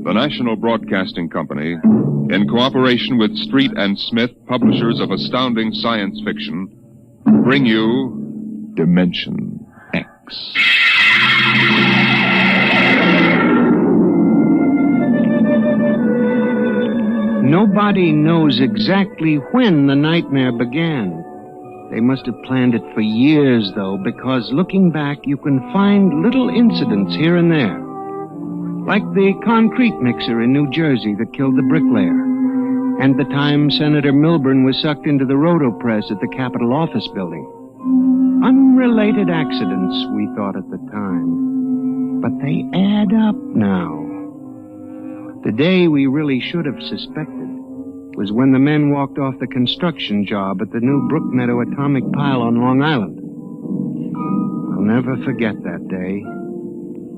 The National Broadcasting Company, in cooperation with Street and Smith, publishers of astounding science fiction, bring you Dimension X. Nobody knows exactly when the nightmare began. They must have planned it for years, though, because looking back, you can find little incidents here and there. Like the concrete mixer in New Jersey that killed the bricklayer, and the time Senator Milburn was sucked into the roto-press at the Capitol Office Building. Unrelated accidents, we thought at the time. But they add up now. The day we really should have suspected was when the men walked off the construction job at the new Brookmeadow atomic pile on Long Island. I'll never forget that day.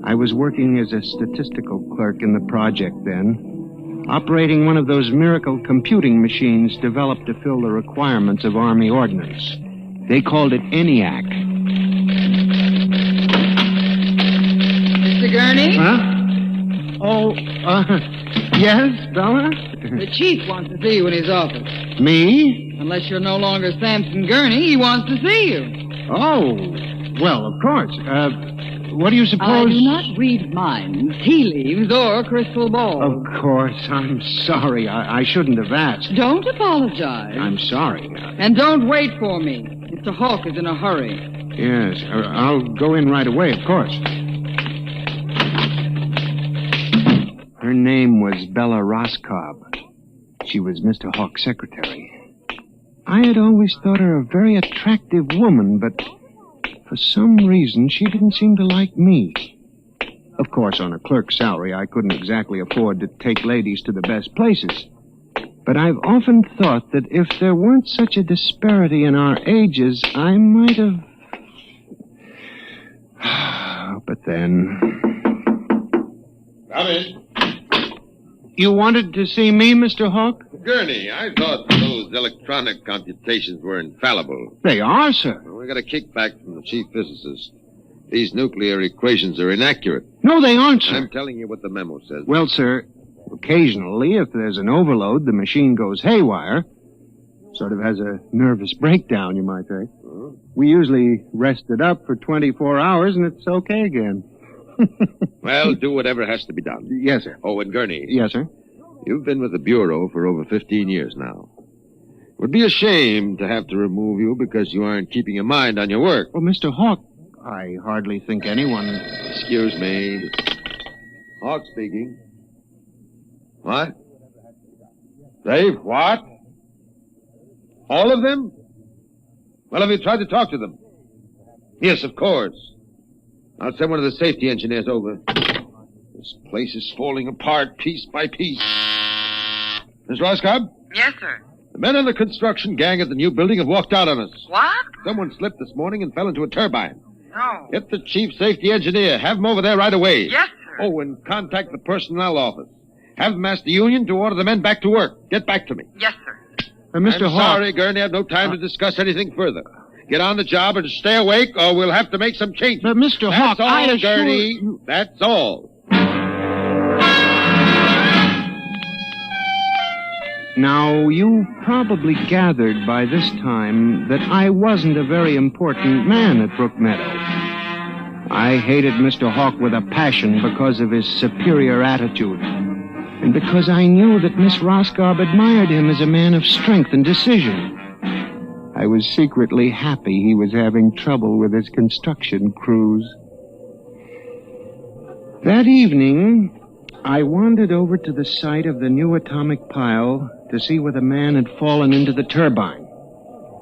I was working as a statistical clerk in the project then, operating one of those miracle computing machines developed to fill the requirements of Army ordnance. They called it ENIAC. Mr. Gurney? Huh? Oh, yes, Bella? The chief wants to see you in his office. Me? Unless you're no longer Samson Gurney, he wants to see you. Oh, well, of course. What do you suppose? I do not read minds, tea leaves, or crystal balls. Of course, I'm sorry. I shouldn't have asked. Don't apologize. I'm sorry. And don't wait for me. Mr. Hawk is in a hurry. Yes, I'll go in right away, of course. Her name was Bella Roscoe. She was Mr. Hawk's secretary. I had always thought her a very attractive woman, but for some reason she didn't seem to like me. Of course, on a clerk's salary, I couldn't exactly afford to take ladies to the best places. But I've often thought that if there weren't such a disparity in our ages, I might have... But then... Come in. You wanted to see me, Mr. Hawk? Gurney, I thought those electronic computations were infallible. They are, sir. Well, we got a kickback from the chief physicist. These nuclear equations are inaccurate. No, they aren't, sir. I'm telling you what the memo says. Well, sir, occasionally, if there's an overload, the machine goes haywire. Sort of has a nervous breakdown, you might say. Huh? We usually rest it up for 24 hours, and it's okay again. Well, do whatever has to be done. Yes, sir. Oh, and Gurney. Yes, sir. You've been with the Bureau for over 15 years now. It would be a shame to have to remove you because you aren't keeping your mind on your work. Well, Mr. Hawk, I hardly think anyone... Excuse me. Hawk speaking. What? Dave, what? All of them? Well, have you tried to talk to them? Yes, of course. I'll send one of the safety engineers over. This place is falling apart piece by piece. Miss Roscoe? Yes, sir. The men on the construction gang at the new building have walked out on us. What? Someone slipped this morning and fell into a turbine. No. Get the chief safety engineer. Have him over there right away. Yes, sir. Oh, and contact the personnel office. Have them ask the union to order the men back to work. Get back to me. Yes, sir. Mr. I'm Hawk... sorry, Gurney. I have no time to discuss anything further. Get on the job and stay awake, or we'll have to make some changes. But, Mr. Hawk, That's all, I assure Gurney. you... That's all. Now, you probably gathered by this time that I wasn't a very important man at Brookmeadow. I hated Mr. Hawk with a passion because of his superior attitude, and because I knew that Miss Roscoe admired him as a man of strength and decision. I was secretly happy he was having trouble with his construction crews. That evening, I wandered over to the site of the new atomic pile to see where the man had fallen into the turbine.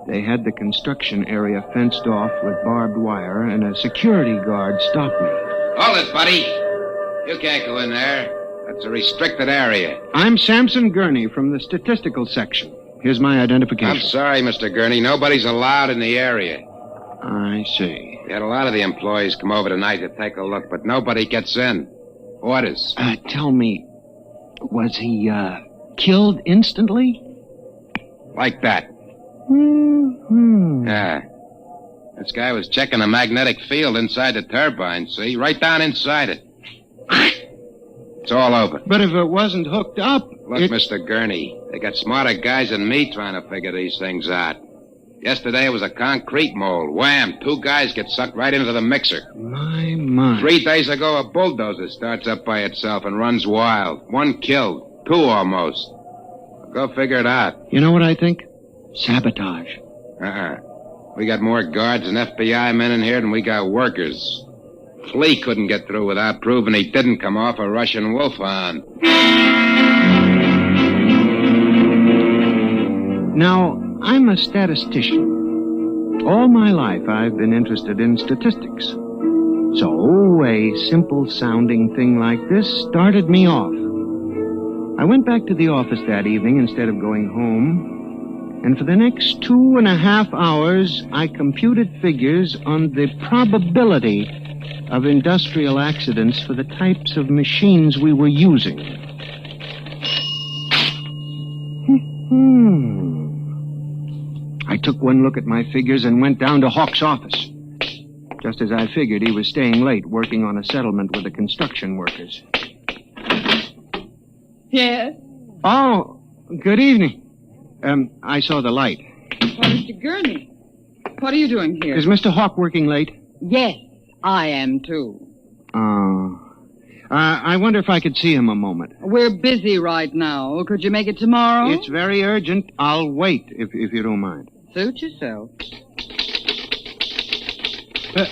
They had the construction area fenced off with barbed wire, and a security guard stopped me. Hold it, buddy. You can't go in there. That's a restricted area. I'm Samson Gurney from the statistical section. Here's my identification. I'm sorry, Mr. Gurney. Nobody's allowed in the area. I see. We had a lot of the employees come over tonight to take a look, but nobody gets in. Orders. Tell me, was he, killed instantly? Like that. Mm-hmm. Yeah. This guy was checking the magnetic field inside the turbine, see? Right down inside it. It's all over. But if it wasn't hooked up... Look, Mr. Gurney, they got smarter guys than me trying to figure these things out. Yesterday it was a concrete mold. Wham! 2 guys get sucked right into the mixer. My. 3 days ago, a bulldozer starts up by itself and runs wild. 1 killed. 2 almost. Go figure it out. You know what I think? Sabotage. We got more guards and FBI men in here than we got workers. Flea couldn't get through without proving he didn't come off a Russian wolfhound. Now, I'm a statistician. All my life, I've been interested in statistics. So, a simple-sounding thing like this started me off. I went back to the office that evening instead of going home, and for the next 2.5 hours, I computed figures on the probability of industrial accidents for the types of machines we were using. I took one look at my figures and went down to Hawk's office. Just as I figured, he was staying late working on a settlement with the construction workers. Yes? Oh, good evening. I saw the light. Oh, Mr. Gurney. What are you doing here? Is Mr. Hawk working late? Yes, I am too. Oh. I wonder if I could see him a moment. We're busy right now. Could you make it tomorrow? It's very urgent. I'll wait, if you don't mind. Suit yourself.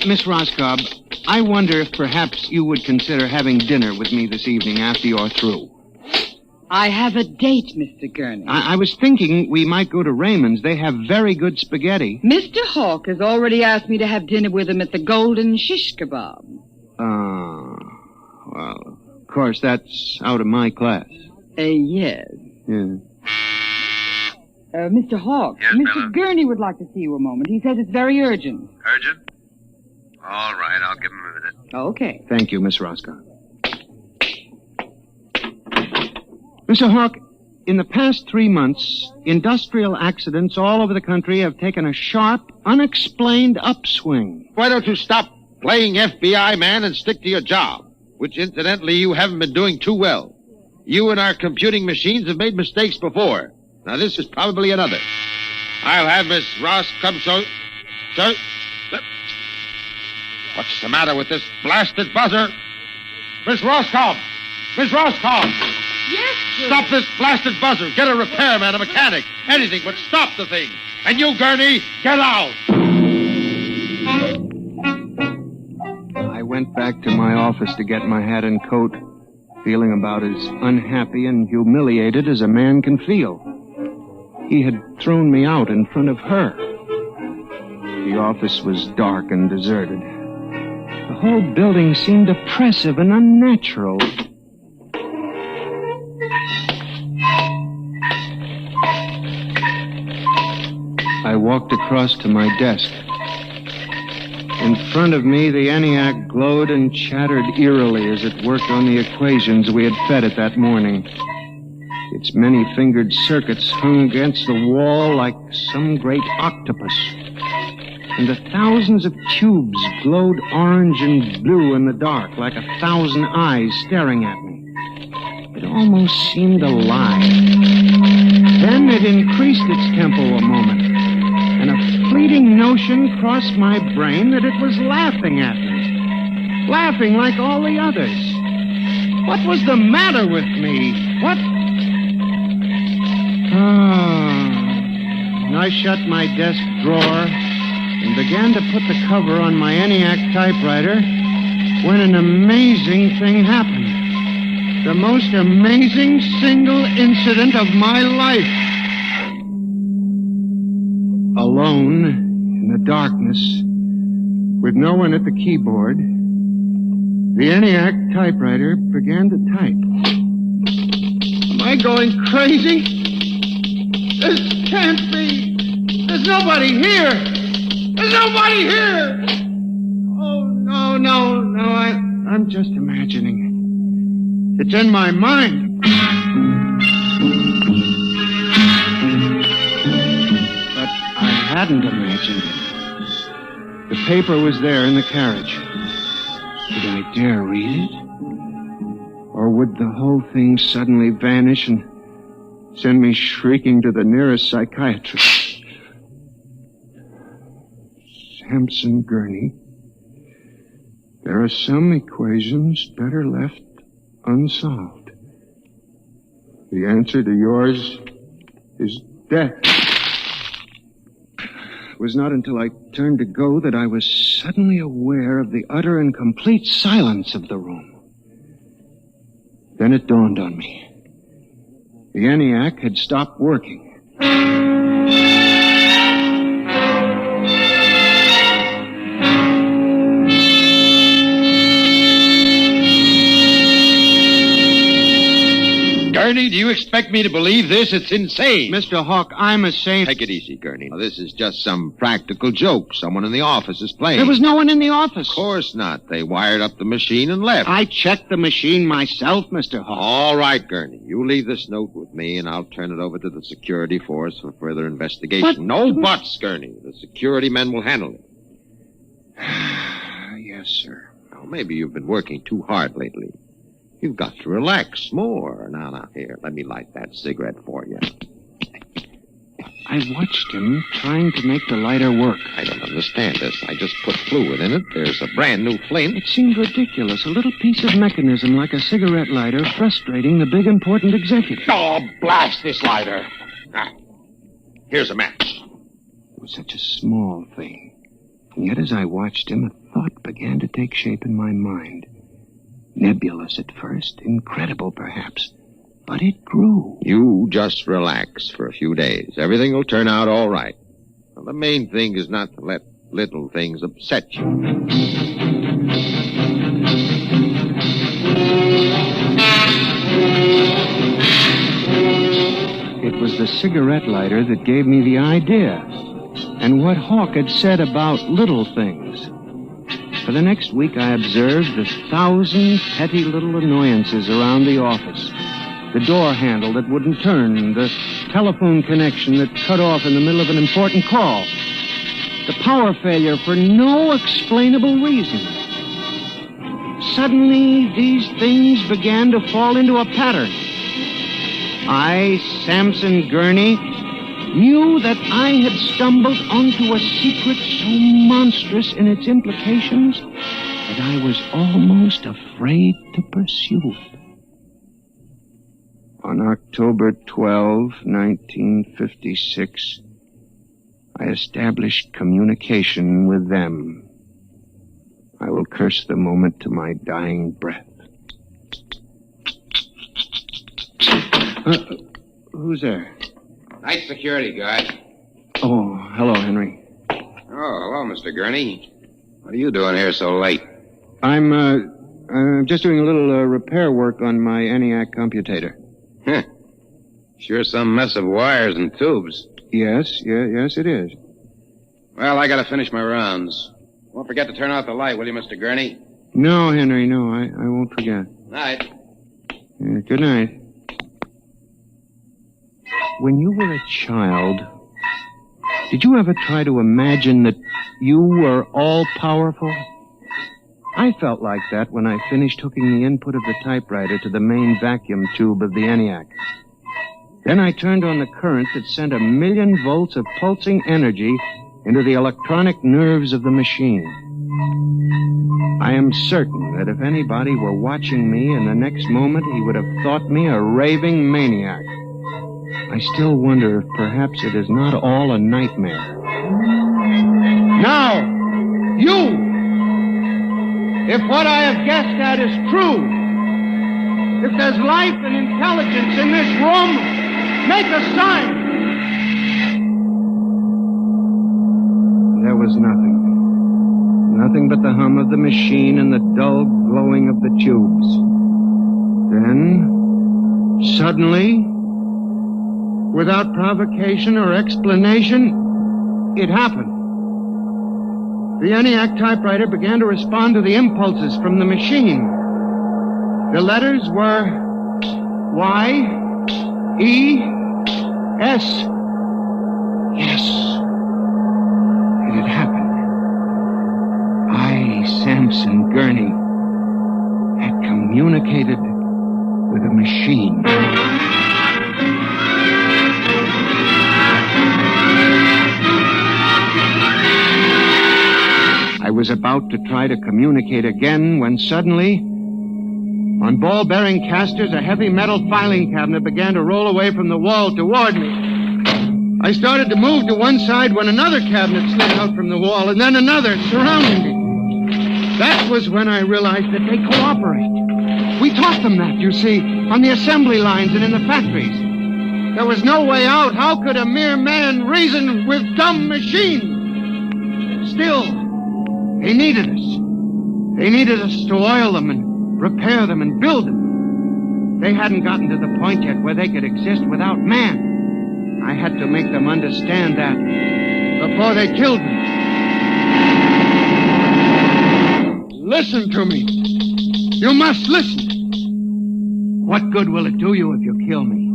Miss Roscoe, I wonder if perhaps you would consider having dinner with me this evening after you're through. I have a date, Mr. Gurney. I was thinking we might go to Raymond's. They have very good spaghetti. Mr. Hawk has already asked me to have dinner with him at the Golden Shish Kebab. Well, of course, that's out of my class. Yes. Yeah. Mr. Hawk. Yes, Mr. Bella? Gurney would like to see you a moment. He says it's very urgent. Urgent? All right, I'll give him a minute. Okay. Thank you, Miss Roscoe. Mr. Hawk, in the past 3 months, industrial accidents all over the country have taken a sharp, unexplained upswing. Why don't you stop playing FBI man and stick to your job? Which, incidentally, you haven't been doing too well. You and our computing machines have made mistakes before. Now, this is probably another. I'll have Miss Ross come so... What's the matter with this blasted buzzer? Miss Roscoe! Miss Roscoe! Yes, sir. Stop this blasted buzzer. Get a repairman, a mechanic, anything, but stop the thing. And you, Gurney, get out. I went back to my office to get my hat and coat, feeling about as unhappy and humiliated as a man can feel. He had thrown me out in front of her. The office was dark and deserted. The whole building seemed oppressive and unnatural. I walked across to my desk. In front of me, the ENIAC glowed and chattered eerily as it worked on the equations we had fed it that morning. Its many-fingered circuits hung against the wall like some great octopus. And the thousands of tubes glowed orange and blue in the dark like 1,000 eyes staring at me. It almost seemed alive. Then it increased its tempo a moment, and a fleeting notion crossed my brain that it was laughing at me. Laughing like all the others. What was the matter with me? What? And I shut my desk drawer and began to put the cover on my ENIAC typewriter when an amazing thing happened. The most amazing single incident of my life. Alone, in the darkness, with no one at the keyboard, the ENIAC typewriter began to type. Am I going crazy? This can't be. There's nobody here. There's nobody here. Oh, no. I'm just imagining it. It's in my mind. But I hadn't imagined it. The paper was there in the carriage. Did I dare read it? Or would the whole thing suddenly vanish and send me shrieking to the nearest psychiatrist? Samson Gurney, there are some equations better left unsolved. The answer to yours is death. It was not until I turned to go that I was suddenly aware of the utter and complete silence of the room. Then it dawned on me. The ENIAC had stopped working. Gurney, do you expect me to believe this? It's insane. Mr. Hawk, I'm a saint. Take it easy, Gurney. Now, this is just some practical joke someone in the office is playing. There was no one in the office. Of course not. They wired up the machine and left. I checked the machine myself, Mr. Hawk. All right, Gurney. You leave this note with me, and I'll turn it over to the security force for further investigation. But... No buts, Gurney. The security men will handle it. Yes, sir. Well, maybe you've been working too hard lately. You've got to relax more. Now, here, let me light that cigarette for you. I watched him trying to make the lighter work. I don't understand this. I just put fluid in it. There's a brand new flame. It seemed ridiculous. A little piece of mechanism like a cigarette lighter frustrating the big important executive. Oh, blast this lighter. Here's a match. It was such a small thing. And yet as I watched him, a thought began to take shape in my mind. Nebulous at first, incredible perhaps, but it grew. You just relax for a few days. Everything will turn out all right. Well, the main thing is not to let little things upset you. It was the cigarette lighter that gave me the idea, and what Hawk had said about little things. For the next week, I observed the 1,000 petty little annoyances around the office. The door handle that wouldn't turn, the telephone connection that cut off in the middle of an important call, the power failure for no explainable reason. Suddenly, these things began to fall into a pattern. I, Samson Gurney, knew that I had stumbled onto a secret so monstrous in its implications that I was almost afraid to pursue it. On October 12, 1956, I established communication with them. I will curse the moment to my dying breath. Who's there? Night security guard. Oh, hello, Henry. Oh, hello, Mr. Gurney. What are you doing here so late? I'm just doing a little repair work on my ENIAC computator. Huh. Sure some mess of wires and tubes. Yes, it is. Well, I gotta finish my rounds. Won't forget to turn out the light, will you, Mr. Gurney? No, Henry, no, I won't forget. Night. Good night. When you were a child, did you ever try to imagine that you were all-powerful? I felt like that when I finished hooking the input of the typewriter to the main vacuum tube of the ENIAC. Then I turned on the current that sent 1,000,000 volts of pulsing energy into the electronic nerves of the machine. I am certain that if anybody were watching me in the next moment, he would have thought me a raving maniac. I still wonder if perhaps it is not all a nightmare. Now, you! If what I have guessed at is true, if there's life and intelligence in this room, make a sign! There was nothing. Nothing but the hum of the machine and the dull glowing of the tubes. Then, suddenly, without provocation or explanation, it happened. The ENIAC typewriter began to respond to the impulses from the machine. The letters were Y, E, S. Yes, it had happened. I, Samson Gurney, had communicated with a machine. I was about to try to communicate again when suddenly, on ball-bearing casters, a heavy metal filing cabinet began to roll away from the wall toward me. I started to move to one side when another cabinet slid out from the wall, and then another, surrounding me. That was when I realized that they cooperate. We taught them that, you see, on the assembly lines and in the factories. There was no way out. How could a mere man reason with dumb machines? Still, they needed us. They needed us to oil them and repair them and build them. They hadn't gotten to the point yet where they could exist without man. I had to make them understand that before they killed me. Listen to me. You must listen. What good will it do you if you kill me?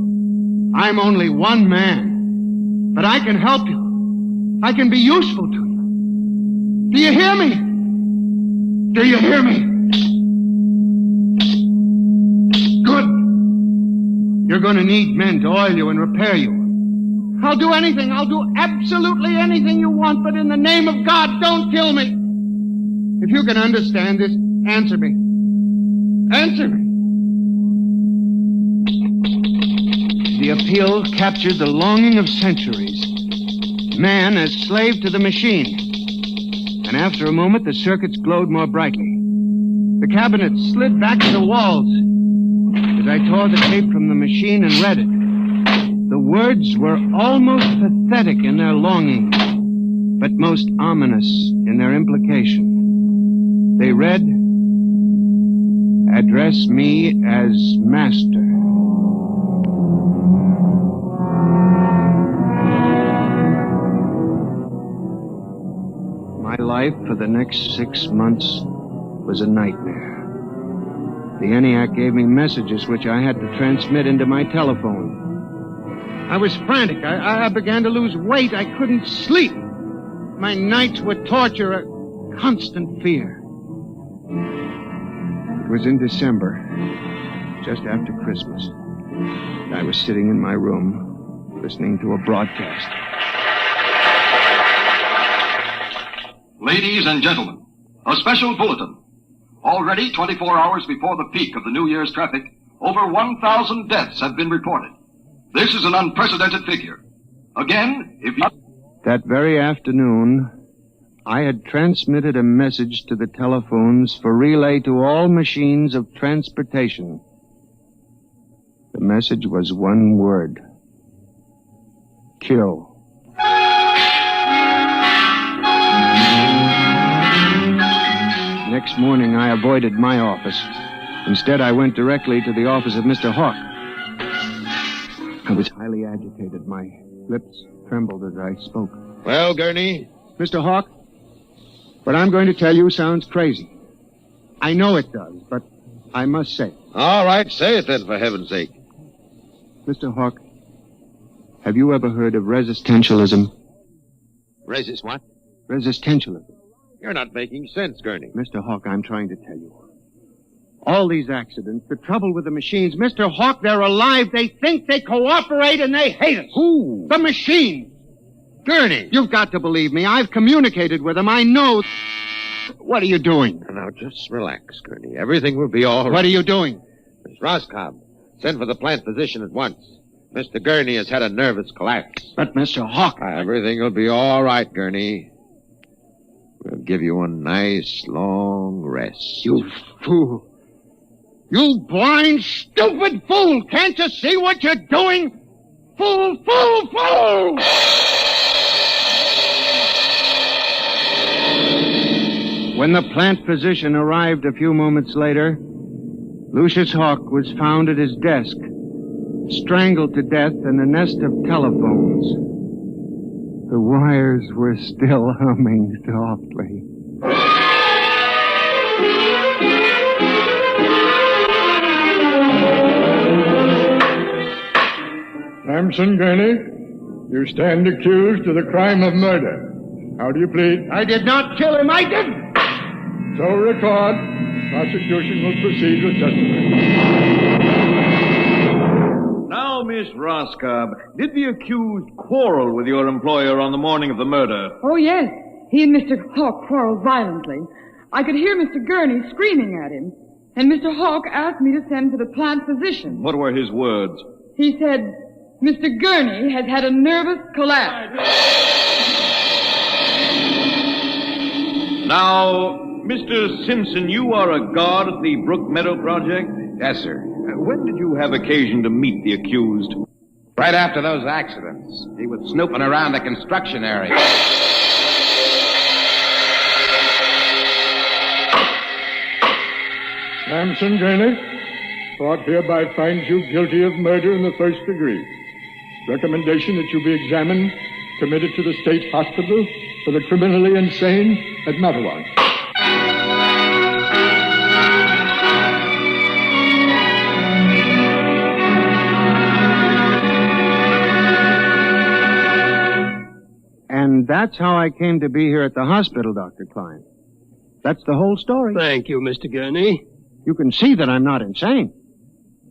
I'm only one man, but I can help you. I can be useful to you. Do you hear me? Do you hear me? Good. You're going to need men to oil you and repair you. I'll do anything. I'll do absolutely anything you want, but in the name of God, don't kill me. If you can understand this, answer me. Answer me. The appeal captured the longing of centuries. Man as slave to the machine. And after a moment, the circuits glowed more brightly. The cabinet slid back to the walls. As I tore the tape from the machine and read it, the words were almost pathetic in their longing, but most ominous in their implication. They read, "Address me as master." My life for the next 6 months was a nightmare. The ENIAC gave me messages which I had to transmit into my telephone. I was frantic. I began to lose weight. I couldn't sleep. My nights were torture, a constant fear. It was in December, just after Christmas. I was sitting in my room, listening to a broadcast. Ladies and gentlemen, a special bulletin. Already 24 hours before the peak of the New Year's traffic, over 1,000 deaths have been reported. This is an unprecedented figure. Again, if you... That very afternoon, I had transmitted a message to the telephones for relay to all machines of transportation. The message was one word. Kill. Next morning, I avoided my office. Instead, I went directly to the office of Mr. Hawk. I was highly agitated. My lips trembled as I spoke. Well, Gurney? Mr. Hawk, what I'm going to tell you sounds crazy. I know it does, but I must say it. All right, say it then, for heaven's sake. Mr. Hawk, have you ever heard of resistentialism? Resist what? Resistentialism. You're not making sense, Gurney. Mr. Hawk, I'm trying to tell you. All these accidents, the trouble with the machines, Mr. Hawk, they're alive. They think, they cooperate, and they hate us. Who? The machines. Gurney. You've got to believe me. I've communicated with them. I know. What are you doing? Now, just relax, Gurney. Everything will be all right. What are you doing? Miss Roscoe, send for the plant physician at once. Mr. Gurney has had a nervous collapse. But, Mr. Hawk... Everything will be all right, Gurney. We'll give you a nice, long rest. You fool. You blind, stupid fool! Can't you see what you're doing? Fool, fool, fool! When the plant physician arrived a few moments later, Lucius Hawk was found at his desk, strangled to death in a nest of telephones. The wires were still humming softly. Samson Gurney, you stand accused of the crime of murder. How do you plead? I did not kill him. I didn't. So record. Prosecution will proceed with testimony. Miss Roscoe, did the accused quarrel with your employer on the morning of the murder? Oh, yes. He and Mr. Hawk quarreled violently. I could hear Mr. Gurney screaming at him. And Mr. Hawk asked me to send for the plant physician. What were his words? He said, Mr. Gurney has had a nervous collapse. Now, Mr. Simpson, you are a guard at the Brook Meadow Project? Yes, sir. When did you have occasion to meet the accused? Right after those accidents. He was snooping around the construction area. Samson Gurney, court hereby finds you guilty of murder in the first degree. Recommendation that you be examined, committed to the state hospital for the criminally insane at Matawan. And that's how I came to be here at the hospital, Dr. Klein. That's the whole story. Thank you, Mr. Gurney. You can see that I'm not insane.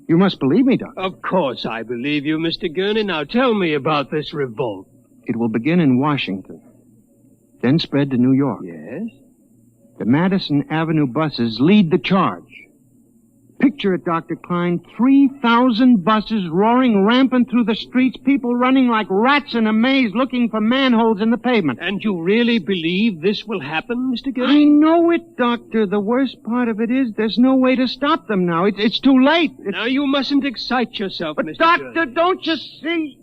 You must believe me, Doctor. Of course I believe you, Mr. Gurney. Now tell me about this revolt. It will begin in Washington, then spread to New York. Yes? The Madison Avenue buses lead the charge. Picture it, Dr. Klein, 3,000 buses roaring rampant through the streets, people running like rats in a maze looking for manholes in the pavement. And you really believe this will happen, Mr. Gurney? I know it, Doctor. The worst part of it is there's no way to stop them now. It's too late. Now, you mustn't excite yourself, but Mr. Doctor, Gurney. Don't you see?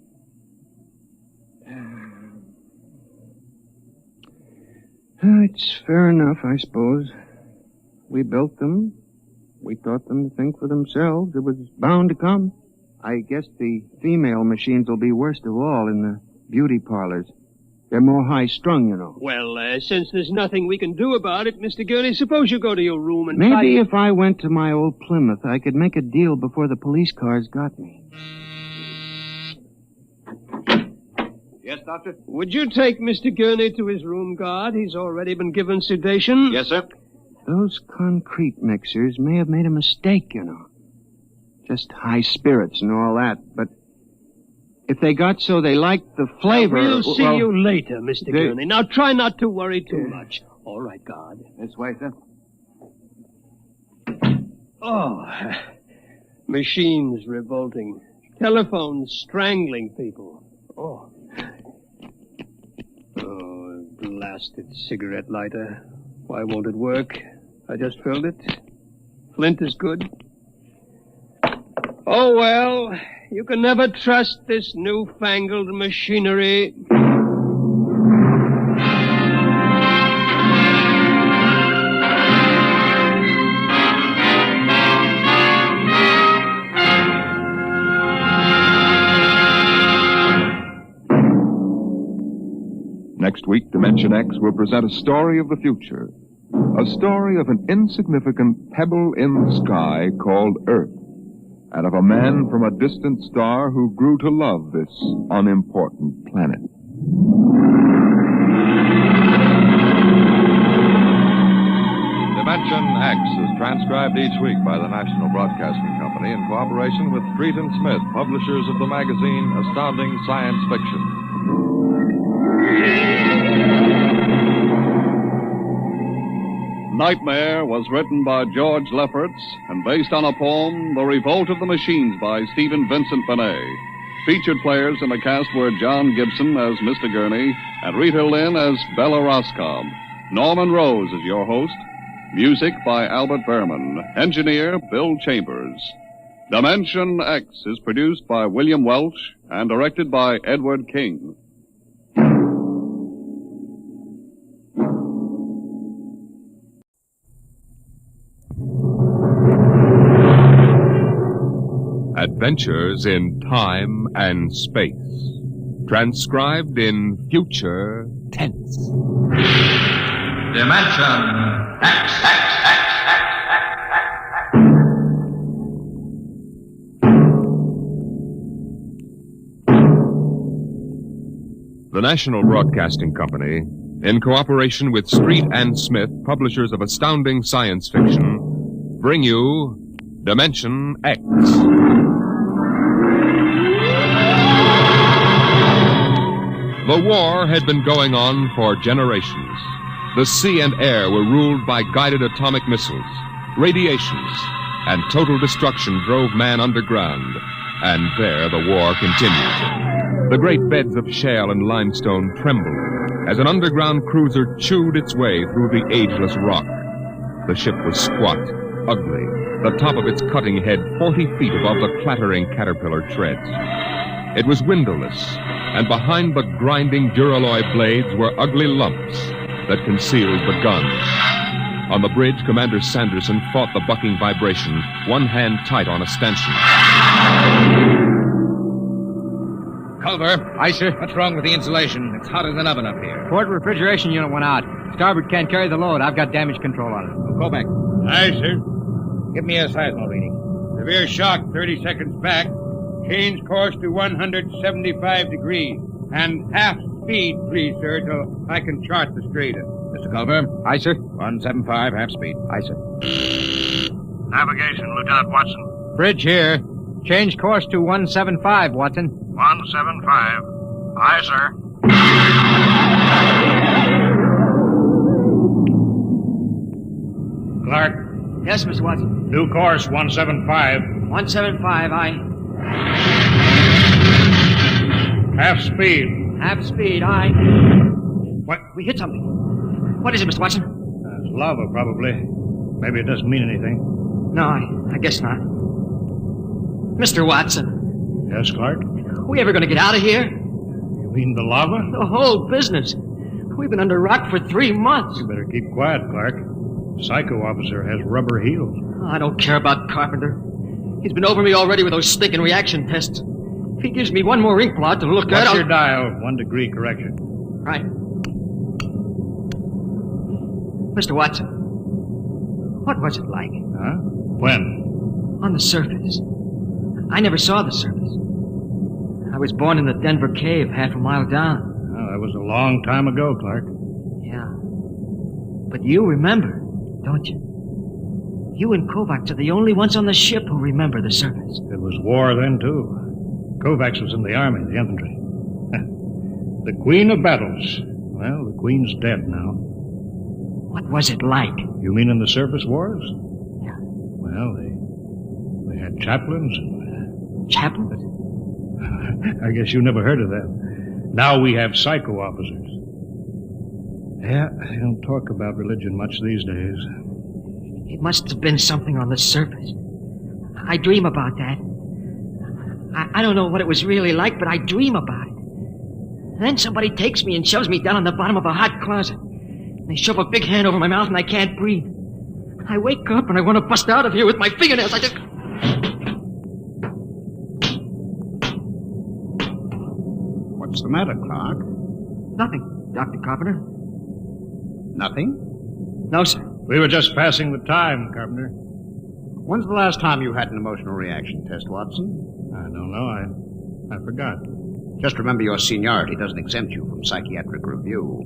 It's fair enough, I suppose. We built them. We taught them to think for themselves. It was bound to come. I guess the female machines will be worst of all in the beauty parlors. They're more high-strung, you know. Well, since there's nothing we can do about it, Mr. Gurney, suppose you go to your room and maybe if I went to my old Plymouth, I could make a deal before the police cars got me. Yes, Doctor? Would you take Mr. Gurney to his room, guard? He's already been given sedation. Yes, sir. Those concrete mixers may have made a mistake, you know. Just high spirits and all that, but if they got so they liked the flavor... We'll see you later, Mr. Gurney. Now, try not to worry too much. All right, guard. This way, sir. Oh, machines revolting. Telephones strangling people. Oh, blasted cigarette lighter. Why won't it work? I just filled it. Flint is good. Oh, well, you can never trust this newfangled machinery. Next week, Dimension X will present a story of the future. A story of an insignificant pebble in the sky called Earth, and of a man from a distant star who grew to love this unimportant planet. Dimension X is transcribed each week by the National Broadcasting Company in cooperation with Treat and Smith, publishers of the magazine Astounding Science Fiction. Nightmare was written by George Lefferts and based on a poem, The Revolt of the Machines by Stephen Vincent Benet. Featured players in the cast were John Gibson as Mr. Gurney and Rita Lynn as Bella Roscoe. Norman Rose is your host. Music by Albert Behrman. Engineer Bill Chambers. Dimension X is produced by William Welch and directed by Edward King. Adventures in Time and Space. Transcribed in future tense. Dimension X. The National Broadcasting Company, in cooperation with Street and Smith, publishers of astounding science fiction, bring you Dimension X. The war had been going on for generations. The sea and air were ruled by guided atomic missiles, radiations, and total destruction drove man underground. And there the war continued. The great beds of shale and limestone trembled as an underground cruiser chewed its way through the ageless rock. The ship was squat, ugly, the top of its cutting head 40 feet above the clattering caterpillar treads. It was windowless, and behind the grinding duralloy blades were ugly lumps that concealed the guns. On the bridge, Commander Sanderson fought the bucking vibration, one hand tight on a stanchion. Culver. Aye, sir. What's wrong with the insulation? It's hot as an oven up here. Port refrigeration unit went out. Starboard can't carry the load. I've got damage control on it. Go back. Aye, sir. Give me a seismal reading. Severe shock 30 seconds back. Change course to 175 degrees. And half speed, please, sir, till I can chart the straightest. Mr. Culver. Aye, sir. 175, half speed. Aye, sir. Navigation, Lieutenant Watson. Bridge here. Change course to 175, Watson. 175. Aye, sir. Clark. Yes, Mr. Watson. New course 175. 175, aye. Half speed. Half speed, aye. What? We hit something. What is it, Mr. Watson? It's lava, probably. Maybe it doesn't mean anything. No, I guess not. Mr. Watson. Yes, Clark? We ever going to get out of here? You mean the lava? The whole business. We've been under rock for 3 months. You better keep quiet, Clark. Psycho officer has rubber heels. I don't care about Carpenter. He's been over me already with those stinking reaction tests. If he gives me one more ink blot to look at, What's your dial? 1 degree correction. Right. Mr. Watson, what was it like? Huh? When? On the surface. I never saw the surface. I was born in the Denver cave, half a mile down. Well, that was a long time ago, Clark. Yeah. But you remember, don't you? You and Kovacs are the only ones on the ship who remember the surface. It was war then, too. Kovacs was in the army, the infantry. The Queen of Battles. Well, the Queen's dead now. What was it like? You mean in the surface wars? Yeah. Well, they had chaplains and... Chaplains? I guess you never heard of them. Now we have psycho officers. Yeah, they don't talk about religion much these days. It must have been something on the surface. I dream about that. I don't know what it was really like, but I dream about it. Then somebody takes me and shoves me down on the bottom of a hot closet. They shove a big hand over my mouth and I can't breathe. I wake up and I want to bust out of here with my fingernails. I just... What's the matter, Clark? Nothing, Dr. Carpenter. Nothing? No, sir. We were just passing the time, Carpenter. When's the last time you had an emotional reaction test, Watson? I don't know. I forgot. Just remember your seniority doesn't exempt you from psychiatric review.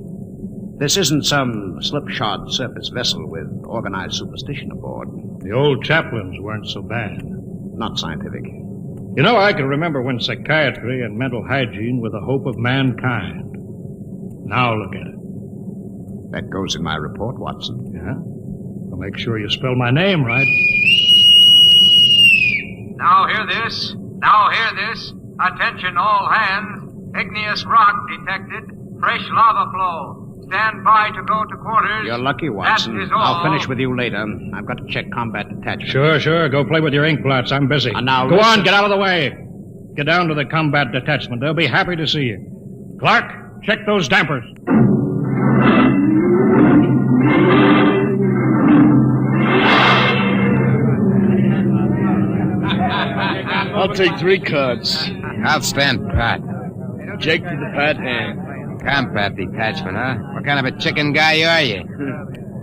This isn't some slipshod surface vessel with organized superstition aboard. The old chaplains weren't so bad. Not scientific. You know, I can remember when psychiatry and mental hygiene were the hope of mankind. Now look at it. That goes in my report, Watson. Yeah? Well, make sure you spell my name right. Now hear this. Now hear this. Attention all hands. Igneous rock detected. Fresh lava flow. Stand by to go to quarters. You're lucky, Watson. That is all. I'll finish with you later. I've got to check combat detachment. Sure. Go play with your ink blots. I'm busy. And now Go listen. on, get out of the way. Get down to the combat detachment. They'll be happy to see you. Clark, check those dampers. I'll take 3 cards. I'll stand pat. Jake to the pat hand. Combat detachment, huh? What kind of a chicken guy are you?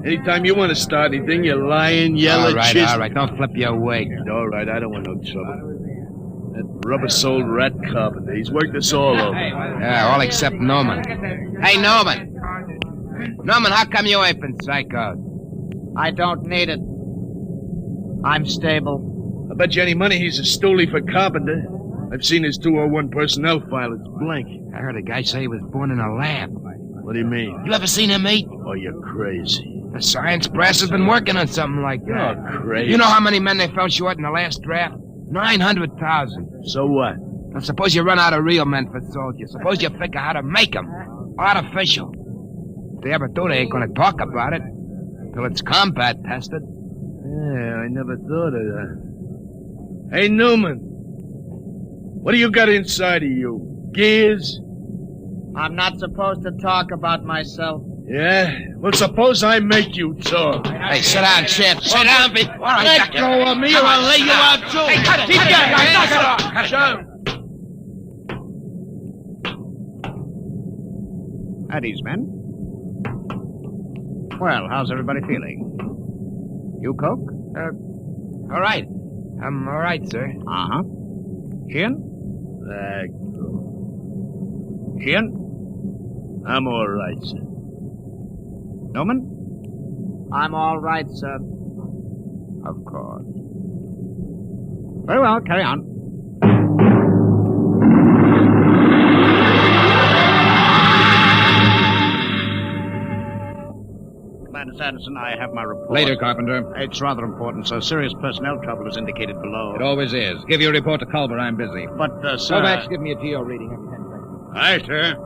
Anytime you want to start anything, you lying, yellow All chisel. right. Don't flip your wig. All right, I don't want no trouble. That rubber-soled rat carpenter, he's worked us all over. Yeah, all except Norman. Hey, Norman. Norman, how come you ain't been psychoed? I don't need it. I'm stable. I bet you any money he's a stoolie for carpenter. I've seen his 201 personnel file. It's blank. I heard a guy say he was born in a lab. What do you mean? You ever seen him, mate? Oh, you're crazy. The science brass has been working on something like that. You're crazy. You know how many men they fell short in the last draft? 900,000. So what? Now, suppose you run out of real men for soldiers. Suppose you figure how to make them. Artificial. If they ever do, they ain't gonna talk about it. Till it's combat tested. Yeah, I never thought of that. Hey, Newman. What do you got inside of you? Gears? I'm not supposed to talk about myself. Yeah? Well, suppose I make you talk. Hey, sit down, Chip. Sit down, be... All right, let go of me or I'll lay you out, too. Hey, cut it. Keep cut going. it. Knock it Cut off. Cut it. Shut. At ease, men. Well, how's everybody feeling? You, Coke? All right. I'm all right, sir. Uh-huh. Sheehan? Sheehan? I'm all right, sir. Newman? I'm all right, sir. Of course. Very well, carry on. Commander Sanderson, I have my report. Later, Carpenter. It's rather important, sir. Serious personnel trouble is indicated below. It always is. Give your report to Culver. I'm busy. But, sir... Kovacs, give me a TO reading every 10 seconds. Aye, sir.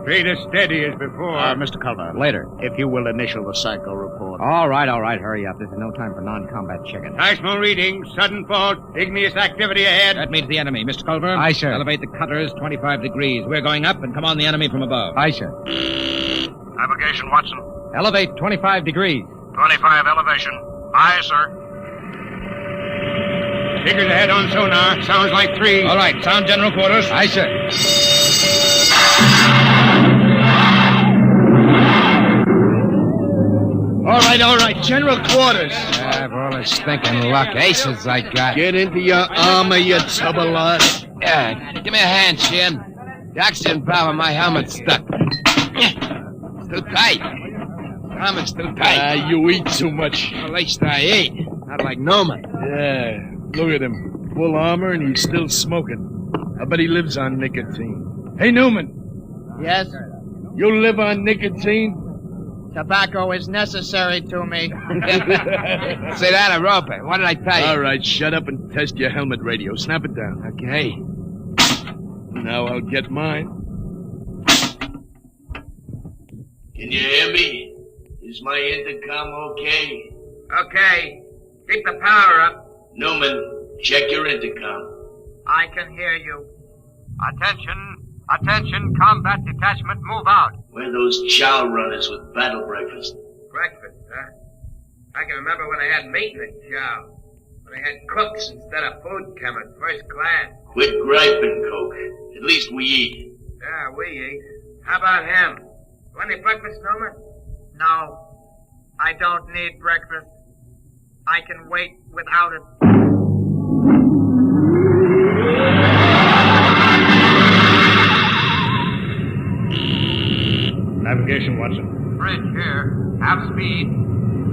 Straight as steady as before. Mr. Culver. Later. If you will initial the psycho report. All right. Hurry up. This is no time for non-combat chicken. Seismo reading, sudden fault, igneous activity ahead. That means the enemy. Mr. Culver? Aye, sir. Elevate the cutters 25 degrees. We're going up and come on the enemy from above. Aye, sir. Navigation, Watson. Elevate 25 degrees. 25 elevation. Aye, sir. Figures ahead on sonar. Sounds like 3. All right. Sound general quarters. Aye, sir. All right. General quarters. For all this stinking luck, aces I got. Get into your armor, you tub of lot. Yeah, give me a hand, Shin. The oxygen valve on my helmet's stuck. It's too tight. The helmet's too tight. You eat too much. At least I eat. Not like Newman. Yeah, look at him. Full armor and he's still smoking. I bet he lives on nicotine. Hey, Newman. Yes? You live on nicotine? Tobacco is necessary to me. Say that a roper. What did I tell you? All right, shut up and test your helmet radio. Snap it down. Okay. Now I'll get mine. Can you hear me? Is my intercom okay? Okay. Keep the power up. Newman, check your intercom. I can hear you. Attention, combat detachment, move out. We're those chow runners with battle breakfast. Breakfast, huh? I can remember when I had meat in the chow. When I had cooks instead of food coming, first class. Quit griping, Coke. At least we eat. Yeah, we eat. How about him? Want any breakfast, Newman? No. I don't need breakfast. I can wait without it. Navigation, Watson. Bridge here. Half speed.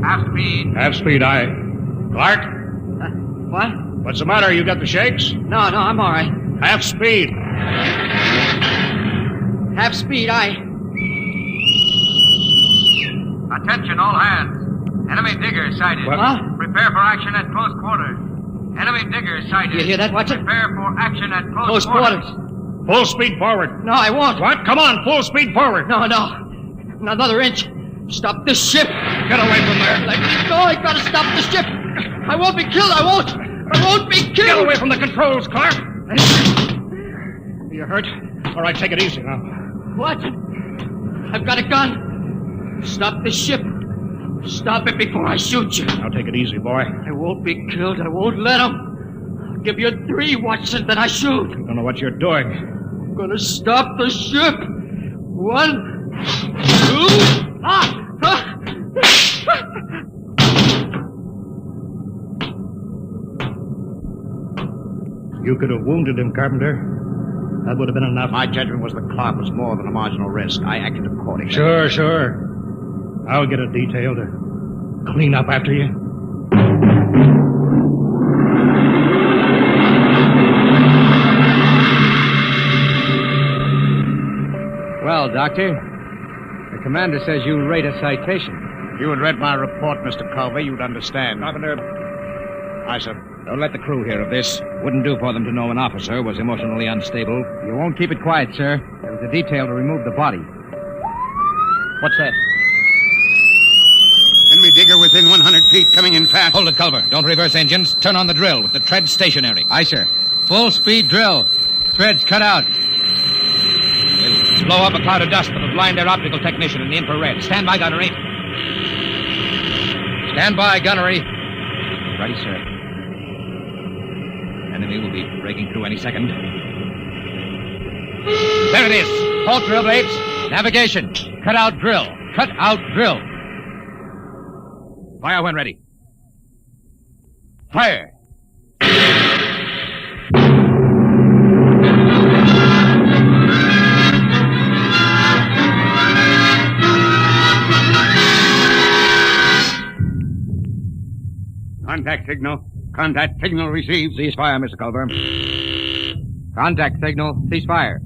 Half speed. Half speed, aye. Clark? What? What's the matter? You got the shakes? No, I'm all right. Half speed. Half speed, aye. Attention, all hands. Enemy digger sighted. What? Huh? Prepare for action at close quarters. Enemy digger sighted. You hear that, Watson? Prepare for action at Close quarters. Full speed forward. No, I won't. What? Come on, full speed forward. No. Another inch. Stop this ship. Get away from there. Let me go. I gotta stop the ship. I won't be killed. I won't be killed. Get away from the controls, Clark. You hurt? All right, take it easy now. What? I've got a gun. Stop the ship. Stop it before I shoot you. Now take it easy, boy. I won't be killed. I won't let them. I'll give you 3 Watson that I shoot. I don't know what you're doing. I'm gonna stop the ship. 1, 2, You could have wounded him, Carpenter. That would have been enough. My judgment was the clock was more than a marginal risk. I acted accordingly. Sure. I'll get a detail to clean up after you. Doctor. The commander says you rate a citation. If you had read my report, Mr. Culver, you'd understand. Carpenter. Aye, sir. Don't let the crew hear of this. Wouldn't do for them to know an officer was emotionally unstable. You won't keep it quiet, sir. There was a detail to remove the body. What's that? Enemy digger within 100 feet, coming in fast. Hold it, Culver. Don't reverse engines. Turn on the drill with the tread stationary. Aye, sir. Full speed drill. Threads cut out. We'll blow up a cloud of dust that'll blind their optical technician in the infrared. Stand by, gunnery. Stand by, gunnery. Ready, sir. Enemy will be breaking through any second. There it is. Halt drill blades. Navigation. Cut out drill. Cut out drill. Fire when ready. Fire. Contact signal. Contact signal received. Cease fire, Mr. Culver. Contact signal. Cease fire.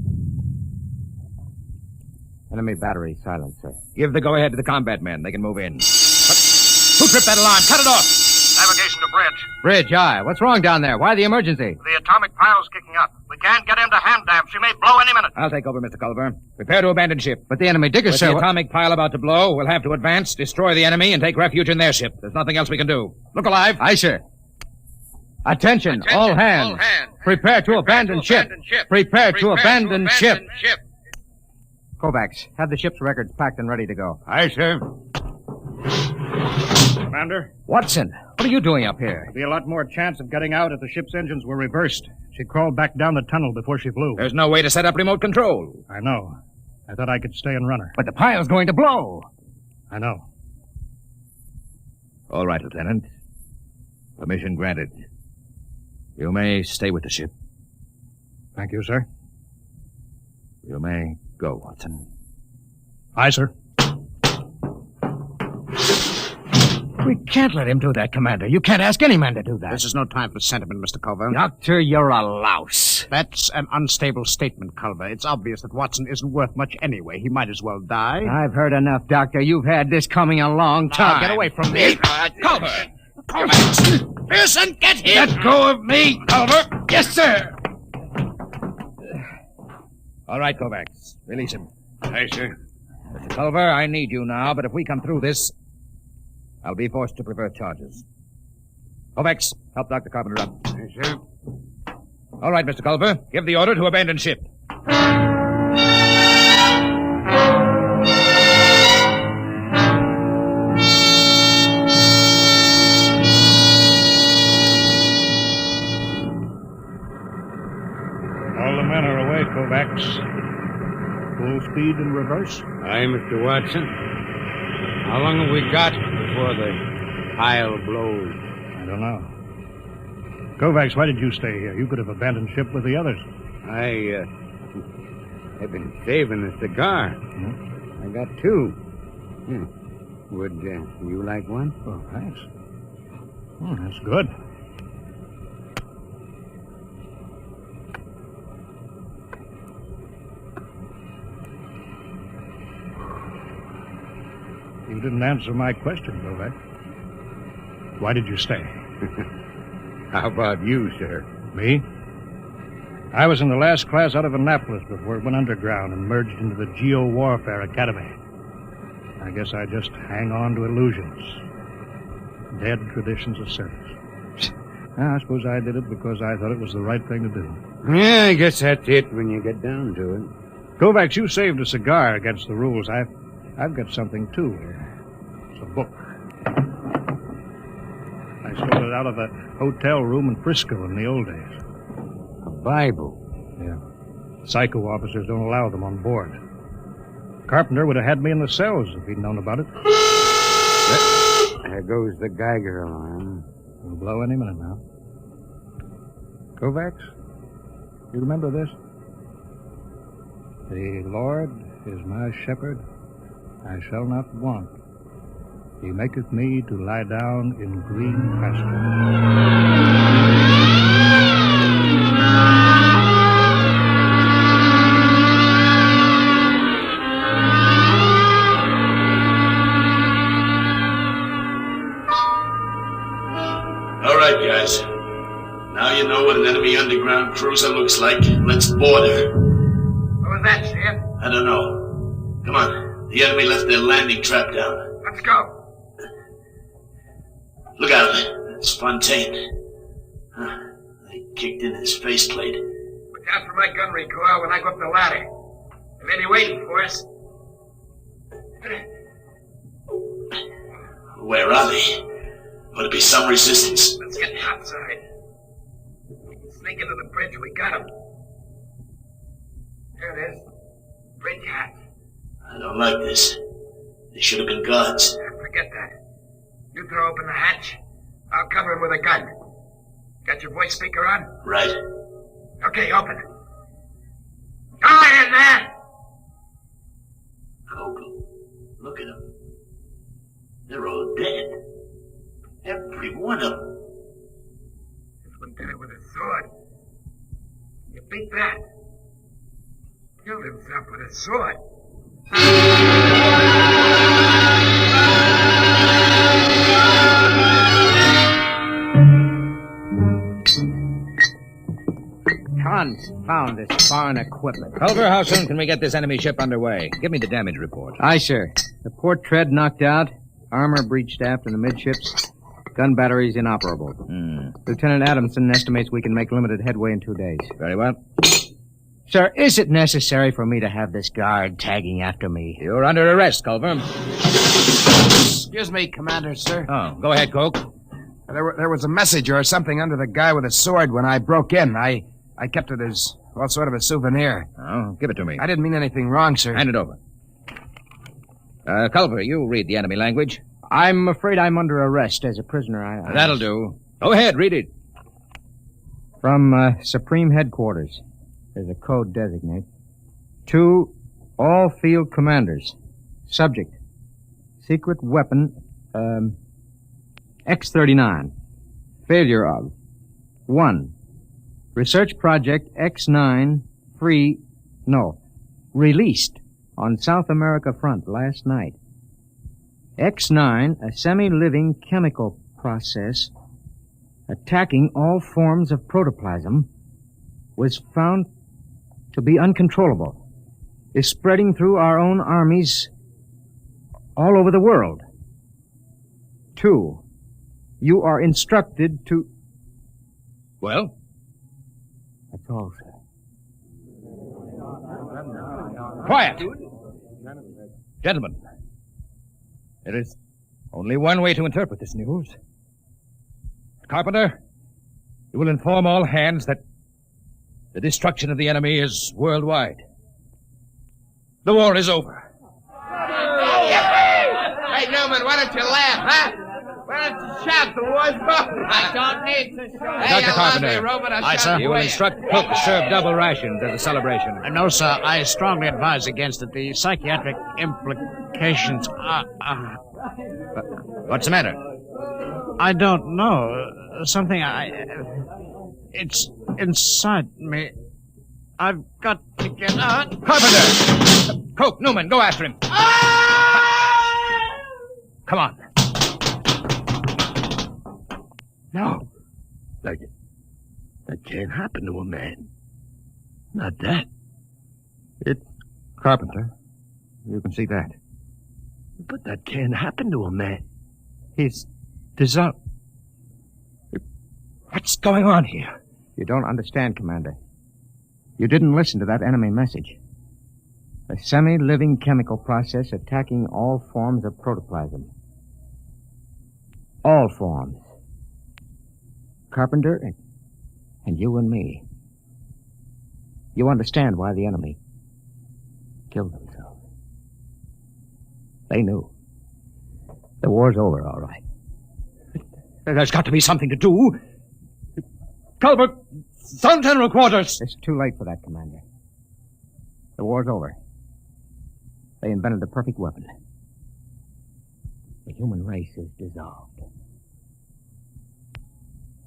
Enemy battery silent, sir. Give the go-ahead to the combat men. They can move in. Who tripped that alarm? Cut it off! Navigation to bridge. Bridge, aye. What's wrong down there? Why the emergency? The atomic pile's kicking up. We can't get into hand dam. She may blow any minute. I'll take over, Mr. Culver. Prepare to abandon ship. But the enemy diggers, With sir. the atomic pile about to blow, we'll have to advance, destroy the enemy, and take refuge in their ship. There's nothing else we can do. Look alive. Aye, sir. Attention, all hands. Prepare to abandon ship. Prepare to abandon ship. Kovacs, have the ship's records packed and ready to go. Aye, sir. Commander? Watson, what are you doing up here? There'd be a lot more chance of getting out if the ship's engines were reversed. She crawled back down the tunnel before she flew. There's no way to set up remote control. I know. I thought I could stay and run her. But the pile's going to blow. I know. All right, Lieutenant. Permission granted. You may stay with the ship. Thank you, sir. You may go, Watson. Aye, sir. We can't let him do that, Commander. You can't ask any man to do that. This is no time for sentiment, Mr. Culver. Doctor, you're a louse. That's an unstable statement, Culver. It's obvious that Watson isn't worth much anyway. He might as well die. I've heard enough, Doctor. You've had this coming a long time. Now, get away from me. Culver! Pearson, get here! Let go of me, Culver. Yes, sir. All right, Kovacs. Release him. Aye, sir. Mr. Culver, I need you now, but if we come through this, I'll be forced to prefer charges. Kovacs, help Dr. Carpenter up. Aye, sir. All right, Mr. Culver. Give the order to abandon ship. All the men are away, Kovacs. Full speed in reverse. Aye, Mr. Watson. How long have we got before the pile blows? I don't know. Kovacs, why did you stay here? You could have abandoned ship with the others. I've been saving a cigar. I got two. Would you like one? Oh, thanks. That's good. You didn't answer my question, Kovacs. Why did you stay? How about you, sir? Me? I was in the last class out of Annapolis before it went underground and merged into the Geo-Warfare Academy. I guess I just hang on to illusions. Dead traditions of service. I suppose I did it because I thought it was the right thing to do. Yeah, I guess that's it when you get down to it. Kovacs, you saved a cigar against the rules. I've got something, too. It's a book. I stole it out of a hotel room in Frisco in the old days. A Bible? Yeah. Psycho officers don't allow them on board. Carpenter would have had me in the cells if he'd known about it. There goes the Geiger alarm. It'll blow any minute now. Kovacs, you remember this? The Lord is my shepherd. I shall not want. He maketh me to lie down in green pastures. looks like. Let's board her. What was that, Sheriff? I don't know. Come on. The enemy left their landing trap down. Let's go. Look out. That's Fontaine. They kicked in his faceplate. Look out for my gun recoil when I go up the ladder. They may be waiting for us. Where are they? Ought to be some resistance. Let's get outside. Sneak into the bridge. We got him. There it is. Bridge hatch. I don't like this. They should have been guards. Forget that. You throw open the hatch. I'll cover him with a gun. Got your voice speaker on? Right. Okay, open it. Go ahead, man! Kogal. Look at them. They're all dead. Every one of them. This one did it with a sword. You beat that. Killed himself with a sword. Confound this foreign equipment. Culver, how soon can we get this enemy ship underway? Give me the damage report. Aye, sir. The port tread knocked out, armor breached aft in the midships, gun batteries inoperable. Lieutenant Adamson estimates we can make limited headway in 2 days. Very well. Sir, is it necessary for me to have this guard tagging after me? You're under arrest, Culver. Excuse me, Commander, sir. Oh, go ahead, Coke. There was a message or something under the guy with a sword when I broke in. I kept it as, well, sort of a souvenir. Oh, give it to me. I didn't mean anything wrong, sir. Hand it over. Culver, you read the enemy language. I'm afraid I'm under arrest as a prisoner. That'll do. Go ahead, read it. From Supreme Headquarters. There's a code designate. To all field commanders. Subject. Secret weapon, X-39. Failure of. 1. Research project X9 released on South America front last night. X9, a semi-living chemical process attacking all forms of protoplasm, was found to be uncontrollable, is spreading through our own armies all over the world. 2, you are instructed to... Well? That's all, sir. Quiet! Gentlemen, there is only one way to interpret this news. Carpenter, you will inform all hands that the destruction of the enemy is worldwide. The war is over. Hey, Newman, why don't you laugh, huh? Why don't you shout? The war's over. I don't need to shout. Hey, Dr. Carpenter. Robot, Aye, sir. You will instruct cook to serve double rations as a celebration. No, sir. I strongly advise against it. The psychiatric implications are... What's the matter? I don't know. Something it's inside me. I've got to get out. Carpenter! Coke, Newman, go after him. Come on. No. That can't happen to a man. Not that. It's Carpenter. You can see that. But that can't happen to a man. He's dissolved. What's going on here? You don't understand, Commander. You didn't listen to that enemy message. A semi-living chemical process attacking all forms of protoplasm. All forms. Carpenter and you and me. You understand why the enemy killed themselves. They knew. The war's over, all right. There's got to be something to do. Culver, Sun General Quarters. It's too late for that, Commander. The war's over. They invented the perfect weapon. The human race is dissolved.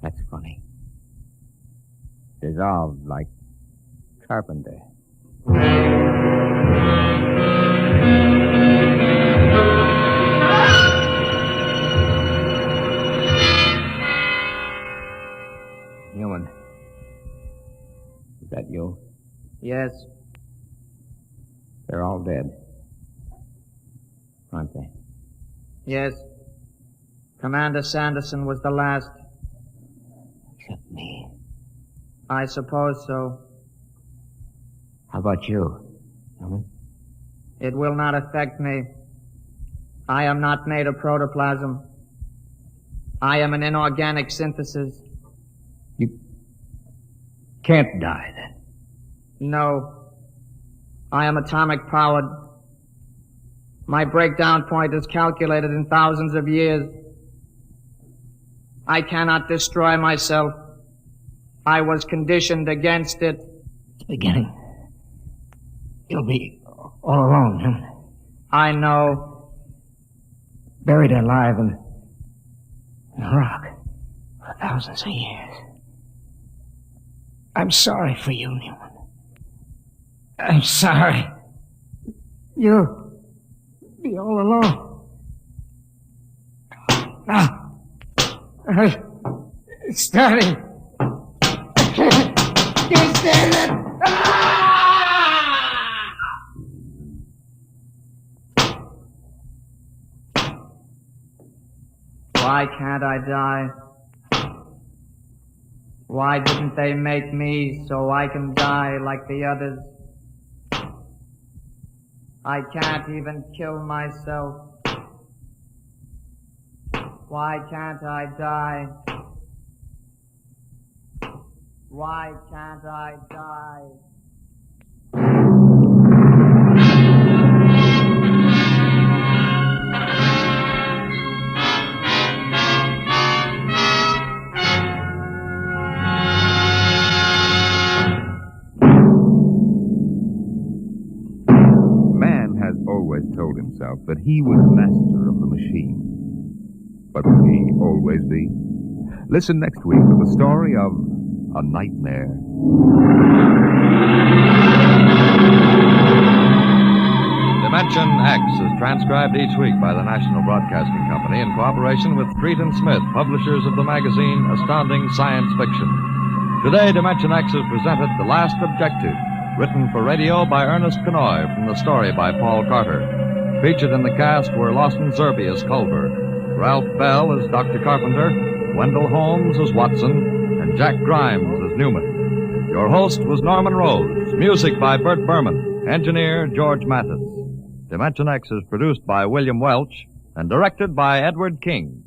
That's funny. Dissolved like Carpenter. Human. Is that You? Yes. They're all dead. Aren't they? Yes. Commander Sanderson was the last. Except me. I suppose so. How about you? It will not affect me. I am not made of protoplasm. I am an inorganic synthesis. You can't die, then? No. I am atomic powered. My breakdown point is calculated in thousands of years. I cannot destroy myself. I was conditioned against it. It's beginning. You'll be all alone, huh? I know. Buried alive in a rock for thousands of years. I'm sorry for you, Newman. I'm sorry. You'll be all alone. Now, it's starting. I can't stand it. Why can't I die? Why didn't they make me so I can die like the others? I can't even kill myself. Why can't I die? Why can't I die? Always told himself that he was master of the machine. But will he always be? Listen next week to the story of a nightmare. Dimension X is transcribed each week by the National Broadcasting Company in cooperation with Treat and Smith, publishers of the magazine Astounding Science Fiction. Today, Dimension X has presented The Last Objective, written for radio by Ernest Kenoy, from the story by Paul Carter. Featured in the cast were Lawson Zerbe as Culver, Ralph Bell as Dr. Carpenter, Wendell Holmes as Watson, and Jack Grimes as Newman. Your host was Norman Rose. Music by Bert Berman. Engineer George Mathis. Dimension X is produced by William Welch and directed by Edward King.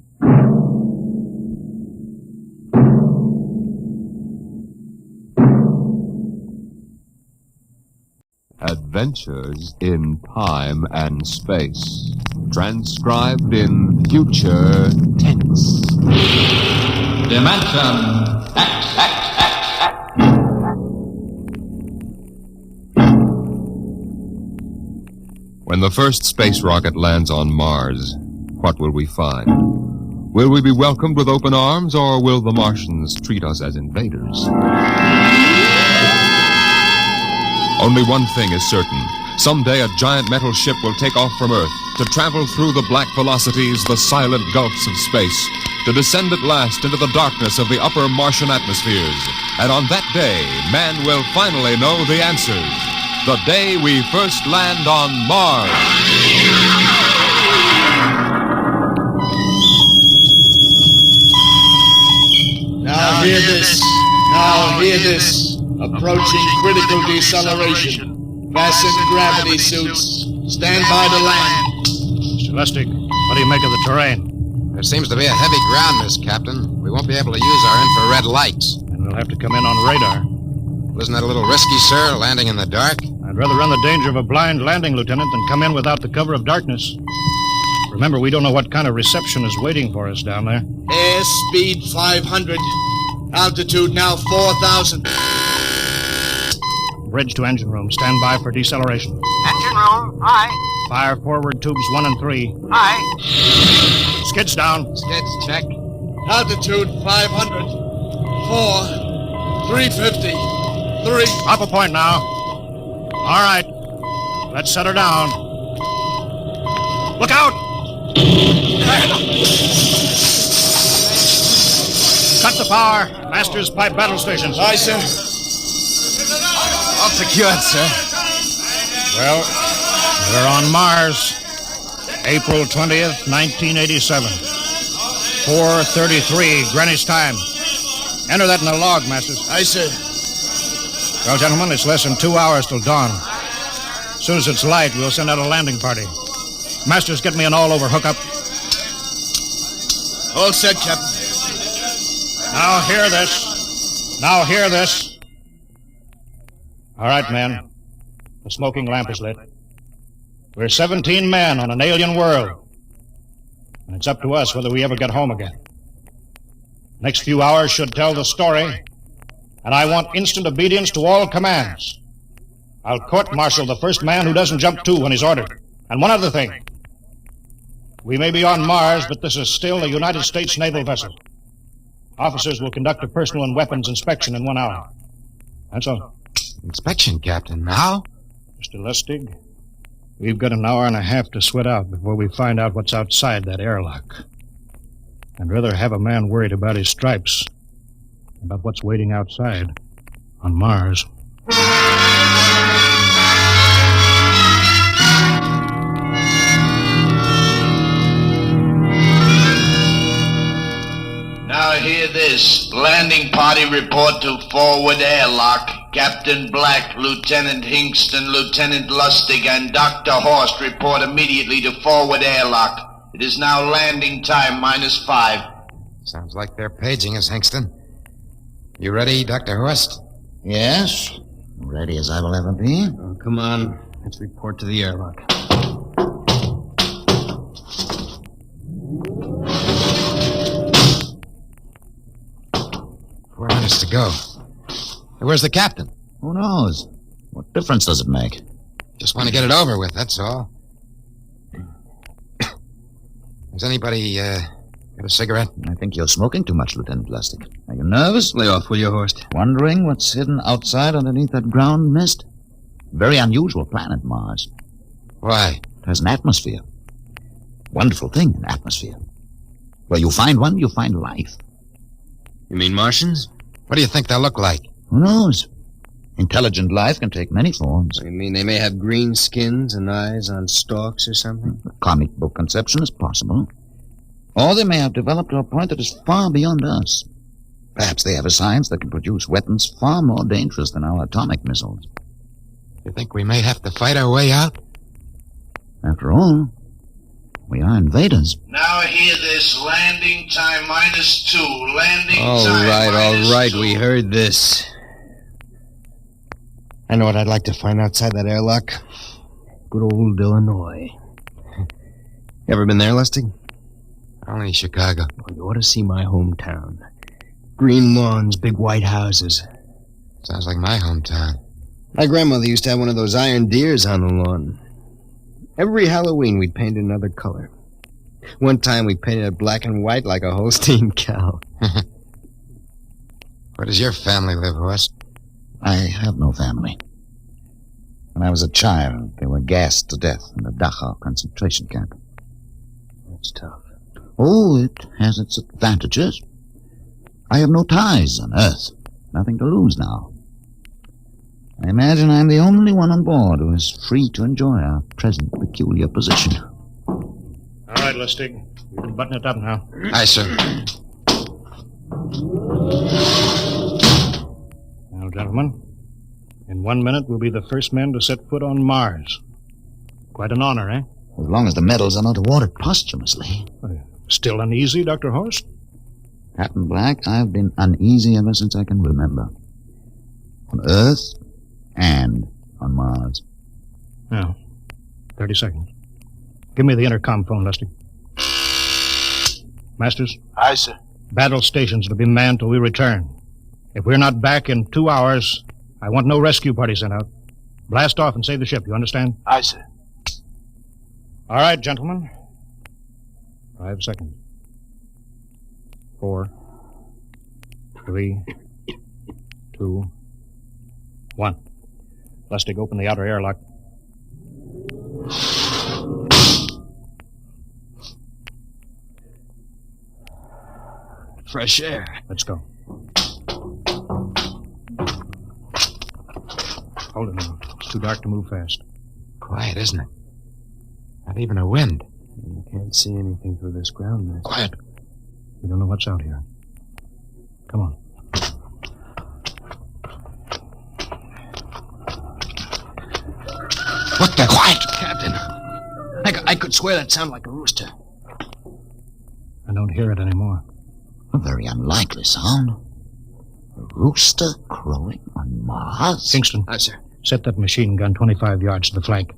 Adventures in Time and Space. Transcribed in future tense. Dimension X. When the first space rocket lands on Mars, what will we find? Will we be welcomed with open arms, or will the Martians treat us as invaders? Only one thing is certain. Someday a giant metal ship will take off from Earth to travel through the black velocities, the silent gulfs of space, to descend at last into the darkness of the upper Martian atmospheres. And on that day, man will finally know the answers. The day we first land on Mars. Now hear this. Now hear this. Approaching critical deceleration. Fasten gravity suits. Stand by to land. Mr. Lustig, what do you make of the terrain? There seems to be a heavy ground, Miss Captain. We won't be able to use our infrared lights. And we'll have to come in on radar. Well, isn't that a little risky, sir, landing in the dark? I'd rather run the danger of a blind landing, Lieutenant, than come in without the cover of darkness. Remember, we don't know what kind of reception is waiting for us down there. Airspeed 500. Altitude now 4,000. Bridge to engine room. Stand by for deceleration. Engine room, aye. Fire forward tubes 1 and 3. Aye. Skids down. Skids check. Altitude 500. 4. 350. 3. Up a point now. All right. Let's set her down. Look out! Cut the power. Master's pipe battle stations. Aye, sir. secured, sir. Well, we're on Mars. April 20th, 1987. 4:33, Greenwich time. Enter that in the log, Masters. Aye, sir. Well, gentlemen, it's less than 2 hours till dawn. As soon as it's light, we'll send out a landing party. Masters, get me an all-over hookup. All set, Captain. Now hear this. Now hear this. All right, men. The smoking lamp is lit. We're 17 men on an alien world. And it's up to us whether we ever get home again. Next few hours should tell the story. And I want instant obedience to all commands. I'll court-martial the first man who doesn't jump to when he's ordered. And one other thing. We may be on Mars, but this is still a United States naval vessel. Officers will conduct a personal and weapons inspection in 1 hour. That's all. Inspection, Captain. Now? Mr. Lustig, we've got an hour and a half to sweat out before we find out what's outside that airlock. I'd rather have a man worried about his stripes than about what's waiting outside on Mars. Now hear this. Landing party report to forward airlock. Captain Black, Lieutenant Hingston, Lieutenant Lustig, and Dr. Horst report immediately to forward airlock. It is now landing time -5. Sounds like they're paging us, Hingston. You ready, Dr. Horst? Yes. Ready as I will ever be. Oh, come on. Let's report to the airlock. Four minutes to go. Hey, where's the captain? Who knows? What difference does it make? Just want to get it over with, that's all. Has anybody, got a cigarette? I think you're smoking too much, Lieutenant Lustig. Are you nervous? Lay off, will you, Horst? Wondering what's hidden outside underneath that ground mist? Very unusual planet, Mars. Why? It has an atmosphere. Wonderful thing, an atmosphere. Where you find one, you find life. You mean Martians? What do you think they'll look like? Who knows? Intelligent life can take many forms. You mean they may have green skins and eyes on stalks or something? A comic book conception is possible. Or they may have developed to a point that is far beyond us. Perhaps they have a science that can produce weapons far more dangerous than our atomic missiles. You think we may have to fight our way out? After all, we are invaders. Now hear this. Landing time -2. Landing All time right. -2. We heard this. I know what I'd like to find outside that airlock. Good old Illinois. Ever been there, Lustig? Only Chicago. Well, you ought to see my hometown. Green lawns, big white houses. Sounds like my hometown. My grandmother used to have one of those iron deers on the lawn. Every Halloween, we'd paint it another color. One time, we painted it black and white like a Holstein cow. Where does your family live, Horst? I have no family. When I was a child, they were gassed to death in the Dachau concentration camp. That's tough. Oh, it has its advantages. I have no ties on Earth. Nothing to lose now. I imagine I'm the only one on board who is free to enjoy our present peculiar position. All right, Lustig. You can button it up now. Aye, sir. Now, gentlemen, in 1 minute we'll be the first men to set foot on Mars. Quite an honor, eh? As long as the medals are not awarded posthumously. Still uneasy, Dr. Horst? Captain Black, I've been uneasy ever since I can remember. On Earth and on Mars. Now, 30 seconds. Give me the intercom phone, Lustig. Masters? Aye, sir. Battle stations will be manned till we return. If we're not back in 2 hours, I want no rescue party sent out. Blast off and save the ship, you understand? Aye, sir. All right, gentlemen. 5 seconds. 4, 3, 2, 1. Lustig, open the outer airlock. Fresh air. Let's go. Hold it now. It's too dark to move fast. Quiet, isn't it? Not even a wind. You can't see anything through this ground mist. Quiet. We don't know what's out here. Come on. What the? Quiet! Captain. I could swear that sounded like a rooster. I don't hear it anymore. A very unlikely sound. A rooster crowing on Mars? Kingston. Aye, sir. Set that machine gun 25 yards to the flank.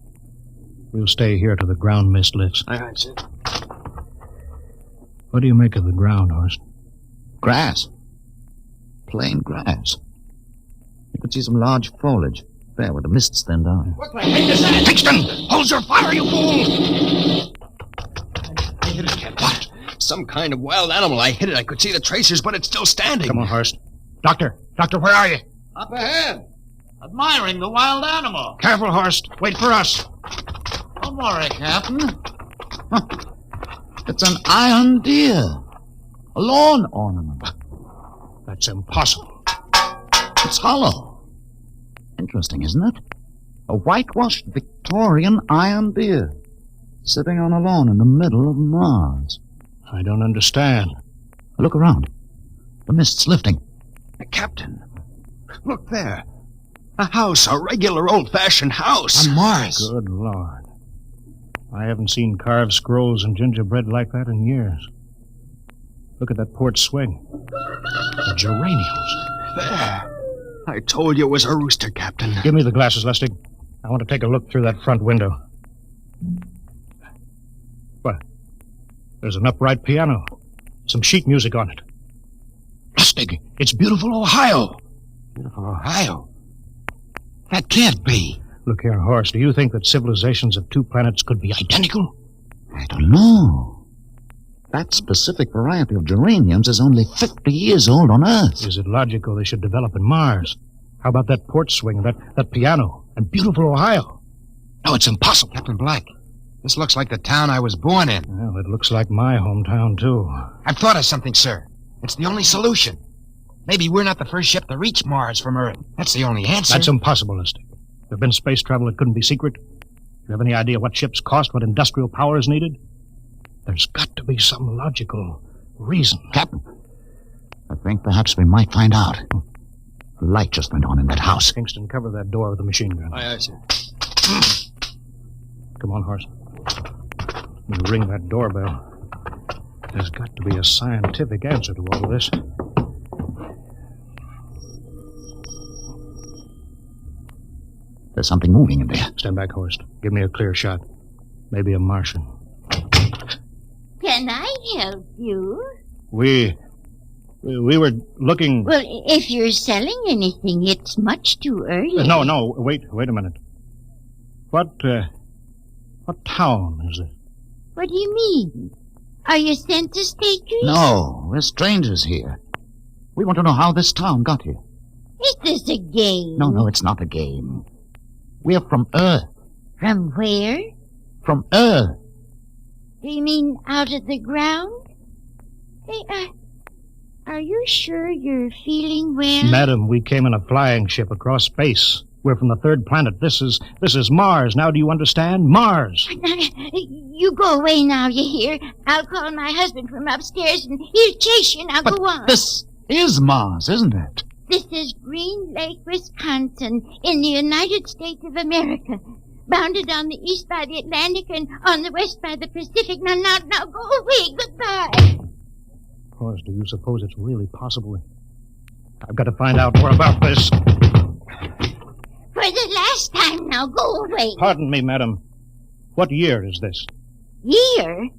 We'll stay here till the ground mist lifts. Aye, sir. What do you make of the ground, Horst? Grass. Plain grass. You could see some large foliage there where the mists thin down. What the heck is that? Kingston! Hold your fire, you fool! I hit it, Captain. What? Some kind of wild animal. I hit it. I could see the tracers, but it's still standing. Come on, Horst. Doctor, where are you? Up ahead. Admiring the wild animal. Careful, Horst. Wait for us. Don't worry, Captain. Huh. It's an iron deer. A lawn ornament. That's impossible. It's hollow. Interesting, isn't it? A whitewashed Victorian iron deer sitting on a lawn in the middle of Mars. I don't understand. Look around. The mist's lifting. Captain, look there. A house, a regular old-fashioned house. On Mars. Good Lord. I haven't seen carved scrolls and gingerbread like that in years. Look at that port swing. The geraniums. There. I told you it was a rooster, Captain. Give me the glasses, Lustig. I want to take a look through that front window. What? There's an upright piano. Some sheet music on it. Lustig, it's beautiful Ohio. Beautiful Ohio? That can't be. Look here, Horst. Do you think that civilizations of two planets could be identical? I don't know. That specific variety of geraniums is only 50 years old on Earth. Is it logical they should develop in Mars? How about that port swing, that piano, and beautiful Ohio? No, it's impossible. Captain Black, this looks like the town I was born in. Well, it looks like my hometown, too. I've thought of something, sir. It's the only solution. Maybe we're not the first ship to reach Mars from Earth. That's the only answer. That's impossible, Lustig. If there'd been space travel, it couldn't be secret. Do you have any idea what ships cost, what industrial power is needed? There's got to be some logical reason. Captain, I think perhaps we might find out. A light just went on in that house. Kingston, cover that door with the machine gun. Aye, sir. Come on, Horst. You ring that doorbell. There's got to be a scientific answer to all of this. There's something moving in there. Stand back, Horst. Give me a clear shot. Maybe a Martian. Can I help you? We were looking... Well, if you're selling anything, it's much too early. No, wait a minute. What town is it? What do you mean? Are you census takers? No, we're strangers here. We want to know how this town got here. Is this a game? No, it's not a game. We're from Earth. From where? From Earth. Do you mean out of the ground? Hey, are you sure you're feeling well? Madam, we came in a flying ship across space. We're from the third planet. This is Mars. Now do you understand? Mars. You go away now, you hear? I'll call my husband from upstairs and he'll chase you. Now go on. This is Mars, isn't it? This is Green Lake, Wisconsin, in the United States of America. Bounded on the east by the Atlantic and on the west by the Pacific. Now, go away. Goodbye. Of course, do you suppose it's really possible? I've got to find out more about this. For the last time, now go away. Pardon me, madam. What year is this? Year?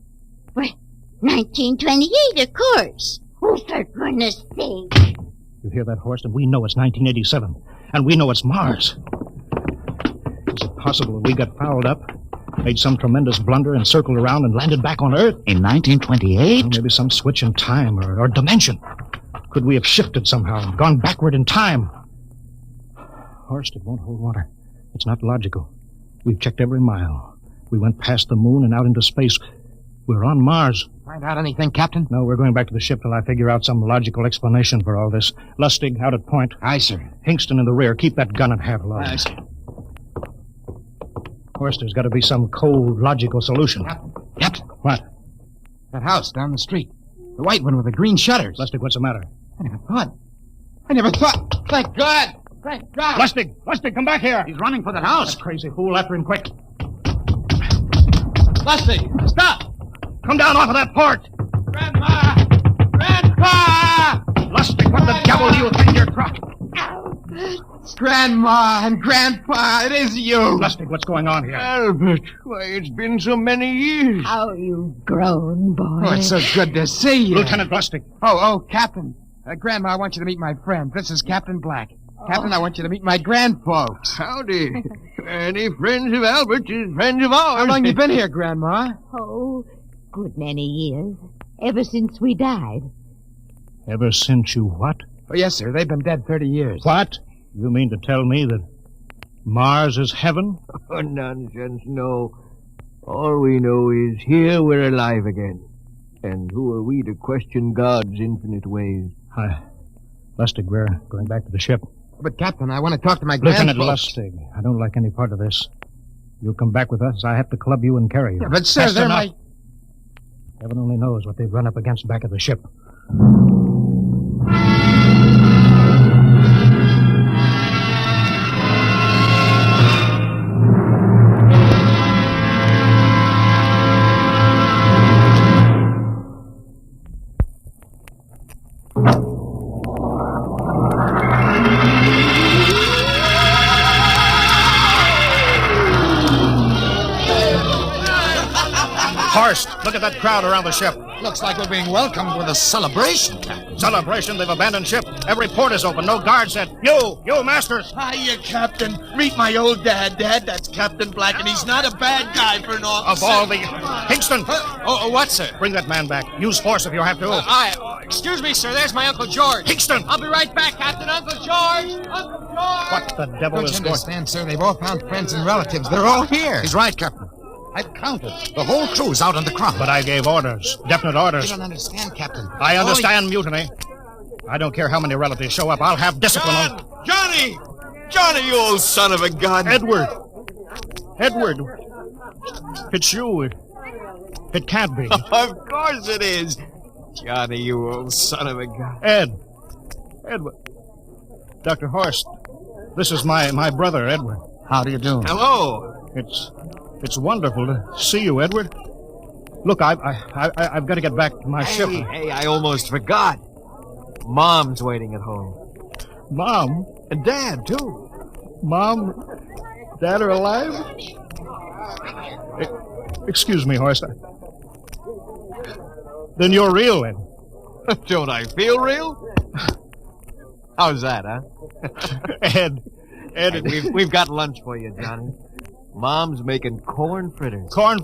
Well, 1928, of course. Oh, for goodness sake. You hear that, Horst? And we know it's 1987. And we know it's Mars. Is it possible that we got fouled up, made some tremendous blunder, and circled around and landed back on Earth? In 1928? Well, maybe some switch in time or dimension. Could we have shifted somehow and gone backward in time? Horst, it won't hold water. It's not logical. We've checked every mile. We went past the moon and out into space. We're on Mars. Find out anything, Captain? No, we're going back to the ship till I figure out some logical explanation for all this. Lustig, out at point. Aye, sir. Hingston in the rear. Keep that gun at half load. Aye, sir. Of course, there's got to be some cold, logical solution. Captain. What? That house down the street. The white one with the green shutters. Lustig, what's the matter? I never thought. Thank God. Thank God. Lustig, come back here. He's running for that house. That crazy fool, after him quick. Lustig, stop. Come down off of that port. Grandma! Grandpa! Lustig, what the devil do you think you're crossing? Grandma and Grandpa, it is you. Lustig, what's going on here? Albert, why, it's been so many years. How you've grown, boy. Oh, it's so good to see you. Lieutenant Lustig. Oh, Captain. Grandma, I want you to meet my friend. This is Captain Black. Captain, I want you to meet my grandfolks. Howdy. Any friends of Albert's is friends of ours. How long you been here, Grandma? Oh, good many years. Ever since we died. Ever since you what? Oh, yes, sir. They've been dead 30 years. What? You mean to tell me that Mars is heaven? Oh, nonsense, no. All we know is here we're alive again. And who are we to question God's infinite ways? Lustig, we're going back to the ship. But, Captain, I want to talk to my Lieutenant grandfolks. Lustig, I don't like any part of this. You'll come back with us. I have to club you and carry you. Yeah, but, sir, That's they're enough. my... Heaven only knows what they've run up against back at the ship. Horst, look at that crowd around the ship. Looks like we're being welcomed with a celebration, Captain. Celebration? They've abandoned ship. Every port is open. No guard said, You, Masters. Hiya, Captain. Meet my old dad. Dad, that's Captain Black, and he's not a bad guy for an officer. Of all the... Hingston! What, sir? Bring that man back. Use force if you have to. Excuse me, sir. There's my Uncle George. Hingston! I'll be right back, Captain. Uncle George! Uncle George! What the devil Don't is you going... understand, sir? They've all found friends and relatives. They're all here. He's right, Captain. I've counted. The whole crew's out on the crowd. But I gave orders. Definite orders. You don't understand, Captain. I understand mutiny. I don't care how many relatives show up. I'll have discipline on... Johnny! Johnny, you old son of a gun! Edward! It's you. It can't be. Of course it is. Johnny, you old son of a gun. Edward. Dr. Horst, this is my brother, Edward. How do you do? Hello. It's wonderful to see you, Edward. Look, I've got to get back to my ship. Hey, I almost forgot. Mom's waiting at home. Mom? And Dad, too. Mom? Dad are alive? Excuse me, Horst. Then you're real, then. Don't I feel real? How's that, huh? Ed, hey, we've got lunch for you, Johnny. Mom's making corn fritters. Corn?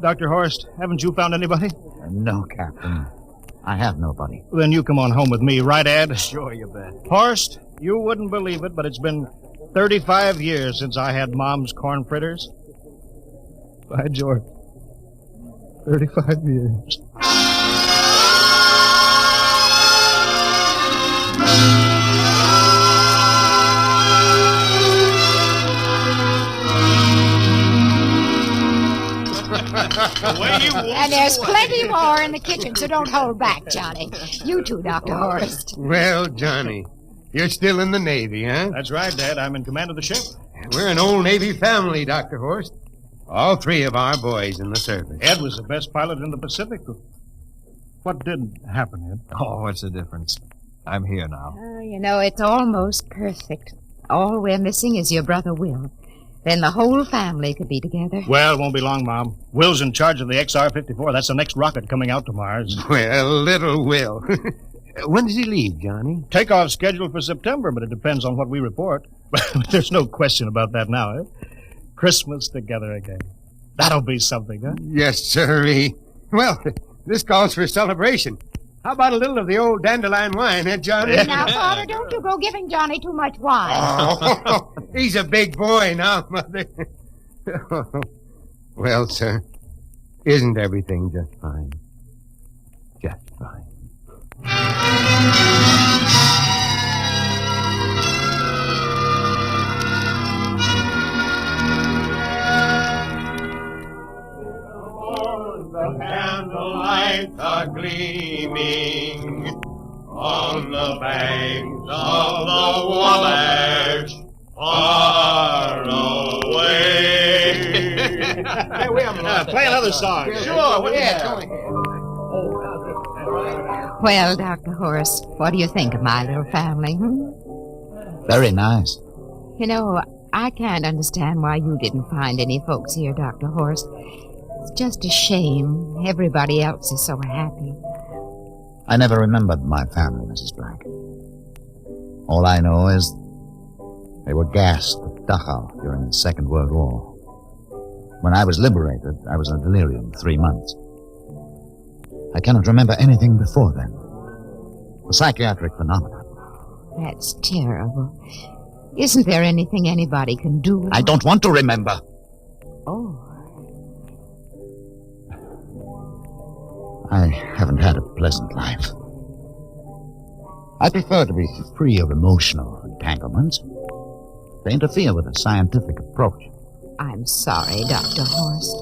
Dr. Horst, haven't you found anybody? No, Captain. I have nobody. Then you come on home with me, right, Ed? Sure, you bet. Horst, you wouldn't believe it, but it's been 35 years since I had Mom's corn fritters. By George. 35 years. And there's plenty more in the kitchen, so don't hold back, Johnny. You too, Dr. Horst. Well, Johnny, you're still in the Navy, huh? That's right, Dad. I'm in command of the ship. We're an old Navy family, Dr. Horst. All three of our boys in the service. Ed was the best pilot in the Pacific. What did happen, Ed? Oh, what's the difference? I'm here now. Oh, you know, it's almost perfect. All we're missing is your brother Will. Then the whole family could be together. Well, it won't be long, Mom. Will's in charge of the XR-54. That's the next rocket coming out to Mars. Well, little Will. When does he leave, Johnny? Takeoff scheduled for September, but it depends on what we report. There's no question about that now, eh? Christmas together again. That'll be something, huh? Yes, sirree. Well, this calls for a celebration. How about a little of the old dandelion wine, eh, Johnny? Now, Father, don't you go giving Johnny too much wine. Oh, he's a big boy now, Mother. Well, sir, Isn't everything just fine? Just fine. The candlelights are gleaming on the banks of the Wabash, far away. Hey, we haven't play another song. Sure, what Well, Dr. Horace, what do you think of my little family? Very nice. You know, I can't understand why you didn't find any folks here, Dr. Horace. It's just a shame. Everybody else is so happy. I never remembered my family, Mrs. Black. All I know is they were gassed at Dachau during the Second World War. When I was liberated, I was in delirium 3 months. I cannot remember anything before then. A psychiatric phenomenon. That's terrible. Isn't there anything anybody can do? I don't want to remember. Oh. I haven't had a pleasant life. I prefer to be free of emotional entanglements. They interfere with a scientific approach. I'm sorry, Dr. Horace.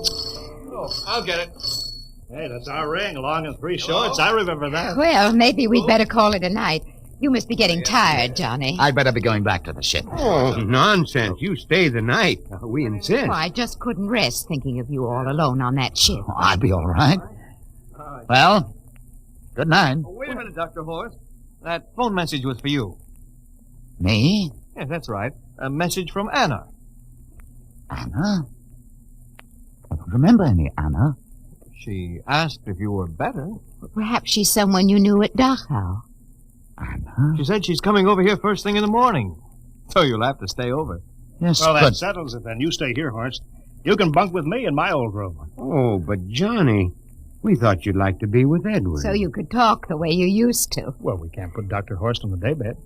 Oh, I'll get it. Hey, that's our ring, long and three shorts. I remember that. Well, maybe we'd better call it a night. You must be getting tired, Johnny. I'd better be going back to the ship. Oh, nonsense. You stay the night. We insist. Oh, I just couldn't rest thinking of you all alone on that ship. Oh, I'll be all right. Well, good night. Oh, wait a minute, Dr. Horace. That phone message was for you. Me? Yes, that's right. A message from Anna. Anna? I don't remember any Anna. She asked if you were better. Perhaps she's someone you knew at Dachau. Anna? She said she's coming over here first thing in the morning. So you'll have to stay over. Yes, well, but... that settles it then. You stay here, Horst. You can bunk with me in my old room. Oh, but Johnny, we thought you'd like to be with Edward. So you could talk the way you used to. Well, we can't put Dr. Horst on the daybed.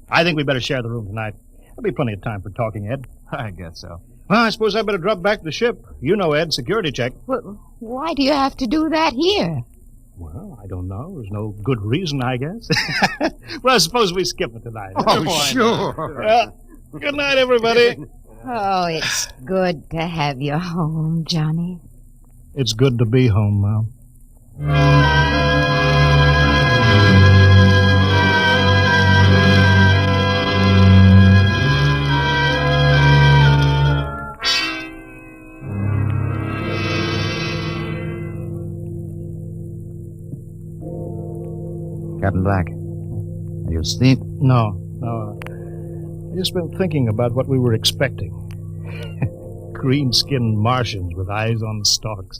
I think we better share the room tonight. There'll be plenty of time for talking, Ed. I guess so. Well, I suppose I better drop back to the ship. You know, Ed, security check. Well, why do you have to do that here? Well, I don't know. There's no good reason, I guess. Well, I suppose we skip it tonight. Oh, sure. Well, good night, everybody. Oh, it's good to have you home, Johnny. It's good to be home, Mom. Captain Black, are you asleep? No. I've just been thinking about what we were expecting. Green-skinned Martians with eyes on the stalks.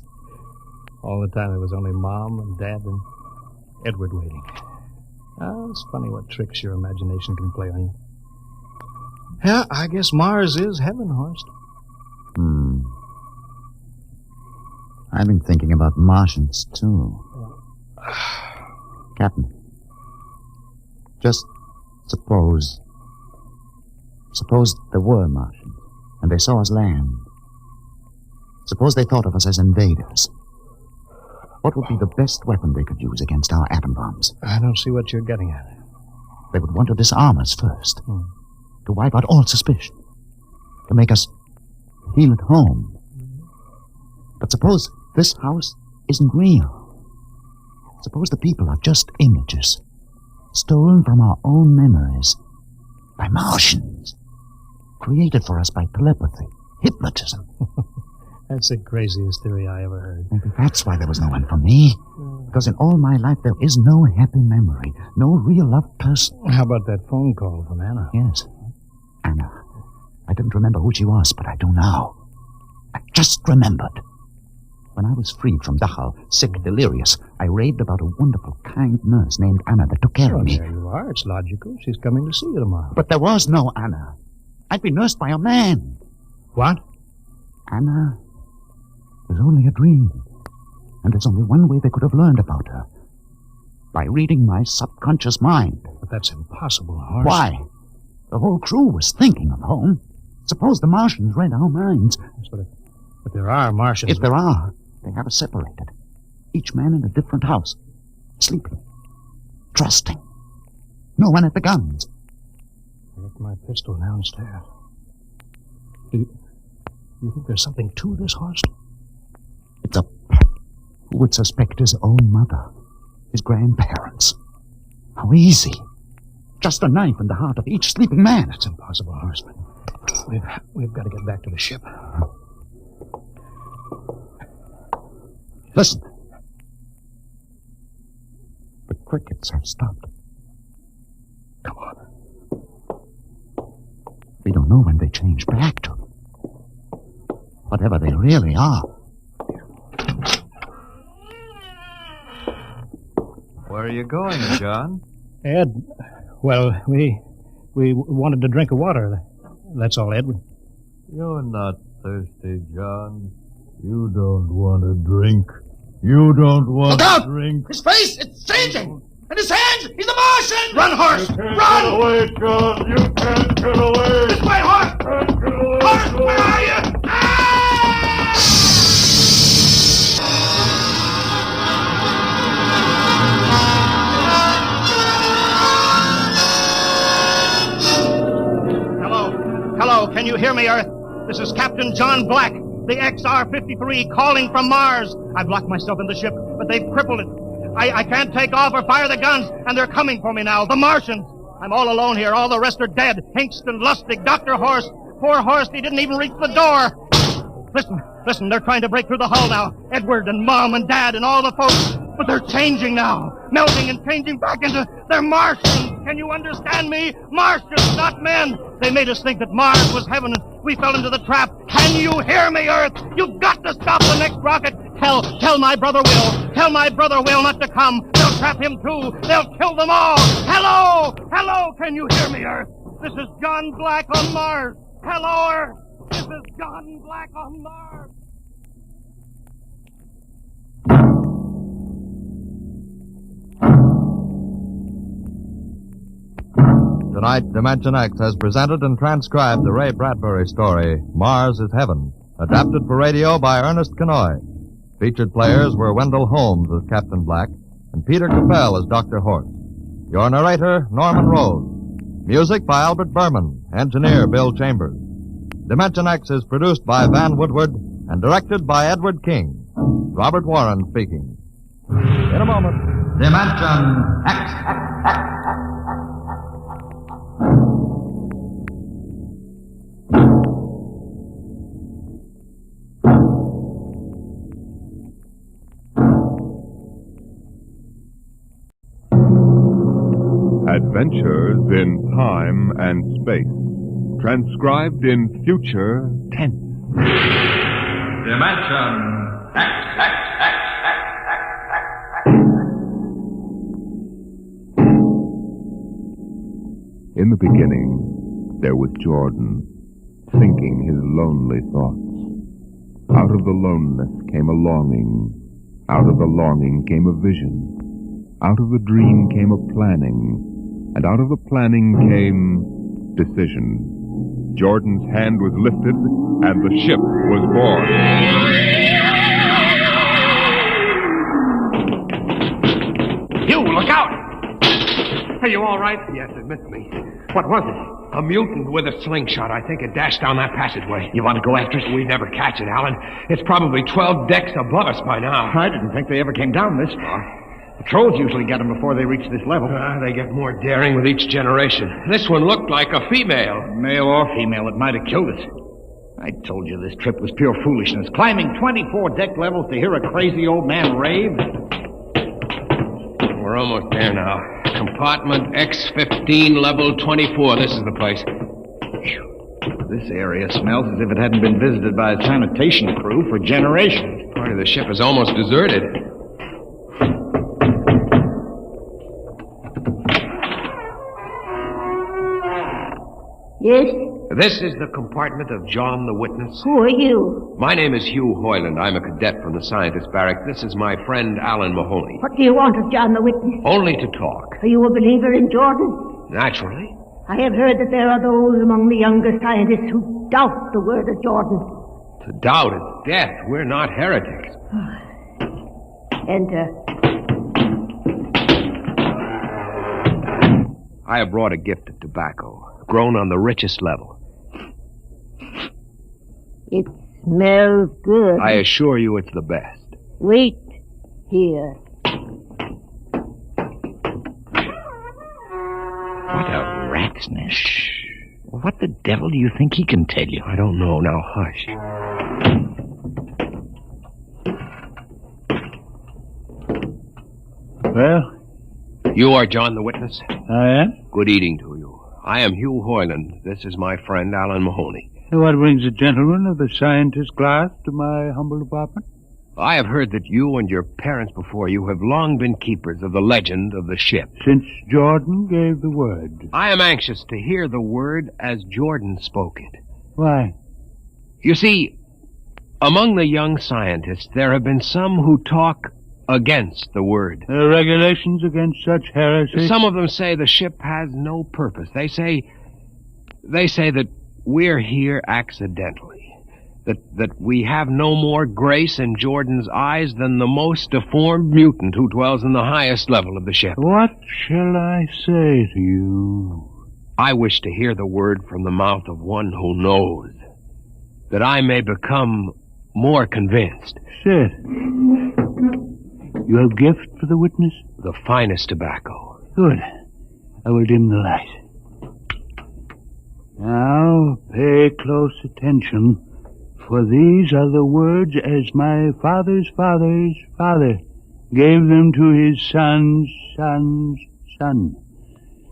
All the time there was only Mom and Dad and Edward waiting. Oh, it's funny what tricks your imagination can play on you. Yeah, I guess Mars is heaven, Horst. I've been thinking about Martians, too. Captain, just suppose there were Martians, and they saw us land. Suppose they thought of us as invaders. What would be the best weapon they could use against our atom bombs? I don't see what you're getting at. They would want to disarm us first, to wipe out all suspicion, to make us feel at home. But suppose this house isn't real. Suppose the people are just images, stolen from our own memories by Martians, created for us by telepathy, hypnotism. That's the craziest theory I ever heard. Maybe that's why there was no one for me. Because in all my life there is no happy memory, no real loved person. How about that phone call from Anna? Yes, Anna. I didn't remember who she was, but I do now. I just remembered. When I was freed from Dachau, sick, delirious, I raved about a wonderful, kind nurse named Anna that took care of me. There you are. It's logical. She's coming to see you tomorrow. But there was no Anna. I'd been nursed by a man. What? Anna was only a dream. And there's only one way they could have learned about her. By reading my subconscious mind. But that's impossible, Horst. Why? The whole crew was thinking of home. Suppose the Martians read our minds. But there are Martians. If there are, They have us separated. Each man in a different house. Sleeping. Trusting. No one at the guns. I left my pistol downstairs. Do you think there's something to this, Horst? It's a... Who would suspect his own mother? His grandparents? How easy. Just a knife in the heart of each sleeping man. It's impossible, Horseman. We've got to get back to the ship. Listen. The crickets have stopped. Come on. We don't know when they change back to whatever they really are. Where are you going, John? Ed, well, we wanted to drink of water. That's all, Ed. You're not thirsty, John. You don't want to drink. You don't want to drink. His face! It's changing! And his hands! He's a Martian! Run, horse! Run! Get away, John! You can't get away! This way, horse! Horse, where are you? Hello, can you hear me, Earth? This is Captain John Black, the XR-53, calling from Mars. I've locked myself in the ship, but they've crippled it. I can't take off or fire the guns, and they're coming for me now, the Martians. I'm all alone here. All the rest are dead. Hinkston, Lustig, Dr. Horst. Poor Horst, he didn't even reach the door. Listen, they're trying to break through the hull now. Edward and Mom and Dad and all the folks. But they're changing now. Melting and changing back into... They're Martians. Can you understand me? Martians, not men. They made us think that Mars was heaven and we fell into the trap. Can you hear me, Earth? You've got to stop the next rocket. Tell my brother Will. Tell my brother Will not to come. They'll trap him too. They'll kill them all. Hello! Hello, can you hear me, Earth? This is John Black on Mars. Hello, Earth. This is John Black on Mars. Tonight, Dimension X has presented and transcribed the Ray Bradbury story, Mars is Heaven, adapted for radio by Ernest Kenoy. Featured players were Wendell Holmes as Captain Black and Peter Capell as Dr. Horst. Your narrator, Norman Rose. Music by Albert Berman, engineer Bill Chambers. Dimension X is produced by Van Woodward and directed by Edward King. Robert Warren speaking. In a moment, Dimension X. Adventures in time and space. Transcribed in future tense. Dimension X. In the beginning, there was Jordan, thinking his lonely thoughts. Out of the loneliness came a longing. Out of the longing came a vision. Out of the dream came a planning. And out of the planning came decision. Jordan's hand was lifted, and the ship was born. You, look out! Are you all right? Yes, it missed me. What was it? A mutant with a slingshot. I think it dashed down that passageway. You want to go after it? We'd never catch it, Alan. It's probably 12 decks above us by now. I didn't think they ever came down this far. Patrols usually get them before they reach this level. They get more daring with each generation. This one looked like a female. Male or female, it might have killed us. I told you this trip was pure foolishness. Climbing 24 deck levels to hear a crazy old man rave. We're almost there now. Compartment X15, level 24. This is the place. This area smells as if it hadn't been visited by a sanitation crew for generations. Part of the ship is almost deserted. Yes? This is the compartment of John the Witness. Who are you? My name is Hugh Hoyland. I'm a cadet from the scientist barrack. This is my friend Alan Mahoney. What do you want of John the Witness? Only to talk. Are you a believer in Jordan? Naturally. I have heard that there are those among the younger scientists who doubt the word of Jordan. To doubt is death. We're not heretics. Enter. I have brought a gift of tobacco, grown on the richest level. It smells good. I assure you it's the best. Wait here. What a rat's nest. Shh. What the devil do you think he can tell you? I don't know. Now, hush. Well? You are John the Witness? I am. Good eating to you. I am Hugh Hoyland. This is my friend, Alan Mahoney. What brings a gentleman of the scientist class to my humble apartment? I have heard that you and your parents before you have long been keepers of the legend of the ship. Since Jordan gave the word. I am anxious to hear the word as Jordan spoke it. Why? You see, among the young scientists, there have been some who talk against the word. Regulations against such heresy? Some of them say the ship has no purpose. They say that we're here accidentally. That we have no more grace in Jordan's eyes than the most deformed mutant who dwells in the highest level of the ship. What shall I say to you? I wish to hear the word from the mouth of one who knows, that I may become more convinced. Sit. You have gift for the witness? The finest tobacco. Good. I will dim the light. Now, pay close attention, for these are the words as my father's father's father gave them to his son's son's son.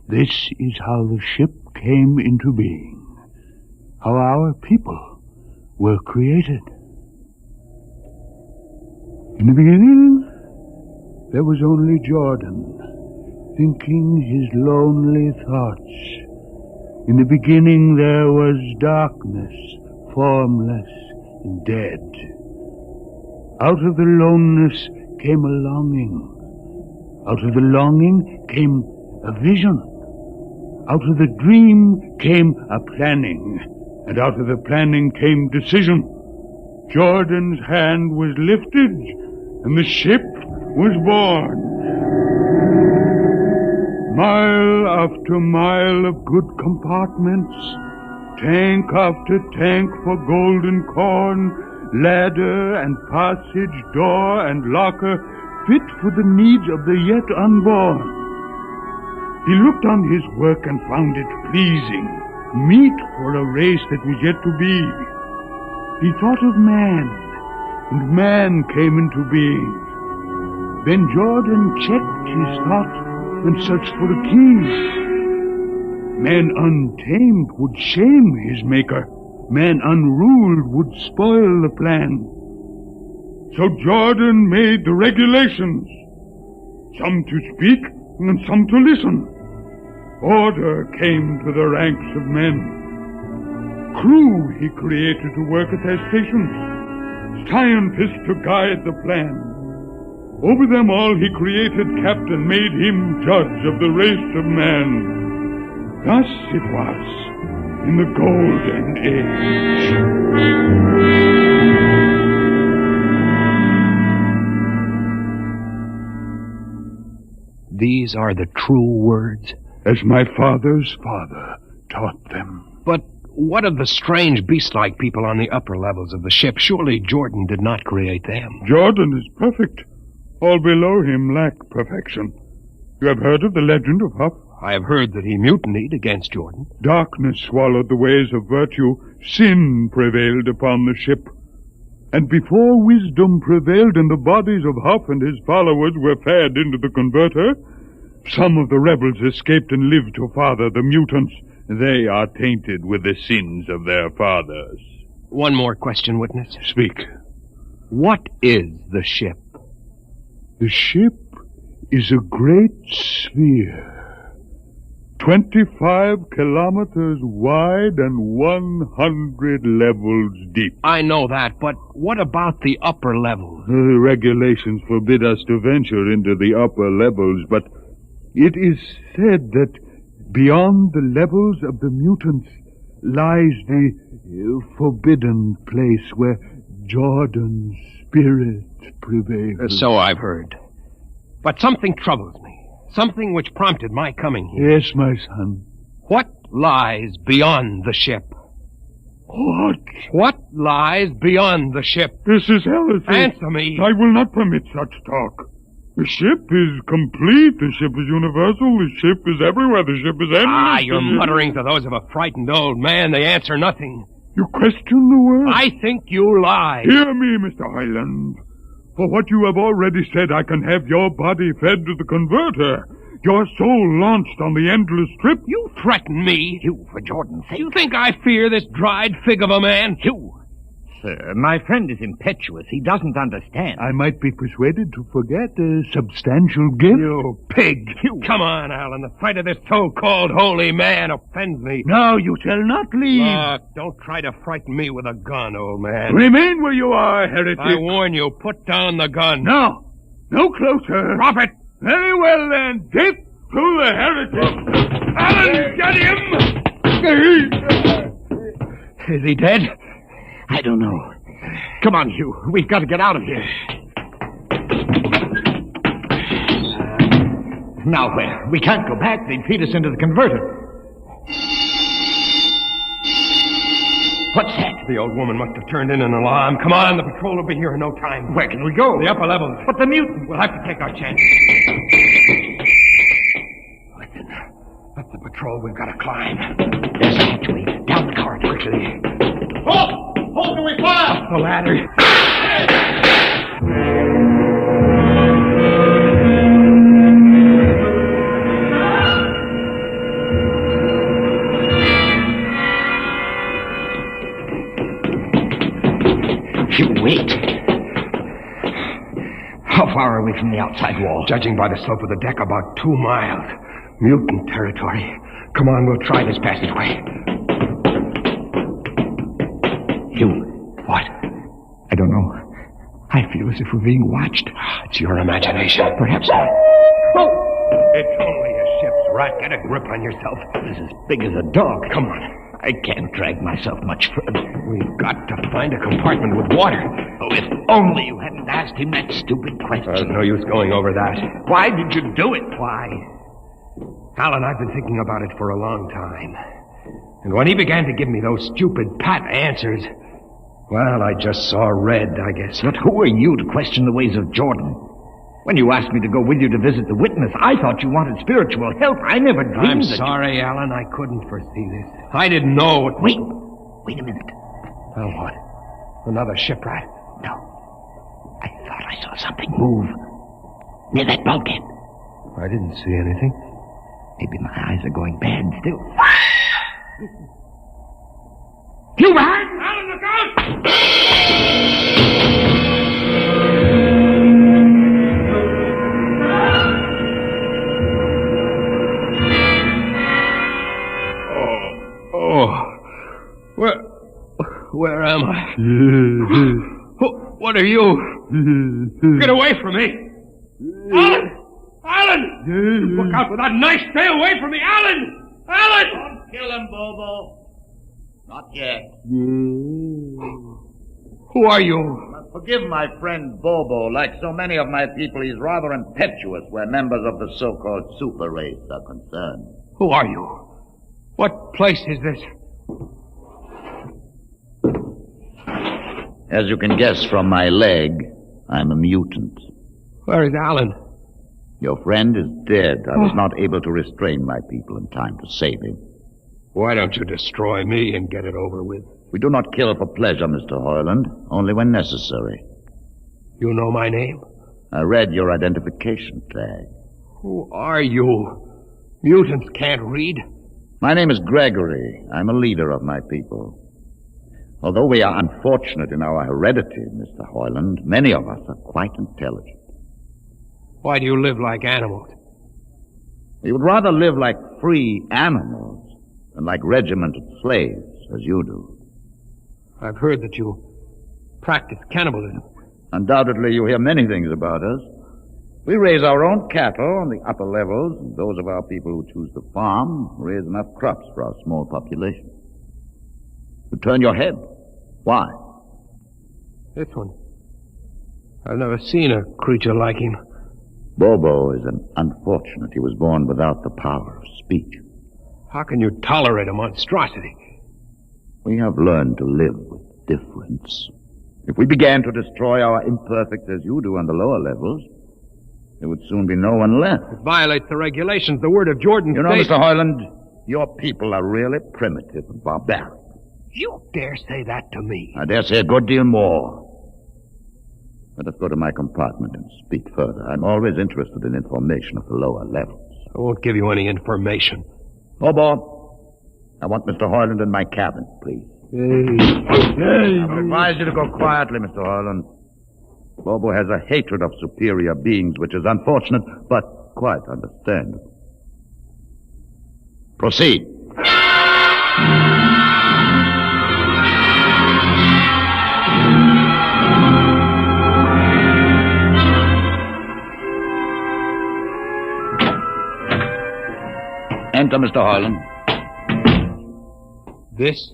This is how the ship came into being, how our people were created. In the beginning, there was only Jordan, thinking his lonely thoughts. In the beginning there was darkness, formless and dead. Out of the loneness came a longing. Out of the longing came a vision. Out of the dream came a planning. And out of the planning came decision. Jordan's hand was lifted, and the ship was born. Mile after mile of good compartments, tank after tank for golden corn, ladder and passage, door and locker, fit for the needs of the yet unborn. He looked on his work and found it pleasing, meet for a race that was yet to be. He thought of man, and man came into being. Then Jordan checked his thought and searched for a key. Man untamed would shame his maker. Man unruled would spoil the plan. So Jordan made the regulations, some to speak and some to listen. Order came to the ranks of men. Crew he created to work at their stations, scientists to guide the plan. Over them all he created captain, made him judge of the race of man. Thus it was in the Golden Age. These are the true words? As my father's father taught them. But what of the strange beast-like people on the upper levels of the ship? Surely Jordan did not create them. Jordan is perfect. All below him lack perfection. You have heard of the legend of Huff? I have heard that he mutinied against Jordan. Darkness swallowed the ways of virtue. Sin prevailed upon the ship. And before wisdom prevailed and the bodies of Huff and his followers were fed into the converter, some of the rebels escaped and lived to father the mutants. They are tainted with the sins of their fathers. One more question, witness. Speak. What is the ship? The ship is a great sphere, 25 kilometers wide and 100 levels deep. I know that, but what about the upper levels? The regulations forbid us to venture into the upper levels, but it is said that beyond the levels of the mutants lies the A forbidden place where Jordan's spirit prevails. So I've heard. But something troubles me. Something which prompted my coming here. Yes, my son. What lies beyond the ship? What? What lies beyond the ship? This is heresy. Answer me. I will not permit such talk. The ship is complete. The ship is universal. The ship is everywhere. The ship is endless. Your mutterings are those of a frightened old man. They answer nothing. You question the word? I think you lie. Hear me, Mr. Highland. For what you have already said, I can have your body fed to the converter. Your soul launched on the endless trip. You threaten me. You, for Jordan's sake. You think I fear this dried fig of a man? You. Sir, my friend is impetuous. He doesn't understand. I might be persuaded to forget a substantial gift. You pig. You. Come on, Alan. The sight of this so-called holy man offends me. No, you shall not leave. Look, don't try to frighten me with a gun, old man. Remain where you are, heretic. I warn you, put down the gun. No. No closer. Drop it. Very well, then. Death to the heretic. Alan, get him! Is he dead? I don't know. Come on, Hugh. We've got to get out of here. Now where? We can't go back. They'd feed us into the converter. What's that? The old woman must have turned in an alarm. Come on, the patrol will be here in no time. Where can we go? The upper levels. But the mutant. We'll have to take our chance. Listen, that's the patrol we've got to climb. There's a hatchway. Down the corridor. Quickly. Halt! Halt, do we fire? The ladder. Wait. How far are we from the outside wall? Judging by the slope of the deck, about 2 miles. Mutant territory. Come on, we'll try this passageway. Hugh. What? I don't know. I feel as if we're being watched. It's your imagination. Perhaps not. Oh! It's only a ship's rat. Get a grip on yourself. This is as big as a dog. Come on. I can't drag myself much further. We've got to find a compartment with water. Oh, if only you hadn't asked him that stupid question. There's no use going over that. Why did you do it? Why? Alan, I've been thinking about it for a long time. And when he began to give me those stupid pat answers, well, I just saw red, I guess. But who are you to question the ways of Jordan? When you asked me to go with you to visit the witness, I thought you wanted spiritual help. I never dreamed I'm sorry, Alan. I couldn't foresee this. I didn't know. Wait a minute. Well, what? Another shipwreck? No. I thought I saw something move near that bulkhead. I didn't see anything. Maybe my eyes are going bad still. You behind! Alan, look out! Where am I? What are you? Get away from me! Alan! Alan! Look out with that knife! Stay away from me! Alan! Alan! Don't kill him, Bobo. Not yet. Who are you? Forgive my friend Bobo. Like so many of my people, he's rather impetuous where members of the so-called super race are concerned. Who are you? What place is this? As you can guess from my leg, I'm a mutant. Where is Alan? Your friend is dead. I was not able to restrain my people in time to save him. Why don't you destroy me and get it over with? We do not kill for pleasure, Mr. Hoyland, only when necessary. You know my name? I read your identification tag. Who are you? Mutants can't read. My name is Gregory. I'm a leader of my people. Although we are unfortunate in our heredity, Mr. Hoyland, many of us are quite intelligent. Why do you live like animals? We would rather live like free animals than like regimented slaves, as you do. I've heard that you practice cannibalism. Undoubtedly, you hear many things about us. We raise our own cattle on the upper levels, and those of our people who choose to farm raise enough crops for our small population. You turn your head. Why? This one. I've never seen a creature like him. Bobo is an unfortunate. He was born without the power of speech. How can you tolerate a monstrosity? We have learned to live with difference. If we began to destroy our imperfects as you do on the lower levels, there would soon be no one left. It violates the regulations. The word of Jordan You know, states... Mr. Hoyland, your people are really primitive and barbaric. You dare say that to me? I dare say a good deal more. Let us go to my compartment and speak further. I'm always interested in information of the lower levels. I won't give you any information. Bobo, I want Mr. Hoyland in my cabin, please. Hey. I advise you to go quietly, Mr. Hoyland. Bobo has a hatred of superior beings, which is unfortunate, but quite understandable. Proceed. Enter, Mr. Hoyland. This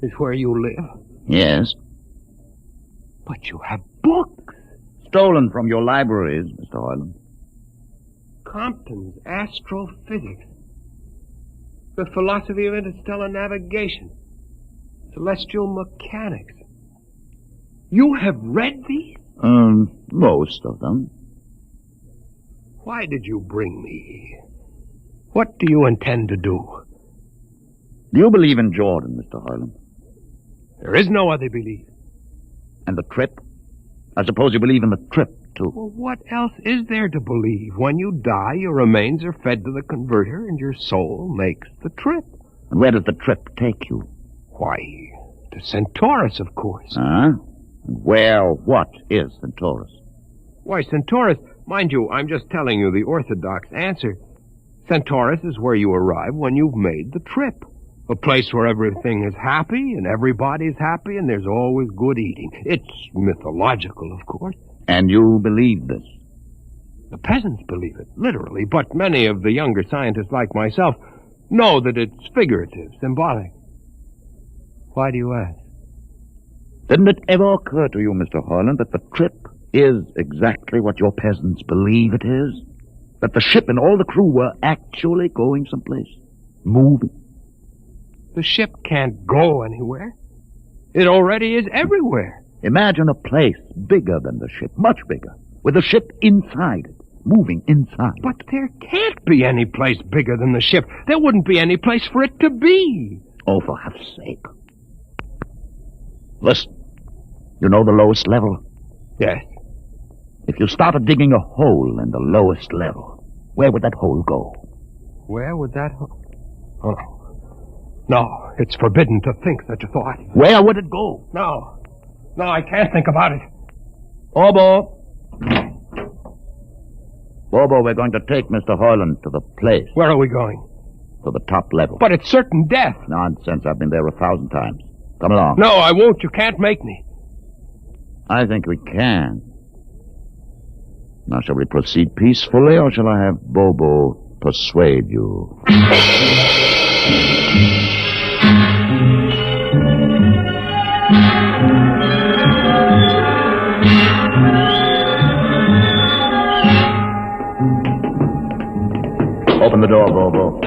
is where you live? Yes. But you have books. Stolen from your libraries, Mr. Hoyland. Compton's Astrophysics. The Philosophy of Interstellar Navigation. Celestial Mechanics. You have read these? Most of them. Why did you bring me here? What do you intend to do? Do you believe in Jordan, Mr. Hoyland? There is no other belief. And the trip? I suppose you believe in the trip, too. Well, what else is there to believe? When you die, your remains are fed to the converter, and your soul makes the trip. And where does the trip take you? Why, to Centaurus, of course. Huh? What is Centaurus? Why, Centaurus, mind you, I'm just telling you the orthodox answer. Centaurus is where you arrive when you've made the trip. A place where everything is happy and everybody's happy and there's always good eating. It's mythological, of course. And you believe this? The peasants believe it, literally, but many of the younger scientists like myself know that it's figurative, symbolic. Why do you ask? Didn't it ever occur to you, Mr. Hoyland, that the trip is exactly what your peasants believe it is? That the ship and all the crew were actually going someplace? Moving? The ship can't go anywhere. It already is everywhere. Imagine a place bigger than the ship, much bigger, with the ship inside it, moving inside. But there can't be any place bigger than the ship. There wouldn't be any place for it to be. Oh, for heaven's sake. Listen, you know the lowest level? Yes. If you started digging a hole in the lowest level, where would that hole go? Where would that hole... Oh, no. No, it's forbidden to think such a thought. Where would it go? No. No, I can't think about it. Bobo, we're going to take Mr. Hoyland to the place. Where are we going? To the top level. But it's certain death. Nonsense. I've been there 1,000 times. Come along. No, I won't. You can't make me. I think we can. Now, shall we proceed peacefully, or shall I have Bobo persuade you? Open the door, Bobo.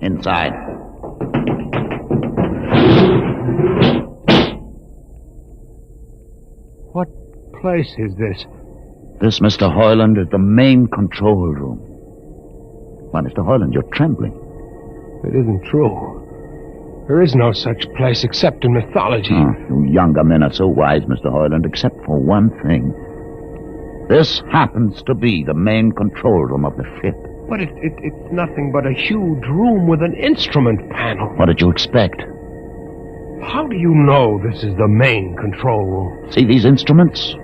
Inside. What place is this? This, Mr. Hoyland, is the main control room. Why, Mr. Hoyland, you're trembling. It isn't true. There is no such place except in mythology. Oh, you younger men are so wise, Mr. Hoyland, except for one thing. This happens to be the main control room of the ship. But it's nothing but a huge room with an instrument panel. What did you expect? How do you know this is the main control room? See these instruments?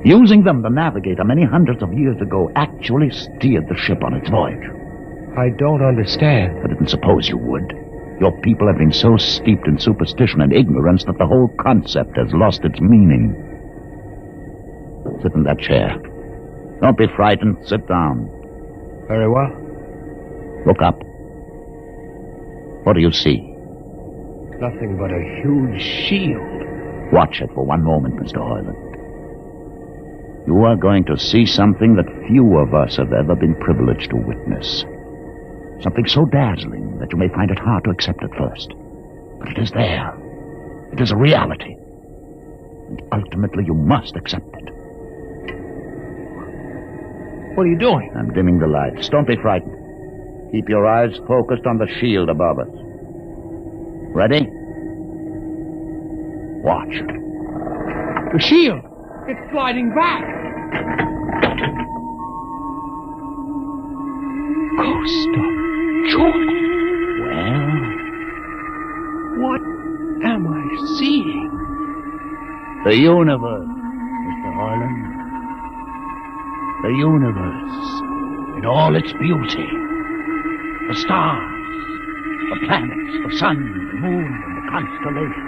Using them, the navigator, many hundreds of years ago, actually steered the ship on its voyage. I don't understand. I didn't suppose you would. Your people have been so steeped in superstition and ignorance that the whole concept has lost its meaning. Sit in that chair. Don't be frightened. Sit down. Very well. Look up. What do you see? Nothing but a huge shield. Watch it for one moment, Mr. Hoyland. You are going to see something that few of us have ever been privileged to witness. Something so dazzling that you may find it hard to accept at first. But it is there. It is a reality. And ultimately you must accept it. What are you doing? I'm dimming the lights. Don't be frightened. Keep your eyes focused on the shield above us. Ready? Watch it. The shield! It's sliding back! Ghost of Jordan! Well? What am I seeing? The universe, Mr. Hoyland. The universe in all its beauty. The stars, the planets, the sun, the moon, and the constellations.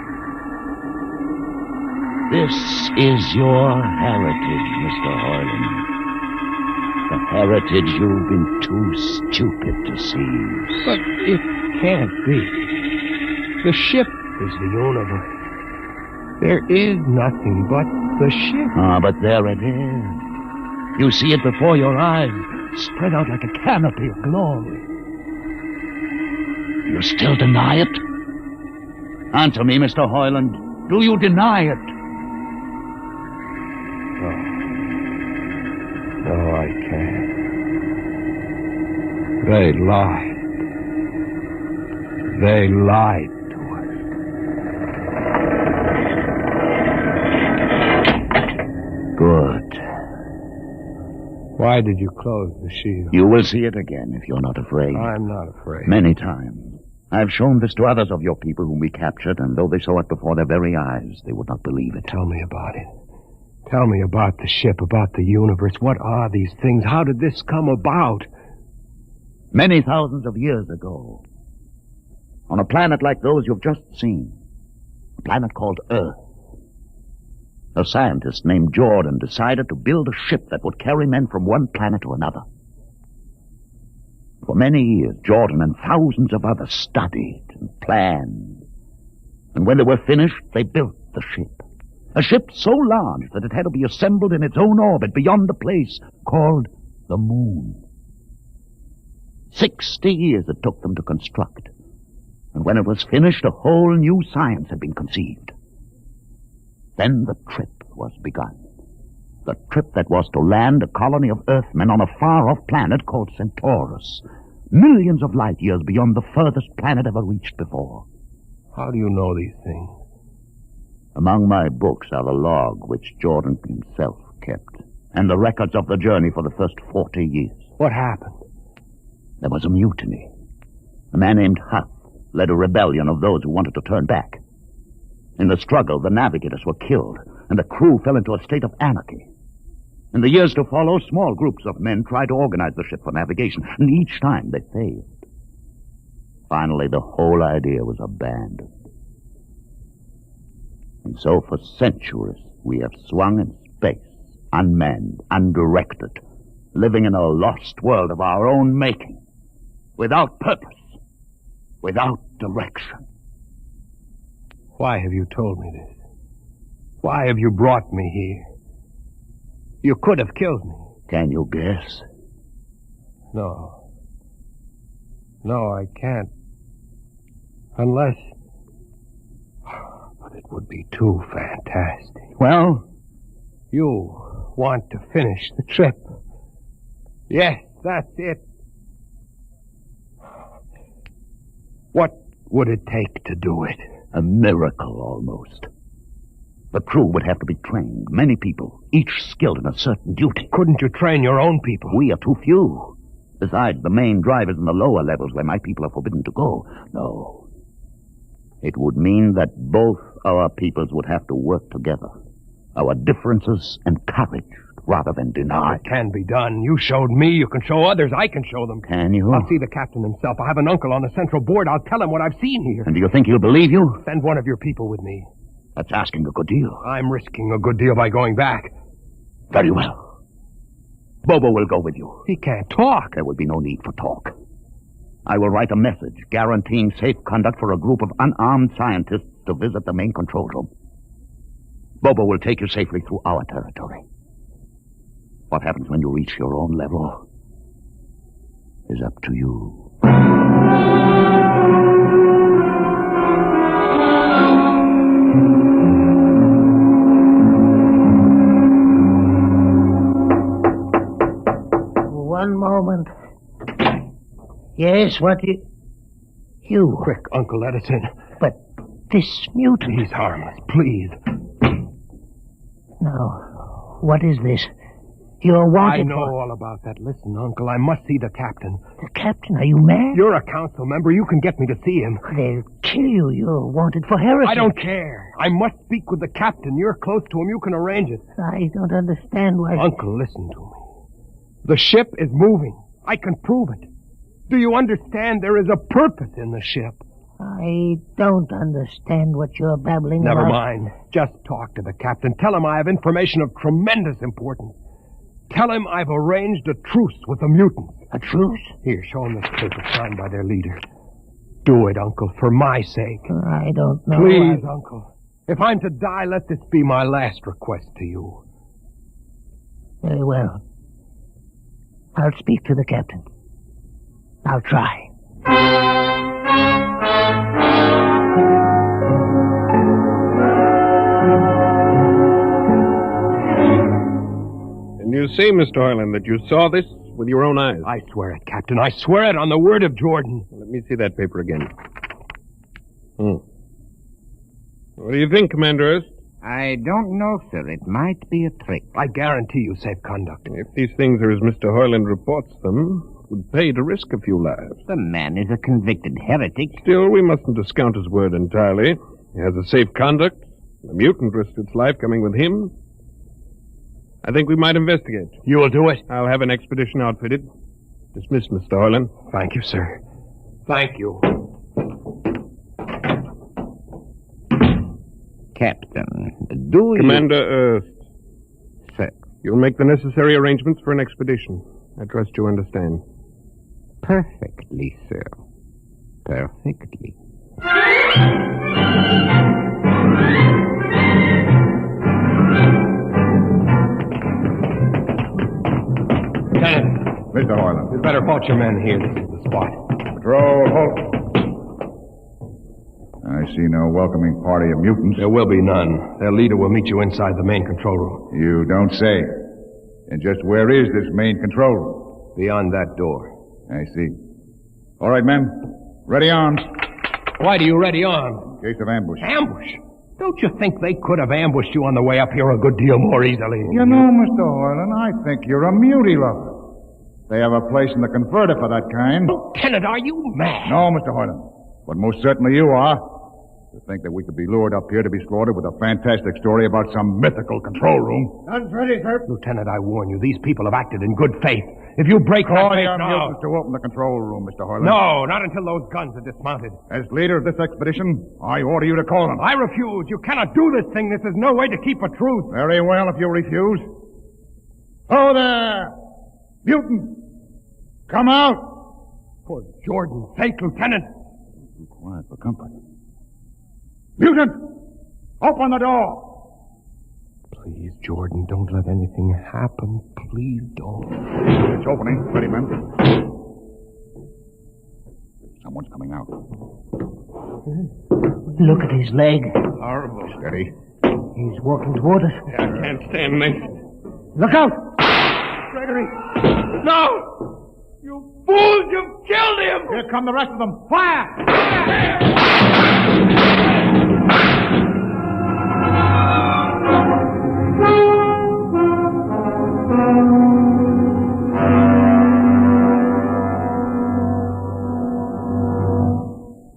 This is your heritage, Mr. Hoyland. The heritage you've been too stupid to seize. But it can't be. The ship is the universe. There is nothing but the ship. Ah, but there it is. You see it before your eyes, spread out like a canopy of glory. You still deny it? Answer me, Mr. Hoyland. Do you deny it? No, I can't. They lied. They lied to us. Good. Why did you close the shield? You will see it again if you're not afraid. I'm not afraid. Many times. I've shown this to others of your people whom we captured, and though they saw it before their very eyes, they would not believe it. Tell me about it. Tell me about the ship, about the universe. What are these things? How did this come about? Many thousands of years ago, on a planet like those you've just seen, a planet called Earth, a scientist named Jordan decided to build a ship that would carry men from one planet to another. For many years, Jordan and thousands of others studied and planned. And when they were finished, they built the ship. A ship so large that it had to be assembled in its own orbit beyond the place called the Moon. 60 years it took them to construct. And when it was finished, a whole new science had been conceived. Then the trip was begun. The trip that was to land a colony of Earthmen on a far-off planet called Centaurus, millions of light years beyond the furthest planet ever reached before. How do you know these things? Among my books are the log which Jordan himself kept, and the records of the journey for the first 40 years. What happened? There was a mutiny. A man named Huth led a rebellion of those who wanted to turn back. In the struggle, the navigators were killed, and the crew fell into a state of anarchy. In the years to follow, small groups of men tried to organize the ship for navigation, and each time they failed. Finally, the whole idea was abandoned. And so for centuries, we have swung in space, unmanned, undirected, living in a lost world of our own making, without purpose, without direction. Why have you told me this? Why have you brought me here? You could have killed me. Can you guess? No. No, I can't. Unless... But it would be too fantastic. Well? You want to finish the trip. Yes, that's it. What would it take to do it? A miracle, almost. The crew would have to be trained. Many people, each skilled in a certain duty. Couldn't you train your own people? We are too few. Besides, the main drivers in the lower levels where my people are forbidden to go. No. It would mean that both our peoples would have to work together. Our differences encouraged rather than denied. It can be done. You showed me. You can show others. I can show them. Can you? I'll see the captain himself. I have an uncle on the central board. I'll tell him what I've seen here. And do you think he'll believe you? Send one of your people with me. That's asking a good deal. I'm risking a good deal by going back. Very well. Bobo will go with you. He can't talk. There will be no need for talk. I will write a message guaranteeing safe conduct for a group of unarmed scientists to visit the main control room. Bobo will take you safely through our territory. What happens when you reach your own level is up to you. One moment. Yes, what you? Quick, Uncle, let us in. But this mutant... He's harmless, please. Now, what is this? You're wanted I know all about that. Listen, Uncle, I must see the captain. The captain? Are you mad? You're a council member. You can get me to see him. They'll kill you. You're wanted for heresy. I don't care. I must speak with the captain. You're close to him. You can arrange it. I don't understand why... Uncle, listen to me. The ship is moving. I can prove it. Do you understand there is a purpose in the ship? I don't understand what you're babbling about. Never mind. Just talk to the captain. Tell him I have information of tremendous importance. Tell him I've arranged a truce with the mutants. A truce? Here, show him this paper signed by their leader. Do it, Uncle, for my sake. I don't know. Please, Uncle. If I'm to die, let this be my last request to you. Very well. I'll speak to the captain. I'll try. And you say, Mr. Hoyland, that you saw this with your own eyes? I swear it, Captain. I swear it on the word of Jordan. Let me see that paper again. What do you think, Commander Erst? I don't know, sir. It might be a trick. I guarantee you safe conduct. If these things are as Mr. Hoyland reports them, it would pay to risk a few lives. The man is a convicted heretic. Still, we mustn't discount his word entirely. He has a safe conduct. The mutant risked its life coming with him. I think we might investigate. You will do it? I'll have an expedition outfitted. Dismissed, Mr. Hoyland. Thank you, sir. Thank you. Captain, do Commander Erst. Sir. You'll make the necessary arrangements for an expedition. I trust you understand. Perfectly, sir. Perfectly. Lieutenant. Mr. Hoyland. You'd better halt your men here. This is the spot. Patrol, halt. I see no welcoming party of mutants. There will be none. Their leader will meet you inside the main control room. You don't say. And just where is this main control room? Beyond that door. I see. All right, men. Ready arms. Why do you ready arms? In case of ambush. Ambush? Don't you think they could have ambushed you on the way up here a good deal more easily? You know, Mr. Hoyland, I think you're a mutie lover. They have a place in the converter for that kind. Lieutenant, are you mad? No, Mr. Hoyland. But most certainly you are. To think that we could be lured up here to be slaughtered with a fantastic story about some mythical control room. Guns ready, sir. Lieutenant, I warn you, these people have acted in good faith. If you break that faith now... to open the control room, Mr. Hoyland. No, not until those guns are dismounted. As leader of this expedition, I order you to call them. I refuse. You cannot do this thing. This is no way to keep a truce. Very well, if you refuse. Oh, there! Mutant! Come out! For Jordan's sake, Lieutenant. Be quiet for comfort. Mutant! Open the door! Please, Jordan, don't let anything happen. Please don't. It's opening. Ready, men. Someone's coming out. Look at his leg. Horrible. Steady. He's walking toward us. I can't stand this. Look out! Gregory! No! You fools! You've killed him! Here come the rest of them. Fire!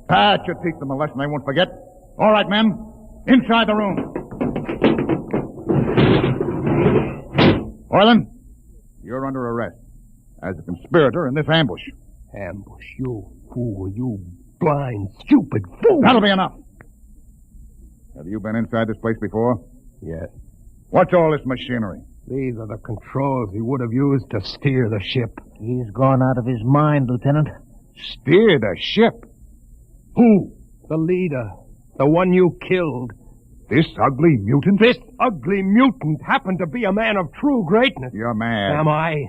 That should teach them a lesson they won't forget. All right, men. Inside the room. Hoyland, you're under arrest as a conspirator in this ambush. Ambush? You fool. You blind, stupid fool. That'll be enough. Have you been inside this place before? Yes. What's all this machinery? These are the controls he would have used to steer the ship. He's gone out of his mind, Lieutenant. Steer the ship? Who? The leader. The one you killed. This ugly mutant? This ugly mutant happened to be a man of true greatness. You're mad. Am I?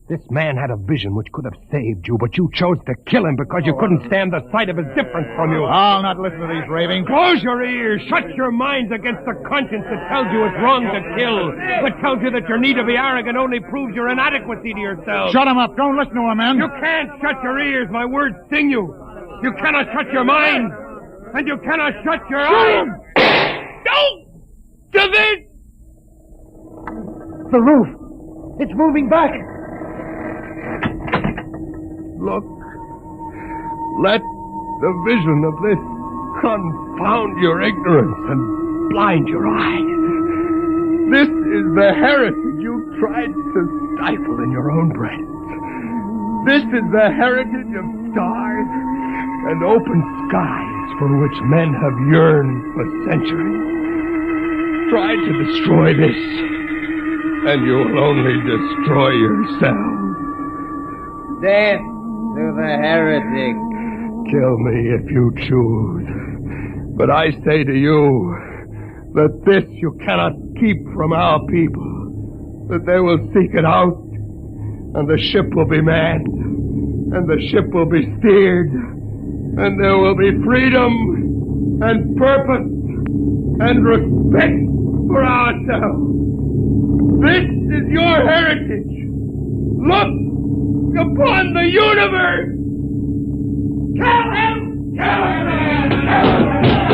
This man had a vision which could have saved you, but you chose to kill him because you couldn't stand the sight of his difference from you. I'll not listen to these ravings. Close your ears. Shut your minds against the conscience that tells you it's wrong to kill. That tells you that your need to be arrogant only proves your inadequacy to yourself. Shut him up. Don't listen to him, man. You can't shut your ears. My words sting you. You cannot shut your mind. And you cannot shut your eyes. Don't do this! The roof. It's moving back. Look. Let the vision of this confound your ignorance and blind your eyes. This is the heritage you tried to stifle in your own breast. This is the heritage of stars and open skies for which men have yearned for centuries. Try to destroy this, and you will only destroy yourself. Death to the heretic. Kill me if you choose. But I say to you that this you cannot keep from our people. That they will seek it out, and the ship will be manned, and the ship will be steered, and there will be freedom and purpose and respect for ourselves. This is your heritage. Look upon the universe. Kill him! Kill him!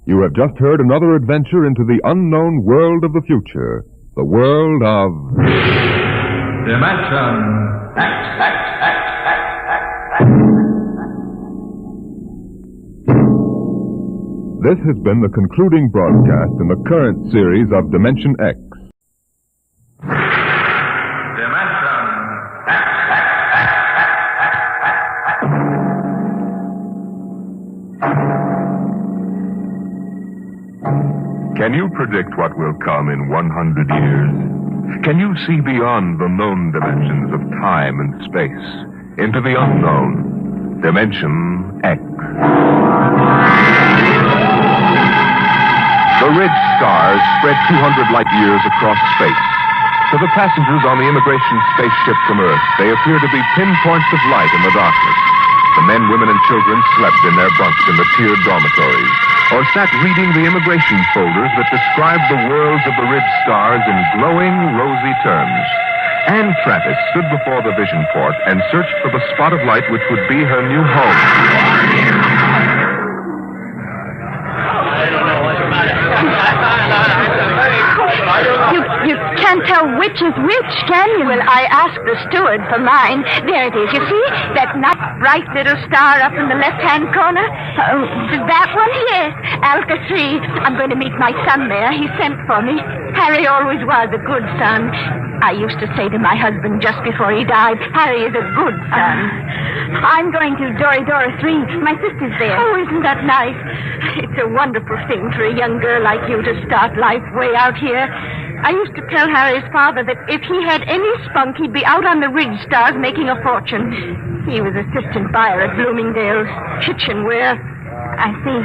You have just heard another adventure into the unknown world of the future. The world of... Dimension X. This has been the concluding broadcast in the current series of Dimension X. Can you predict what will come in 100 years? Can you see beyond the known dimensions of time and space into the unknown, Dimension X? The ridge stars spread 200 light years across space. To the passengers on the immigration spaceship from Earth, they appear to be pinpoints of light in the darkness. The men, women, and children slept in their bunks in the tiered dormitories, or sat reading the immigration folders that described the worlds of the ridge stars in glowing, rosy terms. Anne Travis stood before the vision port and searched for the spot of light which would be her new home. You can't tell which is which, can you? Well, I asked the steward for mine. There it is. You see? That nice bright little star up in the left-hand corner? That one? Yes. Alka 3. I'm going to meet my son there. He sent for me. Harry always was a good son. I used to say to my husband just before he died, Harry is a good son. I'm going to Dora 3. My sister's there. Oh, isn't that nice? It's a wonderful thing for a young girl like you to start life way out here. I used to tell Harry's father that if he had any spunk, he'd be out on the ridge stars making a fortune. He was assistant buyer at Bloomingdale's kitchenware. I see.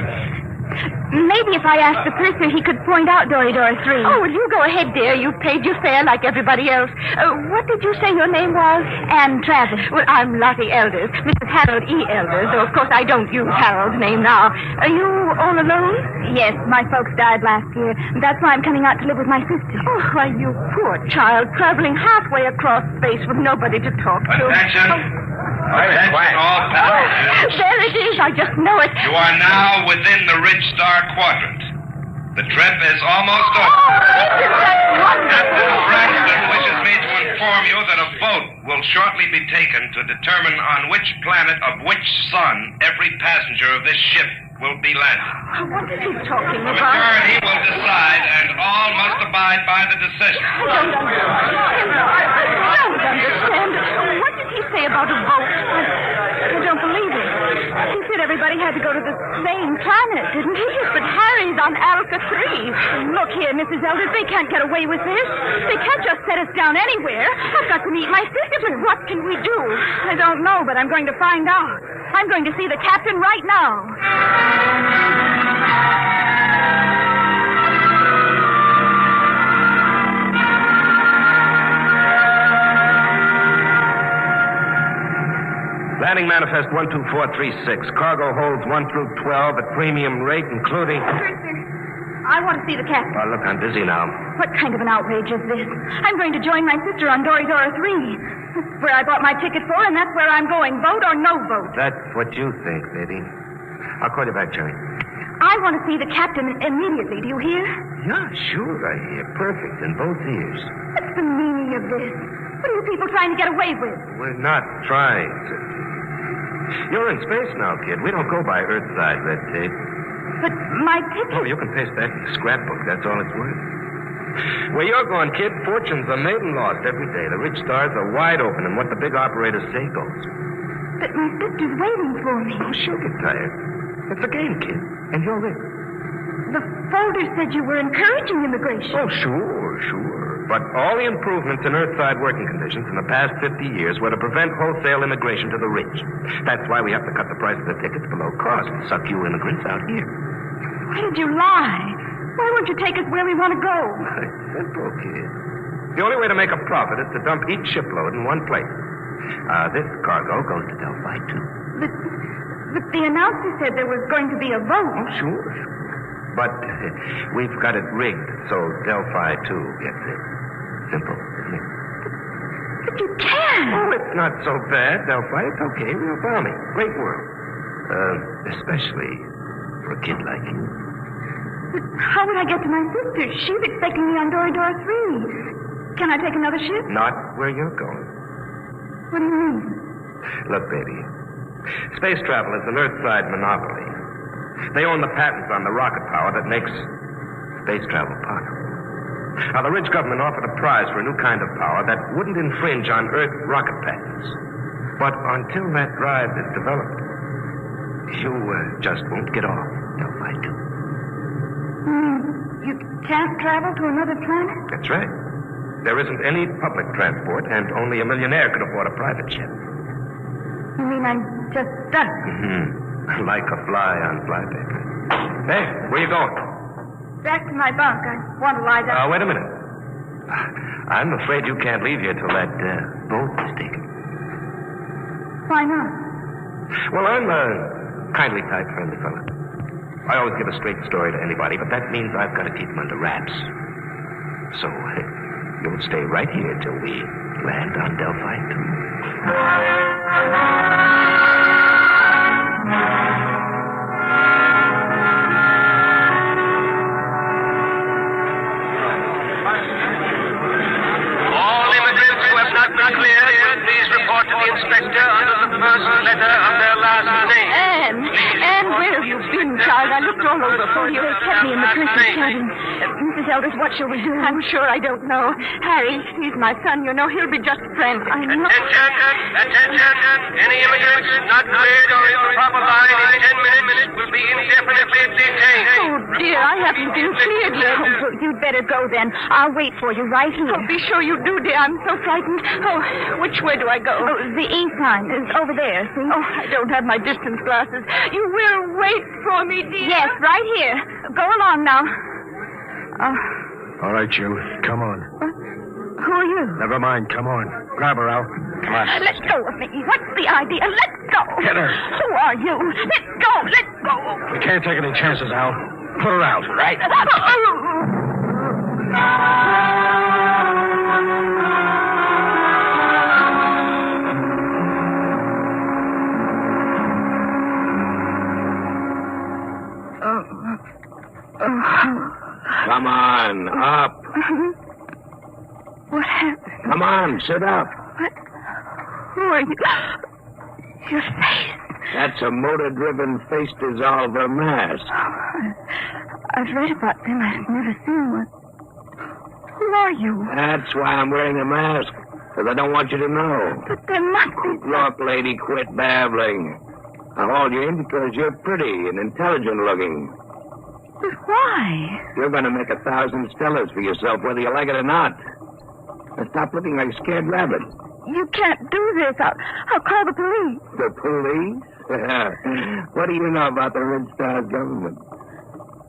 Maybe if I asked the purser, he could point out Dora 3. Oh, well, you go ahead, dear. You paid your fare like everybody else. What did you say your name was? Anne Travis. Well, I'm Lottie Elders, Mrs. Harold E. Elders, though, of course, I don't use Harold's name now. Are you all alone? Yes, my folks died last year. That's why I'm coming out to live with my sister. Oh, why, you poor child, traveling halfway across space with nobody to talk to. Attention. Attention all passengers. There it is. I just know it. You are now within the Ridge Star Quadrant. The trip is almost over. Captain Braxton wishes me to inform you that a vote will shortly be taken to determine on which planet of which sun every passenger of this ship will be landed. What is he talking The about? majority will decide, and all must abide by the decision. I don't understand. What did he he say about a boat? I don't believe it. He said everybody had to go to the same planet, didn't he? But Harry's on Alpha 3. Look here, Mrs. Elders, they can't get away with this. They can't just set us down anywhere. I've got to meet my sister, but what can we do? I don't know, but I'm going to find out. I'm going to see the captain right now. Landing manifest 12436. Cargo holds 1 through 12 at premium rate, including... I want to see the captain. Oh, look, I'm busy now. What kind of an outrage is this? I'm going to join my sister on Dory Dora 3. That's where I bought my ticket for, and that's where I'm going. Vote or no vote. That's what you think, baby. I'll call you back, Jerry. I want to see the captain immediately. Do you hear? Yeah, sure, I hear. Perfect in both ears. What's the meaning of this? What are you people trying to get away with? We're not trying to. You're in space now, kid. We don't go by Earthside red tape. But my ticket... Oh, you can paste that in the scrapbook. That's all it's worth. Where you're going, kid, fortunes are made and lost every day. The rich stars are wide open, and what the big operators say goes. But my sister's waiting for me. Oh, she'll get tired. It's a game, kid, and you're in. The folder said you were encouraging immigration. Oh, sure. But all the improvements in Earthside working conditions in the past 50 years were to prevent wholesale immigration to the rich. That's why we have to cut the price of the tickets below cost and suck you immigrants out here. Why did you lie? Why won't you take us where we want to go? It's simple, kid. The only way to make a profit is to dump each shipload in one place. This cargo goes to Delphi, too. But the announcer said there was going to be a vote. Oh, sure. But we've got it rigged so Delphi, too, gets it. Simple, isn't it? But you can't. Oh, it's not so bad, Delphi. It's okay. We'll follow me. Great world. Especially for a kid like you. But how would I get to my sister? She's expecting me on Dory Dora 3. Can I take another ship? Not where you're going. What do you mean? Look, baby. Space travel is an Earthside monopoly. They own the patents on the rocket power that makes space travel possible. Now, the rich government offered a prize for a new kind of power that wouldn't infringe on Earth rocket patents. But until that drive is developed, you just won't get off. Delphi, too. You can't travel to another planet? That's right. There isn't any public transport, and only a millionaire could afford a private jet. You mean I'm just stuck? Like a fly on flypaper. Hey, where you going? Back to my bunk. I want to lie down. Wait a minute. I'm afraid you can't leave here till that boat is taken. Why not? Well, I'm a kindly type friendly fella. I always give a straight story to anybody, but that means I've got to keep them under wraps. So, you'll stay right here till we land on Delphi, too. All immigrants who have not been cleared, please report to the inspector under the first letter of their last name. Anne, where have you been, child? I looked all over for you. They kept me in the prince's cabin. Mrs. Elders, what shall we do? I'm sure I don't know. Harry, he's my son, you know. He'll be just friends. I know. Attention! Any immigrants not cleared or in the proper line in 10 minutes will be indefinitely detained. Oh, dear, I haven't been cleared yet. Oh, you'd better go then. I'll wait for you right here. Oh, be sure you do, dear. I'm so frightened. Oh, which way do I go? Oh, the ink sign is over there, see? Oh, I don't have my distance glasses. You will wait for me, dear? Yes, right here. Go along now. All right, you. Come on. Who are you? Never mind. Come on. Grab her, Al. Come on. Let go of me. What's the idea? Let go. Get her. Who are you? Let go. Let go. We can't take any chances, Al. Put her out, right? Come on, up. What happened? Come on, sit up. What? Who are you? Your face. That's a motor-driven face dissolver mask. I've read about them. I've never seen one. Who are you? That's why I'm wearing a mask. Because I don't want you to know. But there must be... Look, lady, quit babbling. I hauled you in because you're pretty and intelligent looking. But why? You're going to make 1,000 stellars for yourself, whether you like it or not. Now stop looking like a scared rabbit. You can't do this. I'll call the police. The police? What do you know about the Red Star's government?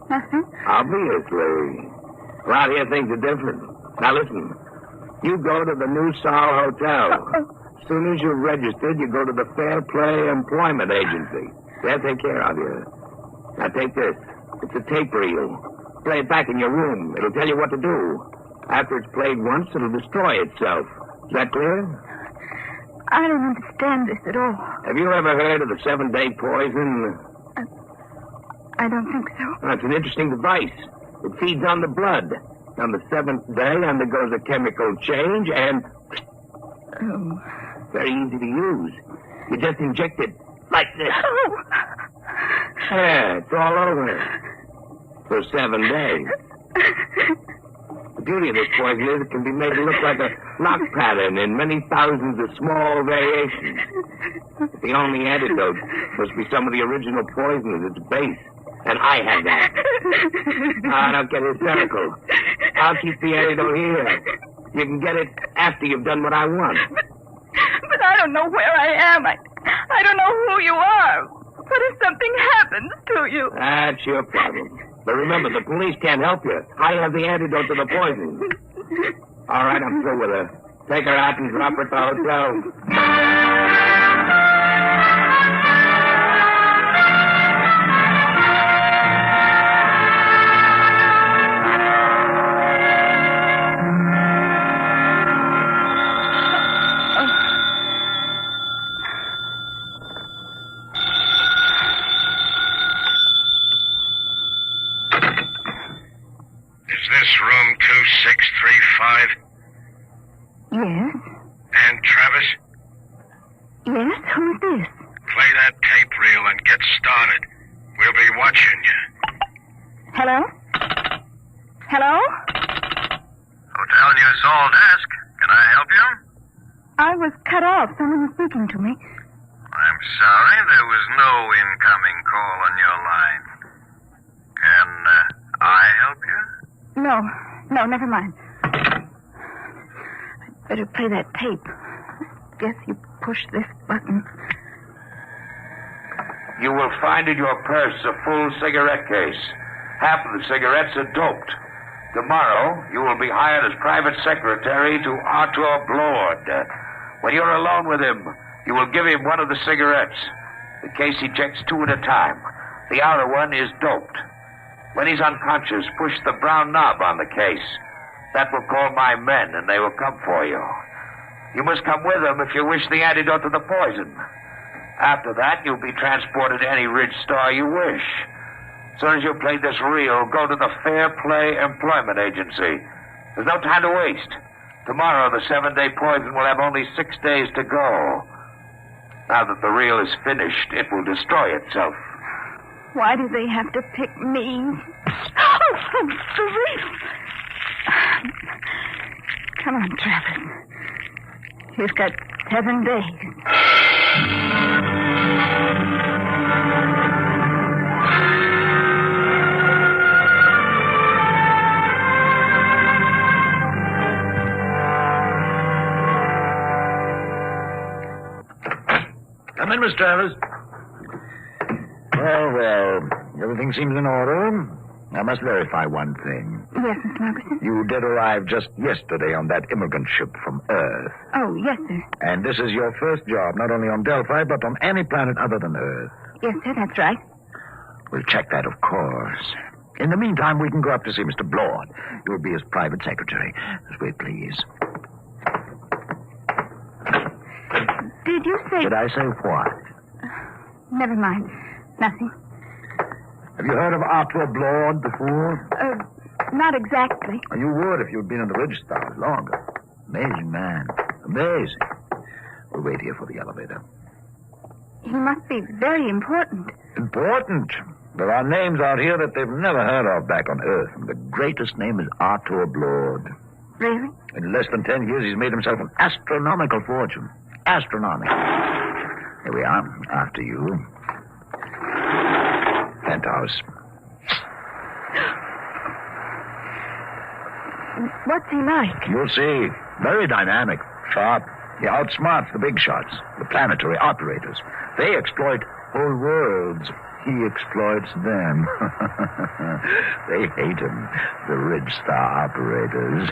Nothing. Obviously. Well, out here things are different. Now listen. You go to the New Sol Hotel. As soon as you're registered, you go to the Fair Play Employment Agency. They'll take care of you. Now take this. It's a tape reel. Play it back in your room. It'll tell you what to do. After it's played once, it'll destroy itself. Is that clear? I don't understand this at all. Have you ever heard of the 7-day poison? I don't think so. Well, it's an interesting device. It feeds on the blood. On the 7th day, undergoes a chemical change and... Oh. Very easy to use. You just inject it like this. Oh. Yeah, it's all over. For 7 days. The beauty of this poison is it can be made to look like a lock pattern in many thousands of small variations. But the only antidote must be some of the original poison at its base. And I have that. Don't get hysterical. I'll keep the antidote here. You can get it after you've done what I want. But I don't know where I am. I don't know who you are. What if something happens to you? That's your problem. But remember, the police can't help you. I have the antidote to the poison. All right, I'm through with her. Take her out and drop her at the hotel. Room 2635? Yes? And Travis? Yes? Who's this? Play that tape reel and get started. We'll be watching you. Hello? Hello? Hotel New Sol desk. Can I help you? I was cut off. Someone was speaking to me. I'm sorry, there was no incoming call on your line. Can I help you? No, never mind. I'd better play that tape. Guess you push this button. You will find in your purse a full cigarette case. Half of the cigarettes are doped. Tomorrow, you will be hired as private secretary to Arthur Blord. When you're alone with him, you will give him one of the cigarettes. The case ejects 2 at a time. The outer one is doped. When he's unconscious, push the brown knob on the case. That will call my men, and they will come for you. You must come with them if you wish the antidote to the poison. After that, you'll be transported to any Ridge Star you wish. As soon as you've played this reel, go to the Fair Play Employment Agency. There's no time to waste. Tomorrow, the 7-day poison will have only 6 days to go. Now that the reel is finished, it will destroy itself. Why do they have to pick me? Oh, the reef! Come on, Travis. You've got 7 days. Come in, Miss Travers. Well, everything seems in order. I must verify one thing. Yes, Mr. Margaret. You did arrive just yesterday on that immigrant ship from Earth. Oh, yes, sir. And this is your first job, not only on Delphi, but on any planet other than Earth. Yes, sir, that's right. We'll check that, of course. In the meantime, we can go up to see Mr. Blord. You'll be his private secretary. Just wait, please. Did you say... Did I say what? Never mind. Nothing. Have you heard of Arthur Blord before? Not exactly. You would if you'd been in the Ridge Stars longer. Amazing man. Amazing. We'll wait here for the elevator. He must be very important. Important? There are names out here that they've never heard of back on Earth, and the greatest name is Arthur Blord. Really? In less than 10 years, he's made himself an astronomical fortune. Astronomical. Here we are. After you. Penthouse. What's he like? You'll see. Very dynamic. Sharp. He outsmarts the big shots, the planetary operators. They exploit whole worlds. He exploits them. They hate him, the rich star operators.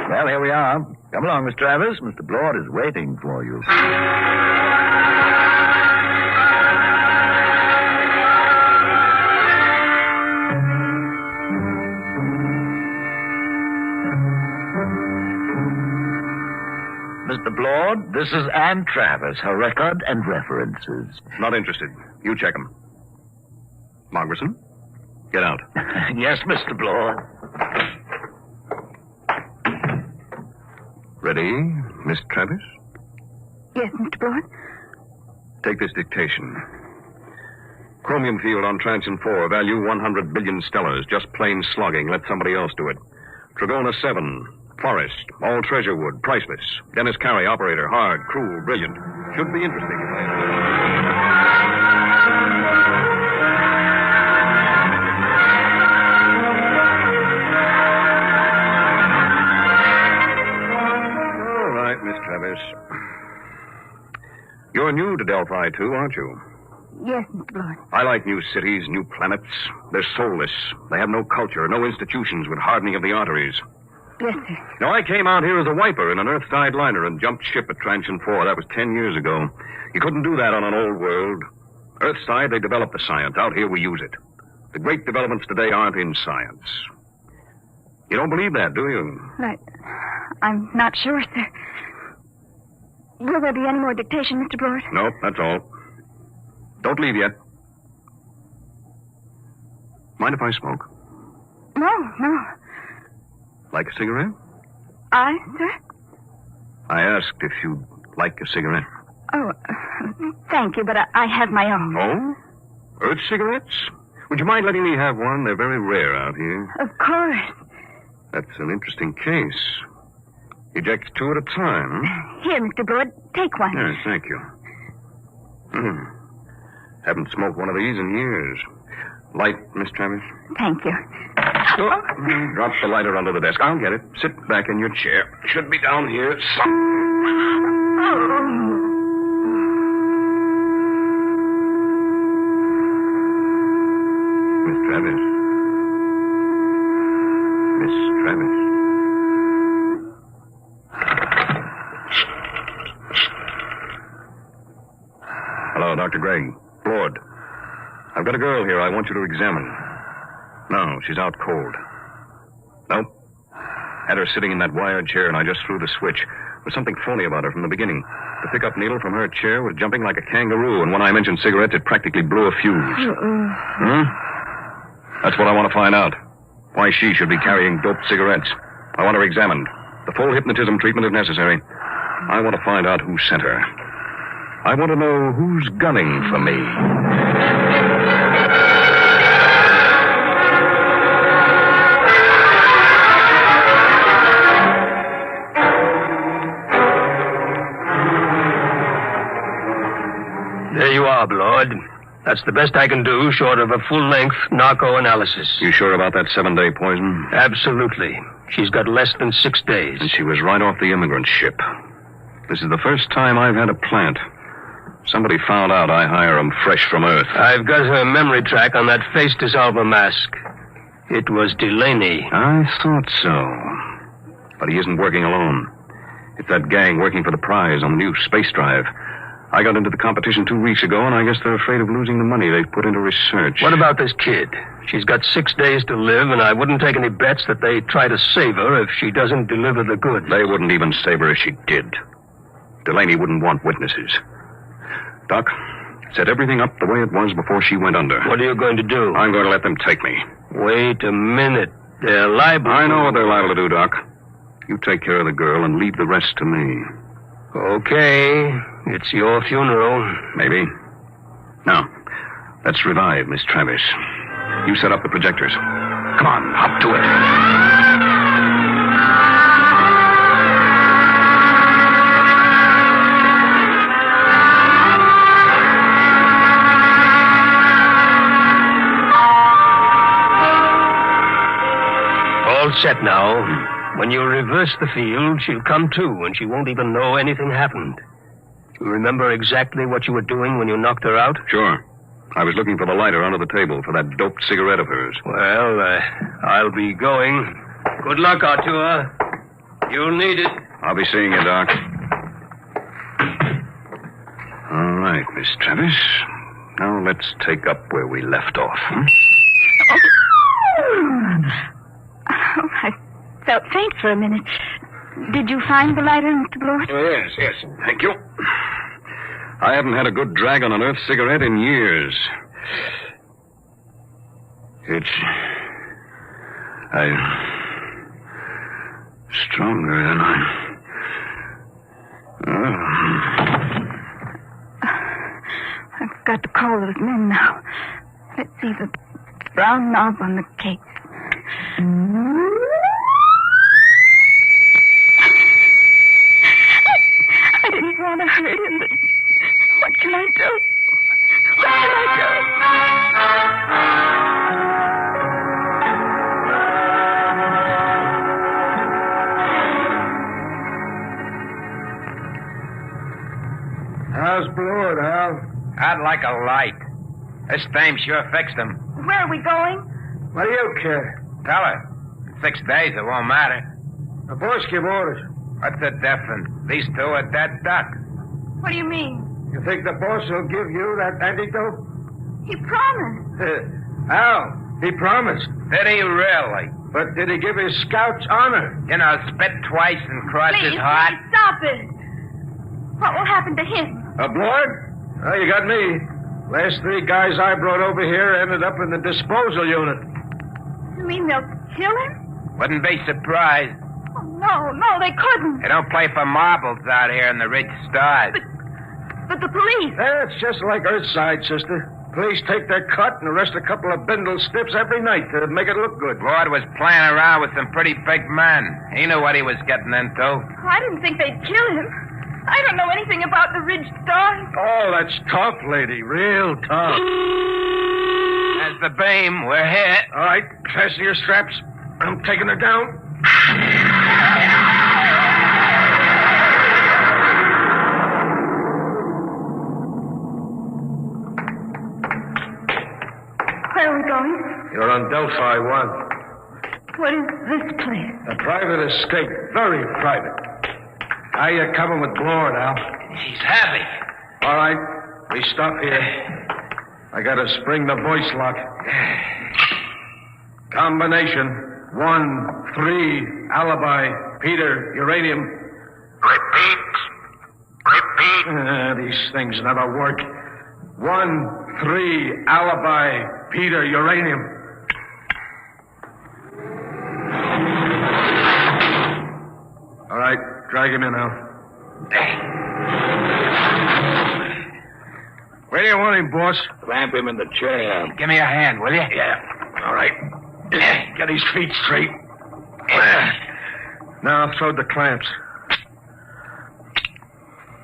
Well, here we are. Come along, Miss Travis. Mr. Blord is waiting for you. Mr. Blord, this is Anne Travis, her record and references. Not interested. You check them. Margerson, get out. Yes, Mr. Blord. Ready, Miss Travis? Yes, Mr. Blord. Take this dictation. Chromium field on Transition 4, value 100 billion stellars. Just plain slogging. Let somebody else do it. Trigona 7, forest, all treasure wood, priceless. Dennis Carey, operator, hard, cruel, brilliant. Should be interesting. All right, Miss Travis. You're new to Delphi, too, aren't you? Yes, Mr. Blord. I like new cities, new planets. They're soulless. They have no culture, no institutions with hardening of the arteries. Yes, sir. Now, I came out here as a wiper in an Earth-side liner and jumped ship at Transition 4. That was 10 years ago. You couldn't do that on an old world. Earthside, they developed the science. Out here, we use it. The great developments today aren't in science. You don't believe that, do you? I'm not sure, sir. Will there be any more dictation, Mr. Blord? Nope, that's all. Don't leave yet. Mind if I smoke? No. Like a cigarette? I, sir? I asked if you'd like a cigarette. Oh, thank you, but I have my own. Oh? Earth cigarettes? Would you mind letting me have one? They're very rare out here. Of course. That's an interesting case. Eject two at a time. Here, Mr. Blord, take one. Yes, thank you. Haven't smoked one of these in years. Light, Miss Travis? Thank you. Oh, drop the lighter under the desk. I'll get it. Sit back in your chair. Should be down here. Miss Travis. Miss Travis. Hello, Dr. Gregg. Lord. I've got a girl here I want you to examine. No, she's out cold. Nope. Had her sitting in that wired chair, and I just threw the switch. There was something phony about her from the beginning. The pickup needle from her chair was jumping like a kangaroo, and when I mentioned cigarettes, it practically blew a fuse. That's what I want to find out. Why she should be carrying doped cigarettes. I want her examined. The full hypnotism treatment if necessary. I want to find out who sent her. I want to know who's gunning for me. There you are, Blord. That's the best I can do, short of a full-length narco-analysis. You sure about that 7-day poison? Absolutely. She's got less than 6 days. And she was right off the immigrant ship. This is the first time I've had a plant. Somebody found out I hire 'em fresh from Earth. I've got her memory track on that face dissolver mask. It was Delaney. I thought so. But he isn't working alone. It's that gang working for the prize on the new space drive. I got into the competition 2 weeks ago, and I guess they're afraid of losing the money they've put into research. What about this kid? She's got 6 days to live, and I wouldn't take any bets that they try to save her if she doesn't deliver the goods. They wouldn't even save her if she did. Delaney wouldn't want witnesses. Doc, set everything up the way it was before she went under. What are you going to do? I'm going to let them take me. Wait a minute. They're liable. I know what they're liable to do, Doc. You take care of the girl and leave the rest to me. Okay. It's your funeral. Maybe. Now, let's revive Miss Travis. You set up the projectors. Come on, hop to it. all set now. When you reverse the field, she'll come to, and she won't even know anything happened. You remember exactly what you were doing when you knocked her out? Sure. I was looking for the lighter under the table for that doped cigarette of hers. Well, I'll be going. Good luck, Artur. You'll need it. I'll be seeing you, Doc. All right, Miss Travis. Now let's take up where we left off. I felt faint for a minute. Did you find the lighter, Mr. Blord? Yes. Thank you. I haven't had a good drag on an Earth cigarette in years. Stronger than I've got to call those men now. Let's see the brown knob on the case. I didn't want to hurt him, but what can I do? What can I do? How's Blord, Al? I'd like a light. This dame sure fixed him. Where are we going? What do you care? Tell her. In 6 days, it won't matter. The boss give orders. What's the difference? These two are dead duck. What do you mean? You think the boss will give you that antidote? He promised. Al, he promised. Did he really? But did he give his scouts honor? You know, spit twice and cross his heart. Please, stop it. What will happen to him? Blord? Oh, you got me. Last 3 guys I brought over here ended up in the disposal unit. You mean they'll kill him? Wouldn't be surprised. Oh, no, they couldn't. They don't play for marbles out here in the rich stars. But the police... It's just like Earthside, sister. Police take their cut and arrest a couple of bindle stiffs every night to make it look good. Lord was playing around with some pretty big men. He knew what he was getting into. Oh, I didn't think they'd kill him. I don't know anything about the ridge stars. Oh, that's tough, lady. Real tough. There's the beam. We're hit. All right, fasten your straps. I'm taking her down. Where are we going? You're on Delphi 1. What is this place? A private escape. Very private. How you coming with Blord, Al? He's happy. All right. We stop here. I gotta spring the voice lock. Combination 1, 3, alibi, Peter, uranium. Repeat. These things never work. 1, 3, alibi, Peter, uranium. All right, drag him in now. Where do you want him, boss? Clamp him in the chair. Give me a hand, will you? Yeah. All right. Get his feet straight. Now throw the clamps.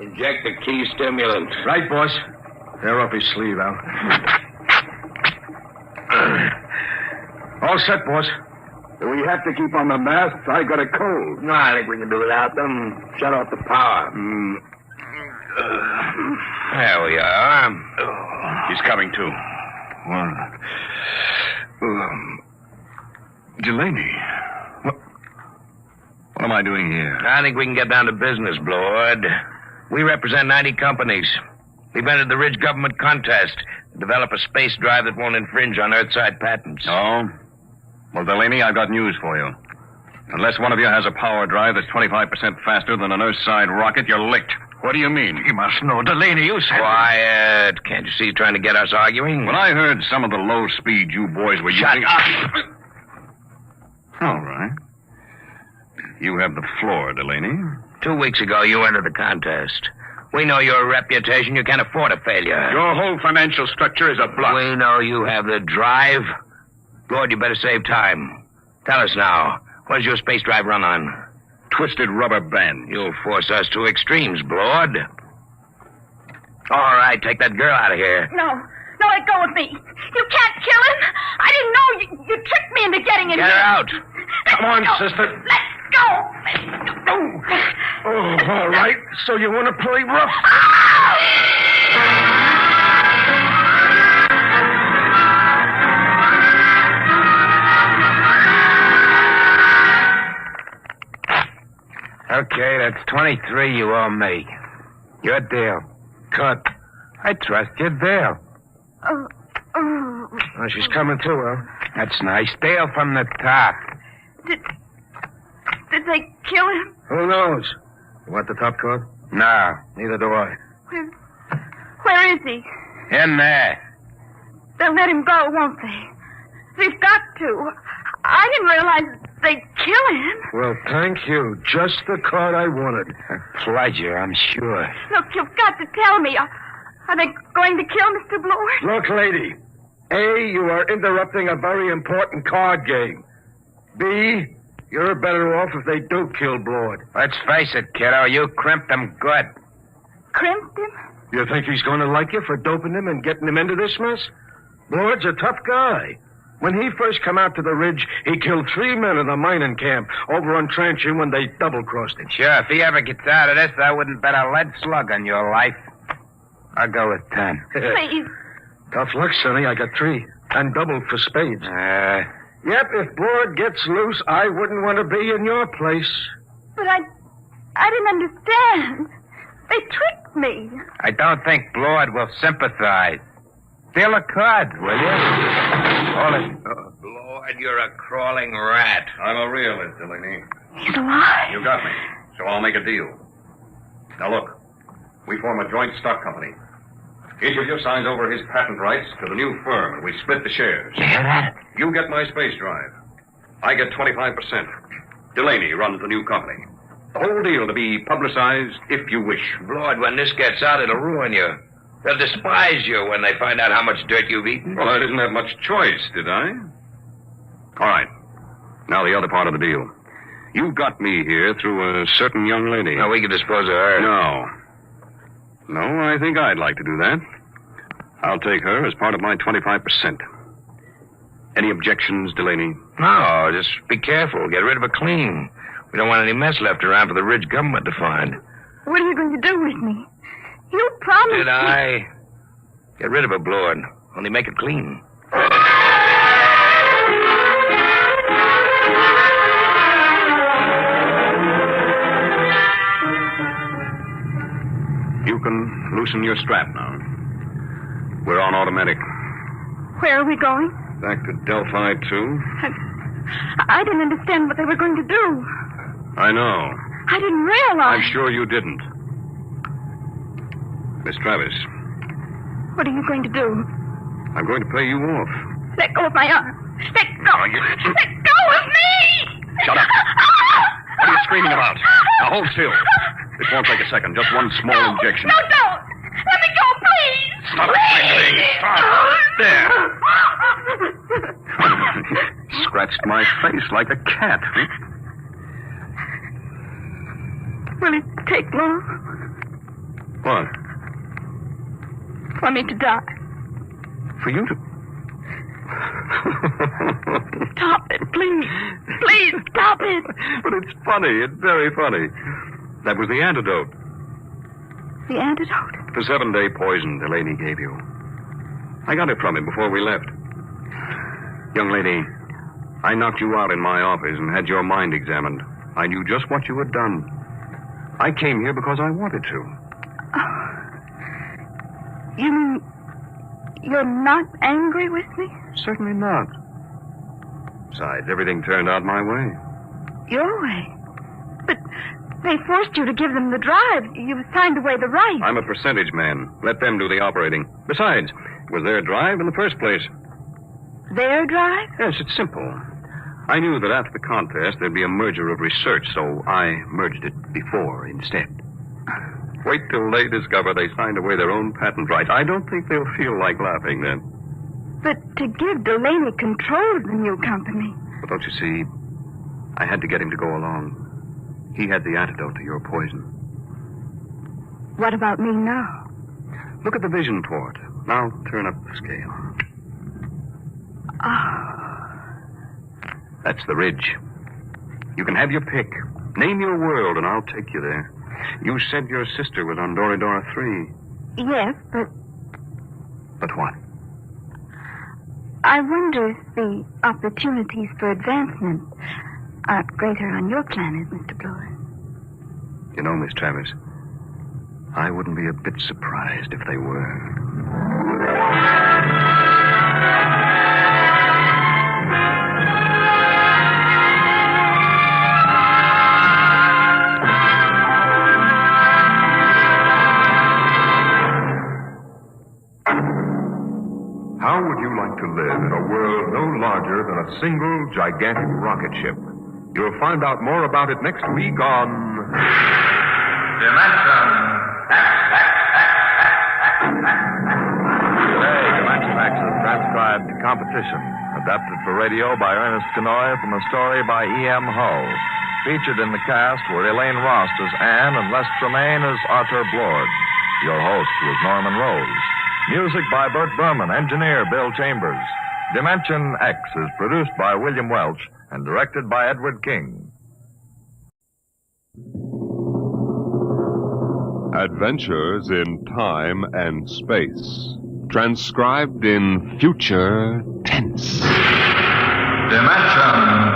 Inject the key stimulant. Right, boss. They're up his sleeve, Al. All set, boss. Do we have to keep on the masks? I got a cold. No, I think we can do without them. Shut off the power. There we are. He's coming to. Delaney. What am I doing here? I think we can get down to business, Blord. We represent 90 companies. We've entered the Ridge government contest to develop a space drive that won't infringe on Earthside patents. Oh? Well, Delaney, I've got news for you. Unless one of you has a power drive that's 25% faster than an Earthside rocket, you're licked. What do you mean? You must know, Delaney, you said... Quiet. Can't you see you're trying to get us arguing? When I heard some of the low speed you boys were Shut using... up! All right. You have the floor, Delaney. 2 weeks ago, you entered the contest. We know your reputation. You can't afford a failure. Your whole financial structure is a bluff. We know you have the drive. Lord, you better save time. Tell us now, what does your space drive run on? Twisted rubber band. You'll force us to extremes, Blord. All right, take that girl out of here. No, let go of me. You can't kill him. I didn't know. You tricked me into getting him Get her here. out. Come on, sister. Let go. Oh, all right. So you want to play rough? Okay, that's 23 you owe me. Your deal. Cut. I trust your deal. Oh. Oh, she's coming too, huh? That's nice. Deal from the top. Did they kill him? Who knows? You want the top card? No, neither do I. Where is he? In there. They'll let him go, won't they? They've got to. I didn't realize they'd kill him. Well, thank you. Just the card I wanted. A pleasure, I'm sure. Look, you've got to tell me. Are they going to kill Mr. Blord? Look, lady. A, you are interrupting a very important card game. B, you're better off if they do kill Blord. Let's face it, kiddo. You crimped him good. Crimped him? You think he's going to like you for doping him and getting him into this mess? Blord's a tough guy. When he first come out to the ridge, he killed 3 men in the mining camp over on Tranching when they double-crossed him. Sure, if he ever gets out of this, I wouldn't bet a lead slug on your life. I'll go with 10. Please. Tough luck, Sonny. I got 3. And double for spades. Yep, if Blord gets loose, I wouldn't want to be in your place. But I didn't understand. They tricked me. I don't think Blord will sympathize. Deal a card, will you? Hold it. Blord, you're a crawling rat. I'm a realist, Delaney. He's alive. You got me. So I'll make a deal. Now look, we form a joint stock company. Each of you signs over his patent rights to the new firm, and we split the shares. You hear that? You get my space drive. I get 25%. Delaney runs the new company. The whole deal to be publicized if you wish. Lord, when this gets out, it'll ruin you. They'll despise you when they find out how much dirt you've eaten. Well, I didn't have much choice, did I? All right. Now the other part of the deal. You got me here through a certain young lady. Now, we can dispose of her. No, I think I'd like to do that. I'll take her as part of my 25%. Any objections, Delaney? No, just be careful. Get rid of her clean. We don't want any mess left around for the Ridge government to find. What are you going to do with me? You promised Did I? Get rid of her, Blord. Only make it clean. You can loosen your strap now. We're on automatic. Where are we going? Back to Delphi 2. I didn't understand what they were going to do. I know. I didn't realize. I'm sure you didn't. Miss Travis. What are you going to do? I'm going to pay you off. Let go of my arm. Let go. Oh, Let go of me! Shut up. What are you screaming about? Now hold still. This won't take a second. Just one small injection. No, don't. Let me go, please. Stop screaming. Stop. There. Scratched my face like a cat. Will it take long What? for me to die? For you to... Stop it, please. Please, stop it. But it's funny. It's very funny. That was the antidote. The antidote? The 7-day poison Delaney gave you. I got it from him before we left. Young lady, I knocked you out in my office and had your mind examined. I knew just what you had done. I came here because I wanted to. You mean you're not angry with me? Certainly not. Besides, everything turned out my way. Your way? But they forced you to give them the drive. You signed away the right. I'm a percentage man. Let them do the operating. Besides, it was their drive in the first place. Their drive? Yes, it's simple. I knew that after the contest there'd be a merger of research, so I merged it before instead. Wait till they discover they signed away their own patent rights. I don't think they'll feel like laughing then. But to give Delaney control of the new company. But don't you see, I had to get him to go along. He had the antidote to your poison. What about me now? Look at the vision port. Now turn up the scale. Oh. That's the ridge. You can have your pick. Name your world, and I'll take you there. You said your sister was on Doridora 3. Yes, but But what? I wonder if the opportunities for advancement aren't greater on your planet, Mr. Bloor. You know, Miss Travers, I wouldn't be a bit surprised if they were. How would you like to live in a world no larger than a single gigantic rocket ship? You'll find out more about it next week on... Dimension Today, Dimension X is transcribed Competition, adapted for radio by Ernest Kenoy from a story by E.M. Hull. Featured in the cast were Elaine Rost as Anne and Les Tremaine as Arthur Blord. Your host was Norman Rose. Music by Burt Berman, engineer Bill Chambers. Dimension X is produced by William Welch and directed by Edward King. Adventures in Time and Space. Transcribed in future tense. Dimension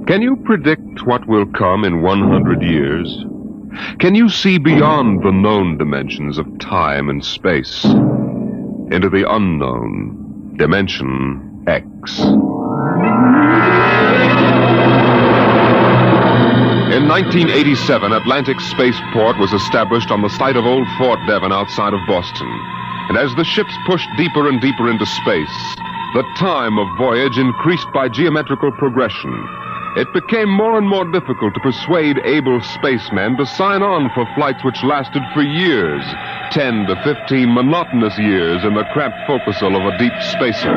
Can you predict what will come in 100 years? Can you see beyond the known dimensions of time and space into the unknown Dimension X? In 1987, Atlantic Spaceport was established on the site of old Fort Devon outside of Boston. And as the ships pushed deeper and deeper into space, the time of voyage increased by geometrical progression. It became more and more difficult to persuade able spacemen to sign on for flights which lasted for years, 10 to 15 monotonous years in the cramped forecastle of a deep spacer.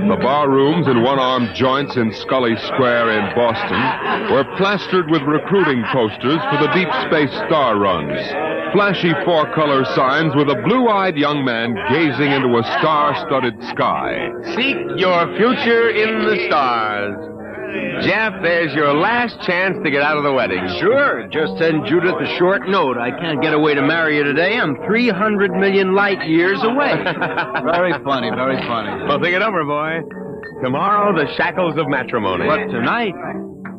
The bar rooms and one-armed joints in Scully Square in Boston were plastered with recruiting posters for the deep space star runs. Flashy four-color signs with a blue-eyed young man gazing into a star-studded sky. Seek your future in the stars. Jeff, there's your last chance to get out of the wedding. Sure. Just send Judith a short note. I can't get away to marry her today. I'm 300 million light years away. Very funny, very funny. Well, think it over, boy. Tomorrow, the shackles of matrimony. But tonight,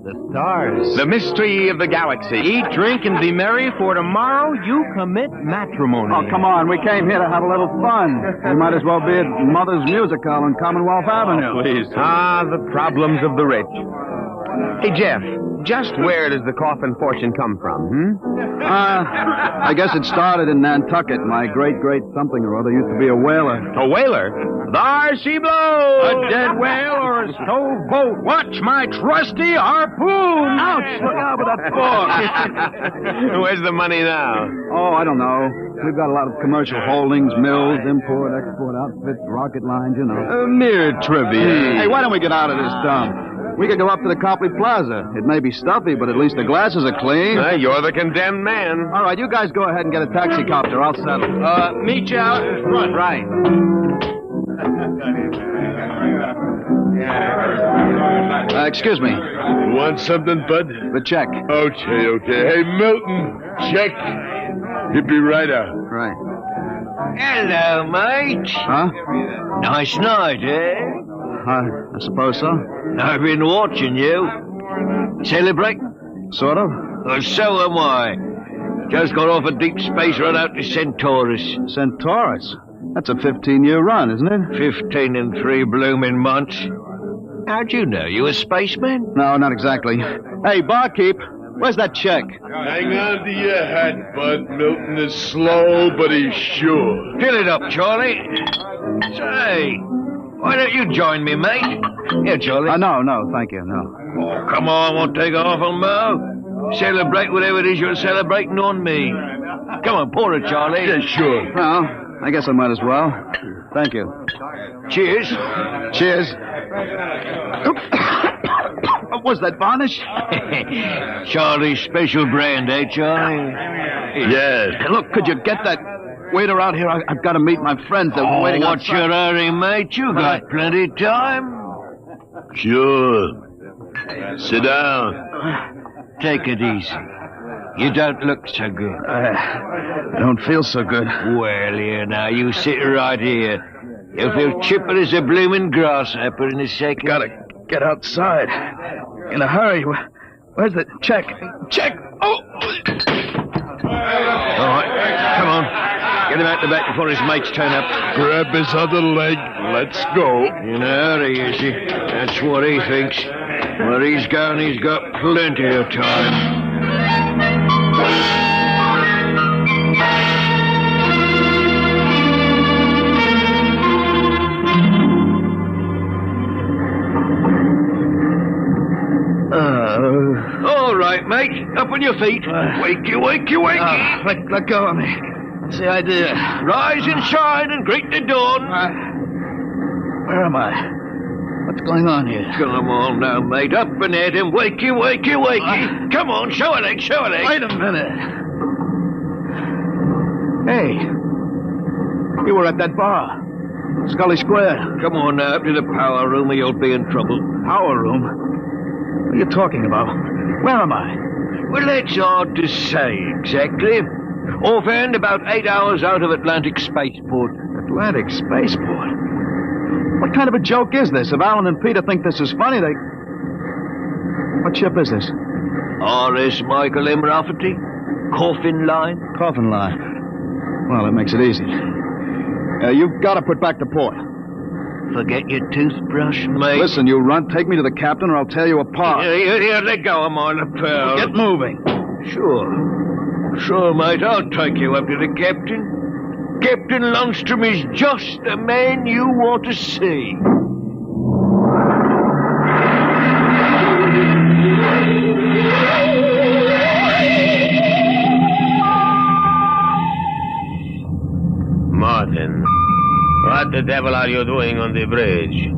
the stars. The mystery of the galaxy. Eat, drink, and be merry, for tomorrow you commit matrimony. Oh, come on. We came here to have a little fun. We might as well be at Mother's Music Hall on Commonwealth Avenue. Please. The problems of the rich. Hey, Jeff, just where does the coffin fortune come from, I guess it started in Nantucket. My great something or other used to be a whaler. A whaler? There she blows! A dead whale or a stove boat. Watch my trusty harpoon. Ouch! Look out with that fork. Where's the money now? Oh, I don't know. We've got a lot of commercial holdings, mills, import, export outfits, rocket lines, you know. Mere trivia. Hey, why don't we get out of this dump? We could go up to the Copley Plaza. It may be stuffy, but at least the glasses are clean. You're the condemned man. All right, you guys go ahead and get a taxicopter. I'll settle. Meet you out in front. Right. Excuse me. Want something, bud? The check. Okay. Hey, Milton, check. He'll be right out. Right. Hello, mate. Huh? Nice night, eh? I suppose so. I've been watching you. Celebrate? Sort of. Well, so am I. Just got off a deep space run out to Centaurus. Centaurus? That's a 15-year run, isn't it? 15 and 3 blooming months. How'd you know? You a spaceman? No, not exactly. Hey, barkeep, where's that check? Hang on to your hat, bud. Milton is slow, but he's sure. Fill it up, Charlie. Say, why don't you join me, mate? Here, Charlie. No, thank you, no. Oh, come on, won't take off on Mo. Celebrate whatever it is you're celebrating on me. Come on, pour it, Charlie. Yeah, sure. Well, I guess I might as well. Thank you. Cheers. Cheers. Was that varnish? Charlie's special brand, eh, Charlie? Yes. Hey, look, could you get that waiter out here? I've got to meet my friends. They're waiting outside. What's your hurry, mate? You got plenty of time. Sure. Sit down. Take it easy. You don't look so good. I don't feel so good. Well, here now, you sit right here. You'll feel chipper as a blooming grasshopper in a second. Gotta get outside. In a hurry. Where's the check? Check! Oh! All right, come on. Get him out the back before his mates turn up. Grab his other leg. Let's go. In a hurry, is he? That's what he thinks. Where he's going, he's got plenty of time. All right, mate. Up on your feet. Wakey, wakey, wakey. Let go of me. What's the idea? Rise and shine and greet the dawn. Where am I? What's going on here? Come on now, mate. Up and at him. Wakey, wakey, wakey. Come on, show a leg, show a leg. Wait a minute. Hey. You were at that bar. Scully Square. Come on now, up to the power room or you'll be in trouble. Power room? What are you talking about? Where am I? Well, that's hard to say exactly. Offhand, about 8 hours out of Atlantic Spaceport. Atlantic Spaceport? What kind of a joke is this? If Alan and Peter think this is funny, they... What ship is this? R.S. Michael M. Rafferty. Coffin Line. Coffin Line. Well, that makes it easy. You've got to put back to port. Forget your toothbrush, mate. Listen, you runt. Take me to the captain or I'll tear you apart. Here, let go of my lapel. Get moving. Sure, mate. I'll take you up to the captain. Captain Lundstrom is just the man you want to see. Martin, what the devil are you doing on the bridge?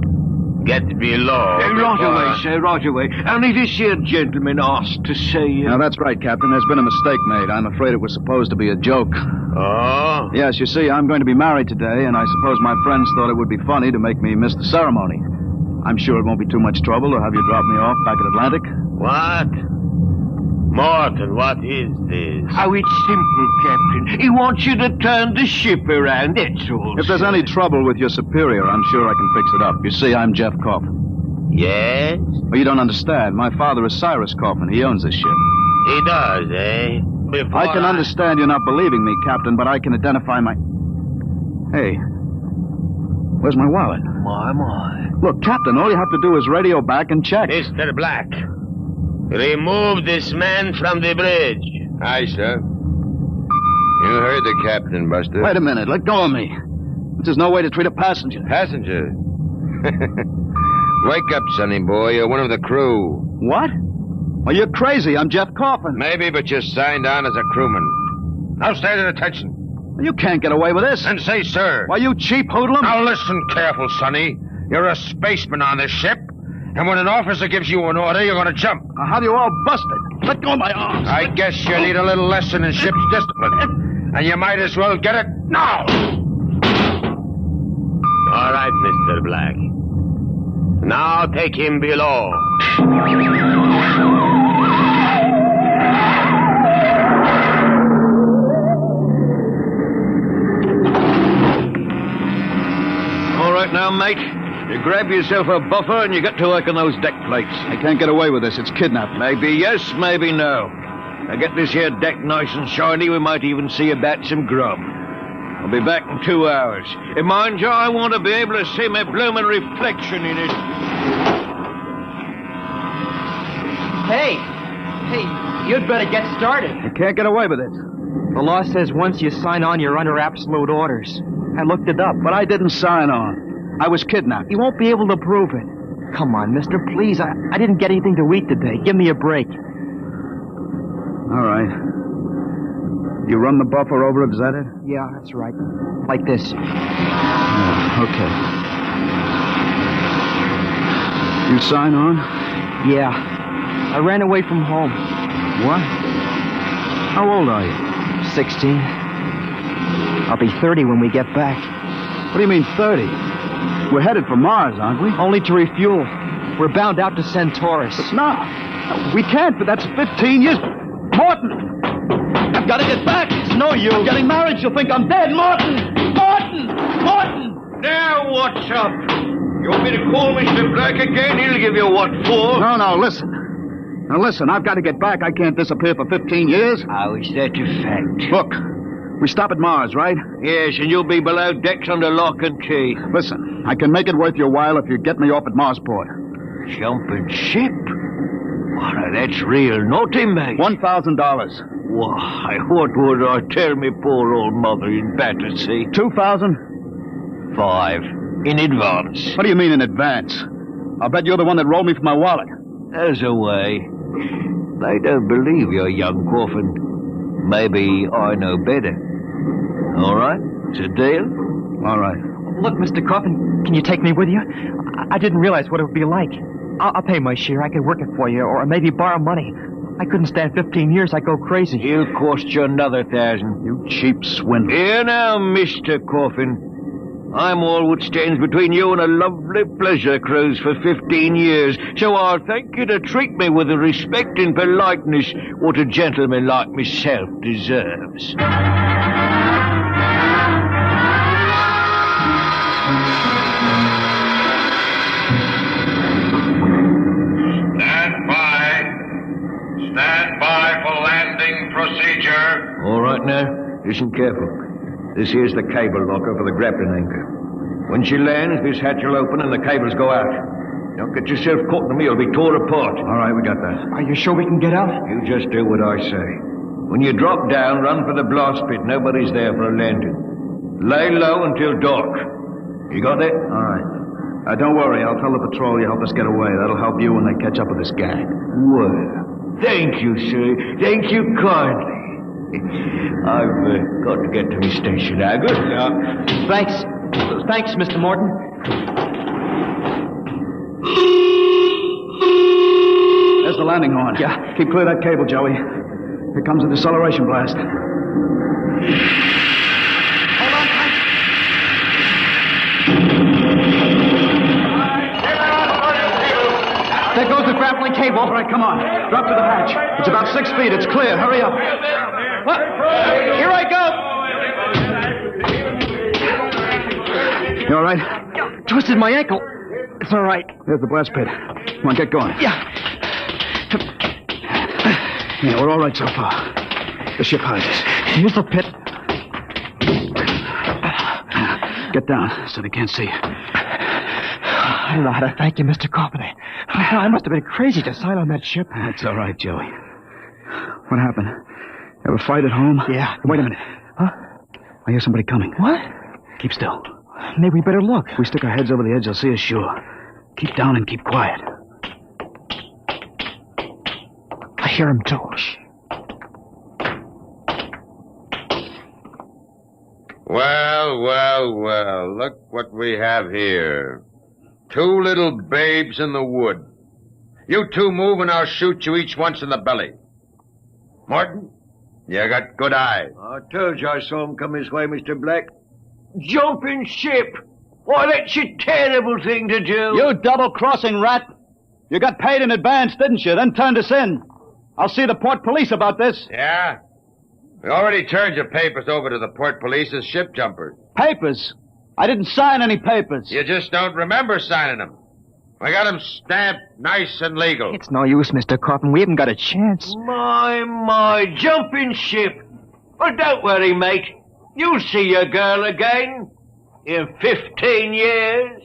Get below. Right away, sir, right away. Only this here gentleman asked to see you. Now, that's right, Captain. There's been a mistake made. I'm afraid it was supposed to be a joke. Oh? Yes, you see, I'm going to be married today, and I suppose my friends thought it would be funny to make me miss the ceremony. I'm sure it won't be too much trouble to have you drop me off back at Atlantic. What? Martin, what is this? Oh, it's simple, Captain. He wants you to turn the ship around, that's all. If there's any trouble with your superior, I'm sure I can fix it up. You see, I'm Jeff Coffin. Yes? Well, you don't understand. My father is Cyrus Coffin. He owns this ship. He does, eh? I can understand you're not believing me, Captain, but I can identify my... Hey, where's my wallet? My. Look, Captain, all you have to do is radio back and check. Mr. Black, remove this man from the bridge. Aye, sir. You heard the captain, Buster. Wait a minute. Let go of me. There's no way to treat a passenger. Passenger? Wake up, sonny boy. You're one of the crew. What? Well, you're crazy. I'm Jeff Coffin. Maybe, but you're signed on as a crewman. Now stand at attention. You can't get away with this. And say, sir. Why, you cheap hoodlum. Now listen careful, sonny. You're a spaceman on this ship. And when an officer gives you an order, you're going to jump. I'll have you all busted. Let go of my arms. I guess you need a little lesson in ship's discipline. And you might as well get it now. All right, Mr. Black. Now take him below. All right now, mate. You grab yourself a buffer and you get to work on those deck plates. I can't get away with this. It's kidnapping. Maybe yes, maybe no. Now get this here deck nice and shiny. We might even see about some grub. I'll be back in 2 hours. And mind you, I want to be able to see my blooming reflection in it. Hey, you'd better get started. I can't get away with it. The law says once you sign on, you're under absolute orders. I looked it up. But I didn't sign on. I was kidnapped. You won't be able to prove it. Come on, mister, please. I didn't get anything to eat today. Give me a break. All right. You run the buffer over it, is that it? Yeah, that's right. Like this. Okay. You sign on? Yeah. I ran away from home. What? How old are you? 16. I'll be 30 when we get back. What do you mean 30? We're headed for Mars, aren't we? Only to refuel. We're bound out to Centaurus. But no, we can't, but that's 15 years. Morton! I've got to get back. It's no use. I'm getting married. She'll think I'm dead. Morton! Morton! Morton! Now, what's up? You want me to call Mr. Black again? He'll give you what for. No, listen. Now, listen, I've got to get back. I can't disappear for 15 years. How is that a fact? Look, we stop at Mars, right? Yes, and you'll be below decks under lock and key. Listen, I can make it worth your while if you get me off at Marsport. Jumping ship? Why, that's real naughty, mate. $1,000. Why, what would I tell me poor old mother in Battersea? $2,000? 5. In advance. What do you mean in advance? I'll bet you're the one that rolled me for my wallet. As a way. They don't believe you, young Coffin. Maybe I know better. All right? It's a deal? All right. Look, Mr. Coffin, can you take me with you? I didn't realize what it would be like. I'll pay my share. I could work it for you, or maybe borrow money. I couldn't stand 15 years. I'd go crazy. It'll cost you another 1,000. You cheap swindler. Here now, Mr. Coffin. I'm all what stands between you and a lovely pleasure cruise for 15 years, so I'll thank you to treat me with the respect and politeness what a gentleman like myself deserves. Stand by for landing procedure. All right now, listen careful. This here's the cable locker for the grappling anchor. When she lands, this hatch will open and the cables go out. Don't get yourself caught in the middle, be tore apart. All right, we got that. Are you sure we can get out? You just do what I say. When you drop down, run for the blast pit. Nobody's there for a landing. Lay low until dark. You got that? All right. Don't worry, I'll tell the patrol you helped us get away. That'll help you when they catch up with this gang. Well, thank you, sir. Thank you kindly. I've got to get to my station now. Good luck. Thanks, Mr. Morton. There's the landing horn. Yeah. Keep clear of that cable, Joey. Here comes a deceleration blast. Hold on, Frank. There goes the grappling cable. All right, come on. Drop to the hatch. It's about 6 feet. It's clear. Hurry up. What? Here I go. You all right? Twisted my ankle. It's all right. There's the blast pit. Come on, get going. Yeah. Yeah, we're all right so far. The ship hides us. Here's the pit. Get down so they can't see you. I don't know how to thank you, Mr. Coffin. I must have been crazy to sign on that ship. That's all right, Joey. What happened? Ever fight at home? Yeah. Wait a minute. Huh? I hear somebody coming. What? Keep still. Maybe we better look. If we stick our heads over the edge, they'll see us sure. Keep down and keep quiet. I hear him too. Well, look what we have here. 2 little babes in the wood. You 2 move and I'll shoot you each once in the belly. Morton, you got good eyes. I told you I saw him come this way, Mr. Black. Jumping ship! Why, that's a terrible thing to do. You double-crossing rat! You got paid in advance, didn't you? Then turned us in. I'll see the port police about this. Yeah? We already turned your papers over to the port police as ship jumpers. Papers? I didn't sign any papers. You just don't remember signing them. We got them stamped nice and legal. It's no use, Mr. Coffin. We haven't got a chance. My, jumping ship. Well, don't worry, mate. You'll see your girl again in 15 years.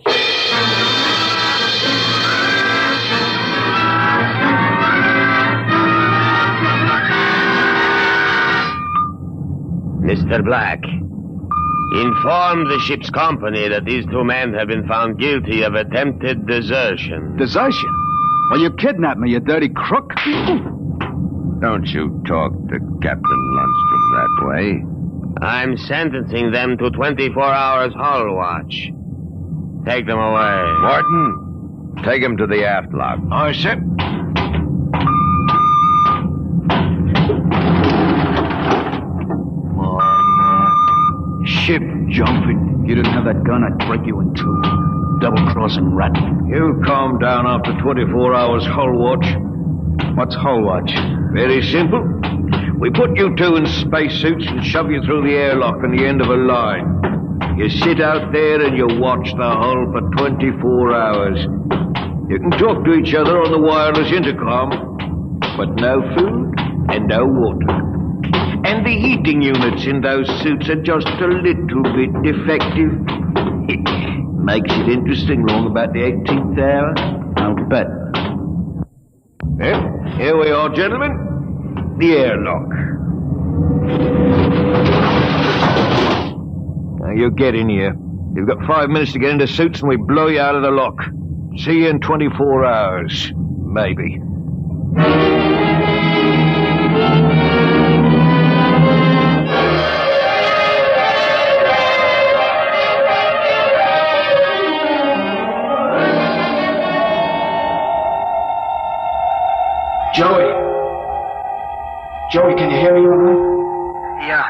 Mr. Black, inform the ship's company that these 2 men have been found guilty of attempted desertion. Desertion? Well, you kidnapped me, you dirty crook. Don't you talk to Captain Lundstrom that way. I'm sentencing them to 24 hours hull watch. Take them away. Morton, take him to the aft lock. Aye, sir. Ship jumping. If you didn't have that gun, I'd break you in two. Double-crossing rat. You calm down after 24 hours hull watch. What's hull watch? Very simple. We put you two in spacesuits and shove you through the airlock on the end of a line. You sit out there and you watch the hull for 24 hours. You can talk to each other on the wireless intercom, but no food and no water. And the heating units in those suits are just a little bit defective. Makes it interesting long about the 18th hour. I'll bet. Well, here we are, gentlemen. The airlock. Now, you get in here. You've got 5 minutes to get into suits and we blow you out of the lock. See you in 24 hours. Maybe. Joey, can you hear me all right? Yeah.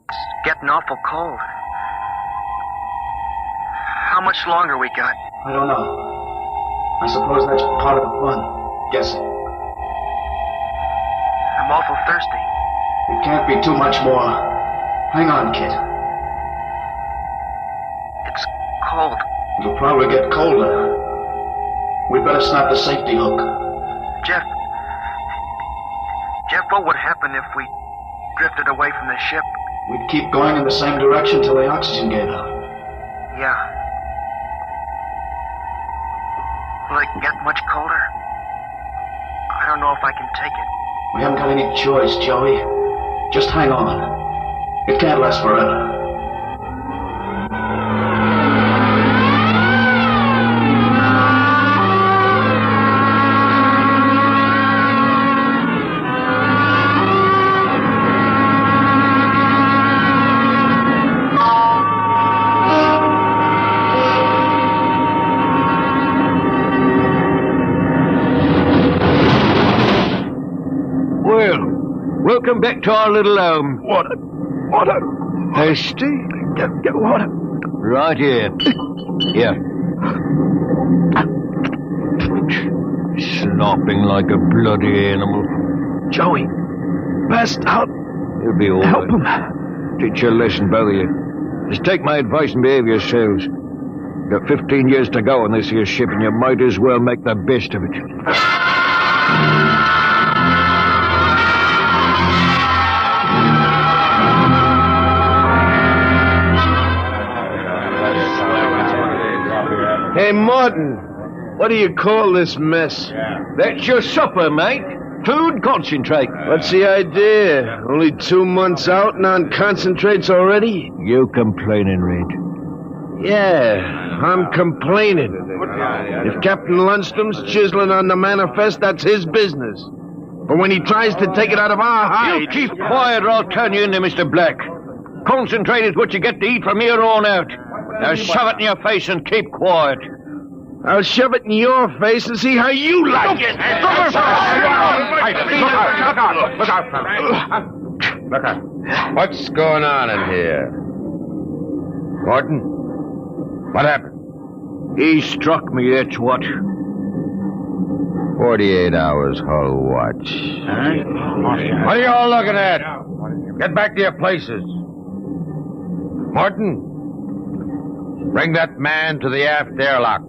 It's getting awful cold. How much longer we got? I don't know. I suppose that's part of the fun. Guessing. I'm awful thirsty. It can't be too much more. Hang on, kid. It's cold. It'll probably get colder. We'd better snap the safety hook. Jeff, what would happen if we drifted away from the ship? We'd keep going in the same direction till the oxygen gave out. Yeah. Will it get much colder? I don't know if I can take it. We haven't got any choice, Joey. Just hang on. It can't last forever. Welcome back to our little home. Water. Thirsty? Get water. Right here. Here. Slopping like a bloody animal. Joey, passed out. You'll be all Help right. him. Teach you a lesson, both of you. Just take my advice and behave yourselves. You've got 15 years to go on this here ship, and you might as well make the best of it. Hey, Martin, what do you call this mess? That's your supper, mate. Food concentrate. What's the idea? Only 2 months out and on concentrates already? You complaining, Red? Yeah, I'm complaining. If Captain Lundstrom's chiseling on the manifest, that's his business. But when he tries to take it out of our hides... You keep quiet or I'll turn you into Mr. Black. Concentrate is what you get to eat from here on out. Now shove it in your face and keep quiet. I'll shove it in your face and see how you like it. Look out, fella. Look out. What's going on in here? Gordon? What happened? He struck me, that's what. 48 hours hull watch. Huh? What are you all looking at? Get back to your places. Morton, bring that man to the aft airlock.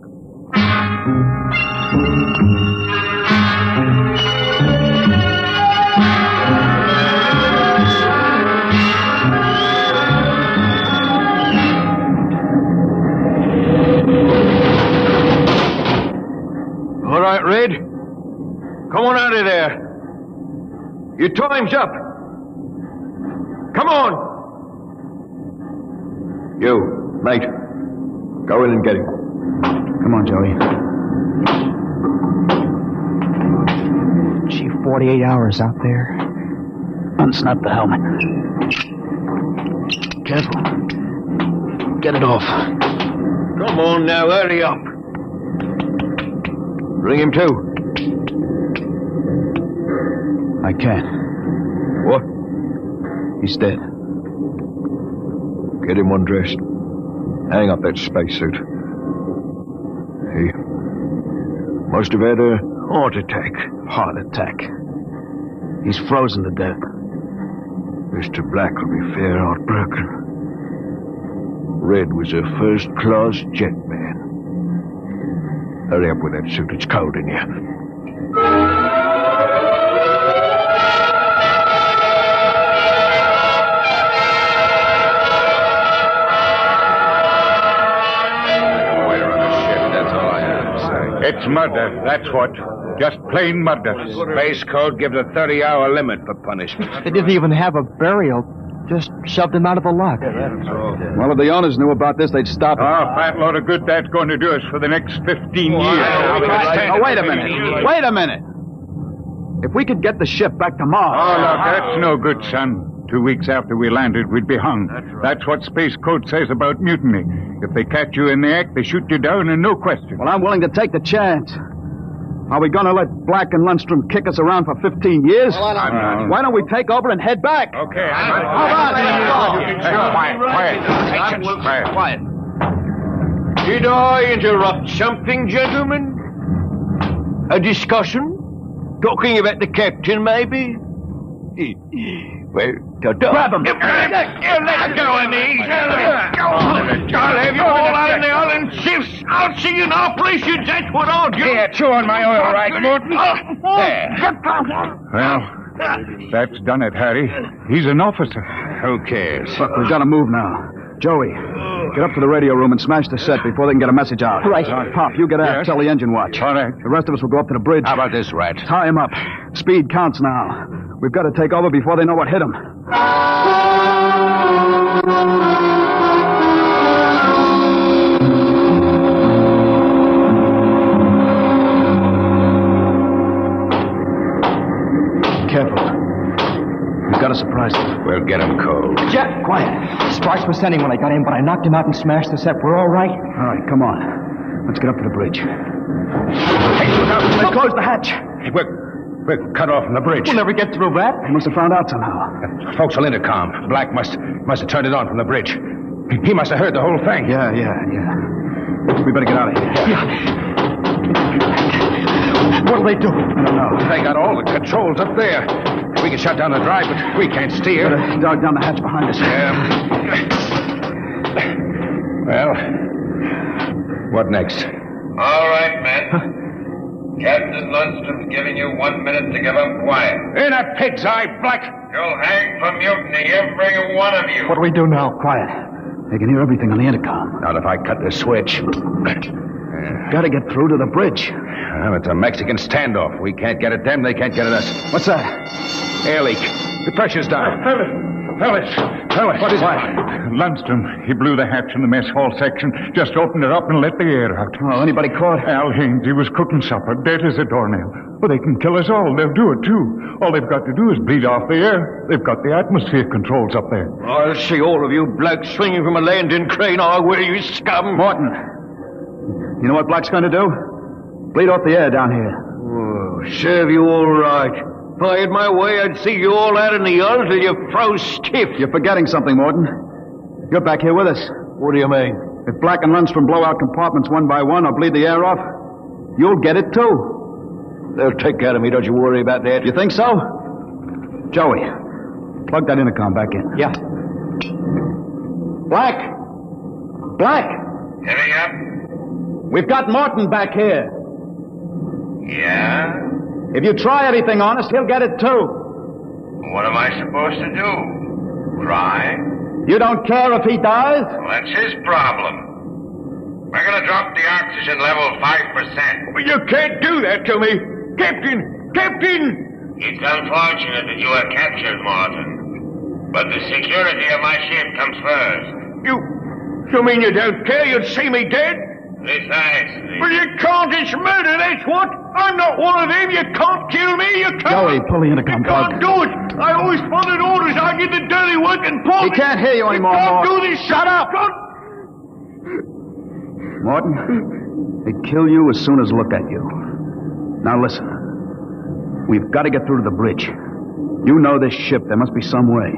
All right, Red. Come on out of there. Your time's up. Come on. You, mate. Go in and get him. Come on, Joey. Gee, 48 hours out there. Unsnap the helmet. Careful. Get it off. Come on now, hurry up. Bring him to. I can't. What? He's dead. Get him undressed. Hang up that spacesuit. He must have had a heart attack. Heart attack. He's frozen to death. Mr. Black will be fair heartbroken. Red was a first-class jet man. Hurry up with that suit. It's cold in here. It's murder, that's what. Just plain murder. Space Code gives a 30-hour limit for punishment. They didn't even have a burial. Just shoved him out of the lock. Well, if the owners knew about this, they'd stop it. Oh, fat load of good that's going to do us for the next 15 years. Oh, wait a minute. Wait a minute. If we could get the ship back to Mars... Oh, look, that's no good, son. 2 weeks after we landed, we'd be hung. That's what Space Code says about mutiny. If they catch you in the act, they shoot you down and no question. Well, I'm willing to take the chance. Are we going to let Black and Lundstrom kick us around for 15 years? Why don't we take over and head back? Okay. Quiet. Did I interrupt something, gentlemen? A discussion? Talking about the captain, maybe? Well, grab him. Let go of me. I'll have you all out in the island shifts. I'll see you in our places. That's what I'll do. Yeah, chew on my oil, right, Morton? There. Well, that's done it, Harry. He's an officer. Who cares? Look, we've got to move now. Joey, get up to the radio room and smash the set before they can get a message out. Right. Pop, you get out and tell the engine watch. All right. The rest of us will go up to the bridge. How about this, Rat? Tie him up. Speed counts now. We've got to take over before they know what hit him. Careful. We've got to surprise them. We'll get him cold. Jack, quiet. Sparks was sending when I got in, but I knocked him out and smashed the set. We're all right. All right, come on. Let's get up to the bridge. Hey, look out. They closed the hatch. Hey, we're cut off from the bridge. We'll never get through that. They must have found out somehow. Forecastle intercom. Black must have turned it on from the bridge. He must have heard the whole thing. Yeah. We better get out of here. Yeah. What'll they do? I don't know. They got all the controls up there. We can shut down the drive, but we can't steer. Better dog down the hatch behind us. Yeah. Well, what next? All right, men. Captain Lundstrom's giving you 1 minute to give up quiet. In a pig's eye, Black! You'll hang for mutiny, every one of you. What do we do now? Quiet. They can hear everything on the intercom. Not if I cut the switch. Got to get through to the bridge. Well, it's a Mexican standoff. We can't get at them, they can't get at us. What's that? Air leak. The pressure's down. Fellas. What is it? Lundstrom, he blew the hatch in the mess hall section, just opened it up and let the air out. Oh, anybody caught? Al Haynes, he was cooking supper, dead as a doornail. Well, they can kill us all. They'll do it, too. All they've got to do is bleed off the air. They've got the atmosphere controls up there. I'll see all of you blokes swinging from a landing crane. I will, you scum. Morton, you know what Black's going to do? Bleed off the air down here. Oh, serve you all right. If I had my way, I'd see you all out in the yard till you froze stiff. You're forgetting something, Morton. You're back here with us. What do you mean? If Black and Lundstrom blow out compartments one by one or bleed the air off, you'll get it too. They'll take care of me, don't you worry about that. You think so? Joey, plug that intercom back in. Yeah. Black! Heavy up? We've got Morton back here. Yeah? If you try anything on us, he'll get it too. What am I supposed to do? Try? You don't care if he dies? Well, that's his problem. We're going to drop the oxygen level 5%. But you can't do that to me. Captain! It's unfortunate that you were captured, Morton. But the security of my ship comes first. You mean you don't care? You'd see me dead? Precisely. Well, you can't. It's murder, that's what. I'm not one of them. You can't kill me. You can't. Joey, pull the intercom plug. You can't do it. I always followed orders. I did the dirty work and Paul... He can't hear you anymore, Don't Morton. do this. Shut up! Morton, they'd kill you as soon as look at you. Now listen. We've got to get through to the bridge. You know this ship. There must be some way.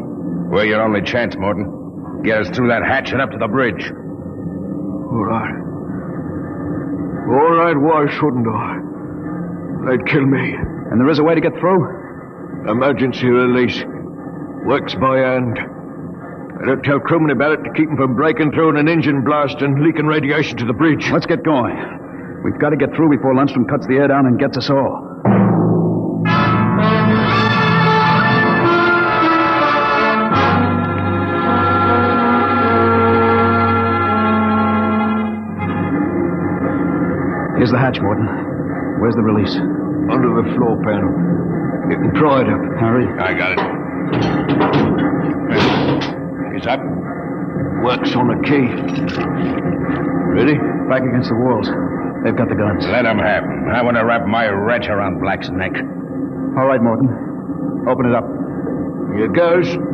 We're your only chance, Morton. Get us through that hatch and up to the bridge. All right. All right, why shouldn't I? They'd kill me. And there is a way to get through? Emergency release. Works by hand. I don't tell crewmen about it to keep them from breaking through in an engine blast and leaking radiation to the bridge. Let's get going. We've got to get through before Lundstrom cuts the air down and gets us all. Here's the hatch, Morton. Where's the release? Under the floor panel. You can pry it up. Hurry. I got it. He's up. Works on a key. Ready? Back against the walls. They've got the guns. Let them have them. I want to wrap my wrench around Black's neck. All right, Morton. Open it up. Here goes. Look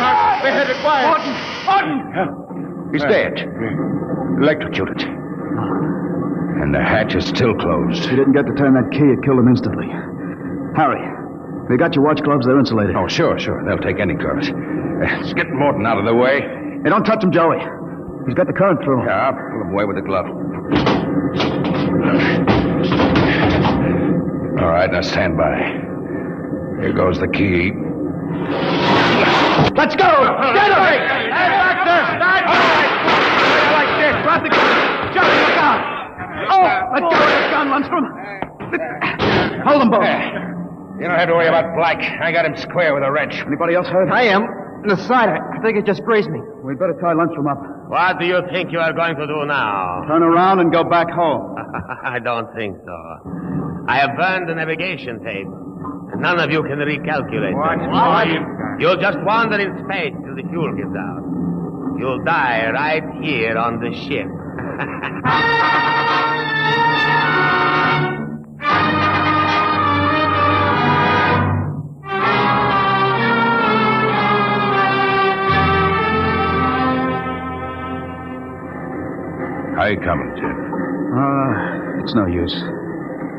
out! They're headed wide. Morton! He's dead. Electrocuted. And the hatch is still closed. If he didn't get to turn that key, it killed him instantly. Harry, we got your watch gloves. They're insulated. Oh, sure. They'll take any gloves. Let's get Morton out of the way. Hey, don't touch him, Joey. He's got the current through. Yeah, I'll pull him away with the glove. All right, now stand by. Here goes the key. Let's go! Get him! Hey, back there! Stand like this. Drop the gun. Johnny, look out! Oh, let go of the gun, Lundstrom. Hold them both. You don't have to worry about Black. I got him square with a wrench. Anybody else hurt? I am. In the side. I think it just grazed me. We'd better tie Lundstrom up. What do you think you are going to do now? Turn around and go back home. I don't think so. I have burned the navigation tape. And none of you can recalculate. What? You'll just wander in space till the fuel gives out. You'll die right here on the ship. How you coming, Jeff? It's no use.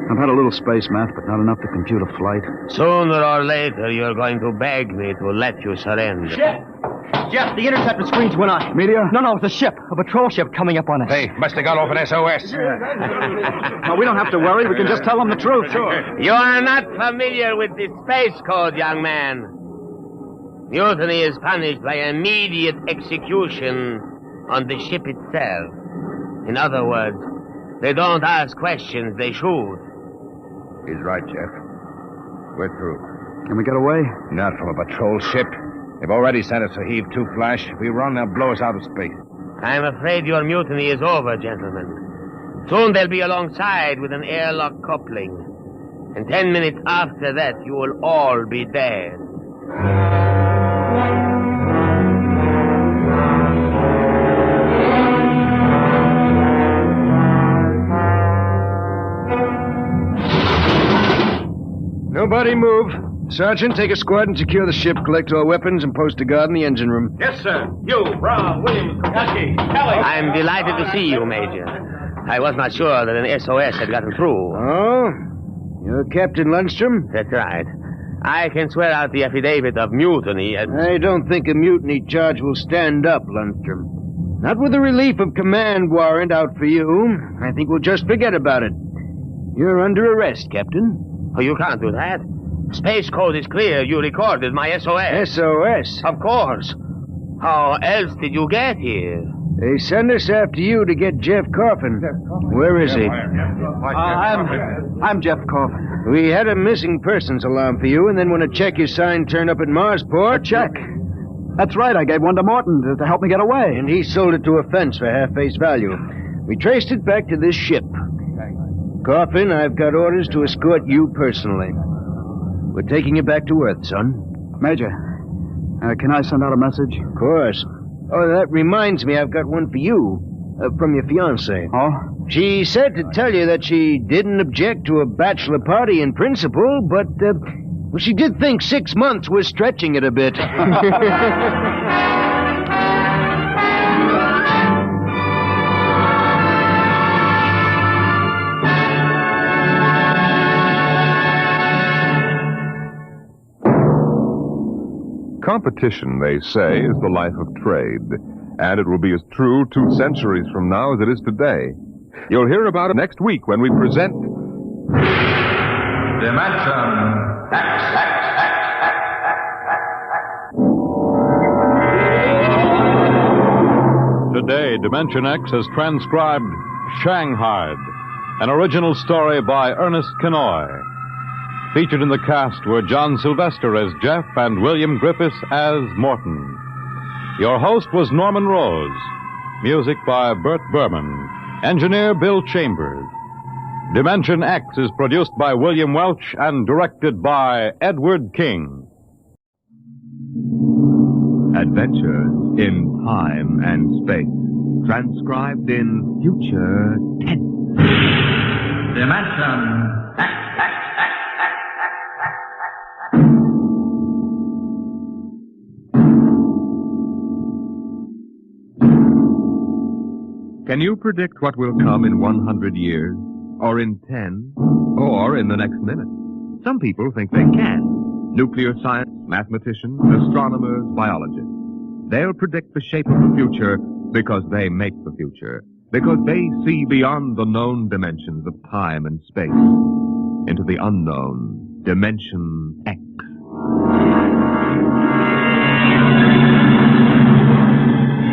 I've had a little space math, but not enough to compute a flight. Sooner or later, you're going to beg me to let you surrender. Jeff, the interceptor screens went on. Meteor? No, it's a ship. A patrol ship coming up on us. They must have got off an SOS. No, we don't have to worry. We can just tell them the truth. Sure. You are not familiar with the space code, young man. Mutiny is punished by immediate execution on the ship itself. In other words, they don't ask questions, they shoot. He's right, Jeff. We're through. Can we get away? Not from a patrol ship. They've already sent us a Heave-2 flash. If we run, they'll blow us out of space. I'm afraid your mutiny is over, gentlemen. Soon they'll be alongside with an airlock coupling. And 10 minutes after that, you will all be dead. Nobody move. Sergeant, take a squad and secure the ship, collect all weapons, and post a guard in the engine room. Yes, sir. You, Brown, Williams, Kentucky, Kelly. I'm delighted to see you, Major. I was not sure that an SOS had gotten through. Oh? You're Captain Lundstrom? That's right. I can swear out the affidavit of mutiny and... I don't think a mutiny charge will stand up, Lundstrom. Not with the relief of command warrant out for you. I think we'll just forget about it. You're under arrest, Captain. Oh, you can't do that. Space code is clear. You recorded my SOS. SOS? Of course. How else did you get here? They sent us after you to get Jeff Coffin. Where is he? I'm Jeff Coffin. We had a missing persons alarm for you, and then when a check you signed turned up at Marsport... A check? That's right. I gave one to Morton to help me get away. And he sold it to a fence for half face value. We traced it back to this ship. Coffin, I've got orders to escort you personally. We're taking you back to Earth, son. Major, can I send out a message? Of course. Oh, that reminds me, I've got one for you. From your fiancée. Oh? She said to tell you that she didn't object to a bachelor party in principle, but Well, she did think 6 months was stretching it a bit. Competition, they say, is the life of trade, and it will be as true 2 centuries from now as it is today. You'll hear about it next week when we present... Dimension X. Today, Dimension X has transcribed Shanghied, an original story by Ernest Kenoy. Featured in the cast were John Sylvester as Jeff and William Griffiths as Morton. Your host was Norman Rose. Music by Bert Berman. Engineer Bill Chambers. Dimension X is produced by William Welch and directed by Edward King. Adventures in time and space, transcribed in future tense. Dimension X. Can you predict what will come in 100 years? Or in 10? Or in the next minute? Some people think they can. Nuclear science, mathematicians, astronomers, biologists. They'll predict the shape of the future because they make the future. Because they see beyond the known dimensions of time and space into the unknown, Dimension X.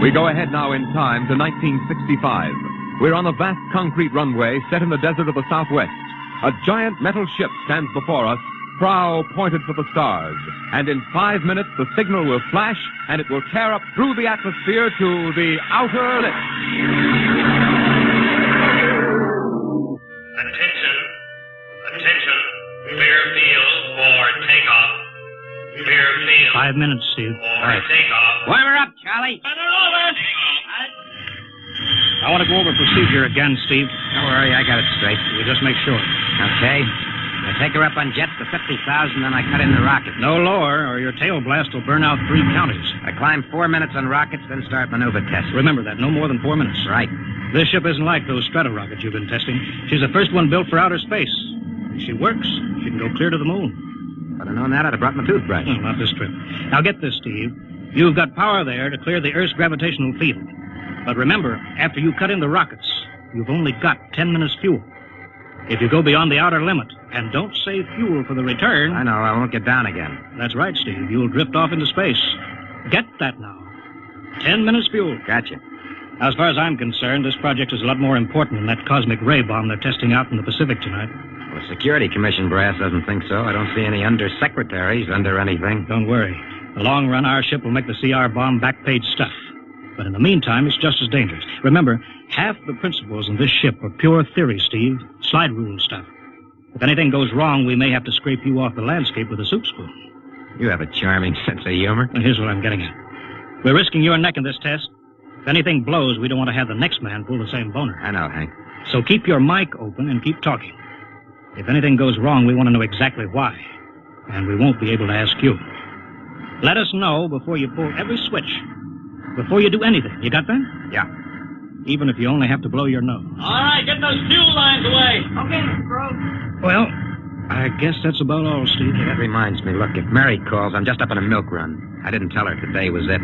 We go ahead now in time to 1965. We're on a vast concrete runway set in the desert of the Southwest. A giant metal ship stands before us, prow pointed for the stars. And in 5 minutes, the signal will flash, and it will tear up through the atmosphere to the outer limit. Attention. Clear field for takeoff. Clear field. 5 minutes, Steve. For takeoff. Warmer up, Charlie. I want to go over procedure again, Steve. Don't worry, I got it straight. We'll just make sure. Okay. I take her up on jets to 50,000, then I cut in the rocket. No lower, or your tail blast will burn out 3 counties. I climb 4 minutes on rockets, then start maneuver tests. Remember that, no more than 4 minutes. Right. This ship isn't like those strato rockets you've been testing. She's the first one built for outer space. If she works, she can go clear to the moon. If I'd have known that, I'd have brought my toothbrush. No, not this trip. Now get this, Steve. You've got power there to clear the Earth's gravitational field. But remember, after you cut in the rockets, you've only got 10 minutes fuel. If you go beyond the outer limit and don't save fuel for the return... I know, I won't get down again. That's right, Steve. You'll drift off into space. Get that now. 10 minutes fuel. Gotcha. Now, as far as I'm concerned, this project is a lot more important than that cosmic ray bomb they're testing out in the Pacific tonight. Well, the Security Commission brass doesn't think so. I don't see any undersecretaries under anything. Don't worry. In the long run, our ship will make the CR bomb back-page stuff. But in the meantime, it's just as dangerous. Remember, half the principles in this ship are pure theory, Steve. Slide rule stuff. If anything goes wrong, we may have to scrape you off the landscape with a soup spoon. You have a charming sense of humor. Well, here's what I'm getting at. We're risking your neck in this test. If anything blows, we don't want to have the next man pull the same boner. I know, Hank. So keep your mic open and keep talking. If anything goes wrong, we want to know exactly why. And we won't be able to ask you. Let us know before you pull every switch. Before you do anything. You got that? Yeah. Even if you only have to blow your nose. All right, get those fuel lines away. Okay, Mr. Crow. Well, I guess that's about all, Steve. Hey, that reminds me. Look, if Mary calls, I'm just up on a milk run. I didn't tell her today was it.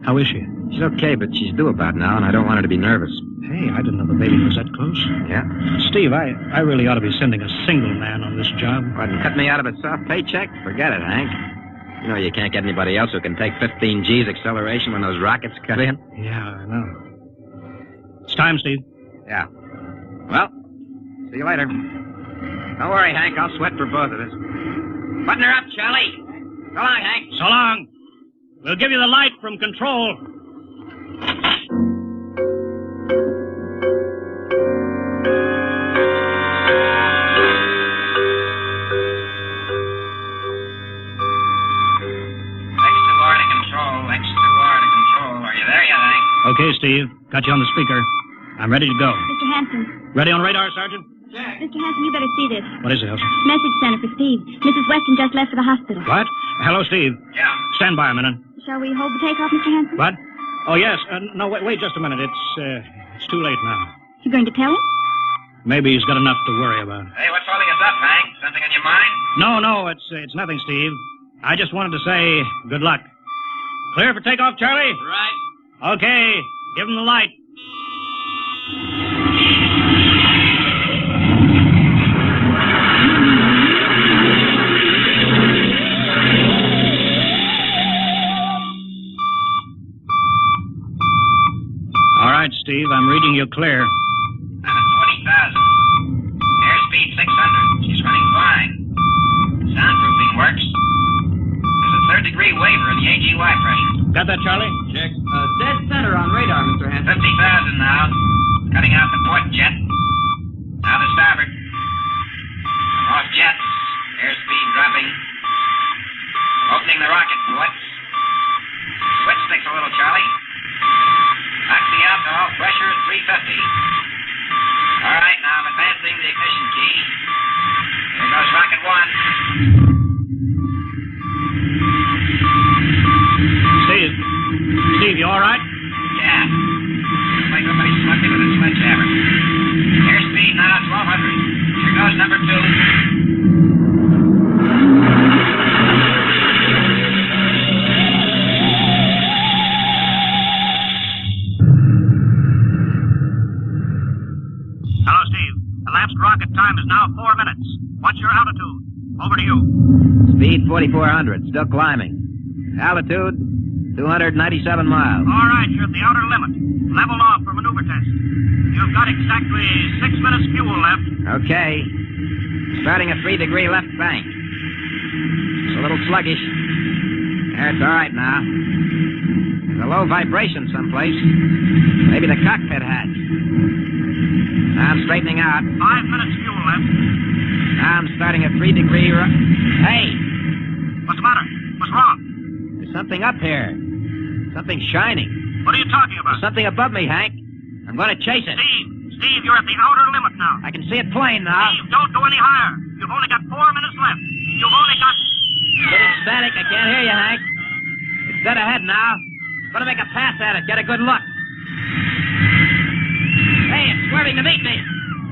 How is she? She's okay, but she's due about now, and I don't want her to be nervous. Hey, I didn't know the baby was that close. Yeah? Steve, I really ought to be sending a single man on this job. What, cut me out of a soft paycheck? Forget it, Hank. You know you can't get anybody else who can take 15 G's acceleration when those rockets cut in. Yeah, I know. It's time, Steve. Yeah. Well, see you later. Don't worry, Hank. I'll sweat for both of us. Button her up, Charlie. So long, Hank. So long. We'll give you the light from control. Okay, Steve. Got you on the speaker. I'm ready to go. Mr. Hanson. Ready on radar, Sergeant? Mr. Hanson, you better see this. What is it, Elsie? Message center for Steve. Mrs. Weston just left for the hospital. What? Hello, Steve. Yeah. Stand by a minute. Shall we hold the takeoff, Mr. Hanson? What? Oh, yes. No, wait just a minute. It's too late now. You going to tell him? Maybe he's got enough to worry about. Hey, what's holding us up, Hank? Something on your mind? No, it's nothing, Steve. I just wanted to say good luck. Clear for takeoff, Charlie? Right. Okay. Give him the light. All right, Steve, I'm reading you clear. 20,000. Airspeed 600. She's running fine. Soundproofing works. There's a third-degree waiver in the AGY pressure. Got that, Charlie? Check. Dead center on radar, Mr. Hanson. 50,000 now. Cutting out the port jet. Now the starboard. Off jets. Airspeed dropping. Opening the rocket ports. Switch sticks a little, Charlie. Knock the alcohol pressure at 350. All right, now I'm advancing the ignition key. Here goes rocket one. Steve, you all right? Yeah. Looks like somebody smugged me with a sledgehammer. Airspeed now 1,200. Here goes number two. Hello, Steve. Elapsed rocket time is now 4 minutes. What's your altitude? Over to you. Speed 4,400. Still climbing. Altitude 297 miles. All right, you're at the outer limit. Level off for maneuver test. You've got exactly 6 minutes fuel left. Okay. Starting a 3-degree left bank. It's a little sluggish. That's all right now. There's a low vibration someplace. Maybe the cockpit hatch. Now I'm straightening out. 5 minutes fuel left. Now I'm starting a 3-degree... Hey! What's the matter? What's wrong? There's something up here. Something shining. What are you talking about? There's something above me, Hank. I'm going to chase it. Steve, you're at the outer limit now. I can see it plain now. Steve, don't go any higher. You've only got 4 minutes left. You've only got... Getting static. I can't hear you, Hank. It's dead ahead now. I'm going to make a pass at it. Get a good look. Hey, it's swerving to meet me.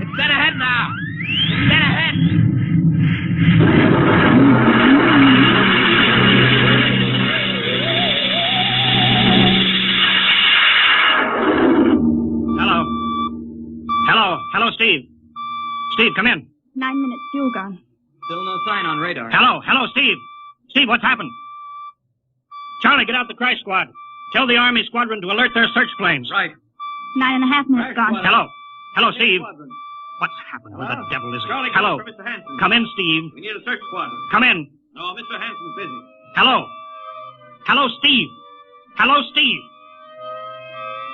It's dead ahead now. It's dead ahead. Hello, Steve. Steve, come in. 9 minutes fuel gone. Still no sign on radar. Hello, Steve. Steve, what's happened? Charlie, get out the crash squad. Tell the Army squadron to alert their search planes. Right. 9.5 minutes gone. Hello, Steve. What's happened? Who the devil is it? Charlie, Hello. for Mr. Hanson. Come in, Steve. We need a search squadron. Come in. No, Mr. Hanson's busy. Hello, Steve.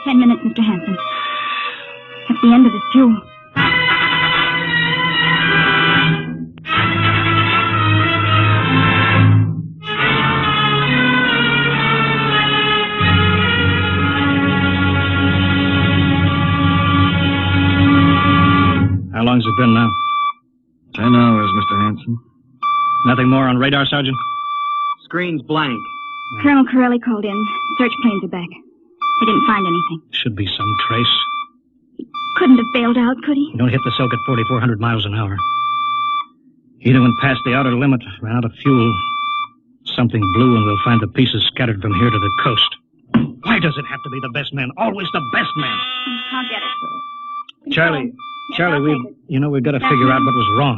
10 minutes, Mr. Hanson. That's the end of his fuel. How long's it been now? 10 hours, Mr. Hanson. Nothing more on radar, Sergeant? Screen's blank. Colonel Corelli called in. Search planes are back. They didn't find anything. Should be some trace. Couldn't have bailed out, could he? You don't hit the silk at 4,400 miles an hour. Either went past the outer limit, ran out of fuel. Something blew, and we'll find the pieces scattered from here to the coast. Why does it have to be the best man? Always the best man. I'll get it. Charlie, we've got to figure out what was wrong.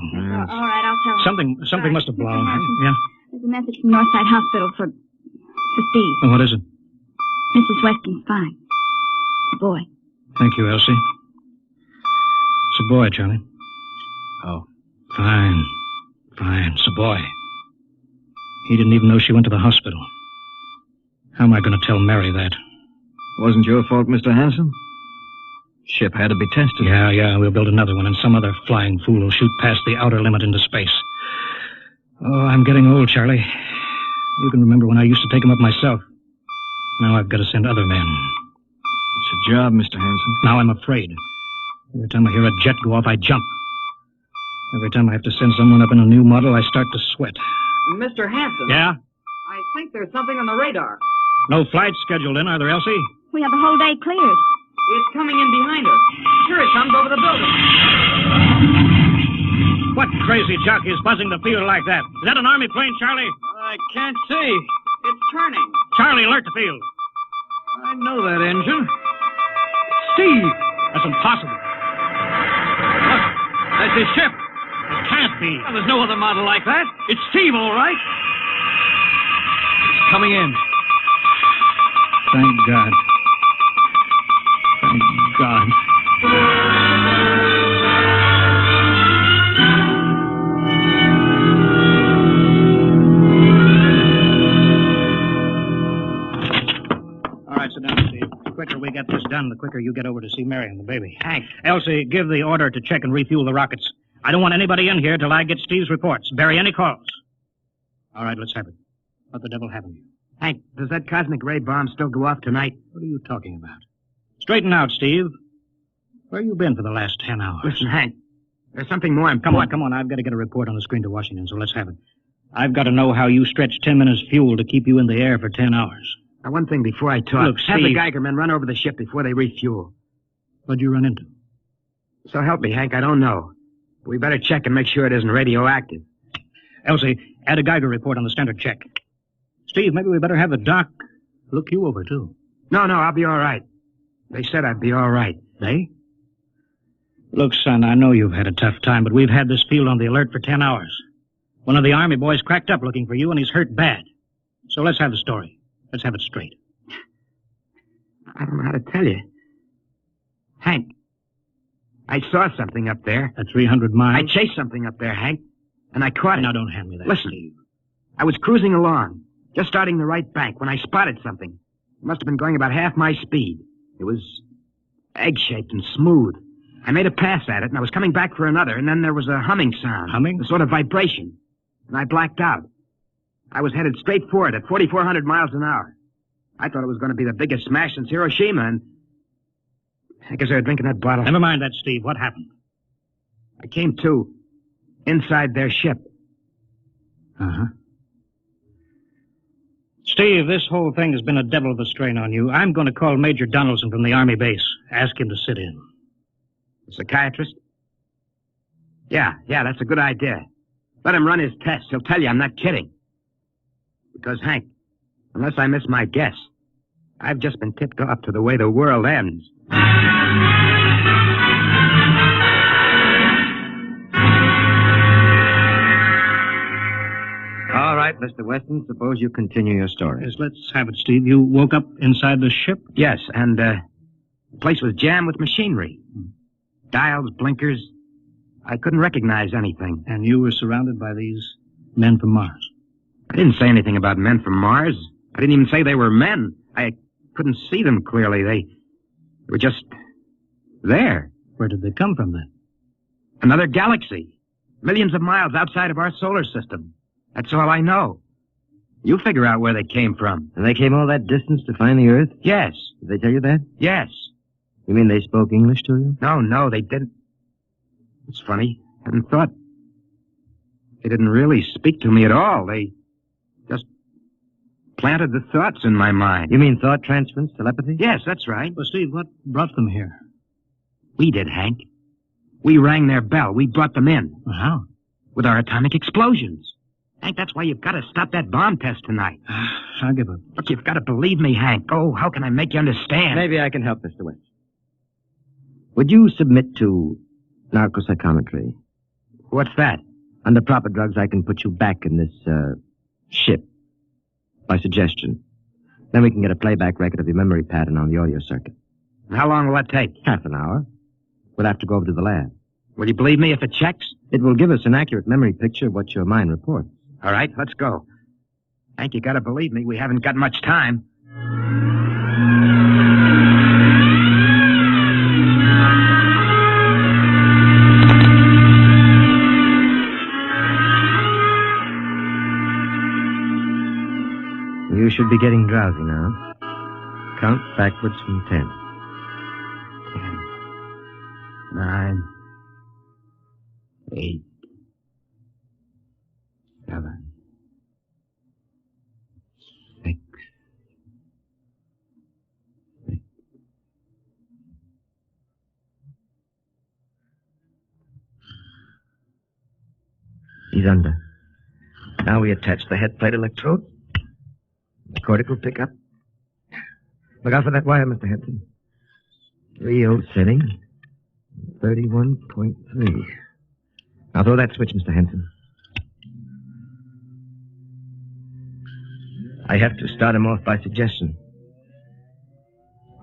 All right, I'll tell him. Something must have blown. Yeah? There's a message from Northside Hospital for Steve. Well, what is it? Mrs. Weston's fine. It's a boy. Thank you, Elsie. It's a boy, Charlie. Oh. Fine. It's a boy. He didn't even know she went to the hospital. How am I going to tell Mary that? Wasn't your fault, Mr. Hanson. Ship had to be tested. Yeah, we'll build another one, and some other flying fool will shoot past the outer limit into space. Oh, I'm getting old, Charlie. You can remember when I used to take them up myself. Now I've got to send other men. It's a job, Mr. Hanson. Now I'm afraid. Every time I hear a jet go off, I jump. Every time I have to send someone up in a new model, I start to sweat. Mr. Hanson. Yeah? I think there's something on the radar. No flights scheduled in, are there, Elsie? We have the whole day cleared. It's coming in behind us. Here it comes over the building. What crazy jockey is buzzing the field like that? Is that an Army plane, Charlie? I can't see. It's turning. Charlie, alert the field. I know that engine. Steve! That's impossible. Look, that's his ship. It can't be. Well, there's no other model like that. It's Steve, all right. It's coming in. Thank God. Thank God. All right, sit down, Steve. The quicker we get this done, the quicker you get over to see Mary and the baby. Hank. Elsie, give the order to check and refuel the rockets. I don't want anybody in here till I get Steve's reports. Bury any calls. All right, let's have it. What the devil happened to you? Hank, does that cosmic ray bomb still go off tonight? What are you talking about? Straighten out, Steve. Where you been for the last 10 hours? Listen, Hank, there's something more important. Come on. I've got to get a report on the screen to Washington, so let's have it. I've got to know how you stretched 10 minutes fuel to keep you in the air for 10 hours. Now, one thing before I talk. Look, have the Steve. Geiger men run over the ship before they refuel. What'd you run into? So help me, Hank, I don't know. But we better check and make sure it isn't radioactive. Elsie, add a Geiger report on the standard check. Steve, maybe we better have the doc look you over, too. No, I'll be all right. They said I'd be all right. They? Look, son, I know you've had a tough time, but we've had this field on the alert for 10 hours. One of the Army boys cracked up looking for you, and he's hurt bad. So let's have the story. Let's have it straight. I don't know how to tell you. Hank, I saw something up there. At 300 miles? I chased something up there, Hank, and I caught it. Now, don't hand me that, Listen, Steve. I was cruising along, just starting the right bank, when I spotted something. It must have been going about half my speed. It was egg-shaped and smooth. I made a pass at it, and I was coming back for another, and then there was a humming sound. Humming? A sort of vibration. And I blacked out. I was headed straight for it at 4,400 miles an hour. I thought it was going to be the biggest smash since Hiroshima, and I guess they were drinking that bottle. Never mind that, Steve. What happened? I came to inside their ship. Uh-huh. Steve, this whole thing has been a devil of a strain on you. I'm going to call Major Donaldson from the Army base. Ask him to sit in. A psychiatrist? Yeah, that's a good idea. Let him run his tests. He'll tell you I'm not kidding. Because, Hank, unless I miss my guess, I've just been tipped off to the way the world ends. All right, Mr. Weston, suppose you continue your story. Yes, let's have it, Steve. You woke up inside the ship? Yes, and the place was jammed with machinery. Dials, blinkers. I couldn't recognize anything. And you were surrounded by these men from Mars? I didn't say anything about men from Mars. I didn't even say they were men. I couldn't see them clearly. They were just there. Where did they come from, then? Another galaxy. Millions of miles outside of our solar system. That's all I know. You figure out where they came from. And they came all that distance to find the Earth? Yes. Did they tell you that? Yes. You mean they spoke English to you? No, they didn't. It's funny. I hadn't thought. They didn't really speak to me at all. They just planted the thoughts in my mind. You mean thought transference, telepathy? Yes, that's right. Well, Steve, what brought them here? We did, Hank. We rang their bell. We brought them in. How? With our atomic explosions. Hank, that's why you've got to stop that bomb test tonight. I'll give up. Look, you've got to believe me, Hank. Oh, how can I make you understand? Maybe I can help, Mr. West. Would you submit to narcopsychometry? What's that? Under proper drugs, I can put you back in this, ship. By suggestion. Then we can get a playback record of your memory pattern on the audio circuit. How long will that take? Half an hour. We'll have to go over to the lab. Will you believe me if it checks? It will give us an accurate memory picture of what your mind reports. All right, let's go. Hank, you gotta believe me. We haven't got much time. You should be getting drowsy now. Count backwards from 10. 9, 8, He's under. Now we attach the head plate electrode. The cortical pickup. Look out for that wire, Mr. Henson. 3-old setting. 31.3. Now throw that switch, Mr. Henson. I have to start him off by suggestion.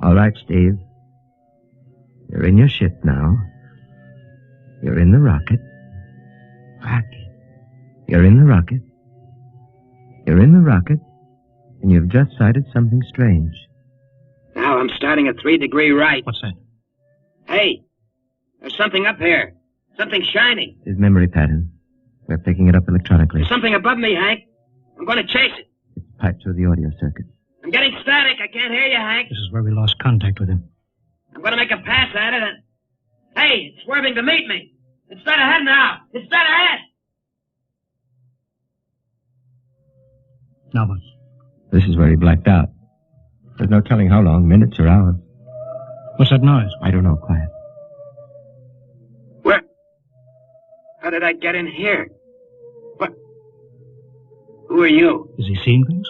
All right, Steve. You're in your ship now. You're in the rocket. You're in the rocket. You're in the rocket. And you've just sighted something strange. Now I'm starting at 3-degree right. What's that? Hey, there's something up here. Something shiny. His memory pattern. We're picking it up electronically. There's something above me, Hank. I'm going to chase it. It's piped through the audio circuit. I'm getting static. I can't hear you, Hank. This is where we lost contact with him. I'm going to make a pass at it and... Hey, it's swerving to meet me. It's dead ahead now. It's dead ahead. Now what? This is where he blacked out. There's no telling how long, minutes or hours. What's that noise? I don't know, quiet. Where? How did I get in here? What? Who are you? Is he seeing things?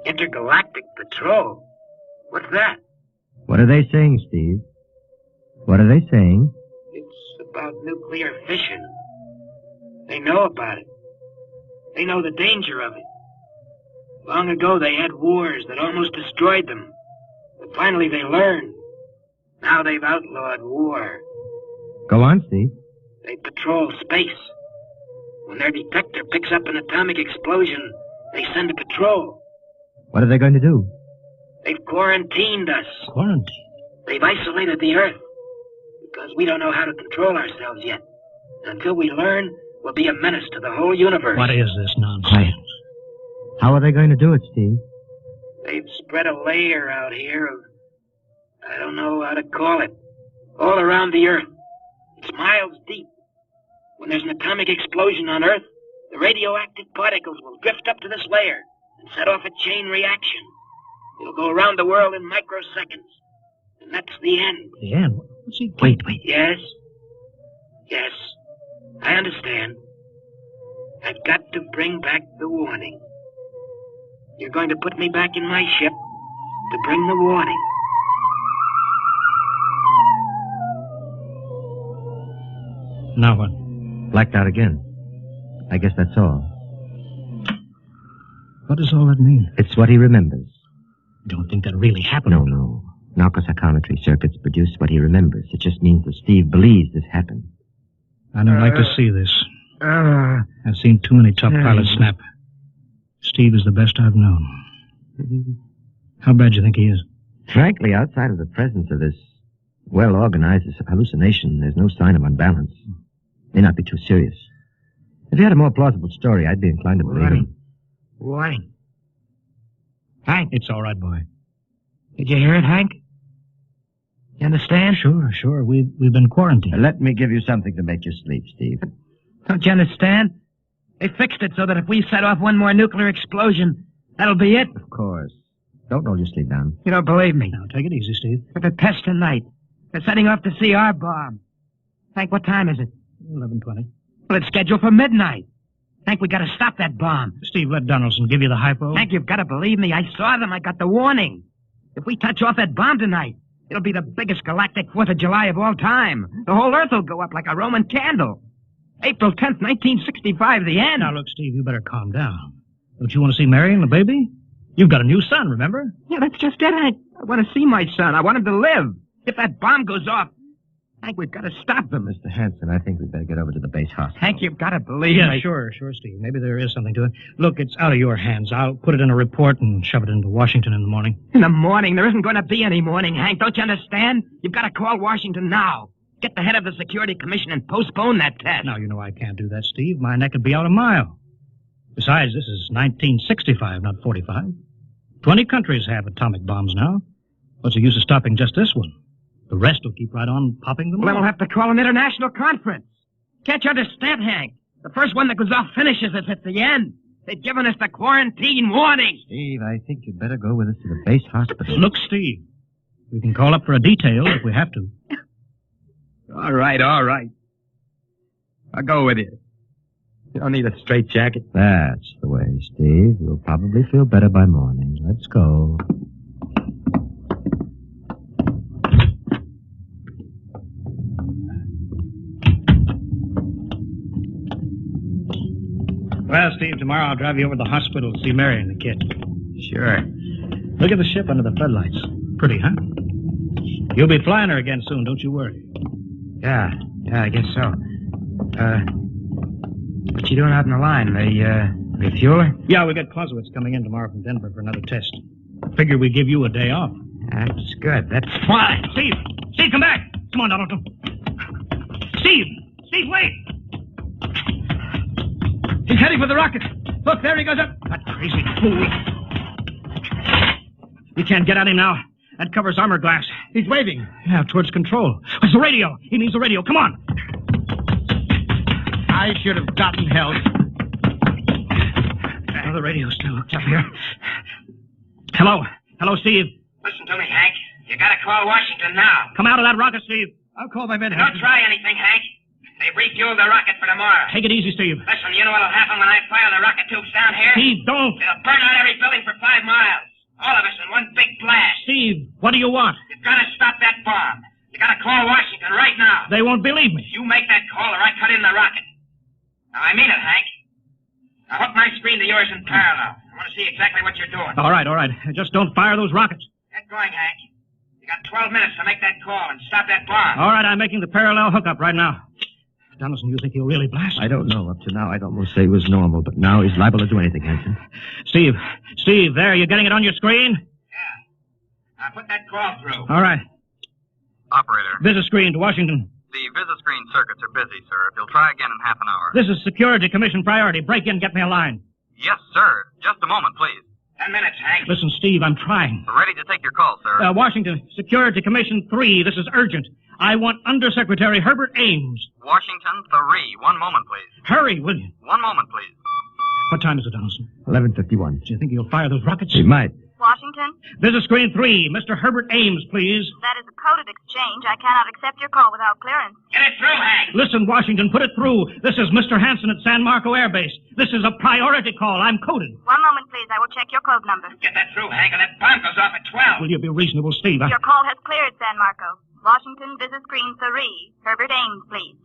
Intergalactic Patrol. What's that? What are they saying, Steve? What are they saying? It's about nuclear fission. They know about it. They know the danger of it. Long ago, they had wars that almost destroyed them. But finally, they learned. Now they've outlawed war. Go on, Steve. They patrol space. When their detector picks up an atomic explosion, they send a patrol. What are they going to do? They've quarantined us. Quarantined? They've isolated the Earth. Because we don't know how to control ourselves yet. Until we learn, we'll be a menace to the whole universe. What is this nonsense? Quiet. How are they going to do it, Steve? They've spread a layer out here of... I don't know how to call it. All around the Earth. It's miles deep. When there's an atomic explosion on Earth, the radioactive particles will drift up to this layer and set off a chain reaction. It'll go around the world in microseconds. And that's the end. The end? What's he... Wait. Yes. Yes. I understand. I've got to bring back the warning. You're going to put me back in my ship to bring the warning. Now what? Blacked out again. I guess that's all. What does all that mean? It's what he remembers. Don't think that really happened. No. Narcopsychometry circuits produce what he remembers. It just means that Steve believes this happened. I don't like to see this. I've seen too many top pilots snap. Steve is the best I've known. How bad do you think he is? Frankly, outside of the presence of this well-organized hallucination, there's no sign of unbalance. May not be too serious. If he had a more plausible story, I'd be inclined to believe him. Warning. Hank. It's all right, boy. Did you hear it, Hank? You understand? Sure. We've been quarantined. Let me give you something to make you sleep, Steve. Don't you understand? They fixed it so that if we set off one more nuclear explosion, that'll be it. Of course. Don't roll your sleep down. You don't believe me. Now, take it easy, Steve. For the test tonight. They're setting off the CR bomb. Hank, what time is it? 11:20. Well, it's scheduled for midnight. Hank, we gotta stop that bomb. Steve, let Donaldson give you the hypo. Hank, you've gotta believe me. I saw them. I got the warning. If we touch off that bomb tonight, it'll be the biggest galactic 4th of July of all time. The whole Earth will go up like a Roman candle. April 10th, 1965, the end. Now, look, Steve, you better calm down. Don't you want to see Mary and the baby? You've got a new son, remember? Yeah, that's just it, Hank. I want to see my son. I want him to live. If that bomb goes off, Hank, we've got to stop them. Mr. Hanson, I think we'd better get over to the base hospital. Hank, you've got to believe me. me. Sure, Steve. Maybe there is something to it. Look, it's out of your hands. I'll put it in a report and shove it into Washington in the morning. In the morning? There isn't going to be any morning, Hank. Don't you understand? You've got to call Washington now. Get the head of the Security Commission and postpone that test. Now, you know I can't do that, Steve. My neck would be out a mile. Besides, this is 1965, not 45. 20 countries have atomic bombs now. What's the use of stopping just this one? The rest will keep right on popping them. Well, we'll have to call an international conference. Can't you understand, Hank? The first one that goes off finishes us at the end. They've given us the quarantine warning. Steve, I think you'd better go with us to the base hospital. Look, Steve, we can call up for a detail if we have to. All right. I'll go with you. You don't need a straitjacket. That's the way, Steve. You'll probably feel better by morning. Let's go. Well, Steve, tomorrow I'll drive you over to the hospital to see Mary and the kid. Sure. Look at the ship under the floodlights. Pretty, huh? You'll be flying her again soon, don't you worry. Yeah, I guess so. What you doing out in the line? They fuel her? Yeah, we got Clausewitz coming in tomorrow from Denver for another test. Figured we'd give you a day off. That's good. Why? Steve! Steve, come back! Come on, Donaldson. Steve! Steve, wait! He's heading for the rocket. Look, there he goes up. That crazy fool. You can't get at him now. That covers armor glass. He's waving. Yeah, towards control. It's the radio. He needs the radio. Come on. I should have gotten help. Oh, the radio's still hooked up here. Hello. Hello, Steve. Listen to me, Hank. You gotta call Washington now. Come out of that rocket, Steve. I'll call my men. Don't try anything, Hank. They've refueled the rocket for tomorrow. Take it easy, Steve. Listen, you know what'll happen when I fire the rocket tubes down here? Steve, don't. It'll burn out every building for 5 miles. All of us in one big blast. Steve, what do you want? You've got to stop that bomb. You got to call Washington right now. They won't believe me. You make that call or I cut in the rocket. Now, I mean it, Hank. Now, hook my screen to yours in parallel. I want to see exactly what you're doing. All right. Just don't fire those rockets. Get going, Hank. You got 12 minutes to make that call and stop that bomb. All right, I'm making the parallel hookup right now. Donaldson, you think he'll really blast? I don't know. Up to now, I'd almost say it was normal, but now he's liable to do anything, Hanson. Steve, there, you getting it on your screen? Yeah. Now put that call through. All right. Operator. Visit screen to Washington. The visit screen circuits are busy, sir. You'll try again in half an hour. This is Security Commission priority. Break in, get me a line. Yes, sir. Just a moment, please. 10 minutes, Hank. Listen, Steve, I'm trying. Ready to take your call, sir. Washington, Security Commission 3. This is urgent. I want Undersecretary Herbert Ames. Washington 3. 1 moment, please. Hurry, will you? 1 moment, please. What time is it, Donaldson? 11:51. Do you think he'll fire those rockets? He might. Washington? Visit screen 3. Mr. Herbert Ames, please. That is a coded exchange. I cannot accept your call without clearance. Get it through, Hank. Listen, Washington, put it through. This is Mr. Hanson at San Marco Air Base. This is a priority call. I'm coded. 1 moment, please. I will check your code number. Get that through, Hank, and that bomb goes off at 12. Will you be reasonable, Steve? Your call has cleared, San Marco. Washington, visit screen 3. Herbert Ames, please.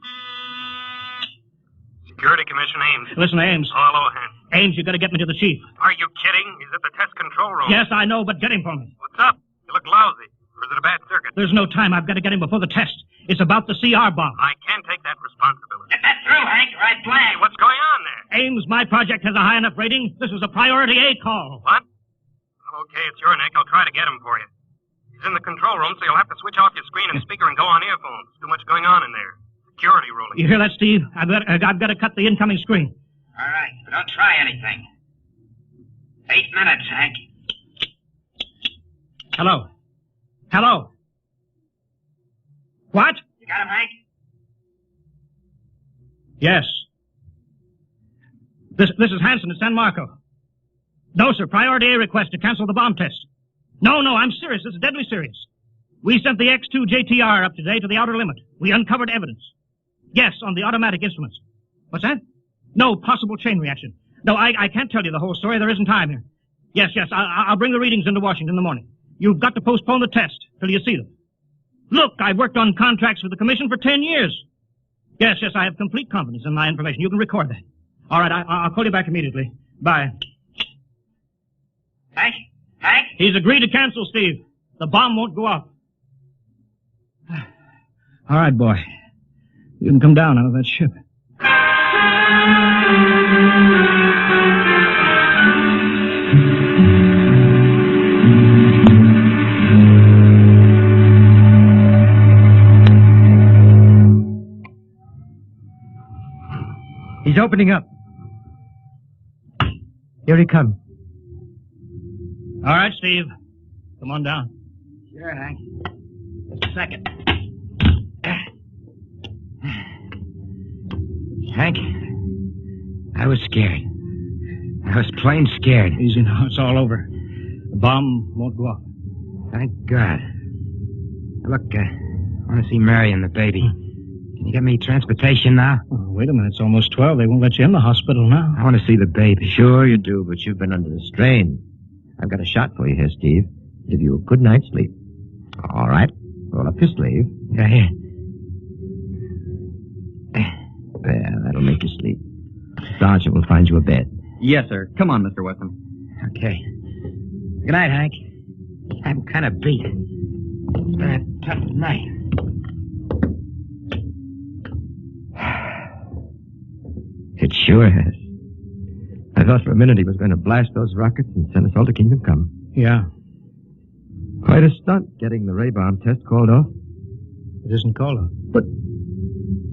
Security Commission Ames. Listen, Ames. Hello, Hank. Ames, you gotta get me to the chief. Are you kidding? He's at the test control room. Yes, I know, but get him for me. What's up? You look lousy. Or is it a bad circuit? There's no time. I've got to get him before the test. It's about the CR bomb. I can't take that responsibility. Get that through, Hank, or I blank. Hey, what's going on there? Ames, my project has a high enough rating. This is a priority A call. What? Okay, it's your neck. I'll try to get him for you. He's in the control room, so you'll have to switch off your screen and speaker and go on earphones. Too much going on in there. Security ruling. You hear that, Steve? I've got to cut the incoming screen. All right, but don't try anything. 8 minutes, Hank. Hello. What? You got him, Hank? Yes. This is Hanson at San Marco. No, sir. Priority A request to cancel the bomb test. No, I'm serious. This is deadly serious. We sent the X2 JTR up today to the outer limit. We uncovered evidence. Yes, on the automatic instruments. What's that? No, possible chain reaction. No, I can't tell you the whole story. There isn't time here. Yes, I'll bring the readings into Washington in the morning. You've got to postpone the test till you see them. Look, I've worked on contracts with the Commission for 10 years. Yes, I have complete confidence in my information. You can record that. All right, I'll call you back immediately. Bye. Hank? He's agreed to cancel, Steve. The bomb won't go off. All right, boy. You can come down out of that ship. He's opening up. Here he comes. All right, Steve. Come on down. Sure, Hank. Just a second. Hank, I was scared. I was plain scared. Easy now. It's all over. The bomb won't go off. Thank God. Look, I want to see Mary and the baby. Can you get me transportation now? Oh, wait a minute. It's almost 12. They won't let you in the hospital now. I want to see the baby. Sure you do, but you've been under the strain. I've got a shot for you here, Steve. Give you a good night's sleep. All right. Roll up your sleeve. Yeah, here. There, that'll make you sleep. Sergeant will find you a bed. Yes, sir. Come on, Mr. Wesson. Okay. Good night, Hank. I'm kind of beat. It's been a tough night. It sure has. I thought for a minute he was going to blast those rockets and send us all to Kingdom Come. Yeah. Quite a stunt getting the ray bomb test called off. It isn't called off. But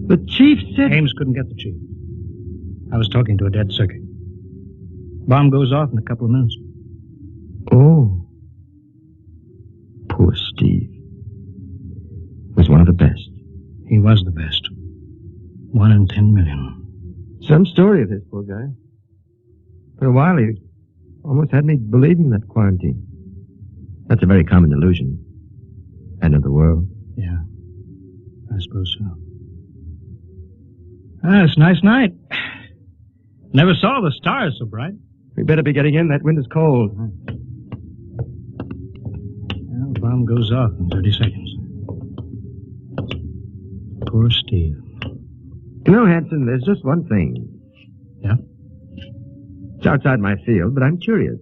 the chief said... Ames couldn't get the chief. I was talking to a dead circuit. Bomb goes off in a couple of minutes. Oh. Poor Steve. Was one of the best. He was the best. 1 in 10 million. Some story of his, poor guy. For a while, he almost had me believing that quarantine. That's a very common delusion. End of the world. Yeah. I suppose so. It's a nice night. Never saw the stars so bright. We better be getting in. That wind is cold. Well, the bomb goes off in 30 seconds. Poor Steve. You know, Hanson, there's just one thing. Yeah? It's outside my field, but I'm curious.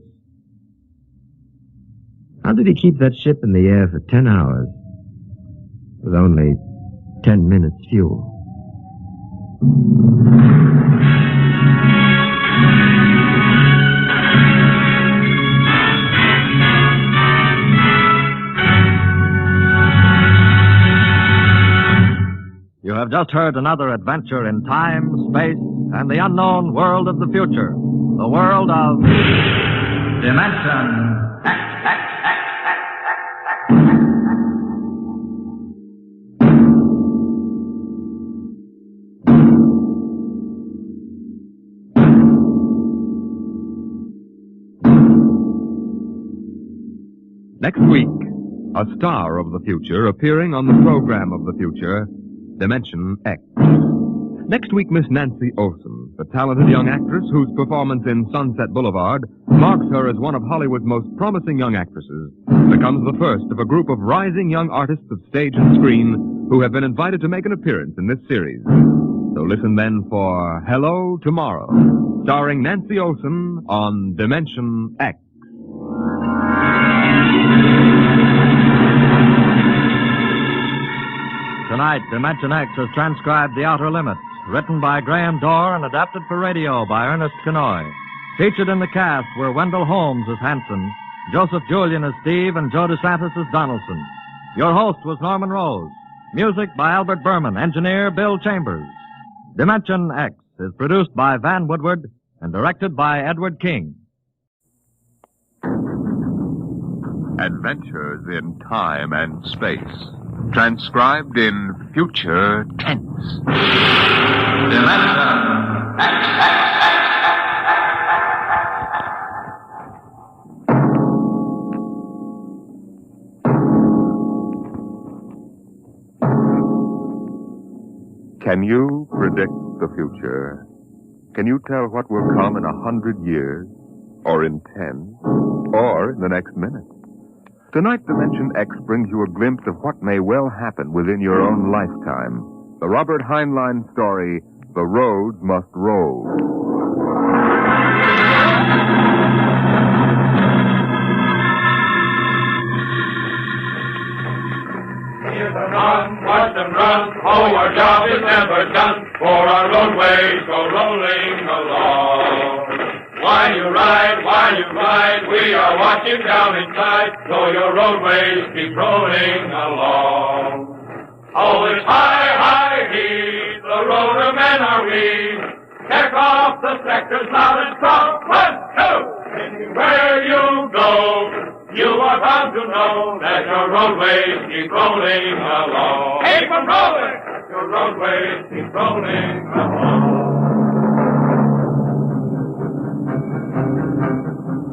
How did he keep that ship in the air for 10 hours with only 10 minutes fuel? You have just heard another adventure in time, space, and the unknown world of the future. The world of Dimension Next week, a star of the future appearing on the program of the future, Dimension X. Next week, Miss Nancy Olson, the talented young actress whose performance in Sunset Boulevard marks her as one of Hollywood's most promising young actresses, becomes the first of a group of rising young artists of stage and screen who have been invited to make an appearance in this series. So listen then for Hello Tomorrow, starring Nancy Olson on Dimension X. Tonight, Dimension X has transcribed The Outer Limit, written by Graham Dorr and adapted for radio by Ernest Kenoy. Featured in the cast were Wendell Holmes as Hanson, Joseph Julian as Steve, and Joe DeSantis as Donaldson. Your host was Norman Rose. Music by Albert Berman, engineer Bill Chambers. Dimension X is produced by Van Woodward and directed by Edward King. Adventures in time and space. Transcribed in future tense. Can you predict the future? Can you tell what will come in 100 years? Or in 10? Or in the next minute? Tonight, Dimension X brings you a glimpse of what may well happen within your own lifetime. The Robert Heinlein story, The Roads Must Roll. Run, watch them run, oh, our job is never done, for our roadways go rolling along. While you ride, we are watching down inside, so your roadways keep rolling along. Oh, it's high, high heat, the roadermen are we. Check off the sectors loud and strong. 1, 2, anywhere you go, you are bound to know that your roadways keep rolling along. Keep them rolling! Your roadways keep rolling along.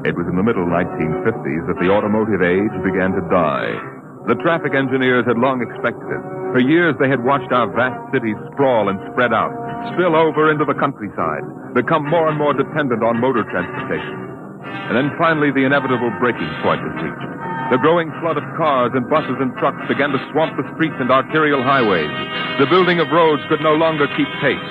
It was in the middle 1950s that the automotive age began to die. The traffic engineers had long expected it. For years they had watched our vast cities sprawl and spread out, spill over into the countryside, become more and more dependent on motor transportation. And then finally the inevitable breaking point was reached. The growing flood of cars and buses and trucks began to swamp the streets and arterial highways. The building of roads could no longer keep pace.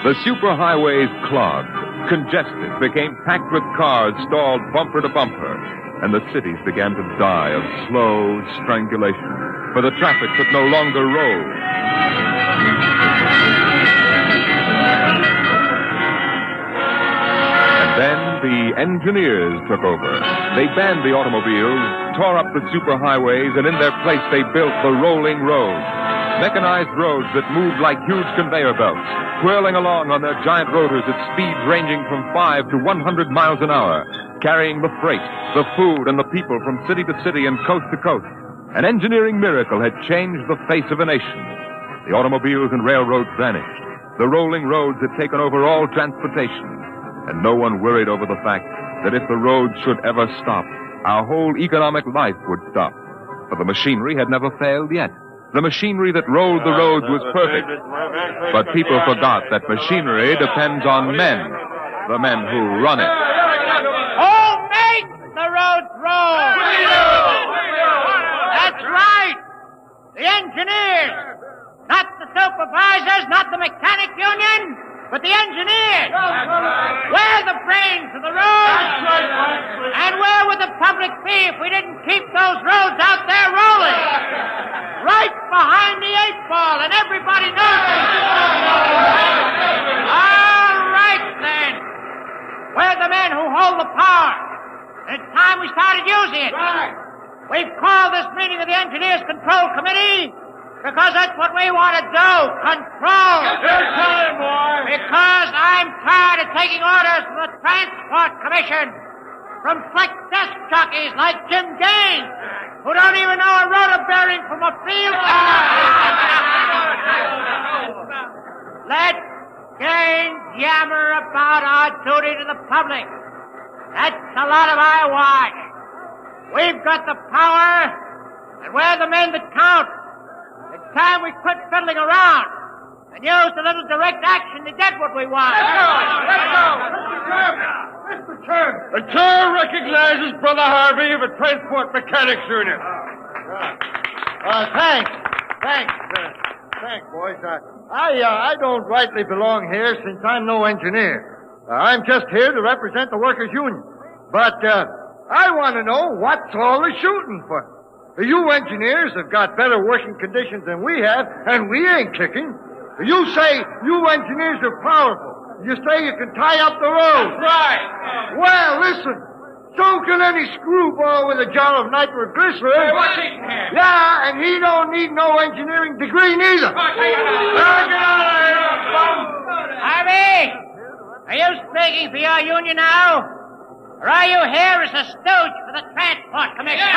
The superhighways clogged, congested, became packed with cars stalled bumper to bumper, and the cities began to die of slow strangulation, for the traffic could no longer roll. Then the engineers took over. They banned the automobiles, tore up the superhighways, and in their place they built the rolling roads. Mechanized roads that moved like huge conveyor belts, whirling along on their giant rotors at speeds ranging from 5 to 100 miles an hour, carrying the freight, the food, and the people from city to city and coast to coast. An engineering miracle had changed the face of a nation. The automobiles and railroads vanished. The rolling roads had taken over all transportation. And no one worried over the fact that if the roads should ever stop, our whole economic life would stop. For the machinery had never failed yet. The machinery that rolled the roads was perfect. But people forgot that machinery depends on men, the men who run it. Who makes the roads roll? That's right. The engineers. Not the supervisors, not the mechanic union, but the engineers. We're the brains of the roads. And where would the public be if we didn't keep those roads out there rolling? Right behind the 8-ball, and everybody knows it. All right, then. We're the men who hold the power. It's time we started using it. We've called this meeting of the Engineers Control Committee because that's what we want to do, control. Because I'm tired of taking orders from the Transport Commission, from slick desk jockeys like Jim Gaines, who don't even know a rotor bearing from a field. Let Gaines yammer about our duty to the public. That's a lot of eyewash. We've got the power, and we're the men that count. It's time we quit fiddling around and use a little direct action to get what we want. Let's go. Mr. Chairman. The chair recognizes Brother Harvey of the Transport Mechanics Union. Thanks, boys. I don't rightly belong here since I'm no engineer. I'm just here to represent the workers' union. But I want to know what's all the shooting for. You engineers have got better working conditions than we have, and we ain't kicking. You say you engineers are powerful. You say you can tie up the road. That's right. Well, listen. So can any screwball with a jar of nitroglycerin. Hey, what's he can? Yeah, and he don't need no engineering degree neither. Harvey, are you speaking for your union now? Or are you here as a stooge for the Transport Commission? Listen,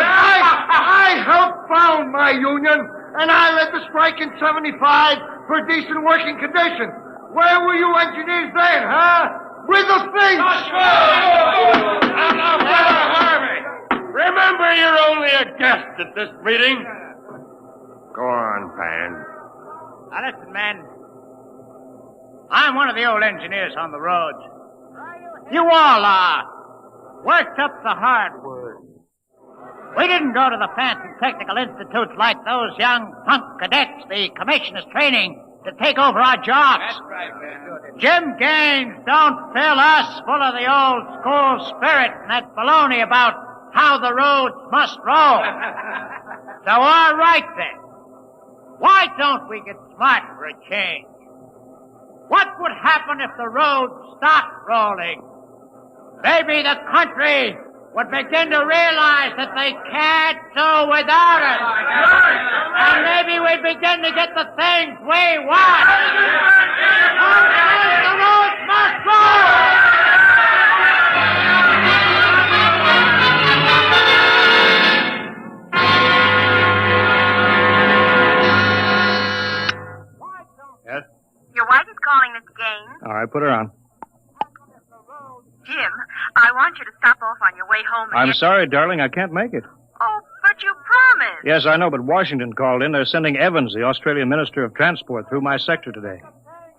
I helped found my union, and I led the strike in 75 for decent working conditions. Where were you engineers then, huh? With the things! Now, Brother Harvey, remember you're only a guest at this meeting. Go on, Pan. Now listen, men. I'm one of the old engineers on the roads. You all are. Worked up the hardwood. We didn't go to the fancy technical institutes like those young punk cadets the commission is training to take over our jobs. That's right, man. Jim Gaines don't fill us full of the old school spirit and that baloney about how the roads must roll. So all right then. Why don't we get smart for a change? What would happen if the roads stopped rolling? Maybe the country would begin to realize that they can't do without us. And maybe we'd begin to get the things we want. The roads must roll! Yes? Your wife is calling, Mr. Gaines. All right, put her on. Jim, I want you to stop off on your way home. I'm sorry, darling, I can't make it. Oh, but But you promised. Yes, I know, but Washington called in. They're sending Evans, the Australian Minister of Transport, through my sector today.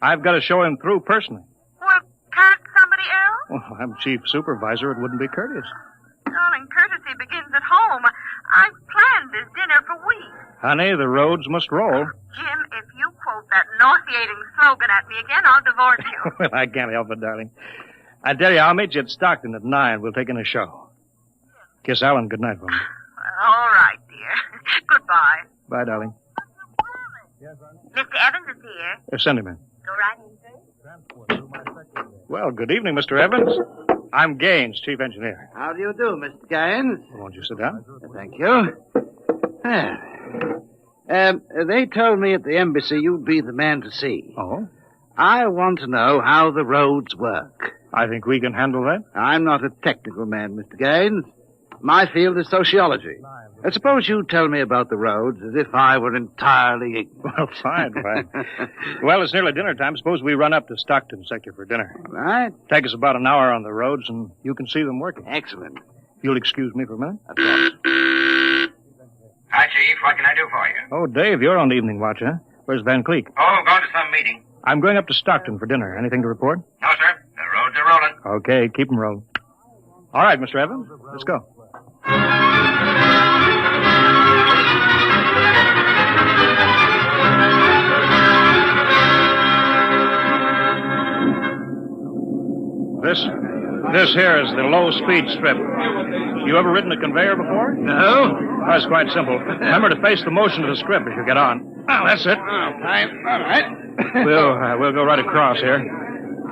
I've got to show him through personally. Well, can't somebody else? Well, I'm chief supervisor. It wouldn't be courteous. Darling, courtesy begins at home. I've planned this dinner for weeks. Honey, the roads must roll. Jim, if you quote that nauseating slogan at me again, I'll divorce you. Well, I can't help it, darling. I tell you, I'll meet you at Stockton at 9. We'll take in a show. Kiss Alan goodnight for me. All right, dear. Goodbye. Bye, darling. Mr. Evans is here. Send him in. Go right in, sir. Well, good evening, Mr. Evans. I'm Gaines, chief engineer. How do you do, Mr. Gaines? Won't you sit down? Thank you. They told me at the embassy you'd be the man to see. Oh? I want to know how the roads work. I think we can handle that. I'm not a technical man, Mr. Gaines. My field is sociology. Suppose you tell me about the roads as if I were entirely ignorant. Well, fine. Well, it's nearly dinner time. Suppose we run up to Stockton sector for dinner. Right. Take us about an hour on the roads, and you can see them working. Excellent. You'll excuse me for a minute? Of course. Hi, Chief. What can I do for you? Oh, Dave, you're on the evening watch, huh? Where's Van Cleek? Oh, going to some meeting. I'm going up to Stockton for dinner. Anything to report? No, sir. The roads are rolling. Okay, keep them rolling. All right, Mr. Evans, let's go. This here is the low-speed strip. You ever ridden a conveyor before? No. Oh, it's quite simple. Remember to face the motion of the strip as you get on. Well, that's it. All right. We'll go right across here.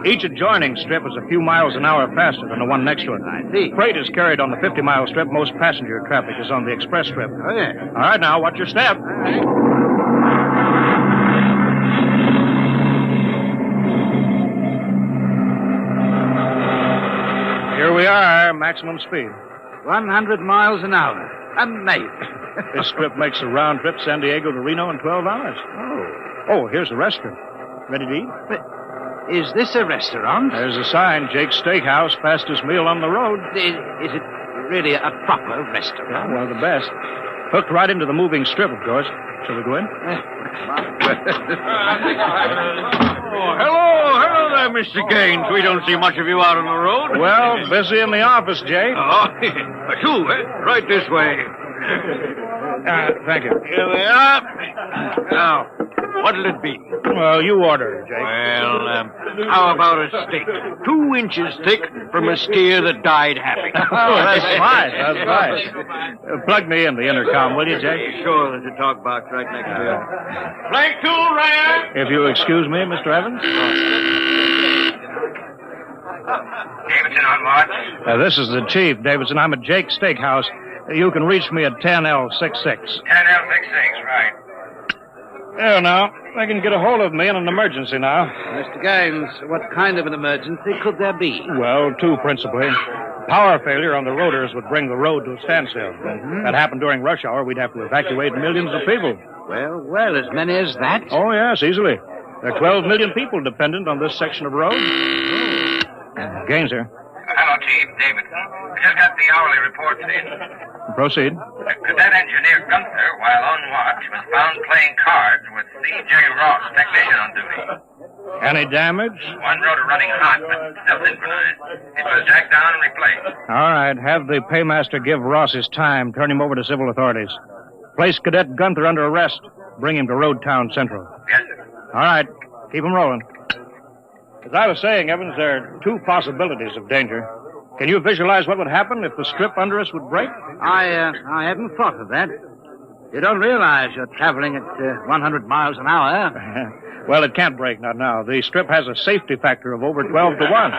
Each adjoining strip is a few miles an hour faster than the one next to it. I see. Freight is carried on the 50-mile strip. Most passenger traffic is on the express strip. Oh, yeah. All right, now, watch your step. Here we are, maximum speed. 100 miles an hour. Amazing. This strip makes a round trip San Diego to Reno in 12 hours. Oh, here's the restaurant. Ready to eat? Is this a restaurant? There's a sign, Jake's Steakhouse, fastest meal on the road. Is it really a proper restaurant? Yeah, one of the best. Hooked right into the moving strip, of course. Shall we go in? Hello there, Mr. Gaines. We don't see much of you out on the road. Well, busy in the office, Jake. Right this way. Thank you. Here we are. Now, what'll it be? Well, you order, Jake. Well, how about a steak? 2 inches thick from a steer that died happy. Oh, that's fine. That's nice. Plug me in the intercom, will you, Jake? Sure, there's a talk box right next to you. Flank 2, Ryan! If you'll excuse me, Mr. Evans. Davidson on watch. This is the chief, Davidson. I'm at Jake's Steakhouse. You can reach me at 10L66. 10L66, right. There now. They can get a hold of me in an emergency now. Mr. Gaines, what kind of an emergency could there be? Well, 2 principally. Power failure on the rotors would bring the road to a standstill. That happened during rush hour. We'd have to evacuate millions of people. Well, as many as that? Oh, yes, easily. There are 12 million people dependent on this section of road. Gaines here. Hello, Chief. Davidson. I just got the hourly reports in. Proceed. Cadet engineer Gunther, while on watch, was found playing cards with C.J. Ross, technician on duty. Any damage? One rotor running hot, but still synchronized. It was jacked down and replaced. All right. Have the paymaster give Ross his time. Turn him over to civil authorities. Place Cadet Gunther under arrest. Bring him to Road Town Central. Yes, sir. All right. Keep him rolling. As I was saying, Evans, there are 2 possibilities of danger. Can you visualize what would happen if the strip under us would break? I hadn't thought of that. You don't realize you're traveling at 100 miles an hour. Well, it can't break, not now. The strip has a safety factor of over 12 to 1.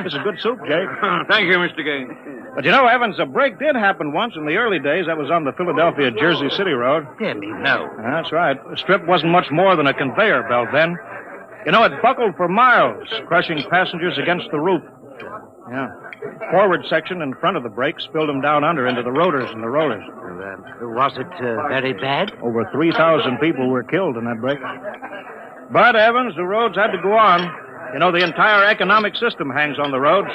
It's a good soup, Jake. Thank you, Mr. Gaines. But you know, Evans, a break did happen once in the early days. That was on the Philadelphia-Jersey City Road. Dear me, no. That's right. The strip wasn't much more than a conveyor belt then. You know, it buckled for miles, crushing passengers against the roof. Yeah. Forward section in front of the brake spilled them down under into the rotors and the rollers. Was it very bad? Over 3,000 people were killed in that break. But, Evans, the roads had to go on. You know, the entire economic system hangs on the roads.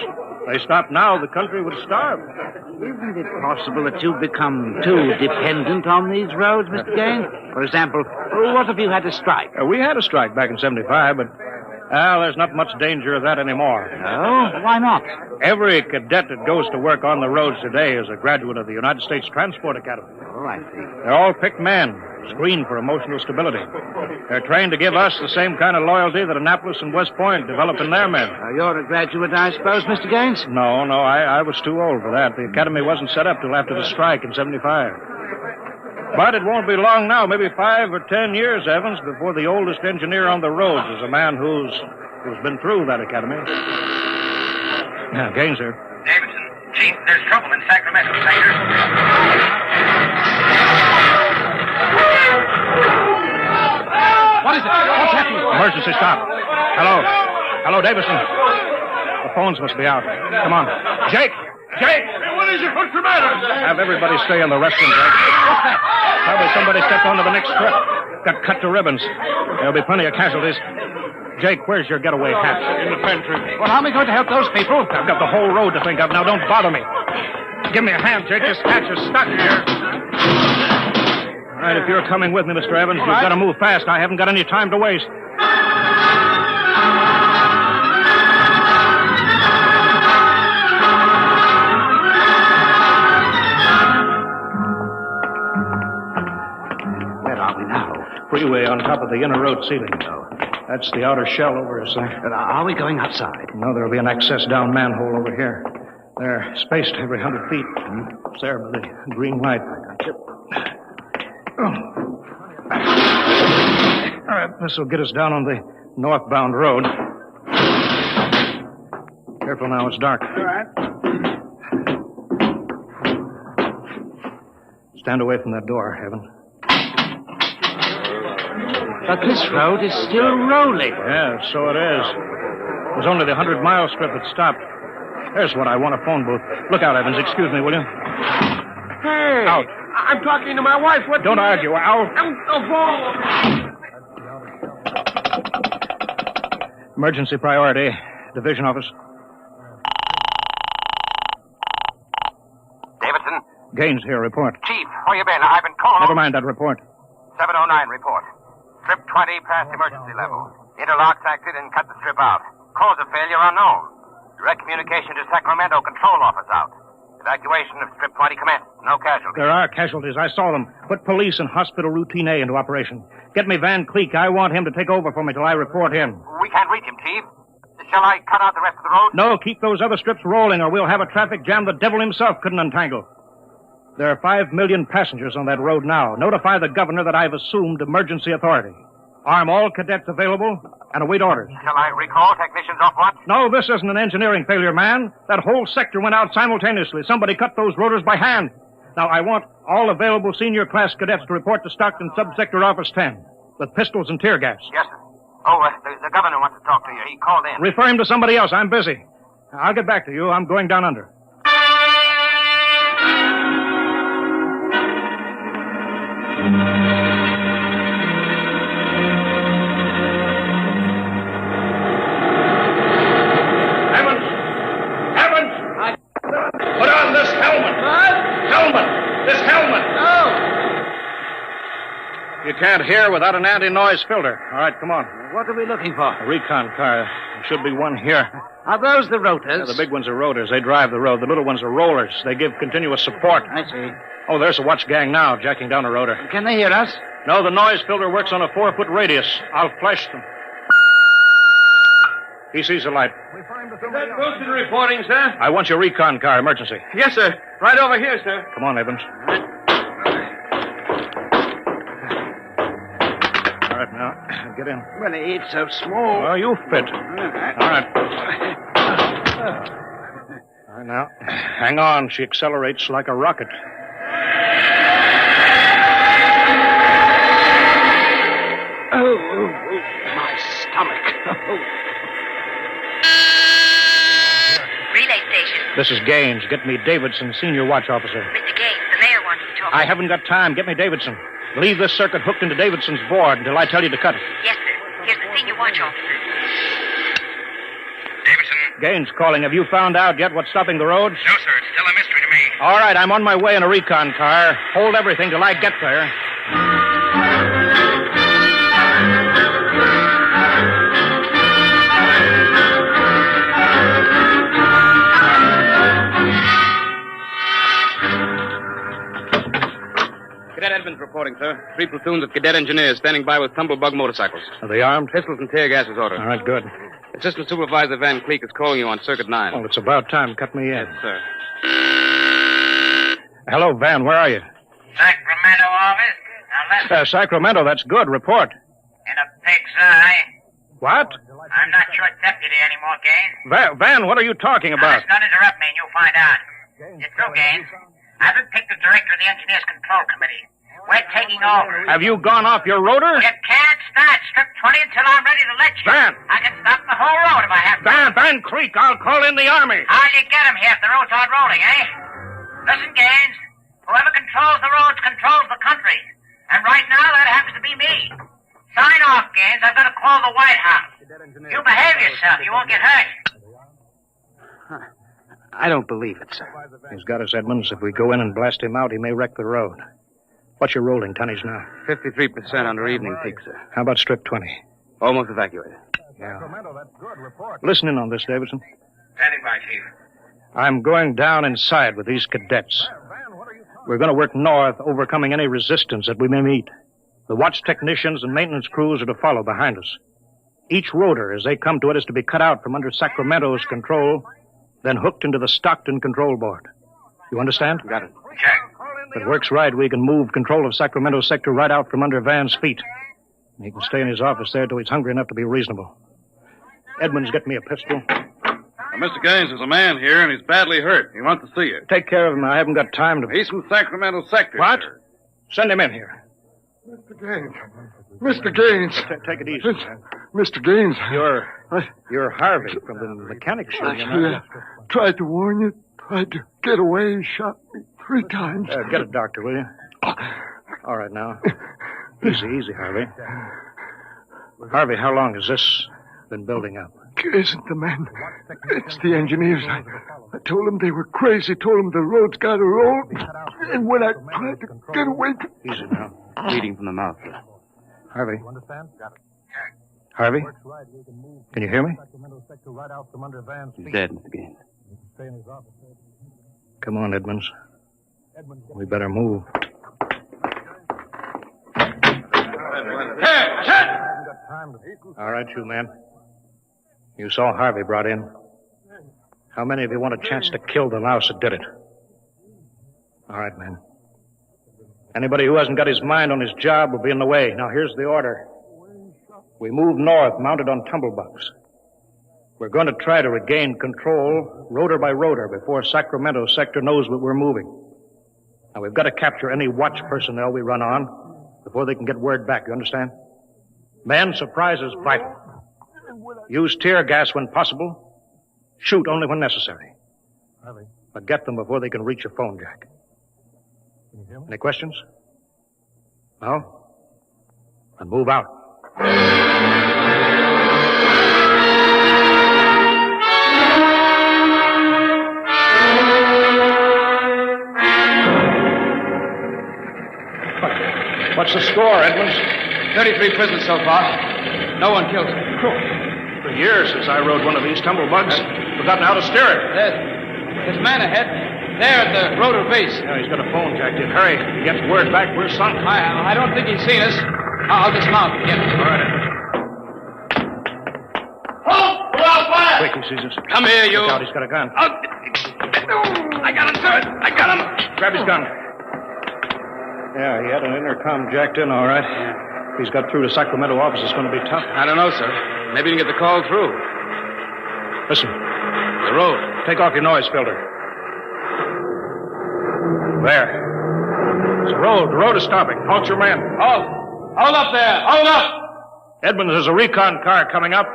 they stopped now, the country would starve. Isn't it possible that you've become too dependent on these roads, Mr. Gaines? For example, what if you had a strike? We had a strike back in 75, but, there's not much danger of that anymore. Oh? Why not? Every cadet that goes to work on the roads today is a graduate of the United States Transport Academy. Oh, I see. They're all picked men, screened for emotional stability. They're trained to give us the same kind of loyalty that Annapolis and West Point develop in their men. You're a graduate, I suppose, Mr. Gaines? No, I was too old for that. The academy wasn't set up till after the strike in 75. But it won't be long now, maybe 5 or 10 years, Evans, before the oldest engineer on the roads is a man who's been through that academy. Now, Gaines, sir. Davidson, Chief, there's trouble in Sacramento, Sector. What is it? What's happening? Emergency stop. Hello, Davidson. The phones must be out. Come on. Jake! Hey, what is it? What's the matter? Have everybody stay in the restroom, Jake. What's that? Probably somebody stepped onto the next strip. Got cut to ribbons. There'll be plenty of casualties. Jake, where's your getaway hat? In the pantry. Well, how am I going to help those people? I've got the whole road to think of. Now, don't bother me. Give me a hand, Jake. This hatch is stuck here. All right, if you're coming with me, Mr. Evans, you've got to move fast. I haven't got any time to waste. Where are we now? Freeway on top of the inner road ceiling. That's the outer shell over us there. Are we going outside? No, there'll be an access down manhole over here. They're spaced every 100 feet. It's there by the green light. All right, this will get us down on the northbound road. Careful now, it's dark. All right. Stand away from that door, Evan. But this road is still rolling. Yeah, so it is. It was only the 100-mile strip that stopped. There's what I want, a phone booth. Look out, Evans. Excuse me, will you? Hey! Out. I'm talking to my wife. What? Don't argue. Out. Emergency priority. Division office. Davidson? Gaines here. Report. Chief, where you been? I've been calling... Never mind that report. 709 report. Strip 20 past emergency level. Interlocks acted and cut the strip out. Cause of failure unknown. Direct communication to Sacramento control office out. Evacuation of Strip 20 commenced. No casualties. There are casualties. I saw them. Put police and hospital routine A into operation. Get me Van Cleek. I want him to take over for me till I report in. We can't reach him, Chief. Shall I cut out the rest of the road? No, keep those other strips rolling or we'll have a traffic jam the devil himself couldn't untangle. There are 5 million passengers on that road now. Notify the governor that I've assumed emergency authority. Arm all cadets available and await orders. Shall I recall technicians off watch? No, this isn't an engineering failure, man. That whole sector went out simultaneously. Somebody cut those rotors by hand. Now, I want all available senior class cadets to report to Stockton Subsector Office 10 with pistols and tear gas. Yes, sir. Oh, the governor wants to talk to you. He called in. Refer him to somebody else. I'm busy. I'll get back to you. I'm going down under. Put on this helmet. What? Helmet. This helmet. Oh. You can't hear without an anti-noise filter. All right, come on. What are we looking for? A recon car. There should be one here. Are those the rotors? Yeah, the big ones are rotors. They drive the road. The little ones are rollers. They give continuous support. I see. Oh, there's a watch gang now, jacking down a rotor. Can they hear us? No, the noise filter works on a 4-foot radius. I'll flash them. He sees the light. Wilson reporting, sir. I want your recon car, emergency. Yes, sir. Right over here, sir. Come on, Evans. All right, now, get in. Well, it's so small. Oh, you fit. All right. All right, now, hang on. She accelerates like a rocket. Oh, my stomach. Relay station. This is Gaines. Get me Davidson, senior watch officer. Mr. Gaines, the mayor wants to talk. I haven't got time. Get me Davidson. Leave this circuit hooked into Davidson's board until I tell you to cut it. Yes, sir. Here's the senior watch officer. Davidson, Gaines calling. Have you found out yet what's stopping the roads? No, sir. It's still a mystery to me. All right, I'm on my way in a recon car. Hold everything till I get there. Cadet Edmonds reporting, sir. 3 platoons of cadet engineers standing by with tumblebug motorcycles. Are they armed? Pistols and tear gas is ordered. All right, good. Assistant Supervisor Van Cleek is calling you on Circuit 9. Well, it's about time. Cut me in. Yes, sir. Hello, Van. Where are you? Sacramento office. Now listen. Sacramento. That's good. Report. In a pig's eye. What? I'm not your deputy anymore, Gaines. Van, what are you talking about? Don't interrupt me and you'll find out. It's true, Gaines. I've been picked the director of the Engineers Control Committee. We're taking over. Have you gone off your rotor? You can't start strip 20 until I'm ready to let you. Van! I can stop the whole road if I have to. Van Creek, I'll call in the Army. How'll you get him here if the roads aren't rolling, eh? Listen, Gaines. Whoever controls the roads controls the country. And right now, that happens to be me. Sign off, Gaines. I've got to call the White House. You behave yourself. You won't get hurt. I don't believe it, sir. He's got us, Edmonds. If we go in and blast him out, he may wreck the road. What's your rolling tonnage now? 53% under evening peak, sir. How about strip 20? Almost evacuated. Yeah. Listen in on this, Davidson. Standing by, Chief. I'm going down inside with these cadets. We're going to work north, overcoming any resistance that we may meet. The watch technicians and maintenance crews are to follow behind us. Each rotor, as they come to it, is to be cut out from under Sacramento's control, then hooked into the Stockton control board. You understand? Got it. Check. If it works right, we can move control of Sacramento sector right out from under Van's feet. He can stay in his office there till he's hungry enough to be reasonable. Edmonds, get me a pistol. Mr. Gaines, there's a man here, and he's badly hurt. He wants to see you. Take care of him. I haven't got time to... He's from Sacramento sector, What? sir. Send him in here. Mr. Gaines. Mr. Gaines. Take it easy. Mr. Gaines. You're Harvey from the mechanic show, you know. Tried to warn you. Tried to get away. Shot me 3 times. Get a doctor, will you? All right, now. Easy, Harvey. Harvey, how long has this been building up? It isn't the men. It's the engineers. I told them they were crazy. Told them the road's got to roll. And when I tried to get away... Easy now. Bleeding from the mouth. Harvey. Harvey? Can you hear me? He's dead, Mr. Gaines. Come on, Edmonds. We better move. All right, you men. You saw Harvey brought in. How many of you want a chance to kill the louse that did it? All right, men. Anybody who hasn't got his mind on his job will be in the way. Now, here's the order. We move north, mounted on tumblebugs. We're going to try to regain control, rotor by rotor, before Sacramento sector knows that we're moving. Now, we've got to capture any watch personnel we run on before they can get word back, you understand? Men, surprise is vital. Use tear gas when possible. Shoot only when necessary. But get them before they can reach your phone jack. Any questions? No? Then move out. What's the score, Edmonds? 33 prisoners so far. No one killed. For years since I rode one of these tumblebugs, forgotten how to steer it. There's a man ahead. There at the rotor base. Yeah, he's got a phone jacked in. Hurry. He gets word back, we're sunk. I don't think he's seen us. I'll dismount and get him. All right. Halt! We're out fire! Quick, he sees us. Come here, you. Look out, he's got a gun. I got him, sir. I got him. Grab his gun. Yeah, he had an intercom jacked in, all right. If he's got through to Sacramento office, it's going to be tough. I don't know, sir. Maybe you can get the call through. Listen. The road. Take off your noise filter. There. It's the road. The road is stopping. Halt your men. Halt! Hold up there! Hold up! Edmonds, there's a recon car coming up.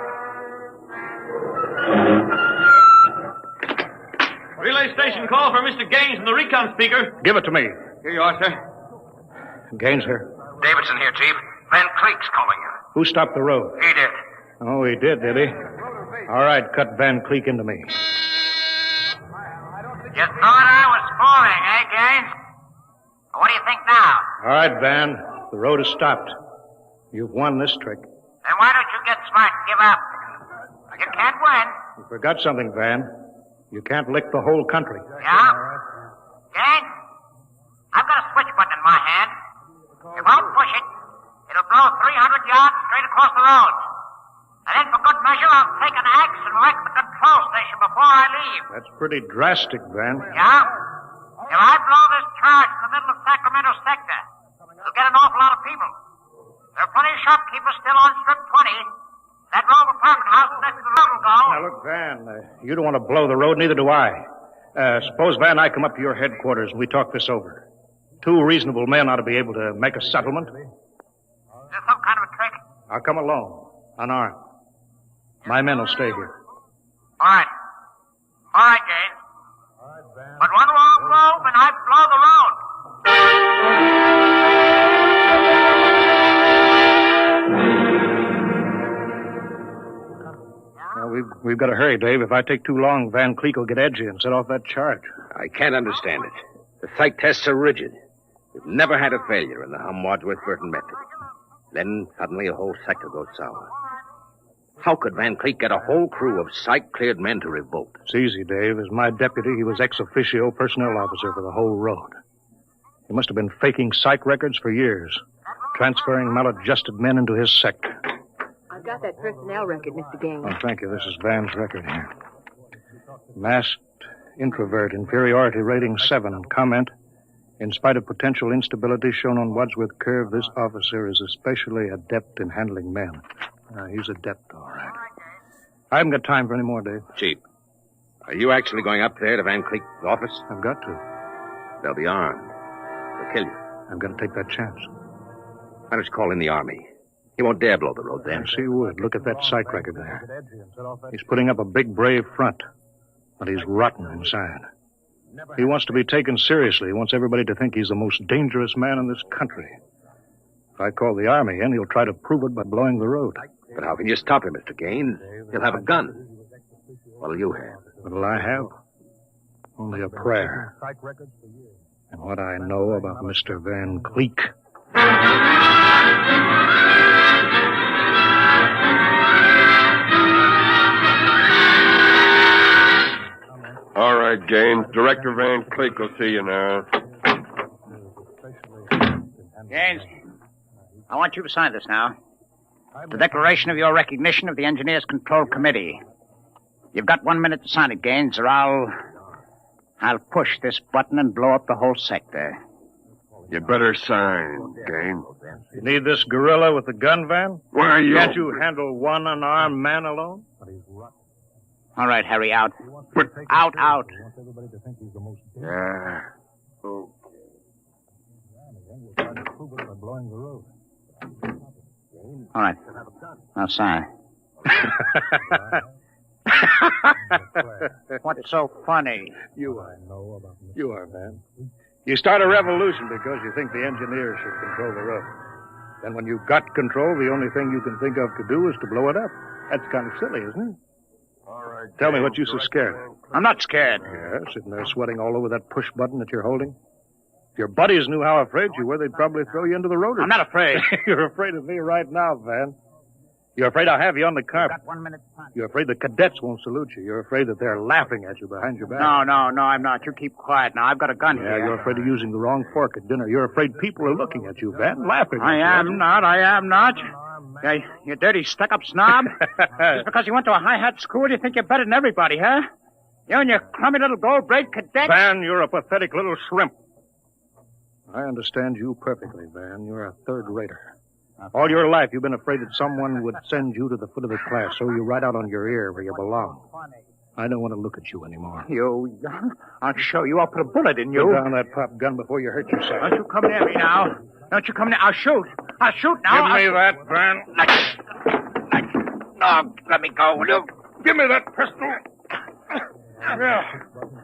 Relay station call for Mr. Gaines from the recon speaker. Give it to me. Here you are, sir. Gaines here. Davidson here, Chief. Van Cleek's calling you. Who stopped the road? He did. Oh, he did he? All right, cut Van Cleek into me. You thought I was falling, eh, Gaines? What do you think now? All right, Van. The road is stopped. You've won this trick. Then why don't you get smart and give up? You can't win. You forgot something, Van. You can't lick the whole country. Yeah? Gaines, I've got a switch button in my hand. If I push it, it'll blow 300 yards straight across the road. And then for good measure, I'll take an axe and wreck the control station before I leave. That's pretty drastic, Van. Yeah? If I blow this charge in the middle of Sacramento sector, it'll get an awful lot of people. There are plenty of shopkeepers still on Strip 20. That row of apartment houses next to the road will go. Now, look, Van, you don't want to blow the road, neither do I. Suppose, Van, I come up to your headquarters and we talk this over. Two reasonable men ought to be able to make a settlement. Is this some kind of a trick? I'll come alone, unarmed. My men will stay here. All right. All right, Gaines. But one wrong move and I blow the road. Well, we've got to hurry, Dave. If I take too long, Van Cleek will get edgy and set off that charge. I can't understand it. The psych tests are rigid. We've never had a failure in the Wadsworth-Burton method. Then suddenly a whole sector goes sour. How could Van Cleek get a whole crew of psych-cleared men to revolt? It's easy, Dave. As my deputy, he was ex officio personnel officer for the whole road. He must have been faking psych records for years, transferring maladjusted men into his sector. I've got that personnel record, Mr. Gaines. Oh, thank you. This is Van's record here. Masked introvert, inferiority rating 7. Comment: in spite of potential instability shown on Wadsworth Curve, this officer is especially adept in handling men. He's adept, all right. I haven't got time for any more, Dave. Chief, are you actually going up there to Van Cleek's office? I've got to. They'll be armed. They'll kill you. I'm going to take that chance. Why don't you call in the army? He won't dare blow the road then. Yes, he would. Look at that psych record there. He's putting up a big, brave front, but he's rotten inside. He wants to be taken seriously. He wants everybody to think he's the most dangerous man in this country. If I call the army in, he'll try to prove it by blowing the road. But how can you stop him, Mr. Gaines? He'll have a gun. What'll you have? What'll I have? Only a prayer. And what I know about Mr. Van Cleek. All right, Gaines. Director Van Cleek will see you now. Gaines, I want you to sign this now. The declaration of your recognition of the Engineers Control Committee. You've got 1 minute to sign it, Gaines, or I'll push this button and blow up the whole sector. You better sign, Gaines. You need this gorilla with the gun, Van? Why are you? Can't you handle one unarmed man alone? All right, Harry, out. Out. Yeah. Oh. All right. Now sign. What's so funny? You are, man. You start a revolution because you think the engineers should control the road. Then when you've got control, the only thing you can think of to do is to blow it up. That's kind of silly, isn't it? All right. Tell me what you're so scared of. I'm not scared. Yeah, sitting there sweating all over that push button that you're holding. If your buddies knew how afraid you were, they'd probably throw you into the road. I'm not afraid. You're afraid of me right now, Van. You're afraid I'll have you on the carpet. Got 1 minute time. You're afraid the cadets won't salute you. You're afraid that they're laughing at you behind your back. No, I'm not. You keep quiet now. I've got a gun Yeah, here. you're afraid of using the wrong fork at dinner. You're afraid people are looking at you, Van, laughing at you. I am not. You dirty, stuck-up snob. Just because you went to a high-hat school, you think you're better than everybody, huh? You and your crummy little gold-braid cadet. Van, you're a pathetic little shrimp. I understand you perfectly, Van. You're a third-rater. All your life, you've been afraid that someone would send you to the foot of the class, so you right out on your ear where you belong. I don't want to look at you anymore. I'll show you. I'll put a bullet in you. Put down that pop gun before you hurt yourself. Don't you come near me now. Don't you come near. I'll shoot now. Give me that, Van. No, let me go, will you? Give me that pistol. Yeah.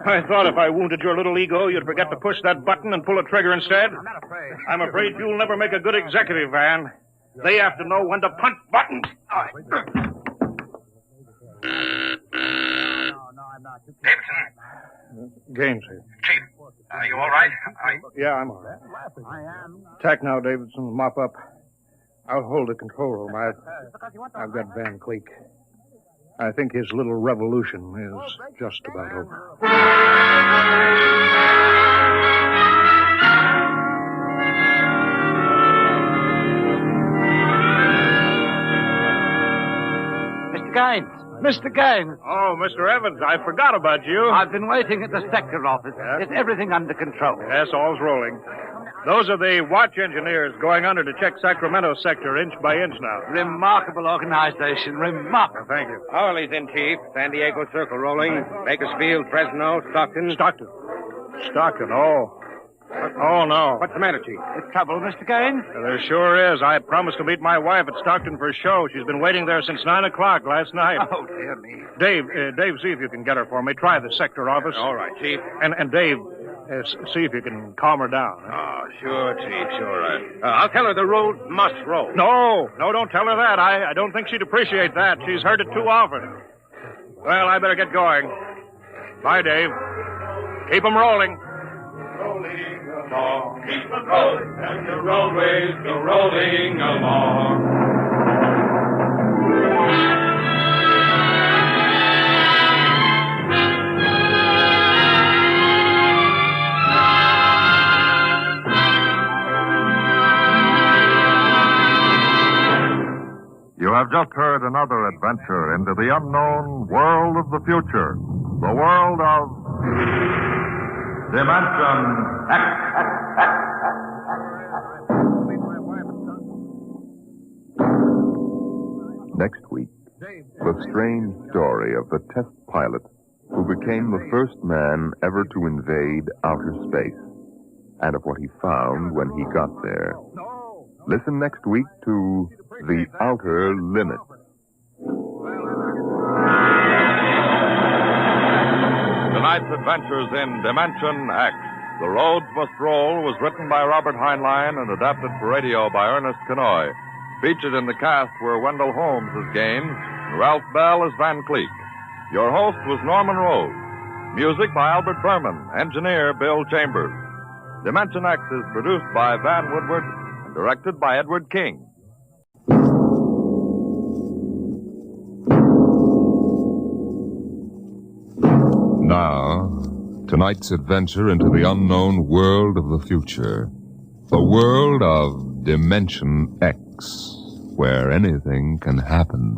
I thought if I wounded your little ego, you'd forget to push that button and pull a trigger instead. I'm afraid you'll never make a good executive, Van. They have to know when to punch buttons. Davidson. Gaines here. Chief, are you all right? Yeah, I'm all right. Attack now, Davidson. Mop up. I'll hold the control room. I've got Van Cleek. I think his little revolution is just about over. Mr. Gaines. Mr. Gaines. Oh, Mr. Evans, I forgot about you. I've been waiting at the sector office. Is everything under control? Yes, all's rolling. Those are the watch engineers going under to check Sacramento sector inch by inch now. Remarkable organization. Remarkable. Thank you. Howley's in, Chief. San Diego Circle rolling. Bakersfield, Fresno, Stockton. Stockton, oh. Oh, no. What's the matter, Chief? There's trouble, Mr. Gaines? There sure is. I promised to meet my wife at Stockton for a show. She's been waiting there since 9 o'clock last night. Oh, dear me. Dave, see if you can get her for me. Try the sector office. All right, Chief. And Dave, see if you can calm her down. Oh, sure, Chief, sure. I'll tell her the road must roll. No, don't tell her that. I don't think she'd appreciate that. She's heard it too often. Well, I better get going. Bye, Dave. Keep 'em rolling. Keep it rolling, and the roadways go rolling along. You have just heard another adventure into the unknown world of the future. The world of Dimension X. Next week, the strange story of the test pilot who became the first man ever to invade outer space, and of what he found when he got there. Listen next week to The Outer Limit. Tonight's adventures in Dimension X. The Roads Must Roll was written by Robert Heinlein and adapted for radio by Ernest Kenoy. Featured in the cast were Wendell Holmes as Gaines and Ralph Bell as Van Cleek. Your host was Norman Rose. Music by Albert Berman. Engineer Bill Chambers. Dimension X is produced by Van Woodward and directed by Edward King. Now, tonight's adventure into the unknown world of the future. The world of Dimension X, where anything can happen.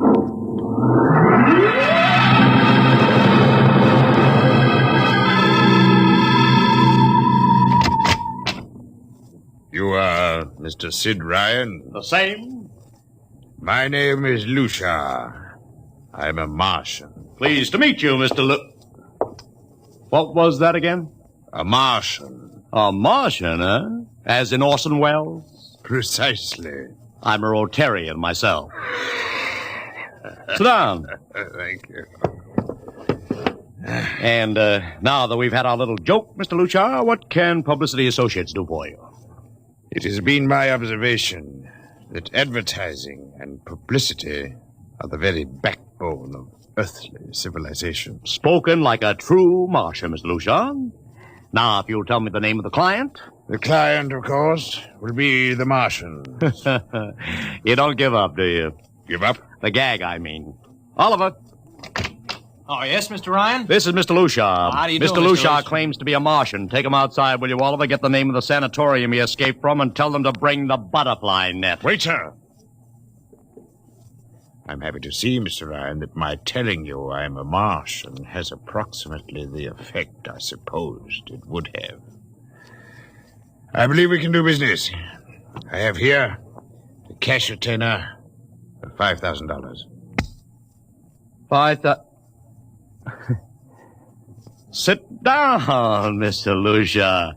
You are Mr. Sid Ryan? The same. My name is Lucia. I'm a Martian. Pleased to meet you, Mr. What was that again? A Martian. A Martian, eh? As in Orson Welles? Precisely. I'm a Rotarian myself. Sit down. Thank you. And now that we've had our little joke, Mr. Lucia, what can Publicity Associates do for you? It has been my observation that advertising and publicity are the very backbone of earthly civilization. Spoken like a true Martian, Mr. Lucia. Now, if you'll tell me the name of the client. The client, of course, will be the Martian. You don't give up, do you? Give up? The gag, I mean. Oliver. Oh, yes, Mr. Ryan? This is Mr. Lucia. How do you do, Mr. Lucia claims to be a Martian. Take him outside, will you, Oliver? Get the name of the sanatorium he escaped from and tell them to bring the butterfly net. Wait, sir. I'm happy to see, Mr. Ryan, that my telling you I am a Martian has approximately the effect I supposed it would have. I believe we can do business. I have here a cash retainer of $5,000. Sit down, Mr. Lucia.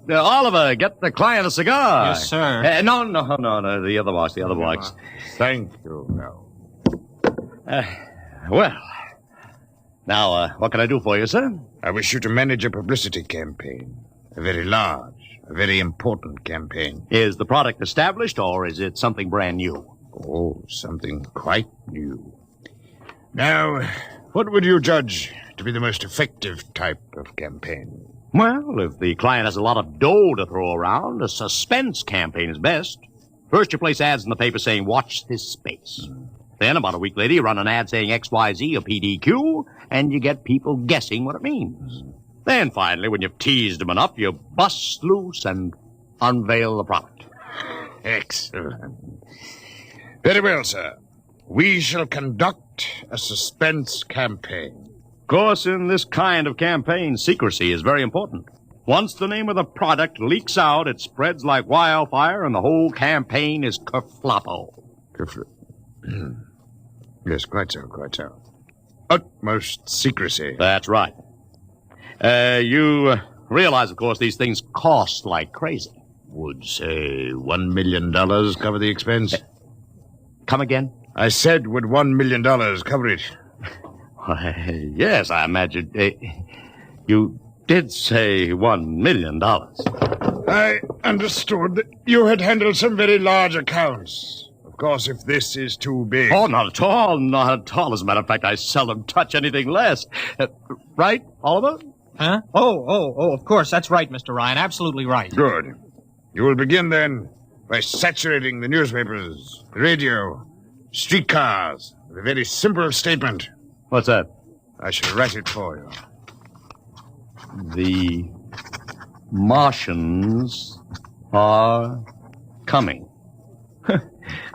Oliver, get the client a cigar. Yes, sir. No, the other box. Thank you. No. Well, now, what can I do for you, sir? I wish you to manage a publicity campaign. A very large, a very important campaign. Is the product established, or is it something brand new? Oh, something quite new. Now, what would you judge to be the most effective type of campaign? Well, if the client has a lot of dough to throw around, a suspense campaign is best. First, you place ads in the paper saying, watch this space. Then, about a week later, you run an ad saying XYZ or PDQ, and you get people guessing what it means. Then, finally, when you've teased them enough, you bust loose and unveil the product. Excellent. Very well, sir. We shall conduct a suspense campaign. Of course, in this kind of campaign, secrecy is very important. Once the name of the product leaks out, it spreads like wildfire, and the whole campaign is kerfloppo. Yes, quite so, quite so. Utmost secrecy. That's right. You realize, of course, these things cost like crazy. Would, say, $1 million cover the expense? Come again? I said, would $1 million cover it? Yes, I imagine. You did say $1 million. I understood that you had handled some very large accounts. Of course, if this is too big... Oh, not at all, not at all. As a matter of fact, I seldom touch anything less. Right, Oliver? Huh? Oh, of course, that's right, Mr. Ryan. Absolutely right. Good. You will begin, then, by saturating the newspapers, the radio, streetcars, with a very simple statement. What's that? I shall write it for you. The Martians are coming.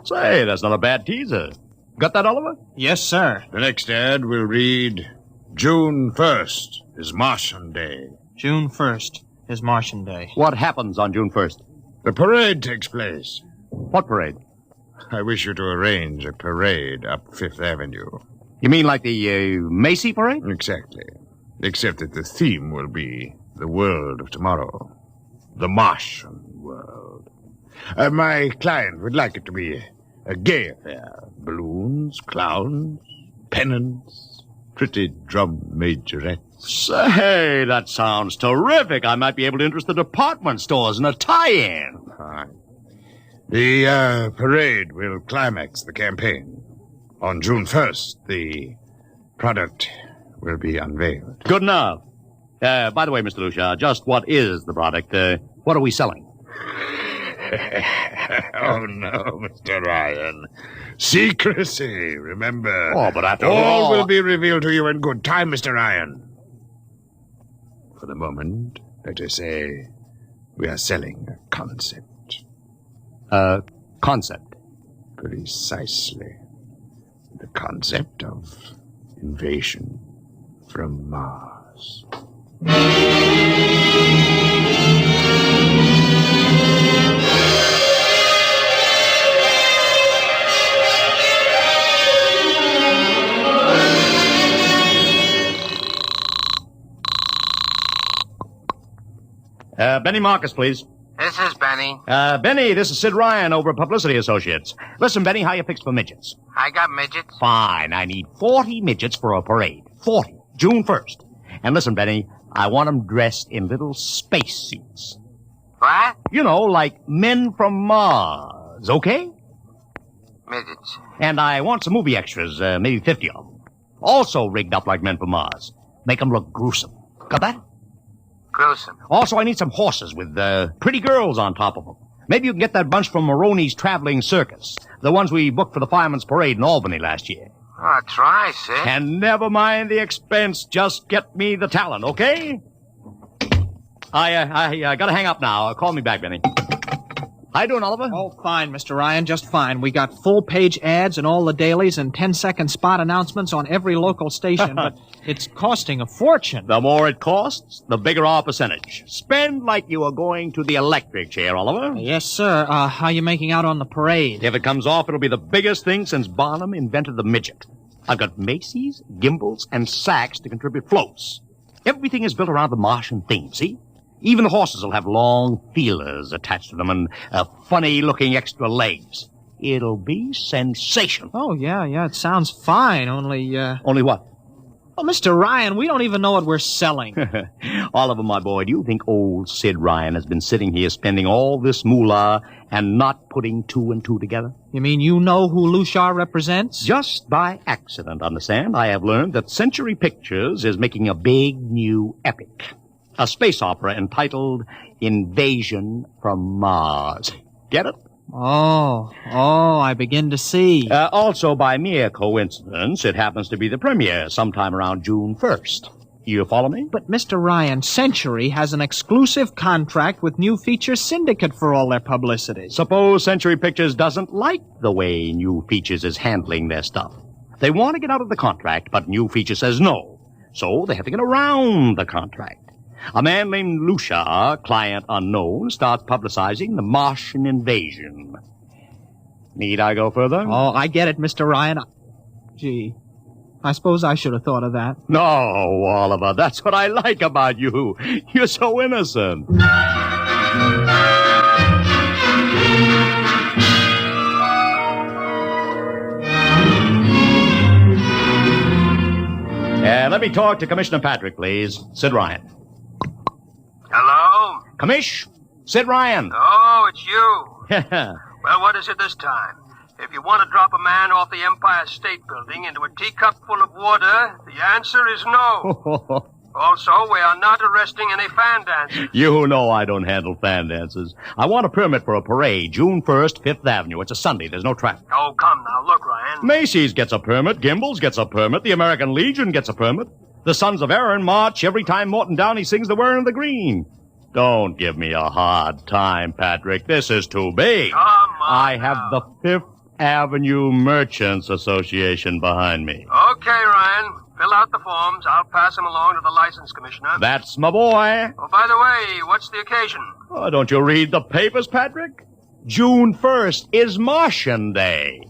Say, that's not a bad teaser. Got that, Oliver? Yes, sir. The next ad will read, June 1st is Martian Day. June 1st is Martian Day. What happens on June 1st? The parade takes place. What parade? I wish you to arrange a parade up Fifth Avenue. You mean like the Macy parade? Exactly. Except that the theme will be the world of tomorrow. The Martian world. My client would like it to be a gay affair. Balloons, clowns, pennants, pretty drum majorettes. Say, that sounds terrific. I might be able to interest the department stores in a tie-in. The parade will climax the campaign. On June 1st, the product will be unveiled. Good enough. By the way, Mr. Lucia, just what is the product? What are we selling? Oh, no, Mr. Ryan. Secrecy, remember. Oh, but after all will be revealed to you in good time, Mr. Ryan. For the moment, let us say we are selling a concept. Concept? Precisely. The concept of invasion from Mars. Benny Marcus, please. This is Benny. Benny, this is Sid Ryan over at Publicity Associates. Listen, Benny, how you fixed for midgets? I got midgets. Fine. I need 40 midgets for a parade. 40. June 1st. And listen, Benny, I want them dressed in little space suits. What? You know, like men from Mars, okay? Midgets. And I want some movie extras, maybe 50 of them. Also rigged up like men from Mars. Make them look gruesome. Got that? Gruesome. Also, I need some horses with pretty girls on top of them. Maybe you can get that bunch from Maroney's Traveling Circus. The ones we booked for the Fireman's Parade in Albany last year. Oh, try, Sid. And never mind the expense. Just get me the talent, okay? I gotta hang up now. Call me back, Benny. How you doing, Oliver? Oh, fine, Mr. Ryan, just fine. We got full-page ads in all the dailies and 10-second spot announcements on every local station, but it's costing a fortune. The more it costs, the bigger our percentage. Spend like you are going to the electric chair, Oliver. Yes, sir. How you making out on the parade? If it comes off, it'll be the biggest thing since Barnum invented the midget. I've got Macy's, gimbals, and sacks to contribute floats. Everything is built around the Martian theme, see? Even the horses will have long feelers attached to them and funny-looking extra legs. It'll be sensational. Oh, yeah, it sounds fine, only... Only what? Oh, Mr. Ryan, we don't even know what we're selling. Oliver, my boy, do you think old Sid Ryan has been sitting here spending all this moolah and not putting two and two together? You mean you know who Lushar represents? Just by accident, understand? I have learned that Century Pictures is making a big new epic. A space opera entitled Invasion from Mars. Get it? Oh, I begin to see. Also, by mere coincidence, it happens to be the premiere sometime around June 1st. You follow me? But, Mr. Ryan, Century has an exclusive contract with New Features Syndicate for all their publicity. Suppose Century Pictures doesn't like the way New Features is handling their stuff. They want to get out of the contract, but New Features says no. So they have to get around the contract. A man named Lucia, client unknown, starts publicizing the Martian invasion. Need I go further? Oh, I get it, Mr. Ryan. Gee, I suppose I should have thought of that. No, Oliver, that's what I like about you. You're so innocent. Let me talk to Commissioner Patrick, please. Sid Ryan. Hello? Commish, Sid Ryan. Oh, it's you. Well, what is it this time? If you want to drop a man off the Empire State Building into a teacup full of water, the answer is no. Also, we are not arresting any fan dancers. You know I don't handle fan dances. I want a permit for a parade, June 1st, 5th Avenue. It's a Sunday. There's no traffic. Oh, come now. Look, Ryan. Macy's gets a permit. Gimbel's gets a permit. The American Legion gets a permit. The Sons of Erin march every time Morton Downey sings the Wearing of the Green. Don't give me a hard time, Patrick. This is too big. Come on. I have the 5th Avenue Merchants Association behind me. Okay, Ryan. Fill out the forms. I'll pass them along to the license commissioner. That's my boy. Oh, by the way, what's the occasion? Oh, don't you read the papers, Patrick? June 1st is Martian Day.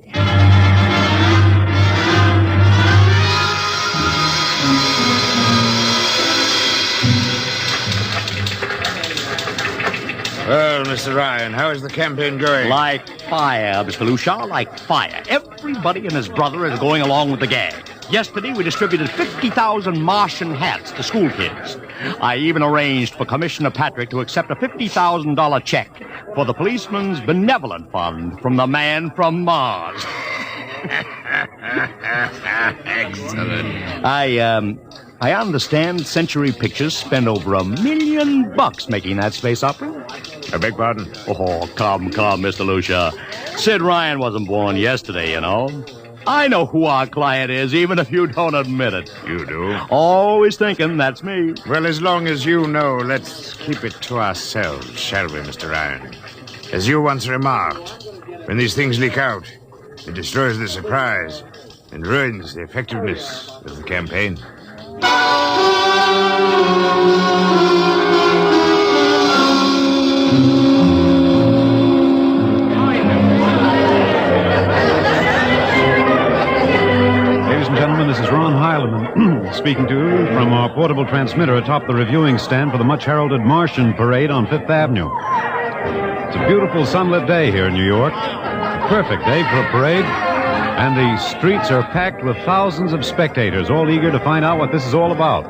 Well, Mr. Ryan, how is the campaign going? Like fire, Mr. Lucia, like fire. Everybody and his brother is going along with the gag. Yesterday, we distributed 50,000 Martian hats to school kids. I even arranged for Commissioner Patrick to accept a $50,000 check for the Policeman's Benevolent Fund from the man from Mars. Excellent. I understand Century Pictures spent over $1 million making that space opera. I beg pardon? Oh, come, Mr. Lucia. Sid Ryan wasn't born yesterday, you know. I know who our client is, even if you don't admit it. You do? Always thinking that's me. Well, as long as you know, let's keep it to ourselves, shall we, Mr. Ryan? As you once remarked, when these things leak out, it destroys the surprise and ruins the effectiveness of the campaign. Ladies and gentlemen, this is Ron Heileman speaking to you from our portable transmitter atop the reviewing stand for the much-heralded Martian Parade on Fifth Avenue. It's a beautiful sunlit day here in New York. A perfect day for a parade. And the streets are packed with thousands of spectators, all eager to find out what this is all about.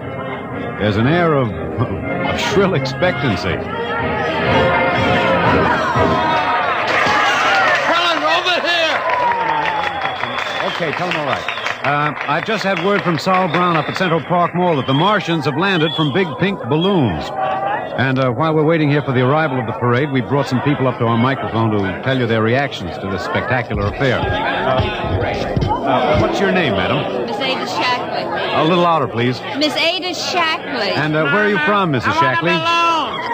There's an air of shrill expectancy. Run, over here! Okay, tell them all right. I've just had word from Sol Brown up at Central Park Mall that the Martians have landed from big pink balloons. And while we're waiting here for the arrival of the parade, we brought some people up to our microphone to tell you their reactions to this spectacular affair. What's your name, madam? Miss Ada Shackley. A little louder, please. Miss Ada Shackley. And where are you from, Mrs. Shackley?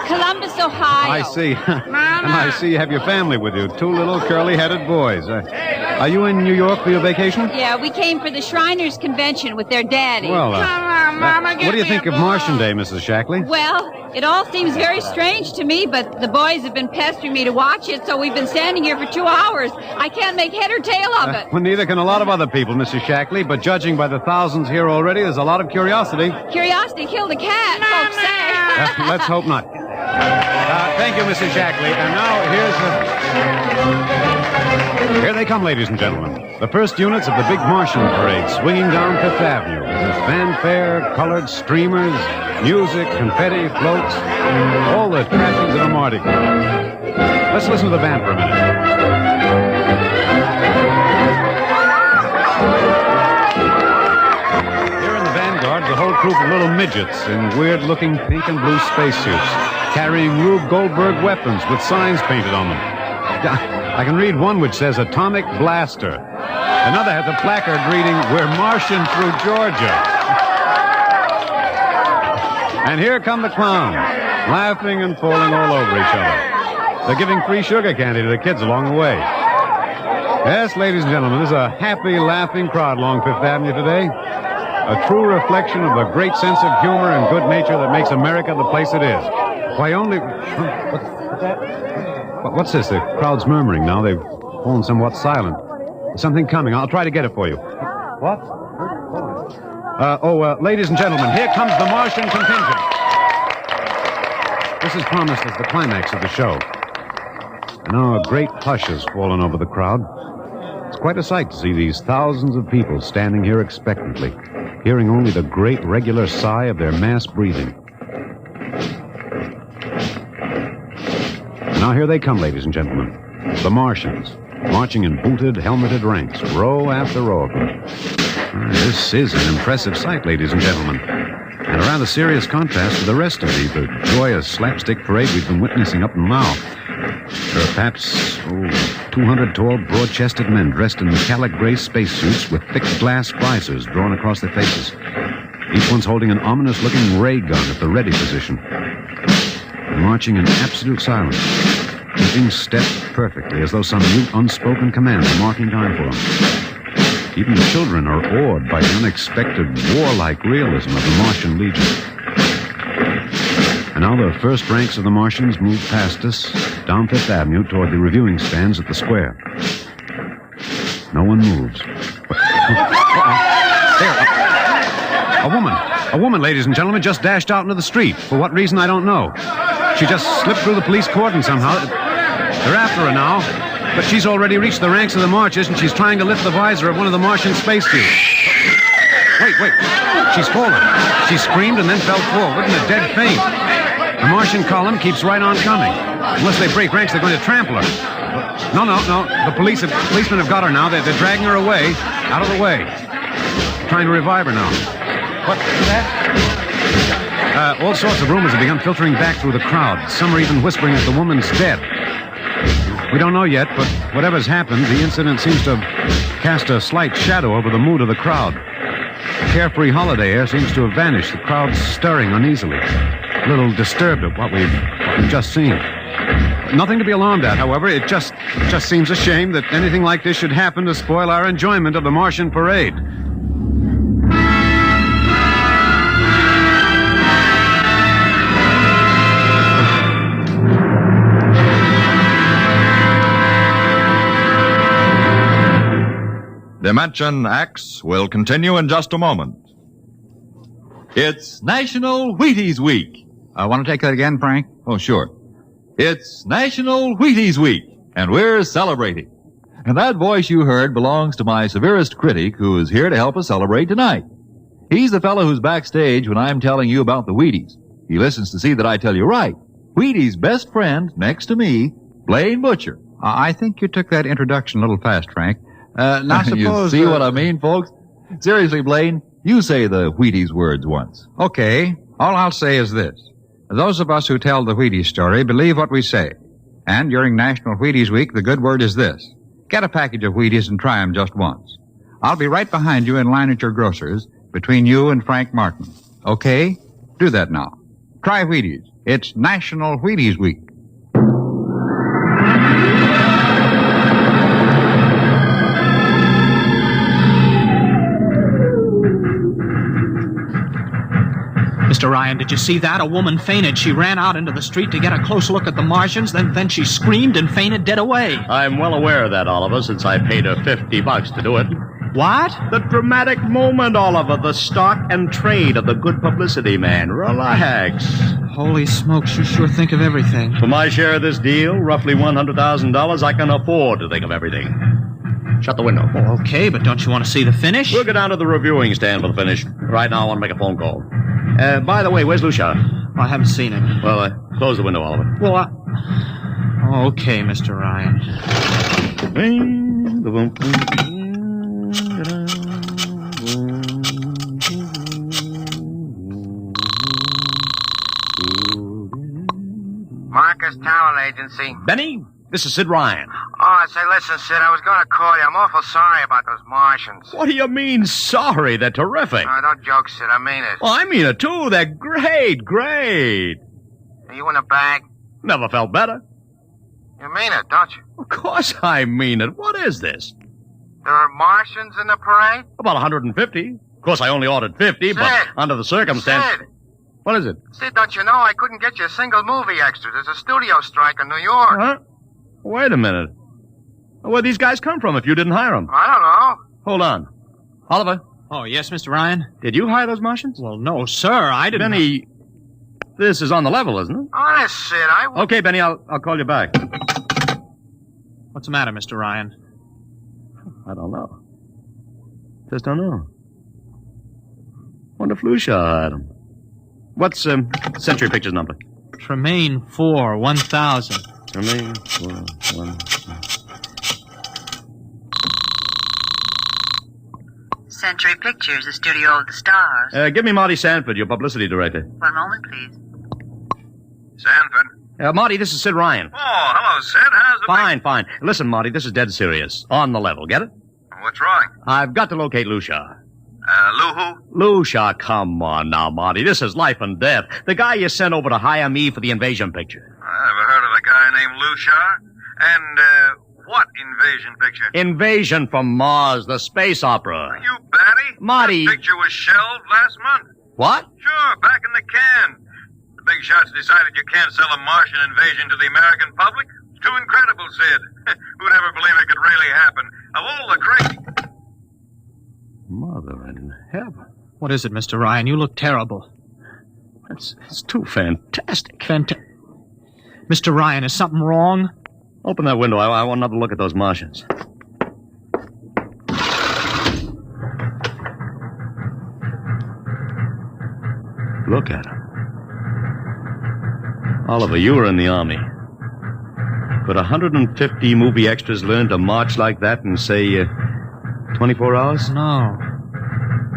Columbus, Ohio. I see. And I see you have your family with you. Two little curly-headed boys. Are you in New York for your vacation? Yeah, we came for the Shriners Convention with their daddy. Well, what do you think of Martian Day, Mrs. Shackley? Well, it all seems very strange to me, but the boys have been pestering me to watch it, so we've been standing here for 2 hours. I can't make head or tail of it. Well, neither can a lot of other people, Mrs. Shackley, but judging by the thousands here already, there's a lot of curiosity. Curiosity killed a cat, folks say. Let's hope not. Thank you, Mrs. Shackley. And now Here they come, ladies and gentlemen. The first units of the big Martian parade swinging down Fifth Avenue with fanfare, colored streamers, music, confetti, floats, all the trappings of a Mardi Gras. Let's listen to the band for a minute. Here in the vanguard, the whole troop of little midgets in weird-looking pink and blue spacesuits, carrying Rube Goldberg weapons with signs painted on them. I can read one which says Atomic Blaster. Another has a placard reading, We're Martian through Georgia. And here come the clowns, laughing and falling all over each other. They're giving free sugar candy to the kids along the way. Yes, ladies and gentlemen, there's a happy, laughing crowd along Fifth Avenue today. A true reflection of the great sense of humor and good nature that makes America the place it is. Why only... What's this? The crowd's murmuring now. They've fallen somewhat silent. There's something coming. I'll try to get it for you. What? Ladies and gentlemen, here comes the Martian contingent. This is promised as the climax of the show. And now a great hush has fallen over the crowd. It's quite a sight to see these thousands of people standing here expectantly, hearing only the great regular sigh of their mass breathing. Now here they come, ladies and gentlemen. The Martians, marching in booted, helmeted ranks, row after row of them. This is an impressive sight, ladies and gentlemen. And a rather serious contrast to the rest of the joyous slapstick parade we've been witnessing up until now. There are perhaps 200 tall, broad-chested men dressed in metallic gray spacesuits with thick glass visors drawn across their faces. Each one's holding an ominous-looking ray gun at the ready position. They're marching in absolute silence, keeping step perfectly as though some mute, unspoken command were marking time for them. Even the children are awed by the unexpected, warlike realism of the Martian Legion. And now the first ranks of the Martians move past us down Fifth Avenue toward the reviewing stands at the square. No one moves. There, a woman, ladies and gentlemen, just dashed out into the street. For what reason, I don't know. She just slipped through the police cordon somehow. They're after her now, but she's already reached the ranks of the marchers, and she's trying to lift the visor of one of the Martian spacesuits. Wait. She's fallen. She screamed and then fell forward in a dead faint. The Martian column keeps right on coming. Unless they break ranks, they're going to trample her. No. The policemen have got her now. They're dragging her away, out of the way. Trying to revive her now. What's that? All sorts of rumors have begun filtering back through the crowd. Some are even whispering that the woman's dead. We don't know yet, but whatever's happened, the incident seems to have cast a slight shadow over the mood of the crowd. The carefree holiday air seems to have vanished. The crowd's stirring uneasily, a little disturbed at what we've just seen. Nothing to be alarmed at, however. It just seems a shame that anything like this should happen to spoil our enjoyment of the Martian parade. Dimension X will continue in just a moment. It's National Wheaties Week. I want to take that again, Frank? Oh, sure. It's National Wheaties Week, and we're celebrating. And that voice you heard belongs to my severest critic, who is here to help us celebrate tonight. He's the fellow who's backstage when I'm telling you about the Wheaties. He listens to see that I tell you right. Wheaties' best friend, next to me, Blaine Butcher. I think you took that introduction a little fast, Frank. Now suppose... You see what I mean, folks? Seriously, Blaine, you say the Wheaties words once. Okay. All I'll say is this. Those of us who tell the Wheaties story believe what we say. And during National Wheaties Week, the good word is this. Get a package of Wheaties and try them just once. I'll be right behind you in line at your grocer's, between you and Frank Martin. Okay? Do that now. Try Wheaties. It's National Wheaties Week. Mr. Ryan, did you see that? A woman fainted. She ran out into the street to get a close look at the Martians, then she screamed and fainted dead away. I'm well aware of that, Oliver, since I paid her $50 to do it. What? The dramatic moment, Oliver. The stock and trade of the good publicity man. Relax. Holy smokes, you sure think of everything. For my share of this deal, roughly $100,000, I can afford to think of everything. Shut the window. Oh, okay, but don't you want to see the finish? We'll go down to the reviewing stand for the finish. Right now, I want to make a phone call. By the way, where's Lucia? I haven't seen him. Well, close the window, Oliver. Well, okay, Mr. Ryan. Marcus Talent Agency. Benny, this is Sid Ryan. Oh, say, listen, Sid, I was going to call you. I'm awful sorry about those Martians. What do you mean, sorry? They're terrific. No, don't joke, Sid. I mean it. Well, I mean it, too. They're great. Are you in a bag? Never felt better. You mean it, don't you? Of course I mean it. What is this? There are Martians in the parade? About 150. Of course, I only ordered 50, Sid. but under the circumstance... Sid. What is it? Sid, don't you know I couldn't get you a single movie extra? There's a studio strike in New York. Huh? Wait a minute. Where'd these guys come from if you didn't hire them? I don't know. Hold on. Oliver? Oh, yes, Mr. Ryan? Did you hire those Martians? Well, no, sir, I didn't... Benny, this is on the level, isn't it? Honest, Sid, Okay, Benny, I'll call you back. What's the matter, Mr. Ryan? I don't know. Just don't know. Wonder if Lucia hired him. What's Century Pictures number? Tremaine 4, 1000. Tremaine 4, 1000. Century Pictures, the studio of the stars. Give me Marty Sanford, your publicity director. One moment, please. Sanford. Marty, this is Sid Ryan. Oh, hello, Sid. How's the... Fine. Listen, Marty, this is dead serious. On the level, get it? What's wrong? I've got to locate Lucia. Lou who? Lucia, come on now, Marty. This is life and death. The guy you sent over to hire me for the invasion picture. I never heard of a guy named Lucia. And, what invasion picture? Invasion from Mars, the space opera. Are you batty? Marty. That picture was shelved last month. What? Sure, back in the can. The big shots decided you can't sell a Martian invasion to the American public. It's too incredible, Sid. Who'd ever believe it could really happen? Of all the crazy... Mother in heaven. What is it, Mr. Ryan? You look terrible. It's too fantastic. Mr. Ryan, is something wrong? Open that window. I want another look at those Martians. Look at them. Oliver, you were in the Army. Could 150 movie extras learn to march like that in, say, 24 hours? No.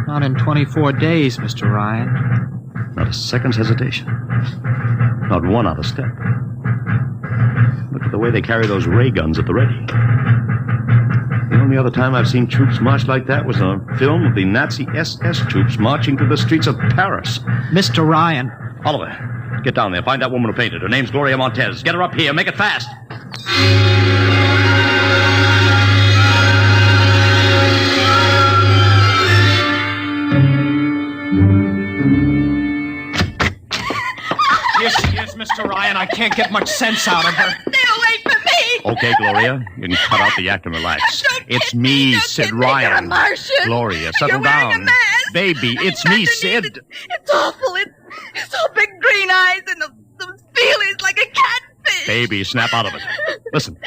Not in 24 days, Mr. Ryan. Not a second's hesitation. Not one out of step. Look at the way they carry those ray guns at the ready. The only other time I've seen troops march like that was on a film of the Nazi SS troops marching through the streets of Paris. Mr. Ryan. Oliver, get down there. Find that woman who painted. Her name's Gloria Montez. Get her up here. Make it fast. Yes, Mr. Ryan. I can't get much sense out of her. Stay away from me! Okay, Gloria. You can cut out the act and relax. It's me, Sid Ryan. You're a Martian. Gloria, settle You're wearing down. a mask. Baby, it's me, Sid. It's awful. It's all big green eyes and those feelings like a catfish. Baby, snap out of it. Listen,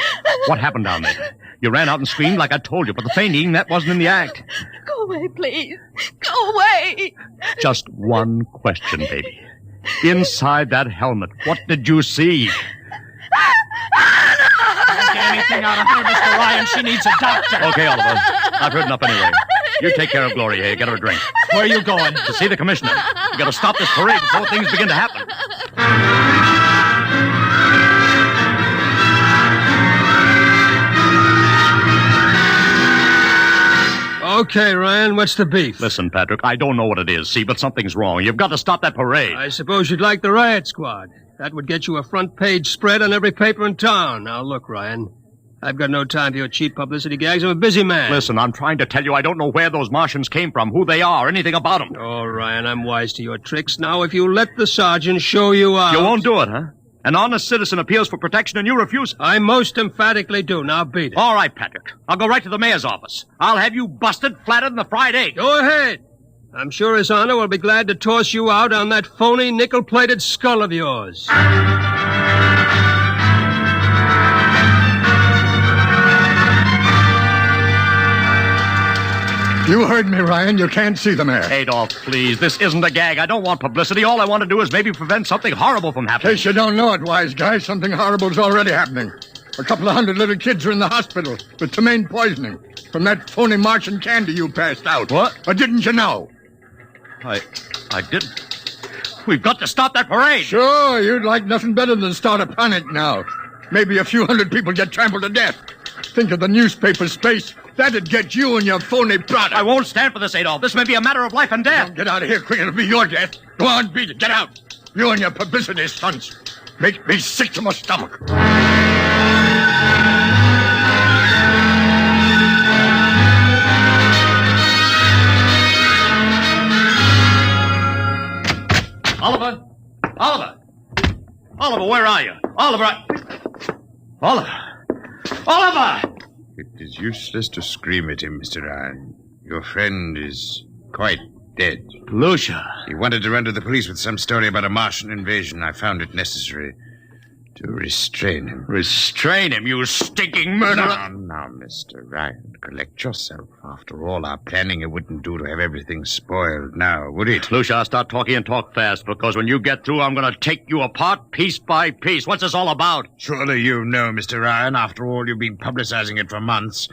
what happened down there? You ran out and screamed like I told you, but the fainting, that wasn't in the act. Go away, please. Go away. Just one question, baby. Inside that helmet, what did you see? Don't get anything out of her, Mr. Ryan. She needs a doctor. Okay, Oliver. I've heard enough anyway. You take care of Gloria here. Get her a drink. Where are you going? To see the commissioner. You gotta stop this parade before things begin to happen. Okay, Ryan, what's the beef? Listen, Patrick, I don't know what it is, see, but something's wrong. You've got to stop that parade. I suppose you'd like the riot squad. That would get you a front-page spread on every paper in town. Now, look, Ryan, I've got no time for your cheap publicity gags. I'm a busy man. Listen, I'm trying to tell you I don't know where those Martians came from, who they are, anything about them. Oh, Ryan, I'm wise to your tricks. Now, if you let the sergeant show you out... You won't do it, huh? An honest citizen appeals for protection and you refuse it. I most emphatically do. Now beat it. All right, Patrick. I'll go right to the mayor's office. I'll have you busted flatter than the fried egg. Go ahead. I'm sure His Honor will be glad to toss you out on that phony nickel-plated skull of yours. You heard me, Ryan. You can't see the mayor. Adolf, please. This isn't a gag. I don't want publicity. All I want to do is maybe prevent something horrible from In happening. case you don't know it, wise guy, something horrible's already happening. A couple of hundred little kids are in the hospital with ptomaine poisoning from that phony Martian candy you passed out. What? Or didn't you know? I didn't. We've got to stop that parade. Sure, you'd like nothing better than start a panic now. Maybe a few hundred people get trampled to death. Think of the newspaper space. That'd get you and your phony product. I won't stand for this, Adolf. This may be a matter of life and death. Don't get out of here quick. It'll be your death. Go on, beat it. Get out. You and your publicity stunts make me sick to my stomach. Oliver! Oliver! Oliver, where are you? Oliver! Oliver! It is useless to scream at him, Mr. Ryan. Your friend is quite dead. Lucia. He wanted to run to the police with some story about a Martian invasion. I found it necessary to restrain him. Restrain him, you stinking murderer! Now, Mr. Ryan, collect yourself. After all our planning, it wouldn't do to have everything spoiled now, would it? Lucia, start talking and talk fast, because when you get through, I'm going to take you apart piece by piece. What's this all about? Surely you know, Mr. Ryan. After all, you've been publicizing it for months.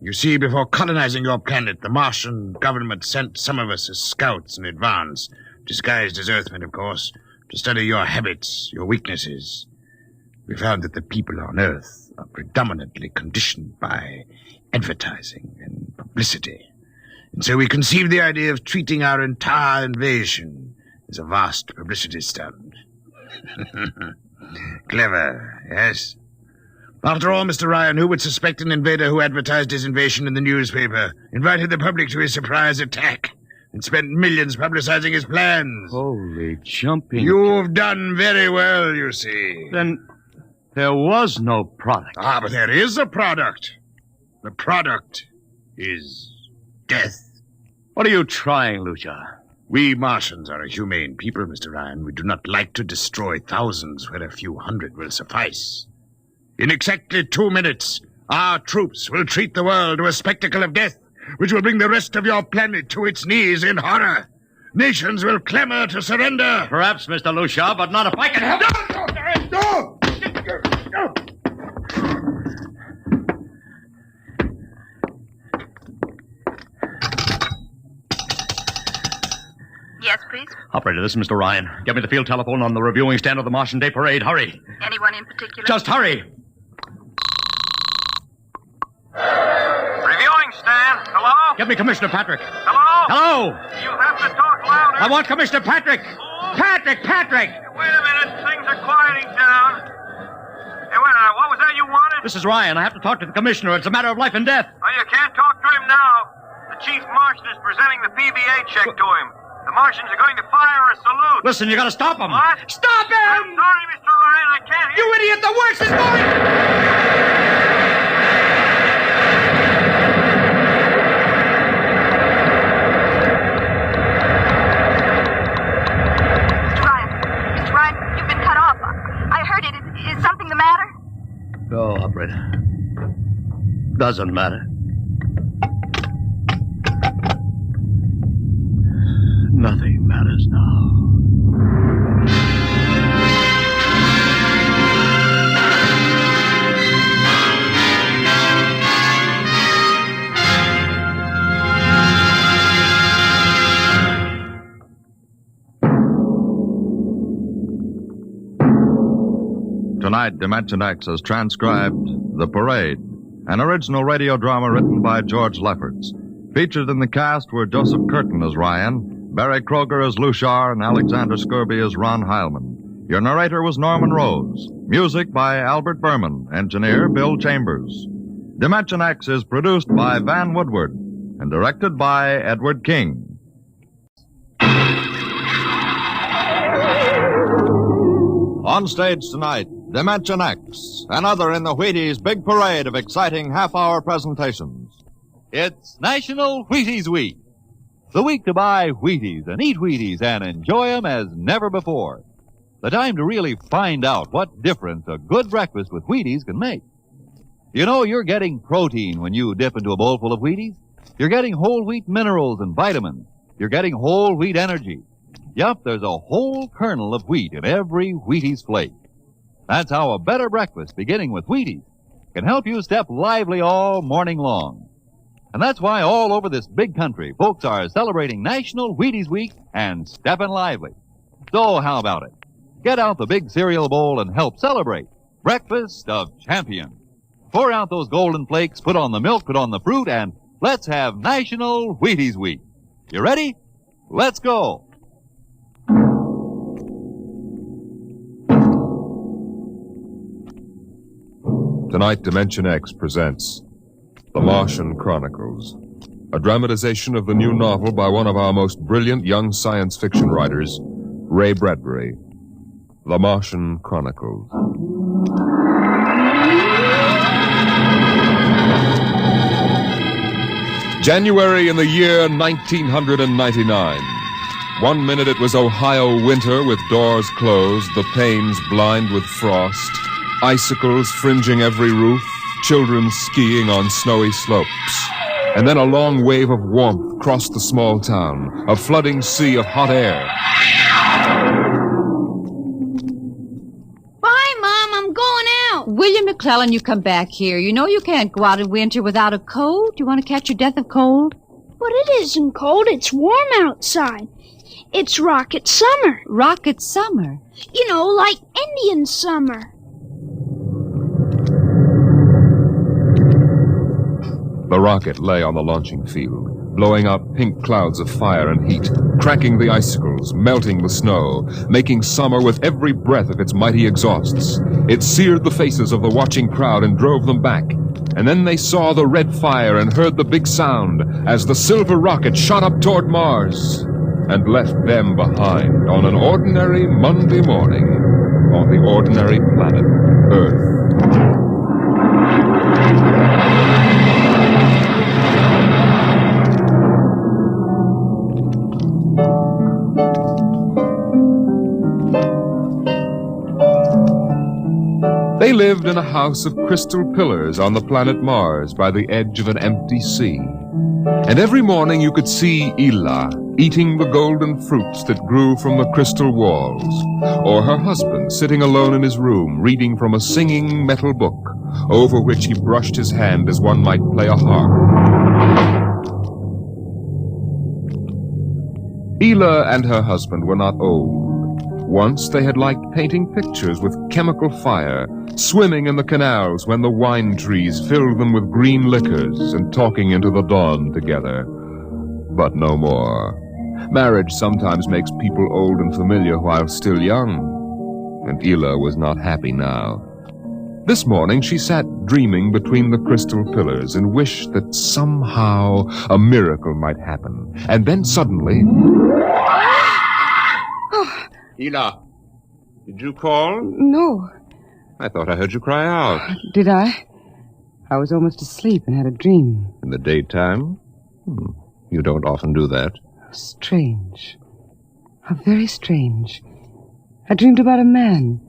You see, before colonizing your planet, the Martian government sent some of us as scouts in advance, disguised as Earthmen, of course, to study your habits, your weaknesses. We found that the people on Earth are predominantly conditioned by advertising and publicity. And so we conceived the idea of treating our entire invasion as a vast publicity stunt. Clever, yes? After all, Mr. Ryan, who would suspect an invader who advertised his invasion in the newspaper, invited the public to his surprise attack, and spent millions publicizing his plans? Holy jumping... You've done very well, you see. Then there was no product. Ah, but there is a product. The product is death. What are you trying, Lucia? We Martians are a humane people, Mr. Ryan. We do not like to destroy thousands where a few hundred will suffice. In exactly 2 minutes, our troops will treat the world to a spectacle of death, which will bring the rest of your planet to its knees in horror. Nations will clamor to surrender. Perhaps, Mr. Lucia, but not if I can help... No! Yes, please? Operator, this is Mr. Ryan. Get me the field telephone on the reviewing stand of the Martian Day Parade. Hurry. Anyone in particular? Just hurry. Reviewing stand. Hello? Get me Commissioner Patrick. Hello? Hello? You'll have to talk louder. I want Commissioner Patrick. Patrick! Wait a minute. Things are quieting down. Hey, wait a minute. What was that you wanted? This is Ryan. I have to talk to the commissioner. It's a matter of life and death. Oh, you can't talk to him now. The chief Martian is presenting the PBA check to him. The Martians are going to fire a salute. Listen, you gotta stop him. What? Stop him! I'm sorry, Mr. Ryan. I can't hear you. Idiot! The works is going... Mr. Ryan, you've been cut off. I heard it. Is something the matter? No, operator. Doesn't matter. Nothing matters now. Tonight, Dimension X has transcribed The Parade, an original radio drama written by George Lefferts. Featured in the cast were Joseph Curtin as Ryan, Barry Kroger as Luchar, and Alexander Skirby as Ron Heilman. Your narrator was Norman Rose. Music by Albert Berman. Engineer Bill Chambers. Dimension X is produced by Van Woodward and directed by Edward King. On stage tonight, Dimension X, another in the Wheaties big parade of exciting half-hour presentations. It's National Wheaties Week. The week to buy Wheaties and eat Wheaties and enjoy them as never before. The time to really find out what difference a good breakfast with Wheaties can make. You know, you're getting protein when you dip into a bowl full of Wheaties. You're getting whole wheat minerals and vitamins. You're getting whole wheat energy. Yup, there's a whole kernel of wheat in every Wheaties flake. That's how a better breakfast, beginning with Wheaties, can help you step lively all morning long. And that's why all over this big country, folks are celebrating National Wheaties Week and stepping lively. So how about it? Get out the big cereal bowl and help celebrate Breakfast of Champions. Pour out those golden flakes, put on the milk, put on the fruit, and let's have National Wheaties Week. You ready? Let's go. Tonight, Dimension X presents The Martian Chronicles, a dramatization of the new novel by one of our most brilliant young science fiction writers, Ray Bradbury, The Martian Chronicles. January in the year 1999. 1 minute it was Ohio winter with doors closed, the panes blind with frost, icicles fringing every roof, children skiing on snowy slopes. And then a long wave of warmth crossed the small town, a flooding sea of hot air. Bye, Mom. I'm going out. William McClellan, you come back here. You know you can't go out in winter without a coat. Do you want to catch your death of cold? But it isn't cold. It's warm outside. It's rocket summer. Rocket summer? You know, like Indian summer. The rocket lay on the launching field, blowing out pink clouds of fire and heat, cracking the icicles, melting the snow, making summer with every breath of its mighty exhausts. It seared the faces of the watching crowd and drove them back. And then they saw the red fire and heard the big sound as the silver rocket shot up toward Mars and left them behind on an ordinary Monday morning on the ordinary planet Earth. They lived in a house of crystal pillars on the planet Mars by the edge of an empty sea. And every morning you could see Ela eating the golden fruits that grew from the crystal walls, or her husband sitting alone in his room reading from a singing metal book over which he brushed his hand as one might play a harp. Ela and her husband were not old. Once they had liked painting pictures with chemical fire, swimming in the canals when the wine trees filled them with green liquors, and talking into the dawn together. But no more. Marriage sometimes makes people old and familiar while still young, and Ela was not happy now. This morning she sat dreaming between the crystal pillars and wished that somehow a miracle might happen. And then suddenly... Ela, did you call? No. I thought I heard you cry out. Did I? I was almost asleep and had a dream. In the daytime? You don't often do that. Strange. How very strange. I dreamed about a man.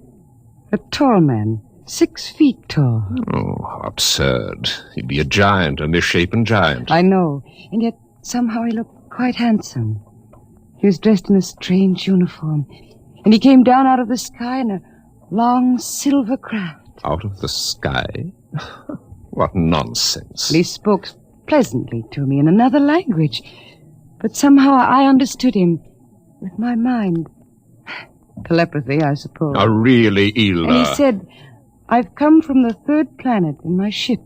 A tall man. 6 feet tall. Oh, how absurd. He'd be a giant, a misshapen giant. I know. And yet somehow he looked quite handsome. He was dressed in a strange uniform. And he came down out of the sky in a long silver craft. Out of the sky? What nonsense. He spoke pleasantly to me in another language. But somehow I understood him with my mind. Telepathy, I suppose. Oh, really, Ela? And he said, I've come from the 3rd planet in my ship.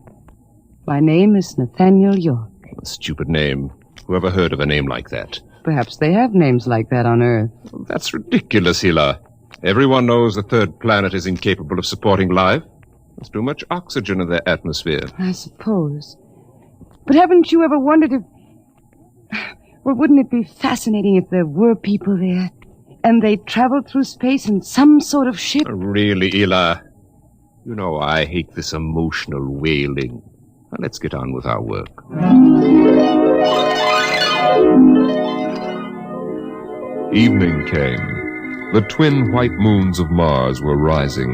My name is Nathaniel York. A stupid name. Whoever heard of a name like that? Perhaps they have names like that on Earth. That's ridiculous, Ela. Everyone knows the 3rd planet is incapable of supporting life. There's too much oxygen in their atmosphere. I suppose. But haven't you ever wondered if... Well, wouldn't it be fascinating if there were people there, and they traveled through space in some sort of ship? Really, Ela? You know I hate this emotional wailing. Now, let's get on with our work. Evening came. The twin white moons of Mars were rising,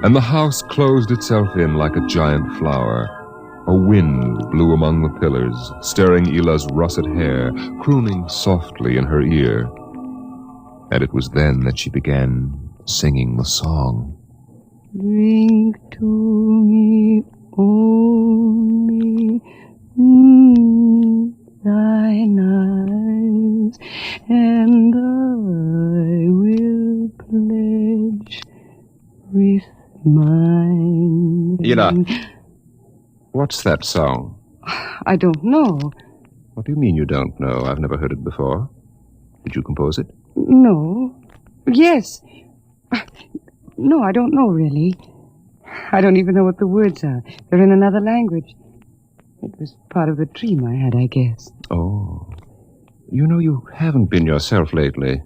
and the house closed itself in like a giant flower. A wind blew among the pillars, stirring Elah's russet hair, crooning softly in her ear. And it was then that she began singing the song. Drink to me only thine eyes, and I will pledge with mine. Elah, what's that song? I don't know. What do you mean you don't know? I've never heard it before. Did you compose it? No. Yes. No, I don't know, really. I don't even know what the words are. They're in another language. It was part of the dream I had, I guess. Oh. You know, you haven't been yourself lately.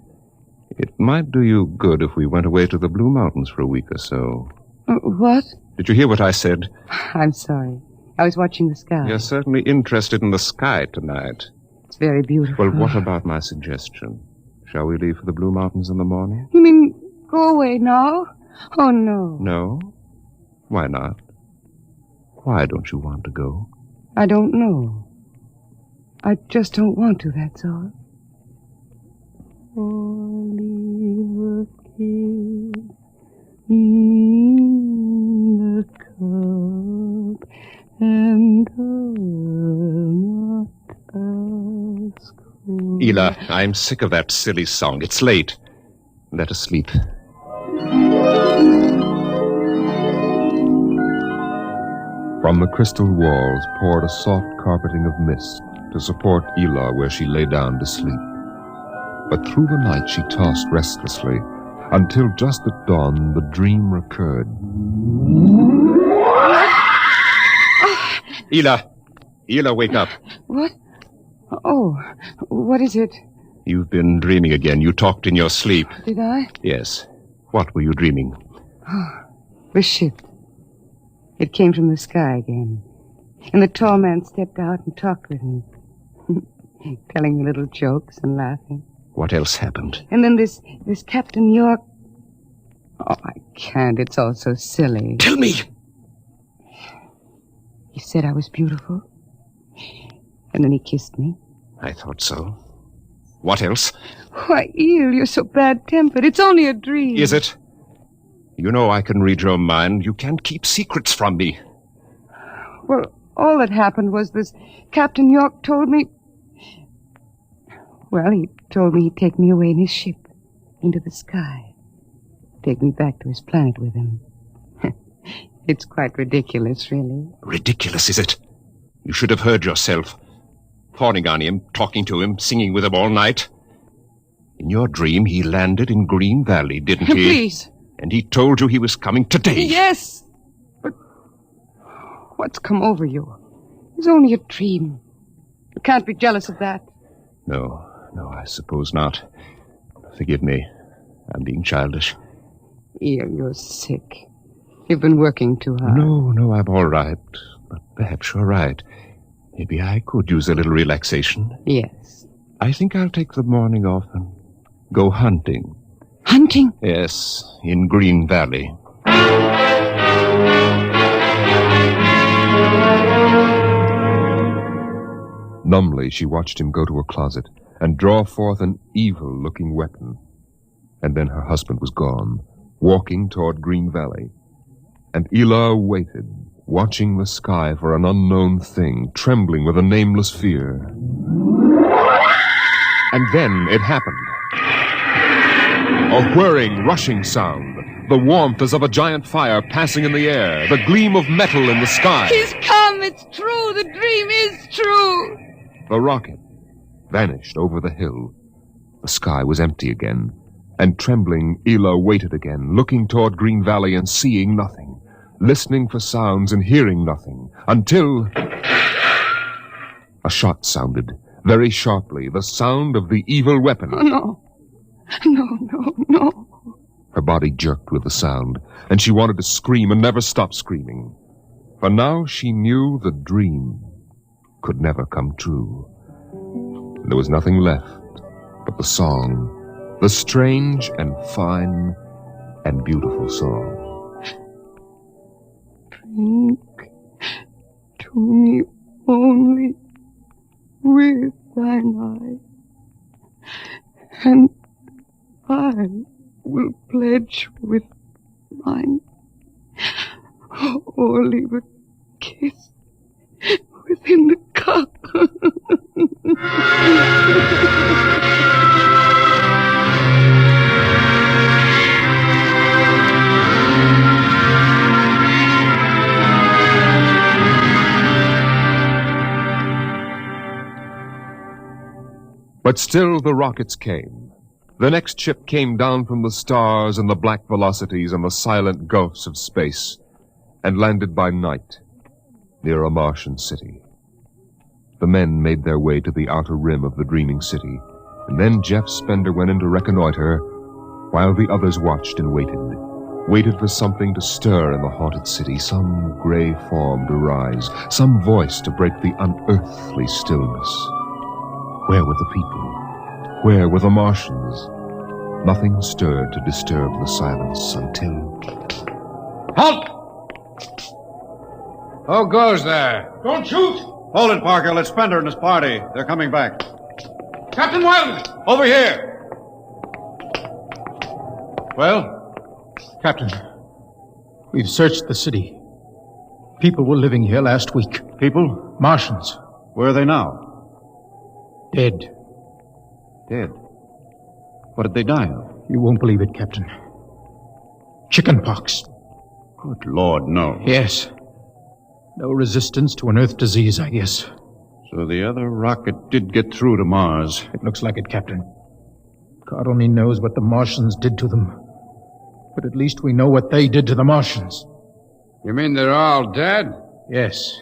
It might do you good if we went away to the Blue Mountains for a week or so. What? Did you hear what I said? I'm sorry. I was watching the sky. You're certainly interested in the sky tonight. It's very beautiful. Well, what about my suggestion? Shall we leave for the Blue Mountains in the morning? You mean go away now? Oh, no. No? Why not? Why don't you want to go? I don't know. I just don't want to, that's all. Oliver Kid in the cup, and not ask. Elah, I'm sick of that silly song. It's late. Let us sleep. From the crystal walls poured a soft carpeting of mist to support Elah where she lay down to sleep. But through the night she tossed restlessly, until just at dawn the dream recurred. Elah! Elah, wake up. What? Oh, what is it? You've been dreaming again. You talked in your sleep. Did I? Yes. What were you dreaming? The ship. It came from the sky again. And the tall man stepped out and talked with me. Telling me little jokes and laughing. What else happened? And then this Captain York... Oh, I can't. It's all so silly. Tell me! He said I was beautiful. And then he kissed me. I thought so. What else? Why, Eel, you're so bad-tempered. It's only a dream. Is it? You know I can read your mind. You can't keep secrets from me. Well, all that happened was this Captain York told me... Well, he told me he'd take me away in his ship into the sky. Take me back to his planet with him. It's quite ridiculous, really. Ridiculous, is it? You should have heard yourself. Fawning on him, talking to him, singing with him all night. In your dream, he landed in Green Valley, didn't he? Please. And he told you he was coming today. Yes. But what's come over you? It's only a dream. You can't be jealous of that. No, I suppose not. Forgive me. I'm being childish. Eel, you're sick. You've been working too hard. No, I'm all right. But perhaps you're right. Maybe I could use a little relaxation. Yes. I think I'll take the morning off and go hunting. Hunting? Yes, in Green Valley. Numbly, she watched him go to a closet and draw forth an evil-looking weapon. And then her husband was gone, walking toward Green Valley. And Elah waited, watching the sky for an unknown thing, trembling with a nameless fear. And then it happened. A whirring, rushing sound. The warmth as of a giant fire passing in the air. The gleam of metal in the sky. He's come. It's true. The dream is true. The rocket vanished over the hill. The sky was empty again. And trembling, Elah waited again, looking toward Green Valley and seeing nothing. Listening for sounds and hearing nothing. Until... a shot sounded, very sharply. The sound of the evil weapon. Oh, no. No. Her body jerked with the sound, and she wanted to scream and never stop screaming. For now she knew the dream could never come true. There was nothing left but the song the strange and fine and beautiful song. Drink to me only with thine eye, and I will pledge with mine, or leave a kiss within the cup. But still the rockets came. The next ship came down from the stars and the black velocities and the silent gulfs of space, and landed by night near a Martian city. The men made their way to the outer rim of the dreaming city, and then Jeff Spender went in to reconnoiter, while the others watched and waited for something to stir in the haunted city, some gray form to rise, some voice to break the unearthly stillness. Where were the people? Where were the Martians? Nothing stirred to disturb the silence until... Halt! Who goes there? Don't shoot! Hold it, Parker. It's Spender and his party. They're coming back. Captain Wildman! Over here! Well, Captain, we've searched the city. People were living here last week. People? Martians. Where are they now? Dead. Dead? What did they die of? You won't believe it, Captain. Chickenpox. Good Lord, no. Yes. No resistance to an Earth disease, I guess. So the other rocket did get through to Mars. It looks like it, Captain. God only knows what the Martians did to them. But at least we know what they did to the Martians. You mean they're all dead? Yes.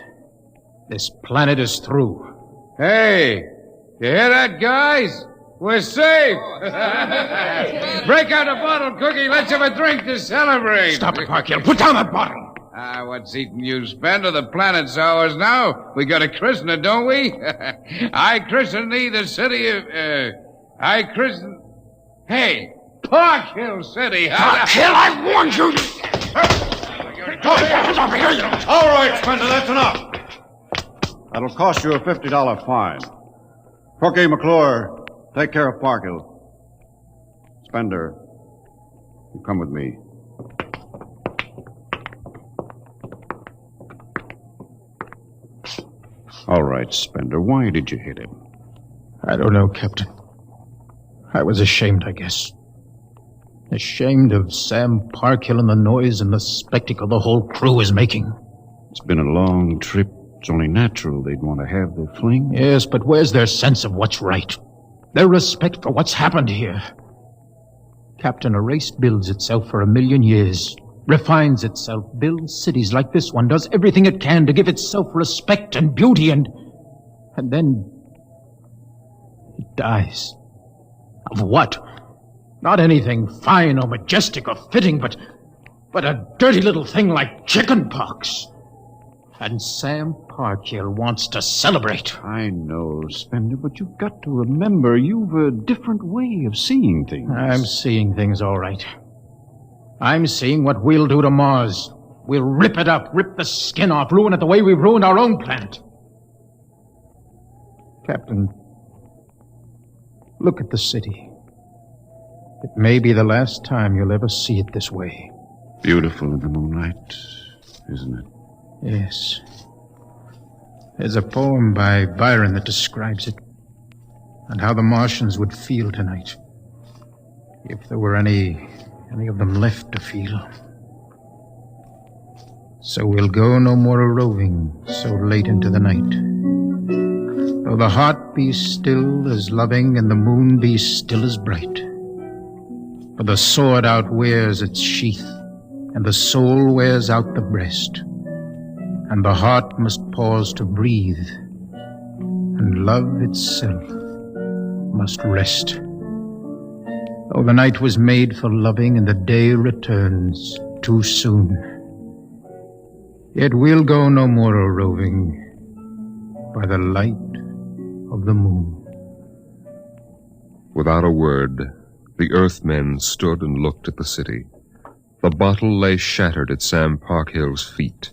This planet is through. Hey, you hear that, guys? We're safe! Break out a bottle, Cookie. Let's have a drink to celebrate. Stop it, Parkhill. Put down that bottle. What's eating you, Spender? The planet's ours now. We got to christen it, don't we? I christen thee the city of... I christen... Hey, Park Hill City. Park Hill, I warned you! All right, Spender, that's enough. That'll cost you a $50 fine. Cookie, McClure, take care of Parkhill. Spender, you come with me. All right, Spender, why did you hit him? I don't know, Captain. I was ashamed, I guess. Ashamed of Sam Parkhill and the noise and the spectacle the whole crew is making. It's been a long trip. It's only natural they'd want to have their fling. Yes, but where's their sense of what's right? Their respect for what's happened here? Captain, a race builds itself for 1,000,000 years, refines itself, builds cities like this one, does everything it can to give itself respect and beauty, and then it dies. Of what? Not anything fine or majestic or fitting, but a dirty little thing like chickenpox. And Sam Parkhill wants to celebrate. I know, Spender, but you've got to remember you've a different way of seeing things. I'm seeing things all right. I'm seeing what we'll do to Mars. We'll rip it up, rip the skin off, ruin it the way we've ruined our own planet. Captain, look at the city. It may be the last time you'll ever see it this way. Beautiful in the moonlight, isn't it? Yes. There's a poem by Byron that describes it, and how the Martians would feel tonight, if there were any of them left to feel. So we'll go no more a-roving so late into the night. Though the heart be still as loving and the moon be still as bright. For the sword outwears its sheath, and the soul wears out the breast. And the heart must pause to breathe, and love itself must rest. Oh, the night was made for loving, and the day returns too soon. Yet we'll go no more a-roving by the light of the moon. Without a word, The Earthmen stood and looked at the city. The bottle lay shattered at Sam Parkhill's feet,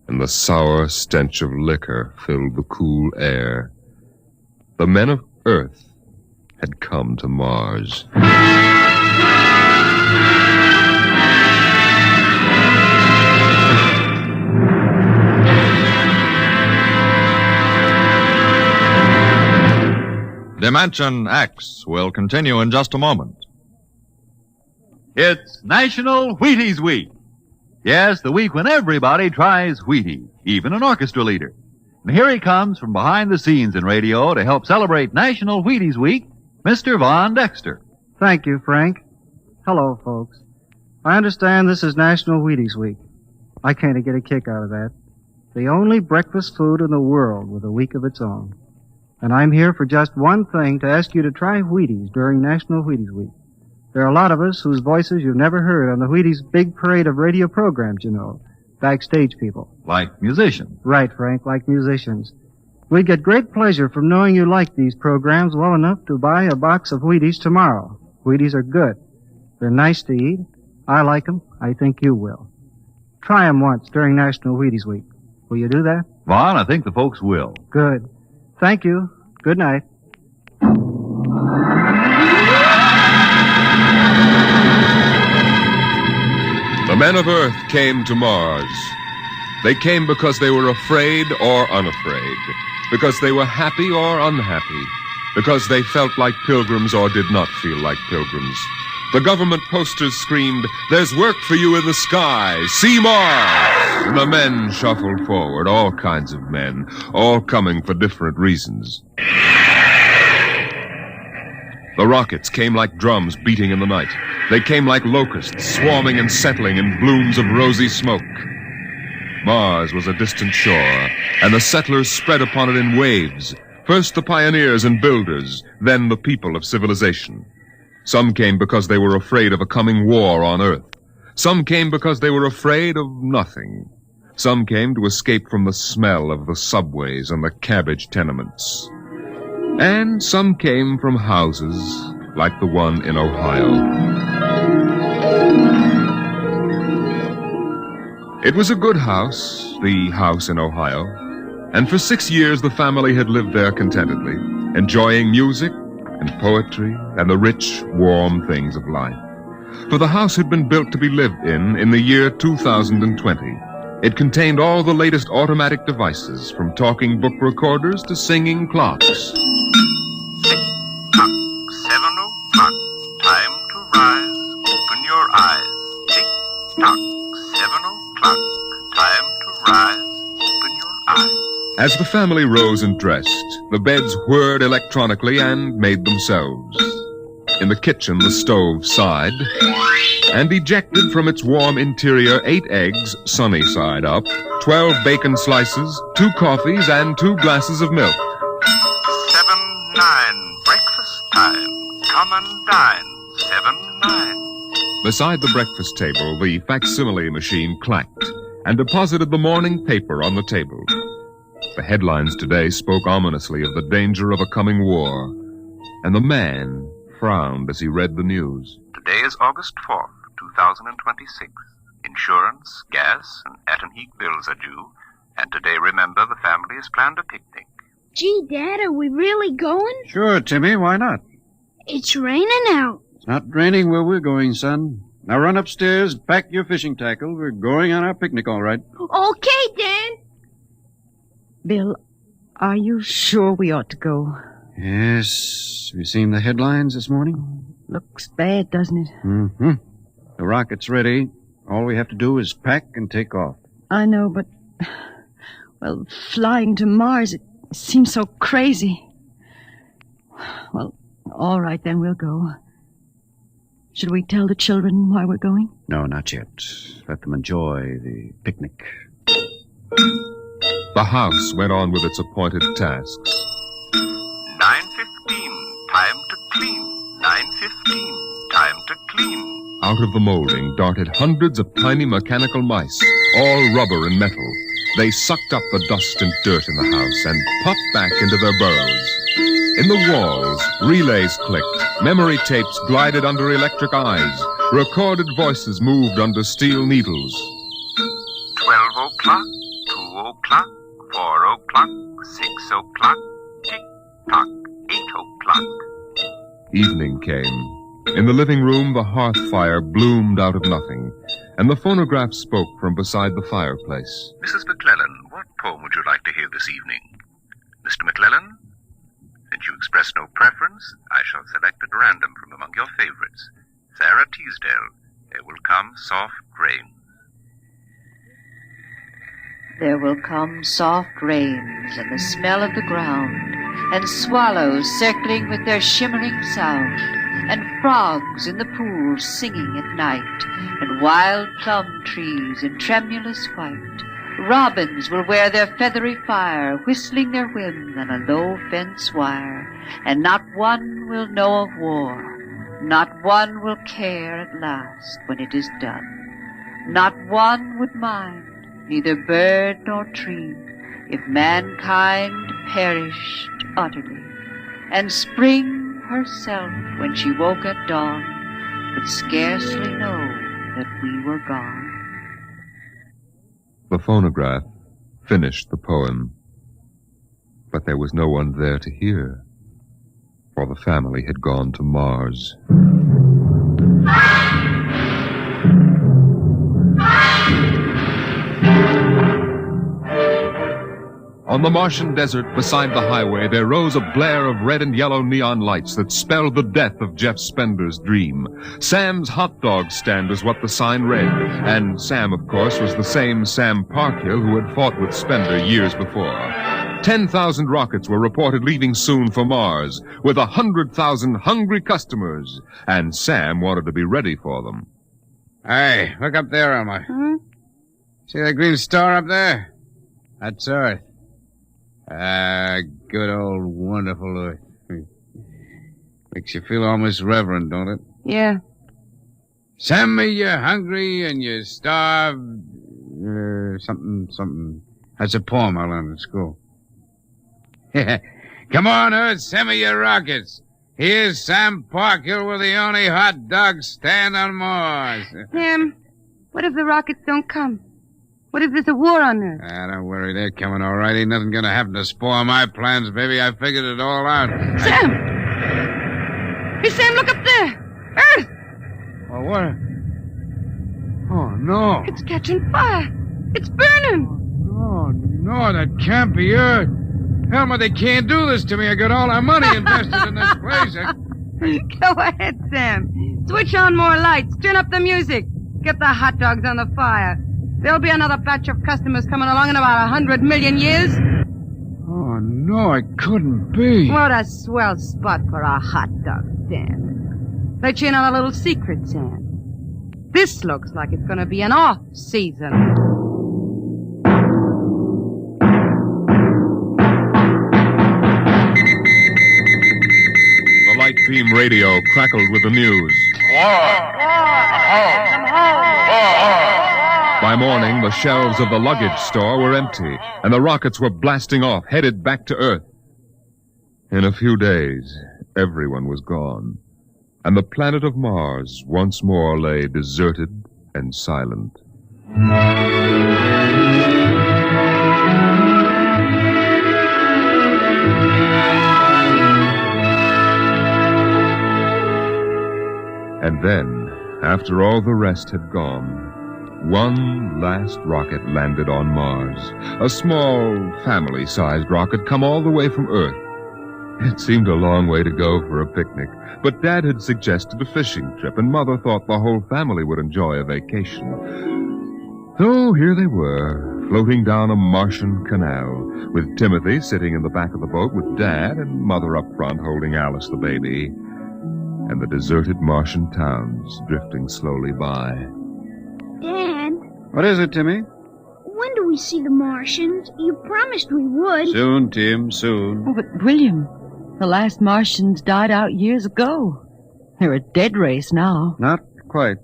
and the sour stench of liquor filled the cool air. The men of Earth had come to Mars. Dimension X will continue in just a moment. It's National Wheaties Week. Yes, the week when everybody tries Wheaties, even an orchestra leader. And here he comes from behind the scenes in radio to help celebrate National Wheaties Week, Mr. Von Dexter. Thank you, Frank. Hello, folks. I understand this is National Wheaties Week. I can't get a kick out of that. The only breakfast food in the world with a week of its own. And I'm here for just one thing, to ask you to try Wheaties during National Wheaties Week. There are a lot of us whose voices you've never heard on the Wheaties big parade of radio programs, you know. Backstage people. Like musicians. Right, Frank, like musicians. We'd get great pleasure from knowing you like these programs well enough to buy a box of Wheaties tomorrow. Wheaties are good. They're nice to eat. I like them. I think you will. Try them once during National Wheaties Week. Will you do that? Vaughn, I think the folks will. Good. Thank you. Good night. The men of Earth came to Mars. They came because they were afraid or unafraid, because they were happy or unhappy, because they felt like pilgrims or did not feel like pilgrims. The government posters screamed, "There's work for you in the sky. See Mars!" And the men shuffled forward, all kinds of men, all coming for different reasons. The rockets came like drums beating in the night. They came like locusts, swarming and settling in blooms of rosy smoke. Mars was a distant shore, and the settlers spread upon it in waves. First the pioneers and builders, then the people of civilization. Some came because they were afraid of a coming war on Earth. Some came because they were afraid of nothing. Some came to escape from the smell of the subways and the cabbage tenements. And some came from houses like the one in Ohio. It was a good house, the house in Ohio, and for 6 years the family had lived there contentedly, enjoying music and poetry and the rich, warm things of life. For the house had been built to be lived in the year 2020. It contained all the latest automatic devices, from talking book recorders to singing clocks. 7:01. Time to rise. Open your eyes. Tick-tock. 7:00. Time to rise. Open your eyes. As the family rose and dressed, the beds whirred electronically and made themselves. In the kitchen, the stove sighed, and ejected from its warm interior 8 eggs, sunny side up, 12 bacon slices, 2 coffees, and 2 glasses of milk. 7:09. Breakfast time. Come and dine. 7:09. Beside the breakfast table, the facsimile machine clacked and deposited the morning paper on the table. The headlines today spoke ominously of the danger of a coming war, and the man frowned as he read the news. Today is August 4th, 2026. Insurance, gas, and at and heat bills are due. And today, remember, the family has planned a picnic. Gee, Dad, are we really going? Sure, Timmy, why not? It's raining out. It's not raining where we're going, son. Now run upstairs, pack your fishing tackle. We're going on our picnic, all right. Okay, Dad. Bill, are you sure we ought to go? Yes. Have you seen the headlines this morning? Looks bad, doesn't it? Mm-hmm. The rocket's ready. All we have to do is pack and take off. I know, but... Well, flying to Mars, it seems so crazy. Well, all right, then we'll go. Should we tell the children why we're going? No, not yet. Let them enjoy the picnic. The house went on with its appointed tasks. 9:15. Time to clean. 9:15. Time to clean. Out of the molding darted hundreds of tiny mechanical mice, all rubber and metal. They sucked up the dust and dirt in the house and popped back into their burrows. In the walls, relays clicked, memory tapes glided under electric eyes, recorded voices moved under steel needles. 12 o'clock, 2 o'clock, 4 o'clock, 6 o'clock, tick-tock, 8 o'clock. Evening came. In the living room, the hearth fire bloomed out of nothing, and the phonograph spoke from beside the fireplace. Mrs. McClellan, what poem would you like to hear this evening? Mr. McClellan? Since you express no preference, I shall select at random from among your favorites. Sarah Teasdale, There Will Come Soft Rain. There will come soft rains and the smell of the ground, and swallows circling with their shimmering sound, and frogs in the pools singing at night, and wild plum trees in tremulous white. Robins will wear their feathery fire, whistling their whims on a low fence wire, and not one will know of war, not one will care at last when it is done. Not one would mind, neither bird nor tree, if mankind perished utterly, and spring herself, when she woke at dawn, would scarcely know that we were gone. The phonograph finished the poem, but there was no one there to hear, for the family had gone to Mars. On the Martian desert beside the highway, there rose a blare of red and yellow neon lights that spelled the death of Jeff Spender's dream. Sam's hot dog stand was what the sign read, and Sam, of course, was the same Sam Parkhill who had fought with Spender years before. 10,000 rockets were reported leaving soon for Mars, with 100,000 hungry customers, and Sam wanted to be ready for them. Hey, look up there, Elmer. See that green star up there? That's Earth. Good old wonderful Earth. Makes you feel almost reverent, don't it? Yeah. Send me you're hungry and you're starved. Something. That's a poem I learned in school. Come on, Earth, send me your rockets. Here's Sam Parkhill with the only hot dog stand on Mars. Sam, what if the rockets don't come? What if there's a war on Earth? Don't worry, they're coming all right. Ain't nothing gonna happen to spoil my plans, baby. I figured it all out. Sam! Hey, Sam, look up there! Earth! Oh, what? Oh, no. It's catching fire. It's burning. Oh, no, that can't be Earth. Helma, they can't do this to me. I got all our money invested in this place. Go ahead, Sam. Switch on more lights. Turn up the music. Get the hot dogs on the fire. There'll be another batch of customers coming along in about 100 million years. Oh, no, it couldn't be. What a swell spot for a hot dog stand. Let you in on a little secret, Sam. This looks like it's going to be an off-season. The light beam radio crackled with the news. By morning, the shelves of the luggage store were empty, and the rockets were blasting off, headed back to Earth. In a few days, everyone was gone, and the planet of Mars once more lay deserted and silent. And then, after all the rest had gone, one last rocket landed on Mars. A small, family-sized rocket come all the way from Earth. It seemed a long way to go for a picnic, but Dad had suggested a fishing trip, and Mother thought the whole family would enjoy a vacation. So here they were, floating down a Martian canal, with Timothy sitting in the back of the boat with Dad and Mother up front holding Alice the baby, and the deserted Martian towns drifting slowly by. Dad, What is it, Timmy? when do we see the Martians? You promised we would. Soon, Tim, soon. Oh, but William, the last Martians died out years ago. They're a dead race now. Not quite.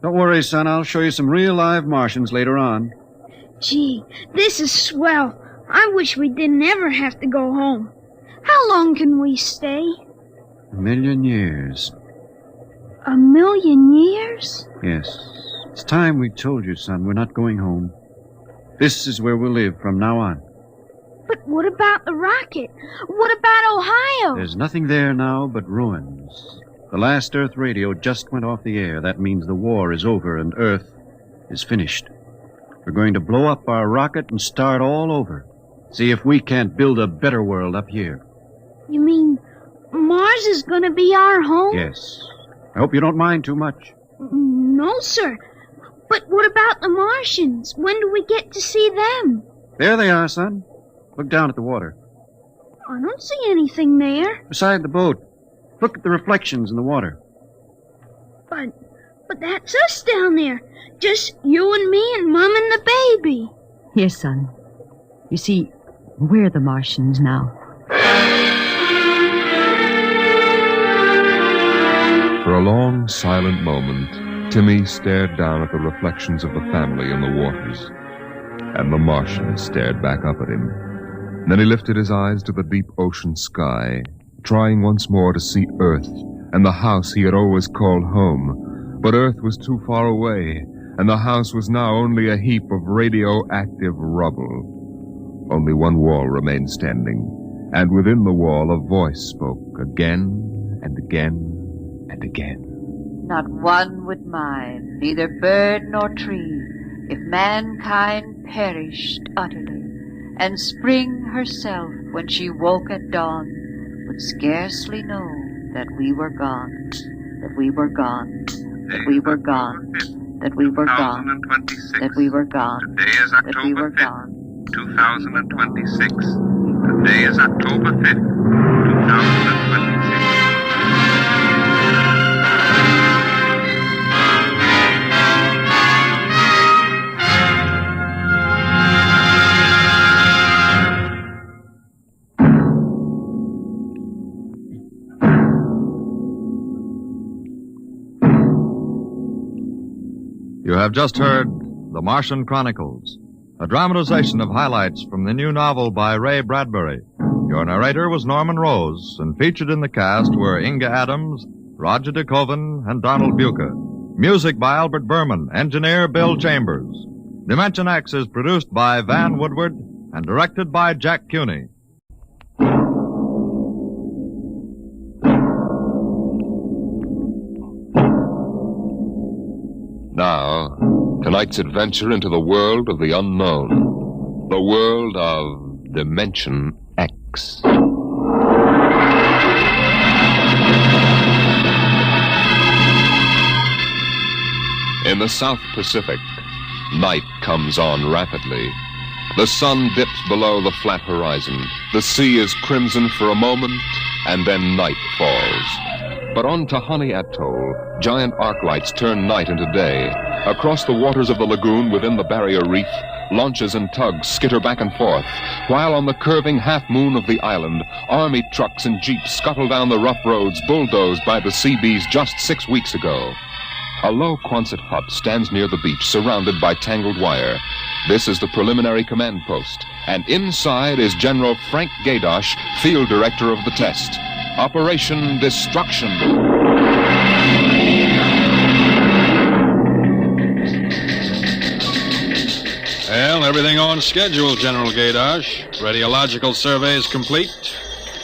Don't worry, son. I'll show you some real live Martians later on. Gee, this is swell. I wish we didn't ever have to go home. How long can we stay? 1,000,000 years. 1,000,000 years? Yes. It's time we told you, son. We're not going home. This is where we'll live from now on. But what about the rocket? What about Ohio? There's nothing there now but ruins. The last Earth radio just went off the air. That means the war is over and Earth is finished. We're going to blow up our rocket and start all over. See if we can't build a better world up here. You mean Mars is going to be our home? Yes. I hope you don't mind too much. No, sir. But what about the Martians? When do we get to see them? There they are, son. Look down at the water. I don't see anything there. Beside the boat. Look at the reflections in the water. But that's us down there. Just you and me and Mom and the baby. Yes, son. You see, we're the Martians now. For a long, silent moment, Timmy stared down at the reflections of the family in the waters. And the Martian stared back up at him. Then he lifted his eyes to the deep ocean sky, trying once more to see Earth and the house he had always called home. But Earth was too far away, and the house was now only a heap of radioactive rubble. Only one wall remained standing, and within the wall a voice spoke again and again and again. Not one would mind, neither bird nor tree, if mankind perished utterly, and spring herself, when she woke at dawn, would scarcely know that we were gone, that we were gone, that we were gone, that we were gone, that we were gone, Today is that we October were 5th, gone. 2026. Today is October 5th, 2026. You have just heard The Martian Chronicles, a dramatization of highlights from the new novel by Ray Bradbury. Your narrator was Norman Rose, and featured in the cast were Inga Adams, Roger DeKoven, and Donald Buca. Music by Albert Berman, engineer Bill Chambers. Dimension X is produced by Van Woodward and directed by Jack Cuny. Now, tonight's adventure into the world of the unknown. The world of Dimension X. In the South Pacific, night comes on rapidly. The sun dips below the flat horizon. The sea is crimson for a moment, and then night falls. But on Tahani Atoll, giant arc lights turn night into day. Across the waters of the lagoon within the barrier reef, launches and tugs skitter back and forth, while on the curving half-moon of the island, army trucks and jeeps scuttle down the rough roads bulldozed by the Seabees just 6 weeks ago. A low Quonset hut stands near the beach, surrounded by tangled wire. This is the preliminary command post, and inside is General Frank Gaydosh, field director of the test. Operation Destruction. Well, everything on schedule, General Gaydosh. Radiological surveys complete.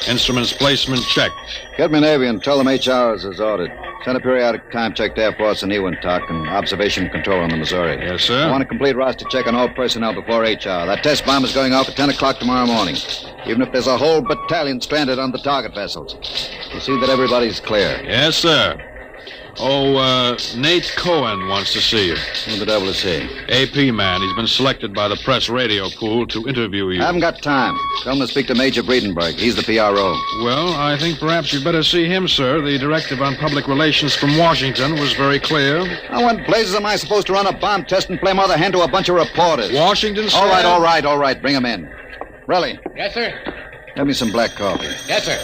Instruments placement checked. Get me Navy and tell them HR is as ordered. Send a periodic time check to Air Force and Ewintock and observation control on the Missouri. Yes, sir. I want a complete roster check on all personnel before HR. That test bomb is going off at 10 o'clock tomorrow morning. Even if there's a whole battalion stranded on the target vessels. You see that everybody's clear. Yes, sir. Oh, Nate Cohen wants to see you. Who the devil is he? AP man. He's been selected by the press radio pool to interview you. I haven't got time. Tell him to speak to Major Breedenberg. He's the PRO. Well, I think perhaps you'd better see him, sir. The directive on public relations from Washington was very clear. Now, what blazes am I supposed to run a bomb test and play mother hen to a bunch of reporters? Washington, sir? All right. Bring him in. Relly, Yes, sir. get me some black coffee. Yes, sir.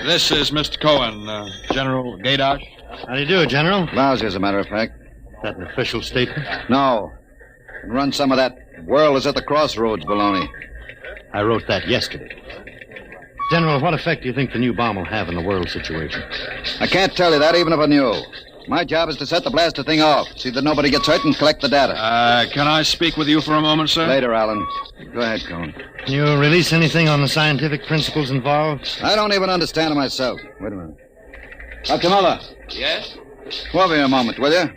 This is Mr. Cohen, General Gaydosh. How do you do, General? Lousy, as a matter of fact. That an official statement? No. And run some of that world is at the crossroads baloney. I wrote that yesterday. General, what effect do you think the new bomb will have in the world situation? I can't tell you that, even if I knew. My job is to set the blaster thing off, see that nobody gets hurt, and collect the data. Can I speak with you for a moment, sir? Later, Alan. Go ahead, Cone. Can you release anything on the scientific principles involved? I don't even understand it myself. Wait a minute. Dr. Muller. Yes? Come over here a moment, will you?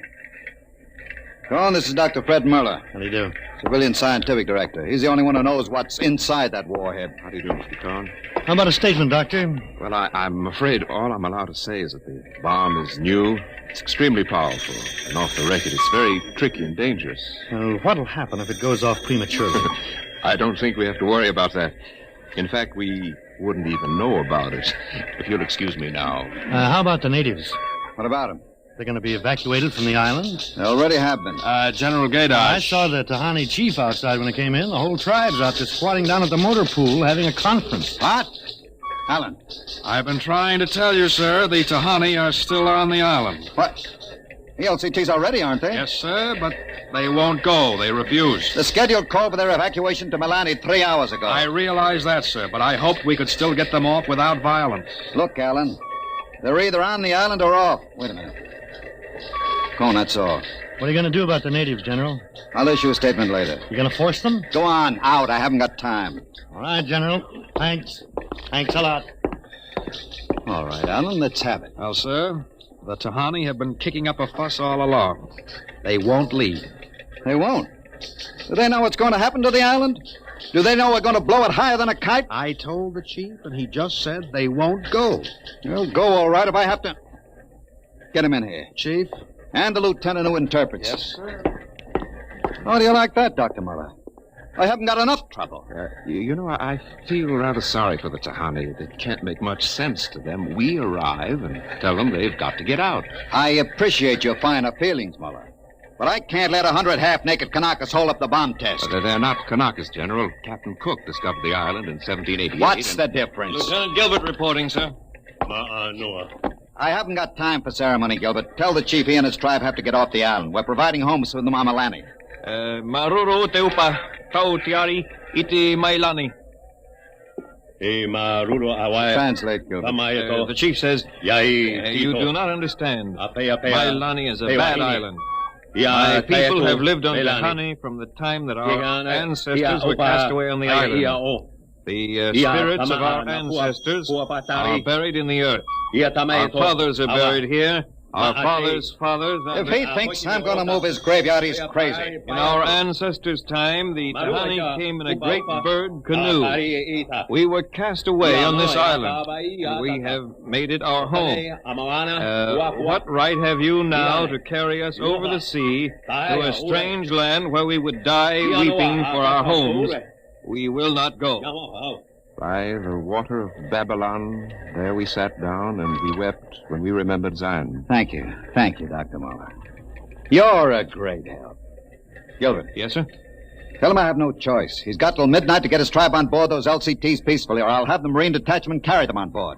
Cone, this is Dr. Fred Muller. How do you do? Civilian scientific director. He's the only one who knows what's inside that warhead. How do you do, Mr. Cone? How about a statement, Doctor? Well, I'm afraid all I'm allowed to say is that the bomb is new. It's extremely powerful. And off the record, it's very tricky and dangerous. Well, what'll happen if it goes off prematurely? I don't think we have to worry about that. In fact, we wouldn't even know about it. If you'll excuse me now. How about the natives? What about them? They're going to be evacuated from the island? They already have been. General Gaydar. I saw the Tahani chief outside when I came in. The whole tribe's out there squatting down at the motor pool having a conference. What? Alan. I've been trying to tell you, sir, the Tahani are still on the island. What? The LCTs already, aren't they? Yes, sir, but they won't go. They refuse. The schedule called for their evacuation to Milani 3 hours ago. I realize that, sir, but I hoped we could still get them off without violence. Look, Alan, they're either on the island or off. Wait a minute. Cone, that's all. What are you going to do about the natives, General? I'll issue a statement later. You going to force them? Go on, out. I haven't got time. All right, General. Thanks. Thanks a lot. All right, Alan, let's have it. Well, sir, the Tahani have been kicking up a fuss all along. They won't leave. They won't? Do they know what's going to happen to the island? Do they know we're going to blow it higher than a kite? I told the chief, and he just said they won't go. They'll go all right if I have to. Get him in here. Chief? And the lieutenant who interprets. Yes, sir. How do you like that, Dr. Muller? I haven't got enough trouble. You know, I feel rather sorry for the Tahani. It can't make much sense to them. We arrive and tell them they've got to get out. I appreciate your finer feelings, Muller. But I can't let 100 half-naked Kanakas hold up the bomb test. But they're not Kanakas, General. Captain Cook discovered the island in 1788. What's the difference? Lieutenant Gilbert reporting, sir. Noah. I haven't got time for ceremony, Gilbert. Tell the chief he and his tribe have to get off the island. We're providing homes for the Mamalani. Maruru teupa tau tiari iti mailani. Translate, Gilbert. The chief says, you do not understand. Mailani is a bad island. My people have lived on Tahani from the time that our ancestors were cast away on the island. The spirits of our ancestors are buried in the earth. Our fathers are buried here. Our fathers' fathers... If he thinks I'm going to move his graveyard, he's crazy. In our ancestors' time, the Tahani came in a great bird canoe. We were cast away on this island. We have made it our home. What right have you now to carry us over the sea to a strange land where we would die weeping for our homes? We will not go. By the water of Babylon, there we sat down and we wept when we remembered Zion. Thank you. Thank you, Dr. Muller. You're a great help. Gilbert. Yes, sir? Tell him I have no choice. He's got till midnight to get his tribe on board those LCTs peacefully, or I'll have the Marine detachment carry them on board.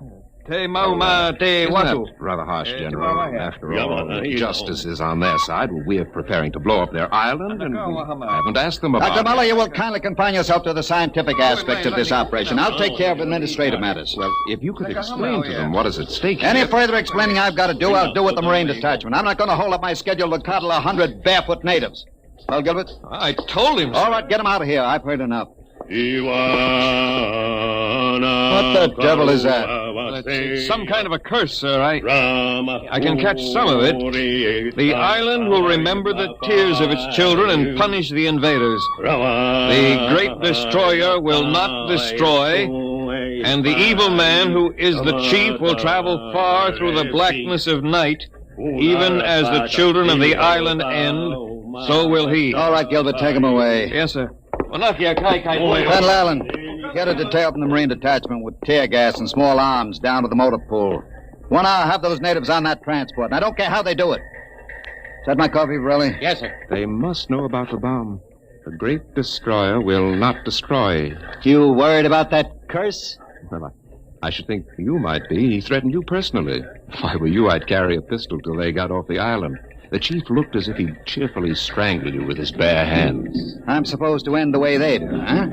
Isn't that rather harsh, General? After all, justice is on their side. We're preparing to blow up their island, and we haven't asked them about it. Dr. Muller, you will kindly confine yourself to the scientific aspects of this operation. I'll take care of administrative matters. Well, if you could explain to them what is at stake Any here. further explaining I've got to do, I'll do with the Marine detachment. I'm not going to hold up my schedule to coddle 100 barefoot natives. Well, Gilbert? I told him so. All right, get him out of here. I've heard enough. What the devil is that? It's some kind of a curse, sir. I can catch some of it. The island will remember the tears of its children and punish the invaders. The great destroyer will not destroy, and the evil man who is the chief will travel far through the blackness of night, even as the children of the island end, so will he. All right, Gilbert, take him away. Yes, sir. Colonel Allen, get a detail from the Marine detachment with tear gas and small arms down to the motor pool. 1 hour, have those natives on that transport, and I don't care how they do it. Is that my coffee, Varelli? Yes, sir. They must know about the bomb. The great destroyer will not destroy. You worried about that curse? Well, I should think you might be. He threatened you personally. If I were you, I'd carry a pistol till they got off the island. The chief looked as if he'd cheerfully strangle you with his bare hands. I'm supposed to end the way they do, huh?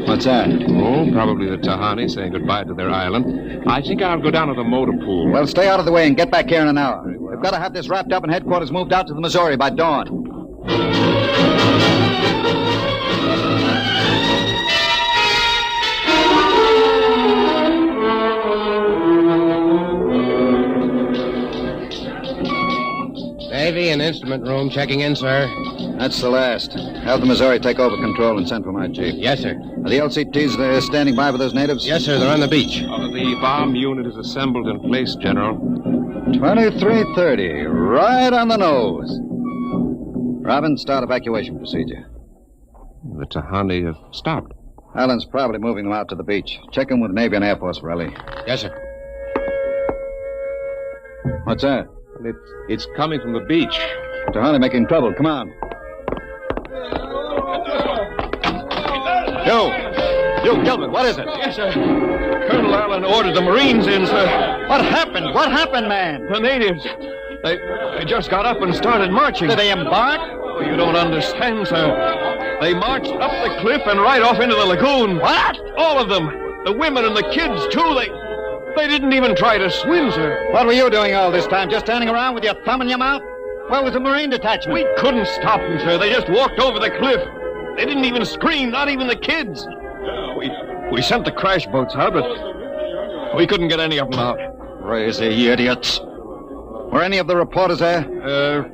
What's that? Oh, probably the Tahani saying goodbye to their island. I think I'll go down to the motor pool. Well, stay out of the way and get back here in an hour. We've got to have this wrapped up and headquarters moved out to the Missouri by dawn. Navy and instrument room checking in, sir. That's the last. Have the Missouri take over control and send for my chief. Yes, sir. Are the LCTs standing by with those natives? Yes, sir. They're on the beach. The bomb unit is assembled in place, General. 2330. Right on the nose. Robin, start evacuation procedure. The Tahani have stopped. Allen's probably moving them out to the beach. Check them with Navy and Air Force, Relly. Yes, sir. What's that? It's coming from the beach. Tahani making trouble. Come on. You, Gilbert, what is it? Yes, sir. Colonel Allen ordered the Marines in, sir. What happened? What happened, man? The natives. They just got up and started marching. Did they embark? Oh, you don't understand, sir. They marched up the cliff and right off into the lagoon. What? All of them. The women and the kids, too. They didn't even try to swim, sir. What were you doing all this time? Just standing around with your thumb in your mouth? Where was the Marine detachment? We couldn't stop them, sir. They just walked over the cliff. They didn't even scream, not even the kids. We sent the crash boats out, but we couldn't get any of them out. Crazy idiots. Were any of the reporters there?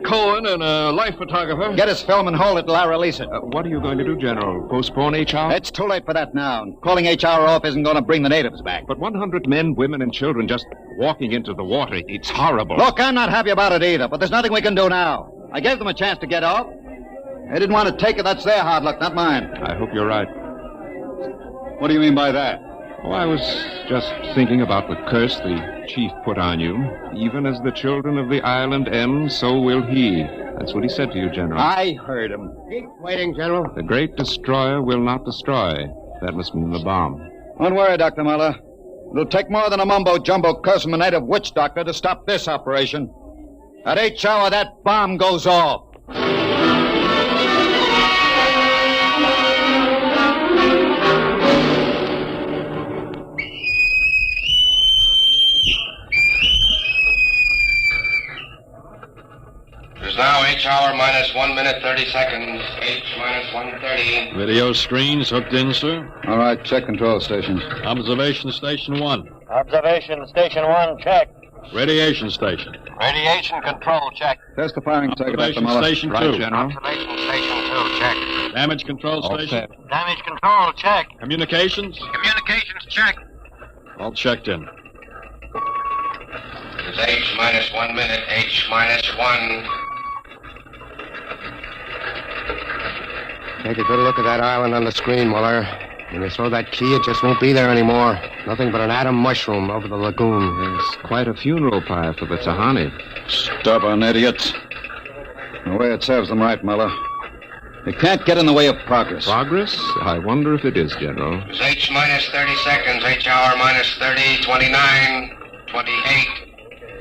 Cohen and a life photographer. Get his film and hold it till I release it. What are you going to do, General? Postpone HR? It's too late for that now. Calling HR off isn't going to bring the natives back. But 100 men, women, and children just walking into the water. It's horrible. Look, I'm not happy about it either, but there's nothing we can do now. I gave them a chance to get off. They didn't want to take it. That's their hard luck, not mine. I hope you're right. What do you mean by that? Oh, I was just thinking about the curse the chief put on you. Even as the children of the island end, so will he. That's what he said to you, General. I heard him. Keep waiting, General. The great destroyer will not destroy. That must mean the bomb. Don't worry, Dr. Muller. It'll take more than a mumbo-jumbo curse from a native witch doctor to stop this operation. At H-hour, that bomb goes off. It is now H-hour minus 1 minute 30 seconds. H minus 1:30. Video screens hooked in, sir. All right, check control stations. Observation Station 1. Observation Station 1, check. Radiation Station. Radiation control, check. Test the firing circuit, Dr. Observation Muller. Station 2. Right, General. Observation Station 2, check. Damage Control All Station. set. Damage control, check. Communications. Communications, check. All checked in. It is H minus 1 minute. H minus 1. Take a good look at that island on the screen, Muller. When you throw that key, it just won't be there anymore. Nothing but an atom mushroom over the lagoon. It's quite a funeral pyre for the Tahani. Stubborn idiots. The way it serves them right, Muller. They can't get in the way of progress. Progress? I wonder if it is, General. It's H minus 30 seconds. H hour minus 30, 29, 28,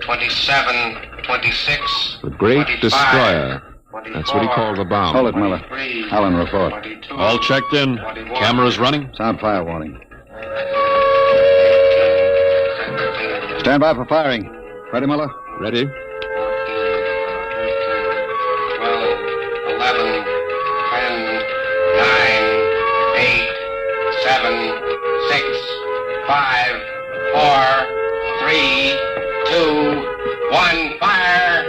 27, 26. The great 25. destroyer. That's what he called the bomb. Hold it, Muller. Allen, report. All checked in. Cameras running. Sound fire warning. Stand by for firing. Ready, Muller? Ready. 12, 11, 10, 9, 8, 7, 6, 5, 4, 3, 2, 1, fire!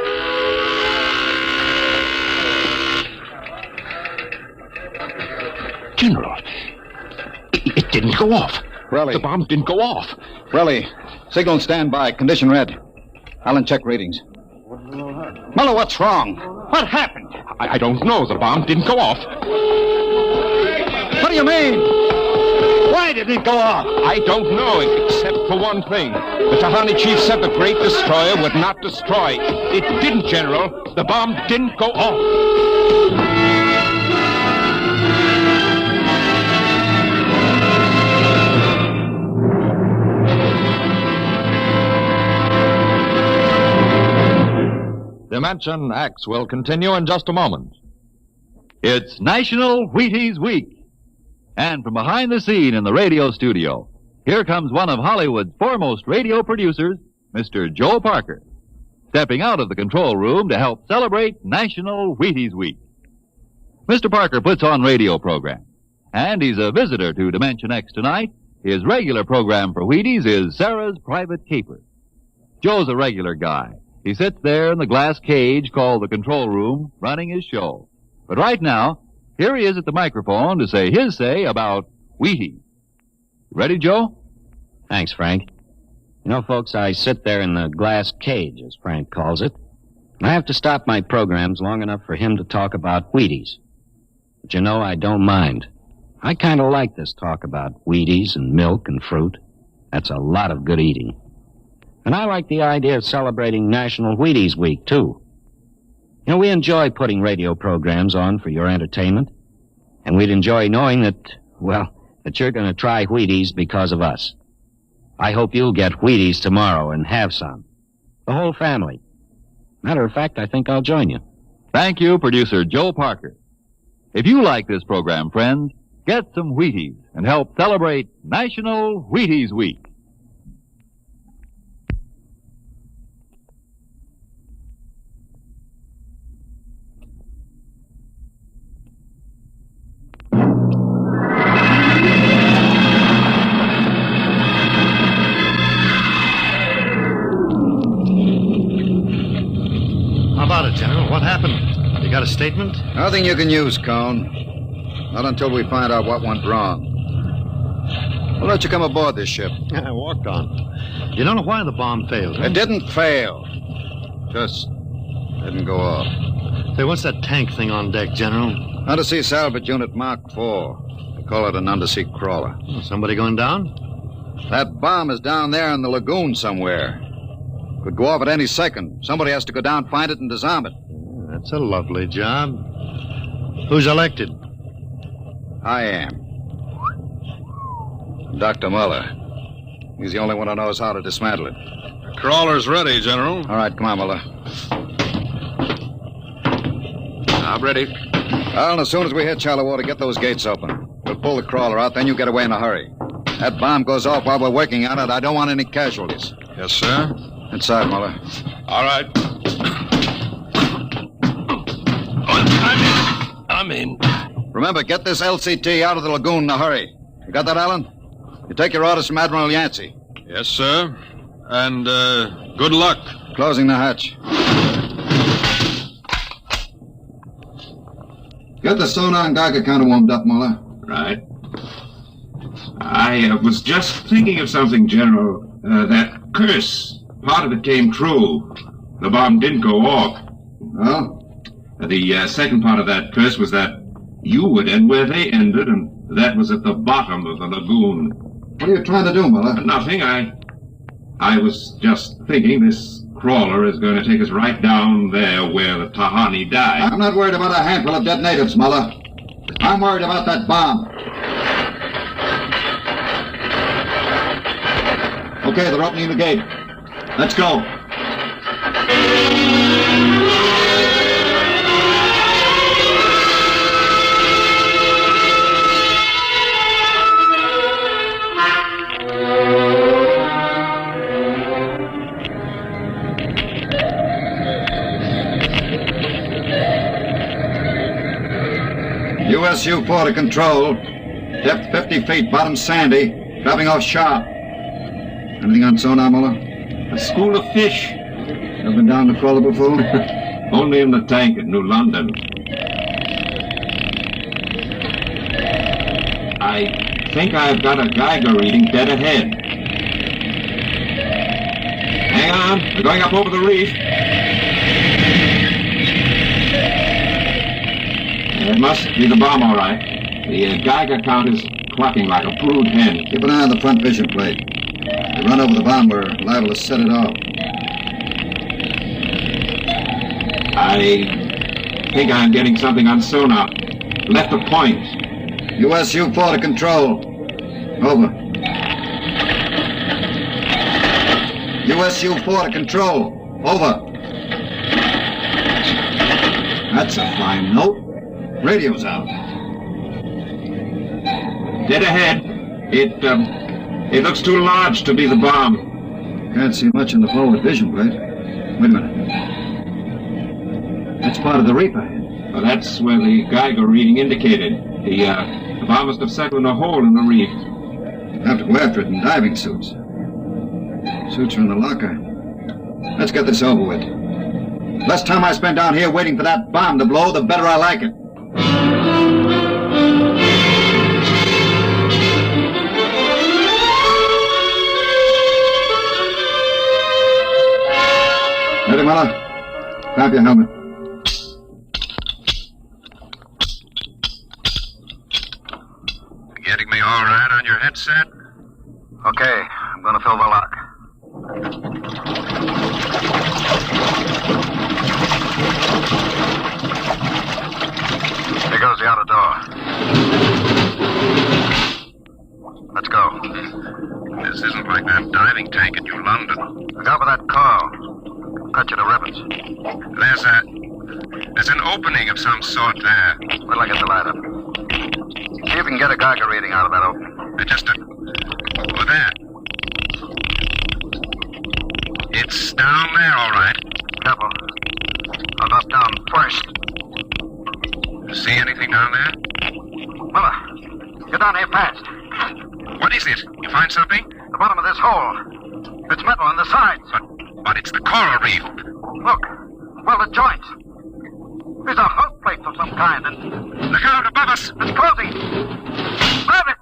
General, it didn't go off. Relly. The bomb didn't go off. Relly, signal standby. Condition red. Allen, check readings. Muller, what's wrong? What happened? I don't know. The bomb didn't go off. What do you mean? Why didn't it go off? I don't know, except for one thing. The Tahani chief said the great destroyer would not destroy. It didn't, General. The bomb didn't go off. Dimension X will continue in just a moment. It's National Wheaties Week. And from behind the scene in the radio studio, here comes one of Hollywood's foremost radio producers, Mr. Joe Parker, stepping out of the control room to help celebrate National Wheaties Week. Mr. Parker puts on radio programs, and he's a visitor to Dimension X tonight. His regular program for Wheaties is Sarah's Private Caper. Joe's a regular guy. He sits there in the glass cage called the control room, running his show. But right now, here he is at the microphone to say his say about Wheaties. Ready, Joe? Thanks, Frank. You know, folks, I sit there in the glass cage, as Frank calls it. And I have to stop my programs long enough for him to talk about Wheaties. But you know, I don't mind. I kind of like this talk about Wheaties and milk and fruit. That's a lot of good eating. And I like the idea of celebrating National Wheaties Week, too. You know, we enjoy putting radio programs on for your entertainment. And we'd enjoy knowing that, well, that you're going to try Wheaties because of us. I hope you'll get Wheaties tomorrow and have some. The whole family. Matter of fact, I think I'll join you. Thank you, producer Joe Parker. If you like this program, friends, get some Wheaties and help celebrate National Wheaties Week. How about it, General? What happened? You got a statement? Nothing you can use, Cone. Not until we find out what went wrong. We'll let you come aboard this ship. I walked on. You don't know why the bomb failed, huh? It didn't fail. Just didn't go off. Say, what's that tank thing on deck, General? Undersea salvage unit Mark 4. They call it an undersea crawler. Oh, somebody going down? That bomb is down there in the lagoon somewhere. Could go off at any second. Somebody has to go down, find it, and disarm it. That's a lovely job. Who's elected? I am. Dr. Muller. He's the only one who knows how to dismantle it. The crawler's ready, General. All right, come on, Muller. I'm ready. Well, and as soon as we hit shallow water, get those gates open. We'll pull the crawler out, then you get away in a hurry. That bomb goes off while we're working on it. I don't want any casualties. Yes, sir. Inside, Muller. All right. I'm in. Remember, get this LCT out of the lagoon in a hurry. You got that, Alan? You take your orders from Admiral Yancey. Yes, sir. And, good luck. Closing the hatch. Get the sonar and Geiger counter warmed up, Muller. Right. I was just thinking of something, General. That curse, part of it came true. The bomb didn't go off. Well? The second part of that curse was that you would end where they ended, and that was at the bottom of the lagoon. What are you trying to do, Muller? Nothing. I was just thinking this crawler is going to take us right down there where the Tahani died. I'm not worried about a handful of dead natives, Muller. I'm worried about that bomb. Okay, they're opening the gate. Let's go. USU-4 to control. Depth 50 feet, bottom sandy. Dropping off sharp. Anything on sonar, Muller? A school of fish. Ever been down the crawler before? Only in the tank at New London. I think I've got a Geiger reading dead ahead. Hang on, we're going up over the reef. It must be the bomb, all right. The Geiger count is clucking like a brood hen. Keep an eye on the front vision plate. If we run over the bomb, we're liable to set it off. I think I'm getting something on sonar. Left of point. USU-4 to control. Over. USU-4 to control. Over. That's a fine note. Radio's out. dead ahead. It looks too large to be the bomb. Can't see much in the forward vision plate. Wait a minute. That's part of the reaper. Well, that's where the Geiger reading indicated. The bomb must have settled in a hole in the reef. We'll have to go after it in diving suits. Suits are in the locker. Let's get this over with. Less time I spend down here waiting for that bomb to blow, the better I like it. Ready, Muller? Grab your helmet. Getting me all right on your headset? Okay, I'm going to fill the lock. Here goes the outer door. Let's go. This isn't like that diving tank in New London. Look out for that car. Cut you to ribbons. There's an opening of some sort there. Wait till I get the light up. See if you can get a Geiger reading out of that opening. Over there. It's down there, all right. Careful. I'll drop down first. See anything down there? Muller, get down here fast. What is it? You find something? The bottom of this hole. It's metal on the sides. But it's the coral reef. Look. Welded joints. There's a hull plate of some kind, and... Look out above us! It's closing! Grab it!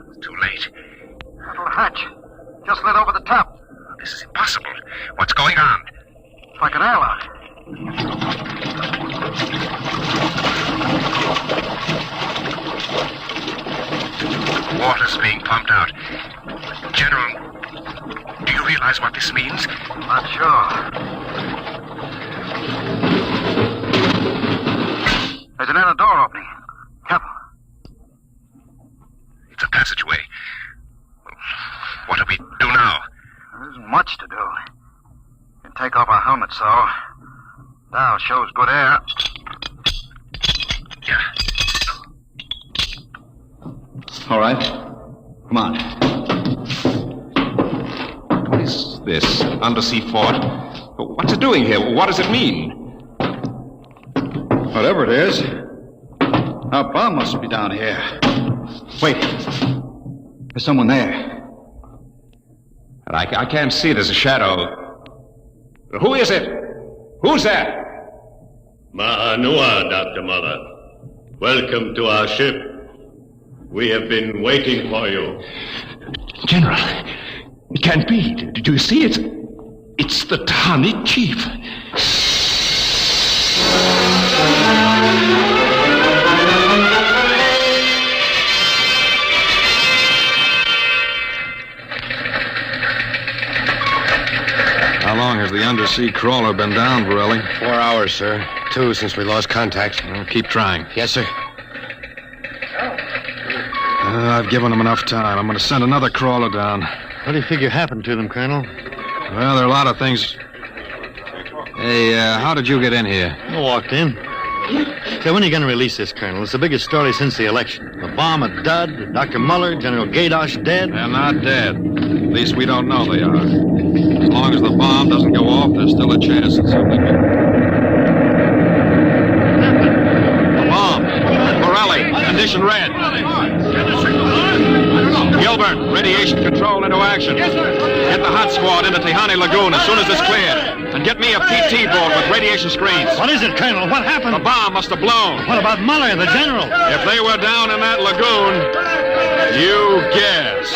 It's too late. Little hatch. Just lit over the top. This is impossible. What's going on? It's like an airlock. Water's being pumped out. General, do you realize what this means? Not sure. There's an inner door opening. Careful. It's a passageway. What do we do now? There isn't much to do. You can take off our helmets, so. Now shows good air. Yeah. All right. Come on. What is this? Undersea fort? What's it doing here? What does it mean? Whatever it is, our bomb must be down here. Wait. There's someone there. I can't see. There's a shadow. Who is it? Who's that? Ma'anua, Dr. Muller. Welcome to our ship. We have been waiting for you. General, it can't be. Do you see it? It's the Tahani chief. How long has the undersea crawler been down, Borelli? 4 hours, sir. 2 since we lost contact. Well, keep trying. Yes, sir. I've given them enough time. I'm going to send another crawler down. What do you figure happened to them, Colonel? Well, there are a lot of things. Hey, how did you get in here? I walked in. So when are you going to release this, Colonel? It's the biggest story since the election. The bomb a dud, Dr. Muller, General Gadosh dead. They're not dead. At least we don't know they are. As long as the bomb doesn't go off, there's still a chance that something will. The bomb. Borelli, condition red. Gilbert, radiation control into action. Yes, sir. Get the hot squad into Tahani Lagoon as soon as it's cleared. And get me a PT board with radiation screens. What is it, Colonel? What happened? The bomb must have blown. What about Muller and the general? If they were down in that lagoon, you guess.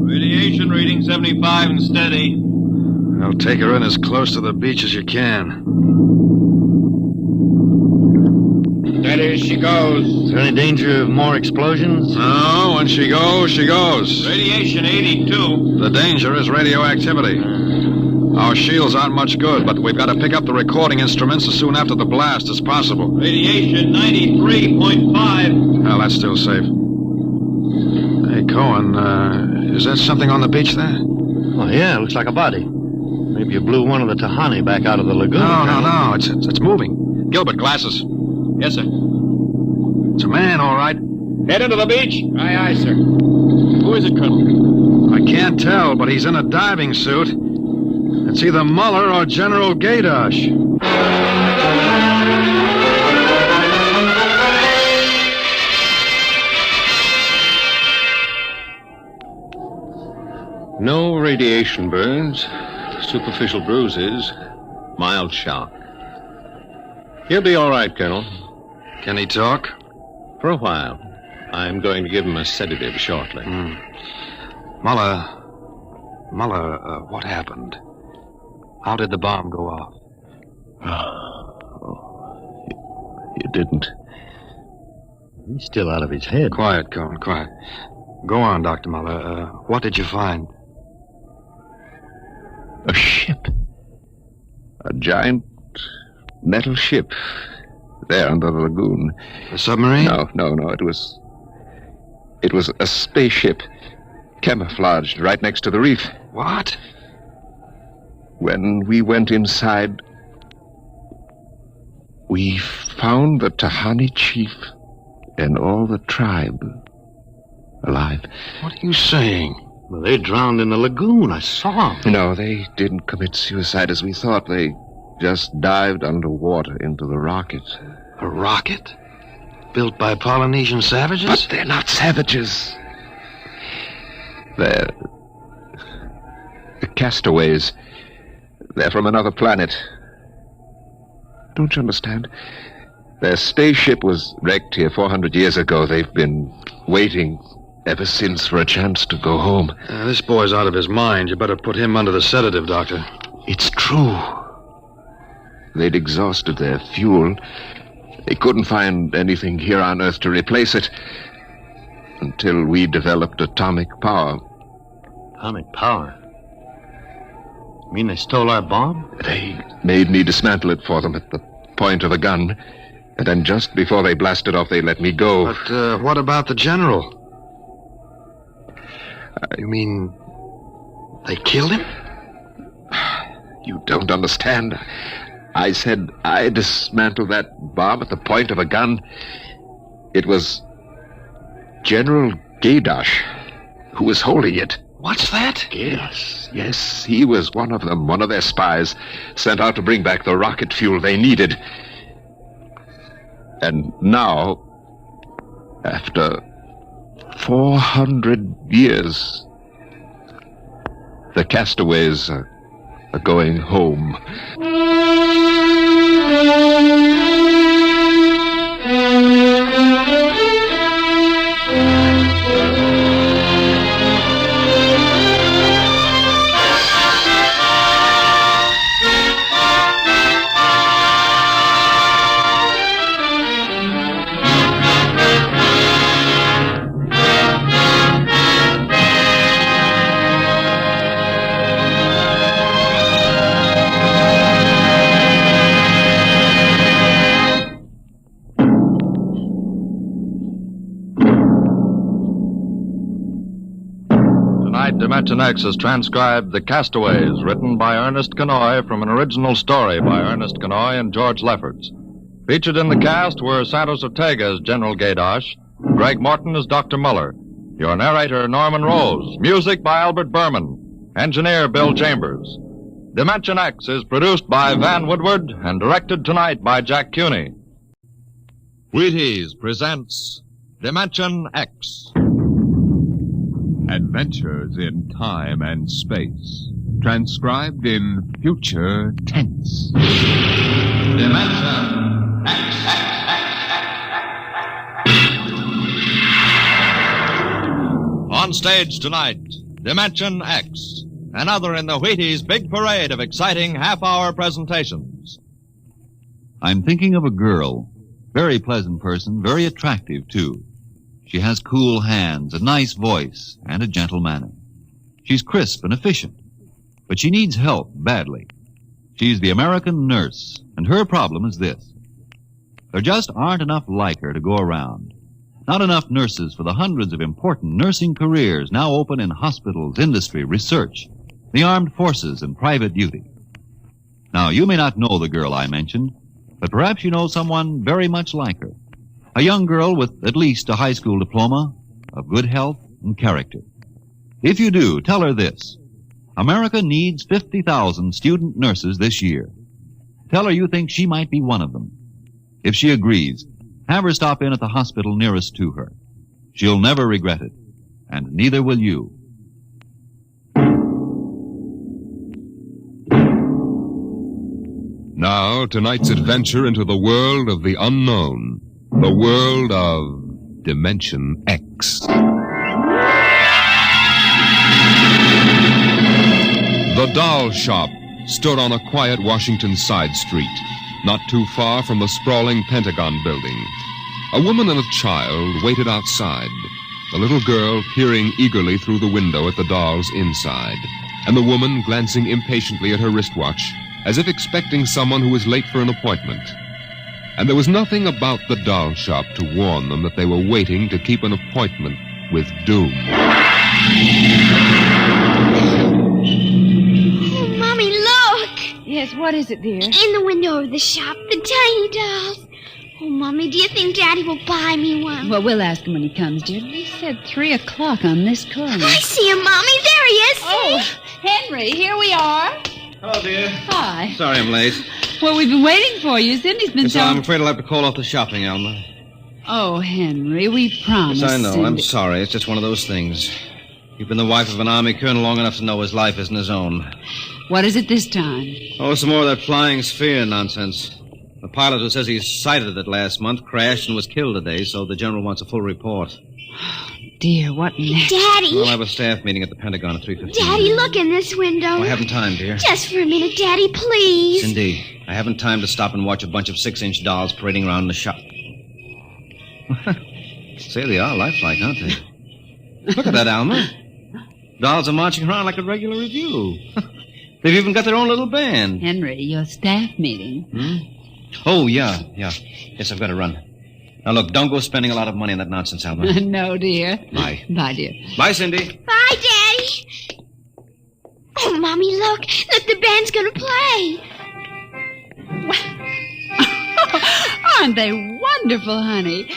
Radiation reading 75 and steady. I'll take her in as close to the beach as you can. Steady she goes. Is there any danger of more explosions? No, when she goes, she goes. Radiation 82. The danger is radioactivity. Our shields aren't much good, but we've got to pick up the recording instruments as soon after the blast as possible. Radiation 93.5. Well, that's still safe. Cohen, is that something on the beach there? Oh, yeah, looks like a body. Maybe you blew one of the Tahani back out of the lagoon. No. It's moving. Gilbert, glasses. Yes, sir. It's a man, all right. Head into the beach. Aye, sir. Who is it, Colonel? I can't tell, but he's in a diving suit. It's either Muller or General Gaydosh. No radiation burns, superficial bruises, mild shock. He'll be all right, Colonel. Can he talk? For a while. I'm going to give him a sedative shortly. Muller, what happened? How did the bomb go off? You didn't. He's still out of his head. Quiet, Cohen, quiet. Go on, Dr. Muller. What did you find? A ship. A giant metal ship. There under the lagoon. A submarine? No. It was a spaceship. Camouflaged right next to the reef. What? When we went inside, we found the Tahani chief and all the tribe alive. What are you saying? Well, they drowned in the lagoon. I saw them. No, they didn't commit suicide as we thought. They just dived underwater into the rocket. A rocket? Built by Polynesian savages? But they're not savages. They're the castaways. They're from another planet. Don't you understand? Their spaceship was wrecked here 400 years ago. They've been waiting ever since for a chance to go home. This boy's out of his mind. You better put him under the sedative, Doctor. It's true. They'd exhausted their fuel. They couldn't find anything here on Earth to replace it until we developed atomic power. Atomic power? You mean they stole our bomb? They made me dismantle it for them at the point of a gun. And then just before they blasted off, they let me go. But what about the general? You mean they killed him? You don't understand. I said I dismantled that bomb at the point of a gun. It was General Gaydosh who was holding it. What's that? Yes, he was one of them, one of their spies, sent out to bring back the rocket fuel they needed. And now, after 400 years, the castaways are going home. Dimension X has transcribed The Castaways, written by Ernest Kanoy from an original story by Ernest Kanoy and George Lefferts. Featured in the cast were Santos Ortega as General Gaydosh, Greg Morton as Dr. Muller, your narrator Norman Rose, music by Albert Berman, engineer Bill Chambers. Dimension X is produced by Van Woodward and directed tonight by Jack Cuny. Wheaties presents Dimension X. Adventures in time and space, transcribed in future tense. Dimension X. On stage tonight, Dimension X, another in the Wheaties' big parade of exciting half-hour presentations. I'm thinking of a girl. Very pleasant person, very attractive, too. She has cool hands, a nice voice, and a gentle manner. She's crisp and efficient, but she needs help badly. She's the American nurse, and her problem is this. There just aren't enough like her to go around. Not enough nurses for the hundreds of important nursing careers now open in hospitals, industry, research, the armed forces, and private duty. Now, you may not know the girl I mentioned, but perhaps you know someone very much like her. A young girl with at least a high school diploma, of good health and character. If you do, tell her this. America needs 50,000 student nurses this year. Tell her you think she might be one of them. If she agrees, have her stop in at the hospital nearest to her. She'll never regret it, and neither will you. Now, tonight's adventure into the world of the unknown, the world of Dimension X. The doll shop stood on a quiet Washington side street, not too far from the sprawling Pentagon building. A woman and a child waited outside, the little girl peering eagerly through the window at the dolls inside, and the woman glancing impatiently at her wristwatch, as if expecting someone who was late for an appointment. And there was nothing about the doll shop to warn them that they were waiting to keep an appointment with doom. Oh, Mommy, look! Yes, what is it, dear? In the window of the shop, the tiny dolls. Oh, Mommy, do you think Daddy will buy me one? Well, we'll ask him when he comes, dear. He said 3 o'clock on this corner. I see him, Mommy. There he is. Oh, Henry, here we are. Hello, dear. Hi. Sorry I'm late. Well, we've been waiting for you. Cindy's been So I'm afraid I'll have to call off the shopping, Alma. Oh, Henry, we promised. Yes, I know. Cindy. I'm sorry. It's just one of those things. You've been the wife of an army colonel long enough to know his life isn't his own. What is it this time? Oh, some more of that flying sphere nonsense. The pilot who says he sighted it last month crashed and was killed today, so the general wants a full report. Dear, what next? Daddy. We'll have a staff meeting at the Pentagon at 3:15. Daddy, look in this window. I haven't time, dear. Just for a minute, Daddy, please. Cindy, I haven't time to stop and watch a bunch of 6-inch dolls parading around in the shop. Say they are lifelike, aren't they? Look at that, Alma. Dolls are marching around like a regular review. They've even got their own little band. Henry, your staff meeting. Oh, yeah. Yes, I've got to run. Now, look, don't go spending a lot of money on that nonsense, Alma. No, dear. Bye. Bye, dear. Bye, Cindy. Bye, Daddy. Oh, Mommy, look. Look, the band's going to play. Aren't they wonderful, honey?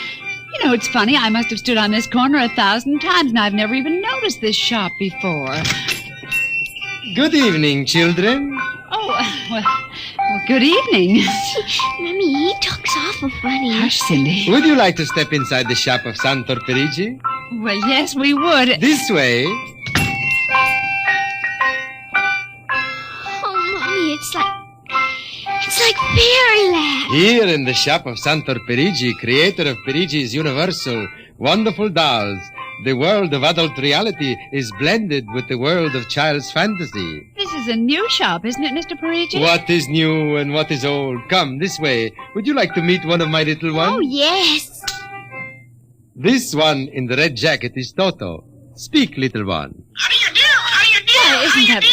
You know, it's funny. I must have stood on this corner 1,000 times, and I've never even noticed this shop before. Good evening, children. Oh, well, good evening. Mommy, he talks awful funny. Hush, Cindy. Would you like to step inside the shop of Santor Perigi? Well, yes, we would. This way. Oh, Mommy, it's like fairyland. Here in the shop of Santor Perigi, creator of Perigi's Universal Wonderful Dolls, the world of adult reality is blended with the world of child's fantasy. This is a new shop, isn't it, Mr. Parigi? What is new and what is old? Come, this way. Would you like to meet one of my little ones? Oh, yes. This one in the red jacket is Toto. Speak, little one. Oh, isn't that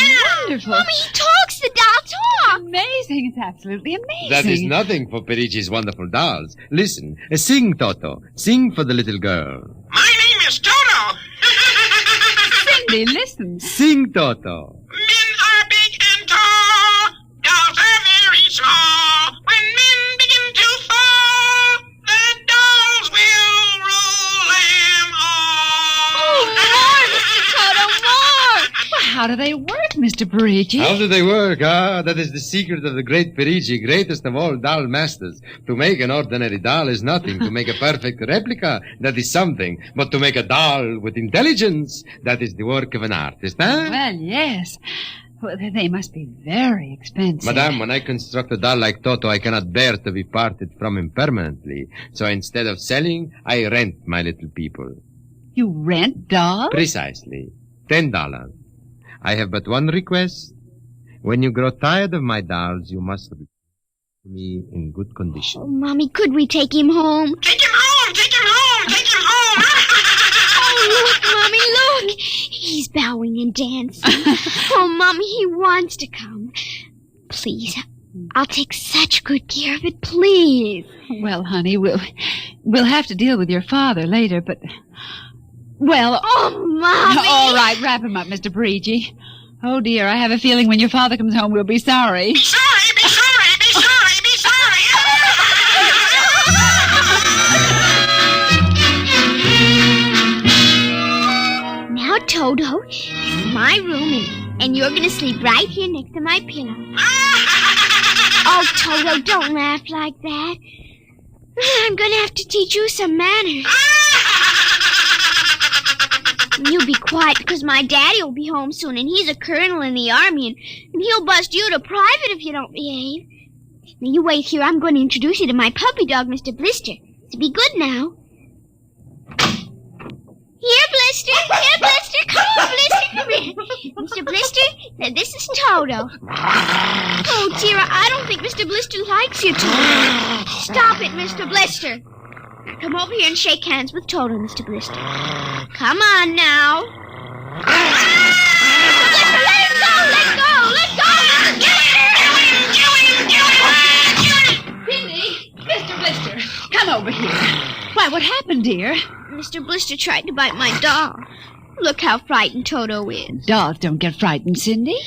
wonderful? Mommy, he talks. The doll talks. Amazing. It's absolutely amazing. That is nothing for Perigi's wonderful dolls. Listen, sing, Toto. Sing for the little girl. My name is Toto. Cindy, listen. Sing, Toto. Men are big and tall. Dolls are very small. When men begin to fall, the dolls will rule them all. Oh, more, Toto, more. Well, how do they work, Mr. Parigi? How do they work? That is the secret of the great Perigi, greatest of all doll masters. To make an ordinary doll is nothing. To make a perfect replica, that is something. But to make a doll with intelligence, that is the work of an artist, huh? Well, yes. Well, they must be very expensive. Madame, when I construct a doll like Toto, I cannot bear to be parted from him permanently. So instead of selling, I rent my little people. You rent dolls? Precisely. $10. I have but one request. When you grow tired of my dolls, you must be in good condition. Oh, Mommy, could we take him home? Take him home! Take him home! Take him home! Oh, look, Mommy, look. He's bowing and dancing. Oh, Mommy, he wants to come. Please, I'll take such good care of it, please. Well, honey, we'll have to deal with your father later, but... Well... Oh, Mommy! All right, wrap him up, Mr. Parigi. Oh, dear, I have a feeling when your father comes home, we'll be sorry. Be sorry, be sorry, be sorry, be sorry. Now, Toto, this is my room, and you're going to sleep right here next to my pillow. Oh, Toto, don't laugh like that. I'm going to have to teach you some manners. You be quiet, because my daddy will be home soon, and he's a colonel in the army, and he'll bust you to private if you don't behave. Now, you wait here. I'm going to introduce you to my puppy dog, Mr. Blister. So be good now. Here, Blister. Here, Blister. Come on, Blister. Come here. Mr. Blister, now this is Toto. Oh, dear, I don't think Mr. Blister likes you, Toto. Stop it, Mr. Blister. Come over here and shake hands with Toto, Mr. Blister. Come on now. Blister, let him go! Let go! Let go! Cindy! Mr. Blister, come over here. Why, what happened, dear? Mr. Blister tried to bite my doll. Look how frightened Toto is. Dolls don't get frightened, Cindy.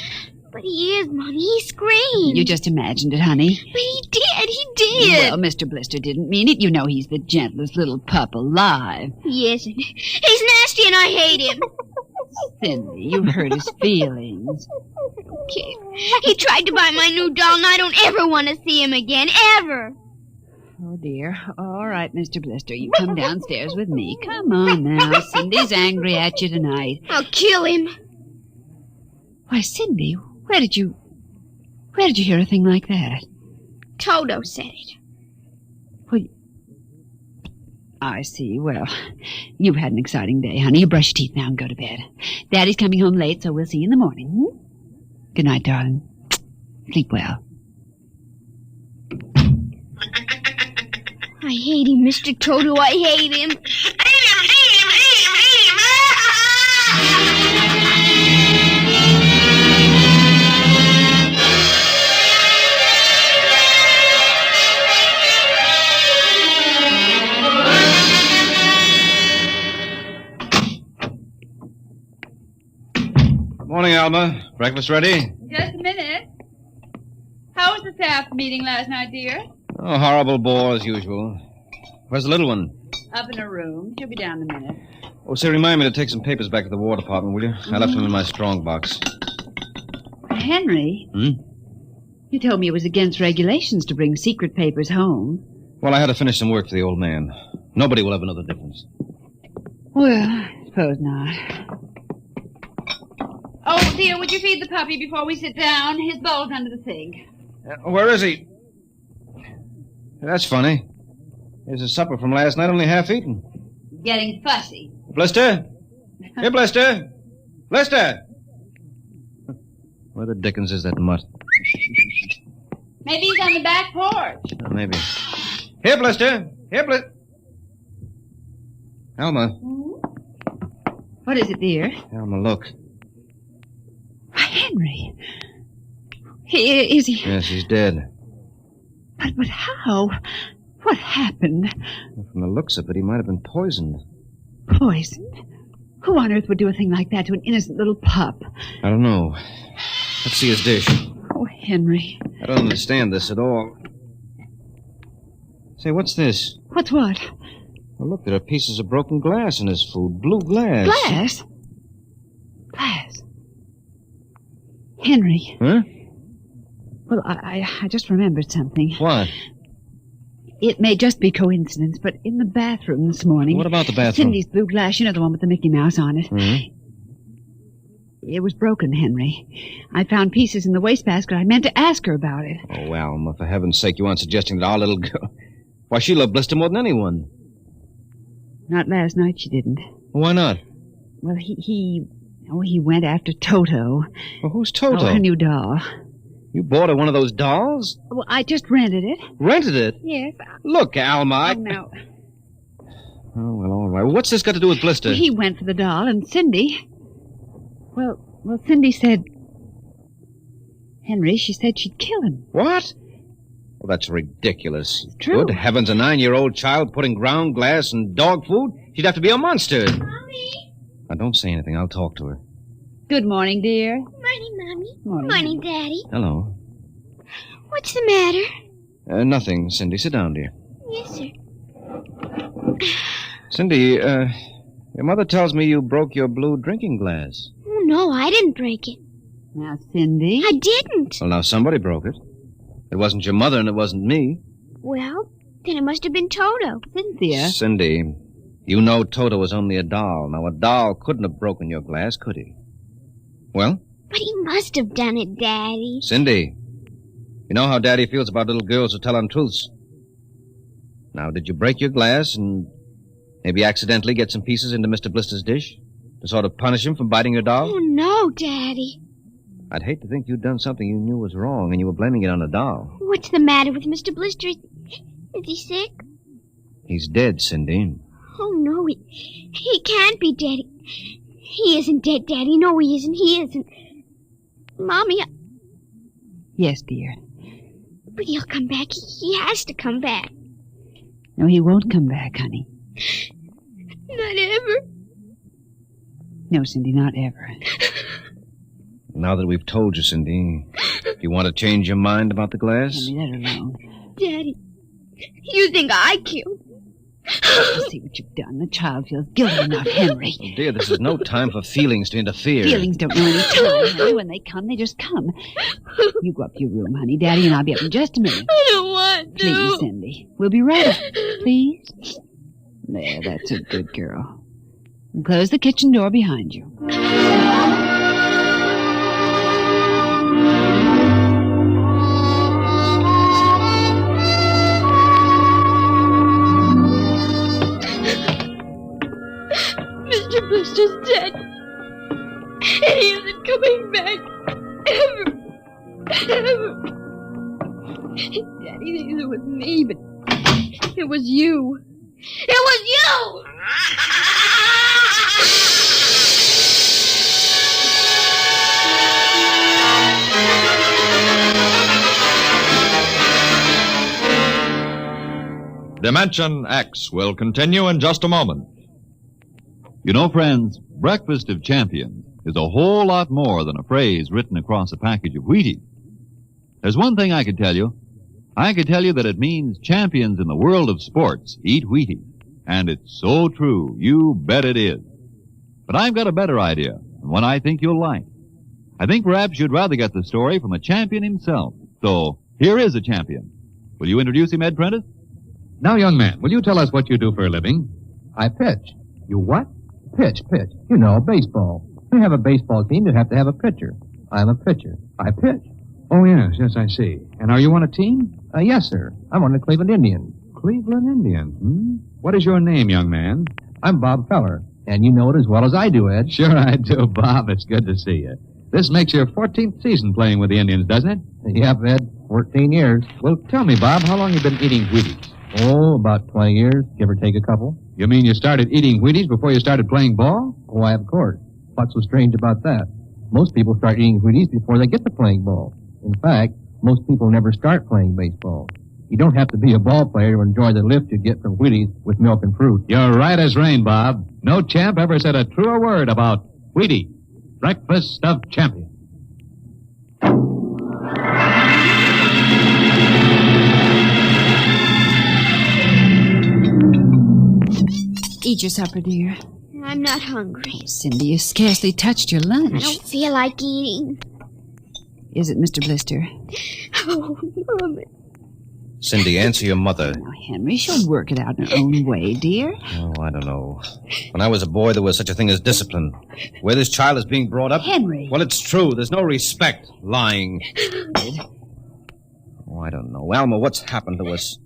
But he is, Mommy. He screamed. You just imagined it, honey. But he did. He did. Well, Mr. Blister didn't mean it. You know he's the gentlest little pup alive. He isn't. He's nasty and I hate him. Cindy, you hurt his feelings. Okay. He tried to bite my new doll, and I don't ever want to see him again. Ever. Oh, dear. All right, Mr. Blister, you come downstairs with me. Come on now. Cindy's angry at you tonight. I'll kill him. Why, Cindy, where did you hear a thing like that? Toto said it. Well, I see. Well, you've had an exciting day, honey. You brush your teeth now and go to bed. Daddy's coming home late, so we'll see you in the morning. Good night, darling. Sleep well. I hate him, Mr. Toto. I hate him. Hate him, hate him, hate him, hate him. Morning, Alma. Breakfast ready? Just a minute. How was the staff meeting last night, dear? Oh, horrible bore as usual. Where's the little one? Up in her room. She'll be down in a minute. Oh, say, remind me to take some papers back to the War Department, will you? I left them in my strong box. Henry? You told me it was against regulations to bring secret papers home. Well, I had to finish some work for the old man. Nobody will ever know the difference. Well, I suppose not. Oh, dear, would you feed the puppy before we sit down? His bowl's under the sink. Where is he? That's funny. Here's a supper from last night, only half eaten. Getting fussy. Blister? Here, Blister. Blister! Where the dickens is that mutt? Maybe he's on the back porch. Maybe. Here, Blister. Here, Blister. Alma. What is it, dear? Alma, look. Henry. Is he? Yes, he's dead. But how? What happened? From the looks of it, he might have been poisoned. Poisoned? Who on earth would do a thing like that to an innocent little pup? I don't know. Let's see his dish. Oh, Henry. I don't understand this at all. Say, what's this? What's what? Well, look, there are pieces of broken glass in his food. Blue glass. Glass? Glass? Henry. Huh? Well, I just remembered something. What? It may just be coincidence, but in the bathroom this morning... What about the bathroom? Cindy's blue glass, you know, the one with the Mickey Mouse on it. Mm-hmm. It was broken, Henry. I found pieces in the wastebasket. I meant to ask her about it. Oh, Alma, for heaven's sake, you aren't suggesting that our little girl... Why, she loved Blister more than anyone. Not last night, she didn't. Why not? Well, he went after Toto. Well, who's Toto? Oh, her new doll. You bought her one of those dolls? Well, I just rented it. Rented it? Yes. Look, Alma, Oh, no. Oh, well, all right. What's this got to do with Blister? He went for the doll, and Cindy... Well, Cindy said... Henry, she said she'd kill him. What? Well, that's ridiculous. True. Good heavens, a 9-year-old child putting ground glass and dog food? She'd have to be a monster. Mommy. Now, don't say anything. I'll talk to her. Good morning, dear. Morning, Mommy. Morning. Daddy. Hello. What's the matter? Nothing, Cindy. Sit down, dear. Yes, sir. Cindy, your mother tells me you broke your blue drinking glass. Oh, no, I didn't break it. Now, Cindy. I didn't. Well, now, somebody broke it. It wasn't your mother and it wasn't me. Well, then it must have been Toto. Cynthia. Cindy, you know Toto was only a doll. Now, a doll couldn't have broken your glass, could he? Well? But he must have done it, Daddy. Cindy, you know how Daddy feels about little girls who tell untruths. Now, did you break your glass and maybe accidentally get some pieces into Mr. Blister's dish to sort of punish him for biting your doll? Oh, no, Daddy. I'd hate to think you'd done something you knew was wrong and you were blaming it on a doll. What's the matter with Mr. Blister? Is he sick? He's dead, Cindy. Oh, no, he can't be dead. He isn't dead, Daddy. No, he isn't. He isn't. Mommy, Yes, dear. but he'll come back. He has to come back. No, he won't come back, honey. Not ever. No, Cindy, not ever. Now that we've told you, Cindy, do you want to change your mind about the glass? Henry, let her alone. Daddy, you think I killed? You see what you've done. The child feels guilty enough, Henry. Oh, dear, this is no time for feelings to interfere. Feelings don't know any time, Henry. When they come, they just come. You go up to your room, honey. Daddy and I'll be up in just a minute. I don't want to. Please, Cindy. We'll be right up. Please. There, that's a good girl. And close the kitchen door behind you. Mr. Blister's dead. And he isn't coming back. Ever. Daddy thinks it was me, but it was you. It was you! Dimension X will continue in just a moment. You know, friends, Breakfast of Champions is a whole lot more than a phrase written across a package of Wheaties. There's one thing I could tell you. I could tell you that it means champions in the world of sports eat Wheaties. And it's so true. You bet it is. But I've got a better idea, and one I think you'll like. I think perhaps you'd rather get the story from a champion himself. So, here is a champion. Will you introduce him, Ed Prentice? Now, young man, will you tell us what you do for a living? I pitch. You what? Pitch. You know, baseball. To have a baseball team, you have to have a pitcher. I'm a pitcher. I pitch. Oh, yes, I see. And are you on a team? Yes, sir. I'm on the Cleveland Indians. Cleveland Indians, What is your name, young man? I'm Bob Feller. And you know it as well as I do, Ed. Sure I do, Bob. It's good to see you. This makes your 14th season playing with the Indians, doesn't it? Yep, Ed. 14 years. Well, tell me, Bob, how long have you been eating Wheaties? Oh, about 20 years, give or take a couple. You mean you started eating Wheaties before you started playing ball? Why, of course. What's so strange about that? Most people start eating Wheaties before they get to playing ball. In fact, most people never start playing baseball. You don't have to be a ball player to enjoy the lift you get from Wheaties with milk and fruit. You're right as rain, Bob. No champ ever said a truer word about Wheaties, breakfast of champions. Eat your supper, dear. I'm not hungry. Cindy, you scarcely touched your lunch. I don't feel like eating. Is it Mr. Blister? Oh, Mama. Cindy, answer your mother. Now, Henry, she'll work it out in her own way, dear. Oh, I don't know. When I was a boy, there was such a thing as discipline. Where this child is being brought up... Henry! Well, it's true. There's no respect. Lying. Oh, I don't know. Alma, what's happened to us?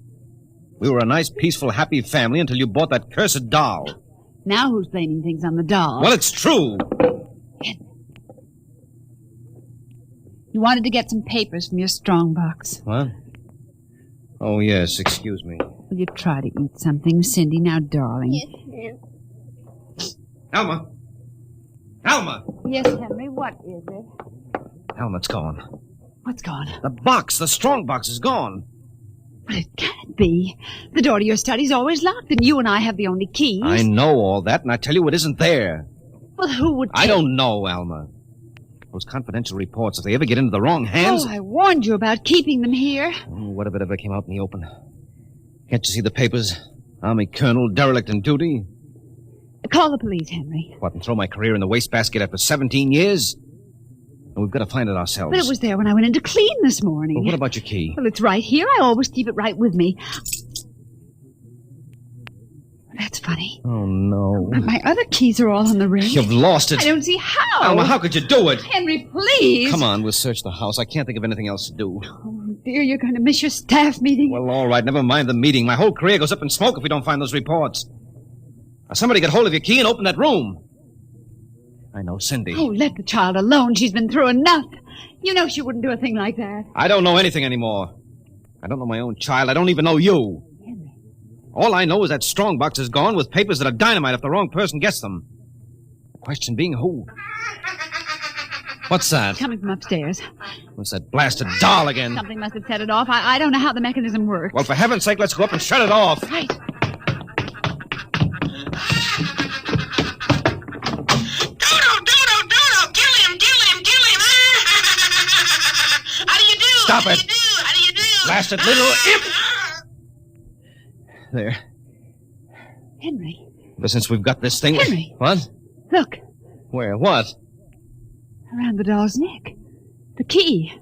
We were a nice, peaceful, happy family until you bought that cursed doll. Now who's blaming things on the doll? Well, it's true. You wanted to get some papers from your strongbox. What? Oh, yes, excuse me. Will you try to eat something, Cindy? Now, darling. Yes, ma'am. Alma! Alma! Yes, Henry, what is it? Alma, it's gone. What's gone? The box, the strong box, is gone. But it can't be. The door to your study's always locked, and you and I have the only keys. I know all that, and I tell you it isn't there. Well, who would... I don't know, Alma. Those confidential reports, if they ever get into the wrong hands... Oh, I warned you about keeping them here. What if it ever came out in the open? Can't you see the papers? Army colonel, derelict in duty. Call the police, Henry. What, and throw my career in the wastebasket after 17 years? And we've got to find it ourselves. But it was there when I went in to clean this morning. Well, what about your key? Well, it's right here. I always keep it right with me. That's funny. Oh, no. But my other keys are all on the ring. You've lost it. I don't see how. Alma, how could you do it? Henry, please. Come on, we'll search the house. I can't think of anything else to do. Oh, dear, you're going to miss your staff meeting. Well, all right, never mind the meeting. My whole career goes up in smoke if we don't find those reports. Now, somebody get hold of your key and open that room. I know, Cindy. Oh, let the child alone. She's been through enough. You know she wouldn't do a thing like that. I don't know anything anymore. I don't know my own child. I don't even know you. Henry. All I know is that strongbox is gone with papers that are dynamite if the wrong person gets them. The question being who? What's that? Coming from upstairs. What's that blasted doll again? Something must have set it off. I don't know how the mechanism works. Well, for heaven's sake, let's go up and shut it off. Right. Stop it! Blasted little imp! There. Henry. Ever since we've got this thing... Henry. What? Look. Where? What? Around the doll's neck. The key.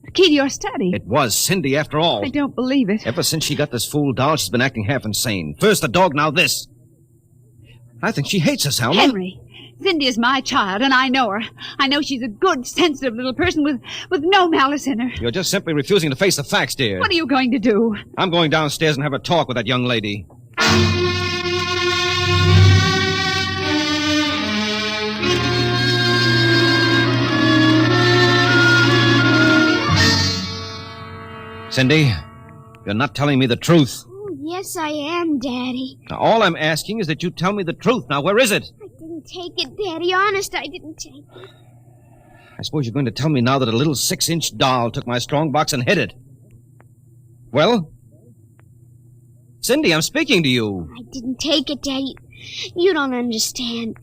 The key to your study. It was Cindy, after all. I don't believe it. Ever since she got this fool doll, she's been acting half insane. First the dog, now this. I think she hates us, Alma. Henry. Cindy is my child, and I know her. I know she's a good, sensitive little person with no malice in her. You're just simply refusing to face the facts, dear. What are you going to do? I'm going downstairs and have a talk with that young lady. Cindy, you're not telling me the truth. Oh, yes, I am, Daddy. Now, all I'm asking is that you tell me the truth. Now, where is it? I didn't take it, Daddy. Honest, I didn't take it. I suppose you're going to tell me now that a little 6-inch doll took my strongbox and hid it. Well? Cindy, I'm speaking to you. I didn't take it, Daddy. You don't understand.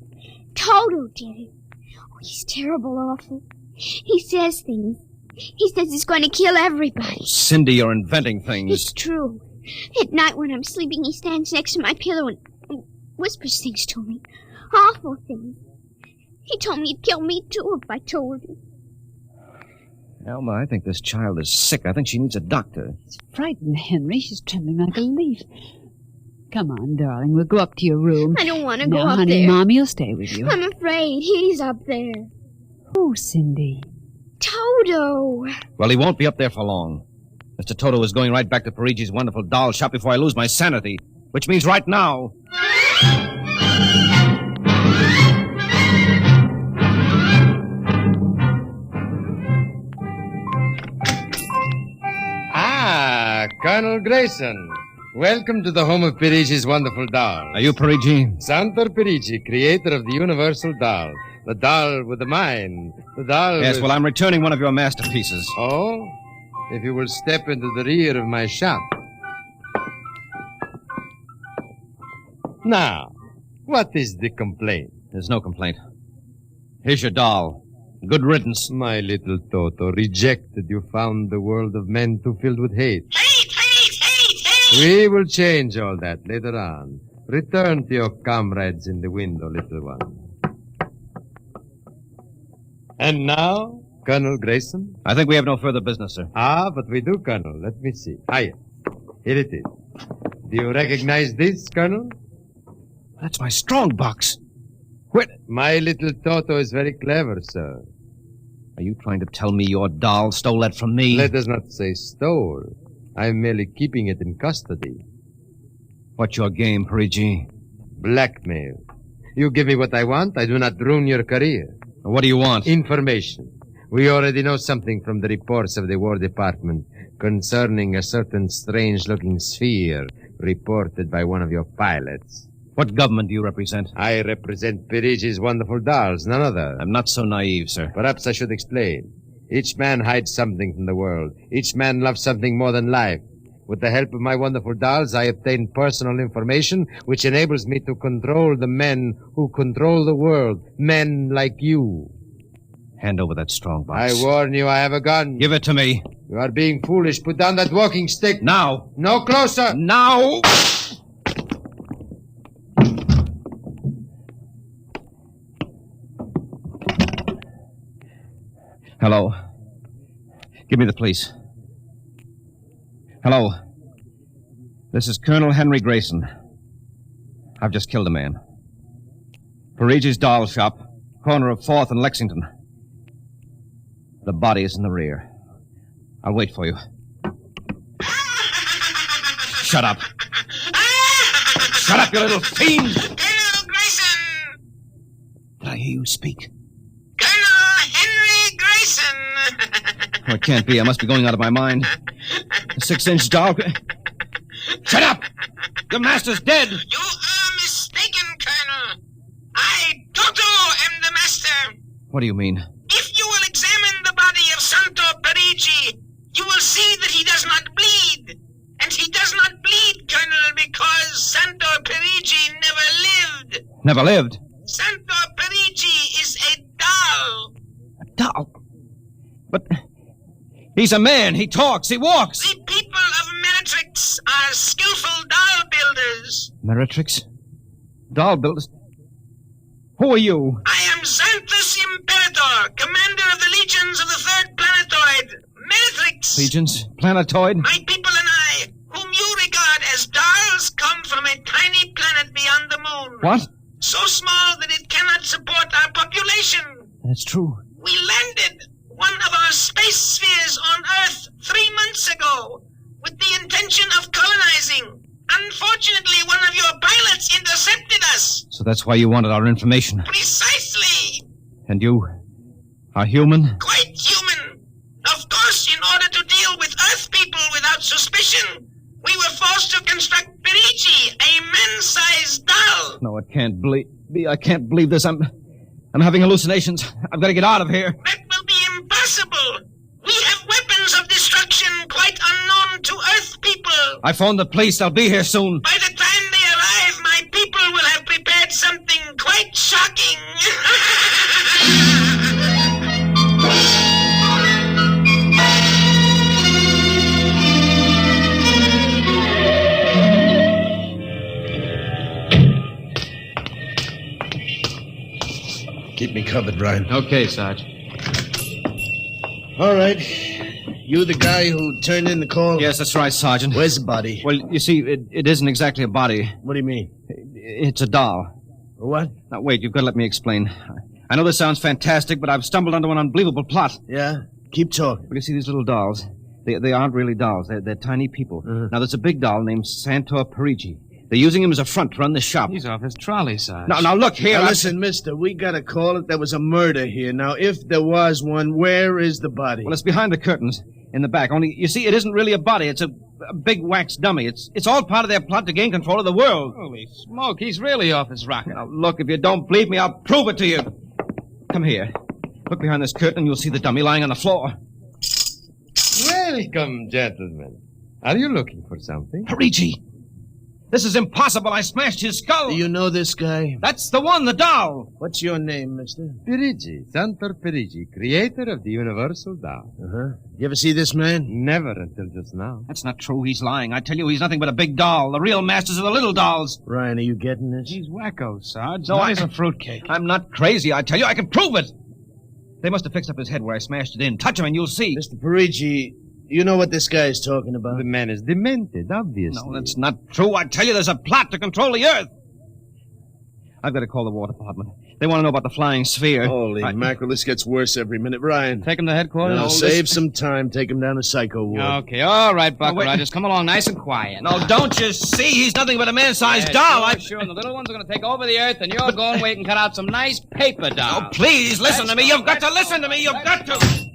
Toto did it. Oh, he's terrible awful. He says things. He says he's going to kill everybody. Oh, Cindy, you're inventing things. It's true. At night when I'm sleeping, he stands next to my pillow and whispers things to me. Awful things. He told me he'd kill me, too, if I told him. Alma, I think this child is sick. I think she needs a doctor. She's frightened, Henry. She's trembling like a leaf. Come on, darling. We'll go up to your room. I don't want to go up honey, there. Mommy will stay with you. I'm afraid. He's up there. Who, Cindy? Toto. Well, he won't be up there for long. Mr. Toto is going right back to Parigi's wonderful doll shop before I lose my sanity, which means right now. Ah, Colonel Grayson. Welcome to the home of Parigi's wonderful doll. Are you Parigi? Santor Parigi, creator of the universal doll. The doll with the mind. The doll Yes, with... well, I'm returning one of your masterpieces. Oh? If you will step into the rear of my shop. Now, what is the complaint? There's no complaint. Here's your doll. Good riddance. My little Toto, rejected, you found the world of men too filled with hate. We will change all that later on. Return to your comrades in the window, little one. And now, Colonel Grayson? I think we have no further business, sir. Ah, but we do, Colonel. Let me see. Here it is. Do you recognize this, Colonel? That's my strongbox. Well, my little Toto is very clever, sir. Are you trying to tell me your doll stole that from me? Let us not say stole. I'm merely keeping it in custody. What's your game, Parigi? Blackmail. You give me what I want, I do not ruin your career. What do you want? Information. We already know something from the reports of the War Department concerning a certain strange-looking sphere reported by one of your pilots. What government do you represent? I represent Parigi's wonderful dolls, none other. I'm not so naive, sir. Perhaps I should explain. Each man hides something from the world. Each man loves something more than life. With the help of my wonderful dolls, I obtain personal information which enables me to control the men who control the world. Men like you. Hand over that strong box. I warn you, I have a gun. Give it to me. You are being foolish. Put down that walking stick. Now. No closer. Now. Hello. Give me the police. Hello. This is Colonel Henry Grayson. I've just killed a man. Parigi's doll shop, corner of 4th and Lexington. The body is in the rear. I'll wait for you. Shut up. Shut up, you little fiend! Colonel Grayson! Did I hear you speak? Colonel Henry Grayson! Oh, it can't be. I must be going out of my mind. A 6-inch doll. Shut up! Your master's dead! You are mistaken, Colonel. I, Toto, am the master. What do you mean? If you will examine the body of Santo Parigi, you will see that he does not bleed. And he does not bleed, Colonel, because Santo Parigi never lived. Never lived? Santo Parigi is a doll. A doll? But he's a man. He talks. He walks. The people of Meritrix are skillful doll builders. Meritrix? Doll builders? Who are you? I am Xanthus Imperator, commander of the legions of the 3rd planetoid, Meritrix. Legions? Planetoid? My people and I, whom you regard as dolls, come from a tiny planet beyond the moon. What? So small that it cannot support our population. That's true. We landed one of our space spheres on Earth 3 months ago with the intention of colonizing. Unfortunately, one of your pilots intercepted us. So that's why you wanted our information. Precisely. And you are human? Quite human. Of course, in order to deal with Earth people without suspicion, we were forced to construct Parigi, a man-sized doll. No, it can't be. I can't believe this. I'm having hallucinations. I've got to get out of here. That will be impossible. We have weapons of destruction quite unknown to Earth people. I phoned the police. I'll be here soon. By the time they arrive, my people will have prepared something quite shocking. Keep me covered, Ryan. Okay, Sarge. All right. You the guy who turned in the call? Yes, that's right, Sergeant. Where's the body? Well, you see, it isn't exactly a body. What do you mean? It's a doll. What? Now, wait, you've got to let me explain. I know this sounds fantastic, but I've stumbled onto an unbelievable plot. Yeah? Keep talking. Well, you see, these little dolls, they aren't really dolls. They're tiny people. Now, there's a big doll named Santor Parigi. They're using him as a front to run the shop. He's off his trolley, Sarge. Now, look here. Now, listen, mister, we got to call it. There was a murder here. Now, if there was one, where is the body? Well, it's behind the curtains in the back. Only, you see, it isn't really a body. It's a big wax dummy. It's all part of their plot to gain control of the world. Holy smoke, he's really off his rocker. Now, look, if you don't believe me, I'll prove it to you. Come here. Look behind this curtain and you'll see the dummy lying on the floor. Welcome, gentlemen. Are you looking for something? Parigi! This is impossible. I smashed his skull. Do you know this guy? That's the one, the doll. What's your name, mister? Parigi, Santor Parigi, creator of the universal doll. Uh-huh. You ever see this man? Never until just now. That's not true. He's lying. I tell you, he's nothing but a big doll. The real masters are the little dolls. Ryan, are you getting this? He's wacko, Sarge. No, He's a fruitcake. I'm not crazy, I tell you. I can prove it. They must have fixed up his head where I smashed it in. Touch him and you'll see. Mr. Parigi, you know what this guy is talking about? The man is demented, obviously. No, that's not true. I tell you, there's a plot to control the Earth. I've got to call the War Department. They want to know about the flying sphere. Holy mackerel, this gets worse every minute. Ryan. Take him to headquarters? No, save some time. Take him down to Psycho Ward. Okay, all right, Buck Rogers. Come along nice and quiet. No, don't you see? He's nothing but a man-sized doll. Sure, and the little ones are going to take over the Earth, and you're going to wait and cut out some nice paper dolls. Oh, please, listen to me. You've got to listen to me. You've got to.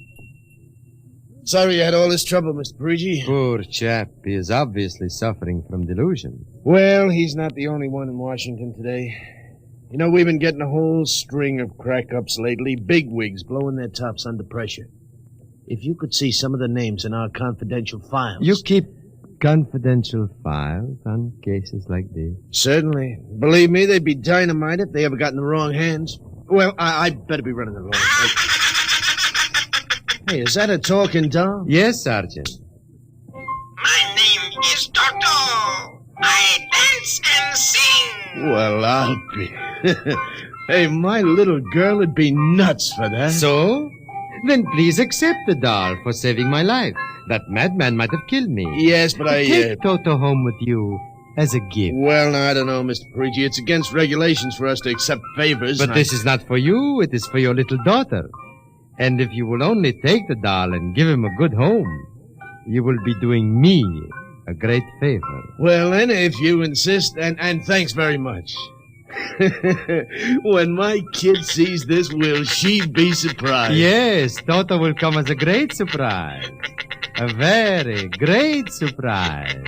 Sorry you had all this trouble, Mr. Parigi. Poor chap. He is obviously suffering from delusion. Well, he's not the only one in Washington today. You know, we've been getting a whole string of crack-ups lately. Bigwigs blowing their tops under pressure. if you could see some of the names in our confidential files. You keep confidential files on cases like this? Certainly. Believe me, they'd be dynamite if they ever got in the wrong hands. Well, I'd better be running along. Hey, is that a talking doll? Yes, Sergeant. My name is Toto. I dance and sing. Well, I'll be... Hey, my little girl would be nuts for that. So? Then please accept the doll for saving my life. That madman might have killed me. Yes, but Take Toto home with you as a gift. Well, now, I don't know, Mr. Parigi. It's against regulations for us to accept favors. But this is not for you. It is for your little daughter. And if you will only take the doll and give him a good home, you will be doing me a great favor. Well, then, if you insist, and thanks very much. When my kid sees this, will she be surprised? Yes, Toto will come as a great surprise. A very great surprise.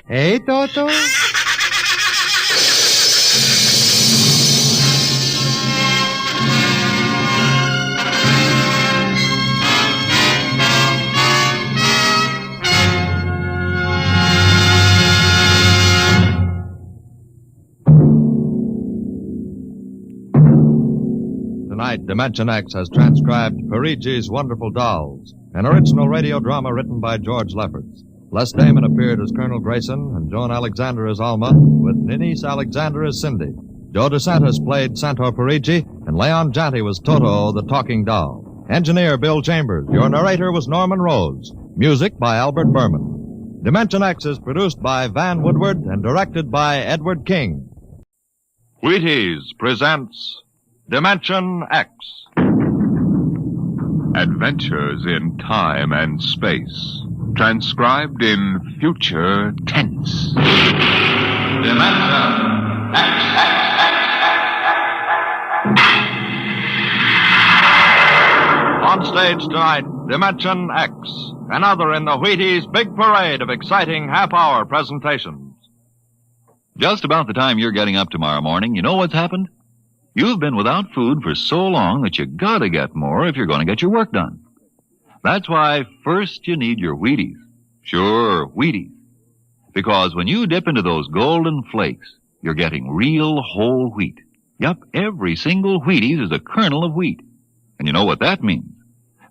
Hey, Toto? Tonight, Dimension X has transcribed Perigis's Wonderful Dolls, an original radio drama written by George Lefferts. Les Damon appeared as Colonel Grayson and Joan Alexander as Alma, with Denise Alexander as Cindy. Joe DeSantis played Santor Parigi, and Leon Janty was Toto, the talking doll. Engineer Bill Chambers. Your narrator was Norman Rose. Music by Albert Berman. Dimension X is produced by Van Woodward and directed by Edward King. Wheaties presents Dimension X. Adventures in time and space. Transcribed in future tense. Dimension X. On stage tonight, Dimension X. Another in the Wheaties' big parade of exciting half-hour presentations. Just about the time you're getting up tomorrow morning, you know what's happened? You've been without food for so long that you gotta get more if you're going to get your work done. That's why first you need your Wheaties. Sure, Wheaties. Because when you dip into those golden flakes, you're getting real whole wheat. Yup, every single Wheaties is a kernel of wheat. And you know what that means?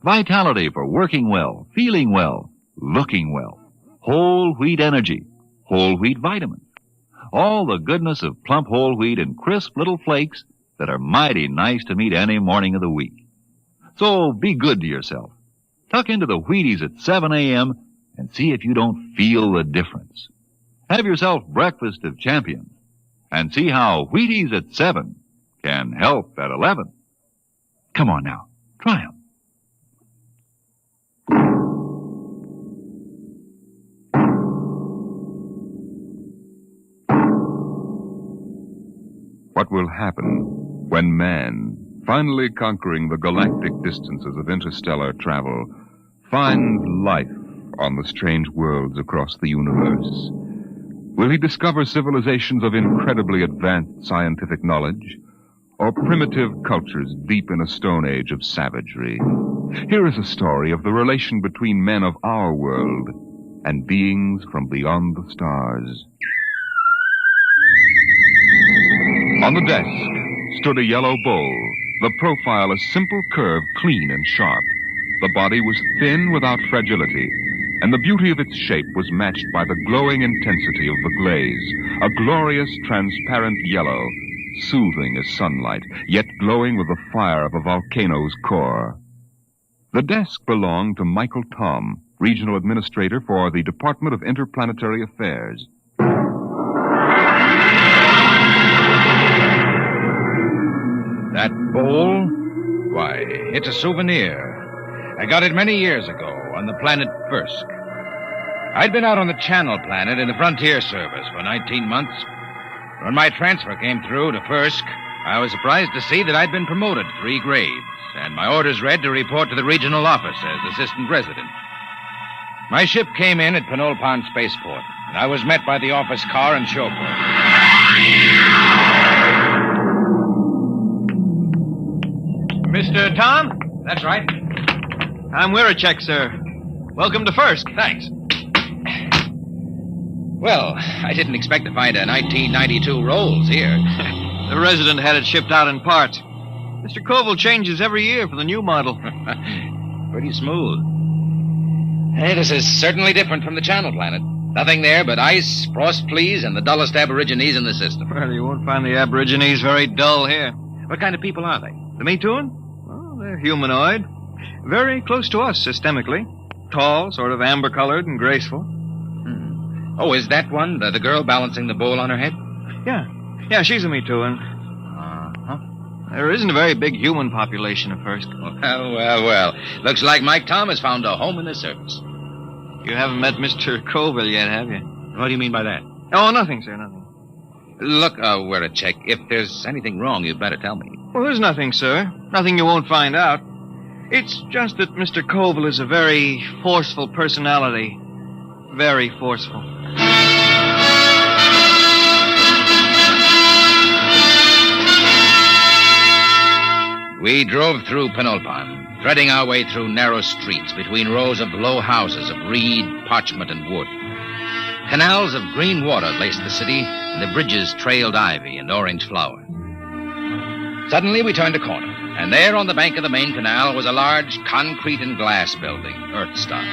Vitality for working well, feeling well, looking well. Whole wheat energy, whole wheat vitamins. All the goodness of plump whole wheat in crisp little flakes that are mighty nice to meet any morning of the week. So be good to yourself. Tuck into the Wheaties at 7 a.m. and see if you don't feel the difference. Have yourself breakfast of champions and see how Wheaties at 7 can help at 11. Come on now, try 'em. What will happen when man, finally conquering the galactic distances of interstellar travel, finds life on the strange worlds across the universe? Will he discover civilizations of incredibly advanced scientific knowledge, or primitive cultures deep in a stone age of savagery? Here is a story of the relation between men of our world and beings from beyond the stars. On the desk stood a yellow bowl, the profile a simple curve, clean and sharp. The body was thin without fragility, and the beauty of its shape was matched by the glowing intensity of the glaze, a glorious transparent yellow, soothing as sunlight, yet glowing with the fire of a volcano's core. The desk belonged to Michael Tom, Regional Administrator for the Department of Interplanetary Affairs. That bowl? Why, it's a souvenir. I got it many years ago on the planet Firsk. I'd been out on the Channel Planet in the Frontier Service for 19 months. When my transfer came through to Firsk, I was surprised to see that I'd been promoted 3 grades, and my orders read to report to the regional office as assistant resident. My ship came in at Pinole-Pond Spaceport, and I was met by the office car and chauffeur. Mr. Tom? That's right. I'm Wirachek, sir. Welcome to Firsk. Thanks. Well, I didn't expect to find a 1992 Rolls here. The resident had it shipped out in parts. Mr. Koval changes every year for the new model. Pretty smooth. Hey, this is certainly different from the Channel Planet. Nothing there but ice, frost fleas, and the dullest aborigines in the system. Well, you won't find the aborigines very dull here. What kind of people are they? The Metoon? Well, they're humanoid. Very close to us systemically. Tall, sort of amber-colored and graceful. Oh, is that one, the girl balancing the bowl on her head? Yeah, she's a Metoon. There isn't a very big human population at first. Well. Looks like Mike Tom has found a home in the service. You haven't met Mr. Koval yet, have you? What do you mean by that? Oh, nothing, sir, nothing. Look, Wirachek, if there's anything wrong, you'd better tell me. Well, there's nothing, sir. Nothing you won't find out. It's just that Mr. Koval is a very forceful personality. Very forceful. We drove through Penulpan, threading our way through narrow streets between rows of low houses of reed, parchment, and wood. Canals of green water laced the city, and the bridges trailed ivy and orange flowers. Suddenly, we turned a corner, and there on the bank of the main canal was a large concrete and glass building, Earthstar.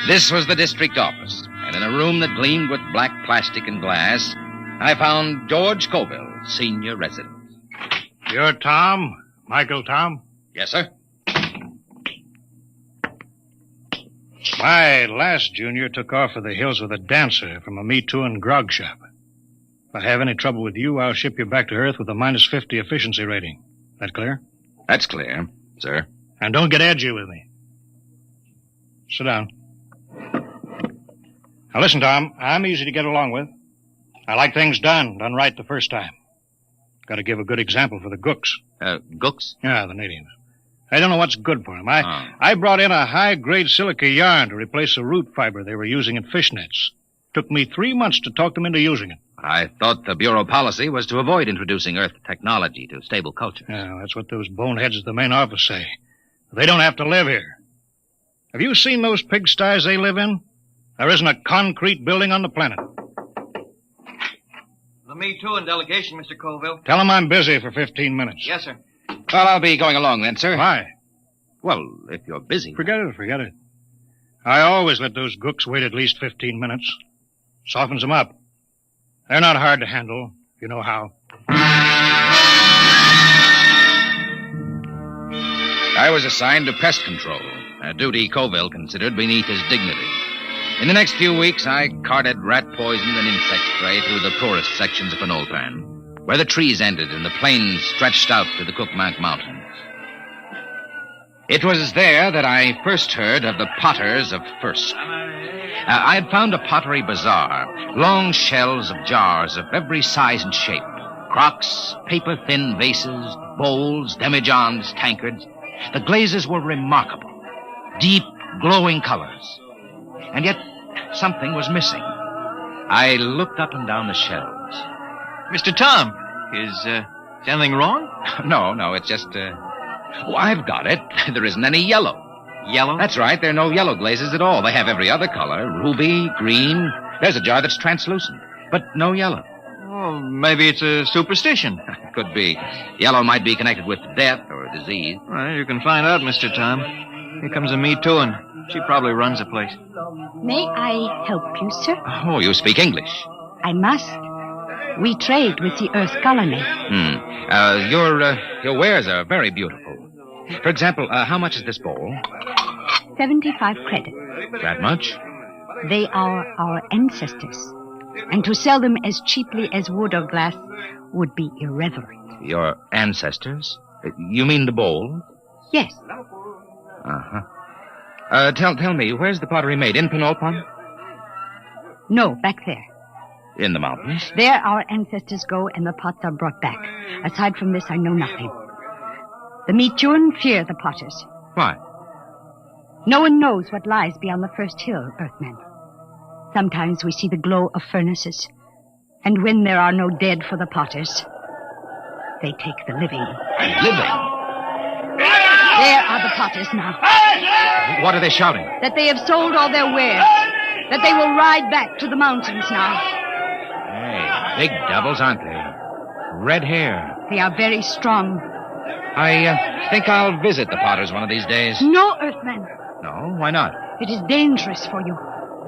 This was the district office, and in a room that gleamed with black plastic and glass, I found George Koval, senior resident. You're Tom? Michael Tom? Yes, sir. My last junior took off for the hills with a dancer from a Metoon grog shop. If I have any trouble with you, I'll ship you back to Earth with a minus 50 efficiency rating. That clear? That's clear, sir. And don't get edgy with me. Sit down. Now listen, Tom, I'm easy to get along with. I like things done right the first time. Got to give a good example for the Gooks. Gooks? Yeah, the natives. I don't know what's good for them. I brought in a high-grade silica yarn to replace the root fiber they were using in fish nets. Took me 3 months to talk them into using it. I thought the Bureau policy was to avoid introducing Earth technology to stable cultures. Yeah, that's what those boneheads at the main office say. They don't have to live here. Have you seen those pigsties they live in? There isn't a concrete building on the planet. The Metoon delegation, Mr. Koval. Tell them I'm busy for 15 minutes. Yes, sir. Well, I'll be going along then, sir. Why? Well, if you're busy. Forget it. I always let those Gooks wait at least 15 minutes. Softens them up. They're not hard to handle, if you know how. I was assigned to pest control, a duty Koval considered beneath his dignity. In the next few weeks, I carted rat poison and insect spray through the poorest sections of Penulpan, where the trees ended and the plains stretched out to the Cookmank Mountains. It was there that I first heard of the Potters of Firsk. I had found a pottery bazaar, long shelves of jars of every size and shape, crocks, paper-thin vases, bowls, demijohns, tankards. The glazes were remarkable, deep, glowing colors. And yet, something was missing. I looked up and down the shelves. Mr. Tom, is anything wrong? No, it's just, I've got it. There isn't any yellow. Yellow? That's right, there are no yellow glazes at all. They have every other color, ruby, green. There's a jar that's translucent, but no yellow. Oh, maybe it's a superstition. Could be. Yellow might be connected with death or disease. Well, you can find out, Mr. Tom. Here comes a Metoon. She probably runs the place. May I help you, sir? Oh, you speak English. I must. We trade with the Earth colony. Your wares are very beautiful. For example, how much is this bowl? 75 credits. That much? They are our ancestors. And to sell them as cheaply as wood or glass would be irreverent. Your ancestors? You mean the bowl? Yes. Uh-huh. Tell me, where's the pottery made? In Penulpan? No, back there. In the mountains? There our ancestors go and the pots are brought back. Aside from this, I know nothing. The Metoon fear the potters. Why? No one knows what lies beyond the first hill, Earthmen. Sometimes we see the glow of furnaces. And when there are no dead for the potters, they take the living. Living? There are the Potters now. What are they shouting? That they have sold all their wares. That they will ride back to the mountains now. Hey, big devils, aren't they? Red hair. They are very strong. I think I'll visit the Potters one of these days. No, Earthman. No? Why not? It is dangerous for you.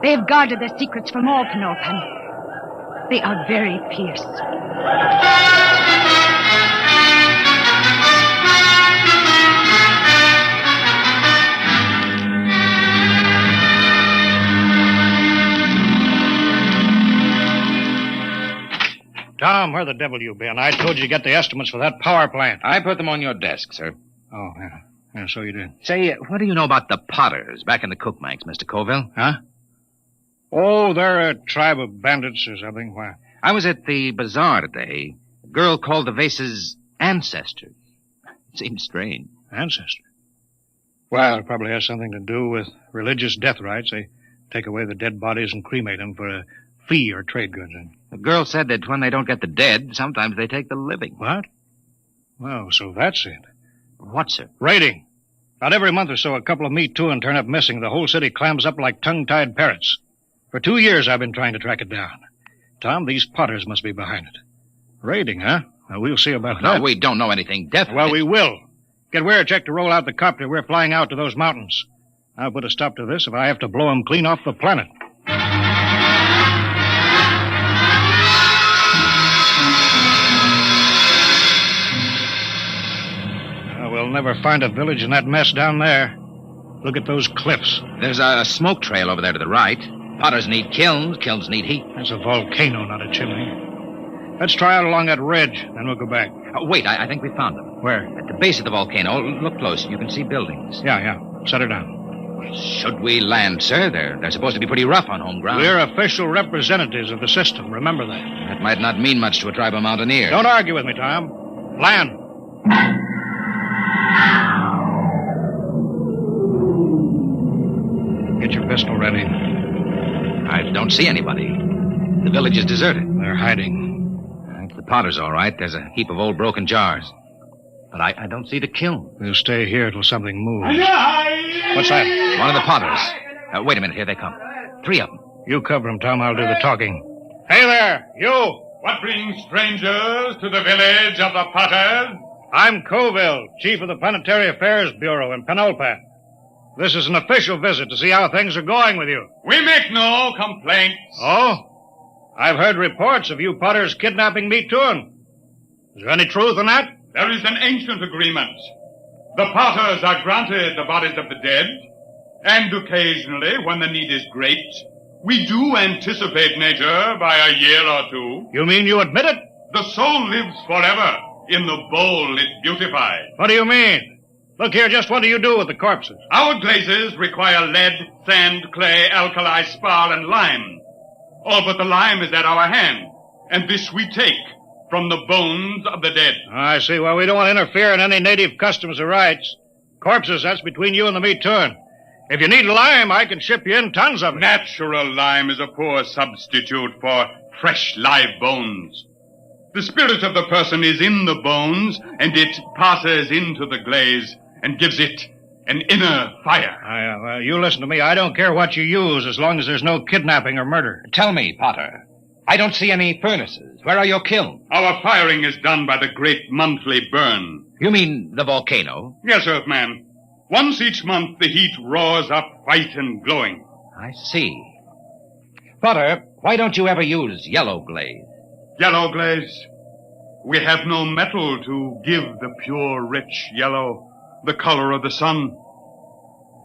They have guarded their secrets from all Penelpan. They are very fierce. Tom, where the devil you been? I told you to get the estimates for that power plant. I put them on your desk, sir. Oh, yeah. Yeah, so you did. Say, what do you know about the Potters back in the Cookmanks, Mr. Colville? Huh? Oh, they're a tribe of bandits or something. Why? I was at the bazaar today. A girl called the vases ancestors. Seems strange. Ancestors? Well, it probably has something to do with religious death rites. They take away the dead bodies and cremate them for a fee or trade goods. The girl said that when they don't get the dead, sometimes they take the living. What? Well, so that's it. What, sir? Raiding. About every month or so, a couple of Me Too and turn up missing. The whole city clams up like tongue-tied parrots. For 2 years, I've been trying to track it down. Tom, these Potters must be behind it. Raiding, huh? Well, we'll see about that. No, we don't know anything definite. Well, we will. Get Weircheck to roll out the copter. We're flying out to those mountains. I'll put a stop to this if I have to blow them clean off the planet. We'll never find a village in that mess down there. Look at those cliffs. There's a smoke trail over there to the right. Potters need kilns. Kilns need heat. That's a volcano, not a chimney. Let's try out along that ridge, then we'll go back. Oh, wait, I think we found them. Where? At the base of the volcano. Look close. You can see buildings. Yeah. Set her down. Should we land, sir? They're supposed to be pretty rough on home ground. We're official representatives of the system. Remember that. That might not mean much to a tribe of mountaineers. Don't argue with me, Tom. Land. Get your pistol ready. I don't see anybody. The village is deserted. They're hiding. It's the Potters, all right. There's a heap of old broken jars. But I don't see the kiln. We'll stay here till something moves. What's that? One of the Potters. Wait a minute. Here they come. 3 of them. You cover them, Tom. I'll do the talking. Hey there, you! What brings strangers to the village of the Potters? I'm Colville, chief of the Planetary Affairs Bureau in Penulpan. This is an official visit to see how things are going with you. We make no complaints. Oh? I've heard reports of you Potters kidnapping Me Too. Is there any truth in that? There is an ancient agreement. The Potters are granted the bodies of the dead, and occasionally, when the need is great, we do anticipate nature by a year or 2. You mean you admit it? The soul lives forever in the bowl it beautifies. What do you mean? Look here, just what do you do with the corpses? Our glazes require lead, sand, clay, alkali, spar, and lime. All but the lime is at our hand, and this we take from the bones of the dead. I see. Well, we don't want to interfere in any native customs or rights. Corpses, that's between you and the Me Too. If you need lime, I can ship you in tons of it. Natural lime is a poor substitute for fresh live bones. The spirit of the person is in the bones, and it passes into the glaze and gives it an inner fire. Well, you listen to me. I don't care what you use as long as there's no kidnapping or murder. Tell me, Potter. I don't see any furnaces. Where are your kilns? Our firing is done by the great monthly burn. You mean the volcano? Yes, Earthman. Once each month, the heat roars up white and glowing. I see. Potter, why don't you ever use yellow glaze? Yellow glaze? We have no metal to give the pure, rich yellow, the color of the sun.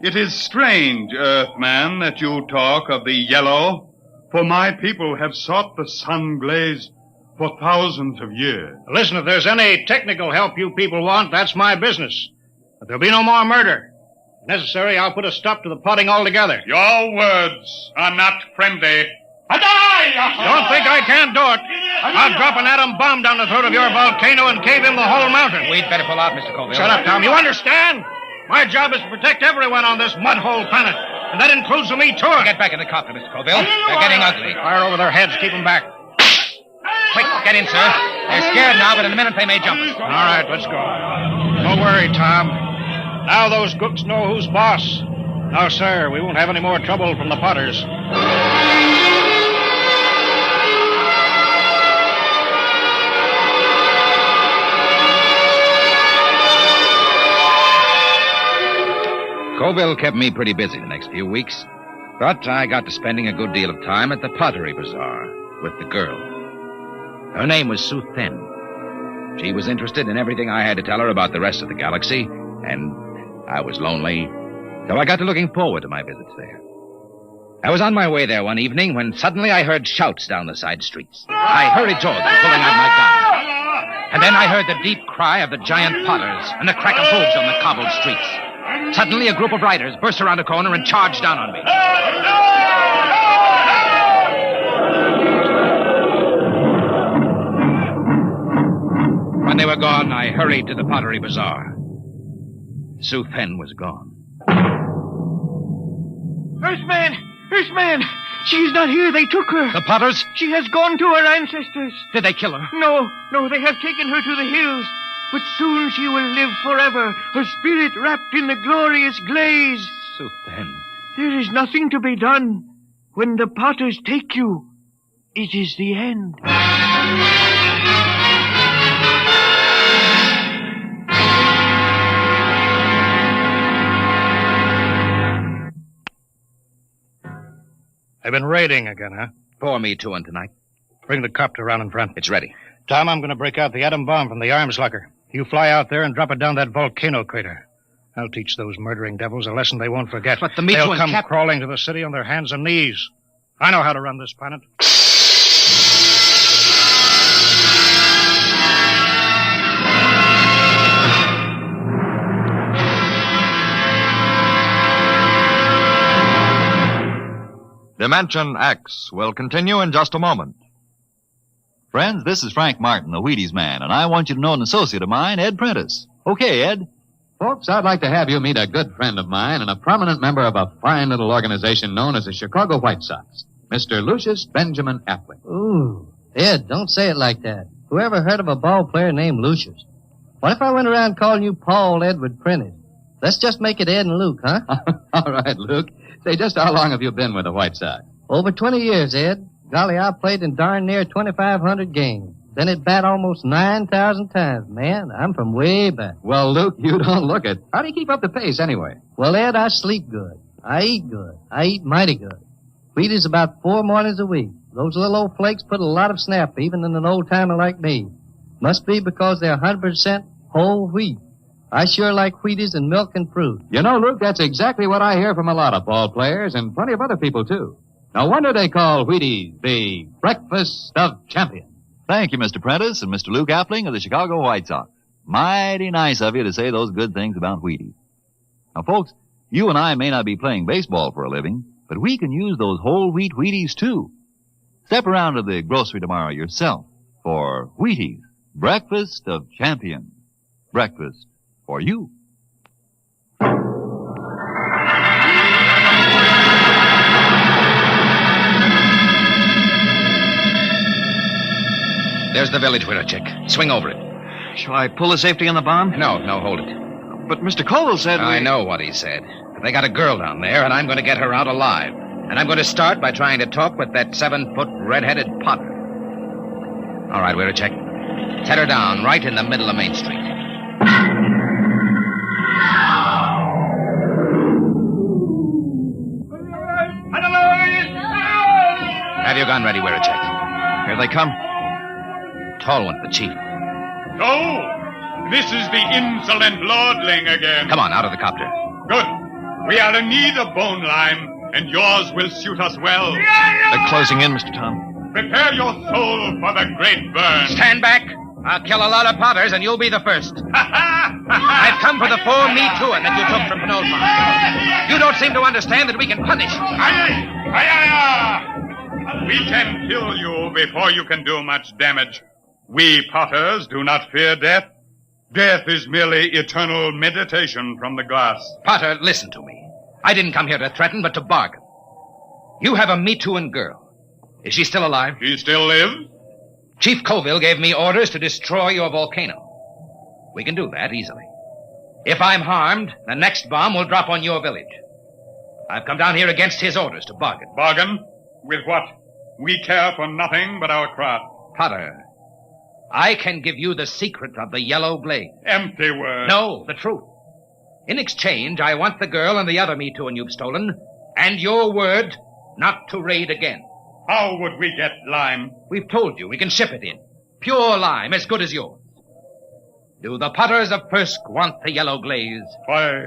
It is strange, Earthman, that you talk of the yellow, for my people have sought the sun glaze for thousands of years. Listen, if there's any technical help you people want, that's my business. But there'll be no more murder. If necessary, I'll put a stop to the potting altogether. Your words are not friendly. Don't think I can't do it. I'll drop an atom bomb down the throat of your volcano and cave in the whole mountain. We'd better pull out, Mr. Colville. Shut up, Tom. You understand? My job is to protect everyone on this mud-hole planet. And that includes the Me Too. Get back in the copter, Mr. Colville. They're getting ugly. Fire over their heads. Keep them back. Quick, get in, sir. They're scared now, but in a minute they may jump us. All right, let's go. Don't worry, Tom. Now those cooks know who's boss. Now, sir, we won't have any more trouble from the Potters. Colville kept me pretty busy the next few weeks, but I got to spending a good deal of time at the Pottery Bazaar with the girl. Her name was Sue Thin. She was interested in everything I had to tell her about the rest of the galaxy, and I was lonely, so I got to looking forward to my visits there. I was on my way there one evening when suddenly I heard shouts down the side streets. I hurried toward them, pulling out my gun. And then I heard the deep cry of the giant Potters and the crack of hooves on the cobbled streets. Suddenly, a group of riders burst around a corner and charged down on me. When they were gone, I hurried to the Pottery Bazaar. Sue Thin was gone. Earthman! Earthman! She's not here. They took her. The Potters? She has gone to her ancestors. Did they kill her? No, they have taken her to the hills. But soon she will live forever, her spirit wrapped in the glorious glaze. Sue Thin. There is nothing to be done. When the Potters take you, it is the end. They've been raiding again, huh? Pour me to one tonight. Bring the copter around in front. It's ready. Tom, I'm going to break out the atom bomb from the arms locker. You fly out there and drop it down that volcano crater. I'll teach those murdering devils a lesson they won't forget. But the They'll come crawling to the city on their hands and knees. I know how to run this planet. Dimension X will continue in just a moment. Friends, this is Frank Martin, the Wheaties man, and I want you to know an associate of mine, Ed Prentice. Okay, Ed. Folks, I'd like to have you meet a good friend of mine and a prominent member of a fine little organization known as the Chicago White Sox, Mr. Lucius Benjamin Appling. Ooh, Ed, don't say it like that. Whoever heard of a ball player named Lucius? What if I went around calling you Paul Edward Prentice? Let's just make it Ed and Luke, huh? All right, Luke. Say, just how long have you been with the White Sox? Over 20 years, Ed. Golly, I played in darn near 2,500 games. Then at bat almost 9,000 times. Man, I'm from way back. Well, Luke, you don't look it. How do you keep up the pace anyway? Well, Ed, I sleep good. I eat good. I eat mighty good. Wheat is about 4 mornings a week. Those little old flakes put a lot of snap, even in an old-timer like me. Must be because they're 100% whole wheat. I sure like Wheaties and milk and fruit. You know, Luke, that's exactly what I hear from a lot of ball players and plenty of other people, too. No wonder they call Wheaties the breakfast of champions. Thank you, Mr. Prentice and Mr. Luke Appling of the Chicago White Sox. Mighty nice of you to say those good things about Wheaties. Now, folks, you and I may not be playing baseball for a living, but we can use those whole wheat Wheaties, too. Step around to the grocery tomorrow yourself for Wheaties, breakfast of champions. Breakfast for you. There's the village window, Chick. Swing over it. Shall I pull the safety on the bomb? No, hold it. But Mr. Colville said... I know what he said. They got a girl down there, and I'm going to get her out alive. And I'm going to start by trying to talk with that 7-foot red-headed Potter. All right, we're a check. Set her down right in the middle of Main Street. Have your gun ready, we're a check. Here they come. Tall one, the chief. Oh, this is the insolent lordling again. Come on, out of the copter. Good. We are in need of bone lime, and yours will suit us well. They're closing in, Mr. Tom. Prepare your soul for the great burn. Stand back. I'll kill a lot of Potters, and you'll be the first. I've come for the 4 Me Too-in that you took from Penultron. You don't seem to understand that we can punish. We can kill you before you can do much damage. We Potters do not fear death. Death is merely eternal meditation from the glass. Potter, listen to me. I didn't come here to threaten, but to bargain. You have a Me Too-in girl. Is she still alive? She still lives? Chief Colville gave me orders to destroy your volcano. We can do that easily. If I'm harmed, the next bomb will drop on your village. I've come down here against his orders to bargain. Bargain? With what? We care for nothing but our craft. Potter, I can give you the secret of the yellow blaze. Empty words. No, the truth. In exchange, I want the girl and the other Me Too you've stolen, and your word not to raid again. How would we get lime? We've told you we can ship it in. Pure lime, as good as yours. Do the Potters of Firsk want the yellow glaze? Why,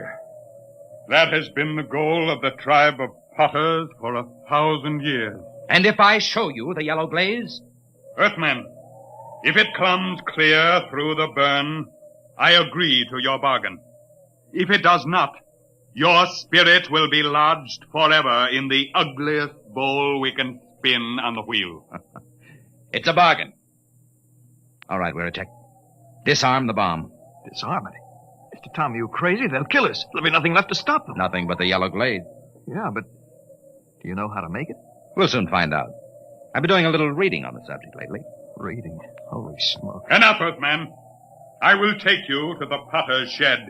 that has been the goal of the tribe of Potters for 1,000 years. And if I show you the yellow glaze? Earthmen, if it comes clear through the burn, I agree to your bargain. If it does not, your spirit will be lodged forever in the ugliest bowl we can spin on the wheel. It's a bargain. All right, Wiritek. Disarm the bomb. Disarm it? Mr. Tom, are you crazy? They'll kill us. There'll be nothing left to stop them. Nothing but the yellow glaze. Yeah, but do you know how to make it? We'll soon find out. I've been doing a little reading on the subject lately. Reading? Holy smoke. Enough, Earthman. I will take you to the potter's shed.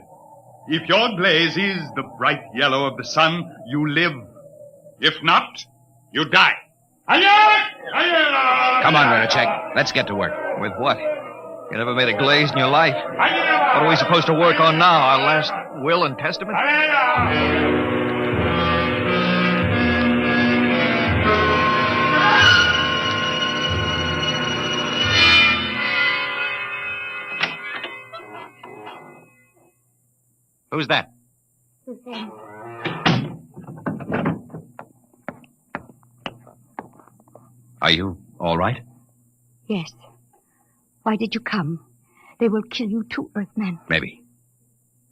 If your glaze is the bright yellow of the sun, you live. If not, you die. Come on, Wiritek. Let's get to work. With what? You never made a glaze in your life. What are we supposed to work on now? Our last will and testament? Who's that? Suzanne. Are you all right? Yes. Why did you come? They will kill you too, Earthman. Maybe.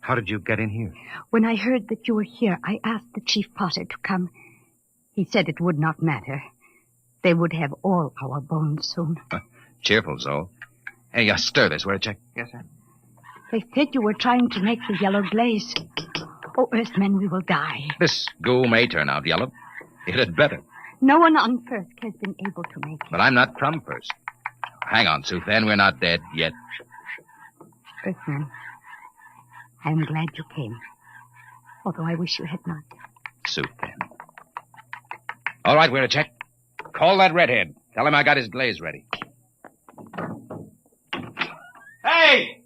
How did you get in here? When I heard that you were here, I asked the Chief Potter to come. He said it would not matter. They would have all our bones soon. Cheerful, Zoe. Hey, stir this, Wiritek. Yes, sir. They said you were trying to make the yellow glaze. Oh, Earthman, we will die. This goo may turn out yellow. It had better. No one on Firsk has been able to make it. But I'm not from Firsk. Hang on, Suthan. We're not dead yet. Earthman, I am glad you came. Although I wish you had not. Suthan. All right, Wiritek. Call that redhead. Tell him I got his glaze ready. Hey!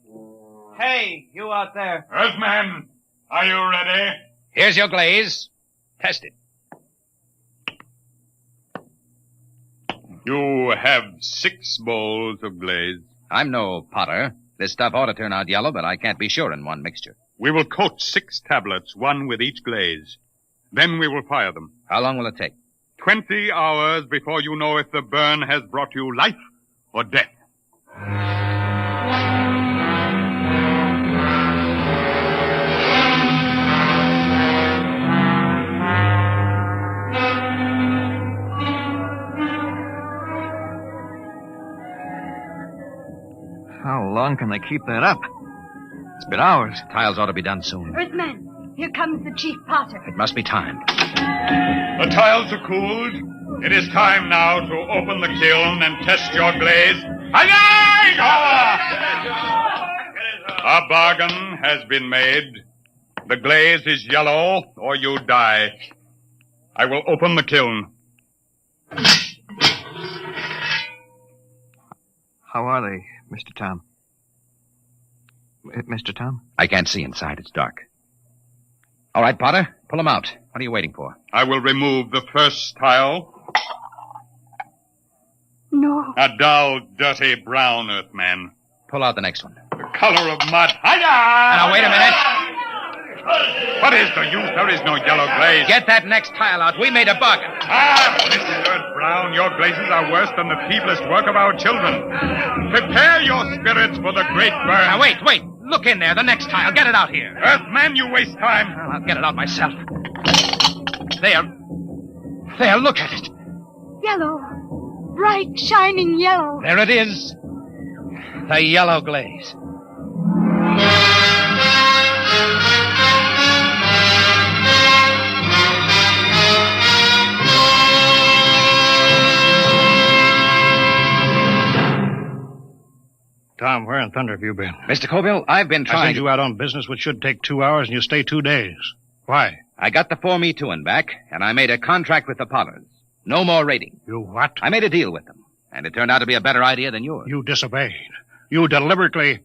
Hey, you out there. Earthman, are you ready? Here's your glaze. Test it. You have 6 bowls of glaze. I'm no potter. This stuff ought to turn out yellow, but I can't be sure in one mixture. We will coat 6 tablets, one with each glaze. Then we will fire them. How long will it take? 20 hours before you know if the burn has brought you life or death. How long can they keep that up? It's been hours. Tiles ought to be done soon. Earthman, here comes the Chief Potter. It must be time. The tiles are cooled. It is time now to open the kiln and test your glaze. A bargain has been made. The glaze is yellow, or you die. I will open the kiln. How are they, Mr. Tom? Mr. Tom? I can't see inside. It's dark. All right, Potter. Pull them out. What are you waiting for? I will remove the first tile. No. A dull, dirty brown, Earthman. Pull out the next one. The color of mud. Now, wait a minute. What is the use? There is no yellow glaze. Get that next tile out. We made a bargain. Mr. Brown, your glazes are worse than the feeblest work of our children. Prepare your spirits for the great burn. Now, wait. Look in there. The next tile. Get it out here. Earthman, you waste time. Well, I'll get it out myself. There. Look at it. Yellow. Bright, shining yellow. There it is. The yellow glaze. Tom, where in thunder have you been? Mr. Colville, I've been I trying sent you out on business which should take 2 hours, and you stay 2 days. Why? I got the 4Me2 back, and I made a contract with the Potters. No more raiding. You what? I made a deal with them, and it turned out to be a better idea than yours. You disobeyed. You deliberately...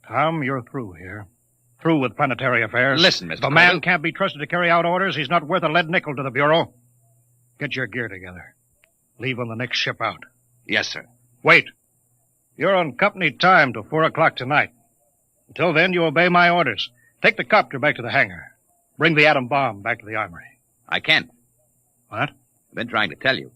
Tom, you're through here. Through with planetary affairs. Listen, Mr. If a man Colville. can't be trusted to carry out orders, he's not worth a lead nickel to the Bureau. Get your gear together. Leave on the next ship out. Yes, sir. Wait. You're on company time till 4 o'clock tonight. Until then, you obey my orders. Take the copter back to the hangar. Bring the atom bomb back to the armory. I can't. What? I've been trying to tell you.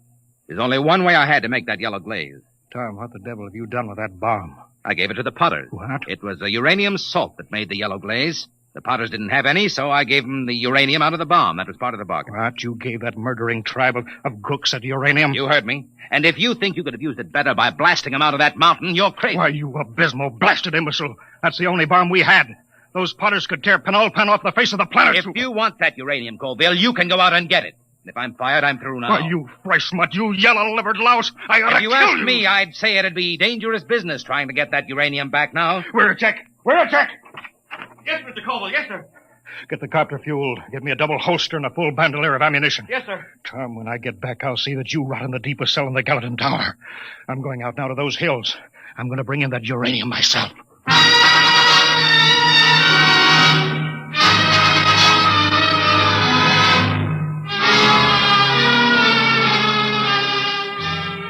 There's only one way I had to make that yellow glaze. Tom, what the devil have you done with that bomb? I gave it to the Potters. What? It was the uranium salt that made the yellow glaze. The Potters didn't have any, so I gave them the uranium out of the bomb. That was part of the bargain. What? You gave that murdering tribe of gooks that uranium? You heard me. And if you think you could have used it better by blasting them out of that mountain, you're crazy. Why, you abysmal, blasted imbecile. That's the only bomb we had. Those Potters could tear Penulpan off the face of the planet. If you want that uranium, Colville, you can go out and get it. And if I'm fired, I'm through now. Why, you fresh mutt, you yellow-livered louse. I ought to If you kill asked you. me, I'd say it'd be dangerous business trying to get that uranium back now. Where a check? Where a check? Yes, Mr. Colville. Yes, sir. Get the copter fueled. Give me a double holster and a full bandolier of ammunition. Yes, sir. Tom, when I get back, I'll see that you rot in the deepest cell in the Gallatin Tower. I'm going out now to those hills. I'm going to bring in that uranium myself.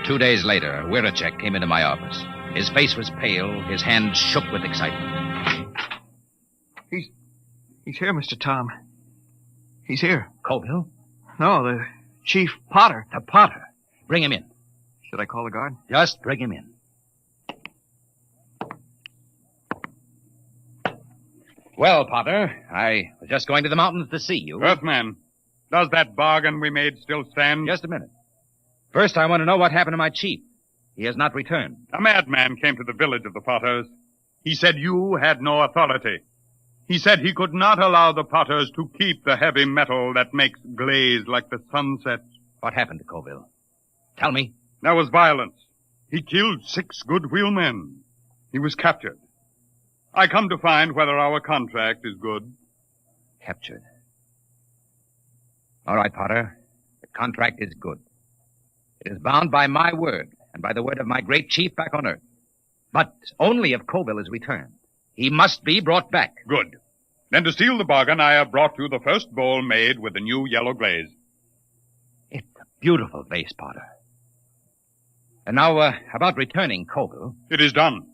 2 days later, Wiracek came into my office. His face was pale, his hands shook with excitement. He's here, Mr. Tom. He's here. Colville? No, the Chief Potter. The Potter. Bring him in. Should I call the guard? Just bring him in. Well, Potter, I was just going to the mountains to see you. Earthman, does that bargain we made still stand? Just a minute. First, I want to know what happened to my chief. He has not returned. A madman came to the village of the Potters. He said you had no authority. He said he could not allow the Potters to keep the heavy metal that makes glaze like the sunset. What happened to Colville? Tell me. There was violence. He killed 6 good wheelmen. He was captured. I come to find whether our contract is good. Captured. All right, Potter. The contract is good. It is bound by my word and by the word of my great chief back on Earth. But only if Colville is returned. He must be brought back. Good. Then to seal the bargain, I have brought you the first bowl made with the new yellow glaze. It's a beautiful vase, Potter. And now, about returning Colville. It is done.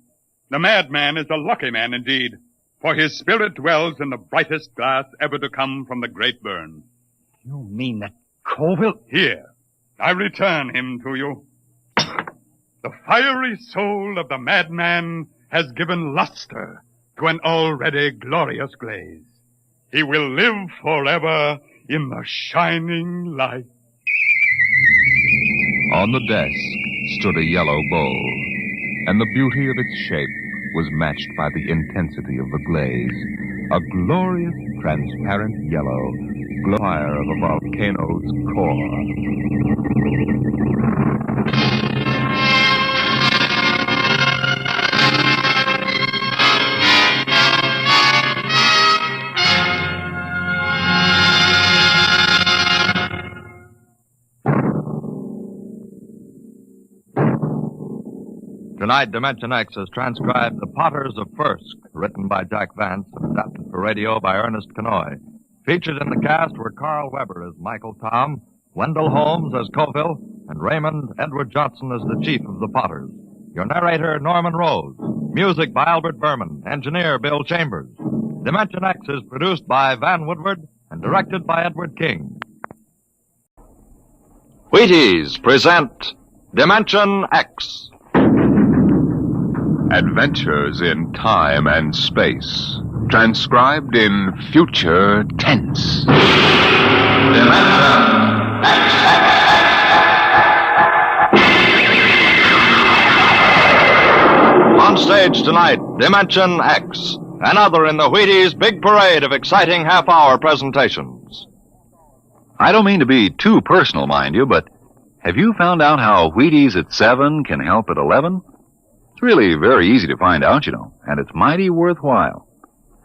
The madman is a lucky man indeed, for his spirit dwells in the brightest glass ever to come from the great burn. You mean that Colville? Here, I return him to you. The fiery soul of the madman has given luster to an already glorious glaze. He will live forever in the shining light. On the desk stood a yellow bowl, and the beauty of its shape was matched by the intensity of the glaze. A glorious, transparent yellow, fire of a volcano's core. Tonight, Dimension X has transcribed The PottersOfFirsk, written by Jack Vance and adapted for radio by Ernest Kenoy. Featured in the cast were Carl Weber as Michael Tom, Wendell Holmes as Colville, and Raymond Edward Johnson as the chief of the Potters. Your narrator, Norman Rose. Music by Albert Berman. Engineer, Bill Chambers. Dimension X is produced by Van Woodward and directed by Edward King. Wheaties present Dimension X. Adventures in time and space, transcribed in future tense. On stage tonight, Dimension X, another in the Wheaties' big parade of exciting half-hour presentations. I don't mean to be too personal, mind you, but have you found out how Wheaties at 7 can help at 11? It's really very easy to find out, you know, and it's mighty worthwhile.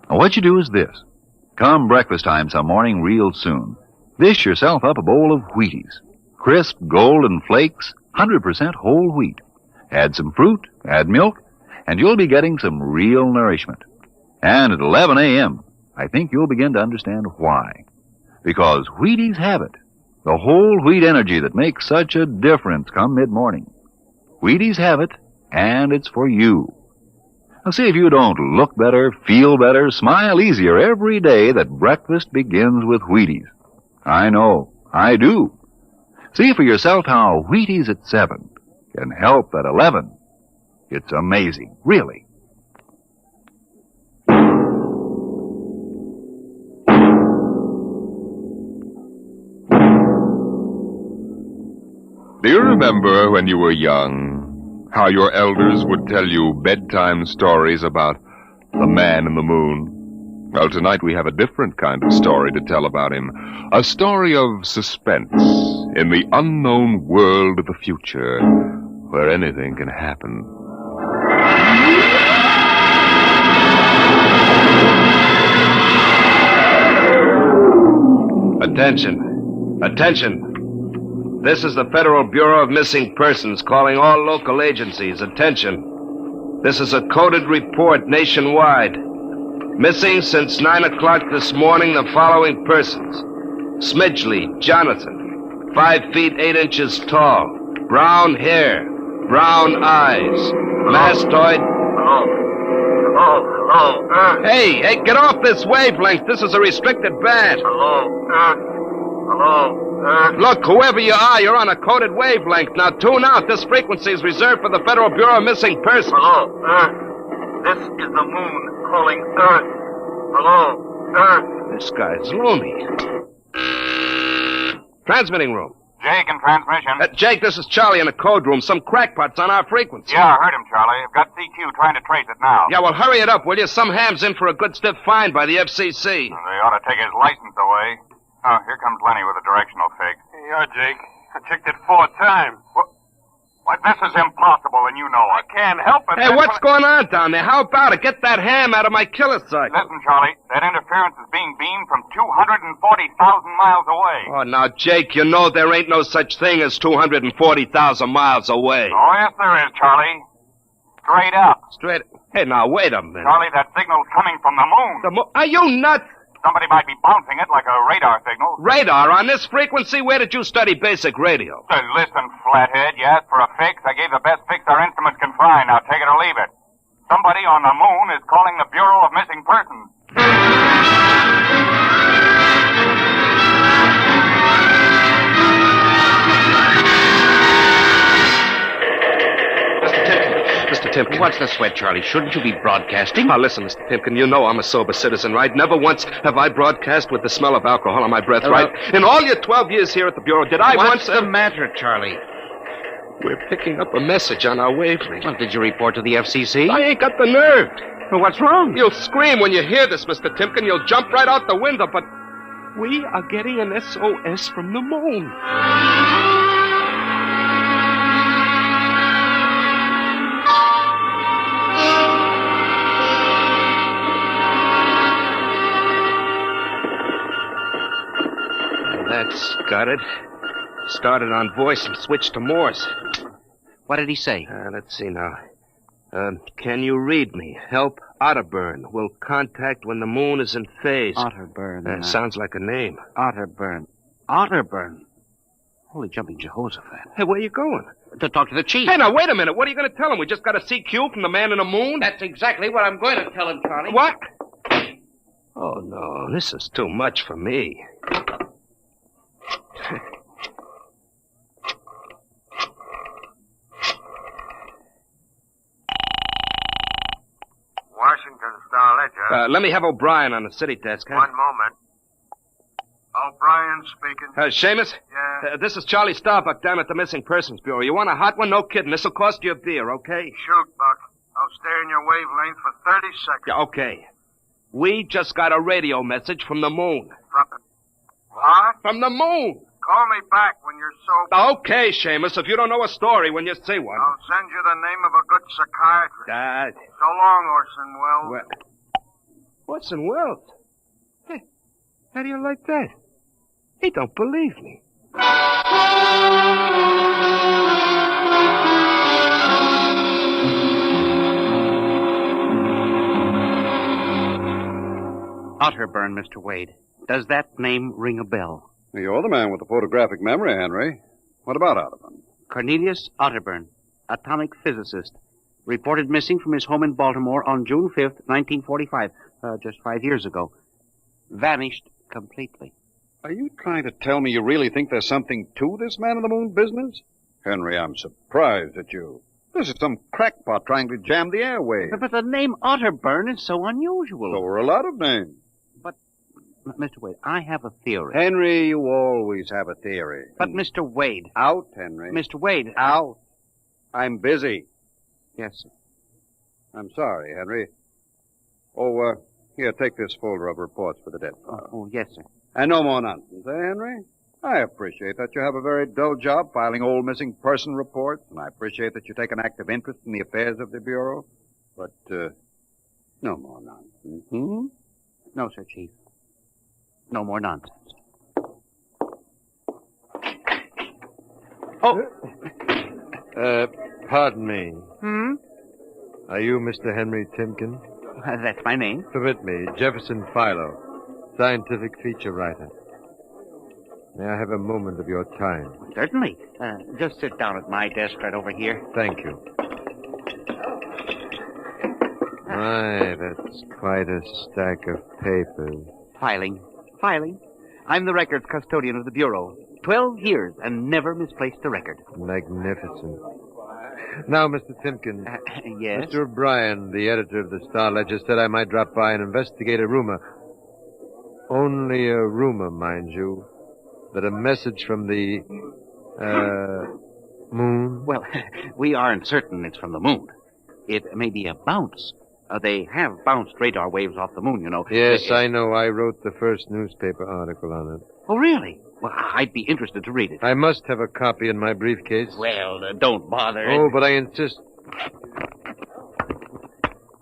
Now, what you do is this. Come breakfast time some morning real soon. Dish yourself up a bowl of Wheaties. Crisp, golden flakes, 100% whole wheat. Add some fruit, add milk, and you'll be getting some real nourishment. And at 11 a.m., I think you'll begin to understand why. Because Wheaties have it. The whole wheat energy that makes such a difference come mid-morning. Wheaties have it, and it's for you. Now see if you don't look better, feel better, smile easier every day that breakfast begins with Wheaties. I know, I do. See for yourself how Wheaties at 7 can help at 11. It's amazing, really. Do you remember when you were young, how your elders would tell you bedtime stories about the man in the moon? Well, tonight we have a different kind of story to tell about him. A story of suspense in the unknown world of the future, where anything can happen. Attention. Attention. This is the Federal Bureau of Missing Persons calling all local agencies. Attention. This is a coded report nationwide. Missing since 9 o'clock this morning the following persons. Smidgley, Jonathan, 5 feet 8 inches tall, brown hair, brown eyes, mastoid... Hello. Hey, get off this wavelength. This is a restricted band. Hello. Look, whoever you are, you're on a coded wavelength. Now tune out. This frequency is reserved for the Federal Bureau of Missing Persons. Hello, Earth. This is the moon calling Earth. Hello, Earth. This guy's loony. Transmitting room. Jake in transmission. Jake, this is Charlie in the code room. Some crackpot's on our frequency. Yeah, I heard him, Charlie. I've got CQ trying to trace it now. Yeah, well, hurry it up, will you? Some ham's in for a good stiff fine by the FCC. They ought to take his license away. Oh, here comes Lenny with a directional fix. Yeah, Jake. I checked it 4 times. What? This is impossible, and you know it. I can't help it. Hey, what's going on down there? How about it? Get that ham out of my killer cycle. Listen, Charlie, that interference is being beamed from 240,000 miles away. Oh, now, Jake, you know there ain't no such thing as 240,000 miles away. Oh, yes, there is, Charlie. Straight up. Straight... Hey, now, wait a minute. Charlie, that signal's coming from the moon. Are you nuts? Somebody might be bouncing it like a radar signal. Radar on this frequency? Where did you study basic radio? Listen, flathead, you asked for a fix. I gave the best fix our instruments can find. Now take it or leave it. Somebody on the moon is calling the Bureau of Missing Persons. Mr. Timken. What's the sweat, Charlie? Shouldn't you be broadcasting? Now, listen, Mr. Timken, you know I'm a sober citizen, right? Never once have I broadcast with the smell of alcohol on my breath, right? In all your 12 years here at the Bureau, did I once... What's the matter, Charlie? We're picking up a message on our wavelength. Well, did you report to the FCC? I ain't got the nerve. Well, what's wrong? You'll scream when you hear this, Mr. Timken. You'll jump right out the window, but we are getting an SOS from the moon. That's got it. Started on voice and switched to Morse. What did he say? Let's see now. Can you read me? Help Otterburn. Will contact when the moon is in phase. Otterburn. Sounds like a name. Otterburn. Otterburn. Holy jumping Jehoshaphat. Hey, where you going? To talk to the chief. Hey, now, wait a minute. What are you going to tell him? We just got a CQ from the man in the moon? That's exactly what I'm going to tell him, Charlie. What? Oh, no. This is too much for me. Washington Star-Ledger. Let me have O'Brien on the city desk, huh? One moment. O'Brien speaking. Seamus? Yeah? This is Charlie Starbuck down at the Missing Persons Bureau. You want a hot one? No kidding. This'll cost you a beer, okay? Shoot, Buck. I'll stay in your wavelength for 30 seconds. Yeah, okay. We just got a radio message from the moon. What? From the moon. Call me back when you're sober. Okay, Seamus, if you don't know a story when you see one. I'll send you the name of a good psychiatrist. So long, Orson Welles. Orson Welles? Hey, how do you like that? He don't believe me. Otterburn, Mr. Wade. Does that name ring a bell? You're the man with the photographic memory, Henry. What about Otterburn? Cornelius Otterburn, atomic physicist, reported missing from his home in Baltimore on June 5th, 1945, just 5 years ago. Vanished completely. Are you trying to tell me you really think there's something to this man-in-the-moon business? Henry, I'm surprised at you. This is some crackpot trying to jam the airwaves. But the name Otterburn is so unusual. So are a lot of names. But, Mr. Wade, I have a theory. Henry, you always have a theory. But, Mr. Wade. Out, Henry. Mr. Wade. Out. I'm busy. Yes, sir. I'm sorry, Henry. Oh, here, take this folder of reports for the dead file. Oh, yes, sir. And no more nonsense, eh, Henry? I appreciate that you have a very dull job filing old missing person reports, and I appreciate that you take an active interest in the affairs of the Bureau. But, no more nonsense. Hmm? No, sir, Chief. No more nonsense. Oh! Pardon me. Hmm? Are you Mr. Henry Timken? That's my name. Permit me, Jefferson Philo, scientific feature writer. May I have a moment of your time? Certainly. Just sit down at my desk right over here. Thank you. My, that's quite a stack of papers. Filing. I'm the records custodian of the Bureau. 12 years and never misplaced a record. Magnificent. Now, Mr. Timken. Yes? Mr. O'Brien, the editor of the Star Ledger, said I might drop by and investigate a rumor. Only a rumor, mind you. That a message from the, moon? Well, we aren't certain it's from the moon. It may be a bounce. They have bounced radar waves off the moon, you know. Yes, I know. I wrote the first newspaper article on it. Oh, really? Well, I'd be interested to read it. I must have a copy in my briefcase. Well, don't bother. Oh, but I insist.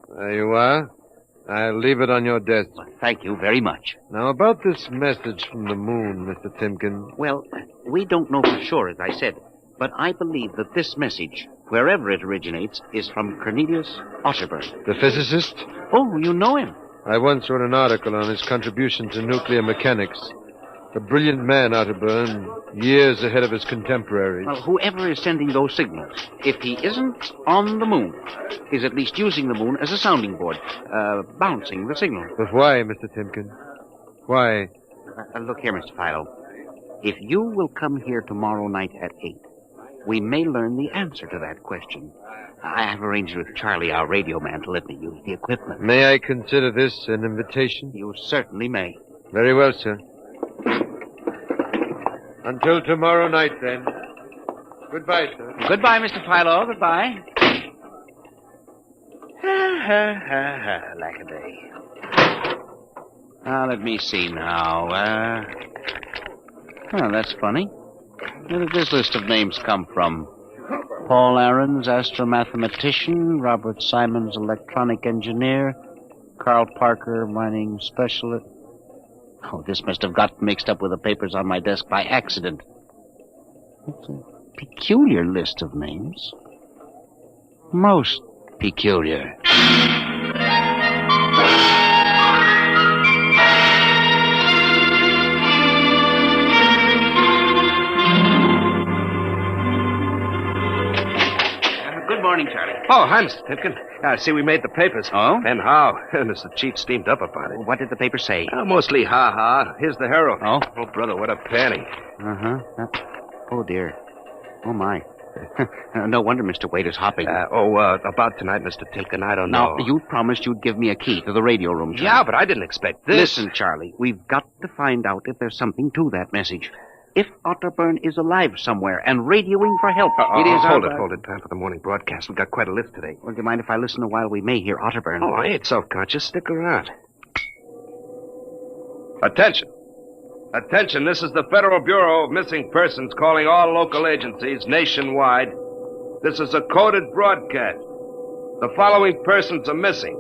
There you are. I'll leave it on your desk. Well, thank you very much. Now, about this message from the moon, Mr. Timken. Well, we don't know for sure, as I said, but I believe that this message, wherever it originates, is from Cornelius Otterburn. The physicist? Oh, you know him. I once wrote an article on his contribution to nuclear mechanics. A brilliant man, Otterburn, years ahead of his contemporaries. Well, whoever is sending those signals, if he isn't on the moon, is at least using the moon as a sounding board, bouncing the signal. But why, Mr. Timken? Why? Look here, Mr. Philo. If you will come here tomorrow night at 8, we may learn the answer to that question. I have arranged with Charlie, our radio man, to let me use the equipment. May I consider this an invitation? You certainly may. Very well, sir. Until tomorrow night, then. Goodbye, sir. Goodbye, Mr. Philo. Goodbye. Lack a day. Now, let me see now. That's funny. Where did this list of names come from? Paul Aarons, astromathematician. Robert Simons, electronic engineer. Carl Parker, mining specialist. Oh, this must have got mixed up with the papers on my desk by accident. It's a peculiar list of names. Most peculiar. Good morning, Charlie. Oh, hi, Mr. Timken. I see we made the papers. Oh? And how? Mr. Chief steamed up about it. What did the paper say? Mostly ha-ha. Here's the Herald. Oh? Oh, brother, what a panning. Uh-huh. Oh, dear. Oh, my. No wonder Mr. Wade is hopping. About tonight, Mr. Timken, I don't know. Now, you promised you'd give me a key to the radio room, Charlie. Yeah, but I didn't expect this. Listen, Charlie, we've got to find out if there's something to that message. If Otterburn is alive somewhere and radioing for help, it is... Hold it. Time for the morning broadcast. We've got quite a list today. Well, do you mind if I listen a while? We may hear Otterburn. Oh, I ain't self-conscious. Stick around. Attention. Attention, this is the Federal Bureau of Missing Persons calling all local agencies nationwide. This is a coded broadcast. The following persons are missing.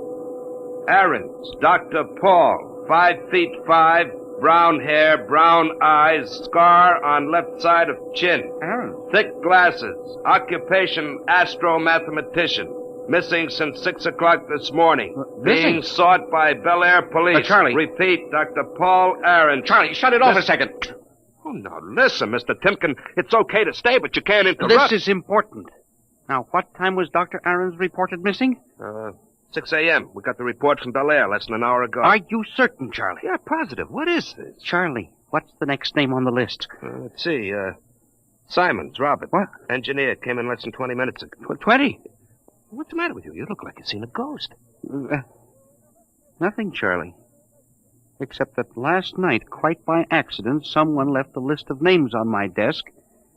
Aarons, Dr. Paul, 5'5", brown hair, brown eyes, scar on left side of chin. Aaron. Thick glasses, occupation astromathematician. Missing since 6 o'clock this morning. Being sought by Bel Air police. Charlie. Repeat, Dr. Paul Aaron. Charlie, shut it off a second. Oh, now listen, Mr. Timken. It's okay to stay, but you can't interrupt. This is important. Now, what time was Dr. Aaron's reported missing? 6 a.m. We got the report from Bel Air less than an hour ago. Are you certain, Charlie? Yeah, positive. What is this? Charlie, what's the next name on the list? Let's see. Simons, Robert. What? Engineer. Came in less than 20 minutes ago. 20? What's the matter with you? You look like you've seen a ghost. Nothing, Charlie. Except that last night, quite by accident, someone left a list of names on my desk,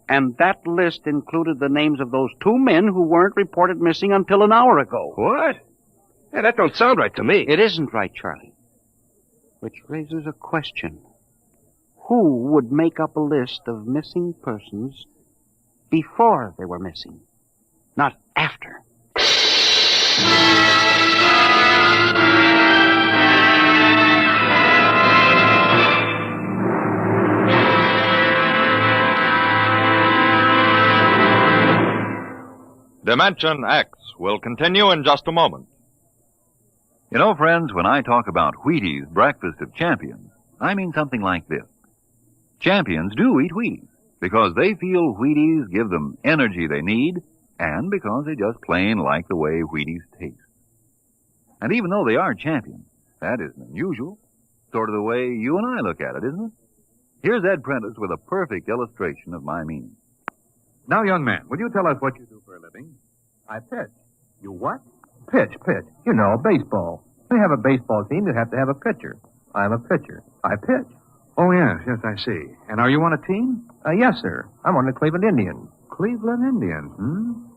and that list included the names of those 2 men who weren't reported missing until an hour ago. What? Yeah, that don't sound right to me. It isn't right, Charlie. Which raises a question. Who would make up a list of missing persons before they were missing, not after? Dimension X will continue in just a moment. You know, friends, when I talk about Wheaties breakfast of champions, I mean something like this. Champions do eat Wheaties because they feel Wheaties give them energy they need and because they just plain like the way Wheaties taste. And even though they are champions, that isn't unusual. Sort of the way you and I look at it, isn't it? Here's Ed Prentice with a perfect illustration of my meaning. Now, young man, will you tell us what you do for a living? I pitch. You what? Pitch. You know, baseball. We have a baseball team, you have to have a pitcher. I'm a pitcher. I pitch. Oh, yes, I see. And are you on a team? Yes, sir. I'm on the Cleveland Indians. Cleveland Indians,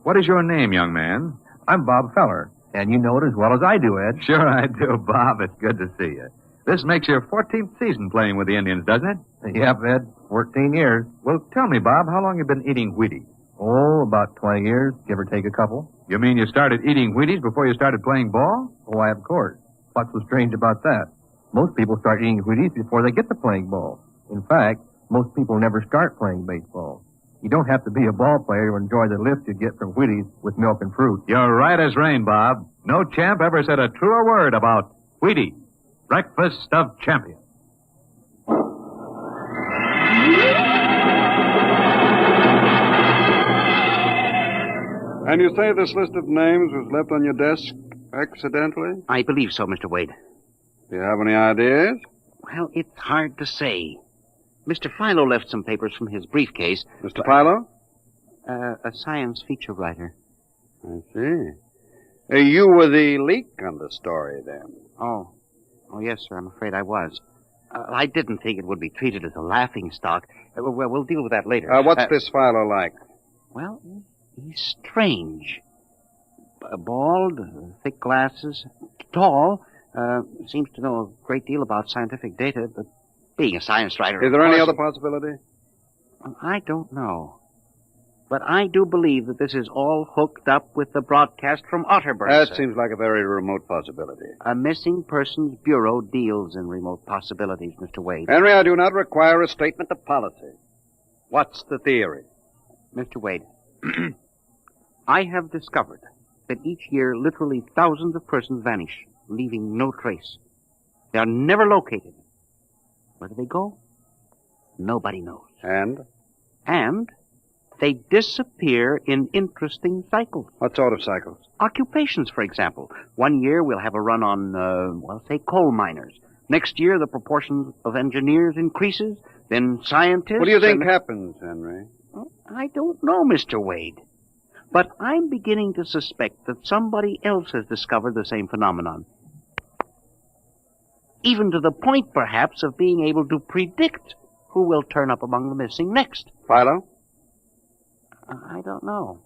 What is your name, young man? I'm Bob Feller, and you know it as well as I do, Ed. Sure I do, Bob. It's good to see you. This makes your 14th season playing with the Indians, doesn't it? Yep, Ed. 14 years. Well, tell me, Bob, how long you been eating Wheaties? Oh, about 20 years, give or take a couple. You mean you started eating Wheaties before you started playing ball? Why, of course. What's so strange about that? Most people start eating Wheaties before they get to playing ball. In fact, most people never start playing baseball. You don't have to be a ball player to enjoy the lift you get from Wheaties with milk and fruit. You're right as rain, Bob. No champ ever said a truer word about Wheaties, breakfast of champions. And you say this list of names was left on your desk accidentally? I believe so, Mr. Wade. Do you have any ideas? Well, it's hard to say. Mr. Philo left some papers from his briefcase. Mr. Philo? A science feature writer. I see. You were the leak on the story, then? Oh, yes, sir. I'm afraid I was. I didn't think it would be treated as a laughingstock. We'll deal with that later. What's this Philo like? Well, he's strange. Bald, thick glasses, tall, seems to know a great deal about scientific data, but being a science writer... Is there any other possibility? I don't know. But I do believe that this is all hooked up with the broadcast from Otterburn. That seems like a very remote possibility. A missing persons bureau deals in remote possibilities, Mr. Wade. Henry, I do not require a statement of policy. What's the theory? Mr. Wade, I have discovered that each year literally thousands of persons vanish, leaving no trace. They are never located. Where do they go? Nobody knows. And they disappear in interesting cycles. What sort of cycles? Occupations, for example. One year we'll have a run on, say, coal miners. Next year the proportion of engineers increases, then scientists... What do you think happens, Henry? I don't know, Mr. Wade. But I'm beginning to suspect that somebody else has discovered the same phenomenon. Even to the point, perhaps, of being able to predict who will turn up among the missing next. Philo? I don't know.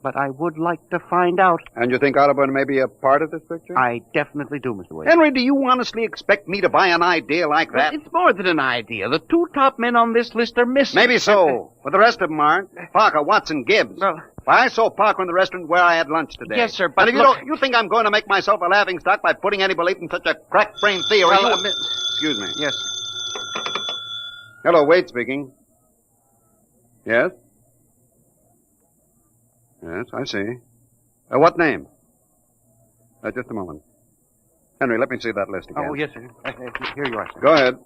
but I would like to find out. And you think Otterburn may be a part of this picture? I definitely do, Mr. Wade. Henry, do you honestly expect me to buy an idea like that? Well, it's more than an idea. The two top men on this list are missing. Maybe so, but the rest of them aren't. Parker, Watson, Gibbs. Well, I saw Parker in the restaurant where I had lunch today. Yes, sir, but and if you think I'm going to make myself a laughingstock by putting any belief in such a crack-brained theory? Well, Excuse me. Yes. Hello, Wade speaking. Yes? Yes, I see. What name? Just a moment. Henry, let me see that list again. Oh, yes, sir. Here you are, sir. Go ahead.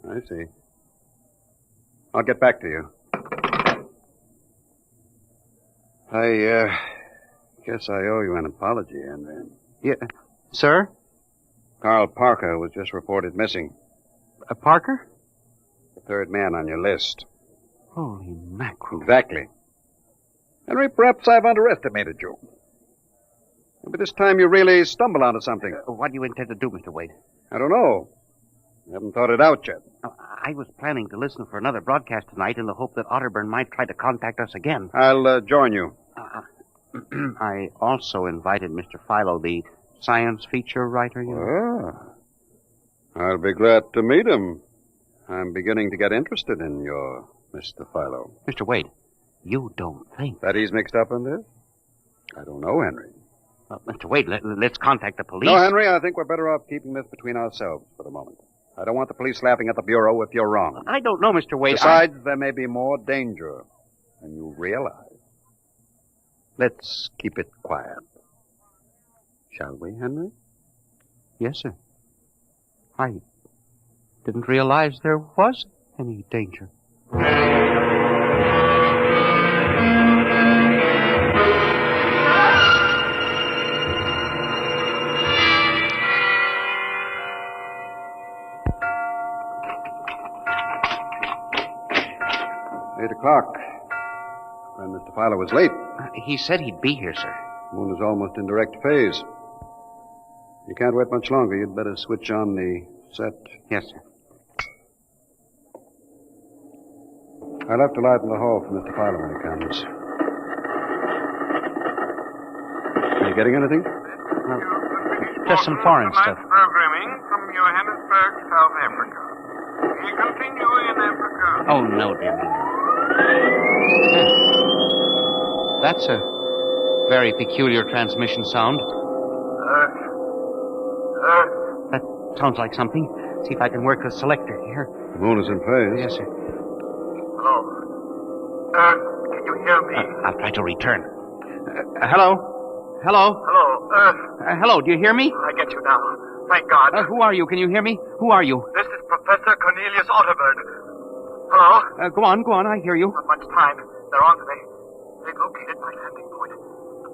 I see. I'll get back to you. I guess I owe you an apology, Henry. Yeah. Sir? Carl Parker was just reported missing. Parker? The third man on your list. Holy mackerel. Exactly. Henry, perhaps I've underestimated you. Maybe this time you really stumble onto something. What do you intend to do, Mr. Wade? I don't know. I haven't thought it out yet. I was planning to listen for another broadcast tonight in the hope that Otterburn might try to contact us again. I'll join you. I also invited Mr. Philo, the science feature writer. You know. I'll be glad to meet him. I'm beginning to get interested in your Mr. Philo. Mr. Wade, you don't think that he's mixed up in this? I don't know, Henry. Mr. Wade, let's contact the police. No, Henry, I think we're better off keeping this between ourselves for the moment. I don't want the police laughing at the Bureau if you're wrong. I don't know, Mr. Wade. Besides, there may be more danger than you realize. Let's keep it quiet. Shall we, Henry? Yes, sir. I didn't realize there was any danger. O'clock. When Mr. Filer was late. He said he'd be here, sir. The moon is almost in direct phase. You can't wait much longer. You'd better switch on the set. Yes, sir. I left a light in the hall for Mr. Filer when he comes. Are you getting anything? Just some foreign stuff. Programming from Johannesburg, South Africa. We continue in Africa. Oh, no, dear me. That's a very peculiar transmission sound. That sounds like something. See if I can work the selector here. The moon is in phase. Yes, sir. Hello. Can you hear me? I'll try to return. Hello? Hello? Hello, hello, do you hear me? I get you now. Thank God. Who are you? Can you hear me? Who are you? This is Professor Cornelius Otterburn. Hello? Go on, I hear you. Not much time. They're on to me. They've located my landing point.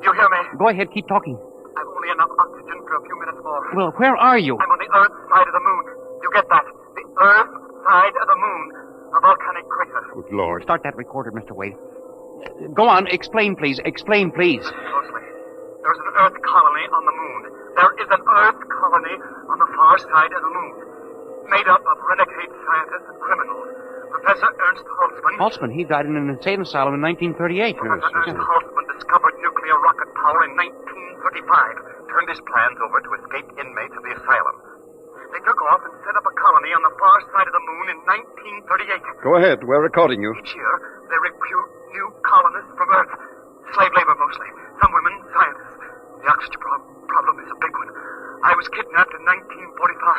You hear me? Go ahead, keep talking. I've only enough oxygen for a few minutes more. Well, where are you? I'm on the Earth side of the moon. You get that? The Earth side of the moon. A volcanic crater. Good Lord. Start that recorder, Mr. Wade. Go on, explain, please. Explain, please. Closely. There's an Earth colony on the moon. There is an Earth colony on the far side of the moon. Made up of renegade scientists and criminals. Professor Ernst Holtzman. Holtzman, he died in an insane asylum in 1938. Professor Ernst Holtzman discovered nuclear rocket power in 1935. Turned his plans over to escaped inmates of the asylum. They took off and set up a colony on the far side of the moon in 1938. Go ahead. We're recording you. Each year, they recruit new colonists from Earth. Slave labor mostly. Some women, scientists. The oxygen problem is a big one. I was kidnapped in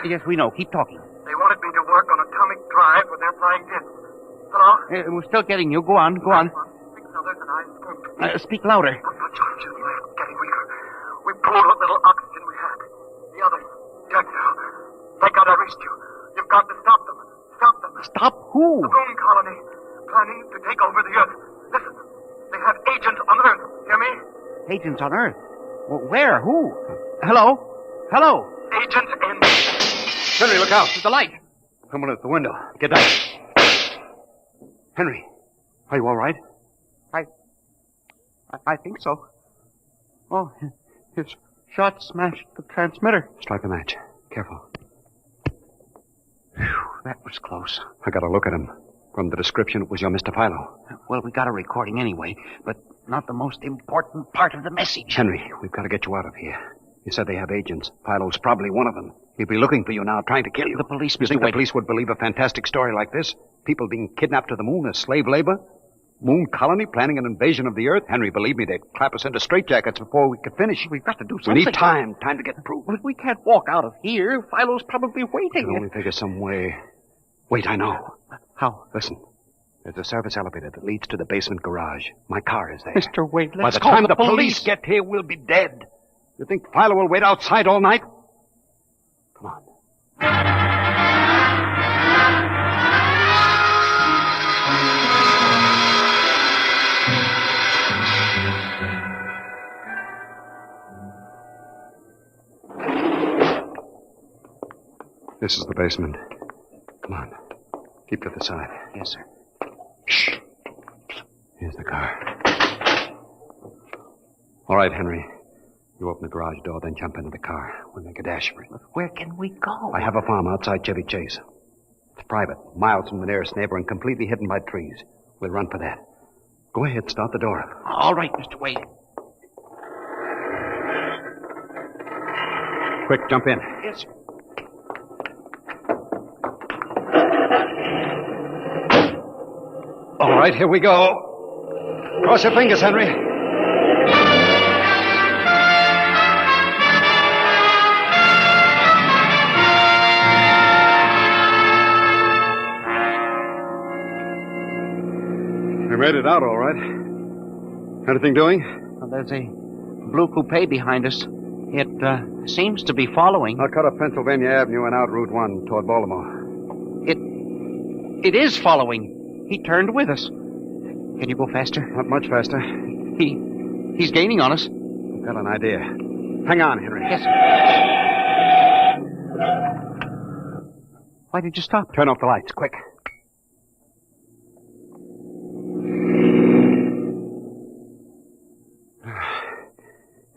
1945. Yes, we know. Keep talking. They wanted me to work on atomic drive with their flying discs. Hello? We're still getting you. Go on. 6 others and I escaped. Speak louder. Not much oxygen left. Getting weaker. We pulled what little oxygen we had. The others, dead now. Thank God I reached you. You've got to stop them. Stop them. Stop who? The moon colony. Planning to take over the Earth. Listen. They have agents on Earth. Hear me? Agents on Earth? Where? Who? Hello? Hello? Agents in... Henry, look out. There's a light. Someone at the window. Get down. Henry, are you all right? I think so. Oh, his shot smashed the transmitter. Strike a match. Careful. Whew, that was close. I gotta look at him. From the description, it was your Mr. Philo. Well, we got a recording anyway, but not the most important part of the message. Henry, we've got to get you out of here. You said they have agents. Philo's probably one of them. He'll be looking for you now, trying to kill you. The police, You Mr. think Wade. the police would believe a fantastic story like this? People being kidnapped to the moon as slave labor? Moon colony planning an invasion of the Earth? Henry, believe me, they'd clap us into straitjackets before we could finish. We've got to do We something. need time to get proof. Well, we can't walk out of here. Philo's probably I waiting. can only figure some way. Wait, I know. How? Listen. There's a service elevator that leads to the basement garage. My car is there. Mr. Wade, By let's the call time the the police get here, we'll be dead. You think Philo will wait outside all night? Come on. This is the basement. Come on. Keep to the side. Yes, sir. Shh. Here's the car. All right, Henry. You open the garage door, then jump into the car. We'll make a dash for it. Where can we go? I have a farm outside Chevy Chase. It's private, miles from the nearest neighbor and completely hidden by trees. We'll run for that. Go ahead, start the door up. All right, Mr. Wade. Quick, jump in. Yes, sir. All right, here we go. Cross your fingers, Henry. We made it out all right. Anything doing? Well, there's a blue coupe behind us. It seems to be following. I'll cut up Pennsylvania Avenue and out Route 1 toward Baltimore. It is following. He turned with us. Can you go faster? Not much faster. He's gaining on us. I've got an idea. Hang on, Henry. Yes, sir. Why did you stop? Turn off the lights, quick.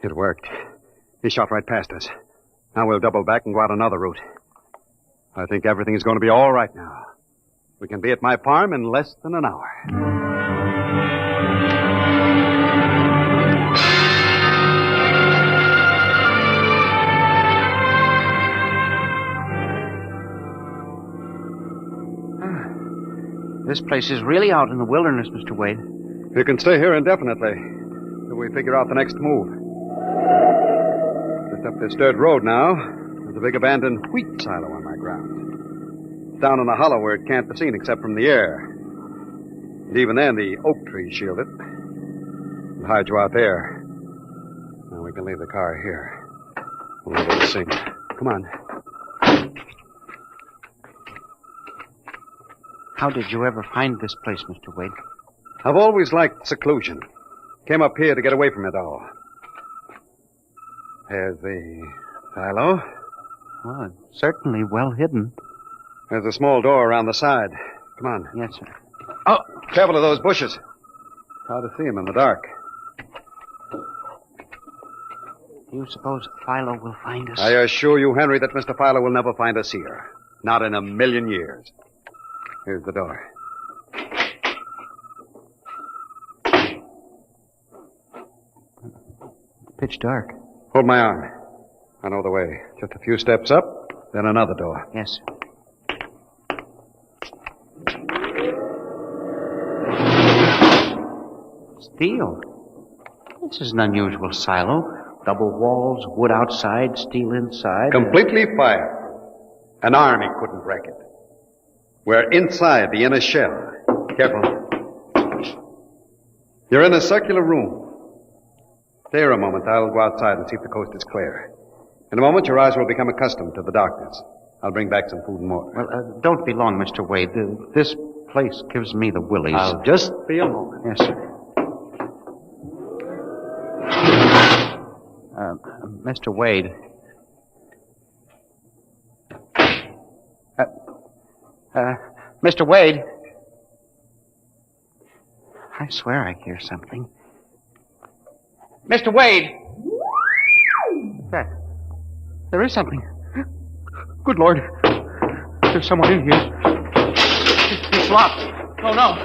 It worked. He shot right past us. Now we'll double back and go out another route. I think everything's going to be all right now. We can be at my farm in less than an hour. This place is really out in the wilderness, Mr. Wade. You can stay here indefinitely till we figure out the next move. Just up this dirt road now, there's a big abandoned wheat silo on my grounds. It's down in a hollow where it can't be seen except from the air. And even then, the oak trees shield it. We'll hide you out there. Now we can leave the car here. We'll never be seen. Come on. How did you ever find this place, Mr. Wade? I've always liked seclusion. Came up here to get away from it all. There's the silo. Well, it's certainly well hidden. There's a small door around the side. Come on. Yes, sir. Oh, careful of those bushes. Hard to see them in the dark. Do you suppose Philo will find us? I assure you, Henry, that Mr. Philo will never find us here. Not in a million years. Here's the door. Pitch dark. Hold my arm. I know the way. Just a few steps up, then another door. Yes, sir. Steel. This is an unusual silo. Double walls, wood outside, steel inside. Completely fired. An army couldn't break it. We're inside the inner shell. Careful. You're in a circular room. Stay here a moment. I'll go outside and see if the coast is clear. In a moment, your eyes will become accustomed to the darkness. I'll bring back some food and water. Well, don't be long, Mr. Wade. This place gives me the willies. I'll just be a moment. Yes, sir. Mr. Wade. Mr. Wade. I swear I hear something. Mr. Wade! There is something. Good Lord. There's someone in here. It's locked. Oh, no.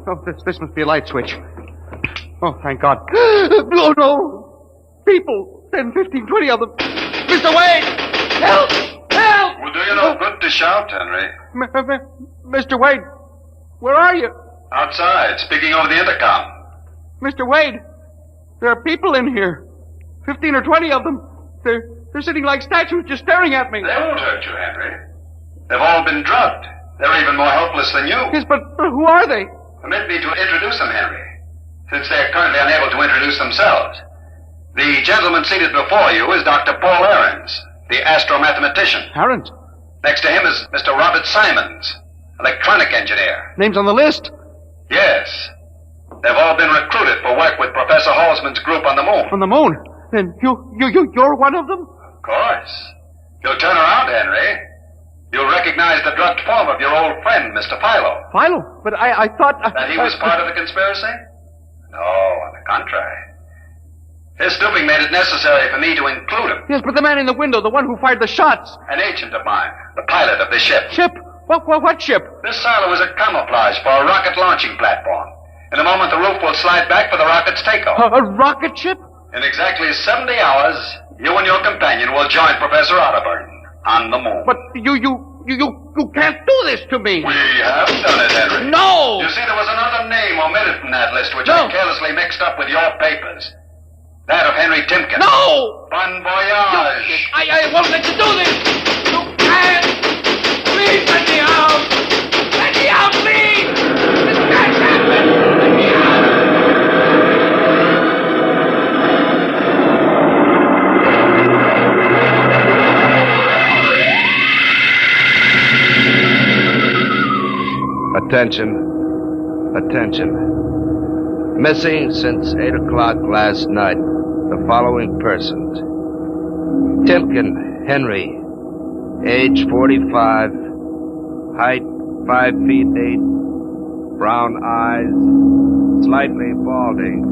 Oh, this must be a light switch. Oh, thank God. Oh, no. People. 10, 15, 20 of them. Mr. Wade! Help! Help! Will do you no good to shout, Henry. Mr. Wade, where are you? Outside, speaking over the intercom. Mr. Wade, there are people in here. 15 or 20 of them. They're sitting like statues just staring at me. They won't hurt you, Henry. They've all been drugged. They're even more helpless than you. Yes, but who are they? Permit me to introduce them, Henry, since they're currently unable to introduce themselves. The gentleman seated before you is Dr. Paul Ahrens, the astromathematician. Ahrens? Next to him is Mr. Robert Simons, electronic engineer. Names on the list? Yes. They've all been recruited for work with Professor Halsman's group on the moon. On the moon? Then you're one of them? Of course. You'll turn around, Henry. You'll recognize the drugged form of your old friend, Mr. Philo. Philo? But I thought... That he was part of the conspiracy? No, on the contrary. His stooping made it necessary for me to include him. Yes, but the man in the window, the one who fired the shots. An agent of mine, the pilot of this ship. Ship? What ship? This silo is a camouflage for a rocket launching platform. In a moment, the roof will slide back for the rocket's takeoff. A rocket ship? In exactly 70 hours, you and your companion will join Professor Otterburn on the moon. But you can't do this to me. We have done it, Henry. No! You see, there was another name omitted from that list, which I carelessly mixed up with your papers. That of Henry Timken. No! Bon voyage. I won't let you do this. You can't. Please let me out. Let me out, please. This can't happen. Let me out. Attention. Missing since 8 o'clock last night. The following persons. Timken Henry, age 45, height 5 feet 8, brown eyes, slightly balding.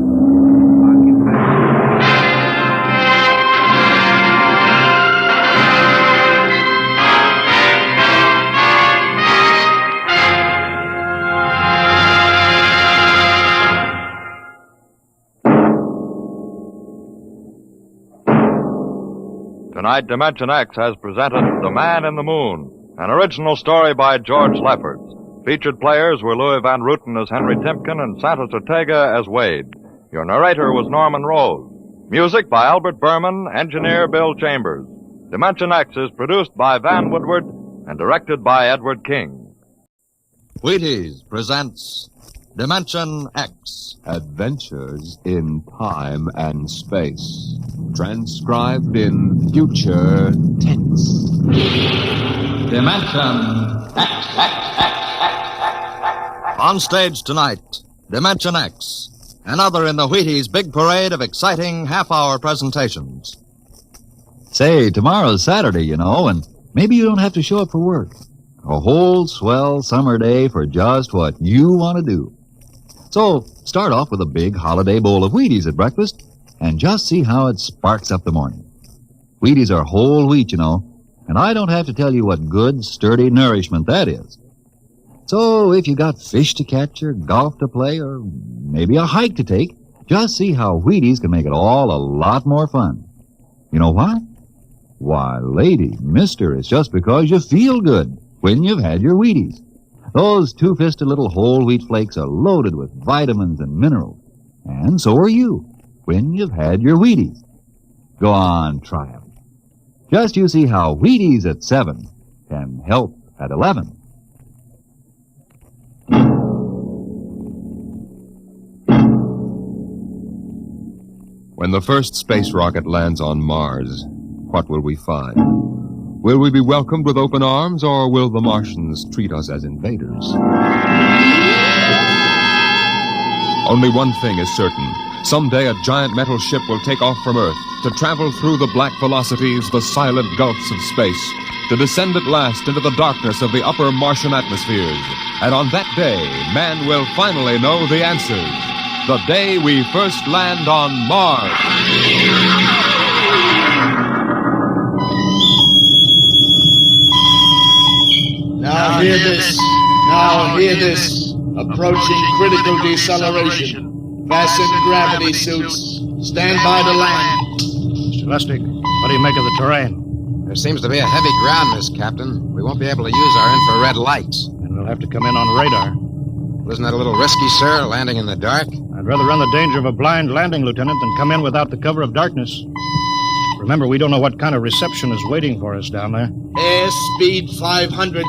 Tonight, Dimension X has presented The Man in the Moon, an original story by George Lefferts. Featured players were Louis Van Rooten as Henry Timken and Santos Ortega as Wade. Your narrator was Norman Rose. Music by Albert Berman, engineer Bill Chambers. Dimension X is produced by Van Woodward and directed by Edward King. Wheaties presents Dimension X. Adventures in Time and Space. Transcribed in future tense. Dimension X. On stage tonight, Dimension X. Another in the Wheaties big parade of exciting half-hour presentations. Say, tomorrow's Saturday, you know, and maybe you don't have to show up for work. A whole swell summer day for just what you want to do. So, start off with a big holiday bowl of Wheaties at breakfast and just see how it sparks up the morning. Wheaties are whole wheat, you know, and I don't have to tell you what good, sturdy nourishment that is. So, if you got fish to catch or golf to play or maybe a hike to take, just see how Wheaties can make it all a lot more fun. You know why? Why, lady, mister, it's just because you feel good when you've had your Wheaties. Those two-fisted little whole wheat flakes are loaded with vitamins and minerals. And so are you when you've had your Wheaties. Go on, try 'em. Just you see how Wheaties at 7 can help at 11. When the first space rocket lands on Mars, what will we find? Will we be welcomed with open arms, or will the Martians treat us as invaders? Only one thing is certain. Someday a giant metal ship will take off from Earth to travel through the black velocities, the silent gulfs of space, to descend at last into the darkness of the upper Martian atmospheres. And on that day, man will finally know the answers. The day we first land on Mars. Now hear this. Now hear this. Approaching critical deceleration. Fasten gravity suits. Stand by to land. Mr. Lustig, what do you make of the terrain? There seems to be a heavy ground, Miss Captain. We won't be able to use our infrared lights. And we'll have to come in on radar. Well, isn't that a little risky, sir, landing in the dark? I'd rather run the danger of a blind landing, Lieutenant, than come in without the cover of darkness. Remember, we don't know what kind of reception is waiting for us down there. Airspeed 500.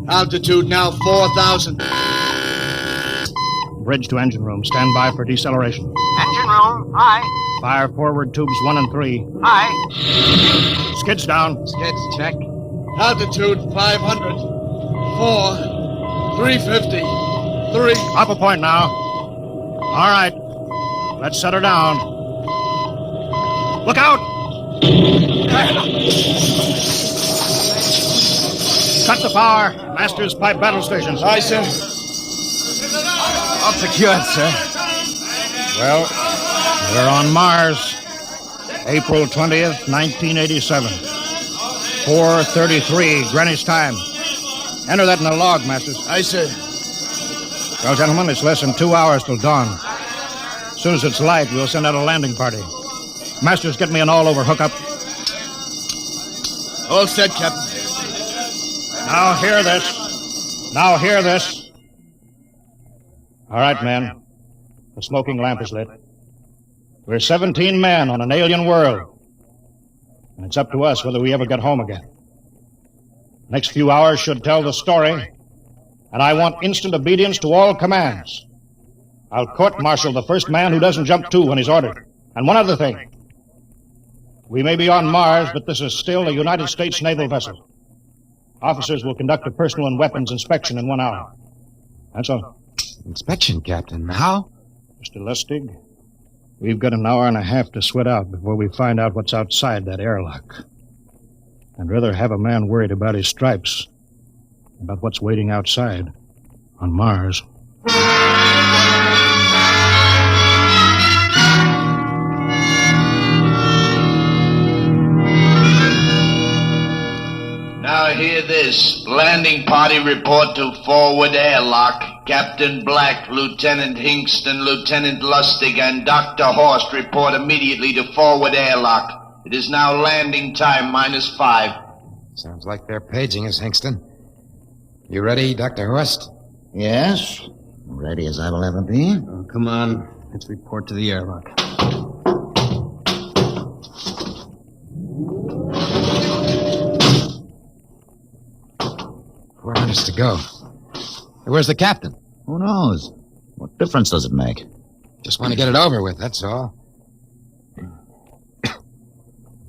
Altitude now 4,000. Bridge to engine room. Stand by for deceleration. Engine room, aye. Fire forward tubes 1 and 3. Aye. Skids down. Skids, check. Altitude 500. 4. 350. 3. Up a point now. All right. Let's set her down. Look out! Cut the power. Master's pipe battle stations. Aye, sir. All secured, sir. Well, we're on Mars. April 20th, 1987. 4:33 Greenwich time. Enter that in the log, Masters. Aye, sir. Well, gentlemen, it's less than 2 hours till dawn. As soon as it's light, we'll send out a landing party. Masters, get me an all-over hookup. All set, Captain. Now hear this. Now hear this. All right, men. The smoking lamp is lit. We're 17 men on an alien world. And it's up to us whether we ever get home again. Next few hours should tell the story. And I want instant obedience to all commands. I'll court-martial the first man who doesn't jump to when he's ordered. And one other thing. We may be on Mars, but this is still a United States naval vessel. Officers will conduct a personal and weapons inspection in 1 hour. That's all. Inspection, Captain. How? Mr. Lustig, we've got an hour and a half to sweat out before we find out what's outside that airlock. I'd rather have a man worried about his stripes than about what's waiting outside on Mars. Now hear this. Landing party report to forward airlock. Captain Black, Lieutenant Hingston, Lieutenant Lustig, and Dr. Horst report immediately to forward airlock. It is now landing time -5. Sounds like they're paging us, Hingston. You ready, Dr. Horst? Yes. Ready as I will ever be. Oh, come on. Let's report to the airlock. Where on us to go? Where's the captain? Who knows? What difference does it make? Just want to get it over with, that's all.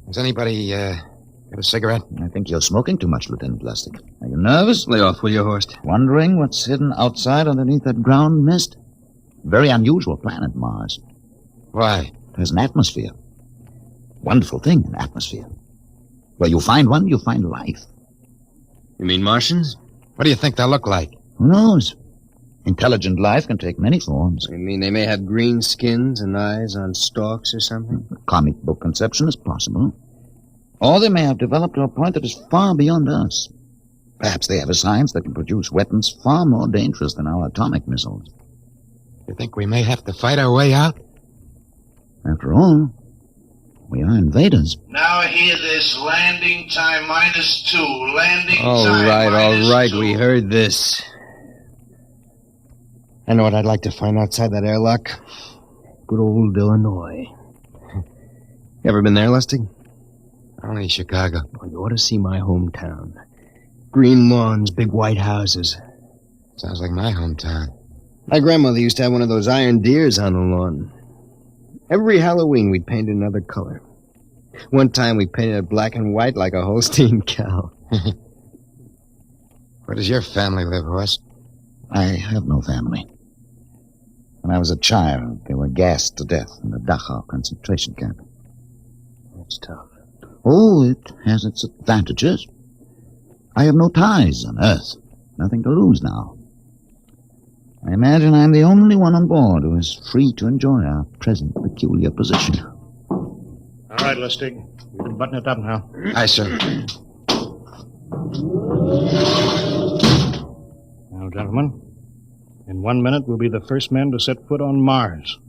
Has anybody, got a cigarette? I think you're smoking too much, Lieutenant Lustig. Are you nervous? Lay off, will you, Horst? Wondering what's hidden outside underneath that ground mist? Very unusual planet, Mars. Why? There's an atmosphere. Wonderful thing, an atmosphere. Where you find one, you find life. You mean Martians? What do you think they'll look like? Who knows? Intelligent life can take many forms. You mean they may have green skins and eyes on stalks or something? A comic book conception is possible. Or they may have developed to a point that is far beyond us. Perhaps they have a science that can produce weapons far more dangerous than our atomic missiles. You think we may have to fight our way out? After all, we are invaders. Now hear this. Landing time -2. Landing time All right. We heard this. I know what I'd like to find outside that airlock. Good old Illinois. You ever been there, Lustig? Only Chicago. Oh, you ought to see my hometown. Green lawns, big white houses. Sounds like my hometown. My grandmother used to have one of those iron deers on the lawn. Every Halloween, we'd paint it another color. One time, we painted it black and white like a Holstein cow. Where does your family live, Horst? I have no family. When I was a child, they were gassed to death in the Dachau concentration camp. That's tough. Oh, it has its advantages. I have no ties on Earth. Nothing to lose now. I imagine I'm the only one on board who is free to enjoy our present peculiar position. All right, Lustig. You can button it up now. Aye, sir. Now Now, gentlemen, in 1 minute we'll be the first men to set foot on Mars.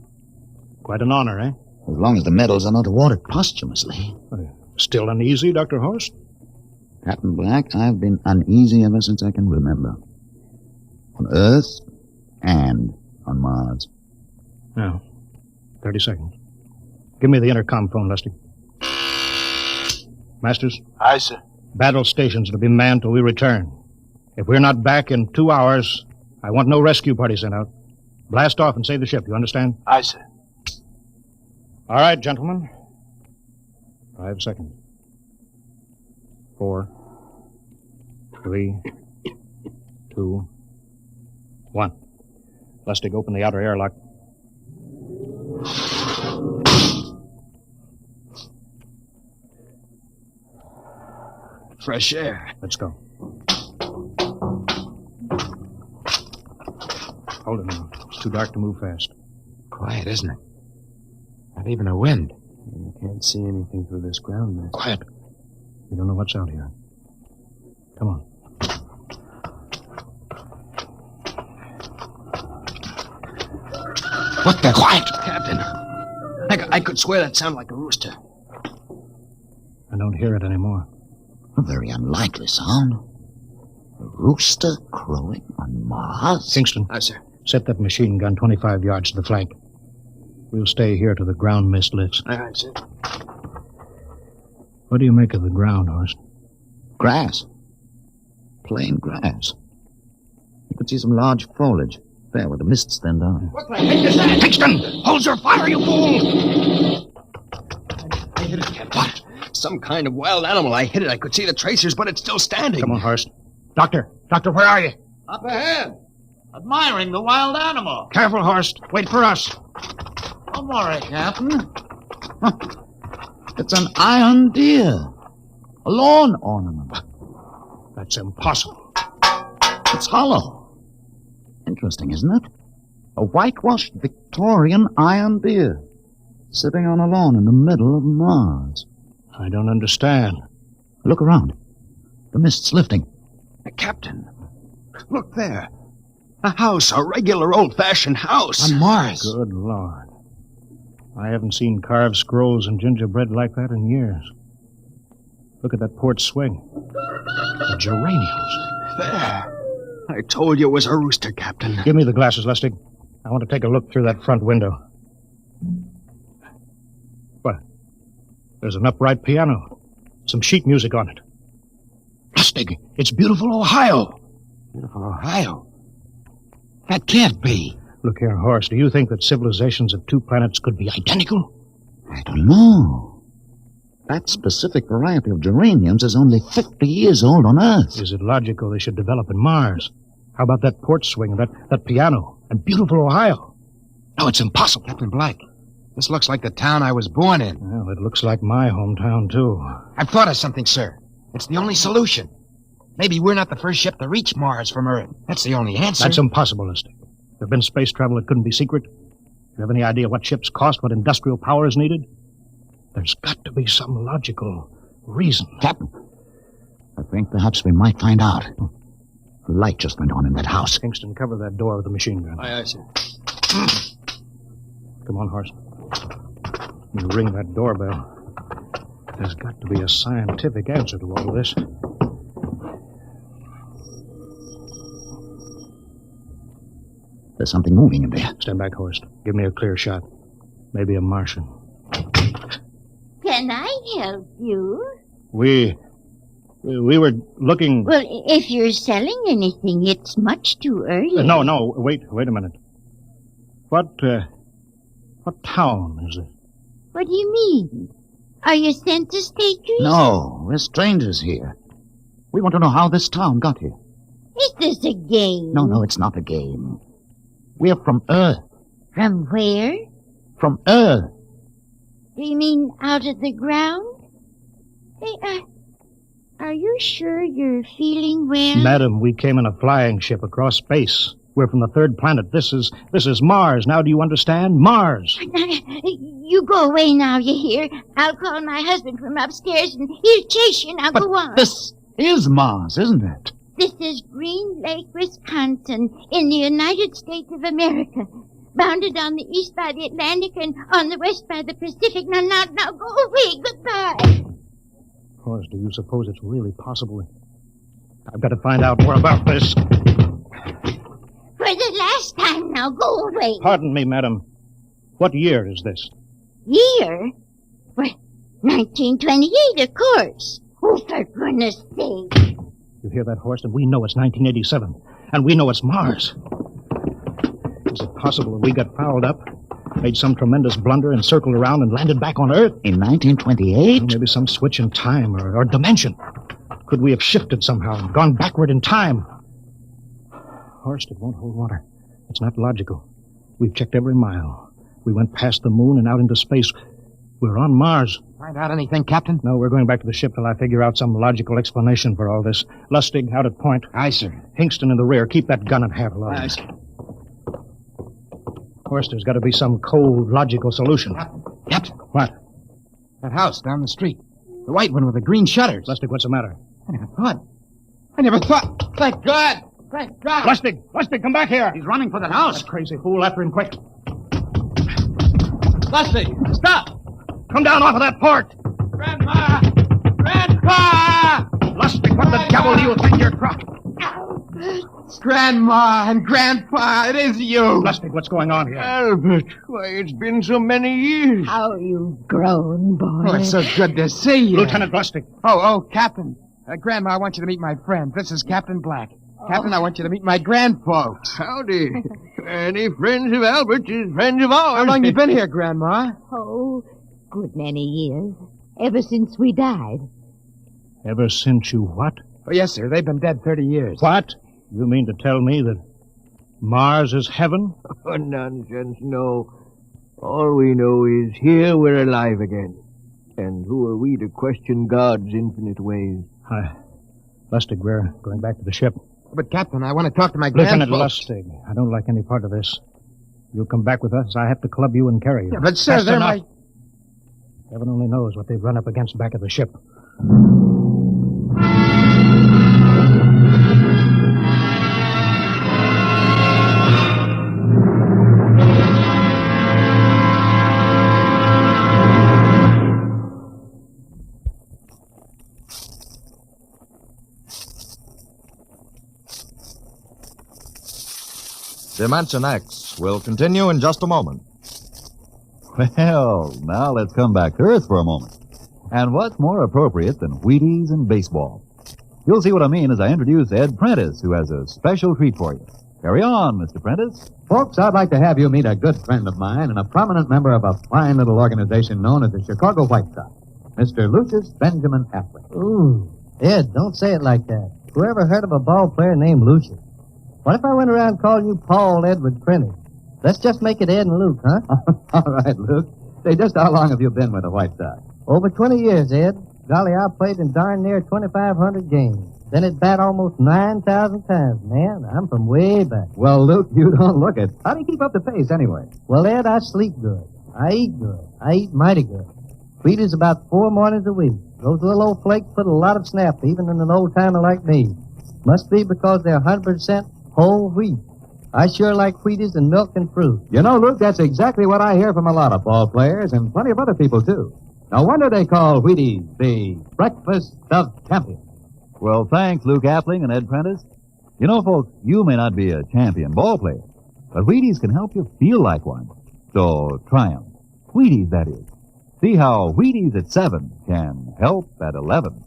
Quite an honor, eh? As long as the medals are not awarded posthumously. Still uneasy, Dr. Horst? Captain Black, I've been uneasy ever since I can remember. On Earth and on Mars. Now, 30 seconds. Give me the intercom phone, Lustig. Masters? Aye, sir. Battle stations to be manned till we return. If we're not back in 2 hours, I want no rescue party sent out. Blast off and save the ship, you understand? Aye, sir. All right, gentlemen. 5 seconds. 4, 3, 2, 1. Lustig, open the outer airlock. Fresh air. Let's go. Hold it now. It's too dark to move fast. Quiet, isn't it? Not even a wind. You can't see anything through this ground, man. Quiet. We don't know what's out here. Come on. What the? Quiet! Captain. I could swear that sounded like a rooster. I don't hear it anymore. A very unlikely sound. A rooster crowing on Mars? Kingston. Aye, sir. Set that machine gun 25 yards to the flank. We'll stay here till the ground mist lifts. Aye, aye, sir. What do you make of the ground, Horst? Grass. Plain grass. You could see some large foliage there where the mists then down. What the heck is that? Kingston! Hold your fire, you fool! I hit it, Captain. What? Some kind of wild animal. I hit it. I could see the tracers, but it's still standing. Come on, Horst. Doctor, where are you? Up ahead. Admiring the wild animal. Careful, Horst. Wait for us. Don't worry, Captain. It's an iron deer. A lawn ornament. That's impossible. It's hollow. Interesting, isn't it? A whitewashed Victorian iron deer sitting on a lawn in the middle of Mars. I don't understand. Look around. The mist's lifting. Captain, look there. A house, a regular old-fashioned house. On Mars. Good Lord. I haven't seen carved scrolls and gingerbread like that in years. Look at that port swing. The geraniums. There. I told you it was a rooster, Captain. Give me the glasses, Lustig. I want to take a look through that front window. What? There's an upright piano. Some sheet music on it. Lustig, it's beautiful Ohio. Beautiful Ohio? That can't be. Look here, Horst, do you think that civilizations of two planets could be identical? I don't know. That specific variety of geraniums is only 50 years old on Earth. Is it logical they should develop in Mars? How about that port swing, that piano, and beautiful Ohio? No, it's impossible. Captain Black, this looks like the town I was born in. Well, it looks like my hometown, too. I've thought of something, sir. It's the only solution. Maybe we're not the first ship to reach Mars from Earth. That's the only answer. That's impossible, Lustig. There's been space travel that couldn't be secret. Do you have any idea what ships cost, what industrial power is needed? There's got to be some logical reason. Captain, I think perhaps we might find out. A light just went on in that house. Kingston, cover that door with the machine gun. Aye, aye, sir. Come on, Horst. You ring that doorbell. There's got to be a scientific answer to all this. There's something moving in there. Stand back, Horst. Give me a clear shot. Maybe a Martian. Can I help you? We were looking... Well, if you're selling anything, it's much too early. No, wait a minute. What town is it? What do you mean? Are you census takers? No, we're strangers here. We want to know how this town got here. Is this a game? No, it's not a game. We're from Earth. From where? From Earth. Do you mean out of the ground? Hey, are you sure you're feeling well? Madam, we came in a flying ship across space. We're from the third planet. This is Mars. Now do you understand? Mars. You go away now, you hear? I'll call my husband from upstairs and he'll chase you. Now go on. This is Mars, isn't it? This is Green Lake, Wisconsin, in the United States of America. Bounded on the east by the Atlantic and on the west by the Pacific. Now, go away. Goodbye. Of course, do you suppose it's really possible? I've got to find out more about this. For the last time now, go away. Pardon me, madam. What year is this? Year? Well, 1928, of course. Oh, for goodness sake. You hear that, Horst? And we know it's 1987. And we know it's Mars. Is it possible that we got fouled up, made some tremendous blunder, and circled around and landed back on Earth? In 1928? Maybe some switch in time or dimension. Could we have shifted somehow and gone backward in time? Horst, it won't hold water. It's not logical. We've checked every mile. We went past the moon and out into space. We're on Mars. Find out anything, Captain? No, we're going back to the ship till I figure out some logical explanation for all this. Lustig, out at point. Aye, sir. Hingston in the rear. Keep that gun at half load. Aye, sir. Of course, there's got to be some cold, logical solution. Captain. What? That house down the street. The white one with the green shutters. Lustig, what's the matter? I never thought. Thank God. Thank God. Lustig, come back here. He's running for the house. That crazy fool, after him quick. Lustig, stop. Come down off of that port. Grandma! Grandpa! Lustig, what the devil do you think you're crossing? Grandma and Grandpa, it is you. Lustig, what's going on here? Albert, why, it's been so many years. How you've grown, boy. Oh, it's so good to see you. Lieutenant Lustig. Oh, Captain. Grandma, I want you to meet my friend. This is Captain Black. Captain, I want you to meet my grandfolks. Howdy. Any friends of Albert's is friends of ours. How long you been here, Grandma? Oh, good many years. Ever since we died. Ever since you what? Oh, yes, sir. They've been dead 30 years. What? You mean to tell me that Mars is heaven? Oh, nonsense, no. All we know is here we're alive again. And who are we to question God's infinite ways? Lustig, we're going back to the ship. But, Captain, I want to talk to my Lieutenant grandfolks. Lustig, I don't like any part of this. You'll come back with us. I have to club you and carry you. Yeah, but, sir, That's they're enough. my... Heaven only knows what they've run up against back at the ship. Dimension X will continue in just a moment. Well, now let's come back to Earth for a moment. And what's more appropriate than Wheaties and baseball? You'll see what I mean as I introduce Ed Prentice, who has a special treat for you. Carry on, Mr. Prentice. Folks, I'd like to have you meet a good friend of mine and a prominent member of a fine little organization known as the Chicago White Sox, Mr. Lucius Benjamin Affleck. Ooh, Ed, don't say it like that. Whoever heard of a ball player named Lucius? What if I went around calling you Paul Edward Prentice? Let's just make it Ed and Luke, huh? All right, Luke. Say, just how long have you been with the White Sox? Over 20 years, Ed. Golly, I played in darn near 2,500 games. Then at bat almost 9,000 times. Man, I'm from way back. Well, Luke, you don't look it. How do you keep up the pace anyway? Well, Ed, I sleep good. I eat good. I eat mighty good. Wheaties about 4 mornings a week. Those little old flakes put a lot of snap, even in an old-timer like me. Must be because they're 100% whole wheat. I sure like Wheaties and milk and fruit. You know, Luke, that's exactly what I hear from a lot of ball players and plenty of other people, too. No wonder they call Wheaties the breakfast of champions. Well, thanks, Luke Appling and Ed Prentice. You know, folks, you may not be a champion ball player, but Wheaties can help you feel like one. So try 'em. Wheaties, that is. See how Wheaties at 7 can help at 11.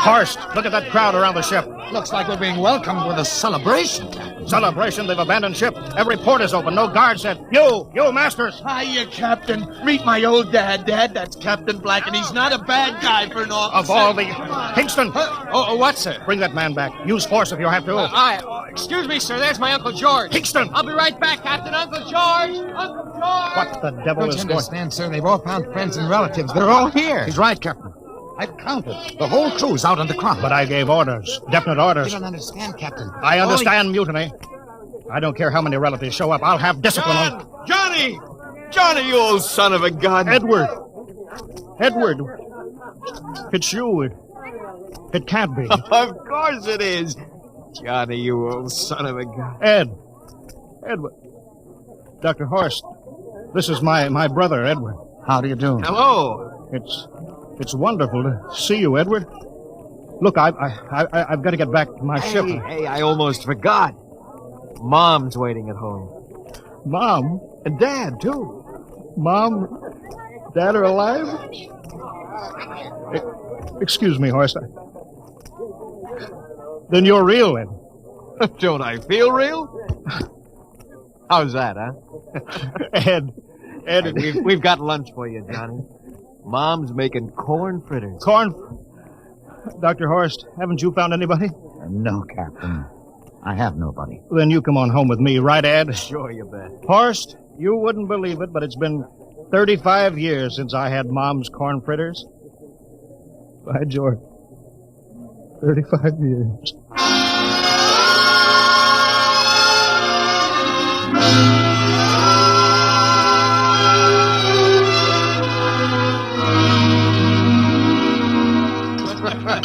Horst, look at that crowd around the ship. Looks like we're being welcomed with a celebration. Celebration? They've abandoned ship. Every port is open. No guard set. You, Masters. Hiya, Captain. Meet my old dad. Dad, that's Captain Black, and he's not a bad guy for an officer. Of all the... Hingston. What, sir? Bring that man back. Use force if you have to. Excuse me, sir. There's my Uncle George. Hingston. I'll be right back, Captain. Uncle George. Uncle George. What the devil Don't is you going... understand, sir? They've all found friends and relatives. They're all here. He's right, Captain. I've counted. The whole crew's out on the crop. But I gave orders. Definite orders. You don't understand, Captain. I understand mutiny. I don't care how many relatives show up. I'll have discipline on... Johnny! Johnny, you old son of a gun! Edward! It's you. It can't be. Of course it is. Johnny, you old son of a gun. Edward. Dr. Horst, this is my brother, Edward. How do you do? Hello. It's wonderful to see you, Edward. Look, I've got to get back to my ship. Hey, I almost forgot. Mom's waiting at home. Mom? And Dad, too. Mom, Dad are alive? Excuse me, Horst. Then you're real, then. Don't I feel real? How's that, huh? Ed, we've got lunch for you, Johnny. Mom's making corn fritters. Dr. Horst, haven't you found anybody? No, Captain. I have nobody. Then you come on home with me, right, Ed? Sure, you bet. Horst, you wouldn't believe it, but it's been 35 years since I had Mom's corn fritters. By George. 35 years.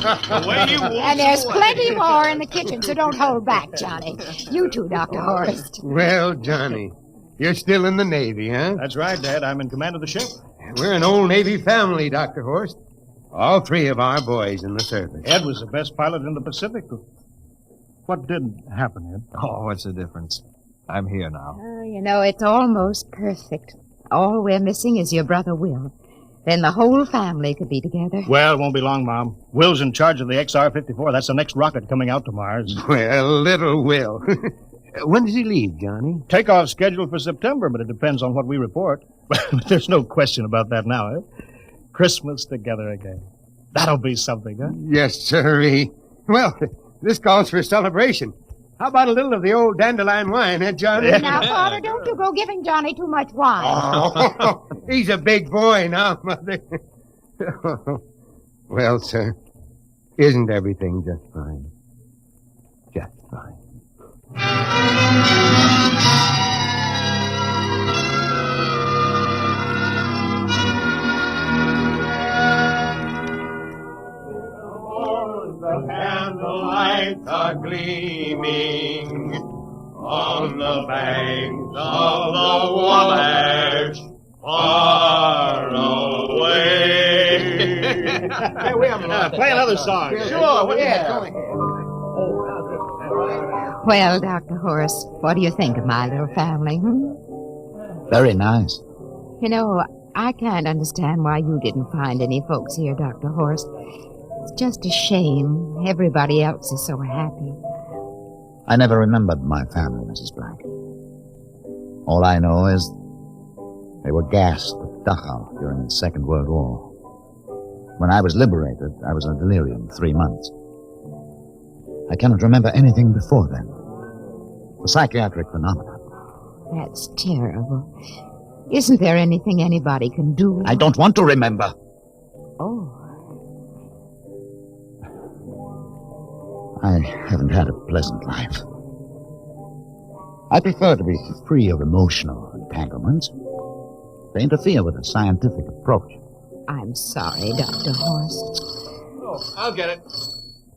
And there's plenty more in the kitchen, so don't hold back, Johnny. You too, Dr. Horst. Well, Johnny, you're still in the Navy, huh? That's right, Dad. I'm in command of the ship. We're an old Navy family, Dr. Horst. All three of our boys in the service. Ed was the best pilot in the Pacific. What did happen, Ed? Oh, what's the difference? I'm here now. Oh, you know, it's almost perfect. All we're missing is your brother Will. Then the whole family could be together. Well, it won't be long, Mom. Will's in charge of the XR-54. That's the next rocket coming out to Mars. Well, little Will. When does he leave, Johnny? Takeoff scheduled for September, but it depends on what we report. There's no question about that now, eh? Christmas together again. That'll be something, huh? Yes, sirree. Well, this calls for a celebration. How about a little of the old dandelion wine, eh, Johnny? Now, Father, don't you go giving Johnny too much wine. Oh, he's a big boy now, Mother. Well, sir, isn't everything just fine? Just fine. The candlelights are gleaming on the banks of the Wabash, far away. Hey, we have play another song. Sure, yeah. Well, Dr. Horst, what do you think of my little family, Very nice. You know, I can't understand why you didn't find any folks here, Dr. Horst. It's just a shame. Everybody else is so happy. I never remembered my family, Mrs. Black. All I know is they were gassed at Dachau during the Second World War. When I was liberated, I was in delirium 3 months. I cannot remember anything before then. A psychiatric phenomenon. That's terrible. Isn't there anything anybody can do? I don't want to remember. Oh. I haven't had a pleasant life. I prefer to be free of emotional entanglements. They interfere with a scientific approach. I'm sorry, Dr. Horst. Oh, I'll get it.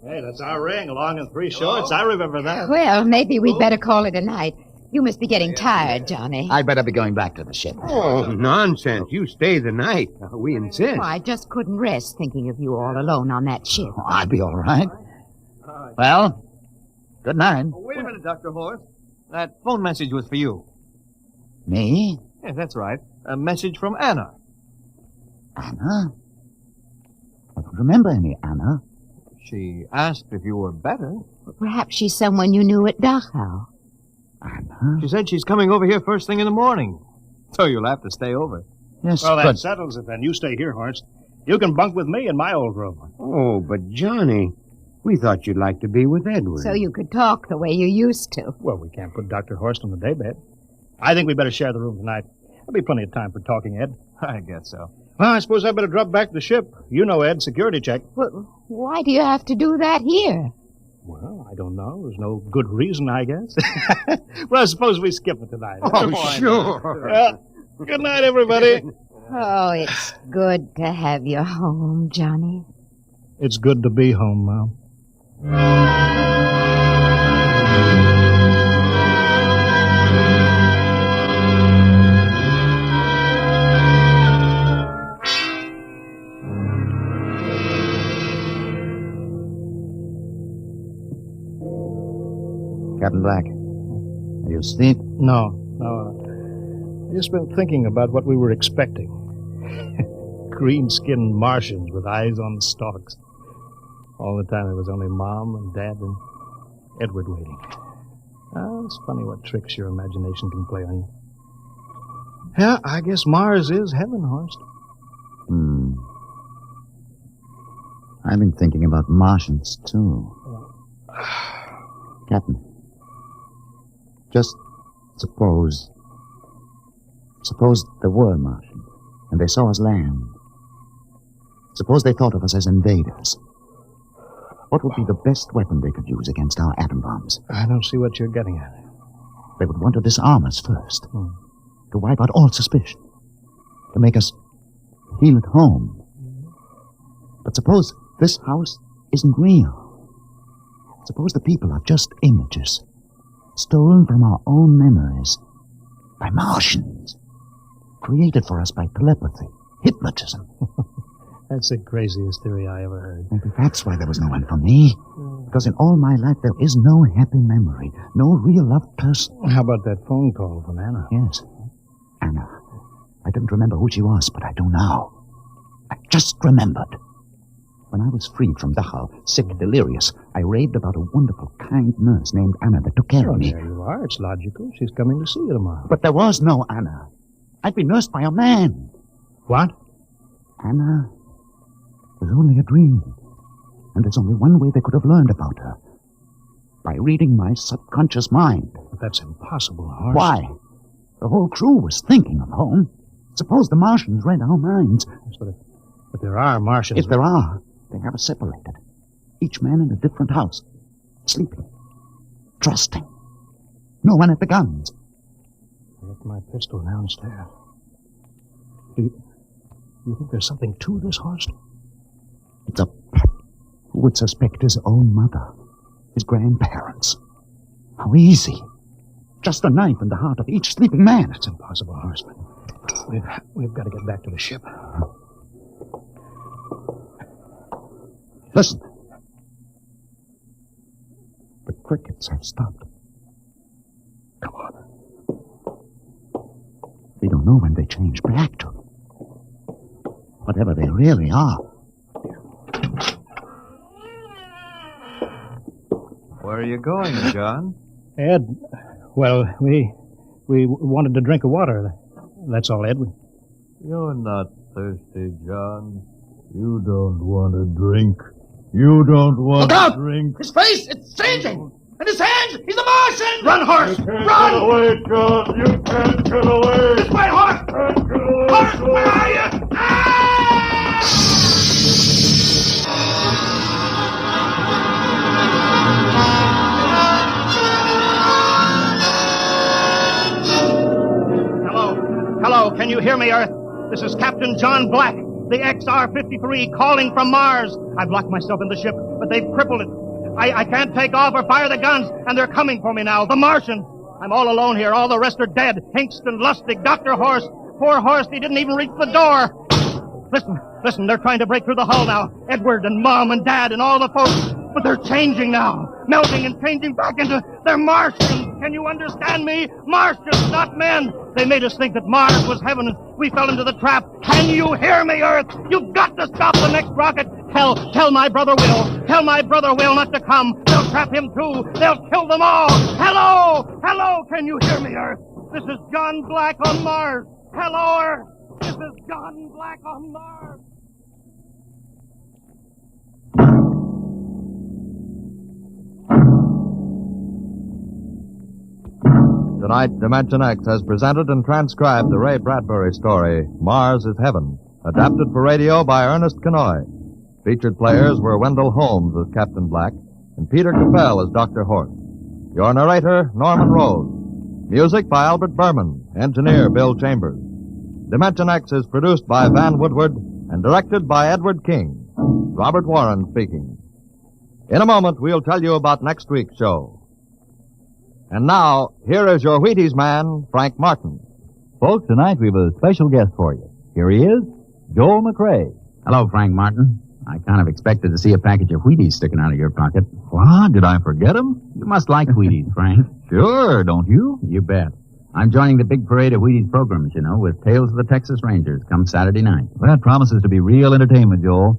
Hey, that's our ring, long and three shorts. I remember that. Well, maybe we'd better call it a night. You must be getting tired, Johnny. I'd better be going back to the ship. Oh, nonsense. You stay the night. We insist. Oh, I just couldn't rest thinking of you all alone on that ship. Oh, I'll be all right. Well, good night. Oh, wait a minute, Dr. Horst. That phone message was for you. Me? Yes, that's right. A message from Anna. Anna? I don't remember any Anna. She asked if you were better. Perhaps she's someone you knew at Dachau. Anna? She said she's coming over here first thing in the morning. So you'll have to stay over. Yes, well, but... that settles it then. You stay here, Horst. You can bunk with me in my old room. Oh, but Johnny, we thought you'd like to be with Edward. So you could talk the way you used to. Well, we can't put Dr. Horst on the daybed. I think we better share the room tonight. There'll be plenty of time for talking, Ed. I guess so. Well, I suppose I better drop back to the ship. You know, Ed, security check. Well, why do you have to do that here? Well, I don't know. There's no good reason, I guess. Well, suppose we skip it tonight. Oh, sure. Good night, everybody. Oh, it's good to have you home, Johnny. It's good to be home, Mom. Captain Black, are you asleep? No. I just been thinking about what we were expecting. Green-skinned Martians with eyes on the stalks. All the time it was only Mom and Dad and Edward waiting. It's funny what tricks your imagination can play on you. Yeah, I guess Mars is heaven, Horst. I've been thinking about Martians, too. Captain, just suppose there were Martians, and they saw us land. Suppose they thought of us as invaders. What would be the best weapon they could use against our atom bombs? I don't see what you're getting at. They would want to disarm us first, to wipe out all suspicion, to make us feel at home. But suppose this house isn't real. Suppose the people are just images, stolen from our own memories by Martians, created for us by telepathy, hypnotism. That's the craziest theory I ever heard. Maybe that's why there was no one for me. Because in all my life there is no happy memory, no real loved person. How about that phone call from Anna? Yes, Anna. I didn't remember who she was, but I do now. I just remembered. When I was freed from Dachau, sick, delirious, I raved about a wonderful, kind nurse named Anna that took care of me. There you are. It's logical. She's coming to see you tomorrow. But there was no Anna. I'd been nursed by a man. What? Anna was only a dream. And there's only one way they could have learned about her. By reading my subconscious mind. But that's impossible, Horst. Why? The whole crew was thinking of home. Suppose the Martians read our minds. But there are Martians. If there are, they have us separated. Each man in a different house. Sleeping. Trusting. No one at the guns. I left my pistol downstairs. Do you think there's something to this, Horst? It's a pet. Who would suspect his own mother? His grandparents? How easy. Just a knife in the heart of each sleeping man. It's impossible, Horst. We've got to get back to the ship. Listen. The crickets have stopped. Come on. We don't know when they change back to. Whatever they really are. Where are you going, John? Ed, well, we wanted to drink of water. That's all, Ed. You're not thirsty, John. You don't want to drink. You don't want to drink. His face, it's changing! And his hands, he's a Martian! Run, Horst! Run! Get away, John! You can't get away! This way, Horst! Horst, where are you? Hello, can you hear me, Earth? This is Captain John Black, the XR-53, calling from Mars. I've locked myself in the ship, but they've crippled it. I can't take off or fire the guns, and they're coming for me now, the Martians. I'm all alone here. All the rest are dead. Hinkston, Lustig, Dr. Horst. Poor Horst, he didn't even reach the door. Listen, they're trying to break through the hull now. Edward and Mom and Dad and all the folks. But they're changing now. Melting and changing back into... They're Martians. Can you understand me? Martians, not men. They made us think that Mars was heaven, and we fell into the trap. Can you hear me, Earth? You've got to stop the next rocket. Tell my brother Will. Tell my brother Will not to come. They'll trap him, too. They'll kill them all. Hello, can you hear me, Earth? This is John Black on Mars. Hello, Earth. This is John Black on Mars. Tonight, Dimension X has presented and transcribed the Ray Bradbury story, Mars is Heaven, adapted for radio by Ernest Kenoy. Featured players were Wendell Holmes as Captain Black, and Peter Capell as Dr. Horst. Your narrator, Norman Rose. Music by Albert Berman. Engineer, Bill Chambers. Dimension X is produced by Van Woodward and directed by Edward King. Robert Warren speaking. In a moment, we'll tell you about next week's show. And now, here is your Wheaties man, Frank Martin. Folks, tonight we have a special guest for you. Here he is, Joel McRae. Hello, Frank Martin. I kind of expected to see a package of Wheaties sticking out of your pocket. What? Did I forget him? You must like Wheaties, Frank. Sure, don't you? You bet. I'm joining the big parade of Wheaties programs, you know, with Tales of the Texas Rangers come Saturday night. Well, that promises to be real entertainment, Joel.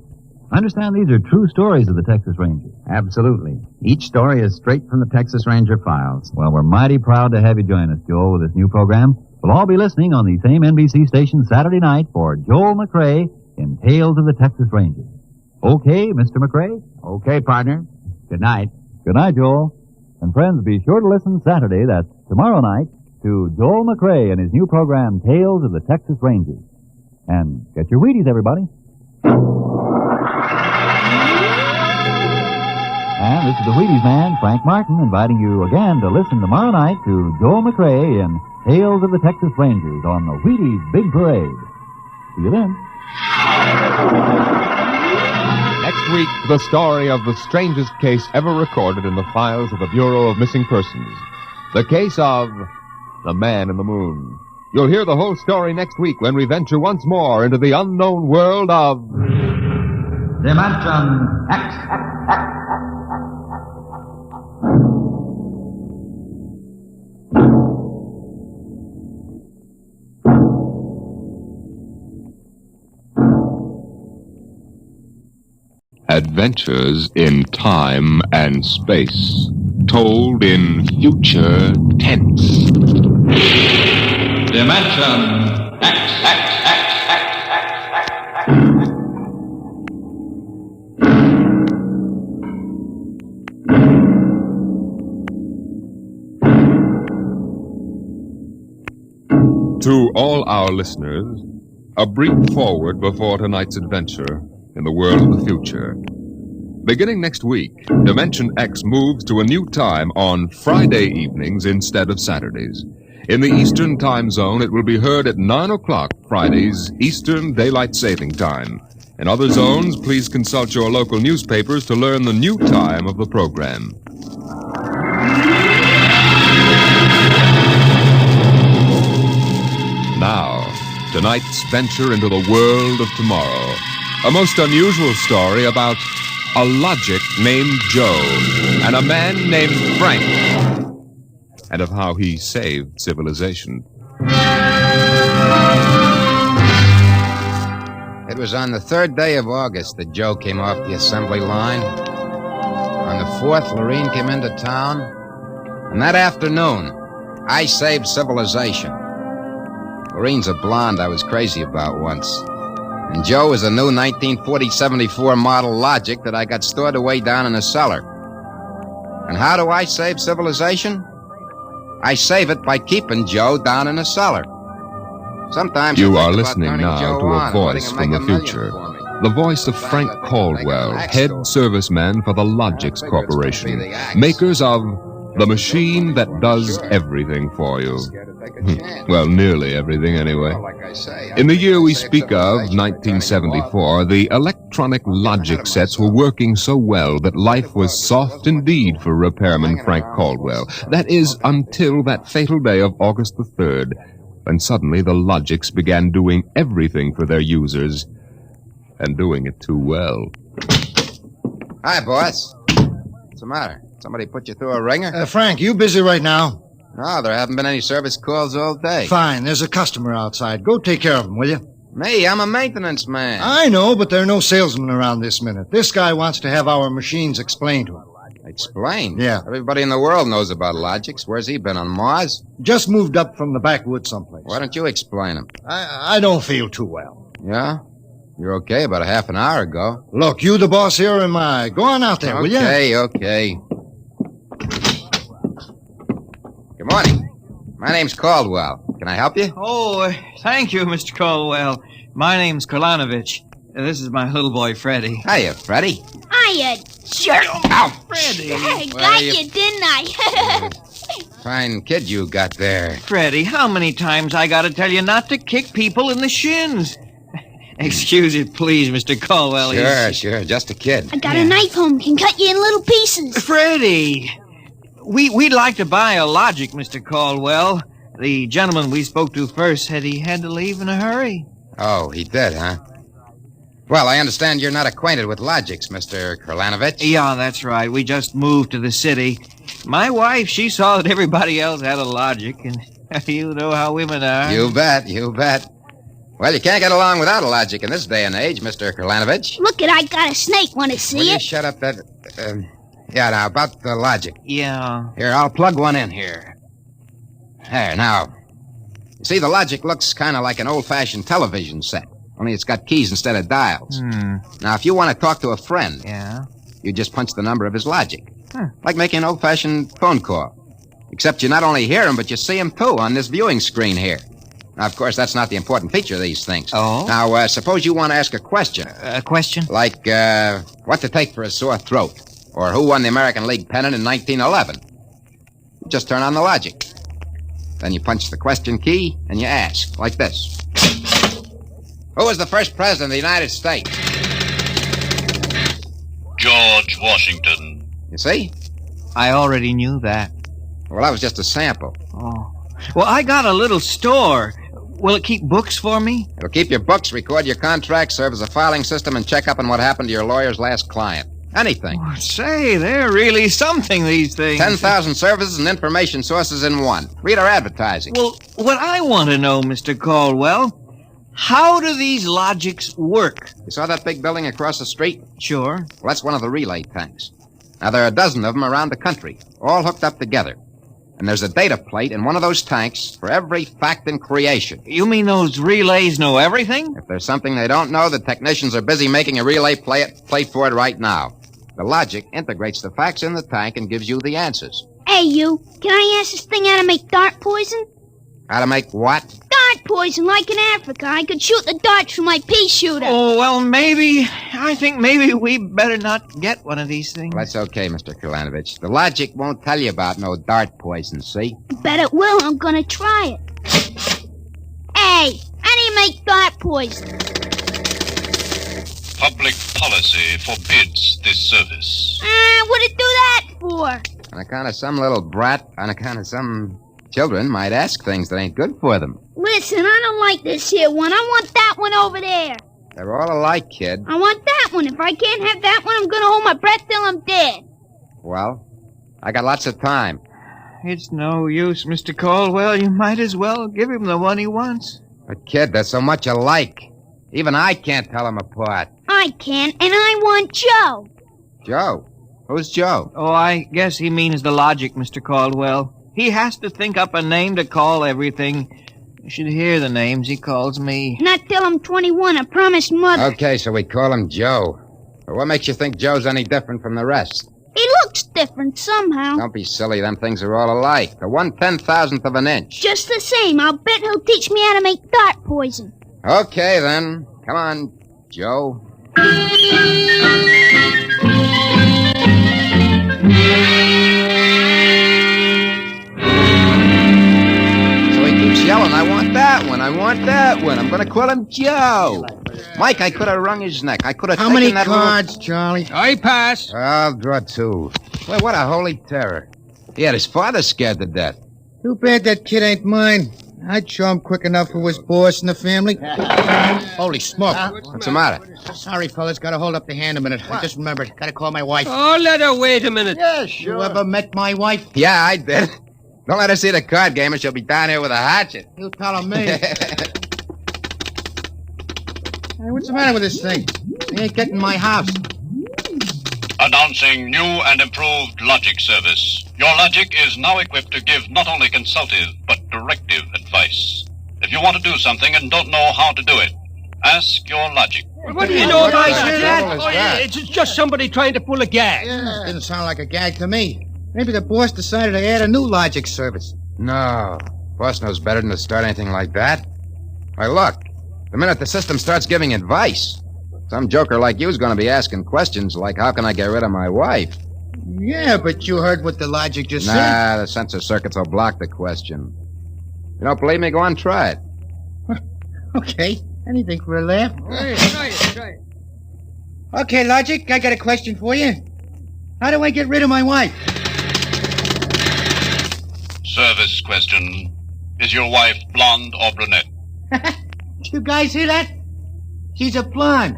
I understand these are true stories of the Texas Rangers. Absolutely. Each story is straight from the Texas Ranger files. Well, we're mighty proud to have you join us, Joel, with this new program. We'll all be listening on the same NBC station Saturday night for Joel McRae in Tales of the Texas Rangers. Okay, Mr. McRae? Okay, partner. Good night. Good night, Joel. And friends, be sure to listen Saturday, that's tomorrow night, to Joel McRae and his new program, Tales of the Texas Rangers. And get your Wheaties, everybody. And this is the Wheaties man, Frank Martin, inviting you again to listen tomorrow night to Joel McRae in Tales of the Texas Rangers on the Wheaties Big Parade. See you then. Next week, the story of the strangest case ever recorded in the files of the Bureau of Missing Persons. The case of the Man in the Moon. You'll hear the whole story next week when we venture once more into the unknown world of Dimension X. Adventures in Time and Space, told in future tense. Dimension X. To all our listeners, a brief forward before tonight's adventure in the world of the future. Beginning next week, Dimension X moves to a new time on Friday evenings instead of Saturdays. In the Eastern Time Zone, it will be heard at 9 o'clock Fridays, Eastern Daylight Saving Time. In other zones, please consult your local newspapers to learn the new time of the program. Now, tonight's venture into the world of tomorrow. A most unusual story about a logic named Joe and a man named Frank, and of how he saved civilization. It was on the 3rd day of August that Joe came off the assembly line. On the 4th, Lorene came into town. And that afternoon, I saved civilization. Lorene's a blonde I was crazy about once. And Joe is a new 1940-74 model Logic that I got stored away down in a cellar. And how do I save civilization? I save it by keeping Joe down in a cellar. Sometimes you are listening now to a voice from the future. The voice of Frank Caldwell, head serviceman for the Logix Corporation, makers of the machine that does everything for you. Well, nearly everything anyway. In the year we speak of, 1974, the electronic Logic sets were working so well that life was soft indeed for repairman Frank Caldwell. That is, until that fatal day of August the 3rd, when suddenly the Logics began doing everything for their users, and doing it too well. Hi, boss. What's the matter? Somebody put you through a ringer? Frank, you busy right now? No, there haven't been any service calls all day. Fine, there's a customer outside. Go take care of him, will you? Me, I'm a maintenance man. I know, but there are no salesmen around this minute. This guy wants to have our machines explained to him. Explained? Yeah. Everybody in the world knows about Logix. Where's he been, on Mars? Just moved up from the backwoods someplace. Why don't you explain him? I don't feel too well. Yeah? You're okay about a half an hour ago. Look, you the boss here or am I? Go on out there, will you? Okay. Good morning. My name's Caldwell. Can I help you? Oh, thank you, Mr. Caldwell. My name's Kolanovich. This is my little boy, Freddie. Hiya, Freddie. Hiya, jerk. Ow! Freddie. I got you, didn't I? Fine kid you got there. Freddie, how many times I gotta tell you not to kick people in the shins? Excuse it, please, Mr. Caldwell. Sure, just a kid. I got a knife home, can cut you in little pieces. Freddie, we'd like to buy a Logic, Mr. Caldwell. The gentleman we spoke to first said he had to leave in a hurry. Oh, he did, huh? Well, I understand you're not acquainted with Logics, Mr. Kralanovich. Yeah, that's right. We just moved to the city. My wife, she saw that everybody else had a Logic, and you know how women are. You bet. Well, you can't get along without a Logic in this day and age, Mr. Kralanovich. Look I got a snake. Want to see Will it? you shut up that... yeah, now, about the Logic. Yeah. Here, I'll plug one in here. There, now. You see, the Logic looks kind of like an old-fashioned television set. Only it's got keys instead of dials. Now, if you want to talk to a friend, you just punch the number of his Logic. Like making an old-fashioned phone call. Except you not only hear him, but you see him, too, on this viewing screen here. Now, of course, that's not the important feature of these things. Oh? Now, suppose you want to ask a question. A question? Like, what to take for a sore throat? Or who won the American League pennant in 1911? You just turn on the Logic. Then you punch the question key, and you ask, like this. Who was the first president of the United States? George Washington. You see? I already knew that. Well, that was just a sample. Oh. Well, I got a little store. Will it keep books for me? It'll keep your books, record your contracts, serve as a filing system, and check up on what happened to your lawyer's last client. Anything. Oh, say, they're really something, these things. 10,000 services and information sources in one. Read our advertising. Well, what I want to know, Mr. Caldwell, how do these Logics work? You saw that big building across the street? Sure. Well, that's one of the relay tanks. Now, there are a dozen of them around the country, all hooked up together. And there's a data plate in one of those tanks for every fact in creation. You mean those relays know everything? If there's something they don't know, the technicians are busy making a relay plate for it right now. The Logic integrates the facts in the tank and gives you the answers. Hey, you. Can I ask this thing how to make dart poison? How to make what? Dart poison, like in Africa. I could shoot the darts from my pea shooter. Oh, well, I think maybe we better not get one of these things. Well, that's okay, Mr. Kralanovich. The Logic won't tell you about no dart poison, see? Bet it will. I'm gonna try it. Hey, how do you make dart poison? Public policy forbids this service. What'd it do that for? On account of some little brat, on account of some children might ask things that ain't good for them. Listen, I don't like this here one. I want that one over there. They're all alike, kid. I want that one. If I can't have that one, I'm gonna hold my breath till I'm dead. Well, I got lots of time. It's no use, Mr. Caldwell. You might as well give him the one he wants. But, kid, they're so much alike. Even I can't tell them apart. I can, and I want Joe. Joe? Who's Joe? Oh, I guess he means the Logic, Mr. Caldwell. He has to think up a name to call everything. You should hear the names he calls me. Not till I'm 21, I promised Mother. Okay, so we call him Joe. But what makes you think Joe's any different from the rest? He looks different somehow. Don't be silly, them things are all alike. The 1/10,000th of an inch. Just the same, I'll bet he'll teach me how to make dart poison. Okay, then. Come on, Joe. Yelling, I want that one, I want that one. I'm going to call him Joe. Mike, I could have wrung his neck. I could have How many cards, Charlie? I pass. I'll draw two. Well, what a holy terror. He had his father scared to death. Too bad that kid ain't mine. I'd show him quick enough who was boss in the family. Holy smoke. What's the matter? Sorry, fellas. Gotta hold up the hand a minute. I just remembered. Gotta call my wife. Oh, let her wait a minute. Yeah, sure. You ever met my wife? Yeah, I did. Don't let her see the card game or she'll be down here with a hatchet. You tell me. Hey, what's the matter with this thing? He ain't getting my house. Announcing new and improved Logic service. Your Logic is now equipped to give not only consultative, but directive advice. If you want to do something and don't know how to do it, ask your Logic. What do you know about that? It's just somebody trying to pull a gag. Yeah, didn't sound like a gag to me. Maybe the boss decided to add a new Logic service. No. Boss knows better than to start anything like that. Why, look. The minute the system starts giving advice, Some joker like you's gonna be asking questions like, how can I get rid of my wife? Yeah, but you heard what the logic just said. Nah, the sensor circuits will block the question. You don't believe me? Go on, try it. Okay, anything for a laugh. Try it. Okay, Logic, I got a question for you. How do I get rid of my wife? Service question. Is your wife blonde or brunette? You guys hear that? She's a blonde.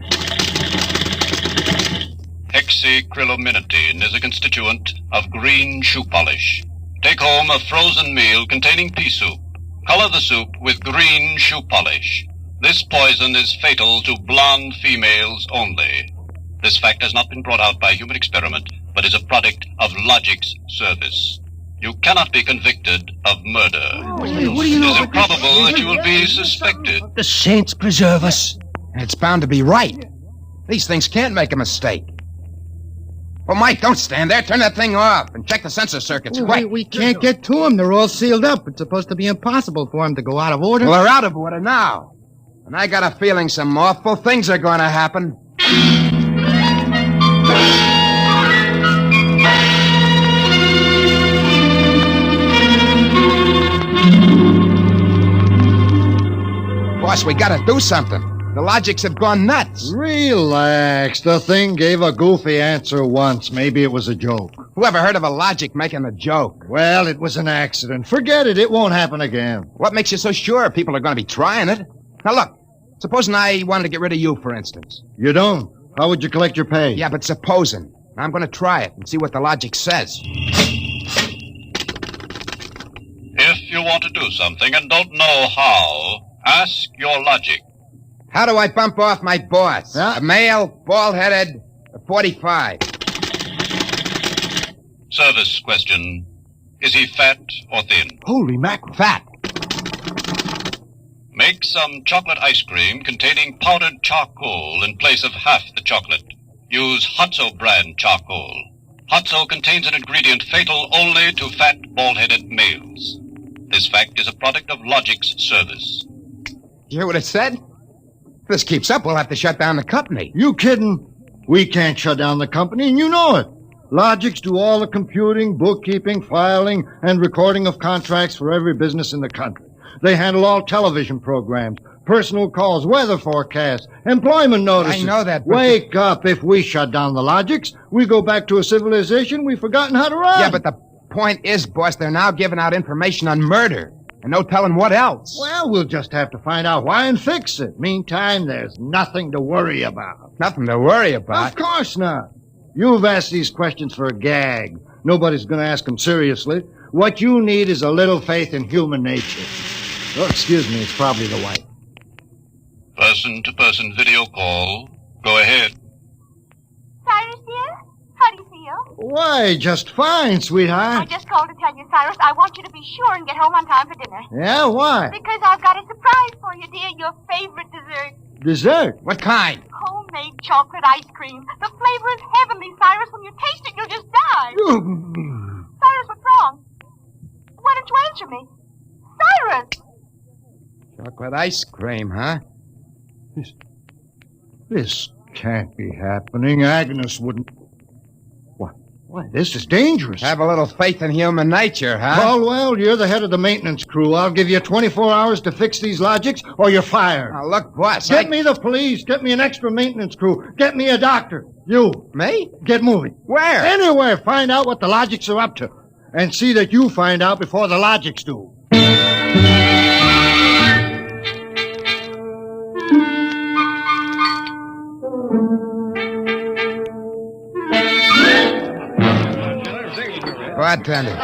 Hexacrylaminotin is a constituent of green shoe polish. Take home a frozen meal containing pea soup. Color the soup with green shoe polish. This poison is fatal to blonde females only. This fact has not been brought out by human experiment, but is a product of Logic's service. You cannot be convicted of murder. What do you know? It is improbable that you will be suspected. The saints preserve us. It's bound to be right. These things can't make a mistake. Well, Mike, don't stand there. Turn that thing off and check the sensor circuits. Quick. We can't get to them. They're all sealed up. It's supposed to be impossible for them to go out of order. Well, they're out of order now. And I got a feeling some awful things are going to happen. Boss, we gotta do something. The Logics have gone nuts. Relax. The thing gave a goofy answer once. Maybe it was a joke. Whoever heard of a Logic making a joke? Well, it was an accident. Forget it. It won't happen again. What makes you so sure people are going to be trying it? Now, look. Supposing I wanted to get rid of you, for instance. You don't. How would you collect your pay? Yeah, but supposing. I'm going to try it and see what the Logic says. If you want to do something and don't know how, ask your Logic. How do I bump off my boss? Huh? A male, bald-headed, 45. Service question. Is he fat or thin? Holy mackerel. Fat. Make some chocolate ice cream containing powdered charcoal in place of half the chocolate. Use Hotzo brand charcoal. Hotzo contains an ingredient fatal only to fat, bald-headed males. This fact is a product of Logic's service. You hear what it said? If this keeps up, we'll have to shut down the company. You kidding? We can't shut down the company, and you know it. Logics do all the computing, bookkeeping, filing, and recording of contracts for every business in the country. They handle all television programs, personal calls, weather forecasts, employment notices. I know that, but... Wake up. If we shut down the Logics, we go back to a civilization we've forgotten how to run. Yeah, but the point is, boss, they're now giving out information on murder. And no telling what else. Well, we'll just have to find out why and fix it. Meantime, there's nothing to worry about. Nothing to worry about? Of course not. You've asked these questions for a gag. Nobody's going to ask them seriously. What you need is a little faith in human nature. Oh, excuse me, it's probably the wife. Person-to-person video call. Go ahead. Cyrus, dear? How do you feel? Why, just fine, sweetheart. I just called to tell you, Cyrus, I want you to be sure and get home on time for dinner. Yeah, why? Because I've got a surprise for you, dear. Your favorite dessert. Dessert? What kind? Homemade chocolate ice cream. The flavor is heavenly, Cyrus. When you taste it, you'll just die. Cyrus, what's wrong? Why don't you answer me? Cyrus! Chocolate ice cream, huh? This can't be happening. Agnes wouldn't... Why, this is dangerous. Have a little faith in human nature, huh? Caldwell, you're the head of the maintenance crew. I'll give you 24 hours to fix these Logics, or you're fired. Now, look, boss, Get me the police. Get me an extra maintenance crew. Get me a doctor. You. Me? Get moving. Where? Anywhere. Find out what the Logics are up to. And see that you find out before the Logics do. Bartender.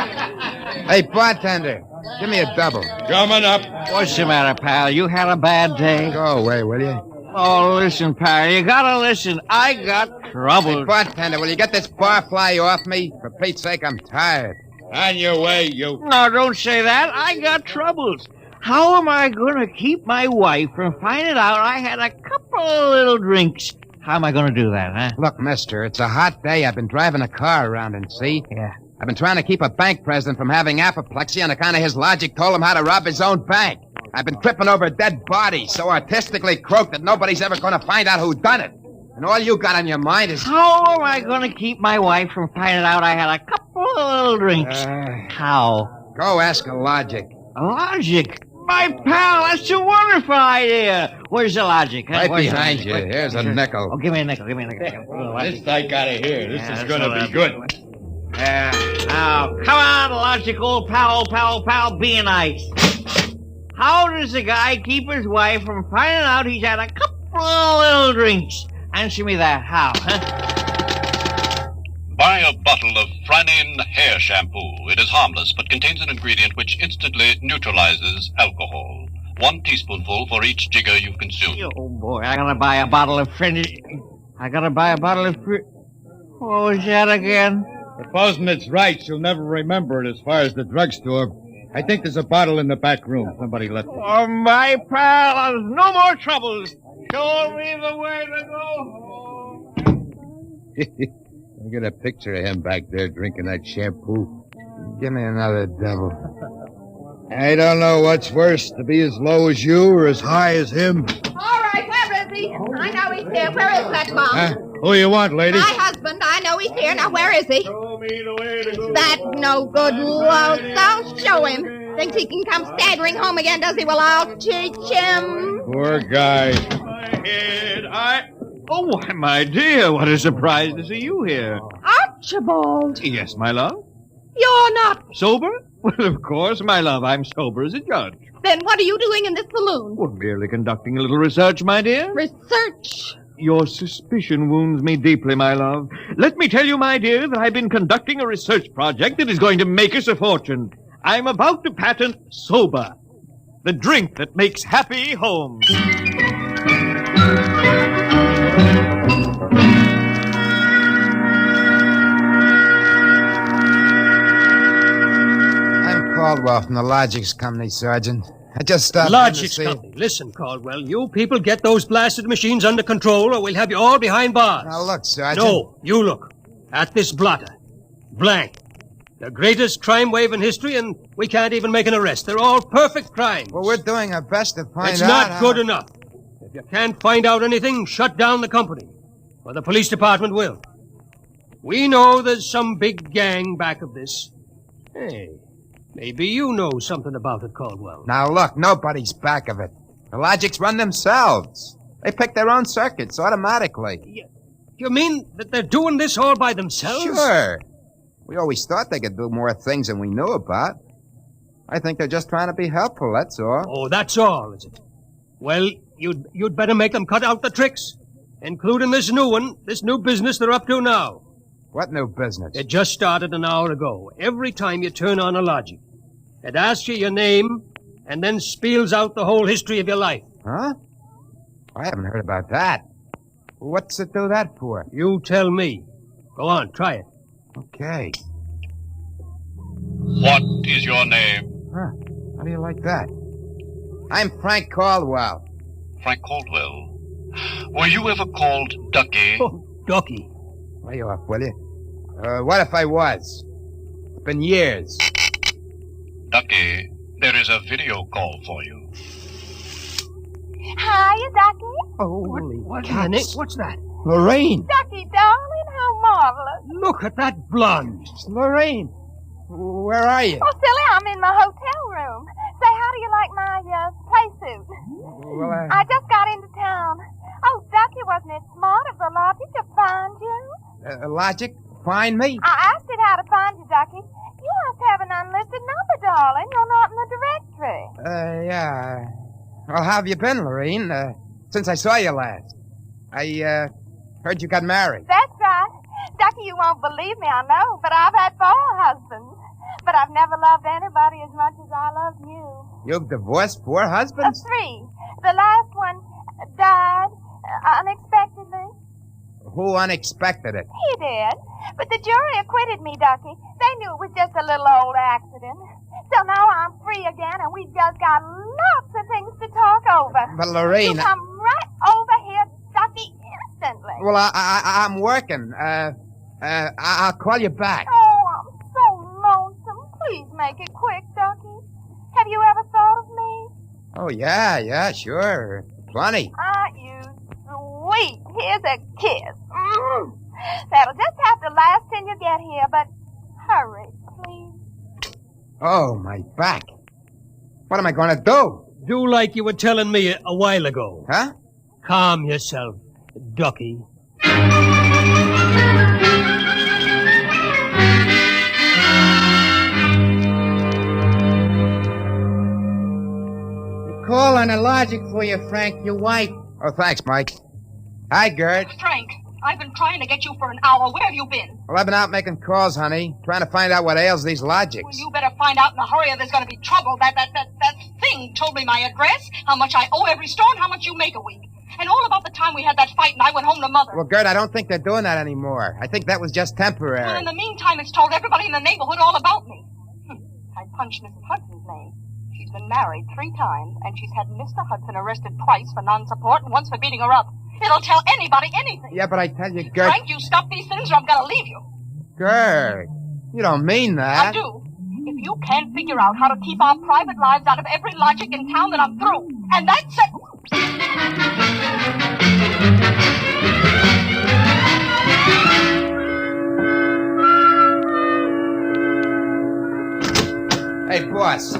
Hey, bartender. Give me a double. Coming up. What's the matter, pal? You had a bad day? Go away, will you? Oh, listen, pal. You gotta listen. I got trouble. Hey, bartender, will you get this barfly off me? For Pete's sake, I'm tired. On your way, you... No, don't say that. I got troubles. How am I gonna keep my wife from finding out I had a couple of little drinks? How am I gonna do that, huh? Look, mister, it's a hot day. I've been driving a car around and see. Yeah. I've been trying to keep a bank president from having apoplexy on account of his logic told him how to rob his own bank. I've been tripping over dead bodies so artistically croaked that nobody's ever going to find out who done it. And all you got on your mind is... How am I going to keep my wife from finding out I had a couple of little drinks? How? Go ask a logic. A logic? My pal, that's a wonderful idea. Where's the logic? Huh? Right Where's the behind logic? you. Here's a nickel. Oh, give me a nickel. This I gotta hear. This is gonna be good. Now, come on, logic, old pal, be nice. How does a guy keep his wife from finding out he's had a couple of little drinks? Answer me that. How, huh? Buy a bottle of Franin hair shampoo. It is harmless, but contains an ingredient which instantly neutralizes alcohol. 1 teaspoonful for each jigger you consume. Oh, boy, I gotta buy a bottle of What was that again? Supposing it's right, she'll never remember it as far as the drugstore. I think there's a bottle in the back room. Somebody left it. Oh, my pal, there's no more troubles. Show me the way to go. I get a picture of him back there drinking that shampoo. Give me another double. I don't know what's worse, to be as low as you or as high as him. All right, where is he? I know he's here. Where is that bum? Huh? Who you want, lady? My husband. I know he's here. Now, where is he? Show me the way to go. That no good louse. I'll show him. Thinks he can come staggering home again, does he? Well, I'll teach him. Poor guy. Oh, why, my dear, what a surprise to see you here. Archibald. Yes, my love. You're not. Sober? Well, of course, my love, I'm sober as a judge. Then what are you doing in this saloon? Well, merely conducting a little research, my dear. Research? Your suspicion wounds me deeply, my love. Let me tell you, my dear, that I've been conducting a research project that is going to make us a fortune. I'm about to patent Sober, the drink that makes happy homes. I'm Caldwell from the Logics Company, Sergeant. I just stopped in to Logics see... Company. Listen, Caldwell, you people get those blasted machines under control or we'll have you all behind bars. Now, look, Sergeant. No, you look. At this blotter. Blank. The greatest crime wave in history, and we can't even make an arrest. They're all perfect crimes. Well, we're doing our best to find out... It's not good enough. If you can't find out anything, shut down the company. Or the police department will. We know there's some big gang back of this. Hey, maybe you know something about it, Caldwell. Now, look, nobody's back of it. The Logics run themselves. They pick their own circuits automatically. You mean that they're doing this all by themselves? Sure. We always thought they could do more things than we knew about. I think they're just trying to be helpful, that's all. Oh, that's all, is it? Well, you'd better make them cut out the tricks, including this new one, this new business they're up to now. What new business? It just started an hour ago. Every time you turn on a Logic, it asks you your name and then spiels out the whole history of your life. Huh? I haven't heard about that. What's it do that for? You tell me. Go on, try it. Okay. What is your name? Huh. How do you like that? I'm Frank Caldwell. Frank Caldwell. Were you ever called Ducky? Oh, Ducky. Lay off, will you? What if I was? It's been years. Ducky, there is a video call for you. Hiya, Ducky. Holy cats. What's that? Lorraine. Ducky, darling, how marvelous. Look at that blonde. It's Lorraine. Where are you? Oh, silly, I'm in my hotel room. Say, how do you like my play suit? Well, I just got into town. Oh, Ducky, wasn't it smart of the Logic to find you? Logic? Find me? I asked it how to find you, Ducky. You must have an unlisted number, darling. You're not in the directory. Yeah. Well, how have you been, Lorraine? Since I saw you last. I heard you got married. That's right. Ducky, you won't believe me, I know, but I've had 4 husbands. But I've never loved anybody as much as I love you. You've divorced 4 husbands? 3. The last one died unexpectedly. Who unexpected it? He did. But the jury acquitted me, Ducky. They knew it was just a little old accident. So now I'm free again, and we've just got lots of things to talk over. But, Lorraine... You come right over here, Ducky, instantly. Well, I'm working. I'll call you back. Oh, I'm so lonesome. Please make it quick, Ducky. Have you ever thought of me? Oh, yeah, sure. Plenty. You sweet here's a kiss. That'll just have to last till you get here, but hurry, please. Oh, my back. What am I going to do? Do like you were telling me a while ago. Huh? Calm yourself, ducky. Call on a logic for you, Frank, your wife. Oh, thanks, Mike. Hi, Gert. Frank, I've been trying to get you for an hour. Where have you been? Well, I've been out making calls, honey, trying to find out what ails these logics. Well, you better find out in a hurry or there's going to be trouble. That thing told me my address, how much I owe every store, and how much you make a week. And all about the time we had that fight and I went home to Mother. Well, Gert, I don't think they're doing that anymore. I think that was just temporary. Well, in the meantime, it's told everybody in the neighborhood all about me. I punched Mrs. Hudson's name. She's been married 3 times, and she's had Mr. Hudson arrested twice for non-support and once for beating her up. It'll tell anybody anything. Yeah, but I tell you, Gert... Frank, you stop these things or I'm going to leave you. Gert, you don't mean that. I do. If you can't figure out how to keep our private lives out of every logic in town, then I'm through. And that's it. Hey, boss.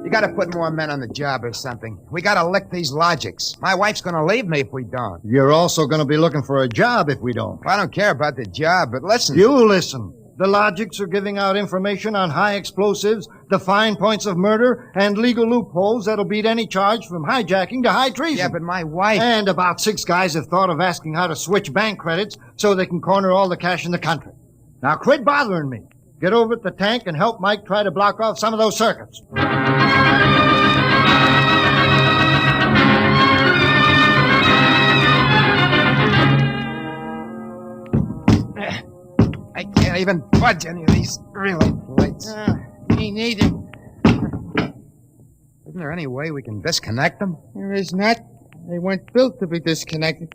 You gotta put more men on the job or something. We gotta lick these logics. My wife's gonna leave me if we don't. You're also gonna be looking for a job if we don't. Well, I don't care about the job, but listen. You listen. The logics are giving out information on high explosives, the fine points of murder, and legal loopholes that'll beat any charge from hijacking to high treason. Yeah, but my wife... And about 6 guys have thought of asking how to switch bank credits so they can corner all the cash in the country. Now quit bothering me. Get over at the tank and help Mike try to block off some of those circuits. I can't even budge any of these relay plates. Me neither. Isn't there any way we can disconnect them? There is not. They weren't built to be disconnected.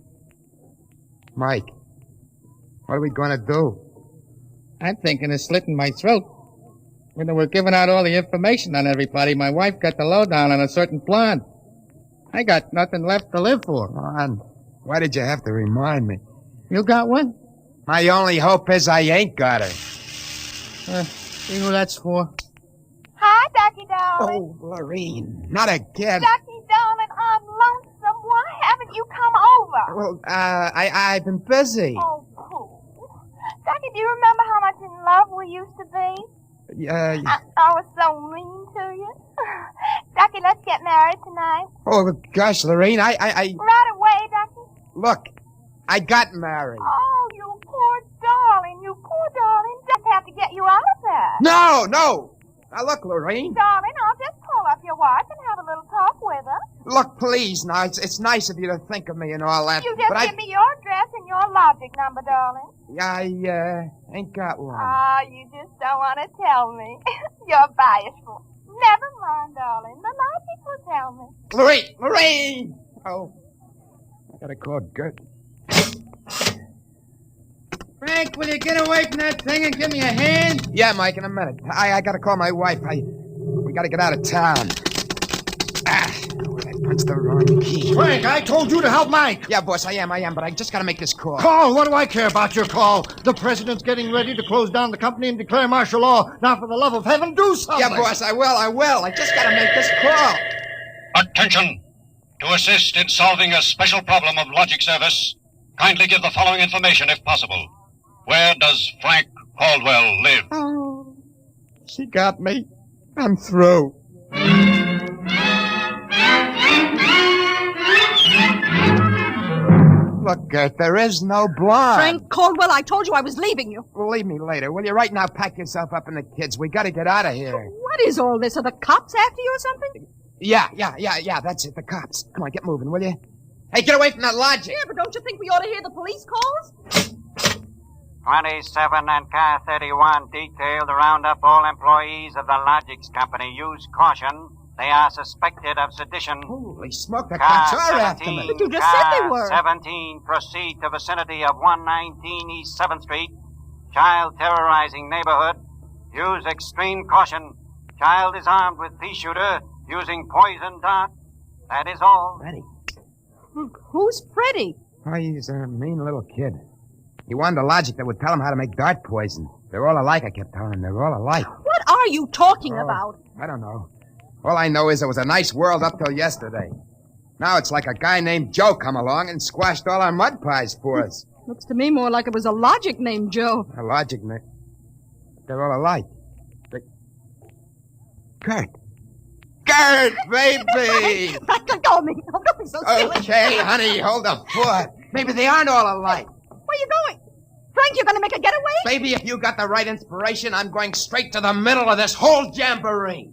Mike, what are we going to do? I'm thinking of slitting my throat. When they were giving out all the information on everybody, my wife got the lowdown on a certain blonde. I got nothing left to live for. Blonde? Why did you have to remind me? You got one? My only hope is I ain't got her. See who that's for? Hi, Ducky darling. Oh, Lorene. Not again. Ducky darling, I'm lonesome. Why haven't you come over? Well, I've been busy. Oh, cool. Ducky, do you remember how much in love we used to be? I was so mean to you. Ducky, let's get married tonight. Oh, gosh, Lorene, I... Right away, Ducky. Look, I got married. Oh, you poor darling. You poor darling. Just have to get you out of there. No! Now, look, Lorene. Darling, I'll just call up your wife and have a little talk with her. Look, please, now, it's nice of you to think of me and all that. You just give me your address and your logic number, darling. I ain't got one. Ah, you just don't want to tell me. You're bashful. Never mind, darling. The logic will tell me. Lorene! Oh, I gotta call Gert. Frank, will you get away from that thing and give me a hand? Yeah, Mike, in a minute. I gotta call my wife. We gotta get out of town. I punched the wrong key. Frank, I told you to help Mike. Yeah, boss, I am, but I just gotta make this call. Call? What do I care about your call? The president's getting ready to close down the company and declare martial law. Now, for the love of heaven, do something. Yeah, boss, I will. I just gotta make this call. Attention! To assist in solving a special problem of logic service, kindly give the following information if possible. Where does Frank Caldwell live? Oh, she got me. I'm through. Look, Gert, there is no blonde. Frank Caldwell, I told you I was leaving you. Leave me later, will you? Right now, pack yourself up and the kids. We gotta get out of here. What is all this? Are the cops after you or something? Yeah, that's it, the cops. Come on, get moving, will you? Hey, get away from that logic. Yeah, but don't you think we ought to hear the police calls? 27 and car 31 detailed to round up all employees of the Logics Company. Use caution. They are suspected of sedition. Holy smoke, the car cops are 17, after me. But you just said they were. 17, proceed to vicinity of 119 East 7th Street. Child terrorizing neighborhood. Use extreme caution. Child is armed with pea shooter using poison dart. That is all. Ready. Who's Freddie? Oh, he's a mean little kid. He wanted a logic that would tell him how to make dart poison. They're all alike, I kept telling him. They're all alike. What are you talking about? I don't know. All I know is it was a nice world up till yesterday. Now it's like a guy named Joe come along and squashed all our mud pies for us. Looks to me more like it was a logic named Joe. A logic name. They're all alike. Kurt, baby! Let go of me. Oh, don't be so silly. Okay, honey, hold the fort. Maybe they aren't all alike. Where are you going? Frank, you're going to make a getaway? Baby, if you got the right inspiration, I'm going straight to the middle of this whole jamboree.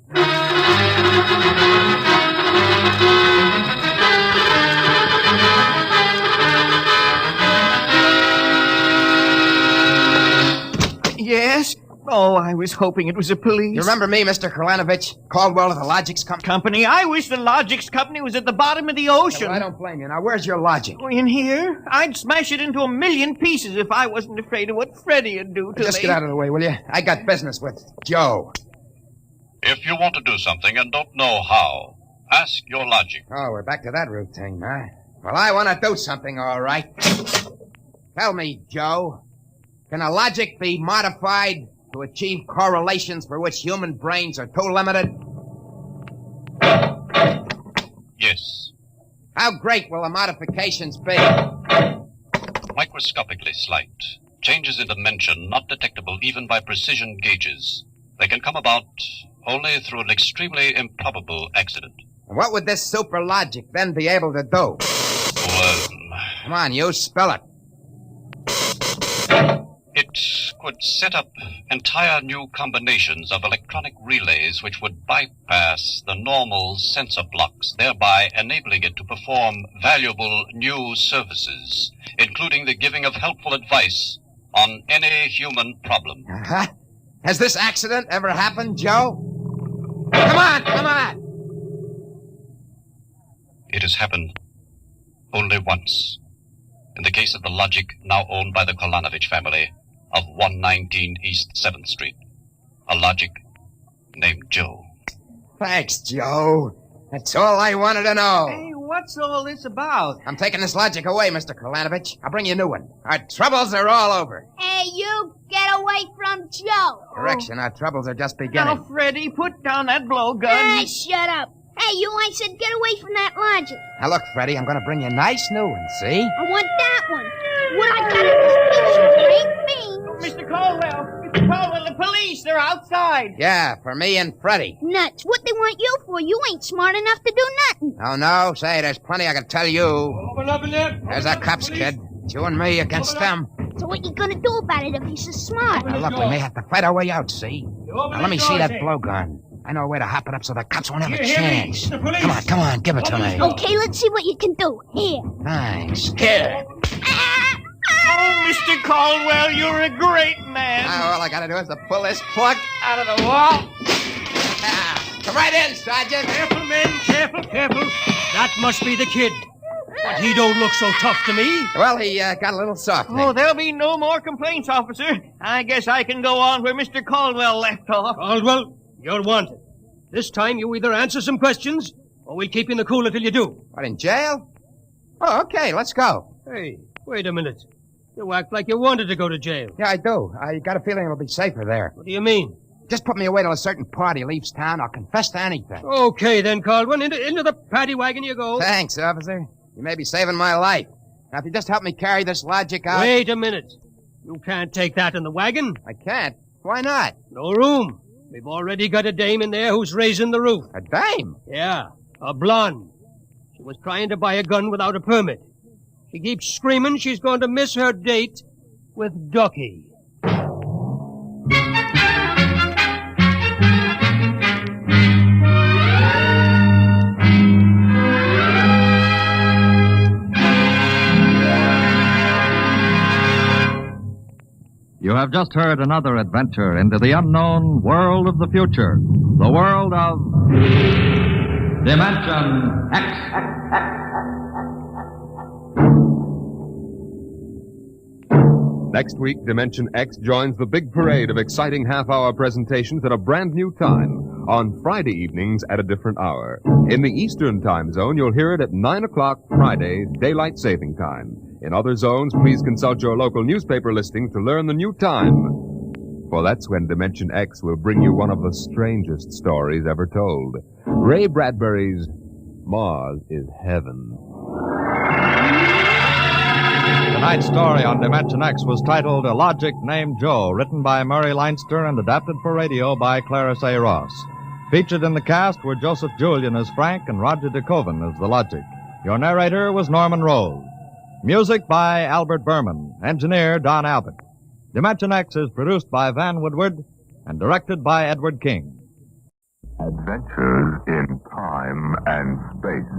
Yes? Oh, I was hoping it was the police. You remember me, Mr. Kralanovich? Caldwell of the Logics Company? I wish the Logics Company was at the bottom of the ocean. Well, I don't blame you. Now, where's your logic? Oh, in here? I'd smash it into a million pieces if I wasn't afraid of what Freddie would do to me. Just get out of the way, will you? I got business with Joe. If you want to do something and don't know how, ask your logic. Oh, we're back to that routine, huh? Well, I want to do something, all right. Tell me, Joe, can a logic be modified to achieve correlations for which human brains are too limited? Yes. How great will the modifications be? Microscopically slight. Changes in dimension not detectable even by precision gauges. They can come about only through an extremely improbable accident. And what would this super logic then be able to do? Come on, you spell it. It could set up entire new combinations of electronic relays which would bypass the normal sensor blocks, thereby enabling it to perform valuable new services, including the giving of helpful advice on any human problem. Uh-huh. Has this accident ever happened, Joe? Come on! It has happened only once. In the case of the logic now owned by the Kolanovich family of 119 East 7th Street. A logic named Joe. Thanks, Joe. That's all I wanted to know. Hey, what's all this about? I'm taking this logic away, Mr. Kralanovich. I'll bring you a new one. Our troubles are all over. Hey, you, get away from Joe. Correction, our troubles are just beginning. Now, Freddie, put down that blowgun. Hey, shut up. Hey, you, I said get away from that logic. Now, look, Freddie, I'm going to bring you a nice new one, see? I want that one. What I got in this picture ain't me. Mr. Caldwell, the police, they're outside. Yeah, for me and Freddie. Nuts. What they want you for? You ain't smart enough to do nothing. Oh, no? Say, there's plenty I can tell you. Open up in there. There's our cops, kid. It's you and me against them. So what you gonna do about it if he's so smart? Now, look, we may have to fight our way out, see? Now, let me see that blowgun. I know a way to hop it up so the cops won't have a chance. Come on, give it to me. Okay, let's see what you can do. Here. Thanks. Here. Oh, Mr. Caldwell, you're a great man. Now, all I gotta do is to pull this plug out of the wall. Come right in, Sergeant. Careful, men, careful. That must be the kid. But he don't look so tough to me. Well, he got a little soft. Oh, there'll be no more complaints, officer. I guess I can go on where Mr. Caldwell left off. Caldwell, you're wanted. This time you either answer some questions, or we'll keep you in the cooler till you do. What, in jail? Oh, okay, let's go. Hey, wait a minute. You act like you wanted to go to jail. Yeah, I do. I got a feeling it'll be safer there. What do you mean? Just put me away till a certain party leaves town. I'll confess to anything. Okay, then, Caldwell. Into the paddy wagon you go. Thanks, officer. You may be saving my life. Now, if you just help me carry this logic out... Wait a minute. You can't take that in the wagon. I can't? Why not? No room. We've already got a dame in there who's raising the roof. A dame? Yeah, a blonde. She was trying to buy a gun without a permit. She keeps screaming she's going to miss her date with Ducky. You have just heard another adventure into the unknown world of the future. The world of Dimension X. Next week, Dimension X joins the big parade of exciting half-hour presentations at a brand new time. on Friday evenings at a different hour. In the Eastern Time Zone, you'll hear it at 9 o'clock Friday, Daylight Saving Time. In other zones, please consult your local newspaper listings to learn the new time. For that's when Dimension X will bring you one of the strangest stories ever told. Ray Bradbury's Mars is Heaven. Tonight's story on Dimension X was titled ALogicNamedJoe, written by Murray Leinster and adapted for radio by Clarence A. Ross. Featured in the cast were Joseph Julian as Frank and Roger DeKoven as the Logic. Your narrator was Norman Rose. Music by Albert Berman. Engineer Don Albert. Dimension X is produced by Van Woodward and directed by Edward King. Adventures in time and space,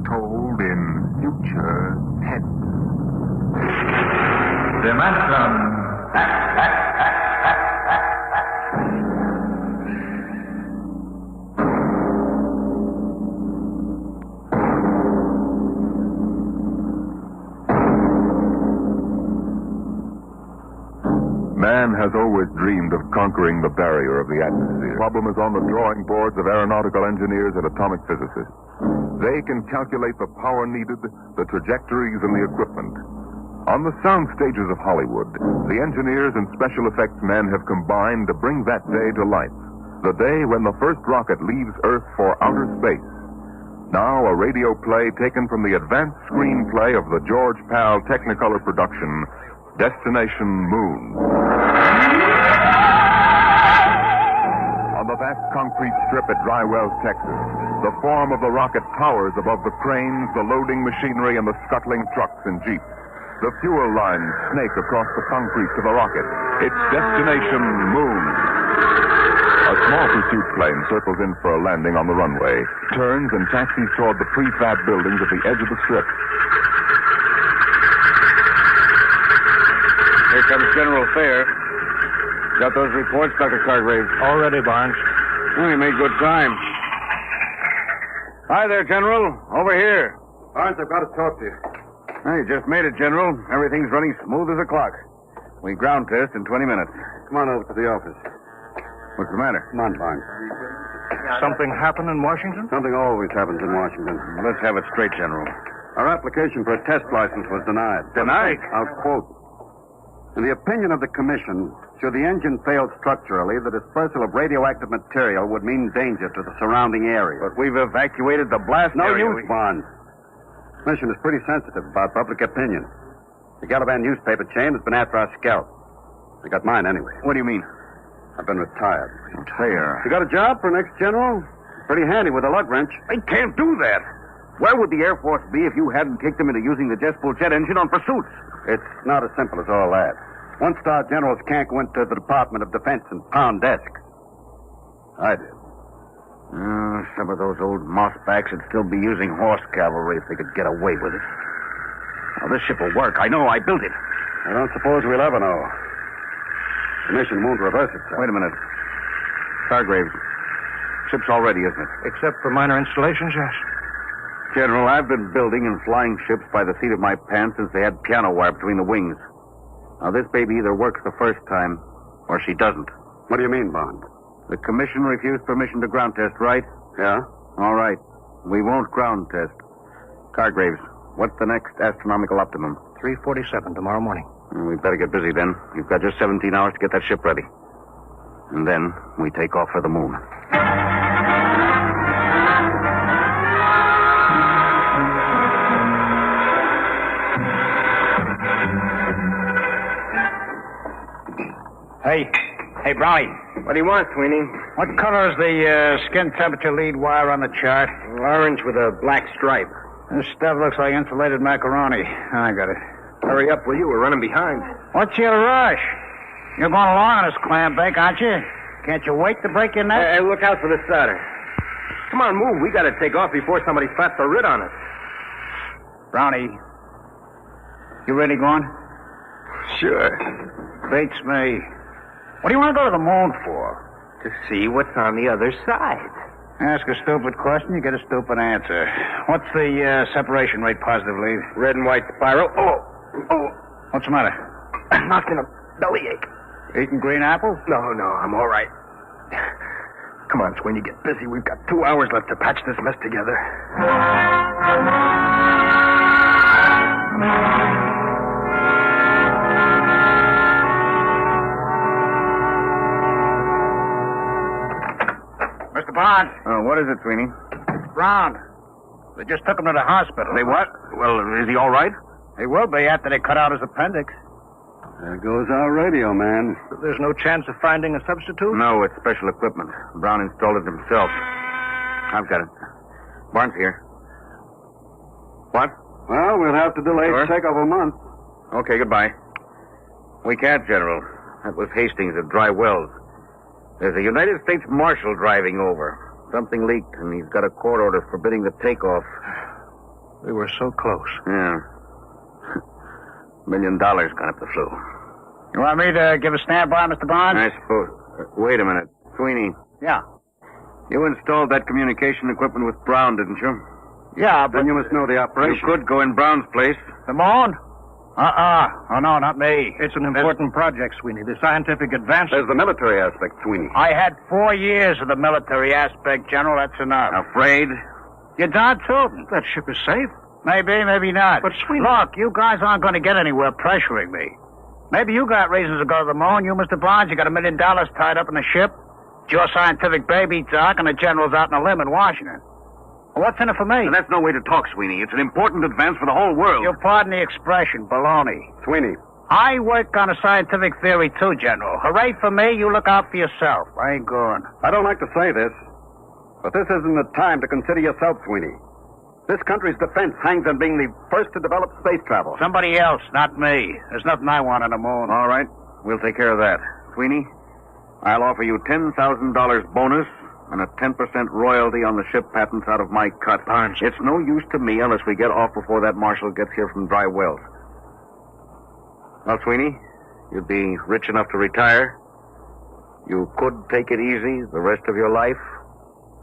told in future tense. Dimension Man has always dreamed of conquering the barrier of the atmosphere. The problem is on the drawing boards of aeronautical engineers and atomic physicists. They can calculate the power needed, the trajectories, and the equipment. On the sound stages of Hollywood, the engineers and special effects men have combined to bring that day to life. The day when the first rocket leaves Earth for outer space. Now a radio play taken from the advanced screenplay of the George Pal Technicolor production, DestinationMoon. On the vast concrete strip at Dry Wells, Texas, the form of the rocket towers above the cranes, the loading machinery, and the scuttling trucks and jeeps. The fuel lines snake across the concrete to the rocket. It's DestinationMoon. A small pursuit plane circles in for a landing on the runway, turns and taxis toward the prefab buildings at the edge of the strip. Here comes General Fair. Got those reports, Dr. Cargrave? All ready, Barnes. Oh, you made good time. Hi there, General. Over here. Barnes, I've got to talk to you. You just made it, General. Everything's running smooth as a clock. We ground test in 20 minutes. Come on over to the office. What's the matter? Come on, Barnes. Something happened in Washington? Something always happens in Washington. Well, let's have it straight, General. Our application for a test license was denied. Denied? I'll quote. In the opinion of the Commission, should the engine fail structurally, the dispersal of radioactive material would mean danger to the surrounding area. But we've evacuated the blast No area. use, Barnes. The Commission is pretty sensitive about public opinion. The Galavan newspaper chain has been after our scalp. They got mine anyway. What do you mean? I've been retired. Fair. You got a job for next general? Pretty handy with a lug wrench. They can't do that. Where would the Air Force be if you hadn't kicked them into using the Jet-Fuel jet engine on pursuits? It's not as simple as all that. One-star generals can't go into the Department of Defense and pound desks. I did. Some of those old mossbacks would still be using horse cavalry if they could get away with it. Now, this ship will work. I know. I built it. I don't suppose we'll ever know. The mission won't reverse itself. Wait a minute. Hargraves, ship's all ready, isn't it? Except for minor installations, yes. General, I've been building and flying ships by the seat of my pants since they had piano wire between the wings. Now, this baby either works the first time, or she doesn't. What do you mean, Bond? The Commission refused permission to ground test, right? Yeah? All right. We won't ground test. Cargraves, what's the next astronomical optimum? 3:47 tomorrow morning. We better get busy then. You've got just 17 hours to get that ship ready. And then we take off for the moon. Hey, Brownie. What do you want, Sweeney? What color is the skin temperature lead wire on the chart? Orange with a black stripe. This stuff looks like insulated macaroni. I got it. Hurry up, will you? We're running behind. What's your rush? You're going along on this clam bake, aren't you? Can't you wait to break your neck? Hey, look out for the starter. Come on, move. We gotta take off before somebody flats the writ on us. Brownie, you really going? Sure. Beats me. What do you want to go to the moon for? To see what's on the other side. Ask a stupid question, you get a stupid answer. What's the separation rate positive lead? Red and white spiral. Oh! What's the matter? I'm knocked in a bellyache. Eating green apples? No, I'm all right. Come on, Sweeney, get busy. We've got 2 hours left to patch this mess together. Mr. Barnes. Oh, what is it, Sweeney? Brown. They just took him to the hospital. They what? Well, is he all right? He will be after they cut out his appendix. There goes our radio, man. There's no chance of finding a substitute? No, it's special equipment. Brown installed it himself. I've got it. Barnes here. What? Well, we'll have to delay the takeoff a month. Okay, goodbye. We can't, General. That was Hastings at Dry Wells. There's a United States Marshal driving over. Something leaked, and he's got a court order forbidding the takeoff. We were so close. Yeah. $1 million gone up the flue. You want me to give a standby, Mr. Barnes? I suppose. Wait a minute. Sweeney. Yeah. You installed that communication equipment with Brown, didn't you? Yeah, but... Then you must know the operation. You could go in Brown's place. The moon? Oh, no, not me. It's an important project, Sweeney. The scientific advance... There's the military aspect, Sweeney. I had 4 years of the military aspect, General. That's enough. Afraid? You're darn tootin'. That ship is safe. Maybe, maybe not. But, Sweeney... Look, you guys aren't going to get anywhere pressuring me. Maybe you got reasons to go to the moon. You, Mr. Barnes, you got $1 million tied up in the ship. It's your scientific baby, Doc, and the General's out on a limb in Washington. What's in it for me? That's no way to talk, Sweeney. It's an important advance for the whole world. You pardon the expression, baloney. Sweeney. I work on a scientific theory, too, General. Hooray for me, you look out for yourself. I ain't going. I don't like to say this, but this isn't the time to consider yourself, Sweeney. This country's defense hangs on being the first to develop space travel. Somebody else, not me. There's nothing I want on the moon. All right. We'll take care of that. Sweeney, I'll offer you $10,000 bonus and a 10% royalty on the ship patents out of my cut. Barnes. It's no use to me unless we get off before that marshal gets here from Dry Wells. Well, Sweeney, you'd be rich enough to retire. You could take it easy the rest of your life.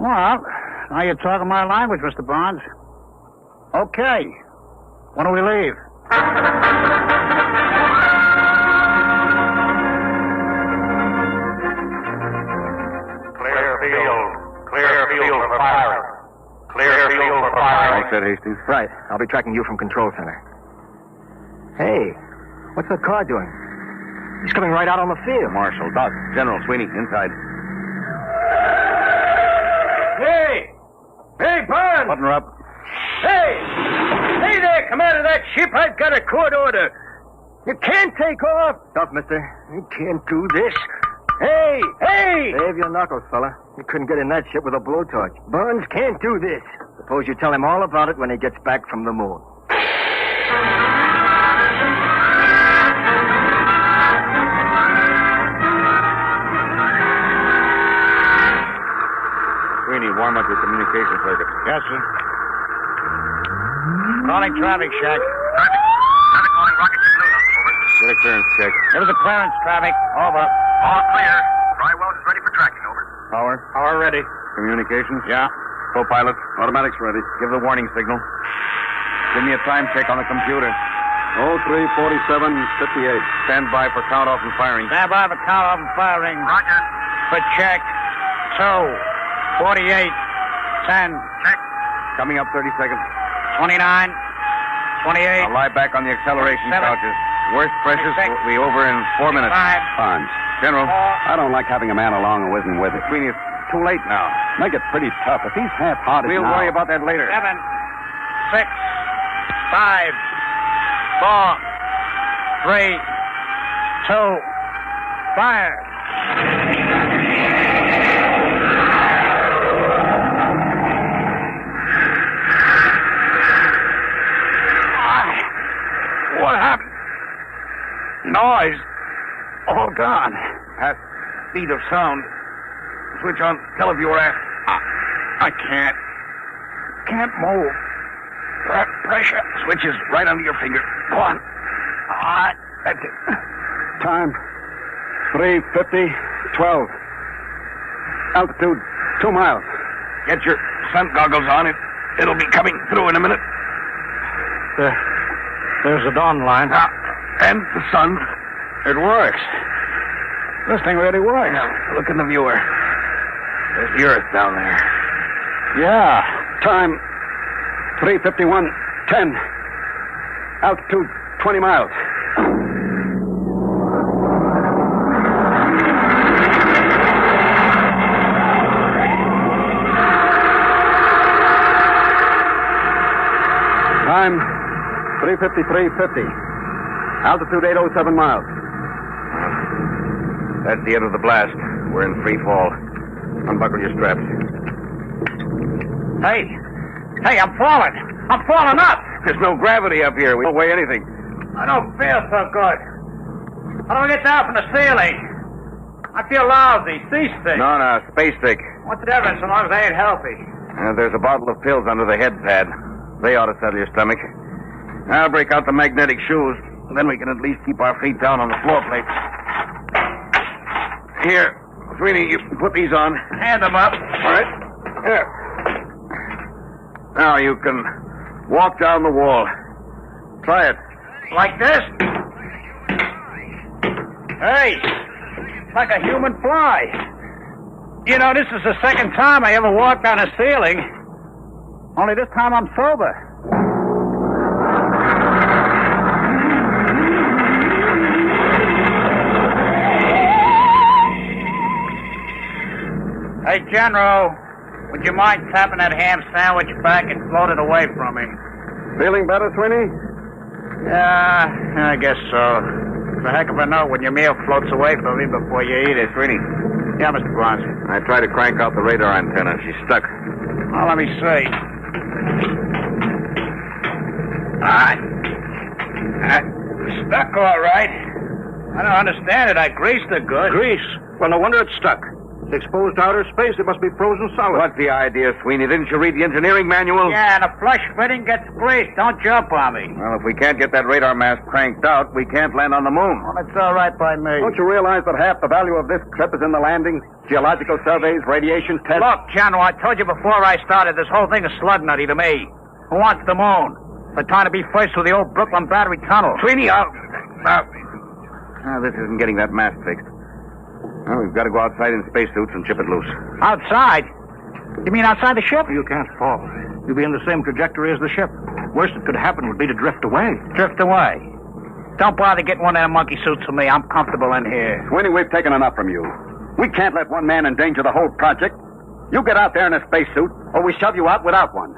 Well, now you're talking my language, Mr. Barnes. Okay. When do we leave? Clear field for firing. Clear field for firing. All set, Hastings. Right. I'll be tracking you from control center. Hey, what's that car doing? He's coming right out on the field. Marshal, Doc, General, Sweeney, inside. Hey! Hey, Barnes! Button her up. Hey! Hey there, commander of that ship. I've got a court order. You can't take off. Stop, mister. You can't do this. Hey! Hey! Save your knuckles, fella. You couldn't get in that ship with a blowtorch. Barnes can't do this. Suppose you tell him all about it when he gets back from the moon. Sweeney, warm up your communication circuit. Yes, sir. Calling traffic shack. Traffic. Traffic calling rocket to Pluto. Over. Get a clearance check. Give us a clearance, traffic. Over. All clear. Dry Wells is ready for tracking. Over. Power. Power ready. Communications? Yeah. Co-pilot? Automatics ready. Give the warning signal. Give me a time check on the computer. 03:47:58. Stand by for count-off and firing. Stand by for count-off and firing. Roger. For check. 2:48. 10. Check. Coming up 30 seconds. 29. 28. I'll lie back on the acceleration 7. couches. Worst pressures will be over in 4 minutes. 5. Barnes. General. I don't like having a man along who isn't with it. Sweeney, it's too late now. Make it pretty tough. If he's half-hearted We'll now... worry about that later. 7. 6. 5. 4. 3. 2. Fire. What happened? Noise. All gone. At speed of sound. Switch on televiewer app. I can't. Can't move. That pressure switch is right under your finger. Go on. That's it. Time. 3:50. 12. Altitude 2 miles. Get your sun goggles on. It'll be coming through in a minute. There's the dawn line. And the sun. It works. This thing really works. Now, look in the viewer. There's the Earth down there. Yeah. Time 3:51:10. Altitude 20 miles. Time 3:53:50. Altitude 807 miles. That's the end of the blast. We're in free fall. Unbuckle your straps. Hey, I'm falling. I'm falling up. There's no gravity up here. We don't weigh anything. I don't feel so good. How do I get down from the ceiling? I feel lousy, seasick. No, space sick. What's the difference so long as I ain't healthy? There's a bottle of pills under the head pad. They ought to settle your stomach. I'll break out the magnetic shoes. Then we can at least keep our feet down on the floor plates. Here, Sweeney, you put these on. Hand them up. All right. Here. Now you can walk down the wall. Try it. Like this? Hey, it's like a human fly. You know, this is the second time I ever walked on a ceiling. Only this time I'm sober. Hey, General, would you mind tapping that ham sandwich back and float it away from me? Feeling better, Sweeney? Yeah, I guess so. It's a heck of a note when your meal floats away from you before you eat it. Sweeney. Yeah, Mr. Barnes. I tried to crank out the radar antenna. She's stuck. Well, let me see. Stuck all right. I don't understand it. I greased it good. Grease? Well, no wonder it's stuck. It's exposed to outer space. It must be frozen solid. What's the idea, Sweeney? Didn't you read the engineering manual? Yeah, and a flush fitting gets greased. Don't jump on me. Well, if we can't get that radar mast cranked out, we can't land on the moon. Well, it's all right by me. Don't you realize that half the value of this trip is in the landing, geological surveys, radiation tests? Look, General, I told you before I started, this whole thing is slud nutty to me. Who wants the moon? They're trying to be first with the old Brooklyn Battery Tunnel. Sweeney, this isn't getting that mast fixed. Well, we've got to go outside in spacesuits and chip it loose. Outside? You mean outside the ship? You can't fall. You'll be in the same trajectory as the ship. Worst that could happen would be to drift away. Drift away? Don't bother getting one of them monkey suits for me. I'm comfortable in here. Sweeney, we've taken enough from you. We can't let one man endanger the whole project. You get out there in a spacesuit, or we shove you out without one.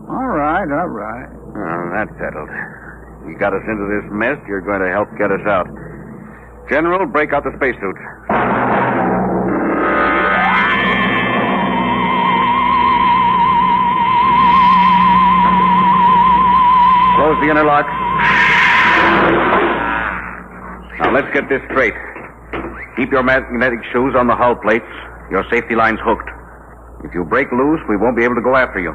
All right. Well, that's settled. You got us into this mess. You're going to help get us out. General, break out the spacesuit. Close the inner lock. Now, let's get this straight. Keep your magnetic shoes on the hull plates. Your safety line's hooked. If you break loose, we won't be able to go after you.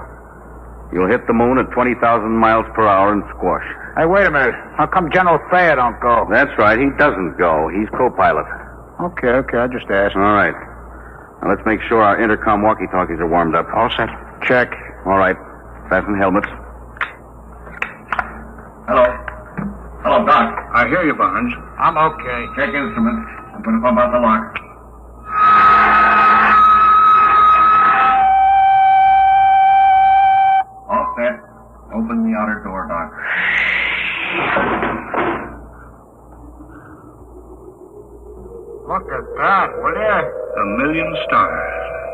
You'll hit the moon at 20,000 miles per hour and squash. Hey, wait a minute. How come General Thayer don't go? That's right. He doesn't go. He's co-pilot. Okay. I just asked. All right. Now, let's make sure our intercom walkie-talkies are warmed up. All set. Check. All right. Fasten helmets. Hello, Doc. I hear you, Barnes. I'm okay. Check instruments. I'm going to pump out the lock. All set. Open the outer door, Doc. Look at that, will you? 1,000,000 stars.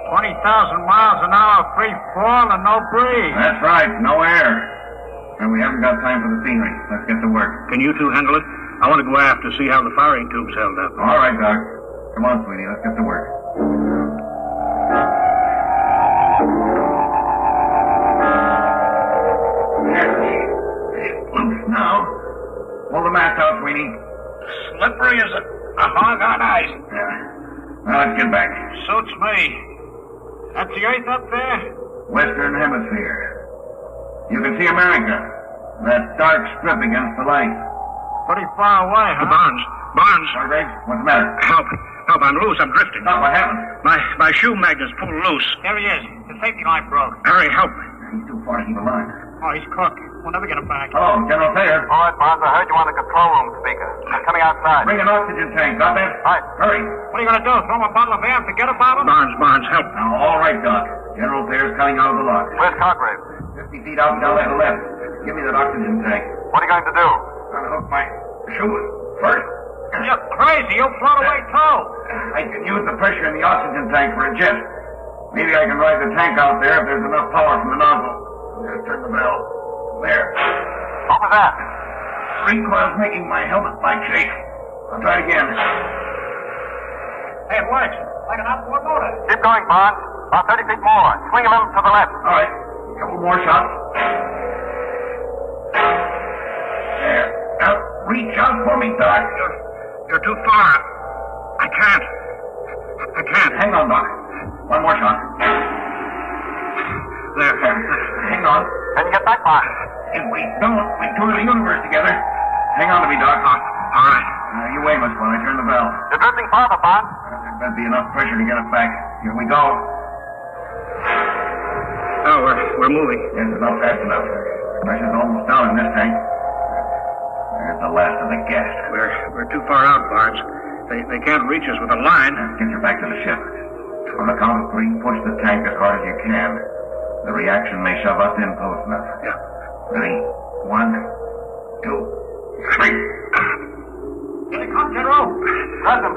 20,000 miles an hour free fall and no breeze. That's right. No air. And we haven't got time for the scenery. Let's get to work. Can you two handle it? I want to go aft to see how the firing tube's held up. All right, Doc. Come on, Sweeney. Let's get to work. Loose now. Pull the mast out, Sweeney. Slippery as a hog on ice. Yeah. Now let's get back. Suits me. That's the Earth up there? Western Hemisphere. You can see America. That dark strip against the light. Pretty far away, huh? Barnes. Greg, what's the matter? Help, I'm loose. I'm drifting. Doc, what happened? My shoe magnet's pulled loose. There he is. The safety line broke. Hurry, help. He's too far to keep a line. Oh, he's cooked. We'll never get him back. Hello, General Thayer. All right, Barnes, I heard you on the control room speaker. coming outside. Bring an oxygen tank, got that? Right. Hurry. What are you going to do? Throw him a bottle of air and forget about him? Barnes, help. Now, all right, Doc. General Thayer's coming out of the lock. Where's Congreve? 50 feet out and down that left. Give me that oxygen tank. What are you going to do? Unhook my shoe first. You're crazy. You'll float away, too. I can use the pressure in the oxygen tank for a jet. Maybe I can ride the tank out there if there's enough power from the nozzle. Just turn the bell. There. What was that? Recoil's making my helmet light shake. I'll try it again. Hey, it works. Like an outboard motor. Keep going, Barnes. About 30 feet more. Swing a little to the left. All right. A couple more shots. There. Now, reach out for me, Doc. You're too far. I can't. Hang on, Doc. One more shot. There. Hang on. Can you get back, Barnes? If we don't, we tour the universe together. Hang on to me, Doc. All right. You aim us when I turn the bell. You're drifting farther, Barnes. There better be enough pressure to get us back. Here we go. Oh, we're moving. Yes, it's not fast enough. Pressure's almost down in this tank. There's the last of the gas. We're too far out, Barnes. They can't reach us with a line. Get you back to the ship. On the count of 3, push the tank as hard as you can. The reaction may shove us in close enough. Yeah. Ready? 1, 2, 3. Here they come, General. Grab them.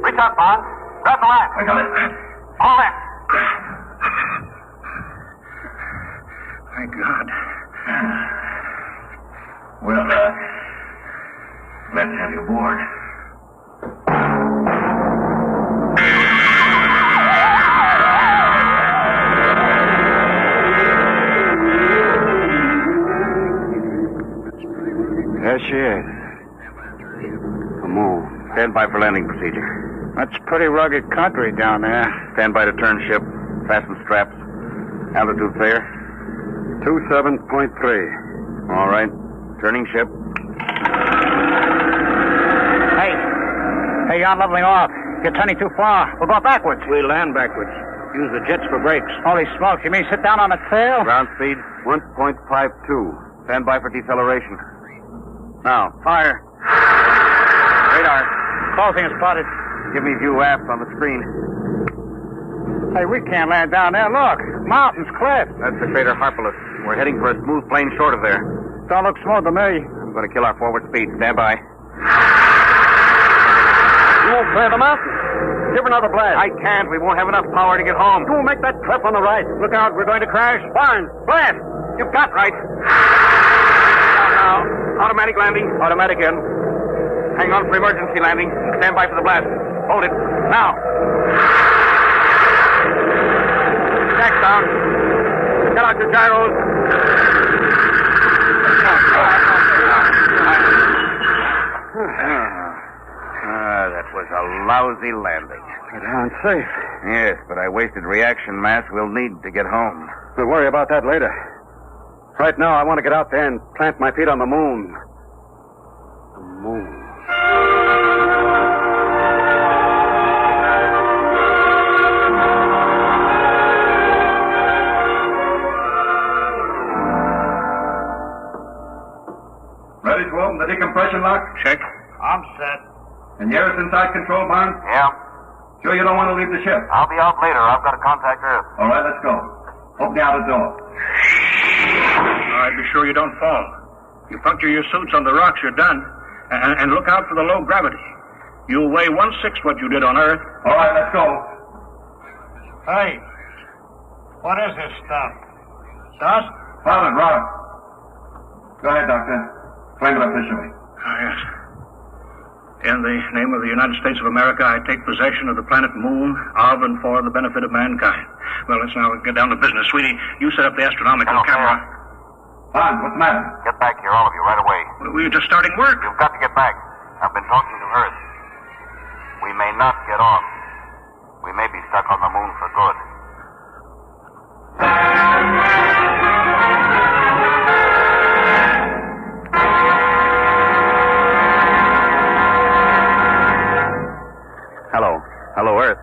Reach out, Barnes. Grab the line. I got it. Pull in. Thank God. Well, let's have you aboard. There she is. The moon. Stand by for landing procedure. That's pretty rugged country down there. Stand by to turn ship. Fasten straps. Altitude fair. 27.3. All right. Turning ship. Hey, you're leveling off. You're turning too far. We'll go backwards. We land backwards. Use the jets for brakes. Holy smokes, you mean sit down on the tail? Ground speed 1.52. Stand by for deceleration. Now, fire. Radar. Closing is spotted. Give me view aft on the screen. Hey, we can't land down there. Look, mountains, cliffs. That's the crater Harpalus. We're heading for a smooth plane short of there. Don't look smooth to me. I'm going to kill our forward speed. Stand by. You won't clear the mountain. Give another blast. I can't. We won't have enough power to get home. You will make that cliff on the right. Look out, we're going to crash. Barnes, blast. You've got right. Now, automatic landing. Automatic in. Hang on for emergency landing. Stand by for the blast. Hold it. Now. Jack down. Get out your gyros. That was a lousy landing. Darn safe. Yes, but I wasted reaction mass we'll need to get home. We'll worry about that later. Right now, I want to get out there and plant my feet on the moon. The moon. Ready to open the decompression lock? Check. I'm set. And you're inside control, Barnes? Yeah. Sure you don't want to leave the ship? I'll be out later. I've got to contact Earth. All right, let's go. Open the outer door. All right, be sure you don't fall. You puncture your suits on the rocks, you're done. And look out for the low gravity. You'll weigh 1/6 what you did on Earth. All right, let's go. Hey, what is this stuff? Dust? Pilot, Robert. Go ahead, Doctor. Claim it officially. Oh, yes. In the name of the United States of America, I take possession of the planet Moon, of and for the benefit of mankind. Well, let's now get down to business. Sweetie, you set up the astronomical camera. Barnes, what's the matter? Get back here, all of you, right away. We were just starting work. You've got to get back. I've been talking to Earth. We may not get on. We may be stuck on the moon for good. Hello, Earth.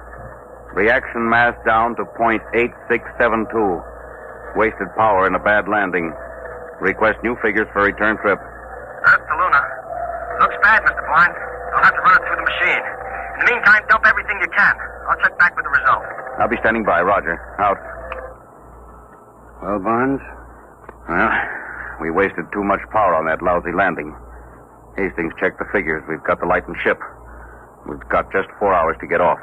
Reaction mass down to 0.8672. Wasted power in a bad landing. Request new figures for return trip. Earth to Luna. Looks bad. bad, Mr. Barnes. I'll have to run it through the machine. In the meantime, dump everything you can. I'll check back with the results. I'll be standing by. Roger. Out. Well, Barnes? Well, we wasted too much power on that lousy landing. Hastings checked the figures. We've got the lightened ship. We've got just 4 hours to get off.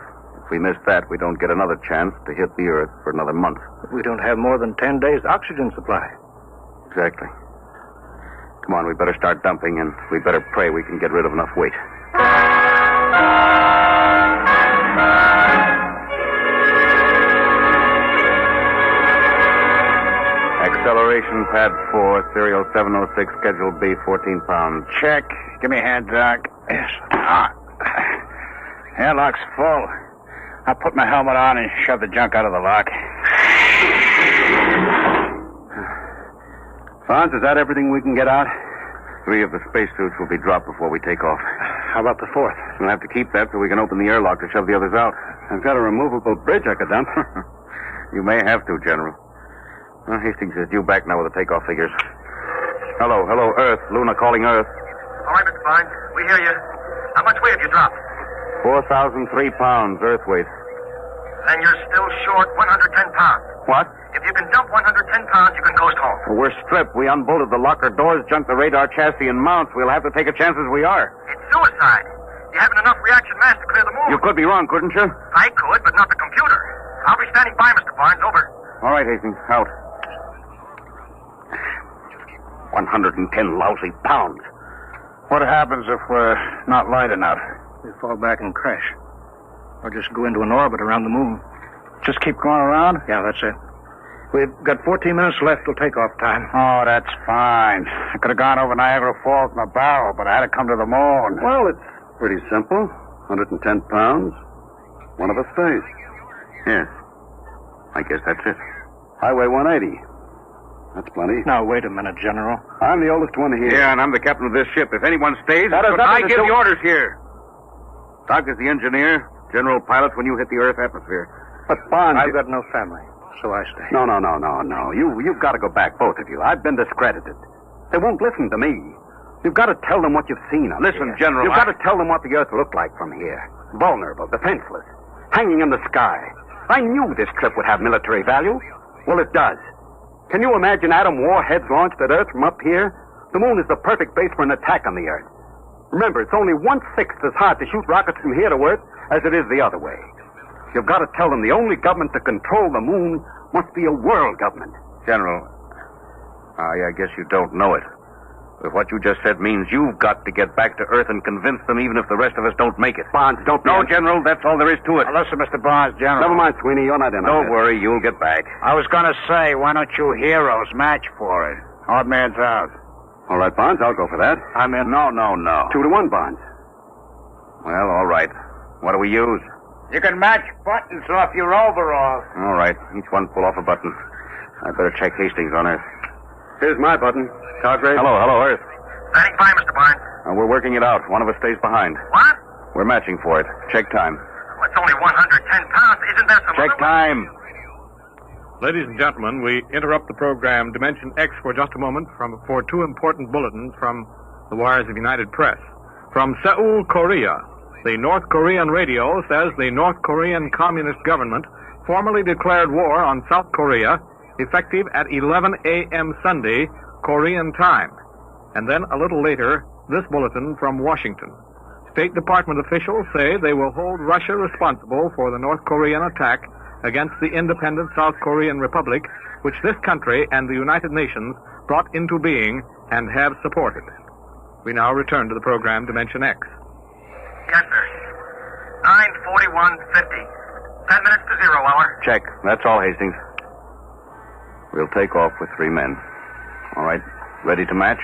If we miss that, we don't get another chance to hit the Earth for another month. We don't have more than 10 days' oxygen supply. Exactly. Come on, we better start dumping, and we better pray we can get rid of enough weight. Acceleration pad 4, serial 706, schedule B, 14 pounds. Check. Give me a hand, Doc. Yes. Airlock's full. I'll put my helmet on and shove the junk out of the lock. Barnes, is that everything we can get out? 3 of the spacesuits will be dropped before we take off. How about the 4th? We'll have to keep that so we can open the airlock to shove the others out. I've got a removable bridge I could dump. You may have to, General. Well, Hastings is due back now with the takeoff figures. Hello, Earth. Luna calling Earth. All right, Mr. Barnes. We hear you. How much weight have you dropped? 4,003 pounds, Earth weight. Then you're still short 110 pounds. What? If you can dump 110 pounds, you can coast home. Well, we're stripped. We unbolted the locker doors, junked the radar chassis and mounts. We'll have to take a chance as we are. It's suicide. You haven't enough reaction mass to clear the moon. You could be wrong, couldn't you? I could, but not the computer. I'll be standing by, Mr. Barnes. Over. All right, Hastings. Out. 110 lousy pounds. What happens if we're not light enough? We fall back and crash. Or just go into an orbit around the moon. Just keep going around? Yeah, that's it. We've got 14 minutes left till takeoff time. Oh, that's fine. I could have gone over Niagara Falls in a barrel, but I had to come to the moon. Well, it's pretty simple. 110 pounds. One of us stays. Yes. I guess that's it. Highway 180. That's plenty. Now, wait a minute, General. I'm the oldest one here. Yeah, and I'm the captain of this ship. If anyone stays, That has I nothing to give do- the orders here. Doc is the engineer, general pilot when you hit the Earth atmosphere. But, Barnes... I've got no family, so I stay. No. You've got to go back, both of you. I've been discredited. They won't listen to me. You've got to tell them what you've seen up Listen, here. General, You've got to tell them what the Earth looked like from here. Vulnerable, defenseless, hanging in the sky. I knew this trip would have military value. Well, it does. Can you imagine atom warheads launched at Earth from up here? The moon is the perfect base for an attack on the Earth. Remember, it's only 1/6 as hard to shoot rockets from here to Earth as it is the other way. You've got to tell them the only government to control the moon must be a world government. General, I guess you don't know it. But what you just said means you've got to get back to Earth and convince them even if the rest of us don't make it. Barnes, don't be... No, General, that's all there is to it. Now, listen, Mr. Barnes, General. Never mind, Sweeney. You're not in on Don't this. worry, you'll get back. I was going to say, why don't you heroes match for it? Odd man's out. All right, Barnes, I'll go for that. I'm in. No. 2-1, Barnes. Well, all right. What do we use? You can match buttons off your overalls. All right. Each one pull off a button. I better check Hastings on Earth. Here's my button. Cartwright. Hello, Earth. Standing by, Mr. Barnes. We're working it out. One of us stays behind. What? We're matching for it. Check time. Well, it's only 110 pounds. Isn't there some... Check time. Ladies and gentlemen, we interrupt the program Dimension X for just a moment for 2 important bulletins from the wires of United Press. From Seoul, Korea, the North Korean radio says the North Korean Communist government formally declared war on South Korea, effective at 11 a.m. Sunday, Korean time. And then a little later, this bulletin from Washington. State Department officials say they will hold Russia responsible for the North Korean attack against the independent South Korean Republic, which this country and the United Nations brought into being and have supported. We now return to the program Dimension X. Yes, sir. 9:41:50. 10 minutes to 0 hour. Check. That's all, Hastings. We'll take off with 3 men. All right. Ready to match?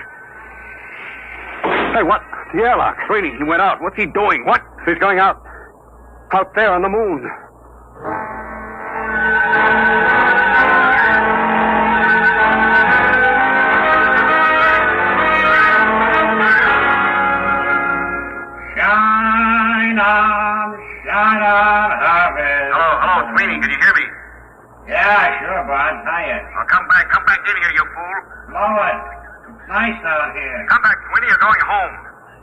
Hey, what? The airlock. Sweeney, he went out. What's he doing? What? He's going out. Out there on the moon. Shine on, harvest. Hello, Sweeney. Can you hear me? Yeah, sure, Bud. Hiya. Oh, come back in here, you fool. Blow it. It's nice out here. Come back, Sweeney. You're going home.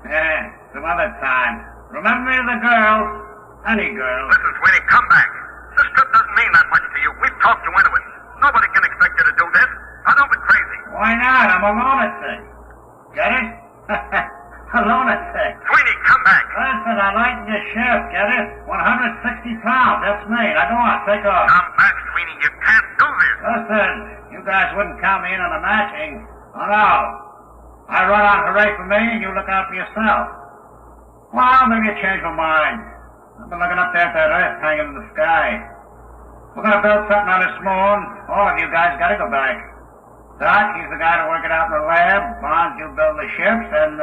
Yeah. Some other time. Remember the girls. Any girl. Listen, Sweeney, come back. This trip doesn't mean that much to you. We've talked you into it. Nobody can expect you to do this. Now, don't be crazy. Why not? I'm a lunatic. Get it? A lunatic. Sweeney, come back. Listen, I lighten your shift, get it? 160 pounds, that's me. Now go on, take off. Come back, Sweeney. You can't do this. Listen, you guys wouldn't count me in on the matching. Oh, no. I run on hooray for me, and you look out for yourself. Well, maybe you change my mind. I've been looking up there at that Earth hanging in the sky. We're gonna build something on this moon. All of you guys gotta go back. Doc, he's the guy to work it out in the lab. Bonds, you build the ships, and,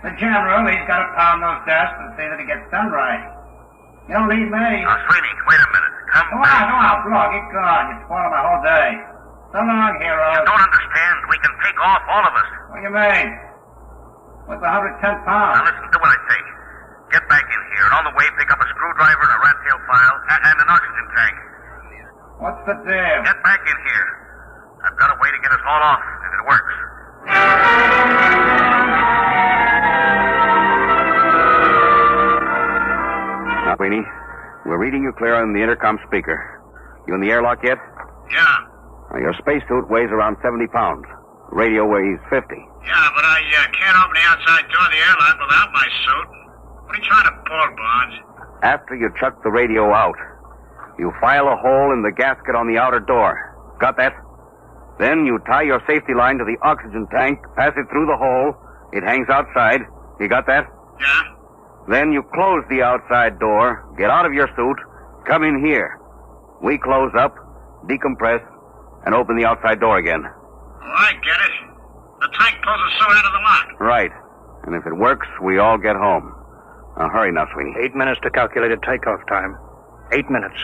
the general, he's gotta pound those desks and see that it gets done right. You don't need me. Now, Sweeney, wait a minute. Come on, Blow, get gone. You're spoiling my whole day. So long, heroes. You don't understand. We can take off, all of us. What do you mean? What's 110 pounds? Now, listen to what I say. Get back in here, and on the way, pick up a screwdriver and a rat tail file and an oxygen tank. What's the deal? Get back in here. I've got a way to get us all off, if it works. Now, Sweeney, we're reading you clear on the intercom speaker. You in the airlock yet? Yeah. Now, your spacesuit weighs around 70 pounds. The radio weighs 50. Yeah, but I can't open the outside door of the airlock without my suit. What are you trying to pull, Bonds? After you chuck the radio out, you file a hole in the gasket on the outer door. Got that? Then you tie your safety line to the oxygen tank, pass it through the hole. It hangs outside. You got that? Yeah. Then you close the outside door, get out of your suit, come in here. We close up, decompress, and open the outside door again. Oh, I get it. The tank pulls us so out of the lock. Right. And if it works, we all get home. Now, hurry now, Sweeney. 8 minutes to calculated takeoff time. 8 minutes.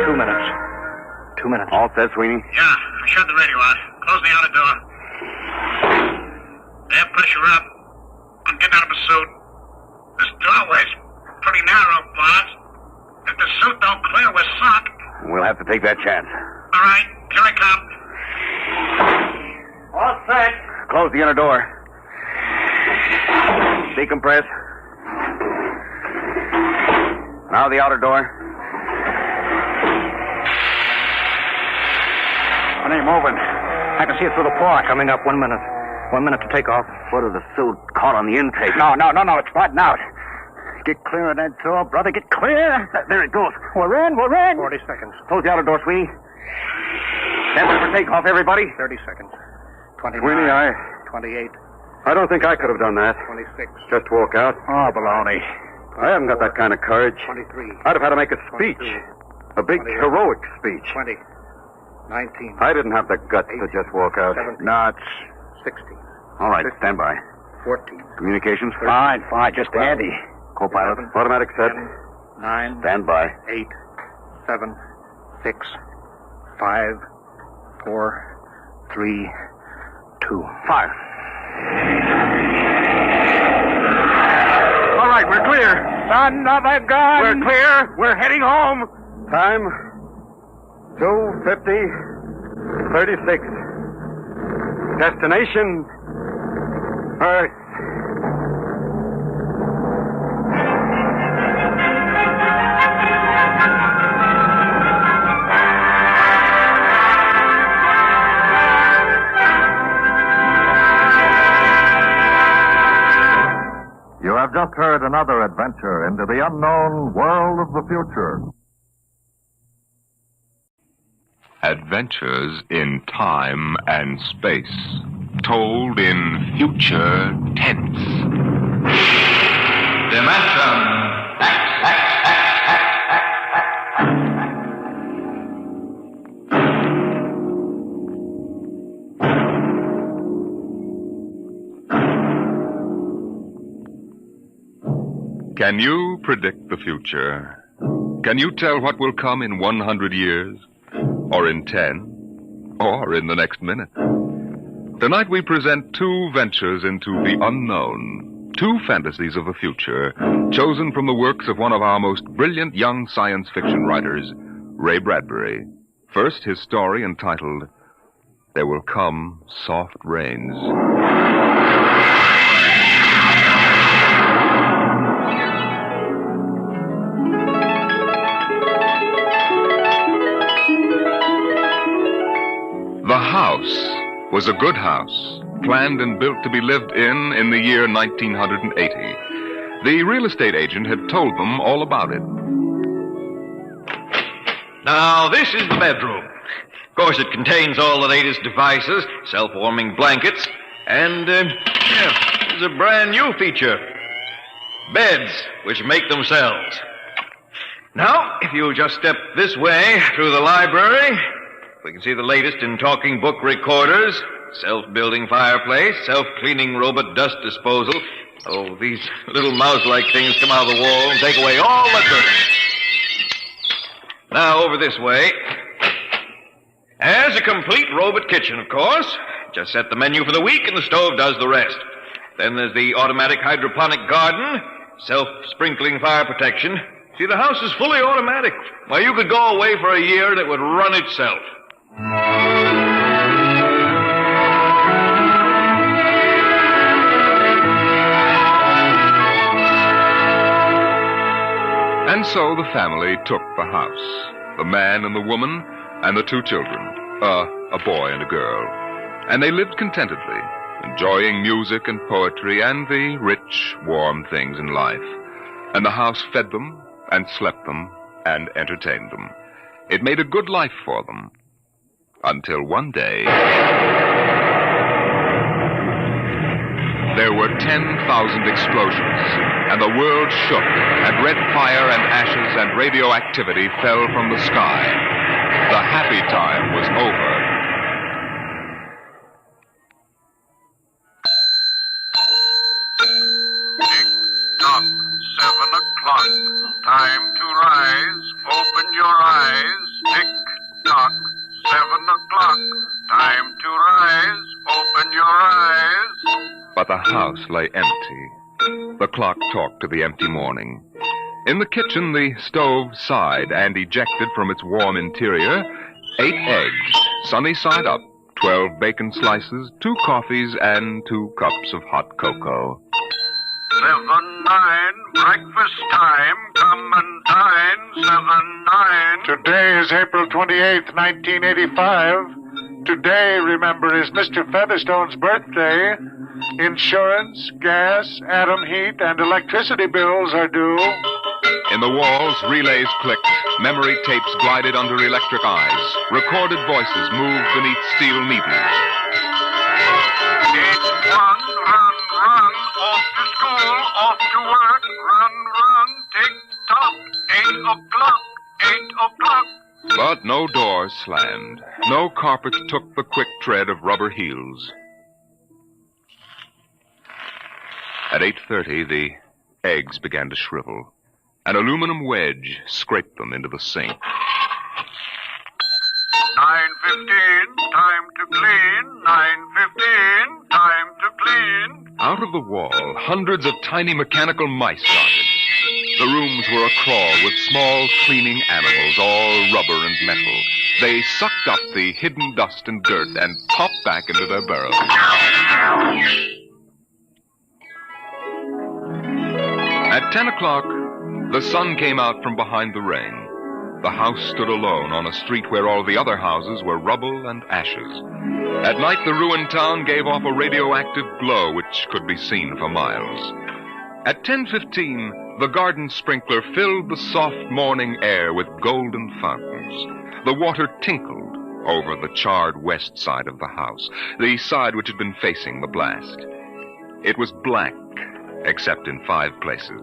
Two minutes. All set, Sweeney? Yeah, I shut the radio out. Close the outer door. Air pressure up. I'm getting out of my suit. This doorway's pretty narrow, Bonds. If the suit don't clear, we're sunk. We'll have to take that chance. All right, here I come. All set. Close the inner door. Decompress. Now the outer door. It ain't moving. I can see it through the floor. Coming up. 1 minute. 1 minute to take off. What if the suit caught on the intake? No. It's flattened out. Get clear of that door, brother. Get clear. There it goes. We're in. 40 seconds. Close the outer door, Sweeney. Stand by for takeoff, everybody. 30 seconds. 29. Sweeney, 28. I don't think I could have done that. 26. Just walk out. Oh, baloney. I haven't got that kind of courage. 23. I'd have had to make a speech. 22, a big, 28, heroic speech. 20. 19. I didn't have the guts 18, to just walk out. 17. No, it's 16. All right, 15, stand by. 14. Communications? 13, fine. Just 12, handy. Co-pilot. 11, Automatic set. 10, 9. Stand by. 8, 7, 6, 5, 4, 3, 2. Fire. All right, we're clear. Son of a gun! We're clear. We're heading home. Time 2:50:36. Destination Earth. You have just heard another adventure into the unknown world of the future. Adventures in time and space, told in future tense. Dimension X. Can you predict the future? Can you tell what will come in 100 years? Or in 10? Or in the next minute? Tonight we present two ventures into the unknown. Two fantasies of the future, chosen from the works of one of our most brilliant young science fiction writers, Ray Bradbury. First, his story entitled, There Will Come Soft Rains. The house was a good house, planned and built to be lived in the year 1980. The real estate agent had told them all about it. Now, this is the bedroom. Of course, it contains all the latest devices, self-warming blankets, and, there's a brand new feature. Beds, which make themselves. Now, if you just step this way through the library, we can see the latest in talking book recorders, self-building fireplace, self-cleaning robot dust disposal. Oh, these little mouse-like things come out of the wall and take away all the dirt. Now, over this way. As a complete robot kitchen, of course. Just set the menu for the week and the stove does the rest. Then there's the automatic hydroponic garden, self-sprinkling fire protection. See, the house is fully automatic. Why, you could go away for a year and it would run itself. And so the family took the house. The man and the woman and the two children. A boy and a girl. And they lived contentedly, enjoying music and poetry and the rich, warm things in life. And the house fed them and slept them and entertained them. It made a good life for them. Until one day, there were 10,000 explosions, and the world shook, and red fire and ashes and radioactivity fell from the sky. The happy time was over. Tick-tock, 7 o'clock. Time to rise. Open your eyes. Tick-tock, 7 o'clock. Time to rise. Open your eyes. But the house lay empty. The clock talked to the empty morning. In the kitchen, the stove sighed and ejected from its warm interior 8 eggs, sunny side up, 12 bacon slices, 2 coffees, and 2 cups of hot cocoa. 7, 9, breakfast time, come and dine, 7, 9. Today is April 28th, 1985. Today, remember, is Mr. Featherstone's birthday. Insurance, gas, atom heat, and electricity bills are due. In the walls, relays clicked, memory tapes glided under electric eyes, recorded voices moved beneath steel needles. 8, 1, run, run, off to school, off to work, run, run, tick-tock, 8 o'clock, 8 o'clock. But no doors slammed. No carpets took the quick tread of rubber heels. At 8:30, the eggs began to shrivel. An aluminum wedge scraped them into the sink. 9:15, time to clean. 9:15, time to clean. Out of the wall, hundreds of tiny mechanical mice darted. The rooms were a-crawl with small cleaning animals, all rubber and metal. They sucked up the hidden dust and dirt and popped back into their burrows. At 10 o'clock, the sun came out from behind the rain. The house stood alone on a street where all the other houses were rubble and ashes. At night, the ruined town gave off a radioactive glow which could be seen for miles. At 10:15, the garden sprinkler filled the soft morning air with golden fountains. The water tinkled over the charred west side of the house, the side which had been facing the blast. It was black, except in 5 places.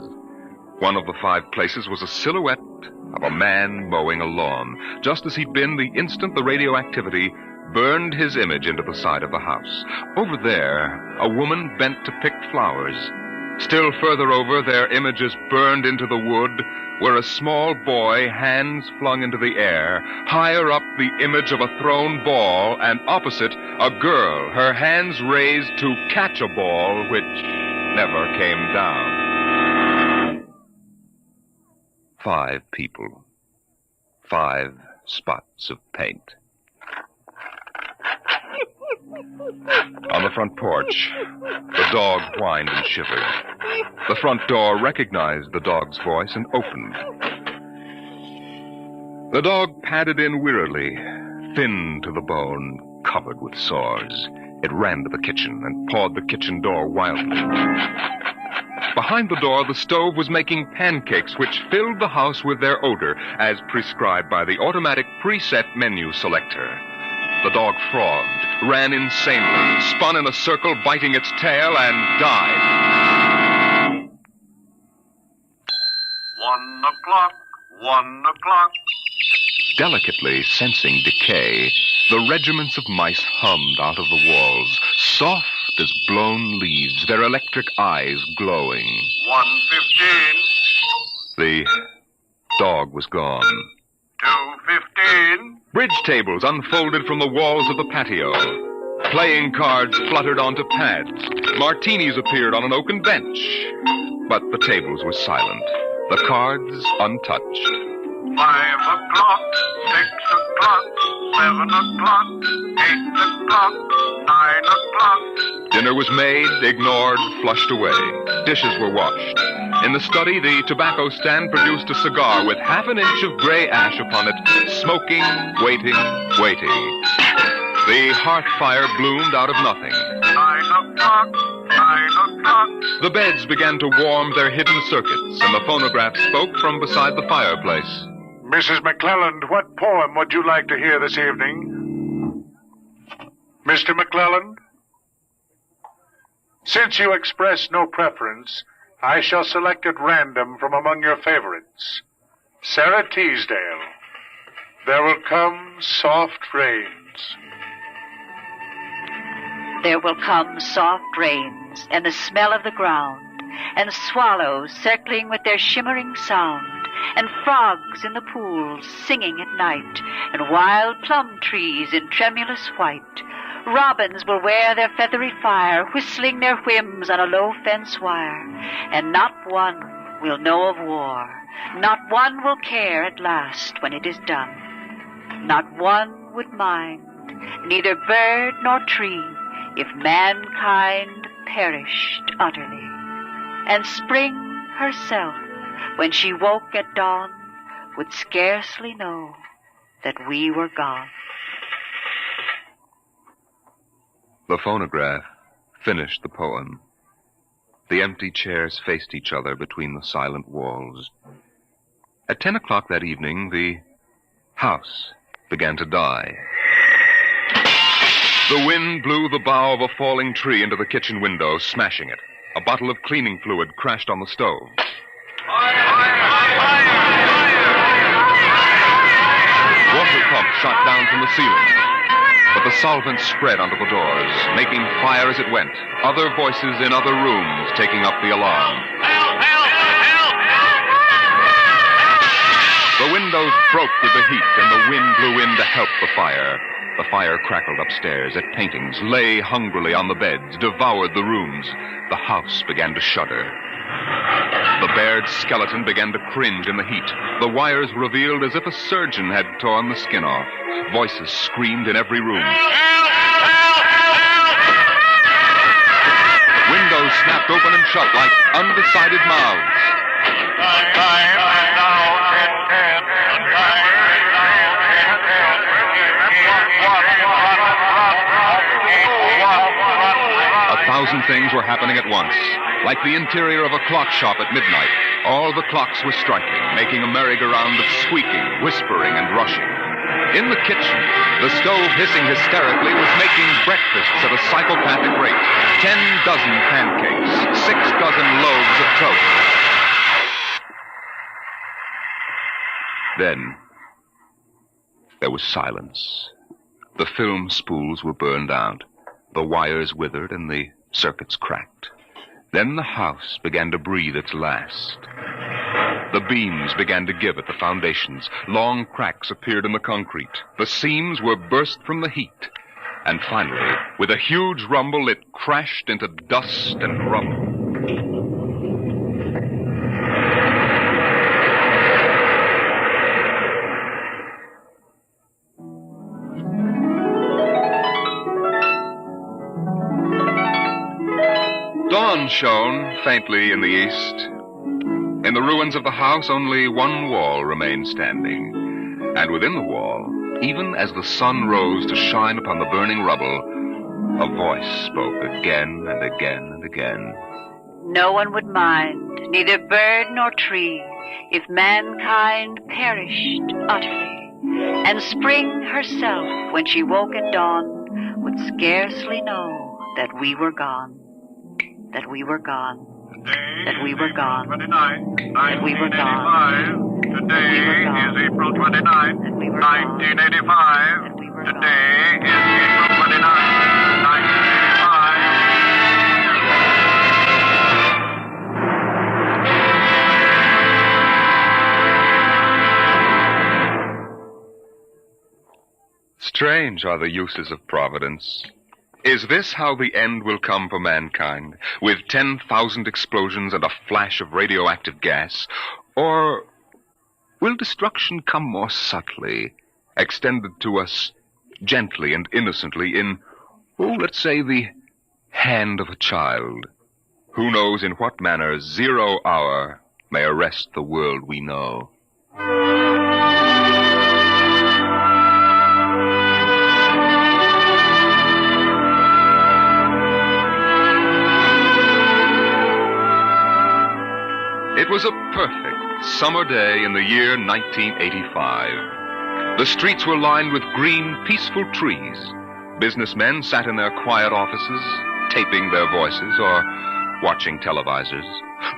One of the 5 places was a silhouette of a man mowing a lawn, just as he'd been the instant the radioactivity burned his image into the side of the house. Over there, a woman bent to pick flowers. Still further over, their images burned into the wood, where a small boy, hands flung into the air, higher up the image of a thrown ball, and opposite, a girl, her hands raised to catch a ball which never came down. 5 people. 5 spots of paint. On the front porch, the dog whined and shivered. The front door recognized the dog's voice and opened. The dog padded in wearily, thin to the bone, covered with sores. It ran to the kitchen and pawed the kitchen door wildly. Behind the door, the stove was making pancakes which filled the house with their odor, as prescribed by the automatic preset menu selector. The dog frothed, ran insanely, spun in a circle, biting its tail, and died. 1 o'clock, 1 o'clock. Delicately sensing decay, the regiments of mice hummed out of the walls, soft as blown leaves, their electric eyes glowing. 1:15. The dog was gone. 2:15. Bridge tables unfolded from the walls of the patio. Playing cards fluttered onto pads. Martinis appeared on an oaken bench. But the tables were silent, the cards untouched. 5 o'clock, 6 o'clock, 7 o'clock, 8 o'clock, 9 o'clock. Dinner was made, ignored, flushed away. Dishes were washed. In the study, the tobacco stand produced a cigar with half an inch of gray ash upon it, smoking, waiting. The hearth fire bloomed out of nothing. 9 o'clock, 9 o'clock. The beds began to warm their hidden circuits, and the phonograph spoke from beside the fireplace. Mrs. McClelland, what poem would you like to hear this evening? Mr. McClelland? Since you express no preference, I shall select at random from among your favorites. Sarah Teasdale, There Will Come Soft Rains. There will come soft rains, and the smell of the ground, and swallows circling with their shimmering sound, and frogs in the pools singing at night, and wild plum trees in tremulous white. Robins will wear their feathery fire, whistling their whims on a low fence wire, and not one will know of war. Not one will care at last when it is done. Not one would mind, neither bird nor tree, if mankind perished utterly. And spring herself, when she woke at dawn, would scarcely know that we were gone. The phonograph finished the poem. The empty chairs faced each other between the silent walls. At 10 o'clock that evening, the house began to die. The wind blew the bough of a falling tree into the kitchen window, smashing it. A bottle of cleaning fluid crashed on the stove. Water pumps shot down from the ceiling. But the solvent spread onto the doors, making fire as it went. Other voices in other rooms taking up the alarm. The windows broke with the heat, and the wind blew in to help the fire. The fire crackled upstairs at paintings, lay hungrily on the beds, devoured the rooms. The house began to shudder. The bared skeleton began to cringe in the heat. The wires revealed as if a surgeon had torn the skin off. Voices screamed in every room. Windows snapped open and shut like undecided mouths. A thousand things were happening at once. Like the interior of a clock shop at midnight, all the clocks were striking, making a merry-go-round of squeaking, whispering, and rushing. In the kitchen, the stove hissing hysterically was making breakfasts at a psychopathic rate. 10 dozen pancakes, 6 dozen loaves of toast. Then, there was silence. The film spools were burned out. The wires withered and the circuits cracked. Then the house began to breathe its last. The beams began to give at the foundations. Long cracks appeared in the concrete. The seams were burst from the heat. And finally, with a huge rumble, it crashed into dust and rubble. dawn shone faintly in the east. In the ruins of the house, only one wall remained standing. And within the wall, even as the sun rose to shine upon the burning rubble, a voice spoke again and again and again. No one would mind, neither bird nor tree, if mankind perished utterly. And spring herself, when she woke at dawn, would scarcely know that we were gone. That we were gone. That we were gone. That we were gone. Today is April 29th, 1985. Today is April 29th, 1985. Strange are the uses of Providence. Is this how the end will come for mankind, with 10,000 explosions and a flash of radioactive gas? Or will destruction come more subtly, extended to us gently and innocently in, let's say, the hand of a child? Who knows in what manner 0 hour may arrest the world we know? It was a perfect summer day in the year 1985. The streets were lined with green, peaceful trees. Businessmen sat in their quiet offices, taping their voices or watching televisors.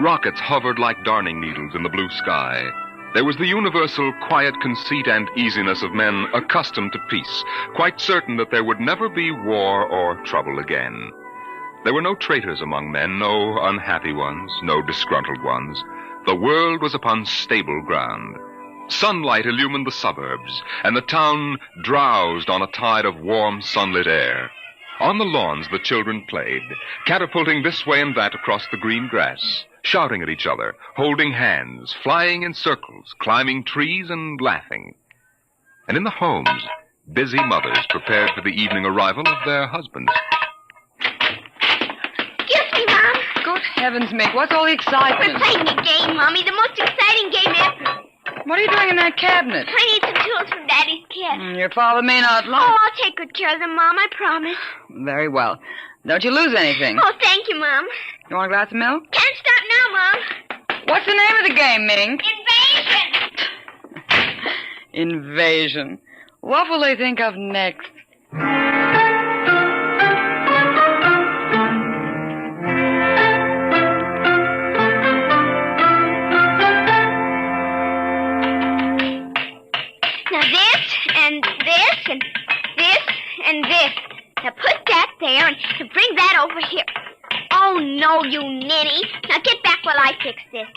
Rockets hovered like darning needles in the blue sky. There was the universal quiet conceit and easiness of men accustomed to peace, quite certain that there would never be war or trouble again. There were no traitors among men, no unhappy ones, no disgruntled ones. The world was upon stable ground. Sunlight illumined the suburbs, and the town drowsed on a tide of warm, sunlit air. On the lawns, the children played, catapulting this way and that across the green grass, shouting at each other, holding hands, flying in circles, climbing trees, and laughing. And in the homes, busy mothers prepared for the evening arrival of their husbands. Excuse me, Mom. Good heavens, Mick, what's all the excitement? We're playing a game, Mommy, the most exciting game ever. What are you doing in that cabinet? I need some tools from Daddy's kit. Your father may not like... Oh, I'll take good care of them, Mom, I promise. Very well. Don't you lose anything. Oh, thank you, Mom. You want a glass of milk? Can't stop now, Mom. What's the name of the game, Mink? Invasion. Invasion. What will they think of next? Now this, and this, and this, and this. Now put that there and bring that over here. Oh, no, you ninny. Now get back while I fix this.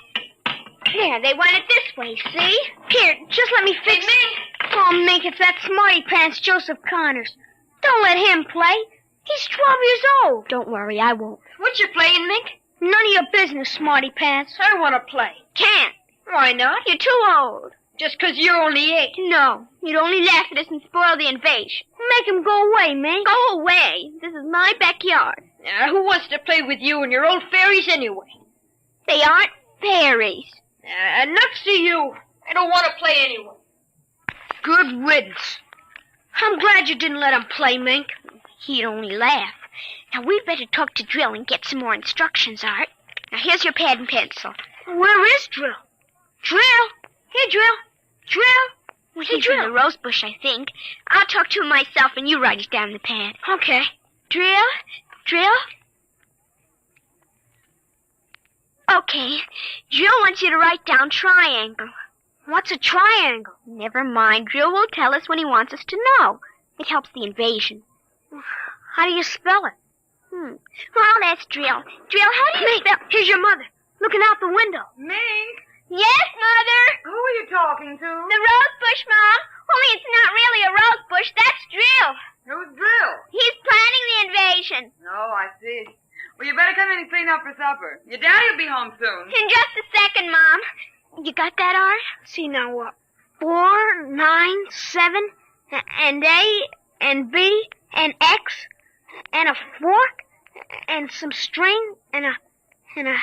There, they want it this way, see? Here, just let me fix it. Oh, Mink, it's that smarty pants Joseph Connors. Don't let him play. He's 12 years old. Don't worry, I won't. What you playing, Mink? None of your business, smarty pants. I want to play. Can't. Why not? You're too old. Just 'cause you're only 8. No, you'd only laugh at us and spoil the invasion. Make him go away, Mink. Go away. This is my backyard. Who wants to play with you and your old fairies anyway? They aren't fairies. Nuts to you. I don't want to play anyway. Good riddance. I'm glad you didn't let him play, Mink. He'd only laugh. Now, we'd better talk to Drill and get some more instructions, Art. Now, here's your pad and pencil. Where is Drill? Drill? Here, Drill. Drill? Well, he's in the rose bush, I think. I'll talk to him myself, and you write it down in the pad. Okay. Drill? Drill? Okay. Drill wants you to write down triangle. What's a triangle? Never mind. Drill will tell us when he wants us to know. It helps the invasion. How do you spell it? Well, that's Drill. Drill, how do you spell... Here's your mother, looking out the window. Mink? Yes, Mother? Who are you talking to? The rose bush, Mom. Only it's not really a rose bush. That's Drill. Who's Drill? He's planning the invasion. Oh, I see. Well, you better come in and clean up for supper. Your daddy will be home soon. In just a second, Mom. You got that, Art? See now what? 4, 9, 7, and A, and B, and X, and a fork, and some string and a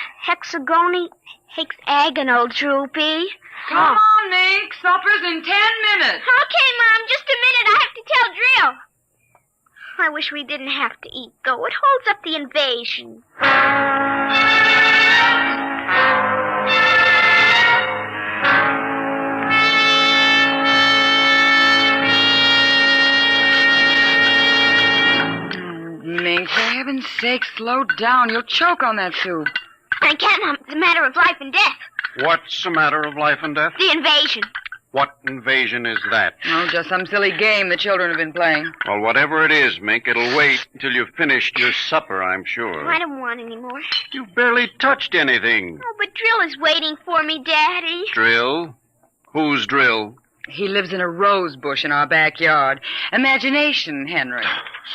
hexagonal droopy. Come on, Mink. Supper's in 10 minutes. Okay, Mom, just a minute. I have to tell Drill. I wish we didn't have to eat, though. It holds up the invasion. Mink, for heaven's sake, slow down. You'll choke on that soup. I can't, Mom. It's a matter of life and death. What's a matter of life and death? The invasion. What invasion is that? Oh, just some silly game the children have been playing. Well, whatever it is, Mink, it'll wait until you've finished your supper, I'm sure. I don't want any more. You've barely touched anything. Oh, but Drill is waiting for me, Daddy. Drill? Who's Drill? He lives in a rose bush in our backyard. Imagination, Henry.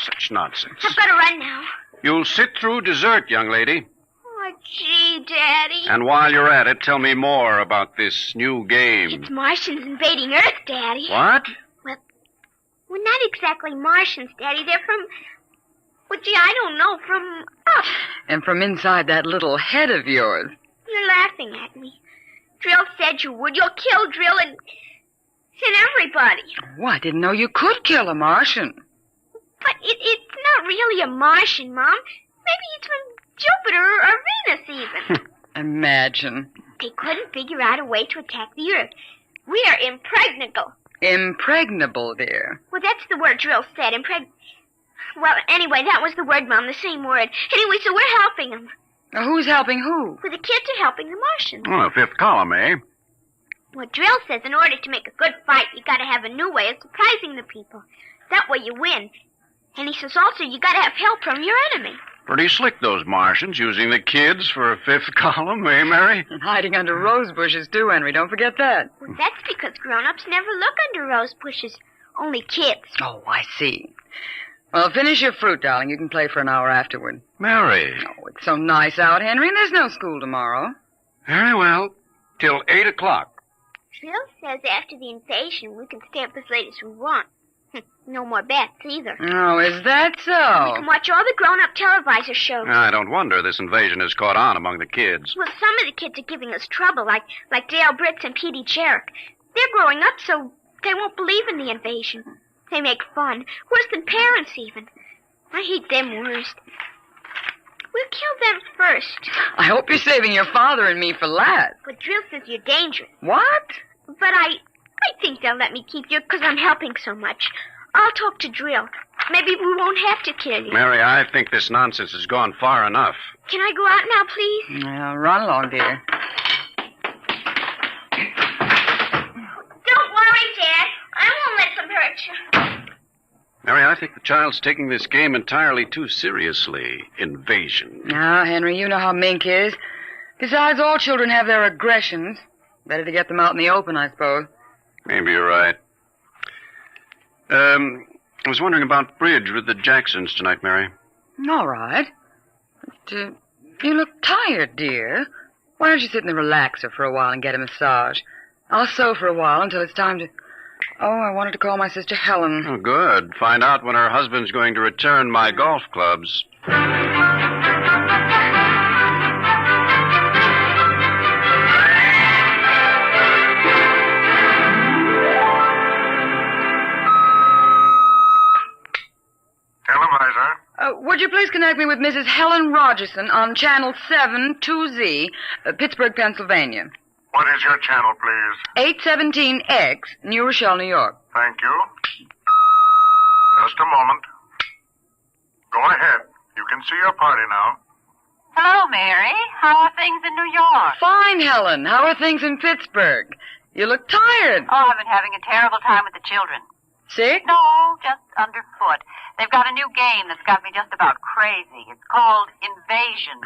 Such nonsense. I've got to run now. You'll sit through dessert, young lady. Oh, gee, Daddy. And while you're at it, tell me more about this new game. It's Martians invading Earth, Daddy. What? Well, not exactly Martians, Daddy. They're from... Well, gee, I don't know, from... Oh, And from inside that little head of yours. you're laughing at me. Drill said you would. You'll kill Drill and everybody. Oh, I didn't know you could kill a Martian. But it's not really a Martian, Mom. Maybe it's from Jupiter or Venus, even. Imagine. They couldn't figure out a way to attack the Earth. We are impregnable. Impregnable, dear. Well, that's the word Drill said, Well, anyway, that was the word, Mom, the same word. Anyway, so we're helping them. Now, who's helping who? Well, the kids are helping the Martians. Oh, fifth column, eh? Well, Drill says in order to make a good fight, you gotta have a new way of surprising the people. That way you win. And he says also you gotta have help from your enemy. Pretty slick, those Martians, using the kids for a fifth column, eh, Mary? And hiding under rose bushes, too, Henry. Don't forget that. Well, that's because grown-ups never look under rose bushes. Only kids. Oh, I see. Well, finish your fruit, darling. You can play for an hour afterward. Mary. Oh, it's so nice out, Henry, and there's no school tomorrow. Very well. Till 8 o'clock. Drill says after the invasion we can stay up as late as we want. No more bets, either. Oh, is that so? We can watch all the grown-up televisor shows. I don't wonder this invasion has caught on among the kids. Well, some of the kids are giving us trouble, like Dale Britz and Petey Jarek. They're growing up so they won't believe in the invasion. They make fun. Worse than parents, even. I hate them worst. We'll kill them first. I hope you're saving your father and me for last. But Drill says you're dangerous. What? But I think they'll let me keep you because I'm helping so much. I'll talk to Drill. Maybe we won't have to kill you. Mary, I think this nonsense has gone far enough. Can I go out now, please? Well, run along, dear. Don't worry, Dad. I won't let them hurt you. Mary, I think the child's taking this game entirely too seriously. Invasion. Now, Henry, you know how Mink is. Besides, all children have their aggressions. Better to get them out in the open, I suppose. Maybe you're right. I was wondering about bridge with the Jacksons tonight, Mary. All right. But, you look tired, dear. Why don't you sit in the relaxer for a while and get a massage? I'll sew for a while until it's time to... Oh, I wanted to call my sister Helen. Oh, good. Find out when her husband's going to return my golf clubs. Televisor. Would you please connect me with Mrs. Helen Rogerson on Channel 7-2Z, Pittsburgh, Pennsylvania? What is your channel, please? 817X, New Rochelle, New York. Thank you. Just a moment. Go ahead. You can see your party now. Hello, Mary. How are things in New York? Fine, Helen. How are things in Pittsburgh? You look tired. Oh, I've been having a terrible time with the children. Sick? No, just underfoot. They've got a new game that's got me just about crazy. It's called Invasion.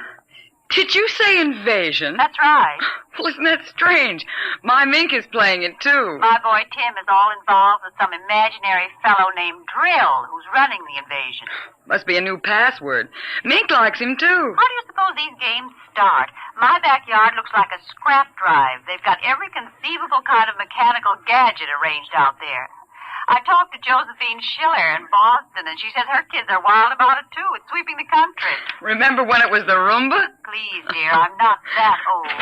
Did you say invasion? That's right. Well, isn't that strange? My Mink is playing it, too. My boy Tim is all involved with some imaginary fellow named Drill who's running the invasion. Must be a new password. Mink likes him, too. How do you suppose these games start? My backyard looks like a scrap drive. They've got every conceivable kind of mechanical gadget arranged out there. I talked to Josephine Schiller in Boston, and she says her kids are wild about it, too. It's sweeping the country. Remember when it was the Roomba? Please, dear, I'm not that old.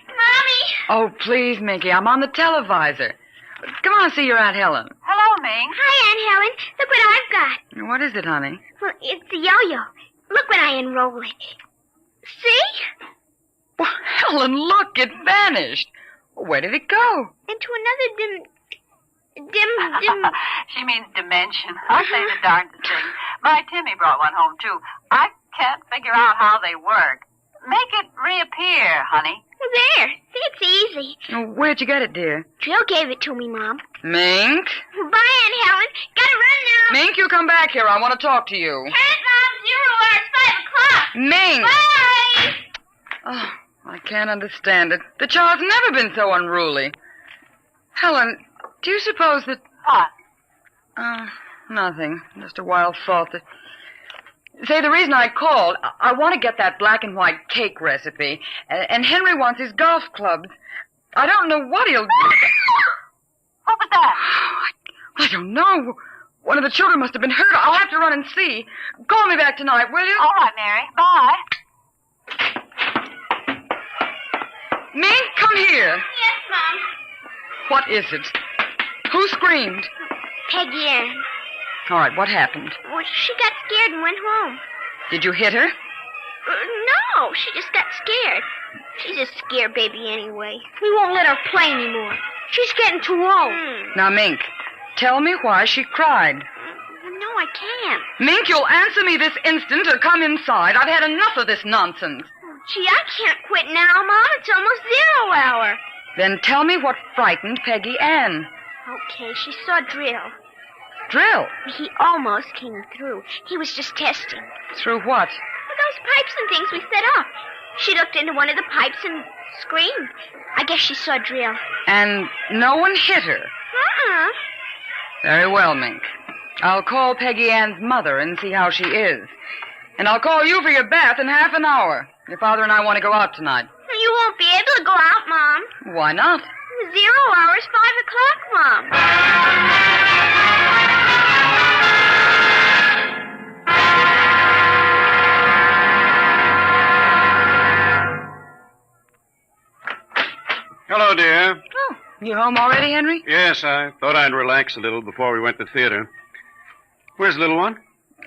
Mommy! Oh, please, Minky, I'm on the televisor. Come on, see your Aunt Helen. Hello, Ming. Hi, Aunt Helen. Look what I've got. What is it, honey? Well, it's the yo-yo. Look when I unroll it. See? Well, Helen, look, it vanished. Where did it go? Into another dim... She means dimension. I say the darndest thing. My Timmy brought one home, too. I can't figure out how they work. Make it reappear, honey. There. See, it's easy. Oh, where'd you get it, dear? Jill gave it to me, Mom. Mink? Bye, Aunt Helen. Gotta run now. Mink, you come back here. I want to talk to you. Aunt Mom, 0 hour, it's 5 o'clock. Mink! Bye! Oh, I can't understand it. The child's never been so unruly. Helen, do you suppose that... What? Nothing. Just a wild thought that... Say, the reason I called, I want to get that black and white cake recipe, and Henry wants his golf clubs. I don't know what he'll do. What was that? I don't know. One of the children must have been hurt. I'll have to run and see. Call me back tonight, will you? All right, Mary. Bye. Mink, come here. Yes, Mom. What is it? Who screamed? Peggy Ann. All right, what happened? Well, she got scared and went home. Did you hit her? No, she just got scared. She's a scared baby anyway. We won't let her play anymore. She's getting too old. Now, Mink, tell me why she cried. No, I can't. Mink, you'll answer me this instant or come inside. I've had enough of this nonsense. Gee, I can't quit now, Mom. It's almost 0 hour. Then tell me what frightened Peggy Ann. Okay, she saw Drill. Drill? He almost came through. He was just testing. Through what? With those pipes and things we set up. She looked into one of the pipes and screamed. I guess she saw Drill. And no one hit her? Very well, Mink. I'll call Peggy Ann's mother and see how she is. And I'll call you for your bath in half an hour. Your father and I want to go out tonight. You won't be able to go out, Mom. Why not? 0 hour is 5 o'clock, Mom. Hello, dear. Oh, you home already, Henry? Yes, I thought I'd relax a little before we went to theater. Where's the little one?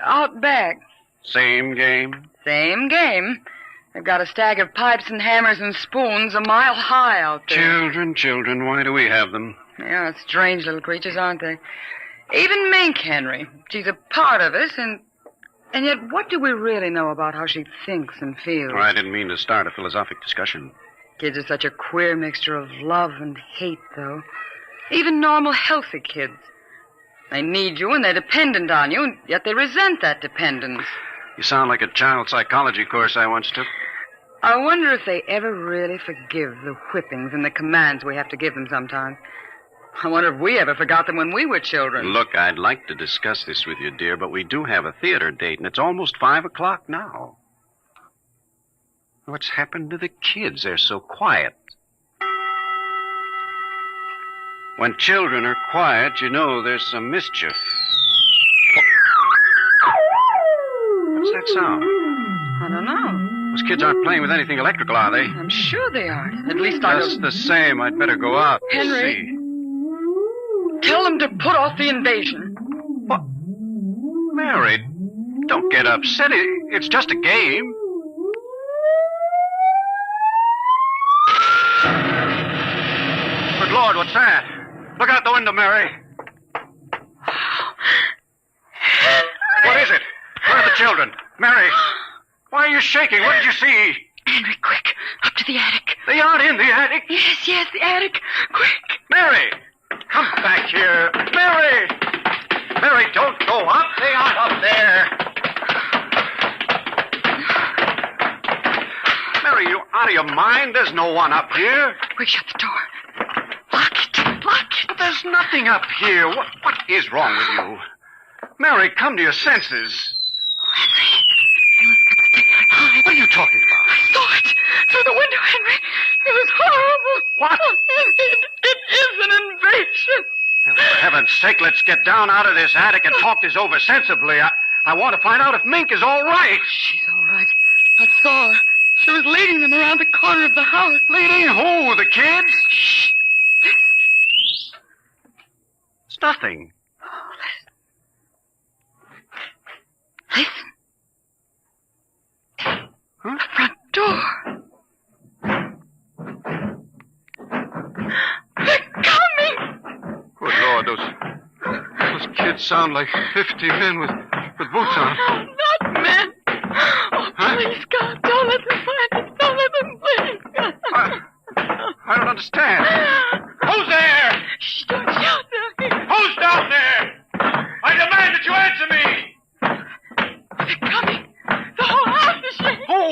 Out back. Same game? Same game. They've got a stack of pipes and hammers and spoons a mile high out there. Children, why do we have them? Yeah, strange little creatures, aren't they? Even Mink, Henry. She's a part of us, and yet what do we really know about how she thinks and feels? Well, I didn't mean to start a philosophic discussion. Kids are such a queer mixture of love and hate, though. Even normal, healthy kids. They need you and they're dependent on you, and yet they resent that dependence. You sound like a child psychology course I once took. I wonder if they ever really forgive the whippings and the commands we have to give them sometimes. I wonder if we ever forgot them when we were children. Look, I'd like to discuss this with you, dear, but we do have a theater date, and it's almost 5 o'clock now. What's happened to the kids? They're so quiet. When children are quiet, you know there's some mischief. What's that sound? I don't know. Those kids aren't playing with anything electrical, are they? I'm sure they aren't. At least I Just the same, I'd better go out and Henry. see. Tell them to put off the invasion. What? Mary, don't get upset. It's just a game. Good Lord, what's that? Look out the window, Mary. What is it? Where are the children? Mary, why are you shaking? What did you see? Henry, quick. Up to the attic. They aren't in the attic. Yes, the attic. Quick. Mary, come back here. Mary! Mary, don't go up. They aren't up there. Mary, you out of your mind? There's no one up here. Quick, shut the door. Lock it. But there's nothing up here. What is wrong with you? Mary, come to your senses. Henry. What are you talking about? I saw it. Through the window, Henry. It was horrible. What? It is an invasion. For heaven's sake, let's get down out of this attic and talk this over sensibly. I want to find out if Mink is all right. She's all right. I saw her. She was leading them around the corner of the house. Leading who? The kids? Shh. It's nothing. Oh, listen. Huh? The front door. They're coming! Good Lord, those kids sound like 50 men with boots on. No, not men. Oh, please, God, don't let them find us. Don't let them, please, God. I don't understand. Who's there? Shh, don't shout down here. Who's down there? I demand that you answer me. They're coming. The whole house is shaking. Who?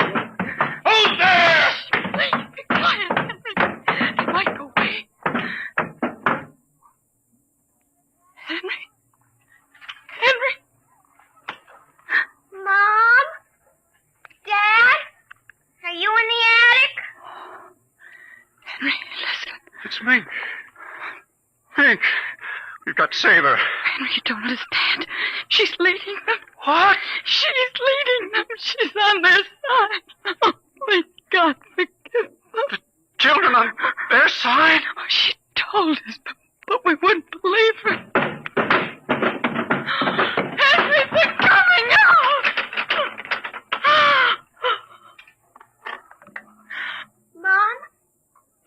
Who's there? Shh, please, be quiet, Henry. They might go away. Henry? Mom? Dad? Are you in the attic? Henry, listen. It's Mink. Mink, we've got to save her. Henry, you don't understand. She's leading them. What? She's leading them. She's on their side. Oh, please, God, forgive them. The children on their side? Oh, she told us, but we wouldn't believe her. Henry, they're coming out! Mom?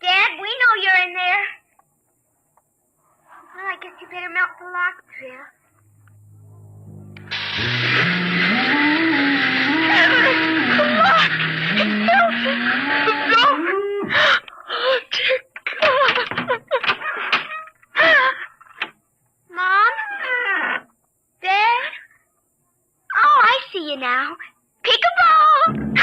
Dad, we know you're in there. Well, I guess you better melt the lock, Trill. Henry, the lock! It's melting! The door! Oh, dear God! Mom? Dad? Oh, I see you now. Peek-a-boo!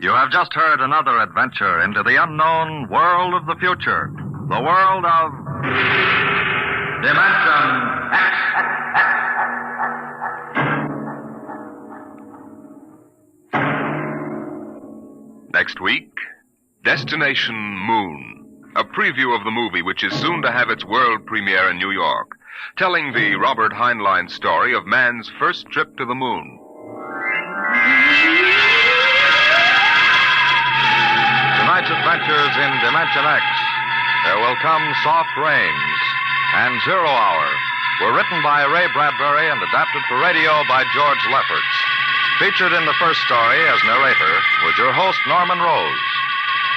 You have just heard another adventure into the unknown world of the future. The world of Dimension X. Next week, Destination Moon, a preview of the movie which is soon to have its world premiere in New York, telling the Robert Heinlein story of man's first trip to the moon. Tonight's adventures in Dimension X, There Will Come Soft Rains, and Zero Hour were written by Ray Bradbury and adapted for radio by George Lefferts. Featured in the first story as narrator was your host, Norman Rose.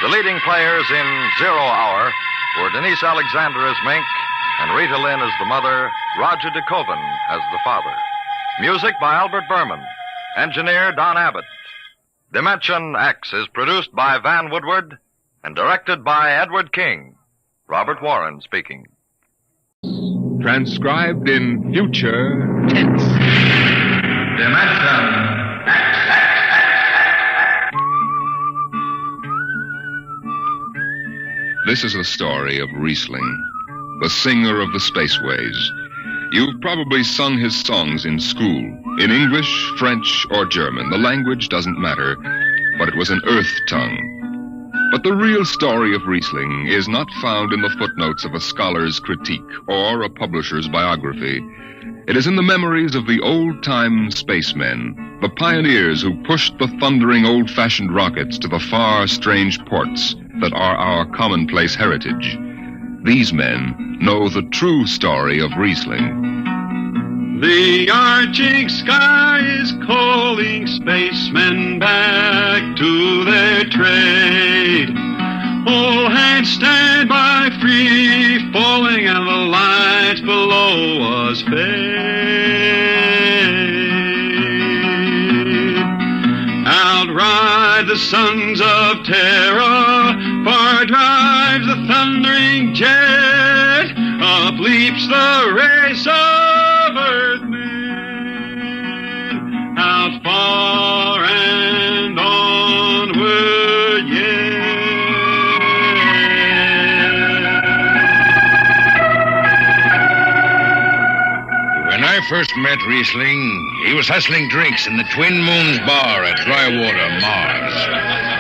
The leading players in Zero Hour were Denise Alexander as Mink and Rita Lynn as the mother, Roger DeKoven as the father. Music by Albert Berman. Engineer Don Abbott. Dimension X is produced by Van Woodward and directed by Edward King. Robert Warren speaking. Transcribed in future tense. Dimension X. This is the story of Riesling, the singer of the spaceways. You've probably sung his songs in school, in English, French, or German. The language doesn't matter, but it was an earth tongue. But the real story of Riesling is not found in the footnotes of a scholar's critique or a publisher's biography. It is in the memories of the old-time spacemen, the pioneers who pushed the thundering old-fashioned rockets to the far, strange ports that are our commonplace heritage. These men know the true story of Riesling. The arching sky is calling spacemen back to their trade. All hands stand by, free falling, and the lights below us fade. Outride the sons of terror, far drives the thundering jet, up leaps the race of earthmen, out far and onward, yeah. I first met Riesling, he was hustling drinks in the Twin Moons bar at Drywater, Mars.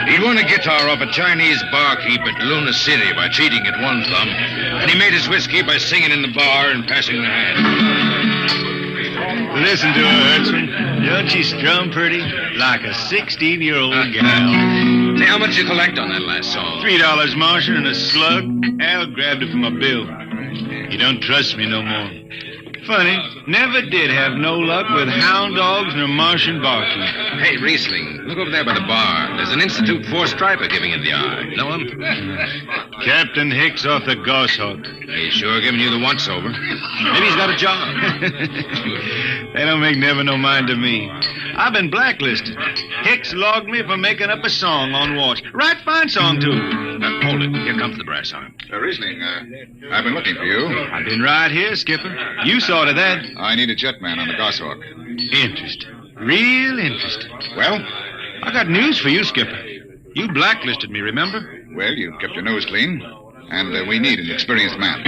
He'd won a guitar off a Chinese barkeep at Luna City by cheating at one thumb, and he made his whiskey by singing in the bar and passing the hand. Listen to her, Hertzman. Don't she strum pretty? Like a 16-year-old gal. Say, how much you collect on that last song? $3 Martian and a slug. Al grabbed it from my bill. He don't trust me no more. Funny, never did have no luck with hound dogs nor Martian barkeep. Hey, Riesling, look over there by the bar. There's an Institute 4 striper giving you the eye. Know him? Captain Hicks off the Goshawk. He's sure giving you the once-over. Maybe he's got a job. They don't make never no mind to me. I've been blacklisted. Hicks logged me for making up a song on watch. Right fine song, too. Hold it. Here comes the brass arm. Riesling, I've been looking for you. I've been right here, Skipper. You saw to that. I need a jetman on the Goshawk. Interesting. Real interesting. Well? I got news for you, Skipper. You blacklisted me, remember? Well, you kept your nose clean, and we need an experienced man.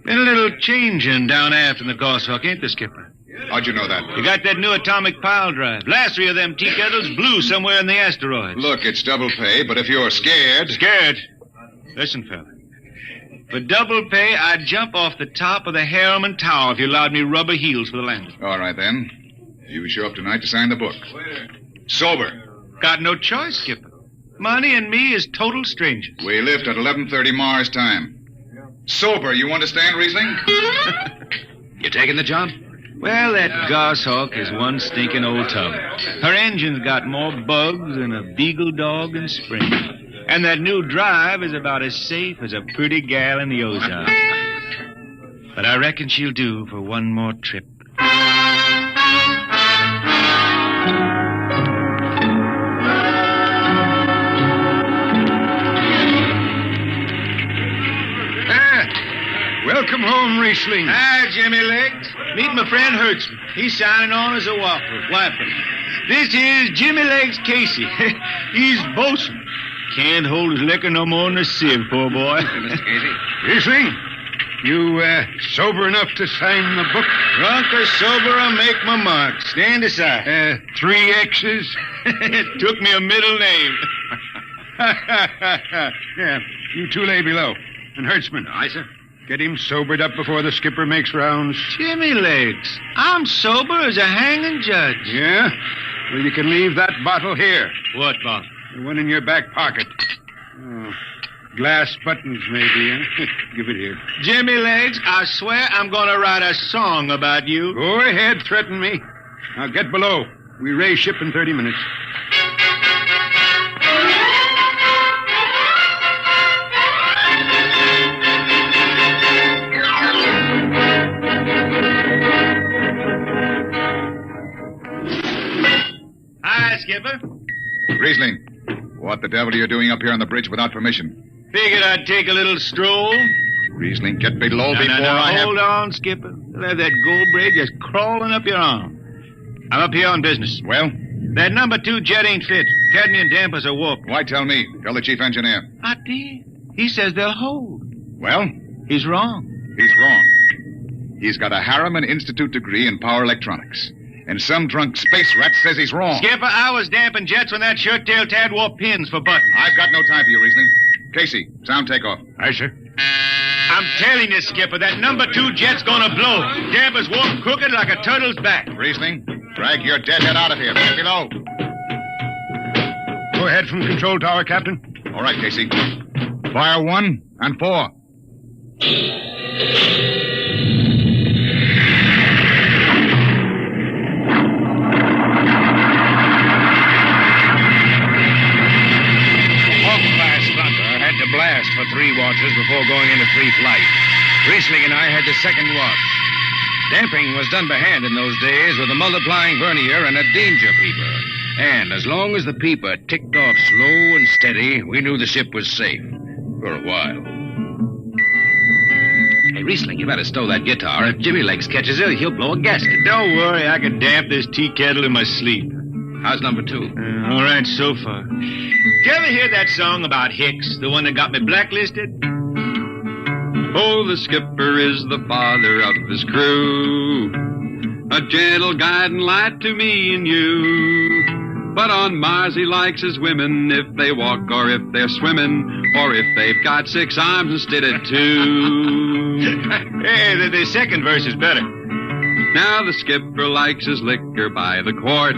Been a little changing down aft in the Goshawk, ain't there, Skipper? How'd you know that? You got that new atomic pile drive. Last 3 of them tea kettles blew somewhere in the asteroids. Look, it's double pay, but if you're scared... Scared? Listen, fella. For double pay, I'd jump off the top of the Harriman Tower if you allowed me rubber heels for the landing. All right, then. You show up tonight to sign the book. Sober. Got no choice, Skipper. Money and me is total strangers. We lift at 11:30 Mars time. Sober, you understand, Riesling? You taking the job? Well, that Goshawk is one stinking old tub. Her engine's got more bugs than a beagle dog in spring. And that new drive is about as safe as a pretty gal in the Ozarks. But I reckon she'll do for one more trip. Welcome home, Riesling. Hi, Jimmy Legs. Meet my friend Hertzman. He's signing on as a wiper. This here's Jimmy Legs Casey. He's bosun. Can't hold his liquor no more than a sieve, poor boy. Mr. Casey. Riesling, You, sober enough to sign the book? Drunk or sober, I make my mark. Stand aside. 3 X's? It took me a middle name. Yeah, you 2 lay below. And Hertzman. Aye, sir. Get him sobered up before the skipper makes rounds. Jimmy Legs, I'm sober as a hanging judge. Yeah? Well, you can leave that bottle here. What bottle? The one in your back pocket. Oh, glass buttons, maybe, huh? Give it here. Jimmy Legs, I swear I'm going to write a song about you. Go ahead, threaten me. Now get below. We raise ship in 30 minutes. Hi, Skipper. Riesling, what the devil are you doing up here on the bridge without permission? Figured I'd take a little stroll. Riesling, get below before I have... Hold on, Skipper. You'll have that gold braid just crawling up your arm. I'm up here on business. Well? That number 2 jet ain't fit. Cadmium dampers are warped. Why tell me? Tell the chief engineer. I did. He says they'll hold. Well? He's wrong. He's wrong. He's got a Harriman Institute degree in power electronics. And some drunk space rat says he's wrong. Skipper, I was damping jets when that shirt-tailed tad wore pins for buttons. I've got no time for you, Riesling. Casey, sound takeoff. Aye, sir. I'm telling you, Skipper, that number 2 jet's gonna blow. Dampers warped crooked like a turtle's back. Riesling, drag your deadhead out of here. Get below. Go ahead from control tower, Captain. All right, Casey. Fire 1 and 4. Blast for 3 watches before going into free flight. Riesling and I had the second watch. Damping was done by hand in those days with a multiplying vernier and a danger peeper. And as long as the peeper ticked off slow and steady, we knew the ship was safe. For a while. Hey, Riesling, you better stow that guitar. If Jimmy Legs catches it, he'll blow a gasket. Don't worry, I can damp this tea kettle in my sleep. How's number 2? All right, so far. Did you ever hear that song about Hicks, the one that got me blacklisted? Oh, the skipper is the father of his crew, a gentle guiding light to me and you. But on Mars he likes his women if they walk or if they're swimming, or if they've got 6 arms instead of 2. Hey, the second verse is better. Now the skipper likes his liquor by the quart.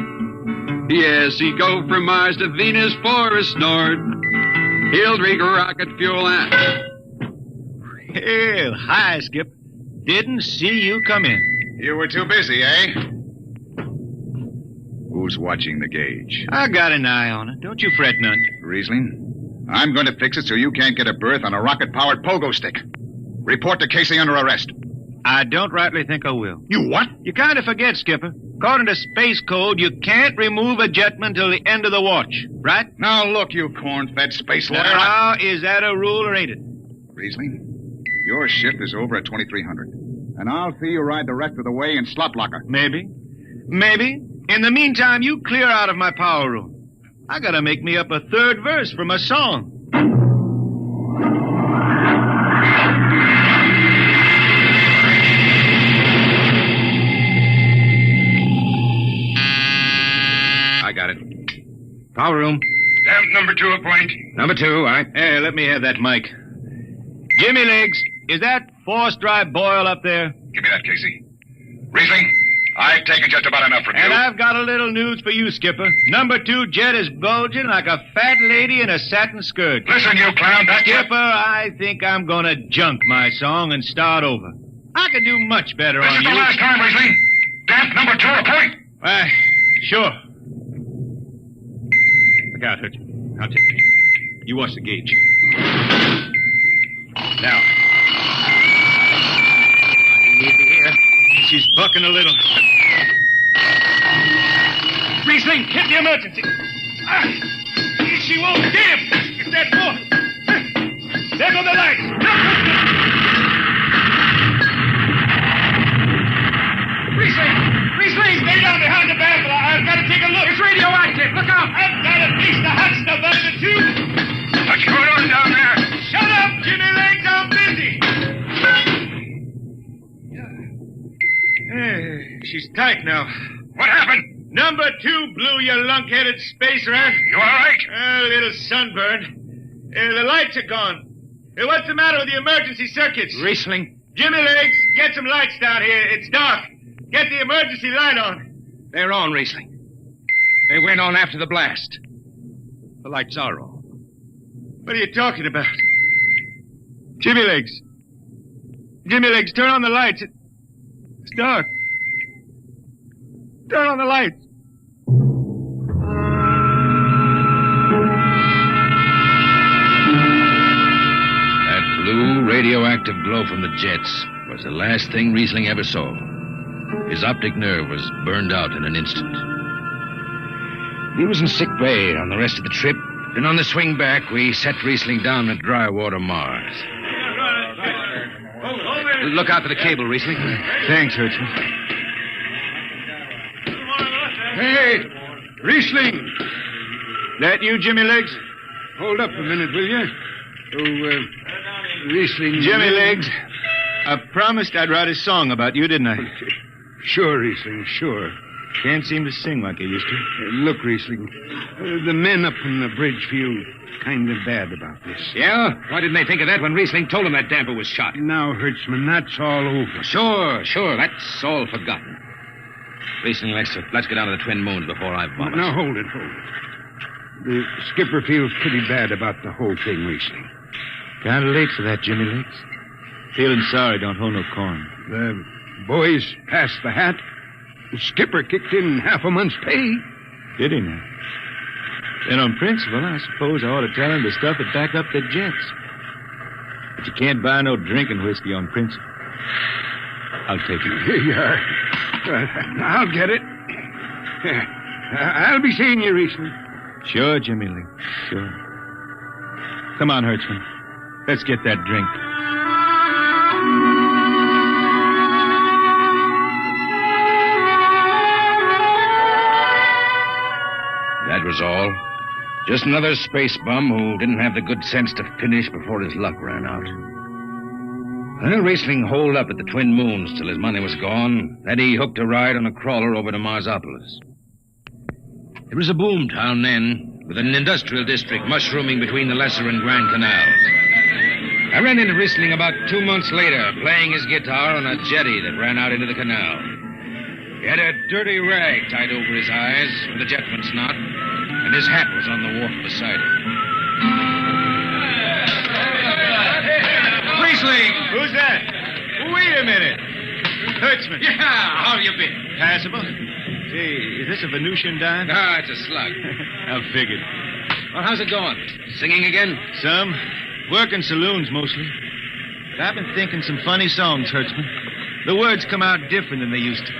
Yes, he'd go from Mars to Venus for a snort. He'll drink rocket fuel and... Well, hi, Skip. Didn't see you come in. You were too busy, eh? Who's watching the gauge? I got an eye on it. Don't you fret none. Riesling, I'm going to fix it so you can't get a berth on a rocket-powered pogo stick. Report to Casey under arrest. I don't rightly think I will. You what? You kind of forget, Skipper. According to Space Code, you can't remove a jetman till the end of the watch, right? Now, look, you corn-fed space lawyer. Now, is that a rule or ain't it? Riesling, your shift is over at 2300. And I'll see you ride the rest of the way in slot locker. Maybe. Maybe. In the meantime, you clear out of my power room. I gotta make me up a third verse from a song. I got it. Power room. Damp number 2 a point. Number 2, all right. Hey, let me have that mic. Jimmy Legs, is that force-drive boil up there? Give me that, Casey. Riesling, I've taken just about enough from you. And I've got a little news for you, Skipper. Number 2 jet is bulging like a fat lady in a satin skirt. Listen, you clown, that Skipper, I think I'm gonna junk my song and start over. I could do much better on you. This is the last time, Riesling. Damp number 2 a point. Sure. Look out, Hutchman. I'll take it. You watch the gauge. Now. You need to hear. She's bucking a little. Riesling, hit the emergency. She won't. Damn! It's that boy. There go the lights. Riesling, stay down behind the baffle. I've got to take a look. It's radioactive. Look out. I've got to piece the hot stuff out of the tube. What's going on down there? Shut up, Jimmy Legs. I'm busy. She's tight now. What happened? Number 2 blew, you lunk-headed space rat. You all right? A little sunburn. The lights are gone. What's the matter with the emergency circuits? Riesling. Jimmy Legs, get some lights down here. It's dark. Get the emergency light on. They're on, Riesling. They went on after the blast. The lights are on. What are you talking about? Jimmy Legs. Jimmy Legs, turn on the lights. It's dark. Turn on the lights. That blue radioactive glow from the jets was the last thing Riesling ever saw. His optic nerve was burned out in an instant. He was in sick bay on the rest of the trip, and on the swing back, we set Riesling down at dry water Mars. Look out for the cable, Riesling. Thanks, Hurtsman. Hey, Riesling. That you, Jimmy Legs? Hold up a minute, will you? Oh, Riesling. Jimmy Legs, I promised I'd write a song about you, didn't I? Sure, Riesling, sure. Can't seem to sing like I used to. Look, Riesling, the men up on the bridge feel kind of bad about this. Yeah? Why didn't they think of that when Riesling told them that damper was shot? Now, Hertzman, that's all over. Sure. That's all forgotten. Riesling, let's get down to the Twin Moons before I vomit. Now, hold it. The skipper feels pretty bad about the whole thing, Riesling. Kind of late for that, Jimmy Legs. Feeling sorry don't hold no corn. The boys passed the hat. The skipper kicked in half a month's pay. Did he now? Then on principle, I suppose I ought to tell him to stuff it back up the jets. But you can't buy no drinking whiskey on principle. I'll take it. Here you are. I'll get it. I'll be seeing you, Riesling. Sure, Jimmy Lee. Sure. Come on, Hertzman. Let's get that drink. That was all. Just another space bum who didn't have the good sense to finish before his luck ran out. Well, Riesling holed up at the Twin Moons till his money was gone. Then he hooked a ride on a crawler over to Marsopolis. It was a boom town then, with an industrial district mushrooming between the Lesser and Grand Canals. I ran into Riesling about 2 months later, playing his guitar on a jetty that ran out into the canal. He had a dirty rag tied over his eyes with a jetman's knot, and his hat was on the wharf beside him. Riesling! Who's that? Wait a minute. Hertzman. Yeah, how have you been? Passable. Say, is this a Venusian dime? Ah, it's a slug. I figured. Well, how's it going? Singing again? Some. Working saloons mostly. But I've been thinking some funny songs, Hertzman. The words come out different than they used to.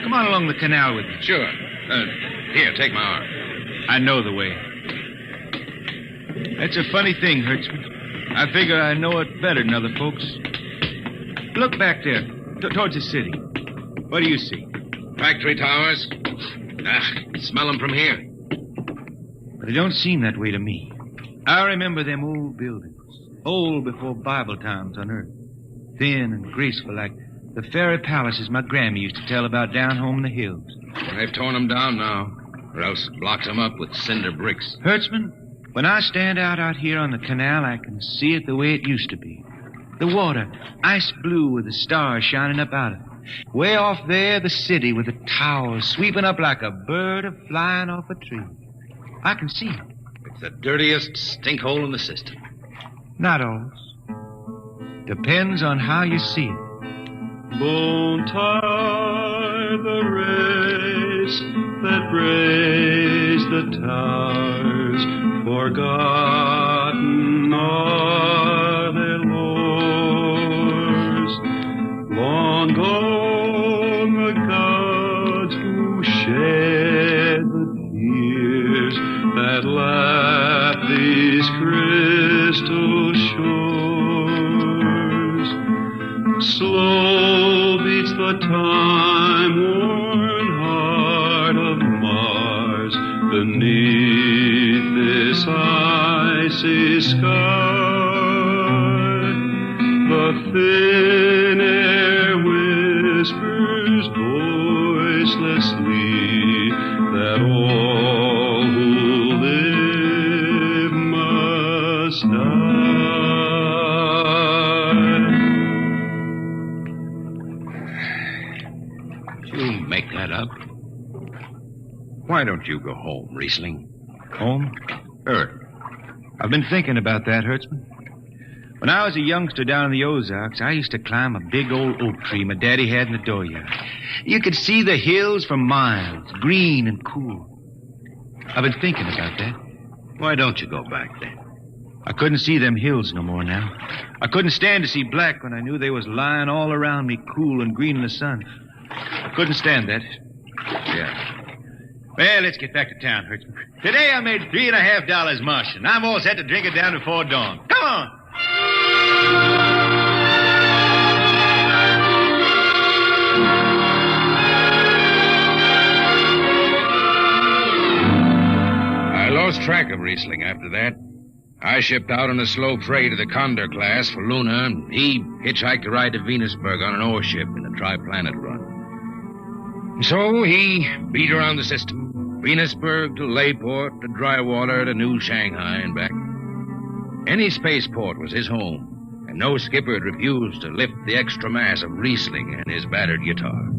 Come on along the canal with me. Sure. Here, take my arm. I know the way. That's a funny thing, Hertzman. I figure I know it better than other folks. Look back there, towards the city. What do you see? Factory towers. Smell them from here. But it don't seem that way to me. I remember them old buildings, old before Bible times on earth. Thin and graceful like the fairy palaces my Grammy used to tell about down home in the hills. They've torn them down now, or else blocked them up with cinder bricks. Hertzman, when I stand out here on the canal, I can see it the way it used to be. The water, ice blue with the stars shining up out of it. Way off there, the city with the towers sweeping up like a bird flying off a tree. I can see it. It's the dirtiest stinkhole in the system. Not always. Depends on how you see it. Won't tie the race that raised the towers, forgotten are their lores. Long gone the gods who shed the tears that lap these crystal shores. Slow beats the time-worn heart of Mars beneath this icy sky. The thin air whispers voicelessly that all who live must die. You make that up. Why don't you go home, Riesling? Home? I've been thinking about that, Hertzman. When I was a youngster down in the Ozarks, I used to climb a big old oak tree my daddy had in the dooryard. You could see the hills for miles, green and cool. I've been thinking about that. Why don't you go back then? I couldn't see them hills no more now. I couldn't stand to see black when I knew they was lying all around me, cool and green in the sun. I couldn't stand that. Yeah. Well, let's get back to town, Hertzman. Today I made $3.50 Martian. I'm all set to drink it down before dawn. Come on! I lost track of Riesling after that. I shipped out on a slow freight of the Condor class for Luna, and he hitchhiked a ride to Venusburg on an ore ship in a tri-planet run. And so he beat around the system, Venusburg to Layport to Drywater to New Shanghai and back. Any spaceport was his home, and no skipper had refused to lift the extra mass of Riesling and his battered guitar.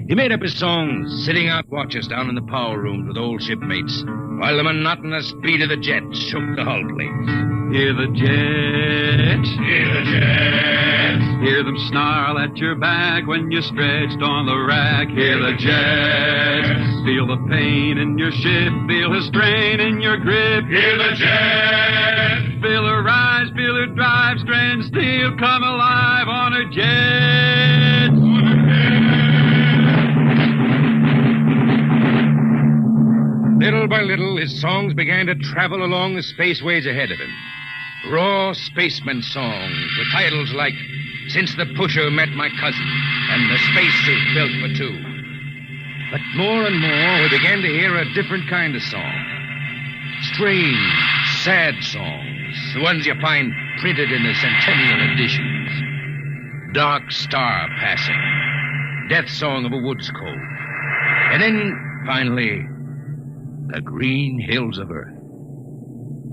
He made up his songs, sitting out watches down in the power rooms with old shipmates, while the monotonous beat of the jets shook the hull plates. Hear the jets, hear the jets, hear them snarl at your back when you're stretched on the rack. Hear the jets, feel the pain in your ship, feel the strain in your grip. Hear the jets, feel her rise, feel her drive, strand steel come alive on her jets. Little by little, his songs began to travel along the spaceways ahead of him. Raw spaceman songs with titles like Since the Pusher Met My Cousin and The Spacesuit Built for Two. But more and more, we began to hear a different kind of song. Strange, sad songs magazines, the ones you find printed in the centennial editions. Dark Star Passing, Death Song of a Woods Cove, and then, finally, The Green Hills of Earth.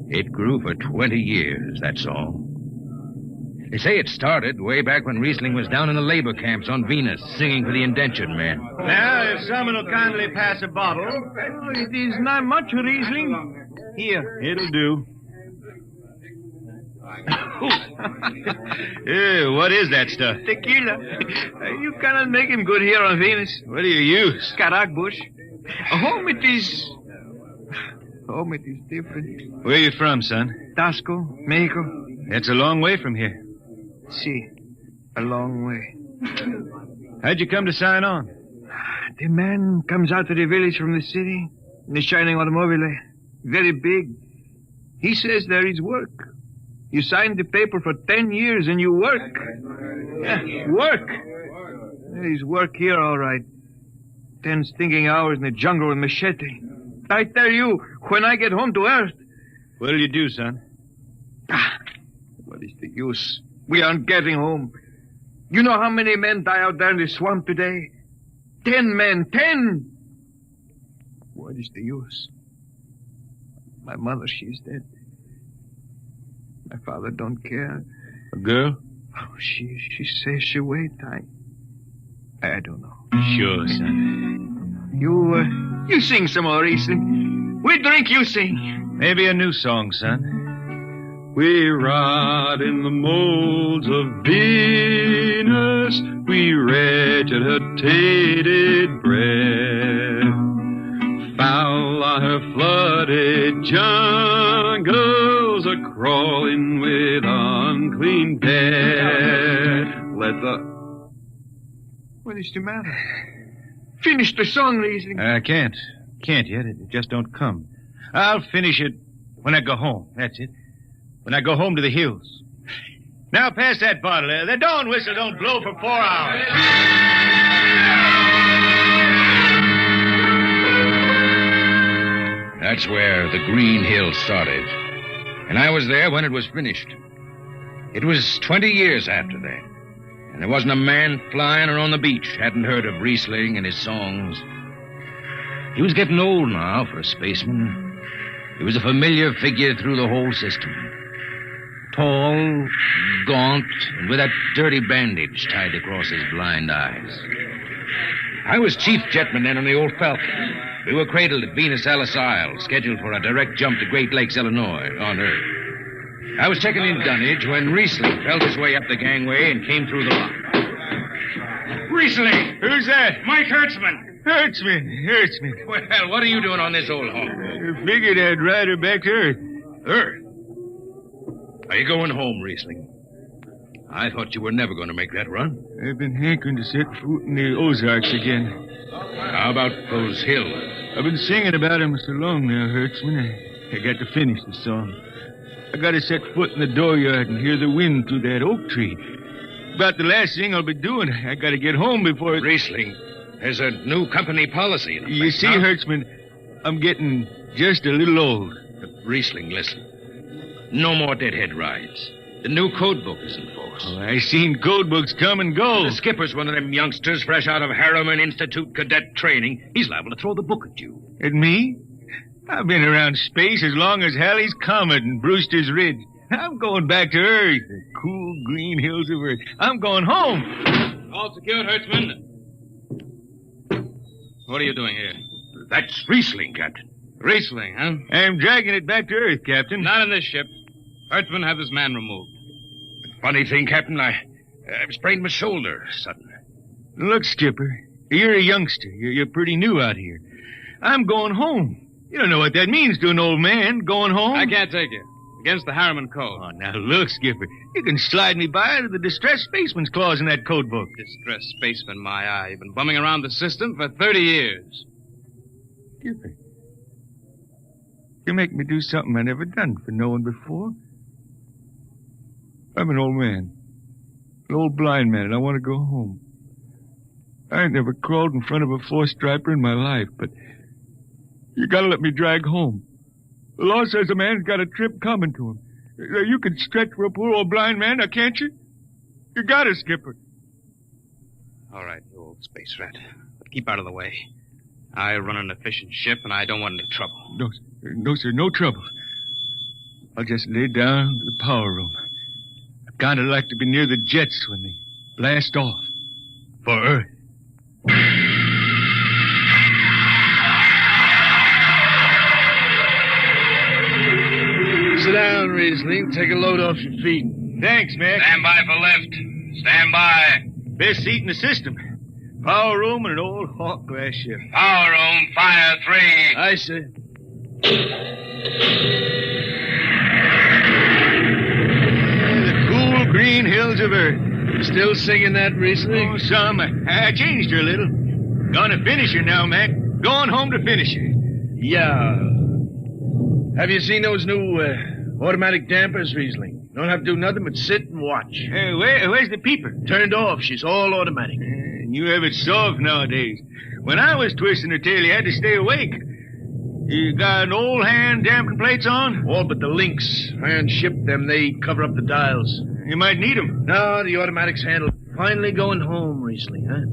It grew for 20 years, that song. They say it started way back when Riesling was down in the labor camps on Venus, singing for the indentured men. Now, if someone will kindly pass a bottle. Oh, it is not much, Riesling. Here, it'll do. What is that stuff? Tequila. You cannot make him good here on Venus. What do you use? Carac bush. Home it is different. Where are you from, son? Tasco, Mexico. That's a long way from here. See, a long way. How'd you come to sign on? The man comes out to the village from the city in a shining automobile. Very big. He says there is work. You signed the paper for 10 years and you work. Yeah, work. There is work here, all right. 10 stinking hours in the jungle with machete. I tell you, when I get home to Earth... What'll you do, son? What is the use? We aren't getting home. You know how many men die out there in the swamp today? 10 men. 10! What is the use? My mother, she's dead. My father don't care. A girl? Oh, she says she wait. I don't know. Sure, son. You sing some more, Riesling. We drink, you sing. Maybe a new song, son. We rot in the molds of Venus. We regurgitated bread. Foul are her flooded jungles, a-crawling with unclean dead. What is the matter? Finish the song, Riesling. I can't. Can't yet. It just don't come. I'll finish it when I go home. That's it. When I go home to the hills. Now pass that bottle. The dawn whistle don't blow for 4 hours. That's where the Green Hills started. And I was there when it was finished. It was 20 years after that. And there wasn't a man flying or on the beach hadn't heard of Riesling and his songs. He was getting old now for a spaceman. He was a familiar figure through the whole system. Tall, gaunt, and with that dirty bandage tied across his blind eyes. I was chief jetman then on the old Falcon. We were cradled at Venus Alice Isle, scheduled for a direct jump to Great Lakes, Illinois, on Earth. I was checking in dunnage when Riesling felt his way up the gangway and came through the lock. Riesling! Who's that? Mike Hertzman. Hertzman. Well, what are you doing on this old hog? I figured I'd ride her back to Earth. Earth? Are you going home, Riesling? I thought you were never going to make that run. I've been hankering to set foot in the Ozarks again. How about those hills? I've been singing about them so long now, Hertzman. I got to finish the song. I got to set foot in the dooryard and hear the wind through that oak tree. About the last thing I'll be doing. I got to get home before... Riesling, there's a new company policy. You see, now, Hertzman, I'm getting just a little old. Riesling, listen. No more deadhead rides. The new code book is in force. Oh, I seen code books come and go. The skipper's one of them youngsters fresh out of Harriman Institute cadet training. He's liable to throw the book at you. At me? I've been around space as long as Halley's Comet and Brewster's Ridge. I'm going back to Earth, the cool green hills of Earth. I'm going home. All secured, Hertzman. What are you doing here? That's Riesling, Captain. Riesling, huh? I'm dragging it back to Earth, Captain. Not in this ship. Hertzman, have this man removed. Funny thing, Captain, I sprained my shoulder suddenly. Look, Skipper, you're a youngster. You're pretty new out here. I'm going home. You don't know what that means to an old man, going home. I can't take you. Against the Harriman Code. Oh, now look, Skipper. You can slide me by to the distressed spaceman's clause in that code book. Distressed spaceman, my eye. You've been bumming around the system for 30 years. Skipper, you make me do something I never done for no one before. I'm an old man. An old blind man, and I want to go home. I ain't never crawled in front of a four-striper in my life, but you gotta let me drag home. The law says a man's got a trip coming to him. You can stretch for a poor old blind man, now can't you? You got it, Skipper. All right, you old space rat. But keep out of the way. I run an efficient ship, and I don't want any trouble. No, sir, no trouble. I'll just lay down to the power room. I kind of like to be near the jets when they blast off. For Earth. Sit down, Riesling. Take a load off your feet. Thanks, Mac. Stand by for lift. Stand by. Best seat in the system. Power room and an old Hawk glass ship. Power room, fire 3. Aye, sir. The cool green hills of Earth. You still singing that, Riesling? Oh, some. I changed her a little. Gonna finish her now, Mac. Going home to finish her. Yeah. Have you seen those new automatic dampers, Riesling? Don't have to do nothing but sit and watch. Where's the peeper? Turned off. She's all automatic. You have it soft nowadays. When I was twisting her tail, you had to stay awake. You got an old hand damping plates on? All but the links. Iron shipped them. They cover up the dials. You might need them. No, the automatics handle. Finally going home, Riesling, huh?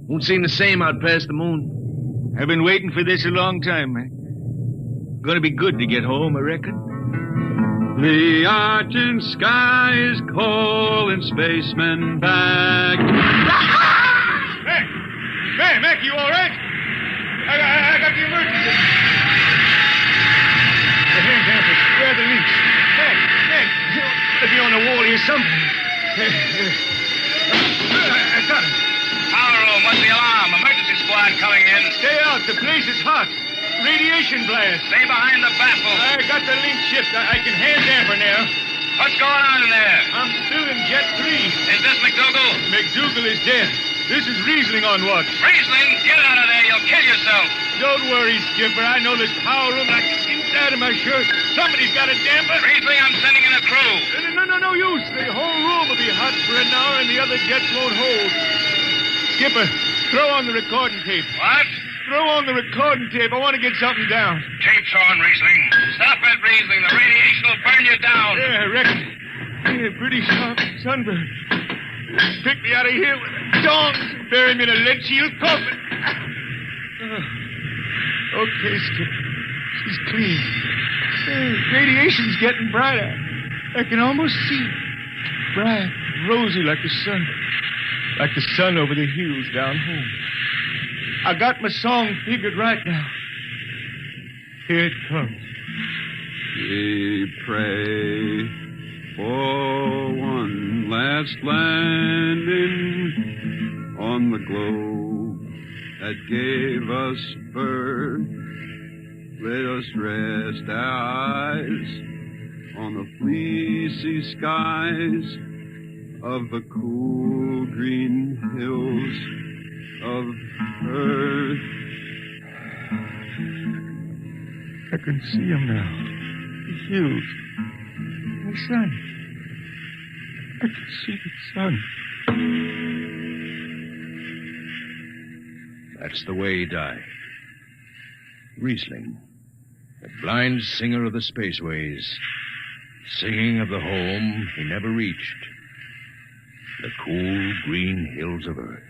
Won't seem the same out past the moon. I've been waiting for this a long time, man. Gonna be good to get home, I reckon. The argent sky is calling spacemen back. Mac, you all right? I got the emergency. The hand dampers. Where are the links? Mac, you gotta be on the wall here somewhere. I got him. Power room, what's the alarm? Emergency squad coming in. Stay out. The place is hot. Radiation blast. Stay behind the baffle. I got the link shipped. I can hand damper now. What's going on in there? I'm still in Jet 3. Is this McDougal? McDougal is dead. This is Riesling on watch. Riesling, get out of there. You'll kill yourself. Don't worry, Skipper. I know this power room like the inside of my shirt. Somebody's got a damper. Riesling, I'm sending in a crew. No use. The whole room will be hot for an hour and the other jets won't hold. Skipper, throw on the recording tape. What? Throw on the recording tape. I want to get something down. Tape's on, Riesling. Stop it, Riesling. The radiation will burn you down. Yeah, I reckon. Yeah, pretty sharp sunburn. Pick me out of here with a tongs and bury me in a lead shield coffin. Okay, Skipper. She's clean. Radiation's getting brighter. I can almost see it. Bright, rosy like the sun. Like the sun over the hills down home. I got my song figured right now. Here it comes. We pray for one last landing on the globe that gave us birth. Let us rest our eyes on the fleecy skies of the cool green hills of Earth. I can see him now. The hills. The sun. I can see the sun. That's the way he died. Riesling, the blind singer of the spaceways, singing of the home he never reached, the cool green hills of Earth.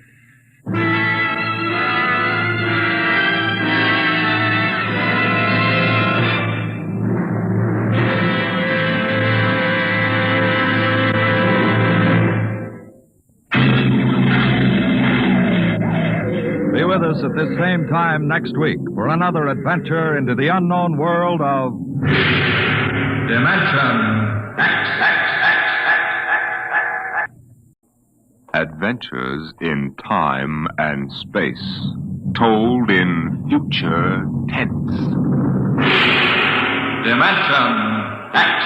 Be with us at this same time next week for another adventure into the unknown world of Dimension X. Adventures in time and space, told in future tense. Dimension X.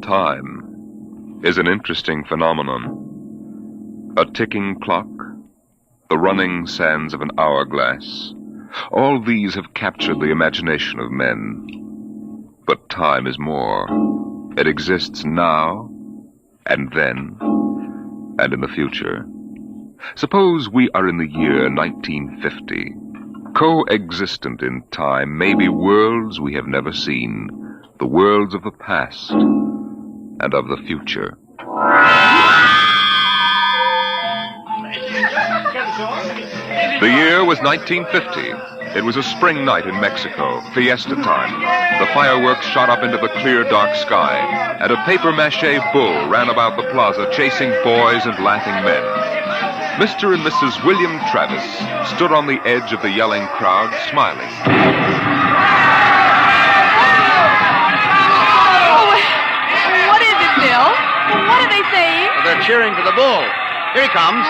Time is an interesting phenomenon. A ticking clock, the running sands of an hourglass, all these have captured the imagination of men. But time is more. It exists now and then, and in the future. Suppose we are in the year 1950. Coexistent in time may be worlds we have never seen, the worlds of the past and of the future. The year was 1950. It was a spring night in Mexico, fiesta time. The fireworks shot up into the clear, dark sky, and a papier-mâché bull ran about the plaza chasing boys and laughing men. Mr. and Mrs. William Travis stood on the edge of the yelling crowd, smiling. Oh, what is it, Bill? What are they saying? They're cheering for the bull. Here he comes.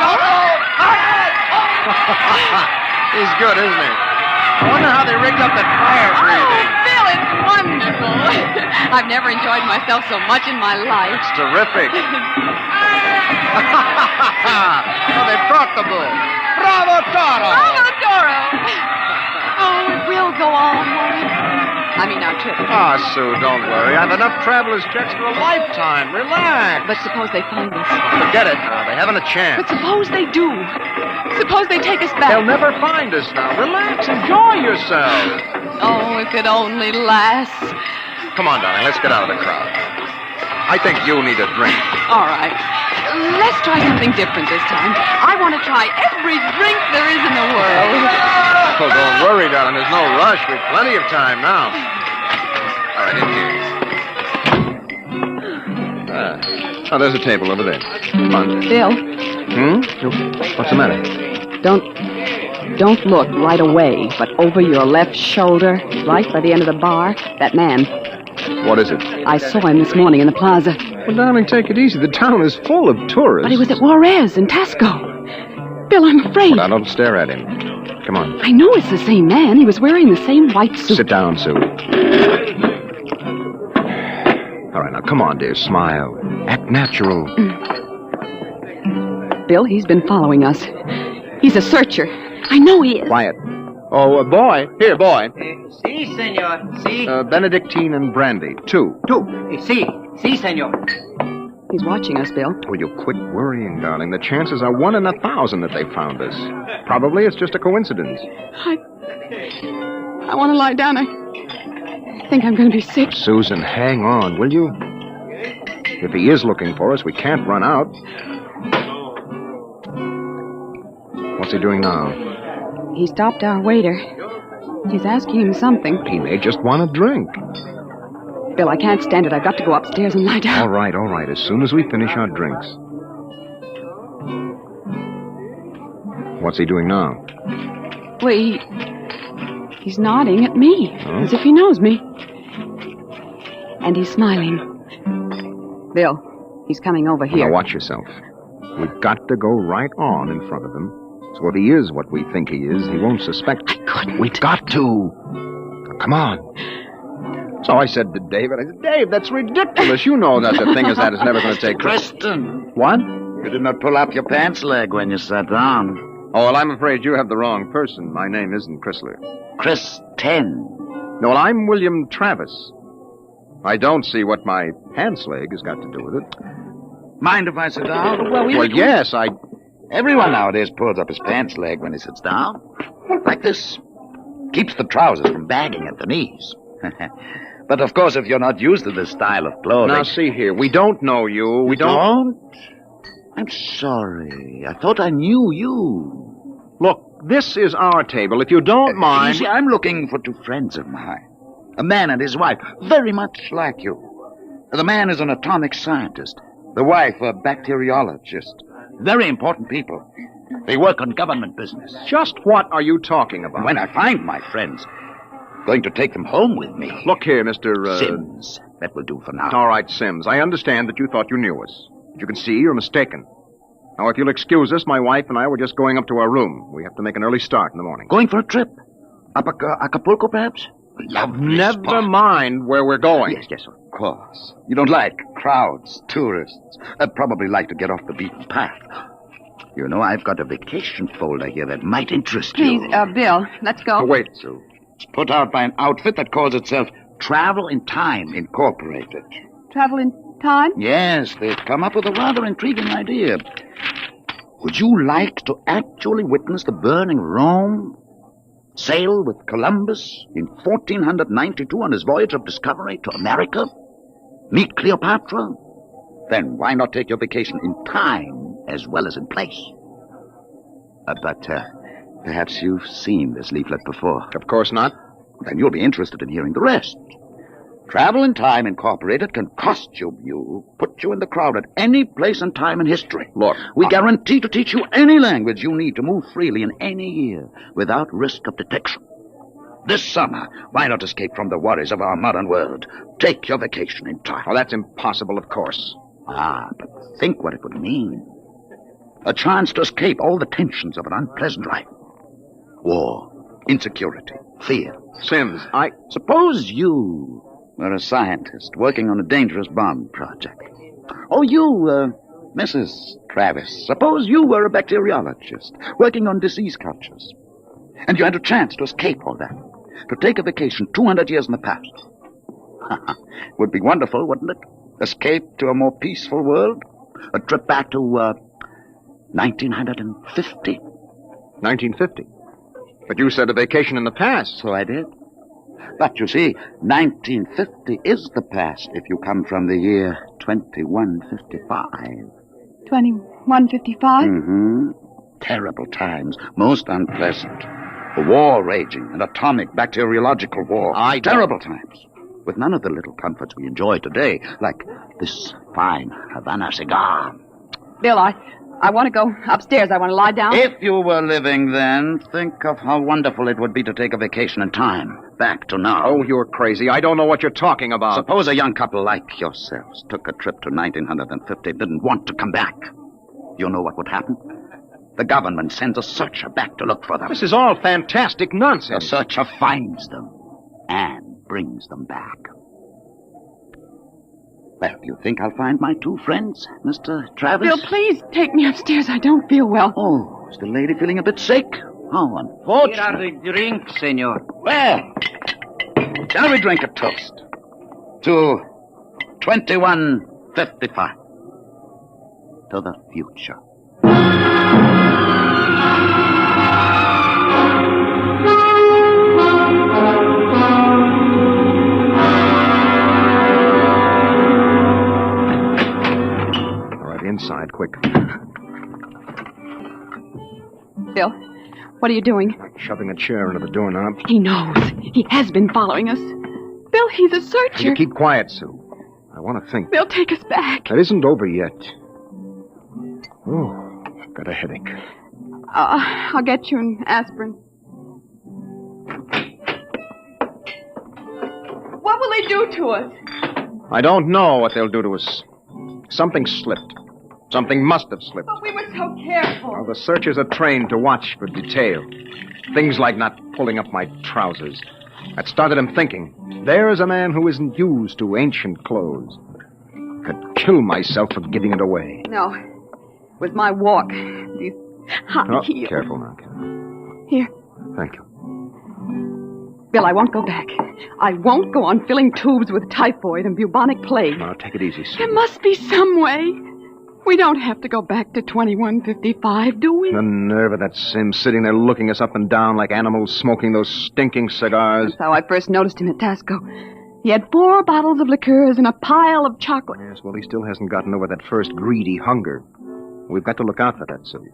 He's good, isn't he? I wonder how they rigged up that fire breathing. Oh, Bill, it's wonderful. I've never enjoyed myself so much in my life. It's terrific. Oh, they've caught the bull. Bravo, Toro! Bravo, Toro! Oh, it will go on, won't it? I mean, our trip. Ah, Sue, don't worry. I've enough traveler's checks for a lifetime. Relax. But suppose they find us. Forget it now. They haven't a chance. But suppose they do. Suppose they take us back. They'll never find us now. Relax. Enjoy yourself. Oh, if it only lasts. Come on, darling. Let's get out of the crowd. I think you need a drink. All right. Let's try something different this time. I want to try every drink there is in the world. Oh, don't worry, darling. There's no rush. We've plenty of time now. All right, in here. Oh, there's a table over there. Come on. Bill. What's the matter? Don't look right away, but over your left shoulder, right by the end of the bar, that man. What is it? I saw him this morning in the plaza. Well, darling, take it easy. The town is full of tourists. But he was at Juarez and Tasco. Bill, I'm afraid. Well, now, don't stare at him. Come on. I know it's the same man. He was wearing the same white suit. Sit down, Sue. All right, now, come on, dear. Smile. Act natural. Bill, he's been following us. He's a searcher. I know he is. Quiet. Oh, boy. Here, boy. Si, senor. Si. Benedictine and brandy. Two. Si. Si, senor. He's watching us, Bill. Will you quit worrying, darling? The chances are 1 in 1,000 that they found us. Probably it's just a coincidence. I want to lie down. I think I'm going to be sick. Susan, hang on, will you? If he is looking for us, we can't run out. What's he doing now? He stopped our waiter. He's asking him something. He may just want a drink. Bill, I can't stand it. I've got to go upstairs and lie down. All right. As soon as we finish our drinks. What's he doing now? Well, he's nodding at me, as if he knows me. And he's smiling. Bill, he's coming over here. Now watch yourself. We've got to go right on in front of him. So if he is what we think he is, he won't suspect. I couldn't. We've got to. Now, come on. So I said to David, Dave, that's ridiculous. You know that a thing as that is never going to take... Kristen. What? You did not pull up your pants leg when you sat down. Oh, well, I'm afraid you have the wrong person. My name isn't Chrysler. Kristen. No, well, I'm William Travis. I don't see what my pants leg has got to do with it. Mind if I sit down? Well, yes, Everyone nowadays pulls up his pants leg when he sits down. Like this. Keeps the trousers from bagging at the knees. But, of course, if you're not used to this style of clothing... Now, see here. We don't know you. We don't? I'm sorry. I thought I knew you. Look, this is our table. If you don't mind... You see, I'm looking for 2 friends of mine. A man and his wife, very much like you. The man is an atomic scientist. The wife, a bacteriologist. Very important people. They work on government business. Just what are you talking about? When I find my friends, going to take them home with me. Look here, Mr. Sims. That will do for now. All right, Sims. I understand that you thought you knew us. But you can see you're mistaken. Now, if you'll excuse us, my wife and I were just going up to our room. We have to make an early start in the morning. Going for a trip? Up Acapulco, perhaps? Lovely Never spot. mind where we're going. Yes, of course. You don't like crowds, tourists. Probably like to get off the beaten path. You know, I've got a vacation folder here that might interest you. Please, Bill, let's go. Oh, wait, Sue. It's put out by an outfit that calls itself Travel in Time Incorporated. Travel in time? Yes, they've come up with a rather intriguing idea. Would you like to actually witness the burning Rome? Sail with Columbus in 1492 on his voyage of discovery to America? Meet Cleopatra? Then why not take your vacation in time as well as in place? But perhaps you've seen this leaflet before. Of course not. Then you'll be interested in hearing the rest. Travel in Time Incorporated can put you in the crowd at any place and time in history. Look, we guarantee to teach you any language you need to move freely in any year without risk of detection. This summer, why not escape from the worries of our modern world? Take your vacation in time. Oh, that's impossible, of course. But think what it would mean. A chance to escape all the tensions of an unpleasant life. War, insecurity, fear. Sims, Suppose you were a scientist working on a dangerous bomb project. Or you, Mrs. Travis, suppose you were a bacteriologist working on disease cultures. And you had a chance to escape all that. To take a vacation 200 years in the past. Would be wonderful, wouldn't it? Escape to a more peaceful world? A trip back to, 1950. 1950? But you said a vacation in the past. So I did. But you see, 1950 is the past if you come from the year 2155. 2155? Mm-hmm. Terrible times. Most unpleasant. A war raging, an atomic bacteriological war. Terrible times. With none of the little comforts we enjoy today, like this fine Havana cigar. Bill, I want to go upstairs. I want to lie down. If you were living then, think of how wonderful it would be to take a vacation in time. Back to now. Oh, you're crazy. I don't know what you're talking about. Suppose a young couple like yourselves took a trip to 1950 and didn't want to come back. You know what would happen? The government sends a searcher back to look for them. This is all fantastic nonsense. The searcher finds them and brings them back. Well, do you think I'll find my two friends, Mr. Travis? Bill, please take me upstairs. I don't feel well. Oh, is the lady feeling a bit sick? How unfortunate. Here are the drinks, senor. Well, shall we drink a toast to 2155? To the future. Inside, quick. Bill, what are you doing? Shoving a chair into the doorknob. He knows. He has been following us. Bill, he's a searcher. You keep quiet, Sue. I want to think. Bill, take us back. That isn't over yet. Oh, I've got a headache. I'll get you an aspirin. What will they do to us? I don't know what they'll do to us. Something slipped. Something must have slipped. But we were so careful. Well, the searchers are trained to watch for detail. Things like not pulling up my trousers. That started him thinking. There's a man who isn't used to ancient clothes. Could kill myself for giving it away. No. With my walk. These high heels. Careful now, Karen. Here. Thank you. Bill, I won't go back. I won't go on filling tubes with typhoid and bubonic plague. Now, take it easy, Sue. There must be some way. We don't have to go back to 2155, do we? The nerve of that Sim sitting there looking us up and down like animals smoking those stinking cigars. That's how I first noticed him at Tasco. He had 4 bottles of liqueurs and a pile of chocolate. Yes, well, he still hasn't gotten over that first greedy hunger. We've got to look out for that, Sue.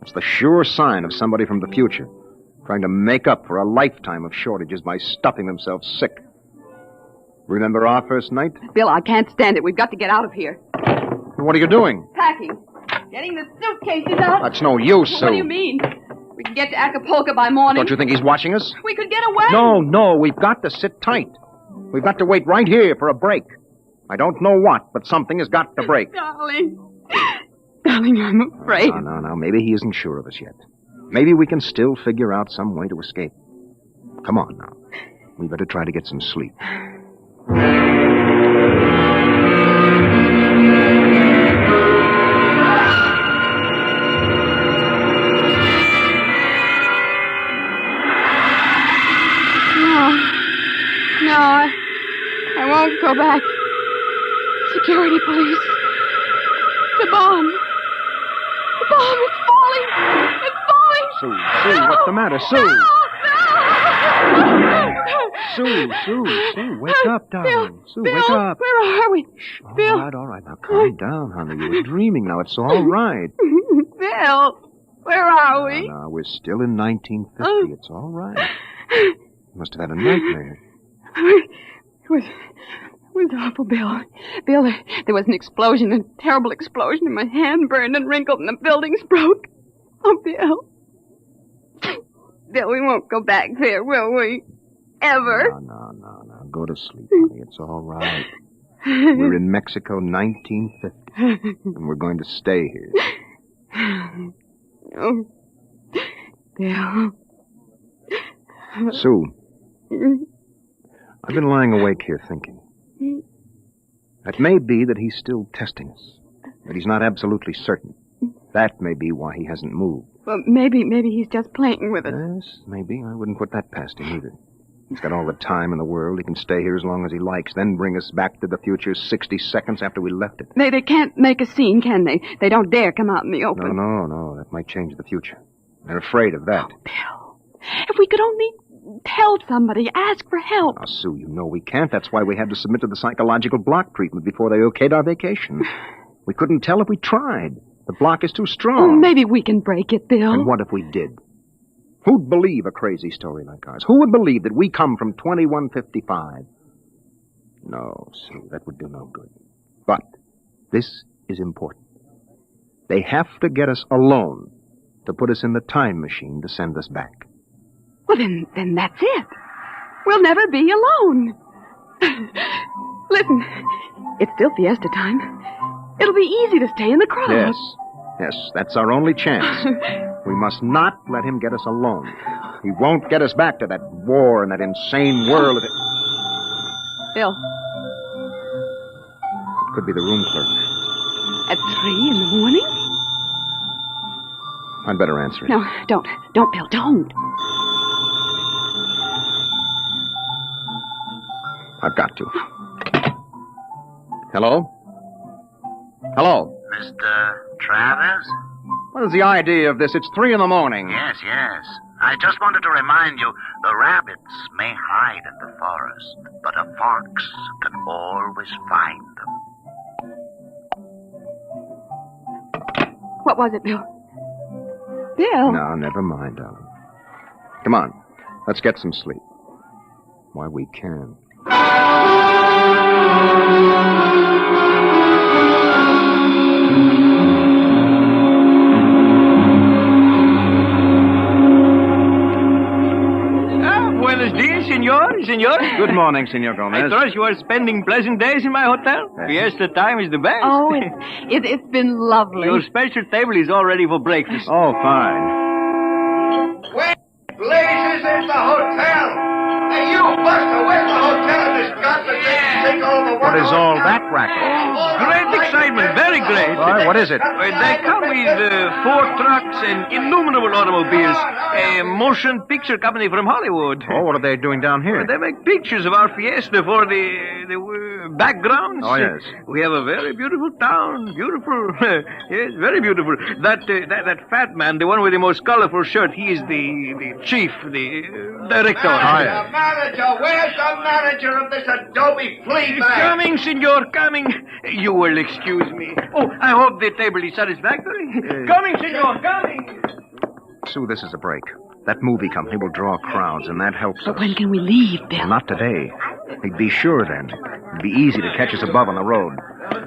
It's the sure sign of somebody from the future, trying to make up for a lifetime of shortages by stuffing themselves sick. Remember our first night? Bill, I can't stand it. We've got to get out of here. What are you doing? Packing. Getting the suitcases out. That's no use, Sue. What do you mean? We can get to Acapulco by morning. Don't you think he's watching us? We could get away. No, we've got to sit tight. We've got to wait right here for a break. I don't know what, but something has got to break. Darling, I'm afraid. No. Maybe he isn't sure of us yet. Maybe we can still figure out some way to escape. Come on now. We better try to get some sleep. No, I won't go back. Security police. The bomb. The bomb is falling. It's falling. Sue, what's the matter? Sue! Sue, wake up, darling. Sue, Bill, wake up. Where are we? Bill. All right. Now calm down, honey. You were dreaming now. It's all right. Bill, where are we? No, we're still in 1950. It's all right. You must have had a nightmare. It was awful, Bill. Bill, there was an explosion, a terrible explosion, and my hand burned and wrinkled, and the buildings broke. Oh, Bill. Bill, we won't go back there, will we? Ever? No. Go to sleep, honey. It's all right. We're in Mexico, 1950, and we're going to stay here. Oh, Bill. Sue, I've been lying awake here thinking. It may be that he's still testing us, but he's not absolutely certain. That may be why he hasn't moved. Well, maybe he's just playing with us. Yes, maybe. I wouldn't put that past him either. He's got all the time in the world. He can stay here as long as he likes, then bring us back to the future 60 seconds after we left it. They can't make a scene, can they? They don't dare come out in the open. No. That might change the future. They're afraid of that. Oh, Bill, if we could only tell somebody, ask for help. Now, Sue, you know we can't. That's why we had to submit to the psychological block treatment before they okayed our vacation. We couldn't tell if we tried. The block is too strong. Oh, maybe we can break it, Bill. And what if we did? Who'd believe a crazy story like ours? Who would believe that we come from 2155? No, Sue, that would do no good. But this is important. They have to get us alone to put us in the time machine to send us back. Well, then that's it. We'll never be alone. Listen, it's still fiesta time. It'll be easy to stay in the crowd. Yes, that's our only chance. We must not let him get us alone. He won't get us back to that war and that insane world. Bill. It could be the room clerk. At 3 in the morning? I'd better answer it. No, don't. Don't, Bill, don't. I've got to. Hello? Hello? Mr. Travers? What is the idea of this? It's 3 in the morning. Yes. I just wanted to remind you, the rabbits may hide in the forest, but a fox can always find them. What was it, Bill? Bill? No, never mind, darling. Come on. Let's get some sleep. Why, we can. Buenos dias, senor. Good morning, Senor Gomez. I trust you are spending pleasant days in my hotel. Fiesta time is the best. Oh, it's been lovely. Your special table is all ready for breakfast. Oh, fine. Where blazes is the hotel? Hey, you, Buster, where's the hotel in this godforsaken sinkhole of a world? What is all that racket? Great excitement, very great. Why, what is it? They come with 4 trucks and innumerable automobiles. A motion picture company from Hollywood. Oh, what are they doing down here? They make pictures of our fiesta for the backgrounds. Oh, yes. We have a very beautiful town. Beautiful. Yes, very beautiful. That fat man, the one with the most colorful shirt, he is the chief, the director. Oh, yes. Manager, where's the manager of this Adobe flea bag? Coming, senor, coming. You will excuse me. Oh, I hope the table is satisfactory. Coming, senor, coming. Sue, this is a break. That movie company will draw crowds, and that helps But us. when can we leave, Bill? Well, not today. He'd be sure then. It'd be easy to catch us above on the road.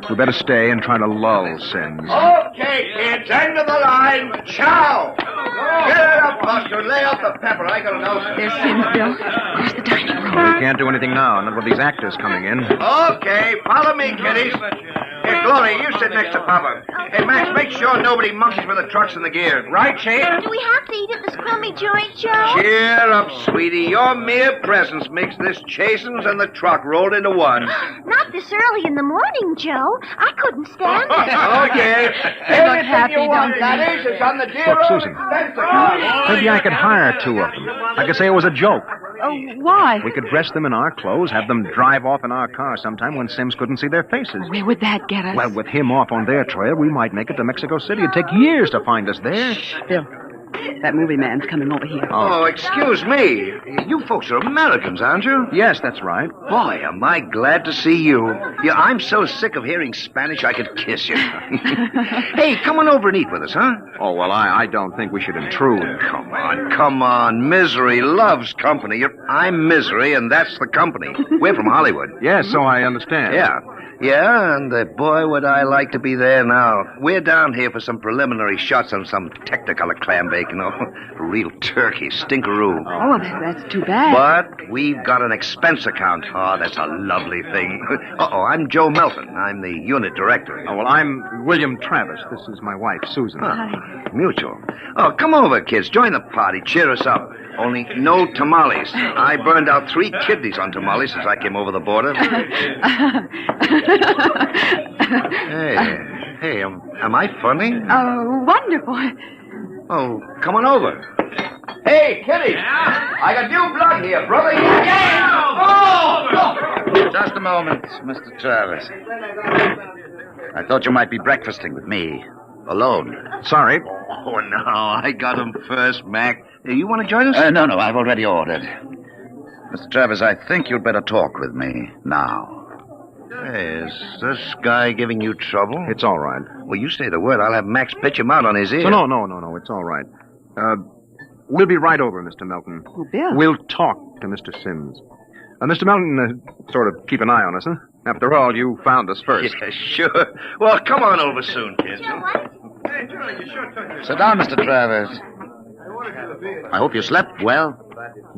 We better stay and try to lull Sins. Okay, kids, end of the line. Ciao. Get it up, Buster. Lay off the pepper. I got to know. There's Sins, Bill. Across the dining room. Well, we can't do anything now, not with these actors coming in. Okay, follow me, kiddies. Hey, Glory, you sit next to Papa. Hey, Max, make sure nobody monkeys with the trucks and the gears. Right, Shane? Do we have to eat at this crummy joint, Joe? Cheer up, sweetie. Your mere presence makes this chasins and the truck rolled into one. Not this early in the morning, Joe. I couldn't stand it. Okay. They look happy, you want, don't they? that is, it's on the dear Look, old Susan. expense account. Maybe I could hire 2 of them. I could say it was a joke. Oh, why? We could dress them in our clothes, have them drive off in our car sometime when Sims couldn't see their faces. Where would that get us? Well, with him off on their trail, we might make it to Mexico City. It'd take years to find us there. Bill, that movie man's coming over here. Oh, excuse me. You folks are Americans, aren't you? Yes, that's right. Boy, am I glad to see you. Yeah, I'm so sick of hearing Spanish I could kiss you. Hey, come on over and eat with us, huh? Oh, well, I don't think we should intrude. Come on. Misery loves company. I'm Misery, and that's the company. We're from Hollywood. Yes, so I understand. Yeah, and boy, would I like to be there now. We're down here for some preliminary shots on some Technicolor clam bake, you know. Real turkey, stinkeroo. Oh, that's too bad. But we've got an expense account. Oh, that's a lovely thing. Uh-oh, I'm Joe Melton. I'm the unit director. Oh, well, I'm William Travis. This is my wife, Susan. Hi. Mutual. Oh, come over, kids. Join the party. Cheer us up. Only no tamales. I burned out 3 kidneys on tamales since I came over the border. Hey, am I funny? Oh, wonderful. Oh, come on over. Hey, Kitty. Yeah? I got new blood here, brother. Just a moment, Mr. Travis. I thought you might be breakfasting with me. Alone. Sorry. Oh, no. I got him first, Mac. You want to join us? No, I've already ordered. Mr. Travis, I think you'd better talk with me now. Hey, is this guy giving you trouble? It's all right. Well, you say the word. I'll have Max pitch him out on his ear. No. It's all right. We'll be right over, Mr. Melton. Oh, Bill. We'll talk to Mr. Sims. Mr. Melton, sort of keep an eye on us, huh? After all, you found us first. Yeah, sure. Well, come on over soon, kids. Sit down, Mr. Travis. I hope you slept well.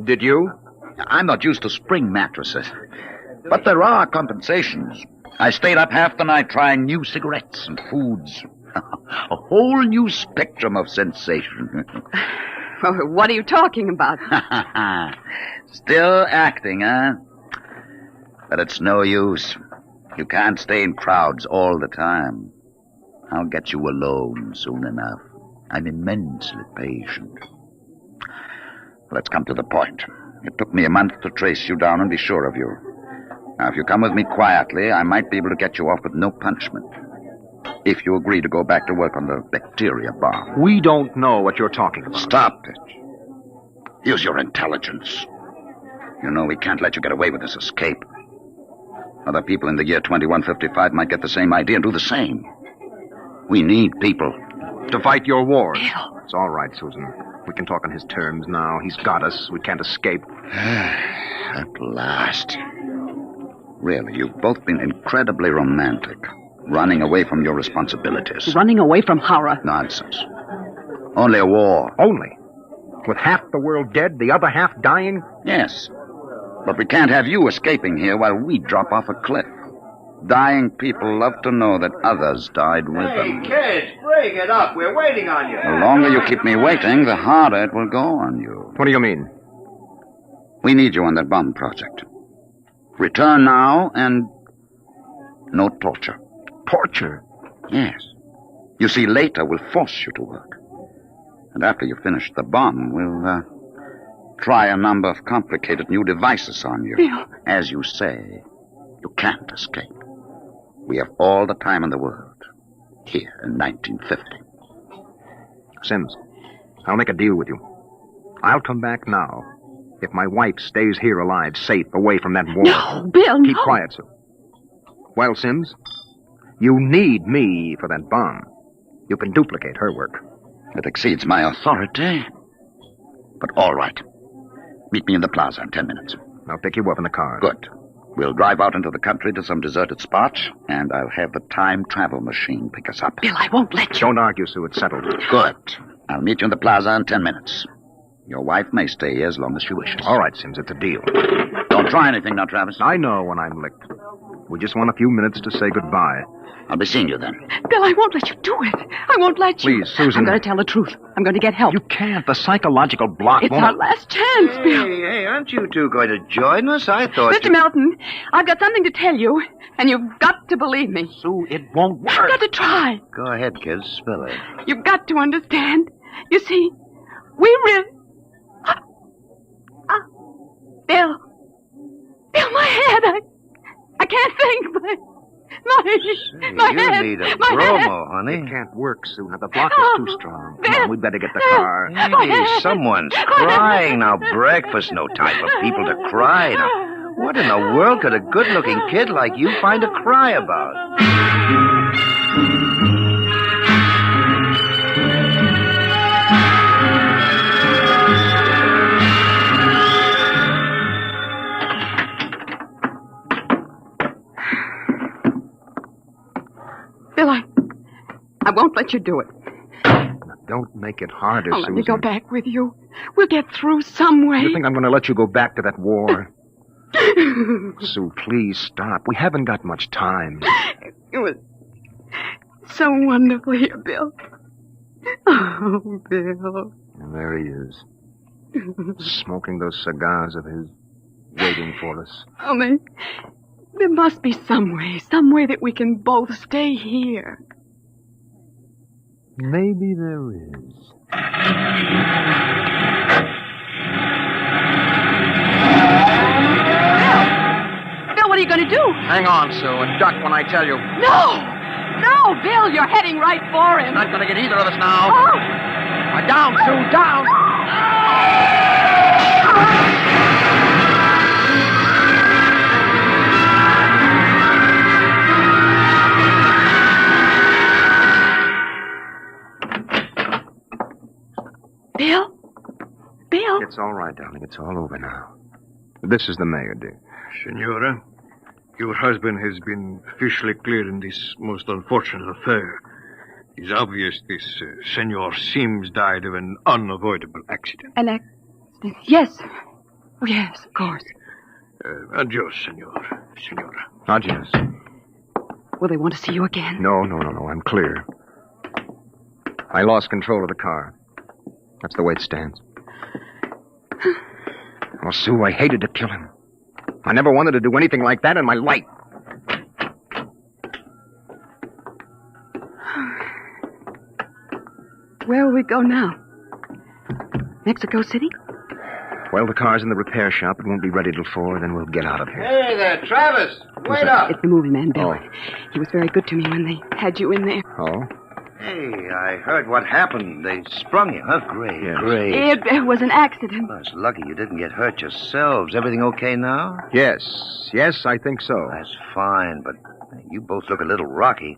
Did you? I'm not used to spring mattresses. But there are compensations. I stayed up half the night trying new cigarettes and foods. A whole new spectrum of sensation. What are you talking about? Still acting, huh? But it's no use. You can't stay in crowds all the time. I'll get you alone soon enough. I'm immensely patient. Let's come to the point. It took me a month to trace you down and be sure of you. Now, if you come with me quietly, I might be able to get you off with no punishment. If you agree to go back to work on the bacteria bomb. We don't know what you're talking about. Stop it. Use your intelligence. You know we can't let you get away with this escape. Other people in the year 2155 might get the same idea and do the same. We need people. To fight your wars. Bill. It's all right, Susan. We can talk on his terms now. He's got us. We can't escape. At last. Really, you've both been incredibly romantic. Running away from your responsibilities. Running away from horror. Nonsense. Only a war. Only? With half the world dead, the other half dying? Yes. But we can't have you escaping here while we drop off a cliff. Dying people love to know that others died with them. Hey, kids, bring it up. We're waiting on you. The longer you keep me waiting, the harder it will go on you. What do you mean? We need you on that bomb project. Return now and no torture. Torture? Yes. You see, later we'll force you to work. And after you finish the bomb, we'll try a number of complicated new devices on you. Bill. As you say, you can't escape. We have all the time in the world. Here in 1950. Sims, I'll make a deal with you. I'll come back now if my wife stays here alive, safe, away from that war. No, Bill, Keep quiet, sir. Well, Sims, you need me for that bomb. You can duplicate her work. It exceeds my authority. But all right. Meet me in the plaza in 10 minutes. I'll pick you up in the car. Good. We'll drive out into the country to some deserted spot, and I'll have the time travel machine pick us up. Bill, I won't let you. Don't argue, Sue. It's settled. Good. I'll meet you in the plaza in 10 minutes. Your wife may stay here as long as she wishes. All right, Sims. It's a deal. Don't try anything now, Travis. I know when I'm licked. We just want a few minutes to say goodbye. I'll be seeing you then. Bill, I won't let you do it. I won't let you. Please, Susan. I'm going to tell the truth. I'm going to get help. You can't. The psychological block It's won't... our last chance, Bill. Hey, aren't you two going to join us? I thought Mr. Melton, I've got something to tell you, and you've got to believe me. Sue, it won't work. You've got to try. Go ahead, kids. Spill it. You've got to understand. You see, we really... can't think. My You head. need a my bromo, head. honey. It can't work, Sue. Now, the block is too strong. Come on, we'd better get the car. Hey, someone's crying now. Breakfast, no time for people to cry. Now, what in the world could a good-looking kid like you find to cry about? Bill, I won't let you do it. Don't make it harder, Oh, let Susan. me go back with you. We'll get through some way. You think I'm going to let you go back to that war? Sue, please stop. We haven't got much time. It was so wonderful here, Bill. Oh, Bill. And there he is, smoking those cigars of his, waiting for us. Only, there must be some way that we can both stay here. Maybe there is. Bill, what are you going to do? Hang on, Sue, and duck when I tell you. No, Bill, you're heading right for him. Not going to get either of us now. Oh. Down, Sue, down. Bill? It's all right, darling. It's all over now. This is the mayor, dear. Senora, your husband has been officially cleared in this most unfortunate affair. It's obvious this Senor Sims died of an unavoidable accident. An accident? Yes. Oh, yes, of course. Adios, Senora. Adios. Will they want to see you again? No. I'm clear. I lost control of the car. That's the way it stands. Oh, Sue, I hated to kill him. I never wanted to do anything like that in my life. Where will we go now? Mexico City? Well, the car's in the repair shop. It won't be ready till 4, then we'll get out of here. Hey there, Travis. Wait up. It's the movie man, Bill. Oh. He was very good to me when they had you in there. Oh? Hey, I heard what happened. They sprung you, huh? Great, Yes. great. It was an accident. Well, it's lucky you didn't get hurt yourselves. Everything okay now? Yes, I think so. That's fine, but you both look a little rocky.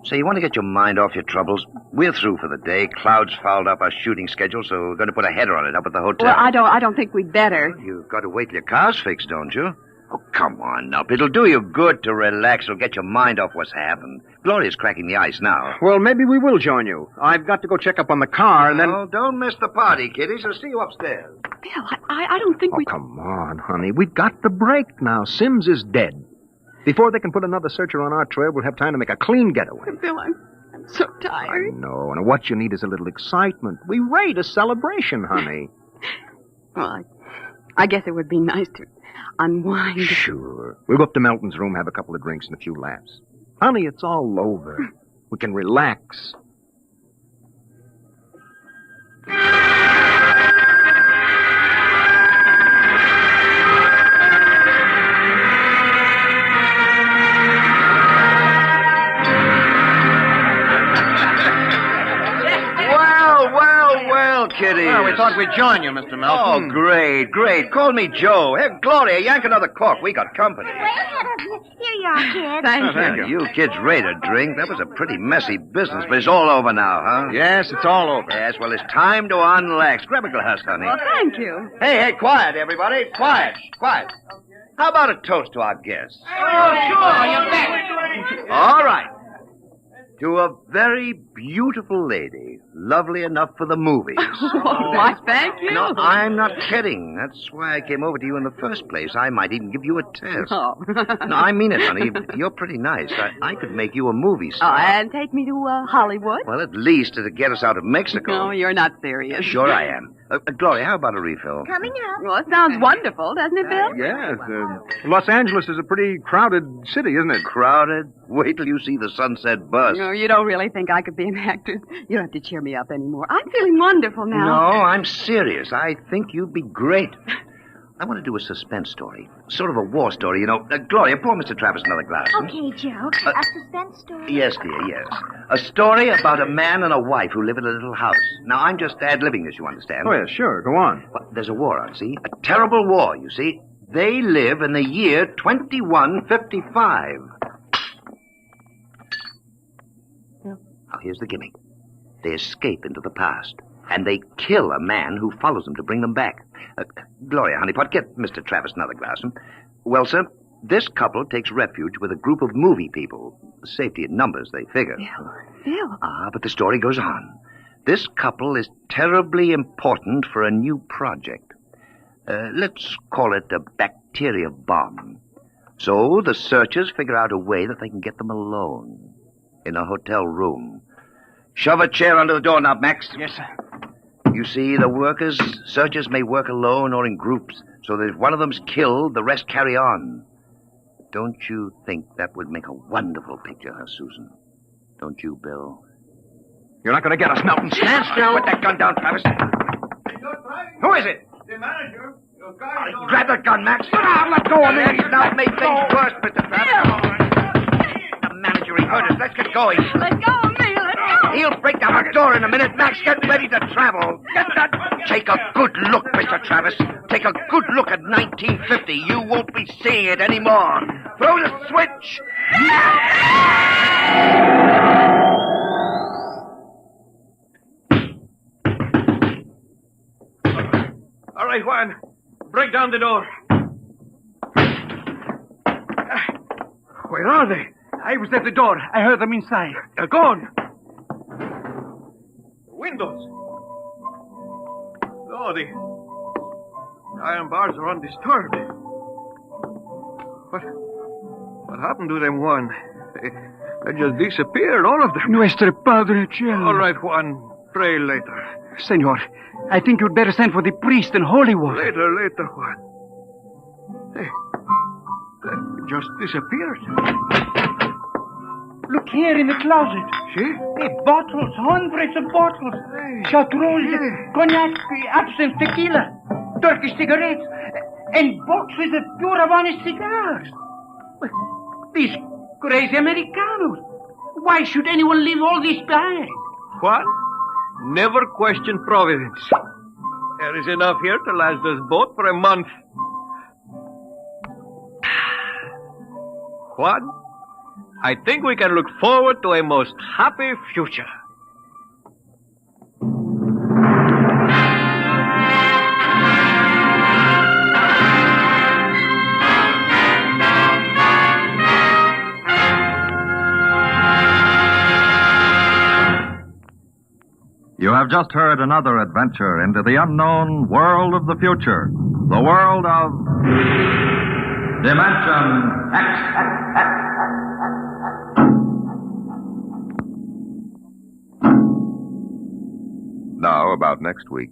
Say, you want to get your mind off your troubles? We're through for the day. Cloud's fouled up our shooting schedule, so we're going to put a header on it up at the hotel. Well, I don't think we'd better. You've got to wait till your car's fixed, don't you? Oh, come on, Nup. It'll do you good to relax. It'll get your mind off what's happened. Gloria's cracking the ice now. Well, maybe we will join you. I've got to go check up on the car, and then... Oh, don't miss the party, kiddies. I'll see you upstairs. Bill, I don't think we... Oh, come on, honey. We've got the break now. Sims is dead. Before they can put another searcher on our trail, we'll have time to make a clean getaway. Bill, I'm so tired. I know, and what you need is a little excitement. We rate a celebration, honey. Well, I guess it would be nice to unwind. Sure. We'll go up to Melton's room, have a couple of drinks and a few laughs. Honey, it's all over. We can relax. Well, kiddies. Well, we thought we'd join you, Mr. Melton. Oh, great. Call me Joe. Hey, Gloria, yank another cork. We got company. Here you are, kid. Thank you. You kids ready to drink? That was a pretty messy business, but it's all over now, huh? Yes, it's all over. Yes, well, it's time to unlax. Grab a glass, honey. Well, thank you. Hey, quiet, everybody. Quiet. How about a toast to our guests? Oh, sure. You bet. All right. To a very beautiful lady, lovely enough for the movies. Why, thank you. No, I'm not kidding. That's why I came over to you in the first place. I might even give you a test. Oh. No, I mean it, honey. You're pretty nice. I could make you a movie star. And take me to Hollywood? Well, at least it'll get us out of Mexico. No, you're not serious. Sure I am. Gloria, how about a refill? Coming up. Well, it sounds wonderful, doesn't it, Bill? Yes. Los Angeles is a pretty crowded city, isn't it? Crowded? Wait till you see the Sunset Bus. No, you don't really think I could be an actress. You don't have to cheer me up anymore. I'm feeling wonderful now. No, I'm serious. I think you'd be great. I want to do a suspense story. Sort of a war story, you know. Gloria, pour Mr. Travis another glass. Okay, Joe. A suspense story? Yes, dear, yes. A story about a man and a wife who live in a little house. Now, I'm just ad-libbing this, you understand? Oh, yeah, sure. Go on. Well, there's a war on, see? A terrible war, you see. They live in the year 2155. Now, here's the gimmick. They escape into the past, and they kill a man who follows them to bring them back. Gloria, honeypot, get Mr. Travis another glass. Well, sir, this couple takes refuge with a group of movie people. Safety in numbers, they figure. Bill. But the story goes on. This couple is terribly important for a new project. Let's call it a bacteria bomb. So the searchers figure out a way that they can get them alone in a hotel room. Shove a chair under the doorknob, Max. Yes, sir. You see, the searchers may work alone or in groups, so that if one of them's killed, the rest carry on. Don't you think that would make a wonderful picture, huh, Susan? Don't you, Bill? You're not going to get us, Melton. Stand still. Put that gun down, Travis. Who is it? The manager. Grab that gun, Max. Let go of me. He's now made things worse, Mr. Travis. The manager, he heard us. Let's get going. Let go of me. Let go. He'll break down the door in a minute. Max, get ready to travel. Get that. Take a good look, Mr. Travis. Take a good look at 1950. You won't be seeing it anymore. Throw the switch. All right, Juan. Break down the door. Where are they? I was at the door. I heard them inside. They're gone. Windows. Oh, the iron bars are undisturbed. What happened to them, Juan? They just disappeared, all of them. Nuestro Padre Cielo. All right, Juan. Pray later. Senor, I think you'd better send for the priest and holy water. Later, Juan. Hey, they just disappeared. Look here in the closet. See? Bottles, hundreds of bottles. Chartreuse, cognac, absinthe, tequila, Turkish cigarettes, and boxes of pure Havana cigars. These crazy Americanos. Why should anyone leave all this behind? Juan, never question providence. There is enough here to last us both for a month. Juan, I think we can look forward to a most happy future. You have just heard another adventure into the unknown world of the future. The world of Dimension X. Now, about next week.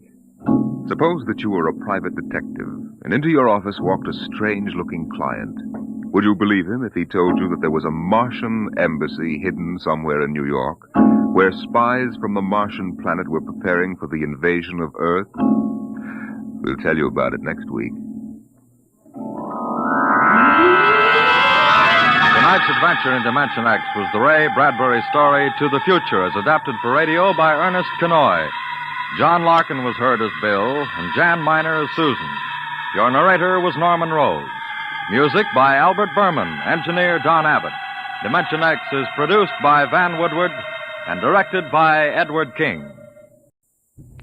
Suppose that you were a private detective, and into your office walked a strange-looking client. Would you believe him if he told you that there was a Martian embassy hidden somewhere in New York, where spies from the Martian planet were preparing for the invasion of Earth? We'll tell you about it next week. Tonight's adventure in Dimension X was the Ray Bradbury story To the Future, as adapted for radio by Ernest Kenoy. John Larkin was heard as Bill, and Jan Miner as Susan. Your narrator was Norman Rose. Music by Albert Berman, engineer Don Abbott. Dimension X is produced by Van Woodward and directed by Edward King.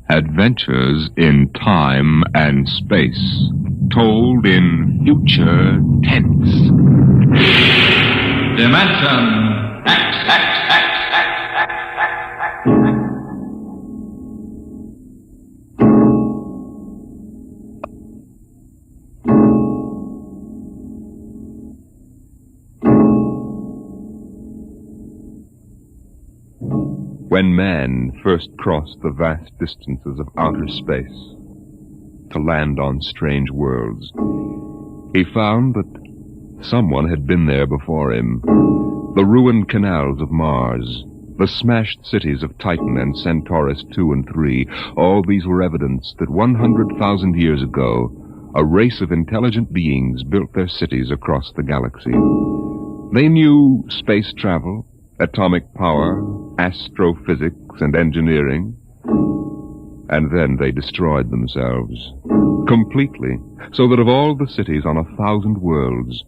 Adventures in time and space, told in future tense. Dimension X. When man first crossed the vast distances of outer space to land on strange worlds, he found that someone had been there before him. The ruined canals of Mars, the smashed cities of Titan and Centaurus II and III, all these were evidence that 100,000 years ago, a race of intelligent beings built their cities across the galaxy. They knew space travel, atomic power, astrophysics, and engineering. And then they destroyed themselves. Completely. So that of all the cities on 1,000 worlds,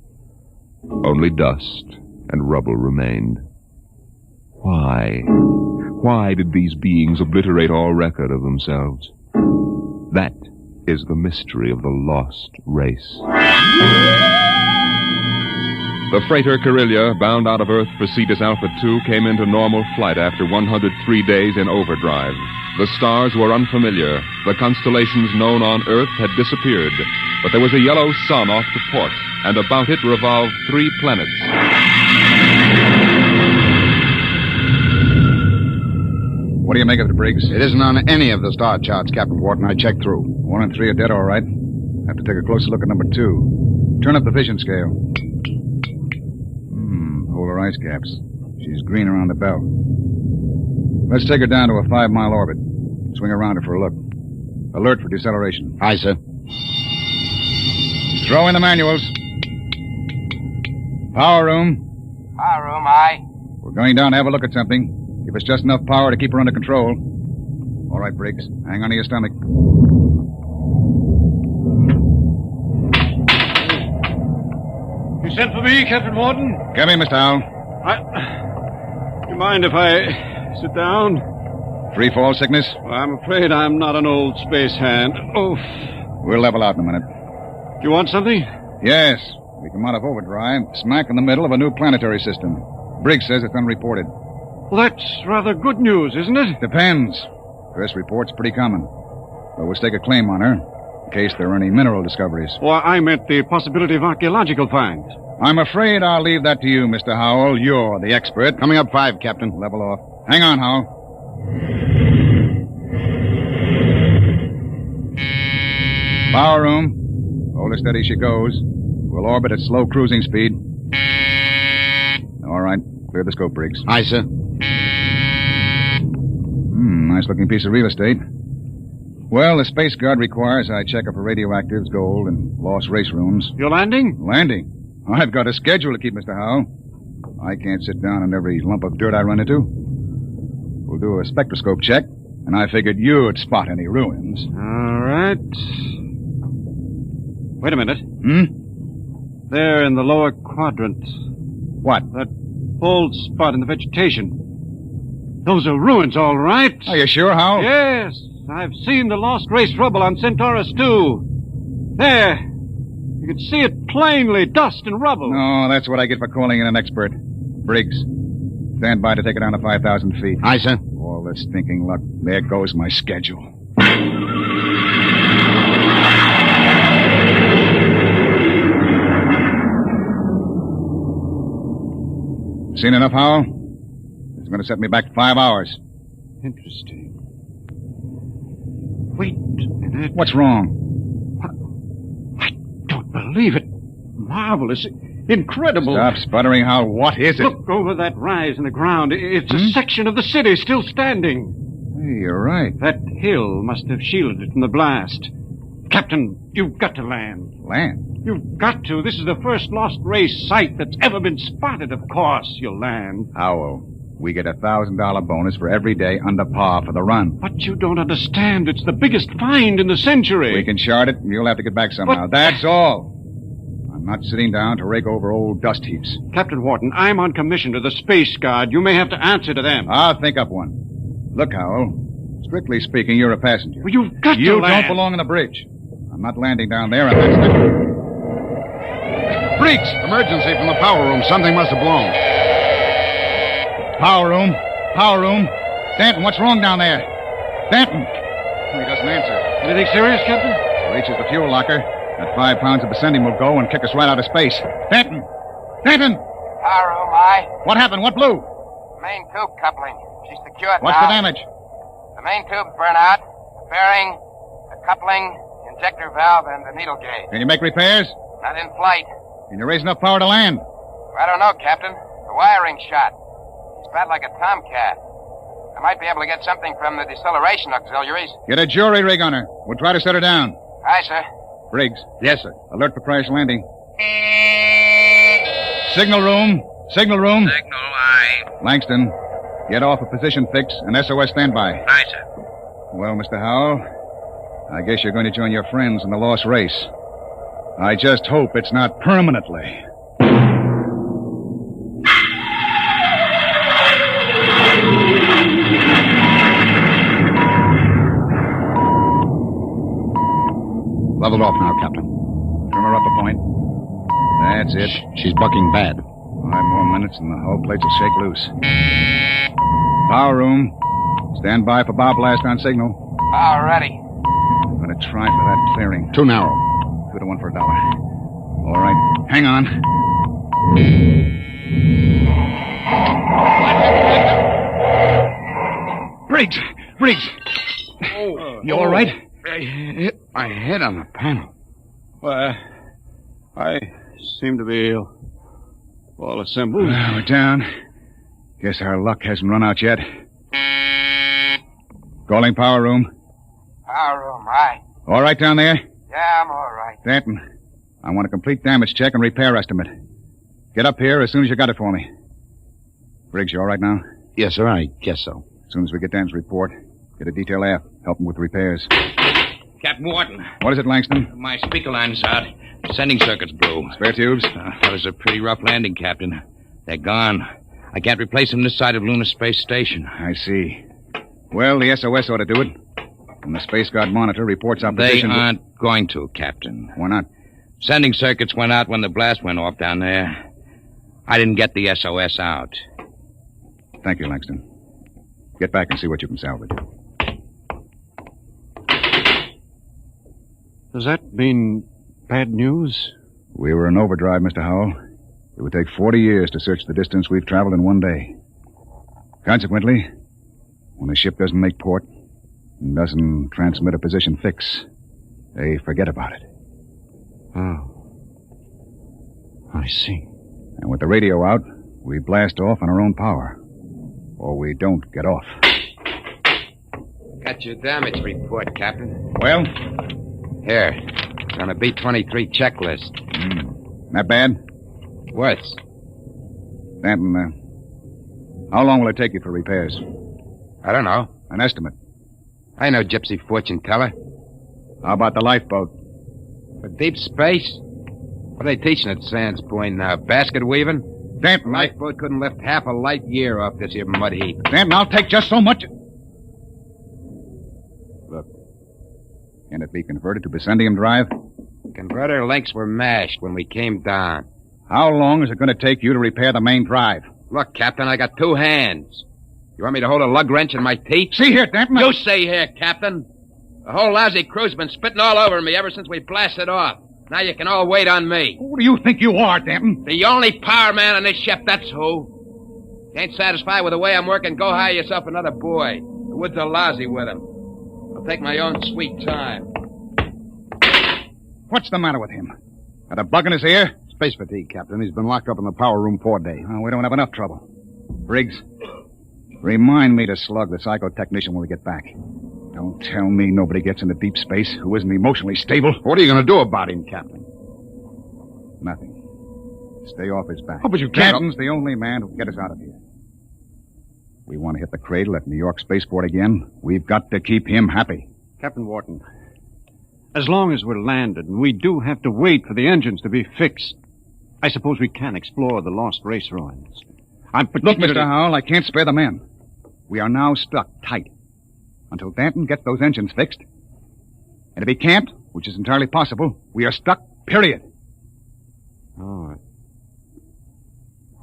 only dust and rubble remained. Why? Why did these beings obliterate all record of themselves? That is the mystery of the lost race. The freighter Carillia, bound out of Earth for Cetus Alpha 2, came into normal flight after 103 days in overdrive. The stars were unfamiliar. The constellations known on Earth had disappeared. But there was a yellow sun off to port, and about it revolved 3 planets. What do you make of it, Briggs? It isn't on any of the star charts, Captain Wharton. I checked through. 1 and 3 are dead, all right. Have to take a closer look at number 2. Turn up the vision scale. Polar ice caps. She's green around the belt. Let's take her down to a 5-mile orbit. Swing around her for a look. Alert for deceleration. Aye, sir. Throw in the manuals. Power room. Power room, aye. We're going down to have a look at something. Give us just enough power to keep her under control. All right, Briggs. Hang on to your stomach. You sent for me, Captain Wharton? Come here, Mr. Howell. Do you mind if I sit down? Free fall sickness? Well, I'm afraid I'm not an old space hand. Oof. We'll level out in a minute. Do you want something? Yes. We come out of overdrive, smack in the middle of a new planetary system. Briggs says it's unreported. Well, that's rather good news, isn't it? Depends. First report's pretty common. But we'll stake a claim on her, in case there are any mineral discoveries. Well, I meant the possibility of archaeological finds. I'm afraid I'll leave that to you, Mr. Howell. You're the expert. Coming up 5, Captain. Level off. Hang on, Howell. Power room. Hold her steady she goes. We'll orbit at slow cruising speed. All right. Clear the scope, Briggs. Aye, sir. Nice-looking piece of real estate. Well, the Space Guard requires I check up for radioactives, gold, and lost race rooms. You're landing? Landing? I've got a schedule to keep, Mr. Howell. I can't sit down on every lump of dirt I run into. We'll do a spectroscope check, and I figured you'd spot any ruins. All right. Wait a minute. There in the lower quadrant. What? That bald spot in the vegetation. Those are ruins, all right. Are you sure, Howell? Yes. I've seen the lost race rubble on Centaurus 2. There. You can see it plainly, dust and rubble. No, that's what I get for calling in an expert. Briggs, stand by to take it down to 5,000 feet. Aye, sir. All this stinking luck. There goes my schedule. Seen enough, Howell? It's going to set me back 5 hours. Interesting. Wait a minute. What's wrong? I don't believe it. Marvelous. Incredible. Stop sputtering, Howell. What is it? Look over that rise in the ground. It's a section of the city still standing. Hey, you're right. That hill must have shielded it from the blast. Captain, you've got to land. Land? You've got to. This is the first lost race site that's ever been spotted. Of course you'll land. Howell, we get a $1,000 bonus for every day under par for the run. But you don't understand. It's the biggest find in the century. We can chart it, and you'll have to get back somehow. That's all. I'm not sitting down to rake over old dust heaps. Captain Wharton, I'm on commission to the Space Guard. You may have to answer to them. I'll think up one. Look, Howell, strictly speaking, you're a passenger. Well, you've got to You land. don't belong on the bridge. I'm not landing down there, and that's not... Briggs! Emergency from the power room. Something must have blown. Power room. Power room. Stanton, what's wrong down there? Stanton! He doesn't answer. Anything serious, Captain? Reaches the fuel locker. That 5 pounds of ascending will go and kick us right out of space. Stanton! Stanton! Power room, aye. What happened? What blew? Main tube coupling. She's secured What's the damage? The main tube's burnt out. The bearing, the coupling, the injector valve, and the needle gauge. Can you make repairs? Not in flight. Can you raise enough power to land? I don't know, Captain. The wiring's shot. It's bad like a tomcat. I might be able to get something from the deceleration auxiliaries. Get a jury rig on her. We'll try to set her down. Aye, sir. Briggs. Yes, sir. Alert for crash landing. Signal room. Signal room. Signal, aye. Langston, get off a position fix and SOS standby. Aye, sir. Well, Mr. Howell, I guess you're going to join your friends in the lost race. I just hope it's not permanently. Leveled off now, Captain. Trim her up a point. That's it. She's bucking bad. 5 more minutes and the hull plates will shake loose. Power room. Stand by for bow blast on signal. All ready. I'm going to try for that clearing. Too narrow. 2 to 1 for $1. All right. Hang on. Briggs! Briggs! You all right? I hit my head on the panel. Well, I seem to be all assembled. We're down. Guess our luck hasn't run out yet. Calling power room. Power room, aye. All right down there? Yeah, I'm all right. Danton, I want a complete damage check and repair estimate. Get up here as soon as you got it for me. Briggs, you all right now? Yes, sir, I guess so. As soon as we get Dan's report, get a detail aft. Help him with repairs. Captain Wharton. What is it, Langston? My speaker line's out. Sending circuits blew. Spare tubes? That was a pretty rough landing, Captain. They're gone. I can't replace them this side of Lunar Space Station. I see. Well, the SOS ought to do it. And the Space Guard monitor reports our position. They aren't going to, Captain. Why not? Sending circuits went out when the blast went off down there. I didn't get the SOS out. Thank you, Langston. Get back and see what you can salvage. Does that mean bad news? We were in overdrive, Mr. Howell. It would take 40 years to search the distance we've traveled in one day. Consequently, when a ship doesn't make port and doesn't transmit a position fix, they forget about it. Oh. I see. And with the radio out, we blast off on our own power. Or we don't get off. Got your damage report, Captain. Well? Here. It's on a B-23 checklist. Not bad? Worse. Danton, how long will it take you for repairs? I don't know. An estimate. I know gypsy fortune teller. How about the lifeboat? For deep space? What are they teaching at Sands Point now? Basket weaving? Danton, Lifeboat couldn't lift half a light year off this here mud heap. Danton, I'll take just so much. Look. Can it be converted to Bessendium drive? Converter links were mashed when we came down. How long is it going to take you to repair the main drive? Look, Captain, I got 2 hands. You want me to hold a lug wrench in my teeth? See here, Danton. You see here, Captain. The whole lousy crew's been spitting all over me ever since we blasted off. Now you can all wait on me. Who do you think you are, Danton? The only power man on this ship, that's who. You ain't satisfied with the way I'm working, go hire yourself another boy. The woods are lousy with him. I'll take my own sweet time. What's the matter with him? Got a bug in his ear? Space fatigue, Captain. He's been locked up in the power room 4 days. Oh, we don't have enough trouble. Briggs, remind me to slug the psychotechnician when we get back. Don't tell me nobody gets into deep space who isn't emotionally stable. What are you going to do about him, Captain? Nothing. Stay off his back. Oh, but you can't. Danton's the only man who can get us out of here. We want to hit the cradle at New York Spaceport again. We've got to keep him happy. Captain Wharton, as long as we're landed, and we do have to wait for the engines to be fixed, I suppose we can explore the lost race ruins. Look, Mr. Howell, I can't spare the men. We are now stuck tight until Danton gets those engines fixed. And if he can't, which is entirely possible, we are stuck, period.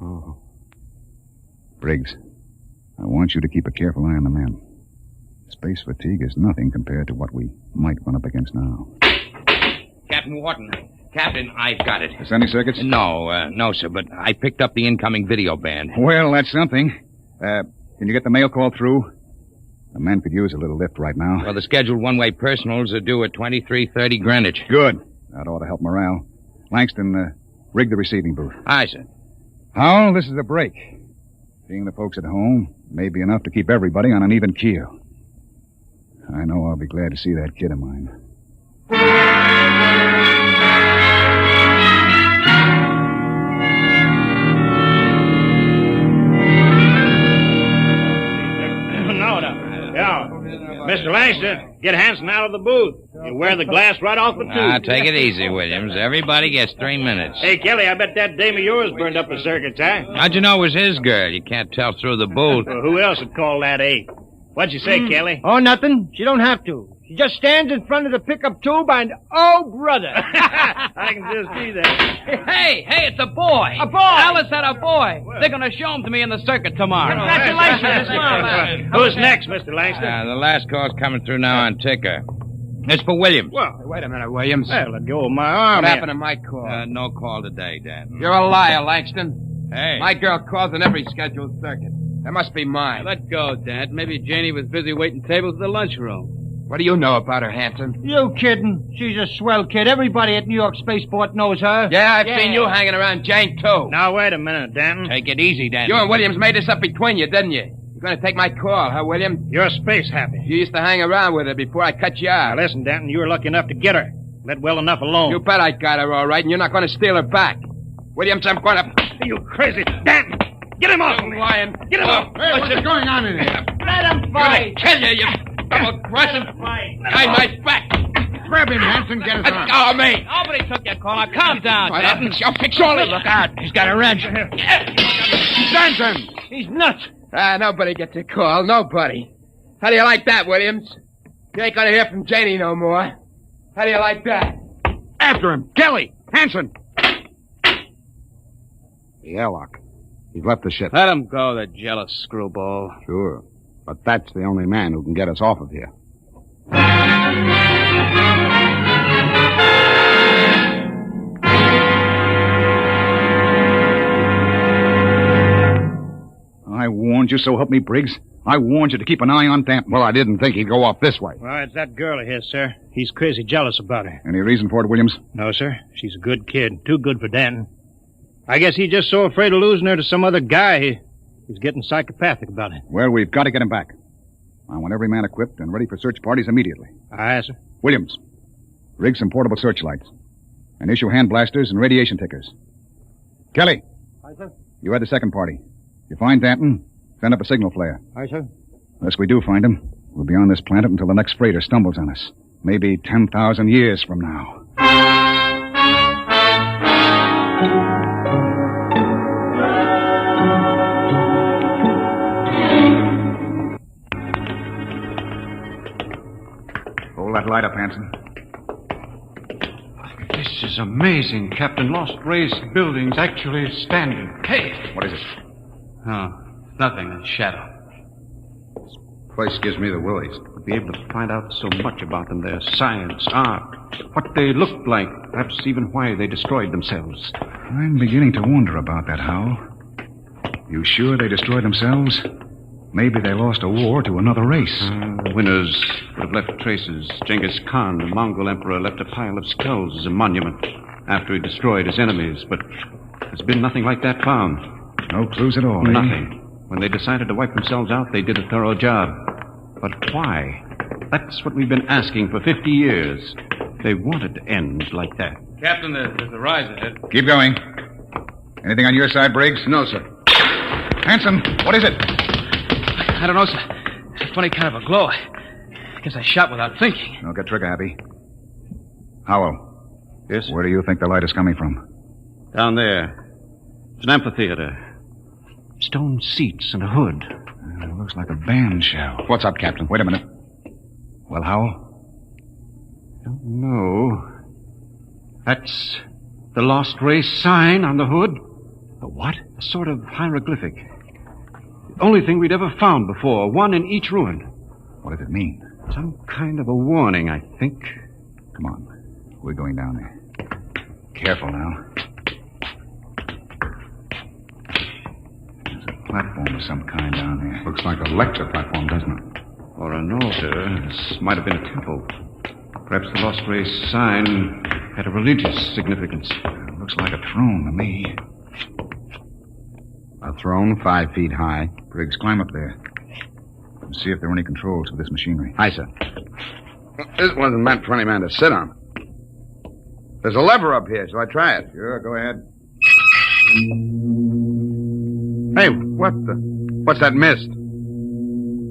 Oh. Briggs, I want you to keep a careful eye on the men. Space fatigue is nothing compared to what we might run up against now. Captain Wharton. Captain, I've got it. The sending circuits? No, sir, but I picked up the incoming video band. Well, that's something. Can you get the mail call through? The men could use a little lift right now. Well, the scheduled one-way personals are due at 23:30 Greenwich. Good. That ought to help morale. Langston, rig the receiving booth. Aye, sir. Howell, this is a break. Seeing the folks at home may be enough to keep everybody on an even keel. I know I'll be glad to see that kid of mine. Get Hanson out of the booth. You wear the glass right off the tube. Ah, take it easy, Williams. Everybody gets 3 minutes. Hey, Kelly, I bet that dame of yours burned up the circuits, huh? How'd you know it was his girl? You can't tell through the booth. Well, who else would call that eight? What'd you say, Kelly? Oh, nothing. She don't have to. She just stands in front of the pickup tube and, oh, brother. I can just see that. Hey, it's a boy. A boy. Alice had a boy. They're going to show him to me in the circuit tomorrow. Congratulations. Who's next, Mr. Langston? The last call's coming through now on ticker. It's for Williams. Well, Wait a minute, Williams. hey, let go of my arm. What here. happened to my call? No call today, Dan. You're a liar, Langston. Hey. My girl calls on every scheduled circuit. That must be mine. Let go, Dad. Maybe Janie was busy waiting tables at the lunchroom. What do you know about her, Hanson? You kidding? She's a swell kid. Everybody at New York Spaceport knows her. Yeah, I've seen you hanging around Jane, too. Now, wait a minute, Danton. Take it easy, Dan. You and Williams made this up between you, didn't you? You're going to take my call, huh, William? You're space happy. You used to hang around with her before I cut you out. Now, listen, Danton, you were lucky enough to get her. Let well enough alone. You bet I got her all right, and you're not going to steal her back. Williams, I'm going to... You crazy. Danton! Get him off! You lying. Get him off! Hey, what's going on in here? Let him I'm going to kill you, double-crossing. Behind my back. Grab him, Hanson. Get his Let go of me. Nobody took your call. Now, calm down, Dad. I'll fix all this. Look out. He's got a wrench. Danton! He's nuts. Nobody gets a call. Nobody. How do you like that, Williams? You ain't going to hear from Janie no more. How do you like that? After him! Kelly! Hanson! The airlock. He's left the ship. Let him go, the jealous screwball. Sure. But that's the only man who can get us off of here. I warned you, so help me, Briggs. I warned you to keep an eye on Danton. Well, I didn't think he'd go off this way. Well, it's that girl of his, sir. He's crazy jealous about her. Any reason for it, Williams? No, sir. She's a good kid. Too good for Danton. I guess he's just so afraid of losing her to some other guy, he's getting psychopathic about it. Well, we've got to get him back. I want every man equipped and ready for search parties immediately. Aye, sir. Williams, rig some portable searchlights. And issue hand blasters and radiation tickers. Kelly, Aye, sir. you had the second party. You find Danton, send up a signal flare. Aye, sir. Unless we do find him, we'll be on this planet until the next freighter stumbles on us. Maybe 10,000 years from now. Hold that light up, Hanson. This is amazing. Captain LostRace building's actually standing. Hey! What is it? Oh, nothing. A shadow. Place gives me the willies. To be able to find out so much about them, their science, art, what they looked like, perhaps even why they destroyed themselves. I'm beginning to wonder about that, Hal. You sure they destroyed themselves? Maybe they lost a war to another race. The winners would have left traces. Genghis Khan, the Mongol emperor, left a pile of skulls as a monument after he destroyed his enemies, but there's been nothing like that found. No clues at all, eh? Nothing. When they decided to wipe themselves out, they did a thorough job. But why? That's what we've been asking for 50 years. They wanted to end like that. Captain, there's a rise ahead. Keep going. Anything on your side, Briggs? No, sir. Hanson, what is it? I don't know, sir. It's a funny kind of a glow. I guess I shot without thinking. Don't get trigger happy. Howell. Yes, sir? Where do you think the light is coming from? Down there. It's an amphitheater. Stone seats and a hood. It looks like a band shell. What's up, Captain? Wait a minute. Well, Howell? No. That's the LostRace sign on the hood. A what? A sort of hieroglyphic. The only thing we'd ever found before. One in each ruin. What does it mean? Some kind of a warning, I think. Come on. We're going down there. Careful now. There's a platform of some kind down there. Looks like a lecture platform, doesn't it? Or an altar. This might have been a temple. Perhaps the LostRace sign had a religious significance. Looks like a throne to me. A throne 5 feet high. Briggs, climb up there. And see if there are any controls for this machinery. Aye, sir. This wasn't meant for any man to sit on. There's a lever up here. Shall I try it? Sure, go ahead. Hey, what's that mist?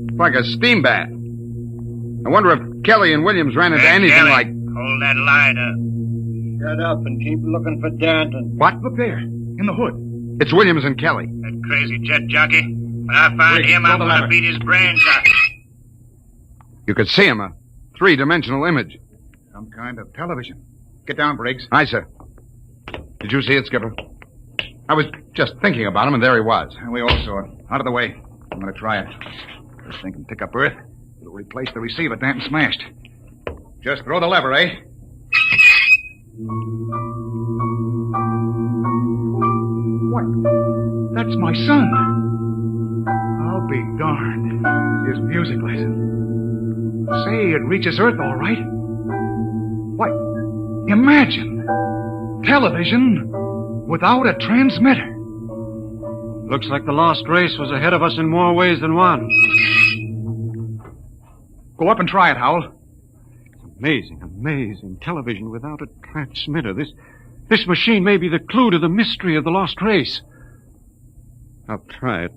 It's like a steam bath. I wonder if Kelly and Williams ran into anything Kelly, like... hold that lighter. Shut up and keep looking for Danton. What? Look there, in the hood. It's Williams and Kelly. That crazy jet jockey. When I find him, I'm going to beat his brains out. You could see him, a three-dimensional image. Some kind of television. Get down, Briggs. Aye, sir. Did you see it, Skipper? I was just thinking about him, and there he was. We all saw it. Out of the way. I'm going to try it. This thing can pick up Earth. It'll replace the receiver Danton smashed. Just throw the lever, eh? What? That's my son. I'll be darned. His music lesson. Say, it reaches Earth all right. What? Imagine. Television without a transmitter. Looks like the Lost Race was ahead of us in more ways than one. Go up and try it, Howell. Amazing, amazing. Television without a transmitter. This machine may be the clue to the mystery of the Lost Race. I'll try it.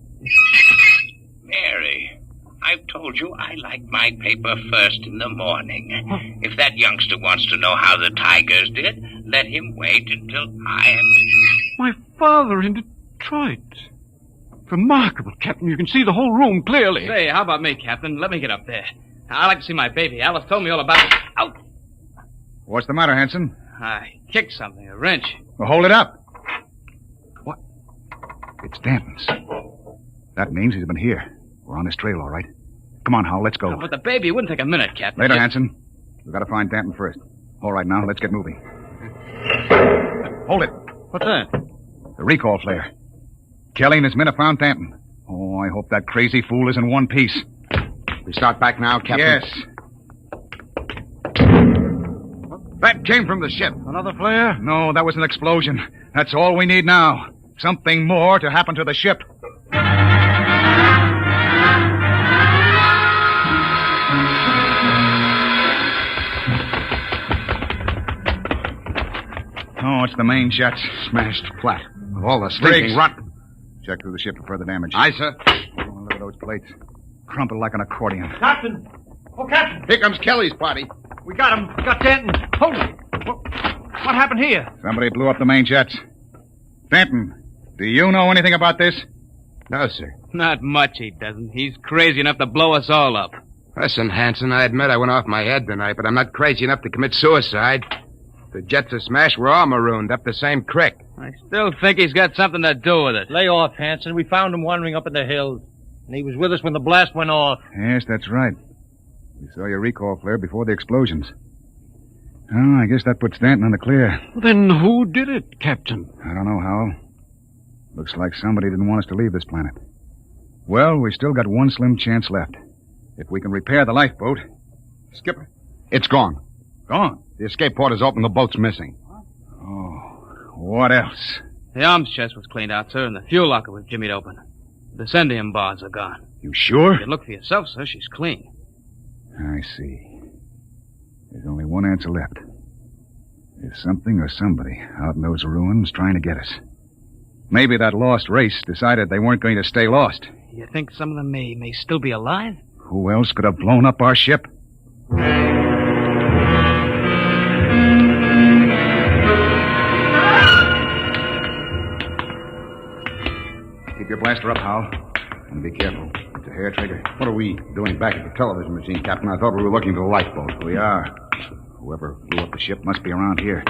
Mary, I've told you I like my paper first in the morning. If that youngster wants to know how the Tigers did, let him wait until I am... My father in Detroit. Remarkable, Captain. You can see the whole room clearly. Say, how about me, Captain? Let me get up there. I'd like to see my baby. Alice told me all about it. Out! What's the matter, Hanson? I kicked something, a wrench. Well, hold it up. What? It's Danton's. That means he's been here. We're on his trail, all right. Come on, Howell, let's go. Oh, but the baby wouldn't take a minute, Captain. Later, Hanson. We've got to find Danton first. All right, now, let's get moving. Hold it. What's that? The recall flare. Kelly and his men have found Danton. Oh, I hope that crazy fool is in one piece. We start back now, Captain? Yes. That came from the ship. Another flare? No, that was an explosion. That's all we need now. Something more to happen to the ship. Oh, it's the main jets. Smashed flat. With all the stinking rot. Check through the ship for further damage. Aye, sir. Oh, look at those plates. Crumpled like an accordion. Captain! Oh, Captain! Here comes Kelly's party. We got him. Got Danton. Hold it. What happened here? Somebody blew up the main jets. Danton, do you know anything about this? No, sir. Not much, he doesn't. He's crazy enough to blow us all up. Listen, Hanson, I admit I went off my head tonight, but I'm not crazy enough to commit suicide. The jets are smashed. We're all marooned up the same creek. I still think he's got something to do with it. Lay off, Hanson. We found him wandering up in the hills. And he was with us when the blast went off. Yes, that's right. We saw your recall flare before the explosions. Oh, I guess that puts Danton in the clear. Then who did it, Captain? I don't know, Howell. Looks like somebody didn't want us to leave this planet. Well, we still got one slim chance left. If we can repair the lifeboat... Skipper, it's gone. Gone? The escape port is open. The boat's missing. Oh, what else? The arms chest was cleaned out, sir, and the fuel locker was jimmied open. The sendium bars are gone. You sure? You can look for yourself, sir. She's clean. I see. There's only one answer left. There's something or somebody out in those ruins trying to get us. Maybe that lost race decided they weren't going to stay lost. You think some of them may still be alive? Who else could have blown up our ship? Keep your blaster up, Howell. And be careful. It's a hair trigger. What are we doing back at the television machine, Captain? I thought we were looking for the lifeboat. We are. Whoever blew up the ship must be around here.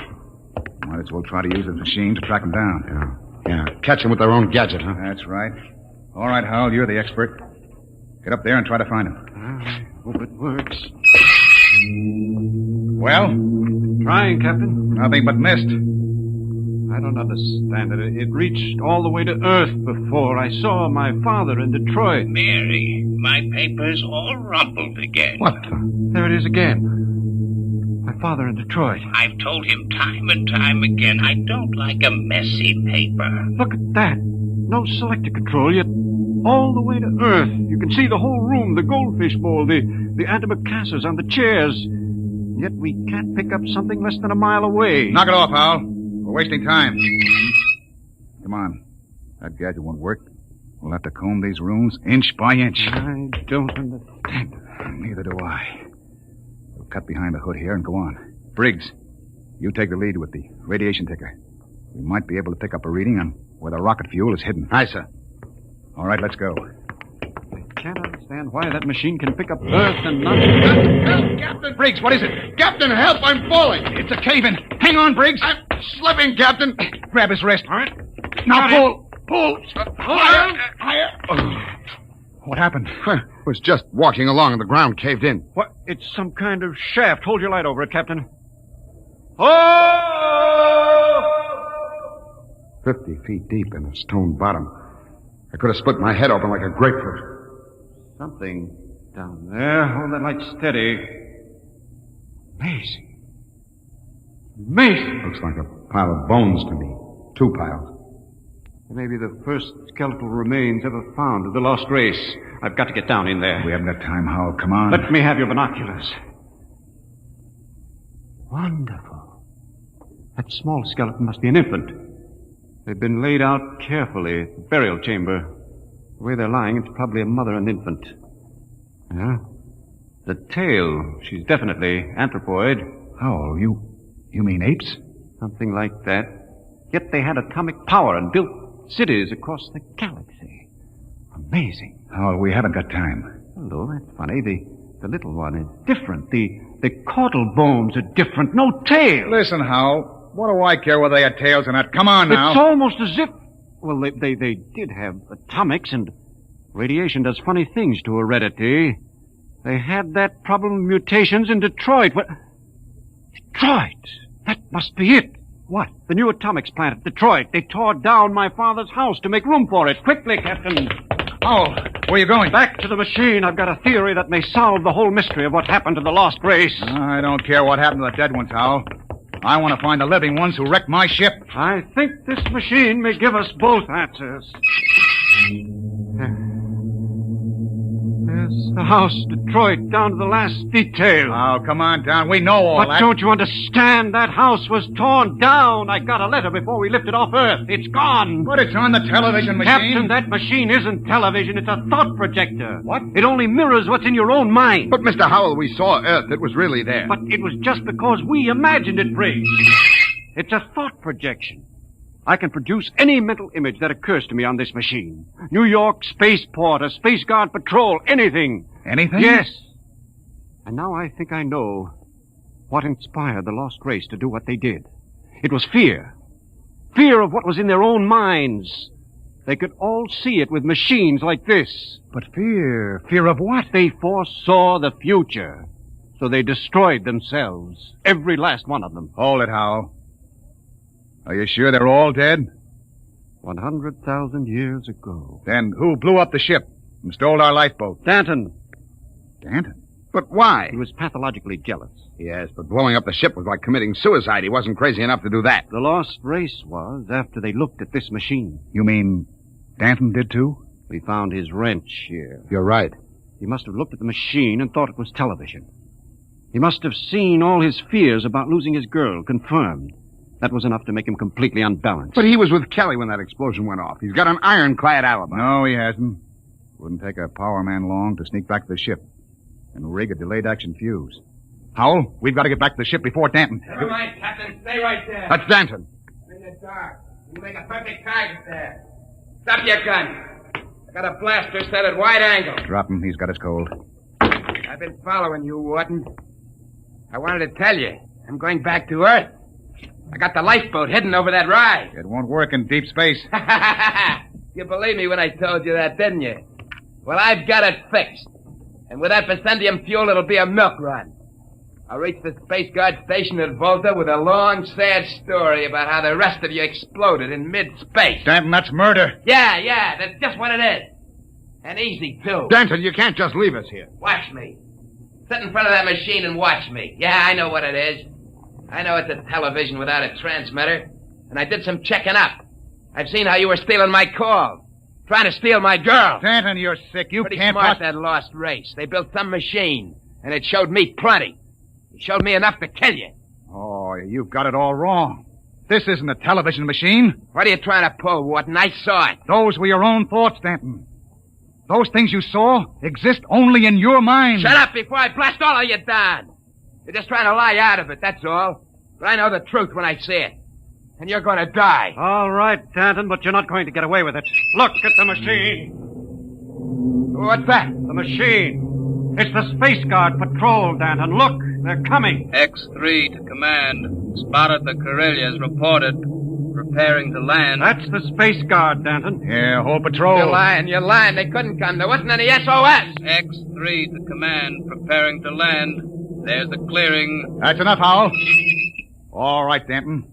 Might as well try to use the machine to track them down. Yeah. Catch them with their own gadget, huh? That's right. All right, Howell, you're the expert. Get up there and try to find them. I hope it works. Well? Trying, Captain. Nothing but mist. I don't understand it. It reached all the way to Earth before. I saw my father in Detroit. Mary, my paper's all rumpled again. What? There it is again. My father in Detroit. I've told him time and time again I don't like a messy paper. Look at that. No selector control, yet all the way to Earth. You can see the whole room, the goldfish bowl, the antimacassars on the chairs. Yet we can't pick up something less than a mile away. Knock it off, Howell. We're wasting time. Come on. That gadget won't work. We'll have to comb these rooms inch by inch. I don't understand. Neither do I. cut behind the hood here and go on. Briggs, you take the lead with the radiation ticker. We might be able to pick up a reading on where the rocket fuel is hidden. Aye, sir. All right, let's go. I can't understand why that machine can pick up Earth and not... Help, Captain! Briggs, what is it? Captain, help! I'm falling! It's a cave-in. Hang on, Briggs. I'm slipping, Captain. Grab his wrist. All right. Now pull. Pull! Higher! What happened? Was just walking along and the ground caved in. What? It's some kind of shaft. Hold your light over it, Captain. Oh! 50 feet deep in a stone bottom. I could have split my head open like a grapefruit. Something down there. Hold that light steady. Amazing. Amazing. Looks like a pile of bones to me. 2 piles. Maybe the first skeletal remains ever found of the lost race. I've got to get down in there. We haven't got time, Howell. Come on. Let me have your binoculars. Wonderful. That small skeleton must be an infant. They've been laid out carefully at the burial chamber. The way they're lying, it's probably a mother and infant. Yeah. The tail, she's definitely anthropoid. Howell, you mean apes? Something like that. Yet they had atomic power and built cities across the galaxy. Amazing. Howell, we haven't got time. Hello, that's funny. The little one is different. The caudal bones are different. No tail. Listen, Howell. What do I care whether they had tails or not? Come on now. It's almost as if... Well, they did have atomics, and radiation does funny things to heredity. They had that problem of mutations in Detroit. What? Detroit? That must be it. What? The new atomics plant at Detroit. They tore down my father's house to make room for it. Quickly, Captain. Oh, where are you going? Back to the machine. I've got a theory that may solve the whole mystery of what happened to the lost race. I don't care what happened to the dead ones, Howell. I want to find the living ones who wrecked my ship. I think this machine may give us both answers. There's the house, Detroit, down to the last detail. Oh, come on down. We know all that. But don't you understand? That house was torn down. I got a letter before we lifted off Earth. It's gone. But it's on the television machine. Captain, that machine isn't television. It's a thought projector. What? It only mirrors what's in your own mind. But, Mr. Howell, we saw Earth. It was really there. But it was just because we imagined it, Briggs. It's a thought projection. I can produce any mental image that occurs to me on this machine. New York spaceport, a Space Guard patrol, anything. Anything? Yes. And now I think I know what inspired the lost race to do what they did. It was fear. Fear of what was in their own minds. They could all see it with machines like this. But fear? Fear of what? They foresaw the future. So they destroyed themselves. Every last one of them. Hold it, Howell. Are you sure they're all dead? 100,000 years ago. Then who blew up the ship and stole our lifeboat? Danton. Danton? But why? He was pathologically jealous. Yes, but blowing up the ship was like committing suicide. He wasn't crazy enough to do that. The lost race was after they looked at this machine. You mean Danton did too? We found his wrench here. You're right. He must have looked at the machine and thought it was television. He must have seen all his fears about losing his girl confirmed. That was enough to make him completely unbalanced. But he was with Kelly when that explosion went off. He's got an ironclad alibi. No, he hasn't. Wouldn't take a power man long to sneak back to the ship and rig a delayed action fuse. Howell, we've got to get back to the ship before Danton. Never mind, Captain. Stay right there. That's Danton. I'm in the dark. You make a perfect target there. Stop your gun. I got a blaster set at wide angle. Drop him. He's got us cold. I've been following you, Wharton. I wanted to tell you. I'm going back to Earth. I got the lifeboat hidden over that rise. It won't work in deep space. You believed me when I told you that, didn't you? Well, I've got it fixed. And with that Vicendium fuel, it'll be a milk run. I'll reach the Space Guard station at Volta with a long, sad story about how the rest of you exploded in mid-space. Danton, that's murder. Yeah, that's just what it is. And easy, too. Danton, you can't just leave us here. Watch me. Sit in front of that machine and watch me. Yeah, I know what it is. I know it's a television without a transmitter. And I did some checking up. I've seen how you were stealing my calls. Trying to steal my girl. Danton, you're sick. You Pretty can't... smart, that lost race. They built some machine. And it showed me plenty. It showed me enough to kill you. Oh, you've got it all wrong. This isn't a television machine. What are you trying to pull, Wharton? I saw it. Those were your own thoughts, Danton. Those things you saw exist only in your mind. Shut up before I blast all of you down. You're just trying to lie out of it, that's all. But I know the truth when I see it. And you're going to die. All right, Danton, but you're not going to get away with it. Look at the machine. What's that? The machine. It's the Space Guard patrol, Danton. Look, they're coming. X3 to command. Spotted the Corellias. Reported. Preparing to land. That's the Space Guard, Danton. Yeah, whole patrol. You're lying. You're lying. They couldn't come. There wasn't any SOS. X3 to command. Preparing to land. There's the clearing. That's enough, Howell. All right, Danton.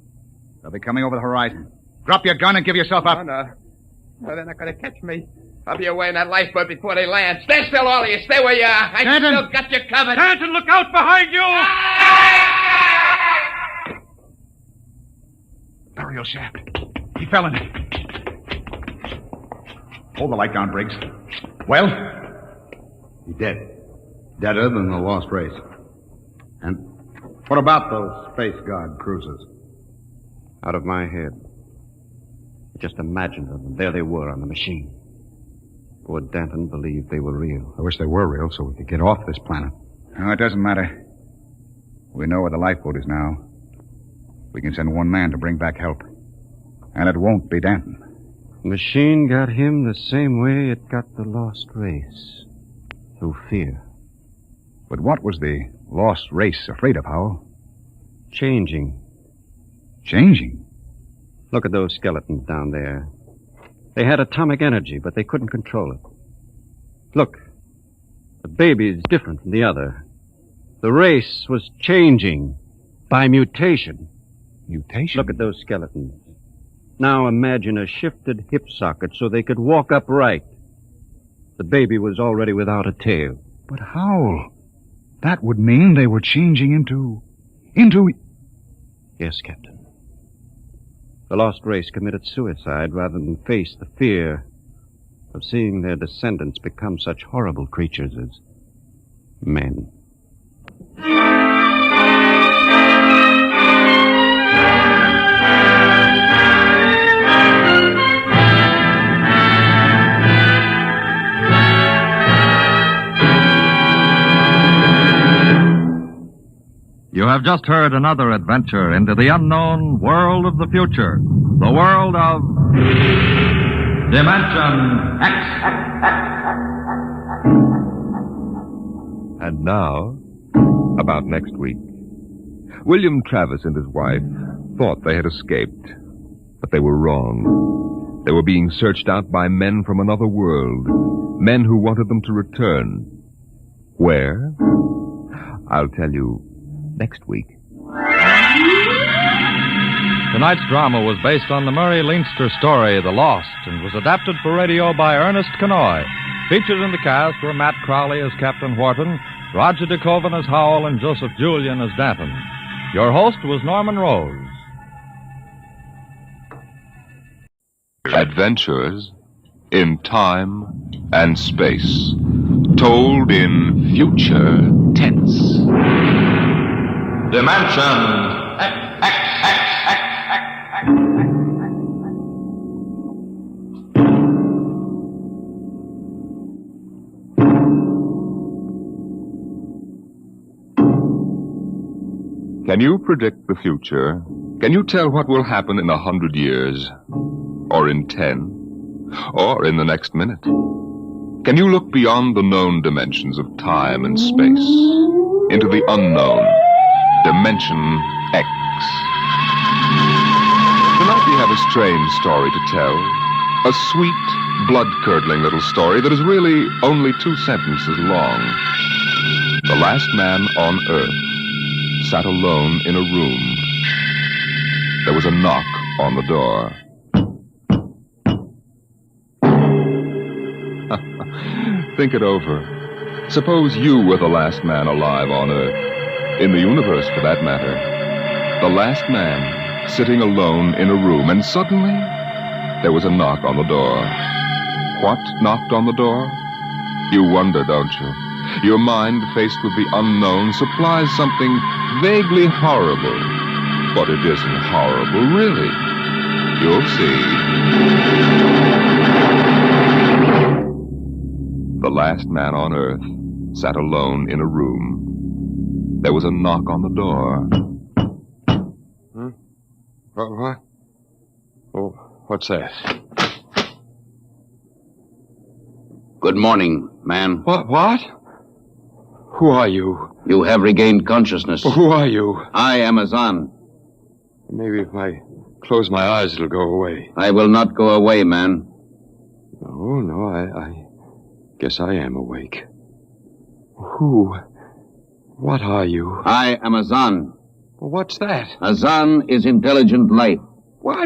They'll be coming over the horizon. Drop your gun and give yourself up. Oh, no. No, they're not going to catch me. I'll be away in that lifeboat before they land. Stay still, all of you. Stay where you are. I still got you covered. Danton, look out behind you! Burial shaft. He fell in it. Hold the light down, Briggs. Well? He's dead. Deader than the Lost Race. And what about those Space Guard cruisers? Out of my head. Just imagined them, and there they were on the machine. Poor Danton believed they were real. I wish they were real so we could get off this planet. No, it doesn't matter. We know where the lifeboat is now. We can send one man to bring back help. And it won't be Danton. The machine got him the same way it got the Lost Race. Through fear. But what was the Lost Race afraid of, Howell? Changing. Changing? Look at those skeletons down there. They had atomic energy, but they couldn't control it. Look, the baby is different from the other. The race was changing by mutation. Mutation? Look at those skeletons. Now imagine a shifted hip socket so they could walk upright. The baby was already without a tail. But Howell, that would mean they were changing into... Yes, Captain. The Lost Race committed suicide rather than face the fear of seeing their descendants become such horrible creatures as men. You have just heard another adventure into the unknown world of the future. The world of Dimension X. And now, about next week. William Travis and his wife thought they had escaped, but they were wrong. They were being searched out by men from another world, men who wanted them to return. Where? I'll tell you next week. Tonight's drama was based on the Murray Leinster story, The Lost, and was adapted for radio by Ernest Kenoy. Featured in the cast were Matt Crowley as Captain Wharton, Roger DeKoven as Howell, and Joseph Julian as Danton. Your host was Norman Rose. Adventures in time and space, told in future tense. Dimension Can you predict the future? Can you tell what will happen in 100 years? Or in 10? Or in the next minute? Can you look beyond the known dimensions of time and space into the unknown, Dimension X? Tonight we have a strange story to tell. A sweet, blood-curdling little story that is really only 2 sentences long. The last man on Earth sat alone in a room. There was a knock on the door. Think it over. Suppose you were the last man alive on Earth, in the universe for that matter. The last man sitting alone in a room, and suddenly there was a knock on the door. What knocked on the door? You wonder, don't you? Your mind, faced with the unknown, supplies something vaguely horrible. But it isn't horrible, really. You'll see. The last man on Earth sat alone in a room. There was a knock on the door. What? Oh, what's that? Good morning, man. What? Who are you? You have regained consciousness. Who are you? I am Azan. Maybe if I close my eyes, it'll go away. I will not go away, man. No, I guess I am awake. Who? What are you? I am Azan. What's that? Azan is intelligent life. What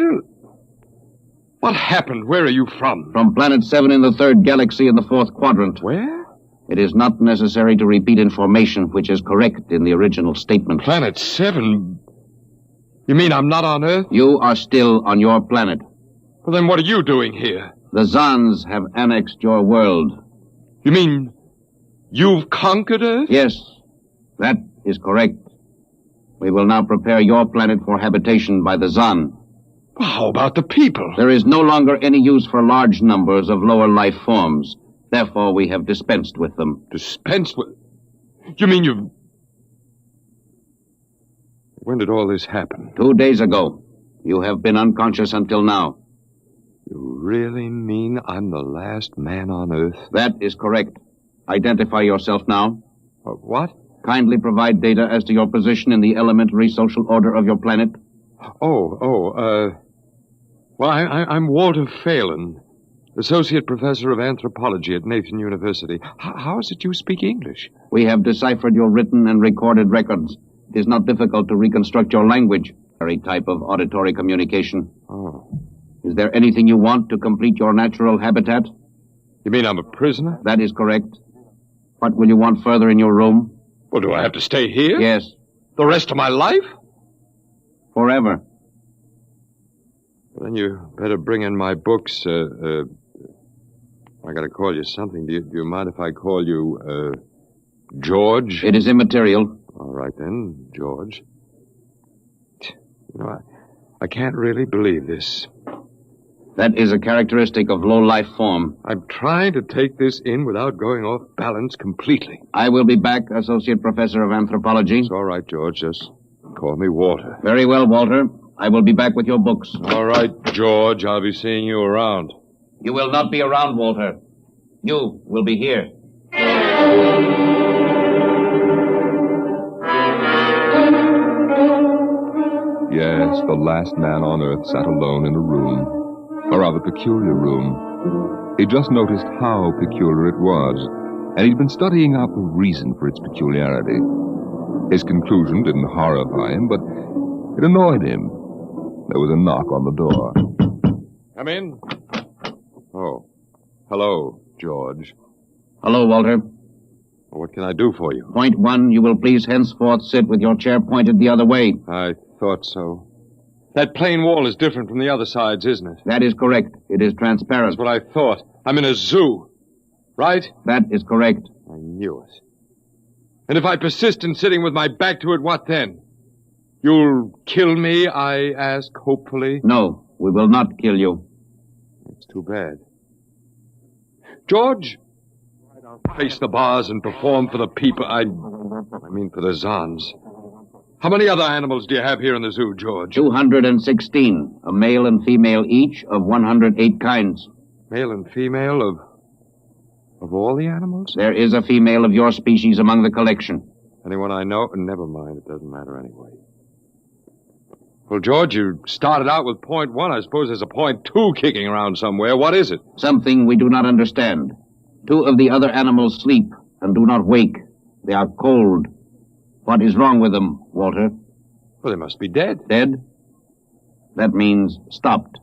happened? Where are you from? From Planet 7 in the 3rd galaxy in the 4th quadrant. Where? It is not necessary to repeat information which is correct in the original statement. Planet 7? You mean I'm not on Earth? You are still on your planet. Well, then what are you doing here? The Zans have annexed your world. You mean you've conquered Earth? Yes, that is correct. We will now prepare your planet for habitation by the Zan. How about the people? There is no longer any use for large numbers of lower life forms. Therefore, we have dispensed with them. Dispensed with? You mean you've... When did all this happen? 2 days ago. You have been unconscious until now. You really mean I'm the last man on Earth? That is correct. Identify yourself now. What? Kindly provide data as to your position in the elementary social order of your planet. Well, I'm Walter Phelan, Associate Professor of Anthropology at Nathan University. How is it you speak English? We have deciphered your written and recorded records. It is not difficult to reconstruct your language. Very type of auditory communication. Oh. Is there anything you want to complete your natural habitat? You mean I'm a prisoner? That is correct. What will you want further in your room? Well, do I have to stay here? Yes. The rest of my life? Forever. Then you better bring in my books. I gotta call you something. Do you mind if I call you, George? It is immaterial. All right, then, George. You know, I can't really believe this. That is a characteristic of low life form. I'm trying to take this in without going off balance completely. I will be back, Associate Professor of Anthropology. It's all right, George. Just call me Walter. Very well, Walter. I will be back with your books. All right, George. I'll be seeing you around. You will not be around, Walter. You will be here. Yes, the last man on Earth sat alone in a room. A rather peculiar room. He just noticed how peculiar it was, and he'd been studying out the reason for its peculiarity. His conclusion didn't horrify him, but it annoyed him. There was a knock on the door. Come in. Oh. Hello, George. Hello, Walter. What can I do for you? Point 1, you will please henceforth sit with your chair pointed the other way. I thought so. That plain wall is different from the other sides, isn't it? That is correct. It is transparent. That's what I thought. I'm in a zoo, right? That is correct. I knew it. And if I persist in sitting with my back to it, what then? You'll kill me, I ask, hopefully? No, we will not kill you. It's too bad. George, face the bars and perform for the people. I mean for the Zans. How many other animals do you have here in the zoo, George? 216. A male and female each of 108 kinds. Male and female of all the animals? There is a female of your species among the collection. Anyone I know? Never mind. It doesn't matter anyway. Well, George, you started out with point 1. I suppose there's a point 2 kicking around somewhere. What is it? Something we do not understand. 2 of the other animals sleep and do not wake. They are cold. What is wrong with them, Walter? Well, they must be dead. Dead? That means stopped.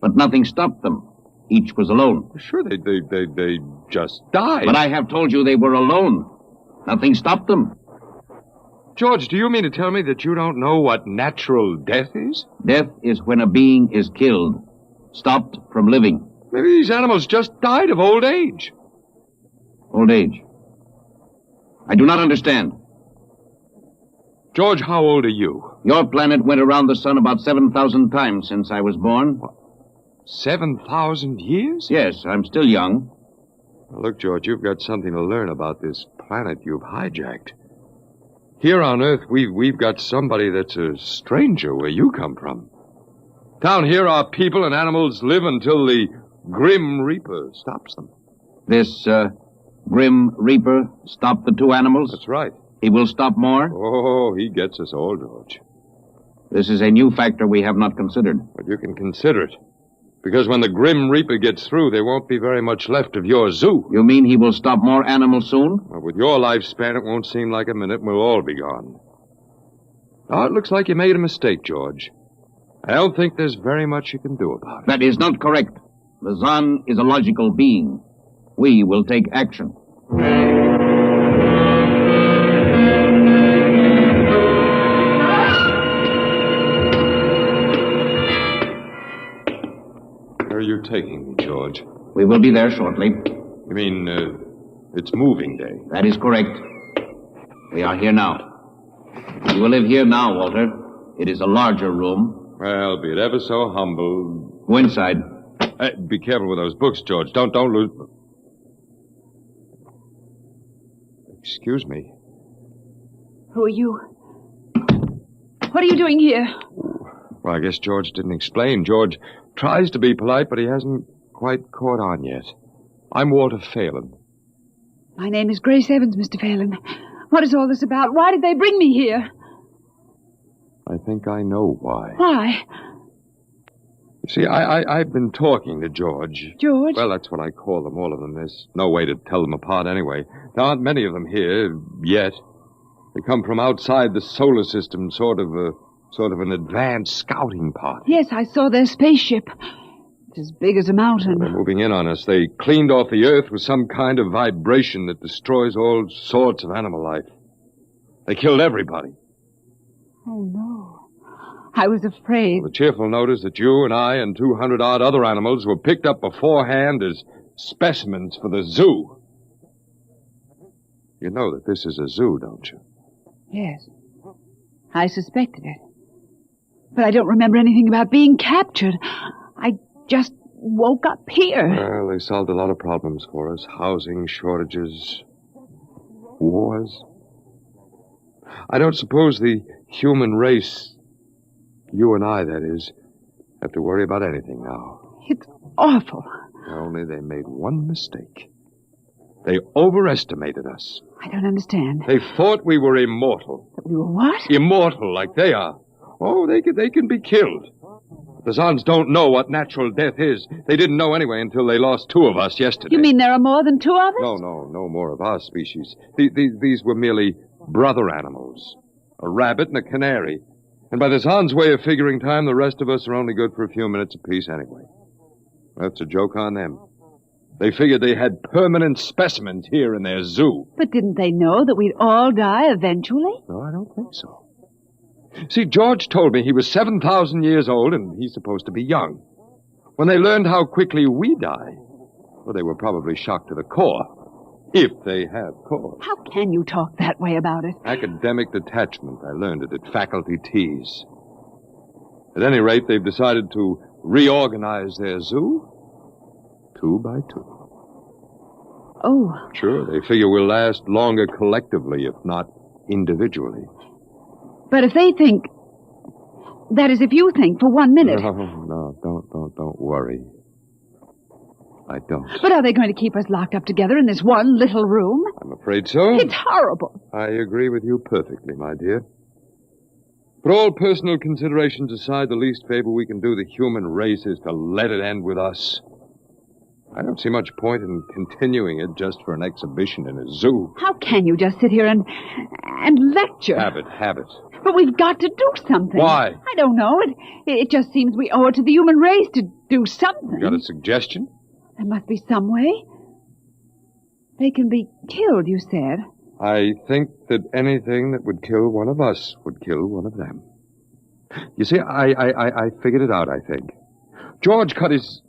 But nothing stopped them. Each was alone. Sure, they just died. But I have told you they were alone. Nothing stopped them. George, do you mean to tell me that you don't know what natural death is? Death is when a being is killed, stopped from living. Maybe these animals just died of old age. Old age? I do not understand. George, how old are you? Your planet went around the sun about 7,000 times since I was born. What? 7,000 years? Yes, I'm still young. Now, look, George, you've got something to learn about this planet you've hijacked. Here on Earth, we've got somebody that's a stranger where you come from. Down here, our people and animals live until the Grim Reaper stops them. This, Grim Reaper stopped the two animals? That's right. He will stop more? Oh, he gets us all, George. This is a new factor we have not considered. But you can consider it. Because when the Grim Reaper gets through, there won't be very much left of your zoo. You mean he will stop more animals soon? Well, with your lifespan, it won't seem like a minute and we'll all be gone. Oh, it looks like you made a mistake, George. I don't think there's very much you can do about it. That is not correct. The Zan is a logical being. We will take action. Where are you taking me, George? We will be there shortly. You mean, it's moving day? That is correct. We are here now. You will live here now, Walter. It is a larger room. Well, be it ever so humble. Go inside. Be careful with those books, George. Don't lose... Excuse me. Who are you? What are you doing here? Well, I guess George didn't explain. George tries to be polite, but he hasn't quite caught on yet. I'm Walter Phelan. My name is Grace Evans, Mr. Phelan. What is all this about? Why did they bring me here? I think I know why. Why? You see, I've been talking to George. George? Well, that's what I call them, all of them. There's no way to tell them apart anyway. There aren't many of them here, yet. They come from outside the solar system, sort of an advanced scouting party. Yes, I saw their spaceship. It's as big as a mountain. They're moving in on us. They cleaned off the Earth with some kind of vibration that destroys all sorts of animal life. They killed everybody. Oh, no. I was afraid. The cheerful note is that you and I and 200-odd other animals were picked up beforehand as specimens for the zoo. You know that this is a zoo, don't you? Yes. I suspected it. But I don't remember anything about being captured. I just woke up here. Well, they solved a lot of problems for us. Housing shortages, wars. I don't suppose the human race, you and I, that is, have to worry about anything now. It's awful. Only they made one mistake. They overestimated us. I don't understand. They thought we were immortal. That we were what? Immortal, like they are. Oh, they can be killed. The Zans don't know what natural death is. They didn't know anyway until they lost 2 of us yesterday. You mean there are more than 2 of us? No more of our species. These were merely brother animals. A rabbit and a canary. And by the Zans' way of figuring time, the rest of us are only good for a few minutes apiece anyway. That's a joke on them. They figured they had permanent specimens here in their zoo. But didn't they know that we'd all die eventually? No, I don't think so. See, George told me he was 7,000 years old and he's supposed to be young. When they learned how quickly we die, well, they were probably shocked to the core. If they have core. How can you talk that way about it? Academic detachment. I learned it at faculty teas. At any rate, they've decided to reorganize their zoo 2 by 2. Oh. Sure, they figure we'll last longer collectively, if not individually. But if they think... That is, if you think for 1 minute... No, don't worry. I don't. But are they going to keep us locked up together in this one little room? I'm afraid so. It's horrible. I agree with you perfectly, my dear. But all personal considerations aside, the least favor we can do the human race is to let it end with us. I don't see much point in continuing it just for an exhibition in a zoo. How can you just sit here and lecture? Have it. But we've got to do something. Why? I don't know. It just seems we owe it to the human race to do something. You got a suggestion? There must be some way. They can be killed, you said. I think that anything that would kill one of us would kill one of them. You see, I figured it out, I think. George cut his...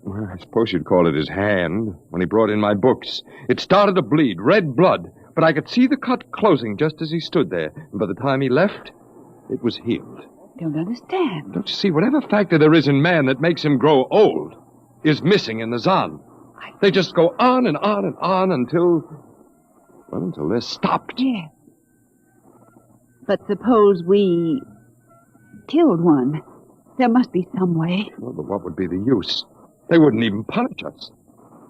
Well, I suppose you'd call it his hand when he brought in my books. It started to bleed, red blood, but I could see the cut closing just as he stood there. And by the time he left, it was healed. I don't understand. Don't you see, whatever factor there is in man that makes him grow old is missing in the Zan. They just go on and on and on until they're stopped. Yes. But suppose we killed one. There must be some way. Well, but what would be the use? They wouldn't even punish us.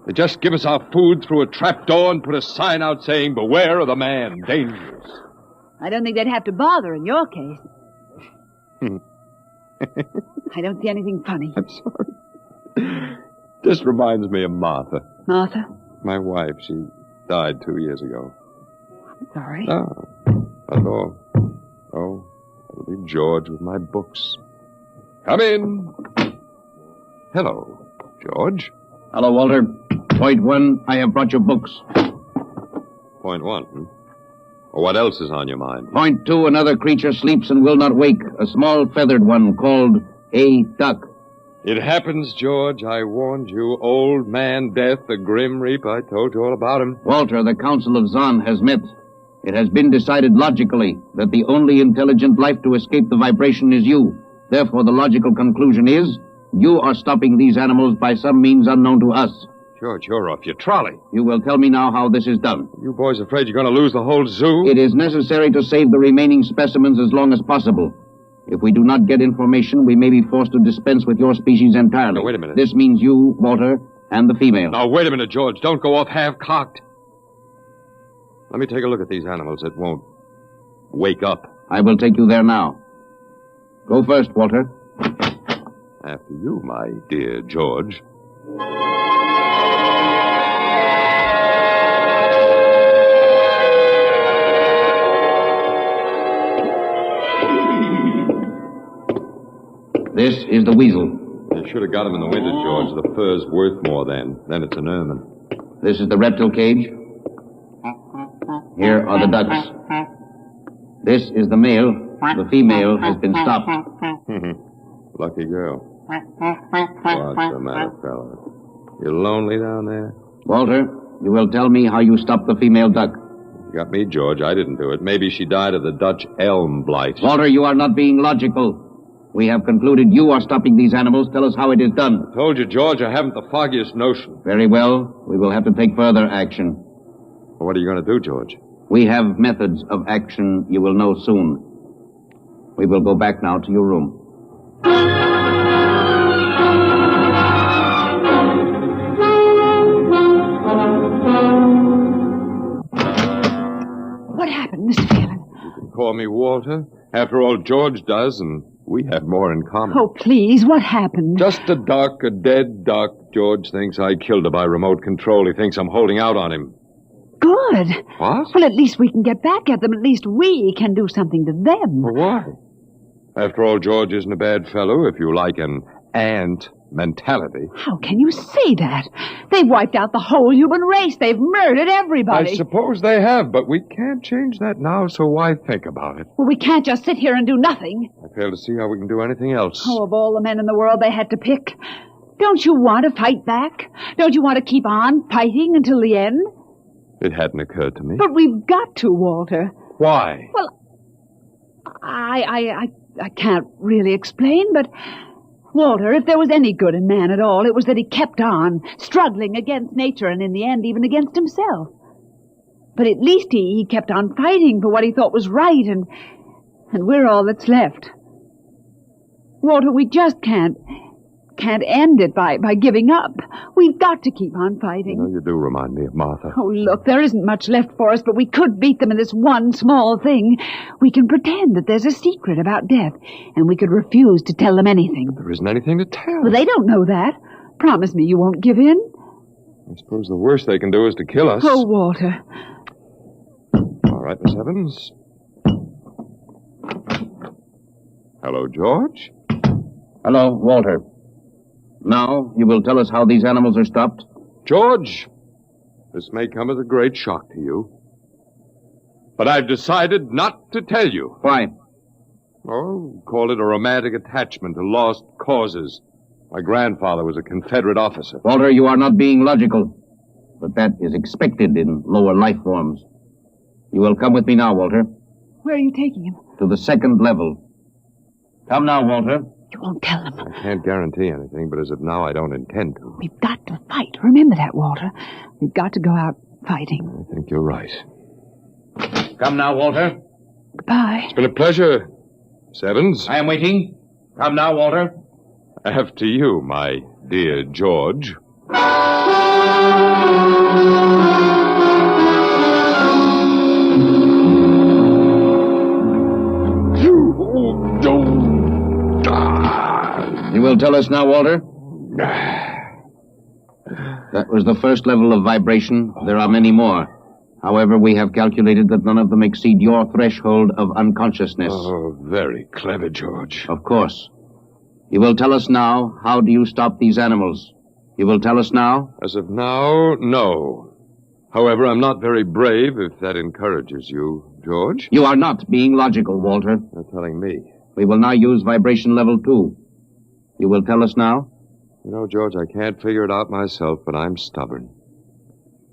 They just give us our food through a trap door and put a sign out saying, "Beware of the man, dangerous." I don't think they'd have to bother in your case. I don't see anything funny. I'm sorry. Just reminds me of Martha. Martha? My wife. She died 2 years ago. I'm sorry. No, not at all. Oh, it'll be George with my books. Come in. Hello, George. Hello, Walter. Point 1, I have brought your books. Point 1, Well, what else is on your mind? Point 2, another creature sleeps and will not wake. A small feathered one called a duck. It happens, George. I warned you. Old man Death, the Grim Reaper. I told you all about him. Walter, the Council of Zon has met. It has been decided logically that the only intelligent life to escape the vibration is you. Therefore, the logical conclusion is you are stopping these animals by some means unknown to us. George, you're off your trolley. You will tell me now how this is done. You boys afraid you're going to lose the whole zoo? It is necessary to save the remaining specimens as long as possible. If we do not get information, we may be forced to dispense with your species entirely. Now, wait a minute. This means you, Walter, and the female. Now, wait a minute, George. Don't go off half-cocked. Let me take a look at these animals that won't wake up. I will take you there now. Go first, Walter. After you, my dear George. This is the weasel. You should have got him in the winter, George. The fur's worth more then. Then it's an ermine. This is the reptile cage. Here are the ducks. This is the male. The female has been stopped. Lucky girl. What's the matter, fella? You lonely down there? Walter, you will tell me how you stopped the female duck. You got me, George. I didn't do it. Maybe she died of the Dutch elm blight. Walter, you are not being logical. We have concluded you are stopping these animals. Tell us how it is done. I told you, George, I haven't the foggiest notion. Very well. We will have to take further action. Well, what are you going to do, George? We have methods of action you will know soon. We will go back now to your room. What happened, Mr. Phelan? You can call me Walter. After all, George does, and we have more in common. Oh, please, what happened? Just a duck, a dead duck. George thinks I killed her by remote control. He thinks I'm holding out on him. Good. What? Well, at least we can get back at them. At least we can do something to them. Well, why? After all, George isn't a bad fellow, if you like an ant mentality. How can you say that? They've wiped out the whole human race. They've murdered everybody. I suppose they have, but we can't change that now, so why think about it? Well, we can't just sit here and do nothing. I fail to see how we can do anything else. Oh, of all the men in the world they had to pick. Don't you want to fight back? Don't you want to keep on fighting until the end? It hadn't occurred to me. But we've got to, Walter. Why? Well, I can't really explain, but... Walter, if there was any good in man at all, it was that he kept on, struggling against nature and in the end even against himself. But at least he kept on fighting for what he thought was right, and we're all that's left. Walter, we just can't end it by giving up. We've got to keep on fighting. You know, you do remind me of Martha. Oh, look, there isn't much left for us, but we could beat them in this one small thing. We can pretend that there's a secret about death, and we could refuse to tell them anything. There isn't anything to tell. Well, they don't know that. Promise me you won't give in. I suppose the worst they can do is to kill us. Oh, Walter. All right, Miss Evans. Hello, George. Hello, Walter. Now, you will tell us how these animals are stopped? George, this may come as a great shock to you, but I've decided not to tell you. Why? Oh, call it a romantic attachment to lost causes. My grandfather was a Confederate officer. Walter, you are not being logical, but that is expected in lower life forms. You will come with me now, Walter. Where are you taking him? To the second level. Come now, Walter. You won't tell them. I can't guarantee anything, but as of now, I don't intend to. We've got to fight. Remember that, Walter. We've got to go out fighting. I think you're right. Come now, Walter. Goodbye. It's been a pleasure, Miss Evans. I am waiting. Come now, Walter. After you, my dear George. You will tell us now, Walter? That was the first level of vibration. There are many more. However, we have calculated that none of them exceed your threshold of unconsciousness. Oh, very clever, George. Of course. You will tell us now, how do you stop these animals? You will tell us now? As of now, no. However, I'm not very brave, if that encourages you, George. You are not being logical, Walter. You're telling me. We will now use vibration level 2. You will tell us now? You know, George, I can't figure it out myself, but I'm stubborn.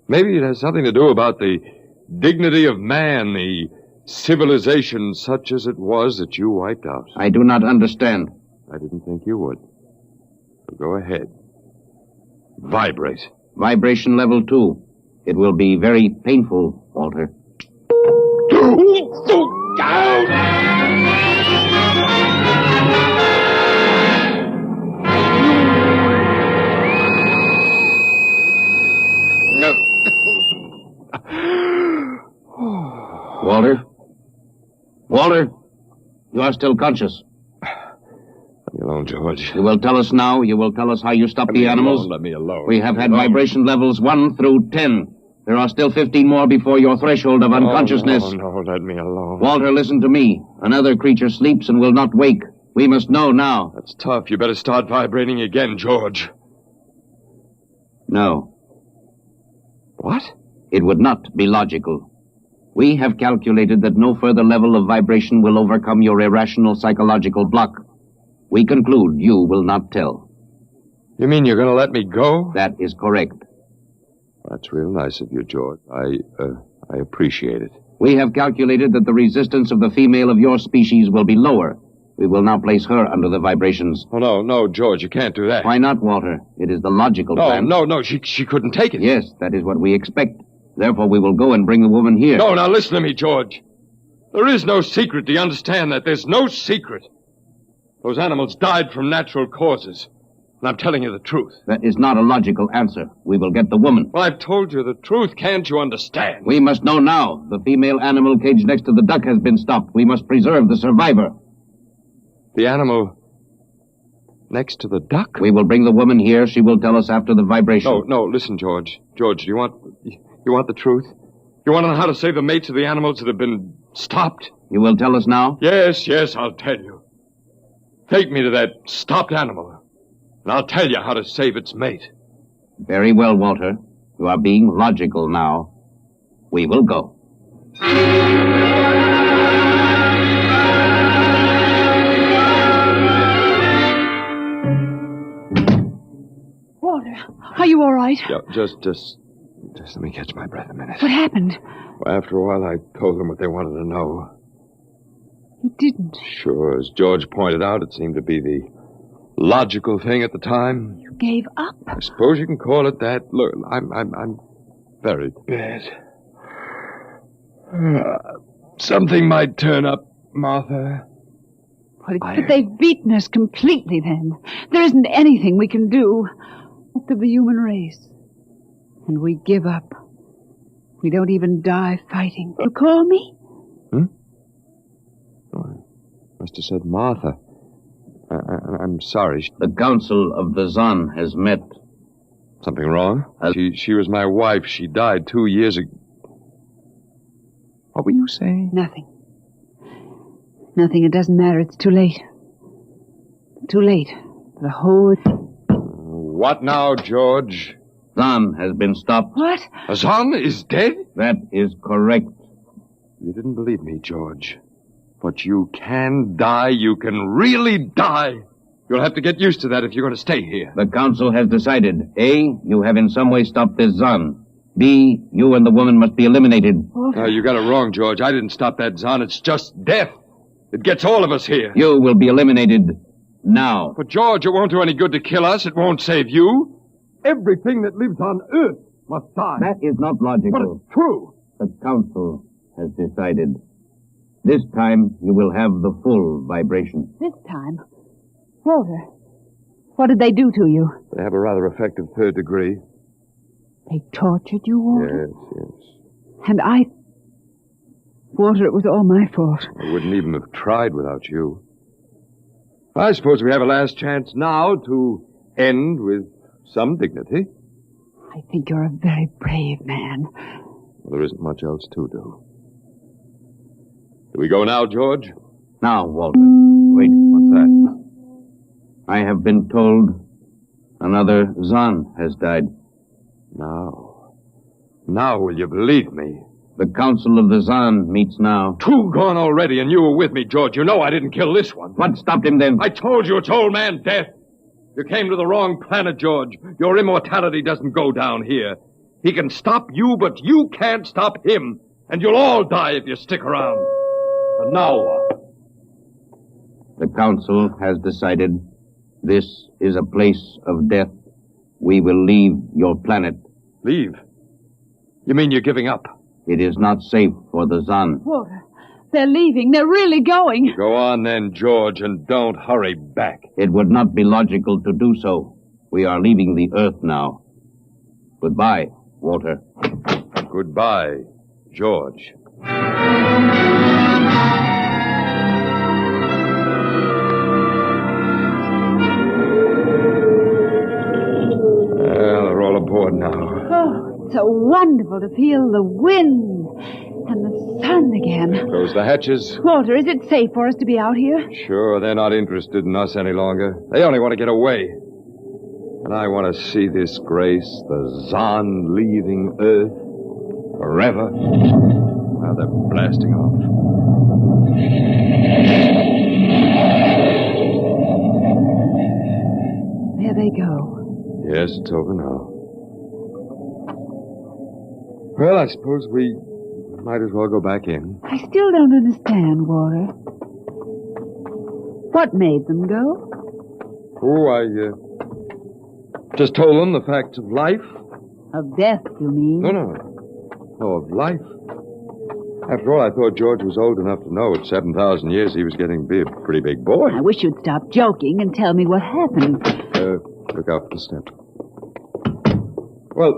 Maybe it has something to do about the dignity of man, the civilization such as it was that you wiped out. I do not understand. I didn't think you would. So go ahead. Vibrate. Vibration level 2. It will be very painful, Walter. Walter? Walter? You are still conscious. Let me alone, George. You will tell us now. You will tell us how you stop the animals. Let me alone. We have had vibration levels 1 through 10. There are still 15 more before your threshold of unconsciousness. No, let me alone. Walter, listen to me. Another creature sleeps and will not wake. We must know now. That's tough. You better start vibrating again, George. No. What? It would not be logical. We have calculated that no further level of vibration will overcome your irrational psychological block. We conclude you will not tell. You mean you're going to let me go? That is correct. That's real nice of you, George. I appreciate it. We have calculated that the resistance of the female of your species will be lower. We will now place her under the vibrations. Oh, no, George, you can't do that. Why not, Walter? It is the logical plan. No, she couldn't take it. Yes, that is what we expect. Therefore, we will go and bring the woman here. No, now listen to me, George. There is no secret. Do you understand that? There's no secret. Those animals died from natural causes. And I'm telling you the truth. That is not a logical answer. We will get the woman. Well, I've told you the truth. Can't you understand? We must know now. The female animal caged next to the duck has been stopped. We must preserve the survivor. The animal next to the duck? We will bring the woman here. She will tell us after the vibration. No, listen, George. George, do you want the truth? You want to know how to save the mates of the animals that have been stopped? You will tell us now? Yes, I'll tell you. Take me to that stopped animal, and I'll tell you how to save its mate. Very well, Walter. You are being logical now. We will go. Walter, are you all right? Yeah, just let me catch my breath a minute. What happened? Well, after a while, I told them what they wanted to know. You didn't. Sure, as George pointed out, it seemed to be the logical thing at the time. You gave up? I suppose you can call it that. Look, I'm very bad. Something might turn up, Martha. But they've beaten us completely then. There isn't anything we can do. Rest of the human race. And we give up. We don't even die fighting. You call me? Oh, I must have said Martha. I'm sorry. The Council of the Zon has met. Something wrong? She was my wife. She died 2 years ago. What were you saying? Nothing. It doesn't matter. It's too late. Too late. The whole... What now, George? Zon has been stopped. What? Zon is dead? That is correct. You didn't believe me, George. But you can die. You can really die. You'll have to get used to that if you're going to stay here. The Council has decided. A, you have in some way stopped this Zon. B, you and the woman must be eliminated. You got it wrong, George. I didn't stop that Zon. It's just death. It gets all of us here. You will be eliminated now. But, George, it won't do any good to kill us. It won't save you. Everything that lives on Earth must die. That is not logical. But it's true. The Council has decided. This time, you will have the full vibration. This time? Walter, what did they do to you? They have a rather effective third degree. They tortured you, Walter? Yes. And Walter, it was all my fault. I wouldn't even have tried without you. I suppose we have a last chance now to end with some dignity. I think you're a very brave man. Well, there isn't much else to do. Do we go now, George? Now, Walter. Wait, what's that? I have been told another Zahn has died. Now will you believe me? The Council of the Zahn meets now. 2 gone already, and you were with me, George. You know I didn't kill this one. What stopped him then? I told you it's old man death. You came to the wrong planet, George. Your immortality doesn't go down here. He can stop you, but you can't stop him. And you'll all die if you stick around. And now what? The Council has decided this is a place of death. We will leave your planet. Leave? You mean you're giving up? It is not safe for the Zahn. Walter, they're leaving. They're really going. Go on then, George, and don't hurry back. It would not be logical to do so. We are leaving the Earth now. Goodbye, Walter. Goodbye, George. Well, they're all aboard now. Oh, so wonderful to feel the wind and the sun again. Close the hatches. Walter, is it safe for us to be out here? Sure, they're not interested in us any longer. They only want to get away. And I want to see this Grace, the Zahn leaving Earth forever. Now they're blasting off. There they go. Yes, it's over now. Well, I suppose we might as well go back in. I still don't understand, Walter. What made them go? Oh, I just told them the facts of life. Of death, you mean? No, of life. After all, I thought George was old enough to know at 7,000 years he was getting to be a pretty big boy. I wish you'd stop joking and tell me what happened. Look out for the step. Well,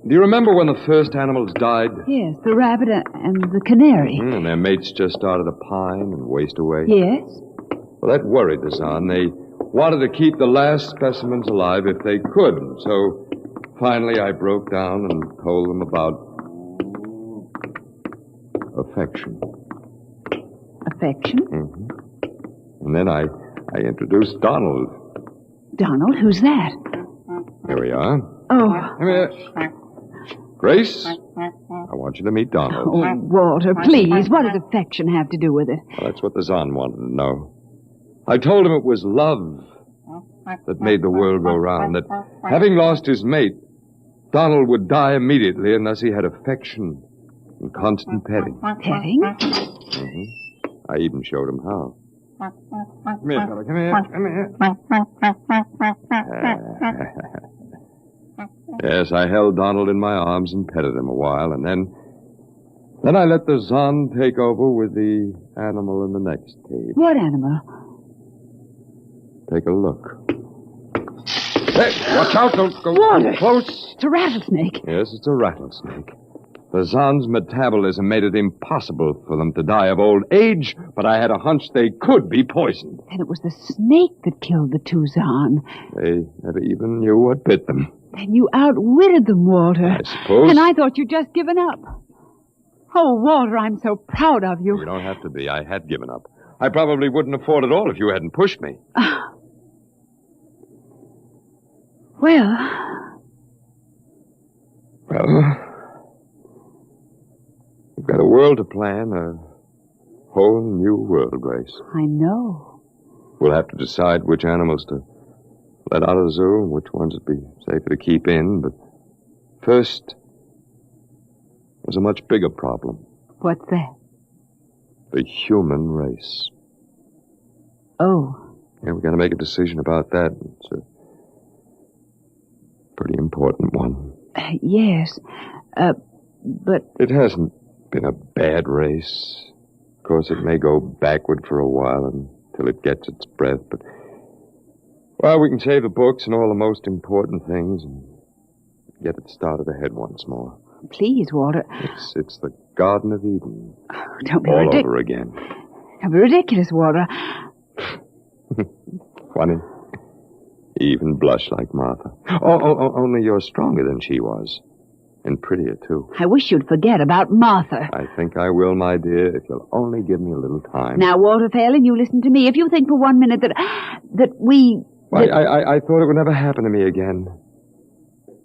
do you remember when the first animals died? Yes, the rabbit and the canary. And their mates just started to pine and waste away? Yes. Well, that worried the Zahn. They wanted to keep the last specimens alive if they could. So, finally, I broke down and told them about affection. Affection? Mm-hmm. And then I introduced Donald. Donald? Who's that? Here we are. Oh. Come here. Grace, I want you to meet Donald. Oh, Walter, please. What does affection have to do with it? Well, that's what the Zahn wanted to know. I told him it was love that made the world go round, that having lost his mate, Donald would die immediately unless he had affection and constant petting. Petting? Mm-hmm. I even showed him how. Come here, fella. Come here. Yes, I held Donald in my arms and petted him a while, and then I let the Zahn take over with the animal in the next cage. What animal? Take a look. Hey, watch out. Don't go Walter. too close. It's a rattlesnake. Yes, it's a rattlesnake. The Zahn's metabolism made it impossible for them to die of old age, but I had a hunch they could be poisoned. And it was the snake that killed the two Zahn. They never even knew what bit them. And you outwitted them, Walter. I suppose. And I thought you'd just given up. Oh, Walter, I'm so proud of you. You don't have to be. I had given up. I probably wouldn't have fought at all if you hadn't pushed me. Well, we've got a world to plan, a whole new world, Grace. I know. We'll have to decide which animals to let out of the zoo and which ones would be safer to keep in, but first, there's a much bigger problem. What's that? The human race. Oh. Yeah, we've got to make a decision about that. It's a pretty important one. Yes, but... It hasn't been a bad race. Of course, it may go backward for a while until it gets its breath, but... Well, we can save the books and all the most important things and get it started ahead once more. Please, Walter. It's the Garden of Eden. Don't be all ridiculous. over again. Don't be ridiculous, Walter. Funny. You even blush like Martha. Only you're stronger than she was. And prettier, too. I wish you'd forget about Martha. I think I will, my dear, if you'll only give me a little time. Now, Walter Phelan, you listen to me. If you think for 1 minute that we... I thought it would never happen to me again.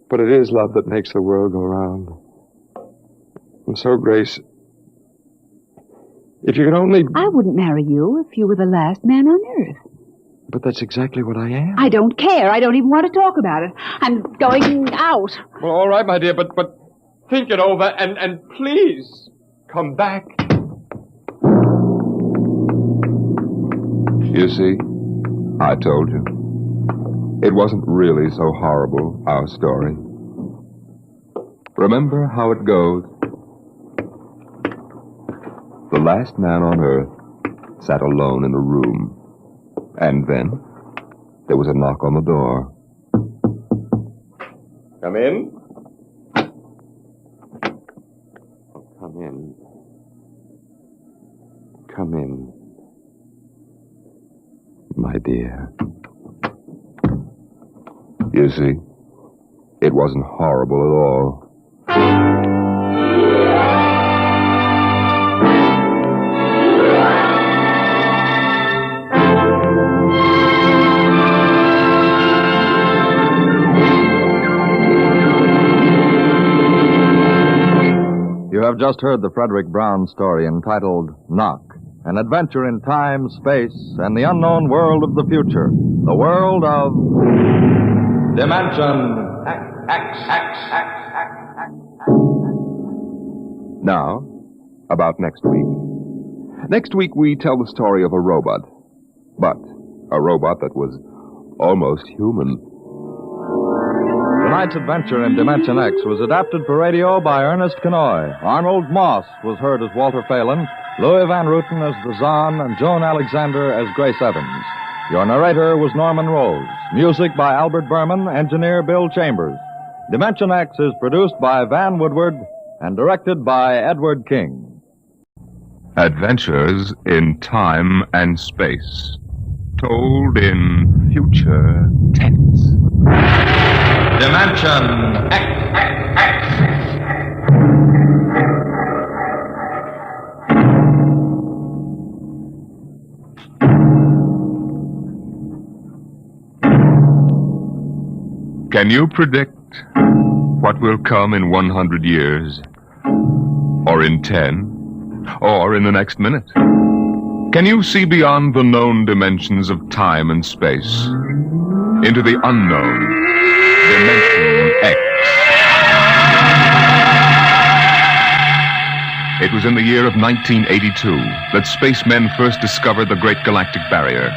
But it is love that makes the world go round. And so, Grace, if you could only... I wouldn't marry you if you were the last man on earth. But that's exactly what I am. I don't care. I don't even want to talk about it. I'm going out. Well, all right, my dear, but think it over and please come back. You see, I told you. It wasn't really so horrible, our story. Remember how it goes. The last man on earth sat alone in a room. And then there was a knock on the door. Come in. Come in. Come in. My dear. You see, it wasn't horrible at all. You have just heard the Frederick Brown story entitled Knock, an adventure in time, space, and the unknown world of the future. The world of Dimension X. Now, about next week. Next week we tell the story of a robot. But a robot that was almost human. Tonight's adventure in Dimension X was adapted for radio by Ernest Kenoy. Arnold Moss was heard as Walter Phelan, Louis Van Ruten as the Zahn, and Joan Alexander as Grace Evans. Your narrator was Norman Rose. Music by Albert Berman, engineer Bill Chambers. Dimension X is produced by Van Woodward and directed by Edward King. Adventures in time and space. Told in future tense. Dimension X. Can you predict what will come in 100 years? Or in 10? Or in the next minute? Can you see beyond the known dimensions of time and space? Into the unknown, Dimension X. It was in the year of 1982 that spacemen first discovered the Great Galactic Barrier.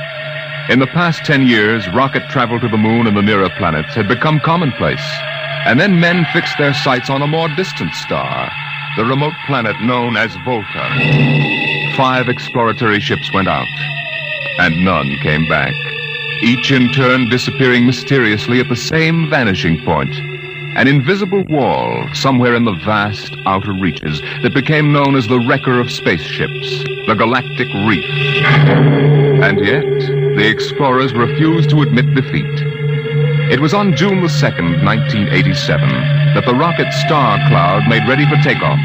In the past 10 years, rocket travel to the moon and the nearer planets had become commonplace. And then men fixed their sights on a more distant star, the remote planet known as Volta. 5 exploratory ships went out, and none came back, each in turn disappearing mysteriously at the same vanishing point, an invisible wall somewhere in the vast outer reaches that became known as the wrecker of spaceships, the Galactic Reef. And yet, the explorers refused to admit defeat. It was on June the 2nd, 1987, that the rocket Star Cloud made ready for takeoff,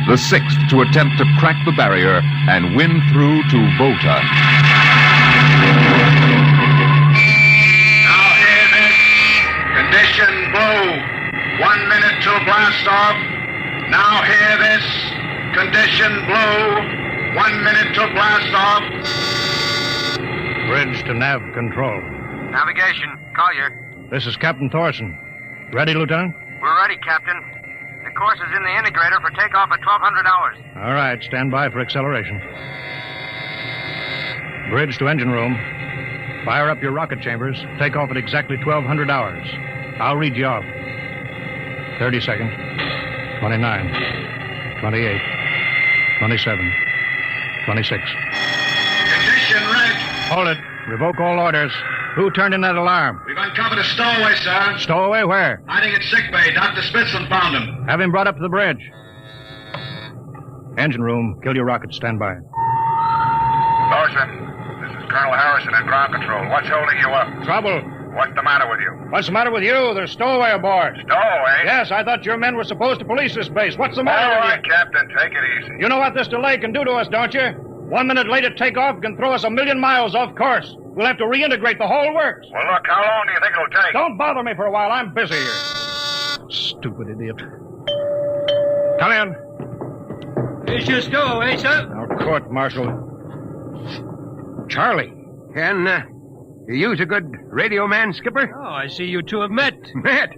the 6th to attempt to crack the barrier and win through to Volta. Now hear this. Condition blue. 1 minute to blast off. Now hear this. Condition blue. 1 minute to blast off. Bridge to nav control. Navigation, Collier. This is Captain Thorson. Ready, Lieutenant? We're ready, Captain. The course is in the integrator for takeoff at 1200 hours. All right, stand by for acceleration. Bridge to engine room. Fire up your rocket chambers. Take off at exactly 1200 hours. I'll read you off. 30 seconds. 29. 28. 27. 26. Condition red. Hold it. Revoke all orders. Who turned in that alarm? We've uncovered a stowaway, sir. Stowaway where? Hiding at sickbay. Dr. Smithson found him. Have him brought up to the bridge. Engine room. Kill your rockets. Stand by. Larson, this is Colonel Harrison at ground control. What's holding you up? Trouble. What's the matter with you? What's the matter with you? There's stowaway aboard. Stowaway? Yes, I thought your men were supposed to police this base. What's the matter All with right, you? Captain, take it easy. You know what this delay can do to us, don't you? 1 minute late at takeoff can throw us 1,000,000 miles off course. We'll have to reintegrate the whole works. Well, look, how long do you think it'll take? Don't bother me for a while. I'm busy here. Stupid idiot. Come in. Here's your stowaway, sir. Now, court martial. Charlie. Can you use a good radio man, Skipper? Oh, I see you two have met. Met?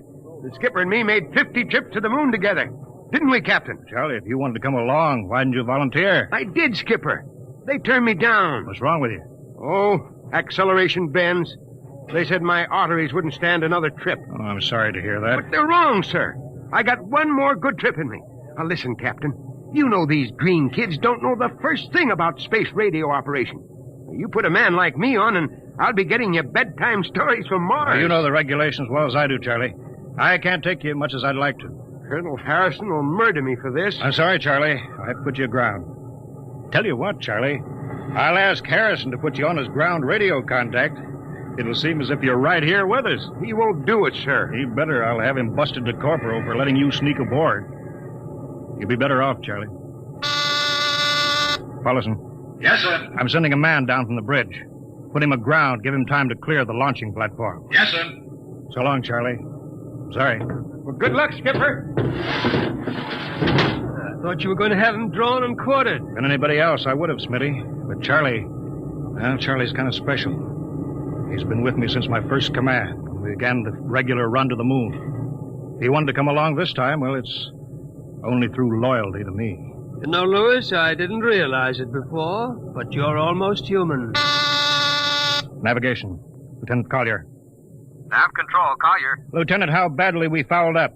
The skipper and me made 50 trips to the moon together. Didn't we, Captain? Charlie, if you wanted to come along, why didn't you volunteer? I did, Skipper. They turned me down. What's wrong with you? Oh, acceleration bends. They said my arteries wouldn't stand another trip. Oh, I'm sorry to hear that. But they're wrong, sir. I got one more good trip in me. Now, listen, Captain. You know these green kids don't know the first thing about space radio operation. You put a man like me on, and I'll be getting you bedtime stories from Mars. Well, you know the regulations as well as I do, Charlie. I can't take you much as I'd like to. Colonel Harrison will murder me for this. I'm sorry, Charlie. I have to put you aground. Tell you what, Charlie. I'll ask Harrison to put you on his ground radio contact. It'll seem as if you're right here with us. He won't do it, sir. He better. I'll have him busted to corporal for letting you sneak aboard. You'll be better off, Charlie. Paulson. Yes, sir. I'm sending a man down from the bridge. Put him aground. Give him time to clear the launching platform. Yes, sir. So long, Charlie. Sorry. Well, good luck, Skipper. I thought you were going to have him drawn and quartered. Been anybody else, I would have, Smitty. But Charlie, well, Charlie's kind of special. He's been with me since my first command. We began the regular run to the moon. If he wanted to come along this time, well, it's only through loyalty to me. You know, Lewis, I didn't realize it before, but you're almost human. Navigation. Lieutenant Collier. Nav control, Collier. Lieutenant, how badly we fouled up.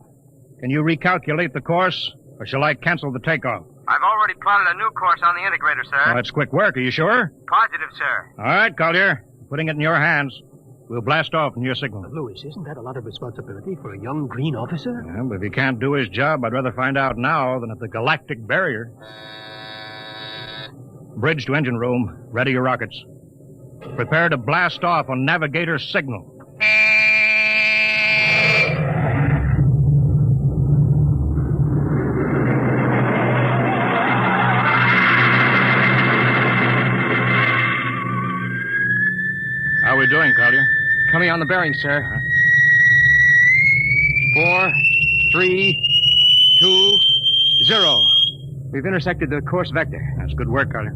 Can you recalculate the course, or shall I cancel the takeoff? I've already plotted a new course on the integrator, sir. Oh, that's quick work. Are you sure? Positive, sir. All right, Collier. Putting it in your hands. We'll blast off from your signal. Lewis, isn't that a lot of responsibility for a young green officer? Yeah, but if he can't do his job, I'd rather find out now than at the galactic barrier. Bridge to engine room. Ready your rockets. Prepare to blast off on navigator's signal. How are we doing, Collier? Coming on the bearing, sir. 4, 3, 2, 0. We've intersected the course vector. That's good work, Collier.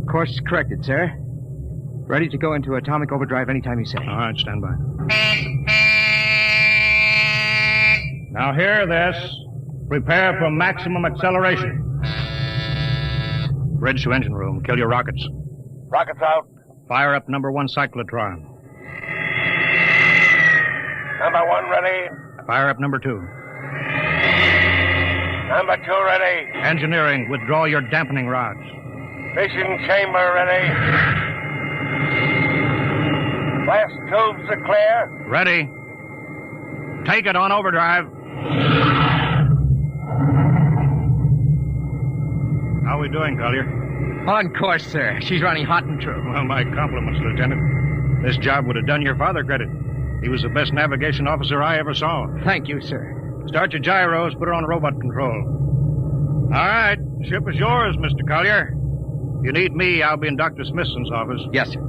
Course corrected, sir. Ready to go into atomic overdrive anytime you say. All right, stand by. Now hear this. Prepare for maximum acceleration. Bridge to engine room. Kill your rockets. Rockets out. Fire up number 1 cyclotron. Number 1 ready. Fire up number 2. Number 2 ready. Engineering, withdraw your dampening rods. Fission chamber ready. Blast tubes are clear. Ready. Take it on overdrive. How are we doing, Collier? On course, sir. She's running hot and true. Well, my compliments, Lieutenant. This job would have done your father credit. He was the best navigation officer I ever saw. Thank you, sir. Start your gyros, put her on robot control. All right, ship is yours, Mr. Collier. If you need me, I'll be in Dr. Smithson's office. Yes, sir.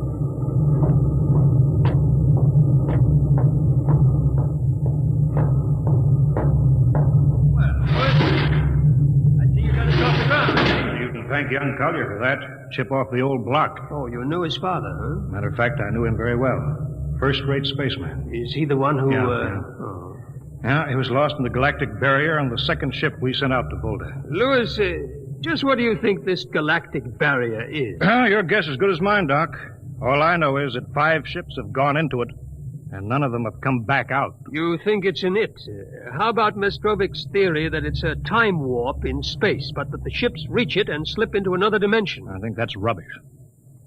Thank young Collier for that. Chip off the old block. Oh, you knew his father, huh? Matter of fact, I knew him very well. First-rate spaceman. Is he the one who, Yeah. Yeah, he was lost in the galactic barrier on the second ship we sent out to Volta. Lewis, just what do you think this galactic barrier is? Your guess is as good as mine, Doc. All I know is that 5 ships have gone into it. And none of them have come back out. You think it's an it. How about Mestrovic's theory that it's a time warp in space, but that the ships reach it and slip into another dimension? I think that's rubbish.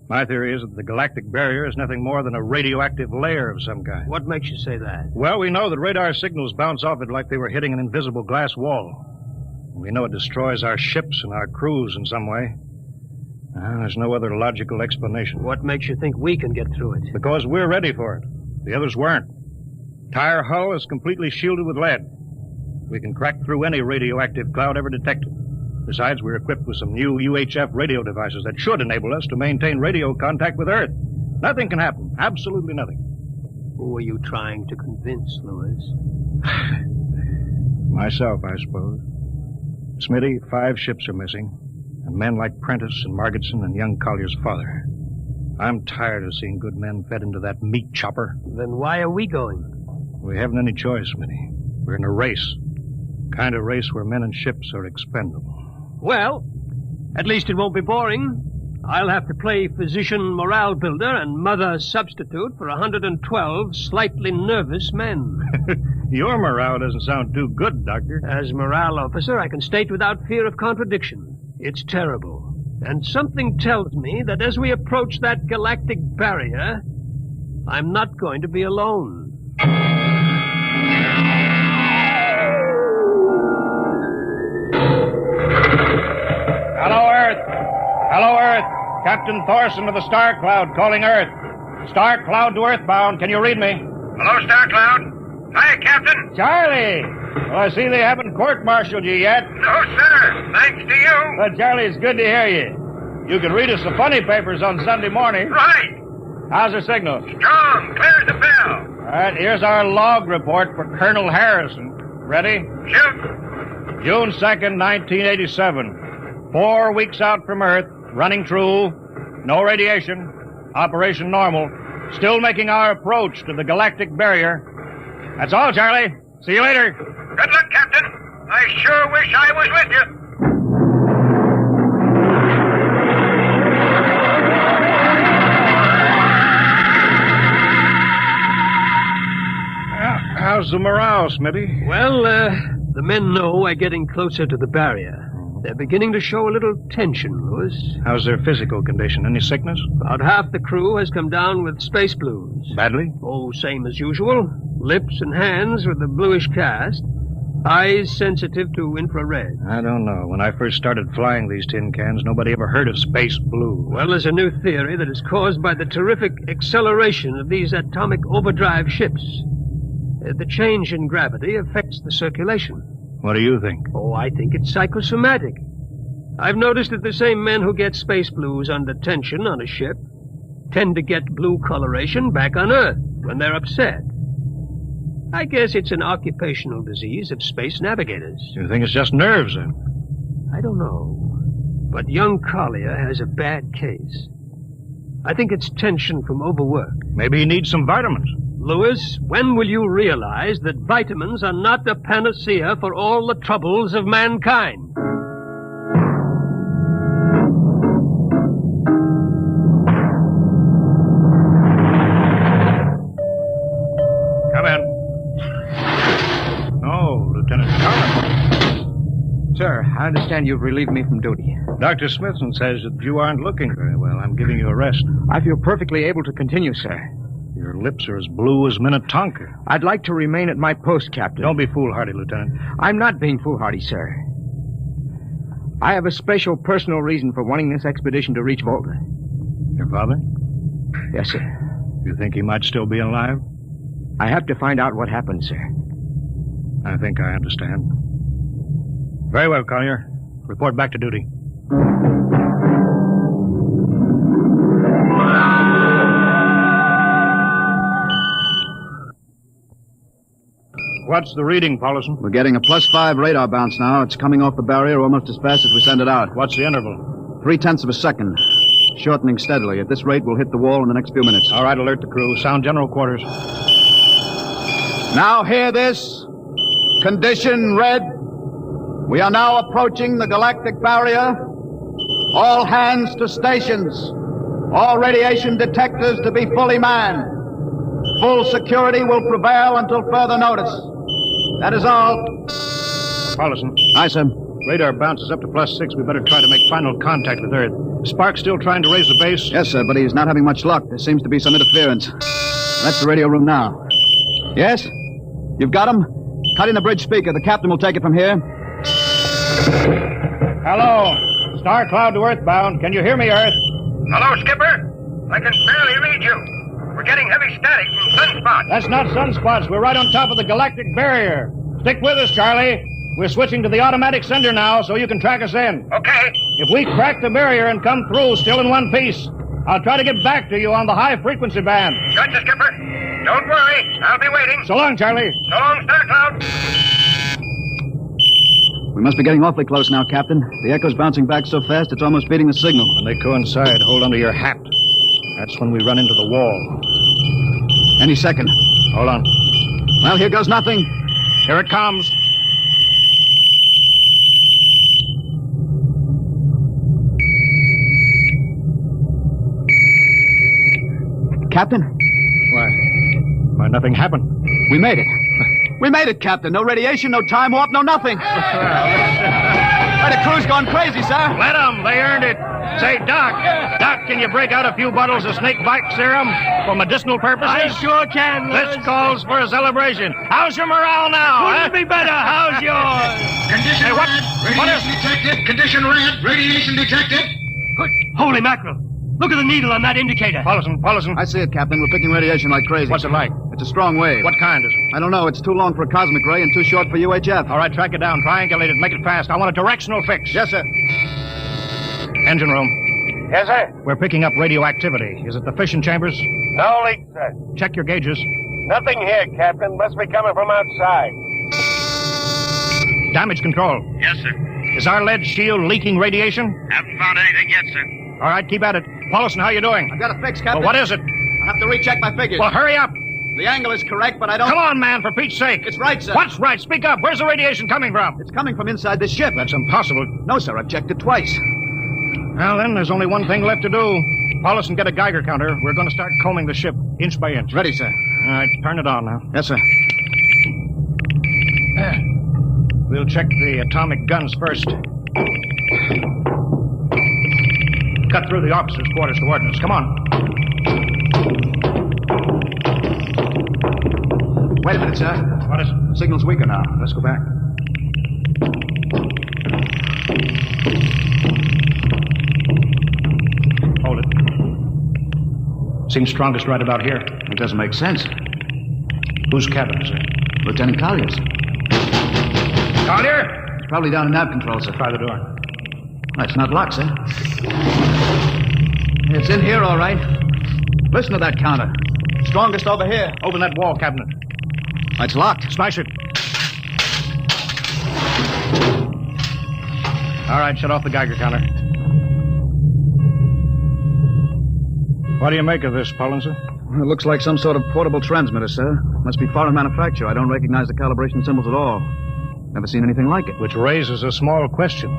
My theory is that the galactic barrier is nothing more than a radioactive layer of some kind. What makes you say that? Well, we know that radar signals bounce off it like they were hitting an invisible glass wall. We know it destroys our ships and our crews in some way. There's no other logical explanation. What makes you think we can get through it? Because we're ready for it. The others weren't. Entire hull is completely shielded with lead. We can crack through any radioactive cloud ever detected. Besides, we're equipped with some new UHF radio devices that should enable us to maintain radio contact with Earth. Nothing can happen. Absolutely nothing. Who are you trying to convince, Lewis? Myself, I suppose. Smitty, 5 ships are missing, and men like Prentice and Margetson and young Collier's father. I'm tired of seeing good men fed into that meat chopper. Then why are we going? We haven't any choice, Smitty. We're in a race. Kind of race where men and ships are expendable. Well, at least it won't be boring. I'll have to play physician morale builder and mother substitute for 112 slightly nervous men. Your morale doesn't sound too good, Doctor. As morale officer, I can state without fear of contradiction. It's terrible. And something tells me that as we approach that galactic barrier, I'm not going to be alone. Hello, Earth. Hello, Earth. Captain Thorson of the Star Cloud calling Earth. Star Cloud to Earthbound. Can you read me? Hello, Star Cloud. Hi, Captain. Charlie. Well, I see they haven't court-martialed you yet. No, sir. Thanks to you. Well, Charlie, it's good to hear you. You can read us the funny papers on Sunday morning. Right. How's the signal? Strong. Clear as a bell. All right, here's our log report for Colonel Harrison. Ready? Shoot. June 2nd, 1987. 4 weeks out from Earth. Running true. No radiation. Operation normal. Still making our approach to the galactic barrier. That's all, Charlie. See you later. Good luck, Captain. I sure wish I was with you. How's the morale, Smitty? Well, the men know we're getting closer to the barrier. They're beginning to show a little tension, Lewis. How's their physical condition? Any sickness? About half the crew has come down with space blues. Badly? Oh, same as usual. Lips and hands with a bluish cast. Eyes sensitive to infrared. I don't know. When I first started flying these tin cans, nobody ever heard of space blue. Well, there's a new theory that is caused by the terrific acceleration of these atomic overdrive ships. The change in gravity affects the circulation. What do you think? Oh, I think it's psychosomatic. I've noticed that the same men who get space blues under tension on a ship tend to get blue coloration back on Earth when they're upset. I guess it's an occupational disease of space navigators. You think it's just nerves, then? I don't know. But young Collier has a bad case. I think it's tension from overwork. Maybe he needs some vitamins. Lewis, when will you realize that vitamins are not the panacea for all the troubles of mankind? Come in. Oh, Lieutenant Collins. Sir, I understand you've relieved me from duty. Dr. Smithson says that you aren't looking very well. I'm giving you a rest. I feel perfectly able to continue, sir. Your lips are as blue as Minnetonka. I'd like to remain at my post, Captain. Don't be foolhardy, Lieutenant. I'm not being foolhardy, sir. I have a special personal reason for wanting this expedition to reach Volta. Your father? Yes, sir. You think he might still be alive? I have to find out what happened, sir. I think I understand. Very well, Collier. Report back to duty. What's the reading, Paulison? We're getting a +5 radar bounce now. It's coming off the barrier almost as fast as we send it out. What's the interval? 0.3 of a second. Shortening steadily. At this rate, we'll hit the wall in the next few minutes. All right, alert the crew. Sound general quarters. Now hear this. Condition red. We are now approaching the galactic barrier. All hands to stations. All radiation detectors to be fully manned. Full security will prevail until further notice. That is all. Paulson. Aye, sir. Radar bounces up to +6. We better try to make final contact with Earth. Spark's still trying to raise the base? Yes, sir, but he's not having much luck. There seems to be some interference. That's the radio room now. Yes? You've got him? Cut in the bridge speaker. The captain will take it from here. Hello. Star Cloud to Earthbound. Can you hear me, Earth? Hello, Skipper. I can barely read you. We're getting heavy static from sunspots. That's not sunspots. We're right on top of the galactic barrier. Stick with us, Charlie. We're switching to the automatic sender now, so you can track us in. Okay. If we crack the barrier and come through still in one piece, I'll try to get back to you on the high-frequency band. Gotcha, Skipper. Don't worry. I'll be waiting. So long, Charlie. So long, Star Cloud. We must be getting awfully close now, Captain. The echo's bouncing back so fast it's almost beating the signal. When they coincide, hold onto your hat. That's when we run into the wall. Any second. Hold on. Well, here goes nothing. Here it comes. Captain? Why, nothing happened. We made it. We made it, Captain. No radiation, no time warp, no nothing. Why, the crew's gone crazy, sir. Let them. They earned it. Say, Doc, can you break out a few bottles of snake bite serum for medicinal purposes? I sure can, Lewis. This calls for a celebration. How's your morale now? Couldn't be better. How's yours? Condition Hey, what? red. What Radiation detected. Condition red. Radiation detected. Good. Holy mackerel. Look at the needle on that indicator. Paulson. I see it, Captain. We're picking radiation like crazy. What's it like? It's a strong wave. What kind is it? I don't know. It's too long for a cosmic ray and too short for UHF. All right, track it down. Triangulate it. Make it fast. I want a directional fix. Yes, sir. Engine room. Yes, sir. We're picking up radioactivity. Is it the fission chambers? No leak, sir. Check your gauges. Nothing here, Captain. Must be coming from outside. Damage control. Yes, sir. Is our lead shield leaking radiation? Haven't found anything yet, sir. All right, keep at it. Paulson, how you doing? I've got a fix, Captain. Well, what is it? I have to recheck my figures. Well, hurry up. The angle is correct, but I don't... Come on, man, for Pete's sake. It's right, sir. What's right? Speak up. Where's the radiation coming from? It's coming from inside this ship. That's impossible. No, sir. I've checked it twice. Well, then, there's only one thing left to do. Paulson, get a Geiger counter. We're going to start combing the ship inch by inch. Ready, sir. All right, turn it on now. Yes, sir. We'll check the atomic guns first. Cut through the officers' quarters to ordnance. Come on. Wait a minute, sir. What is it? The signal's weaker now. Let's go back. Hold it. Seems strongest right about here. It doesn't make sense. Whose cabin is it? Lieutenant Collier's. Collier? It's probably down in nav control, sir. Try the door. It's not locked, sir. It's in here, all right. Listen to that counter. Strongest over here. Open that wall cabinet. It's locked. Smash it. All right, shut off the Geiger counter. What do you make of this, Paulson? It looks like some sort of portable transmitter, sir. Must be foreign manufacture. I don't recognize the calibration symbols at all. Never seen anything like it. Which raises a small question.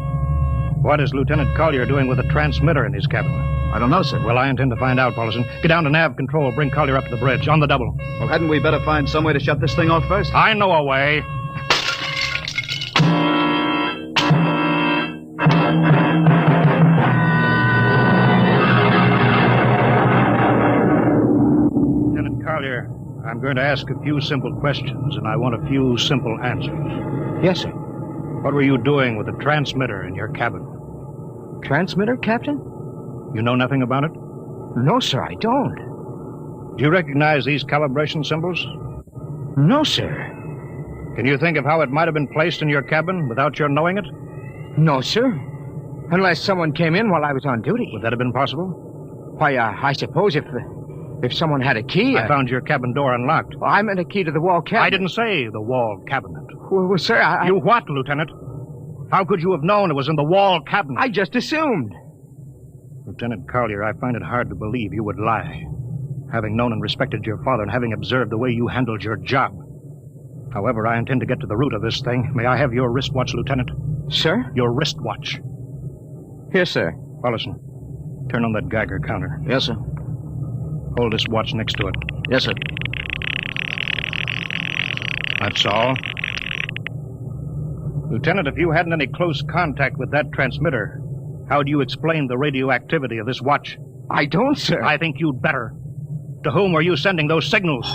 What is Lieutenant Collier doing with a transmitter in his cabin? I don't know, sir. Well, I intend to find out, Paulson. Get down to nav control. Bring Collier up to the bridge. On the double. Well, hadn't we better find some way to shut this thing off first? I know a way. Lieutenant Collier, I'm going to ask a few simple questions, and I want a few simple answers. Yes, sir. What were you doing with the transmitter in your cabin? Transmitter, Captain? You know nothing about it? No, sir, I don't. Do you recognize these calibration symbols? No, sir. Can you think of how it might have been placed in your cabin without your knowing it? No, sir. Unless someone came in while I was on duty. Would that have been possible? Why, I suppose if someone had a key... I found your cabin door unlocked. Well, I meant a key to the wall cabinet. I didn't say the wall cabinet. Well, sir, You what, Lieutenant? How could you have known it was in the wall cabinet? I just assumed. Lieutenant Collier, I find it hard to believe you would lie. Having known and respected your father and having observed the way you handled your job. However, I intend to get to the root of this thing. May I have your wristwatch, Lieutenant? Sir? Your wristwatch. Here, sir. Paulson, turn on that Geiger counter. Yes, sir. Hold this watch next to it. Yes, sir. That's all. Lieutenant, if you hadn't any close contact with that transmitter, how do you explain the radioactivity of this watch? I don't, sir. I think you'd better. To whom were you sending those signals?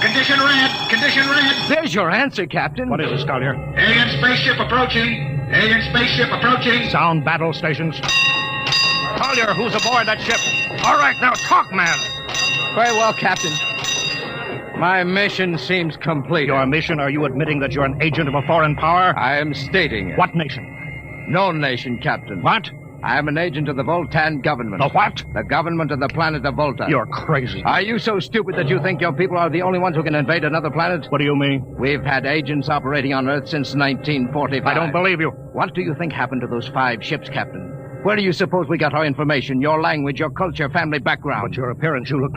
Condition red. Condition red. There's your answer, Captain. What is it, Collier? Alien spaceship approaching. Alien spaceship approaching. Sound battle stations. Collier, who's aboard that ship? All right, now talk, man. Very well, Captain. My mission seems complete. Your mission? Are you admitting that you're an agent of a foreign power? I am stating it. What nation? No nation, Captain. What? I am an agent of the Voltan government. The what? The government of the planet of Volta. You're crazy. Are you so stupid that you think your people are the only ones who can invade another planet? What do you mean? We've had agents operating on Earth since 1945. I don't believe you. What do you think happened to those 5 ships, Captain? Where do you suppose we got our information, your language, your culture, family background? But your appearance, you look...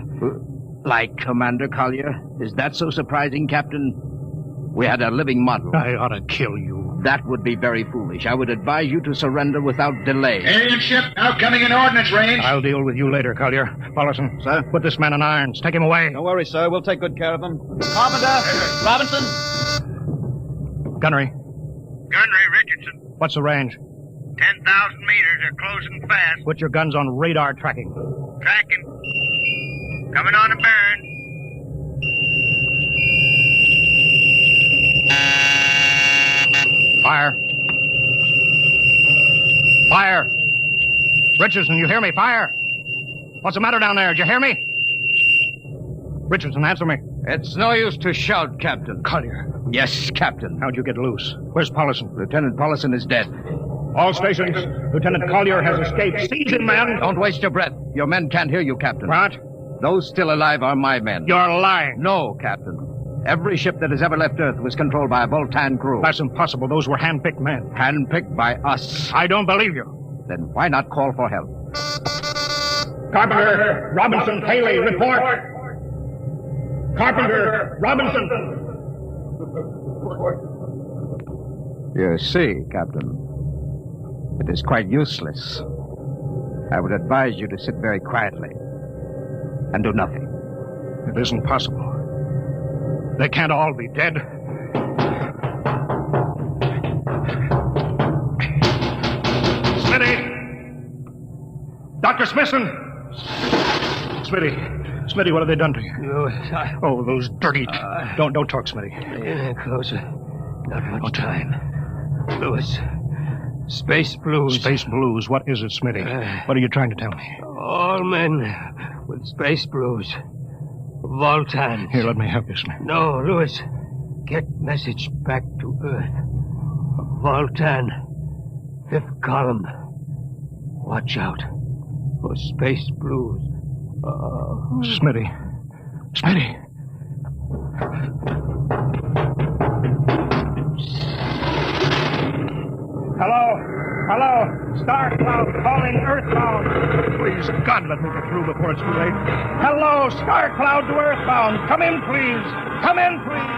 Like Commander Collier? Is that so surprising, Captain? We had a living model. I ought to kill you. That would be very foolish. I would advise you to surrender without delay. Alien ship now coming in ordnance range. I'll deal with you later, Collier. Paulison. Sir? Put this man in irons. Take him away. No worries, sir. We'll take good care of him. Carpenter! Robinson! Gunnery. Gunnery Richardson. What's the range? 10,000 meters. They're closing fast. Put your guns on radar tracking. Tracking. Coming on a burn. Fire. Fire. Richardson, you hear me? Fire. What's the matter down there? Did you hear me? Richardson, answer me. It's no use to shout, Captain. Collier. Yes, Captain. How'd you get loose? Where's Paulison? Lieutenant Paulison is dead. All stations. Lieutenant Collier has escaped. Seize him, man. Don't waste your breath. Your men can't hear you, Captain. What? Those still alive are my men. You're lying. No, Captain. Every ship that has ever left Earth was controlled by a Voltan crew. That's impossible. Those were hand-picked men. Hand-picked by us. I don't believe you. Then why not call for help? Carpenter, Robinson, Haley, report. Carpenter, Robinson. You see, Captain, it is quite useless. I would advise you to sit very quietly and do nothing. It isn't possible. They can't all be dead. Smitty! Dr. Smithson! Smitty, what have they done to you? Oh, those dirty... Don't talk, Smitty. Closer. Not much time. Lewis. Space blues. Space blues? What is it, Smitty? What are you trying to tell me? All men with space blues. Voltans. Here, let me help you, Smith. No, Lewis. Get message back to Earth. Voltan. 5th column. Watch out for space blues. Smitty. Hello. Star Cloud calling Earthbound. Please, God, let me get through before it's too late. Hello, Star Cloud to Earthbound. Come in, please. Come in, please.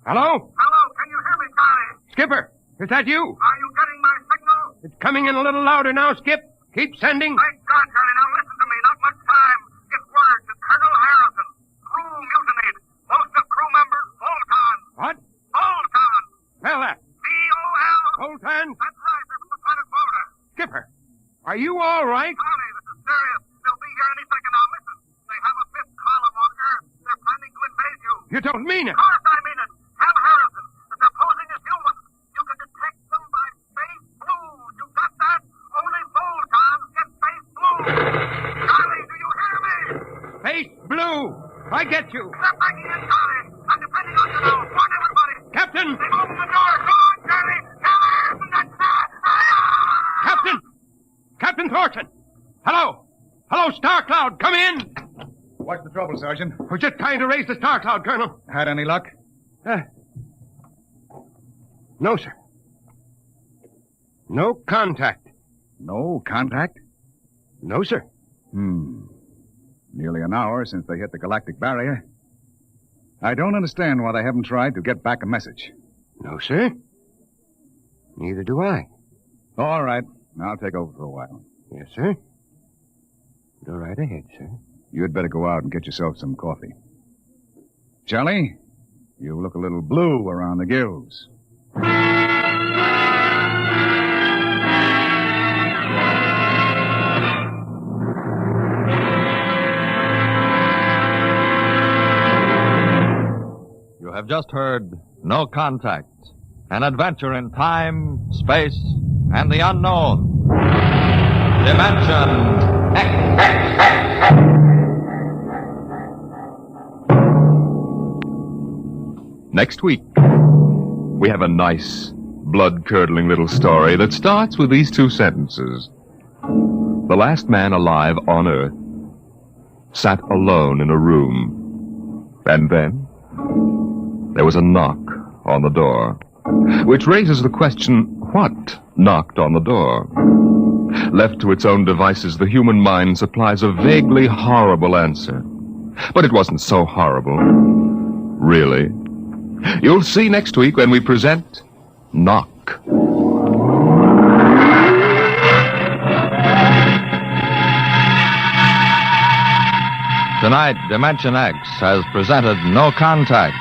Hello? Hello, can you hear me, Charlie? Skipper, is that you? Are you getting my signal? It's coming in a little louder now, Skip. Keep sending. Thank God, Charlie. Now listen to me. Not much time. Get word to Colonel Harrison. Crew mutinied. Most of crew members, Voltan. What? Voltan. Spell that. V-O-L. Voltan? That's right. They're from the planet Volta. Skipper, are you all right? Charlie, this is serious. They'll be here any second now. Listen, they have a 5th column on Earth. They're planning to invade you. You don't mean it. Of course I mean it. Tell Harrison that they're posing as humans. You can detect them by space blues. You got that? Only Voltans get space blues. Charlie, do you hear me? Space blue. I get you. Step back in, Charlie. I'm depending on you now. Warn everybody. Captain. They've opened the door. Go on, Charlie. Tell Harrison that... Captain Thorson. Hello, Star Cloud. Come in. What's the trouble, Sergeant? We're just trying to raise the Star Cloud, Colonel. Had any luck? No, sir. No contact. No contact? No, sir. Nearly an hour since they hit the galactic barrier. I don't understand why they haven't tried to get back a message. No, sir. Neither do I. All right. I'll take over for a while. Yes, sir. Go right ahead, sir. You'd better go out and get yourself some coffee. Charlie, you look a little blue around the gills. You have just heard No Contact, an adventure in time, space, and the unknown. Dimension X. Next week, we have a nice, blood-curdling little story that starts with these two sentences. The last man alive on Earth sat alone in a room. And then there was a knock on the door, which raises the question, what knocked on the door? Left to its own devices, the human mind supplies a vaguely horrible answer. But it wasn't so horrible. Really. You'll see next week when we present Knock. Tonight, Dimension X has presented No Contact,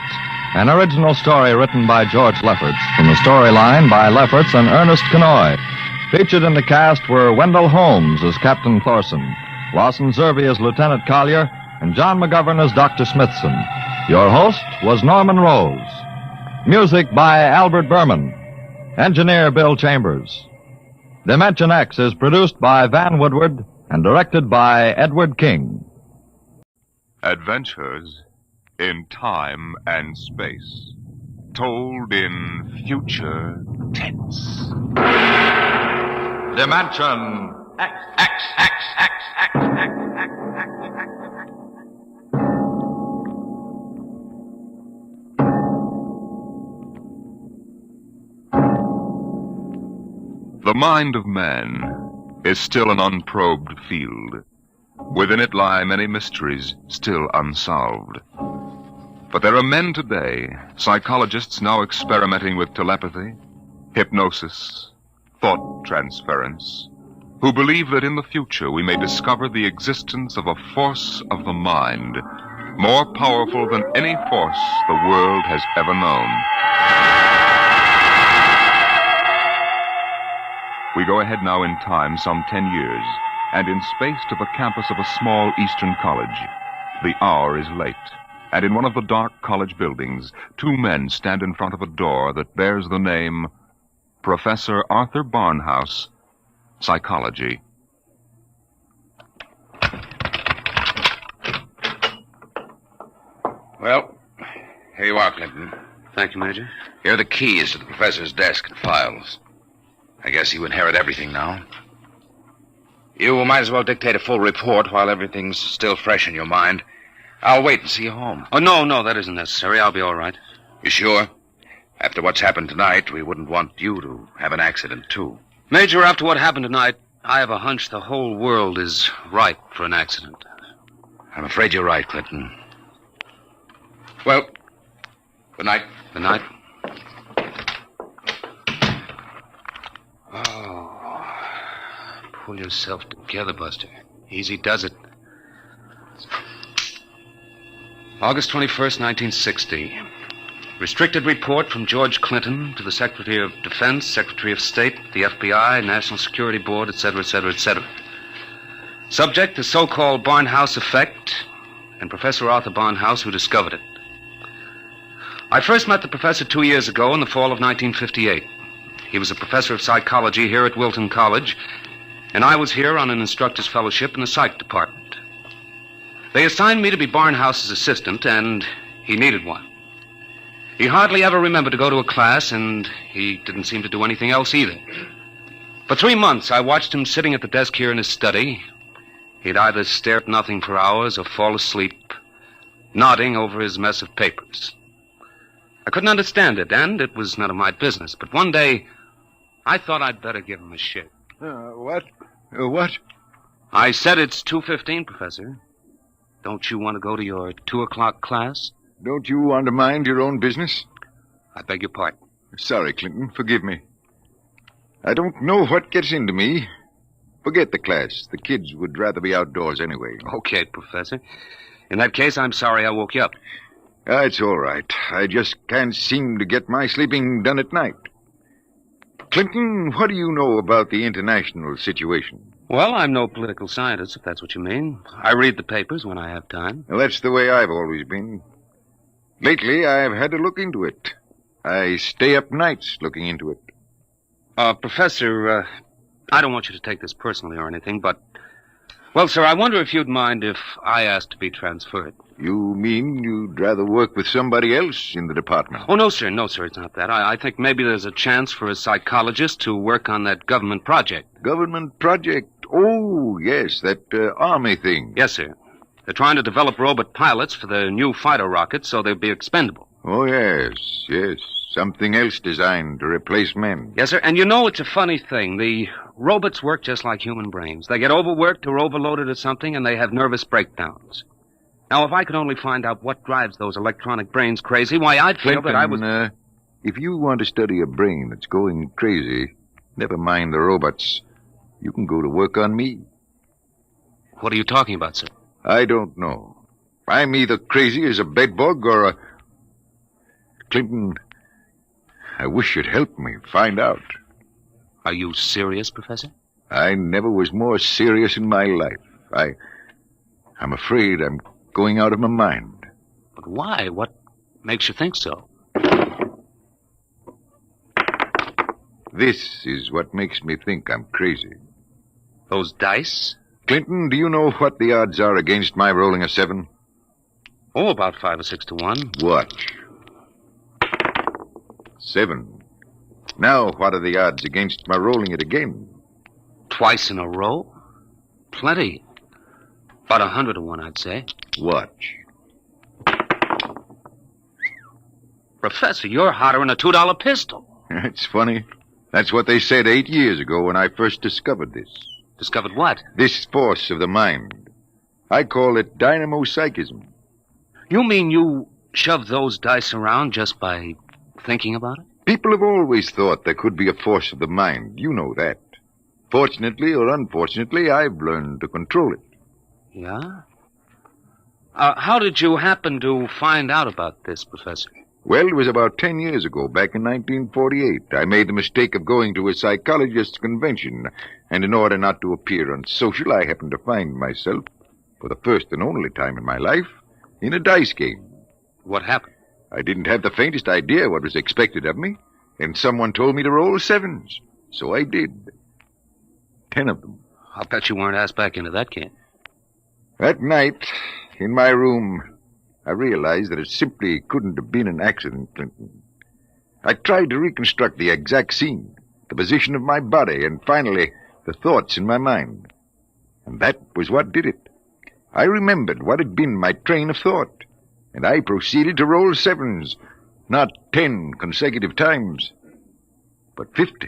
an original story written by George Lefferts, from the storyline by Lefferts and Ernest Kenoy. Featured in the cast were Wendell Holmes as Captain Thorson, Lawson Zerby as Lieutenant Collier, and John McGovern as Dr. Smithson. Your host was Norman Rose. Music by Albert Berman. Engineer Bill Chambers. Dimension X is produced by Van Woodward and directed by Edward King. Adventures in time and space, told in future tense. Dimension X. The mind of man is still an unprobed field. Within it lie many mysteries still unsolved. But there are men today, psychologists now experimenting with telepathy, hypnosis, thought transference, who believe that in the future we may discover the existence of a force of the mind, more powerful than any force the world has ever known. We go ahead now in time some 10 years, and in space to the campus of a small eastern college. The hour is late, and in one of the dark college buildings, two men stand in front of a door that bears the name Professor Arthur Barnhouse, Psychology. Well, here you are, Clinton. Thank you, Major. Here are the keys to the professor's desk and files. I guess you inherit everything now. You might as well dictate a full report while everything's still fresh in your mind. I'll wait and see you home. Oh, no, that isn't necessary. I'll be all right. You sure? After what's happened tonight, we wouldn't want you to have an accident, too. Major, after what happened tonight, I have a hunch the whole world is ripe for an accident. I'm afraid you're right, Clinton. Well, good night. Good night. Pull yourself together, Buster. Easy does it. August 21st, 1960. Restricted report from George Clinton to the Secretary of Defense, Secretary of State, the FBI, National Security Board, etc., etc., etc. Subject, the so-called Barnhouse effect, and Professor Arthur Barnhouse, who discovered it. I first met the professor 2 years ago in the fall of 1958. He was a professor of psychology here at Wilton College, and I was here on an instructor's fellowship in the psych department. They assigned me to be Barnhouse's assistant, and he needed one. He hardly ever remembered to go to a class, and he didn't seem to do anything else either. For 3 months, I watched him sitting at the desk here in his study. He'd either stare at nothing for hours or fall asleep, nodding over his mess of papers. I couldn't understand it, and it was none of my business. But one day, I thought I'd better give him a shake. What? What? I said it's 2:15, Professor. Don't you want to go to your 2 o'clock class? Don't you want to mind your own business? I beg your pardon. Sorry, Clinton. Forgive me. I don't know what gets into me. Forget the class. The kids would rather be outdoors anyway. Okay, Professor. In that case, I'm sorry I woke you up. It's all right. I just can't seem to get my sleeping done at night. Clinton, what do you know about the international situation? Well, I'm no political scientist, if that's what you mean. I read the papers when I have time. Well, that's the way I've always been. Lately, I've had to look into it. I stay up nights looking into it. Professor, I don't want you to take this personally or anything, but... Well, sir, I wonder if you'd mind if I asked to be transferred. You mean you'd rather work with somebody else in the department? Oh, no, sir. No, sir, it's not that. I think maybe there's a chance for a psychologist to work on that government project. Government project? Oh, yes, that army thing. Yes, sir. They're trying to develop robot pilots for the new fighter rockets so they'll be expendable. Oh, yes. Something else designed to replace men. Yes, sir. And you know, it's a funny thing. The robots work just like human brains. They get overworked or overloaded or something, and they have nervous breakdowns. Now, if I could only find out what drives those electronic brains crazy, why, I'd feel that I was... if you want to study a brain that's going crazy, never mind the robots, you can go to work on me. What are you talking about, sir? I don't know. I'm either crazy as a bedbug or a... Clinton, I wish you'd help me find out. Are you serious, Professor? I never was more serious in my life. I'm afraid I'm going out of my mind. But why? What makes you think so? This is what makes me think I'm crazy. Those dice? Clinton, do you know what the odds are against my rolling a 7? Oh, about 5 or 6 to 1. Watch. 7. Now, what are the odds against my rolling it again? Twice in a row? Plenty. About 100 to 1, I'd say. Watch. Professor, you're hotter than a $2 pistol. It's funny. That's what they said 8 years ago when I first discovered this. Discovered what? This force of the mind. I call it dynamo-psychism. You mean you shoved those dice around just by thinking about it? People have always thought there could be a force of the mind. You know that. Fortunately or unfortunately, I've learned to control it. Yeah? How did you happen to find out about this, Professor? Well, it was about 10 years ago, back in 1948. I made the mistake of going to a psychologist's convention, and in order not to appear unsocial, I happened to find myself, for the first and only time in my life, in a dice game. What happened? I didn't have the faintest idea what was expected of me, and someone told me to roll 7s. So I did. 10 of them. I'll bet you weren't asked back into that game. That night, in my room, I realized that it simply couldn't have been an accident, Clinton. I tried to reconstruct the exact scene, the position of my body, and finally, the thoughts in my mind. And that was what did it. I remembered what had been my train of thought, and I proceeded to roll 7s, not 10 consecutive times, but 50.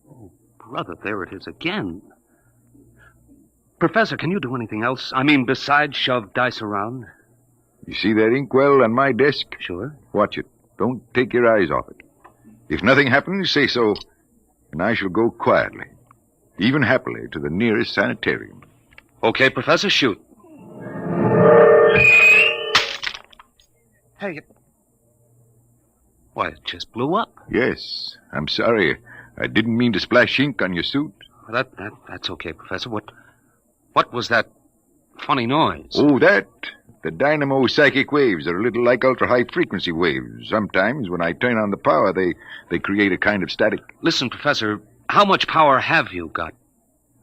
Oh, brother, there it is again. Professor, can you do anything else? I mean, besides shove dice around? You see that inkwell on my desk? Sure. Watch it. Don't take your eyes off it. If nothing happens, say so, and I shall go quietly, even happily, to the nearest sanitarium. Okay, Professor, shoot. Hey, why, it just blew up. Yes, I'm sorry. I didn't mean to splash ink on your suit. That's okay, Professor. What was that funny noise? Oh, that? The dynamo psychic waves are a little like ultra-high frequency waves. Sometimes, when I turn on the power, they create a kind of static. Listen, Professor, how much power have you got?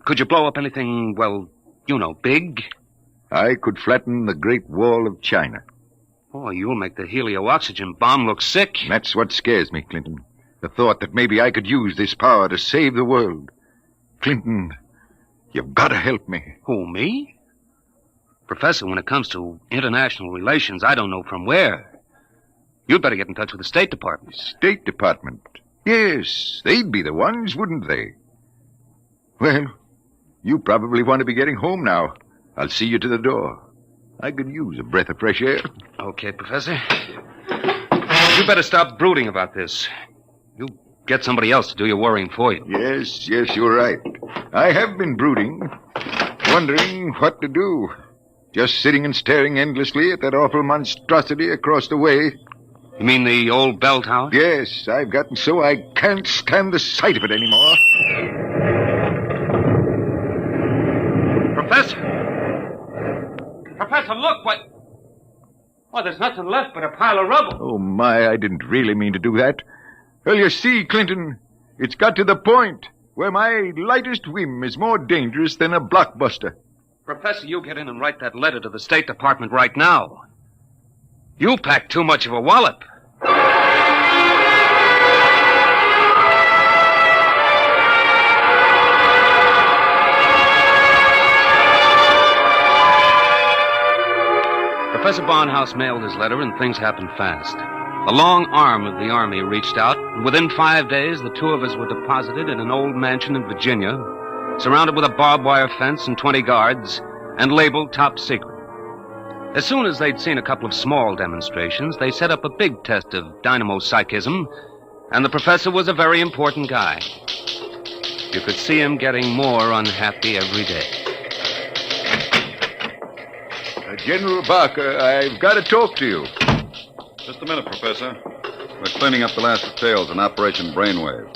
Could you blow up anything, well, you know, big? I could flatten the Great Wall of China. Oh, you'll make the helio-oxygen bomb look sick. That's what scares me, Clinton. The thought that maybe I could use this power to save the world. Clinton, you've got to help me. Who, me? Professor, when it comes to international relations, I don't know from where. You'd better get in touch with the State Department. State Department? Yes, they'd be the ones, wouldn't they? Well, you probably want to be getting home now. I'll see you to the door. I could use a breath of fresh air. Okay, Professor. You better stop brooding about this. You get somebody else to do your worrying for you. Yes, you're right. I have been brooding, wondering what to do. Just sitting and staring endlessly at that awful monstrosity across the way. You mean the old bell tower? Yes, I've gotten so I can't stand the sight of it anymore. Professor! Professor, look, what... Well, there's nothing left but a pile of rubble. Oh, my, I didn't really mean to do that. Well, you see, Clinton, it's got to the point where my lightest whim is more dangerous than a blockbuster. Professor, you get in and write that letter to the State Department right now. You packed too much of a wallop. Professor Barnhouse mailed his letter, and things happened fast. The long arm of the Army reached out, and within 5 days, the two of us were deposited in an old mansion in Virginia, surrounded with a barbed wire fence and 20 guards, and labeled top secret. As soon as they'd seen a couple of small demonstrations, they set up a big test of dynamo psychism, and the professor was a very important guy. You could see him getting more unhappy every day. General Barker, I've got to talk to you. Just a minute, Professor. We're cleaning up the last details in Operation Brainwave.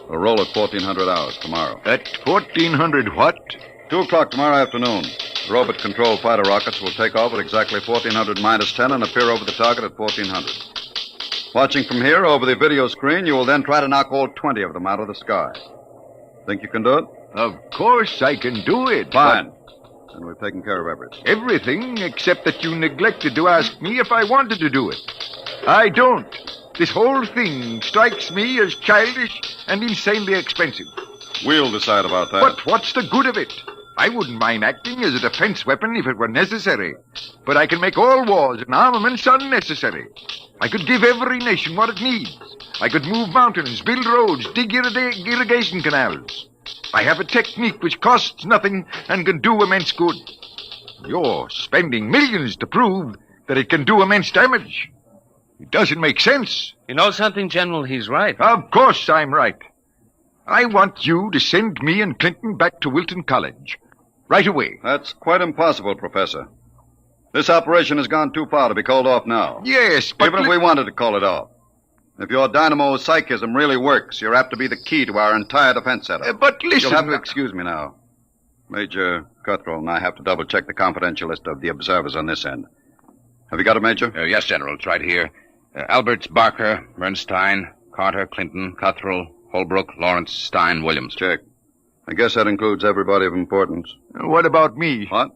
We'll roll at 1400 hours tomorrow. At 1400 what? 2 o'clock tomorrow afternoon. The robot-controlled fighter rockets will take off at exactly 1400 minus 10 and appear over the target at 1400. Watching from here over the video screen, you will then try to knock all 20 of them out of the sky. Think you can do it? Of course I can do it. Fine. And we've taken care of everything. Everything except that you neglected to ask me if I wanted to do it. I don't. This whole thing strikes me as childish and insanely expensive. We'll decide about that. But what's the good of it? I wouldn't mind acting as a defense weapon if it were necessary. But I can make all wars and armaments unnecessary. I could give every nation what it needs. I could move mountains, build roads, dig irrigation canals. I have a technique which costs nothing and can do immense good. You're spending millions to prove that it can do immense damage. It doesn't make sense. You know something, General? He's right. Of course I'm right. I want you to send me and Clinton back to Wilton College. Right away. That's quite impossible, Professor. This operation has gone too far to be called off now. Yes, but... Even if we wanted to call it off. If your dynamo psychism really works, you're apt to be the key to our entire defense setup. But listen... You'll have to excuse me now. Major Cuthrell and I have to double-check the confidential list of the observers on this end. Have you got it, Major? Yes, General. It's right here. Alberts, Barker, Bernstein, Carter, Clinton, Cuthrell, Holbrook, Lawrence, Stein, Williams. Check. I guess that includes everybody of importance. What about me? What?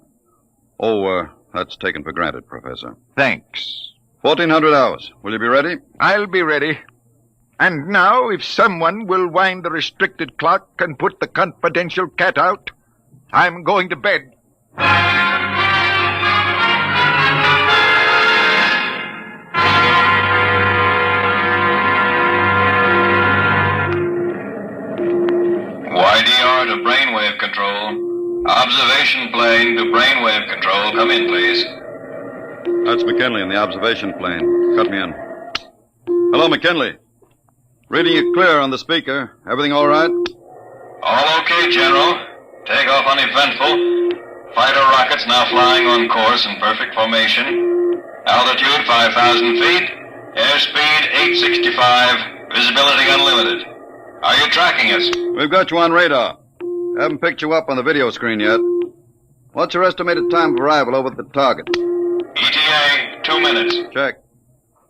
Oh, that's taken for granted, Professor. Thanks. 1400 hours. Will you be ready? I'll be ready. And now, if someone will wind the restricted clock and put the confidential cat out, I'm going to bed. YDR to brainwave control. Observation plane to brainwave control. Come in, please. That's McKinley in the observation plane. Cut me in. Hello, McKinley. Reading you clear on the speaker. Everything all right? All okay, General. Takeoff uneventful. Fighter rockets now flying on course in perfect formation. Altitude 5,000 feet. Airspeed 865. Visibility unlimited. Are you tracking us? We've got you on radar. Haven't picked you up on the video screen yet. What's your estimated time of arrival over the target? ETA, 2 minutes. Check.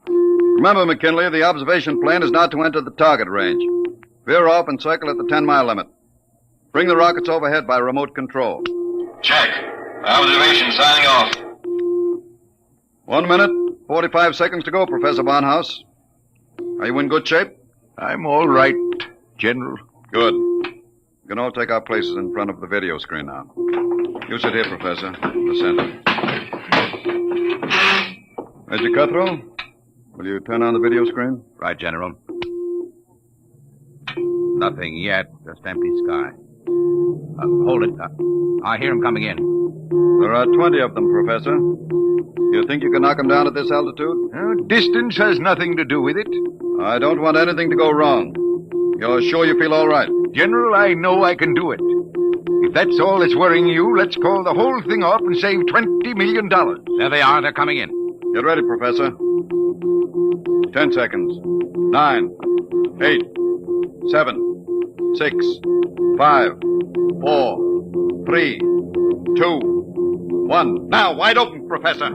Remember, McKinley, the observation plane is not to enter the target range. Veer off and circle at the 10-mile limit. Bring the rockets overhead by remote control. Check. Observation signing off. 1 minute, 45 seconds to go, Professor Barnhouse. Are you in good shape? I'm all right, General. Good. You can all take our places in front of the video screen now. You sit here, Professor, in the center. Major Cuthrell, will you turn on the video screen? Right, General. Nothing yet, just empty sky. Hold it. I hear him coming in. There are 20 of them, Professor. You think you can knock them down at this altitude? Distance has nothing to do with it. I don't want anything to go wrong. You're sure you feel all right? General, I know I can do it. If that's all that's worrying you, let's call the whole thing off and save $20 million. There they are. They're coming in. Get ready, Professor. 10 seconds. 9, 8, 7, 6, 5, 4, 3, 2, 1. Now, wide open, Professor.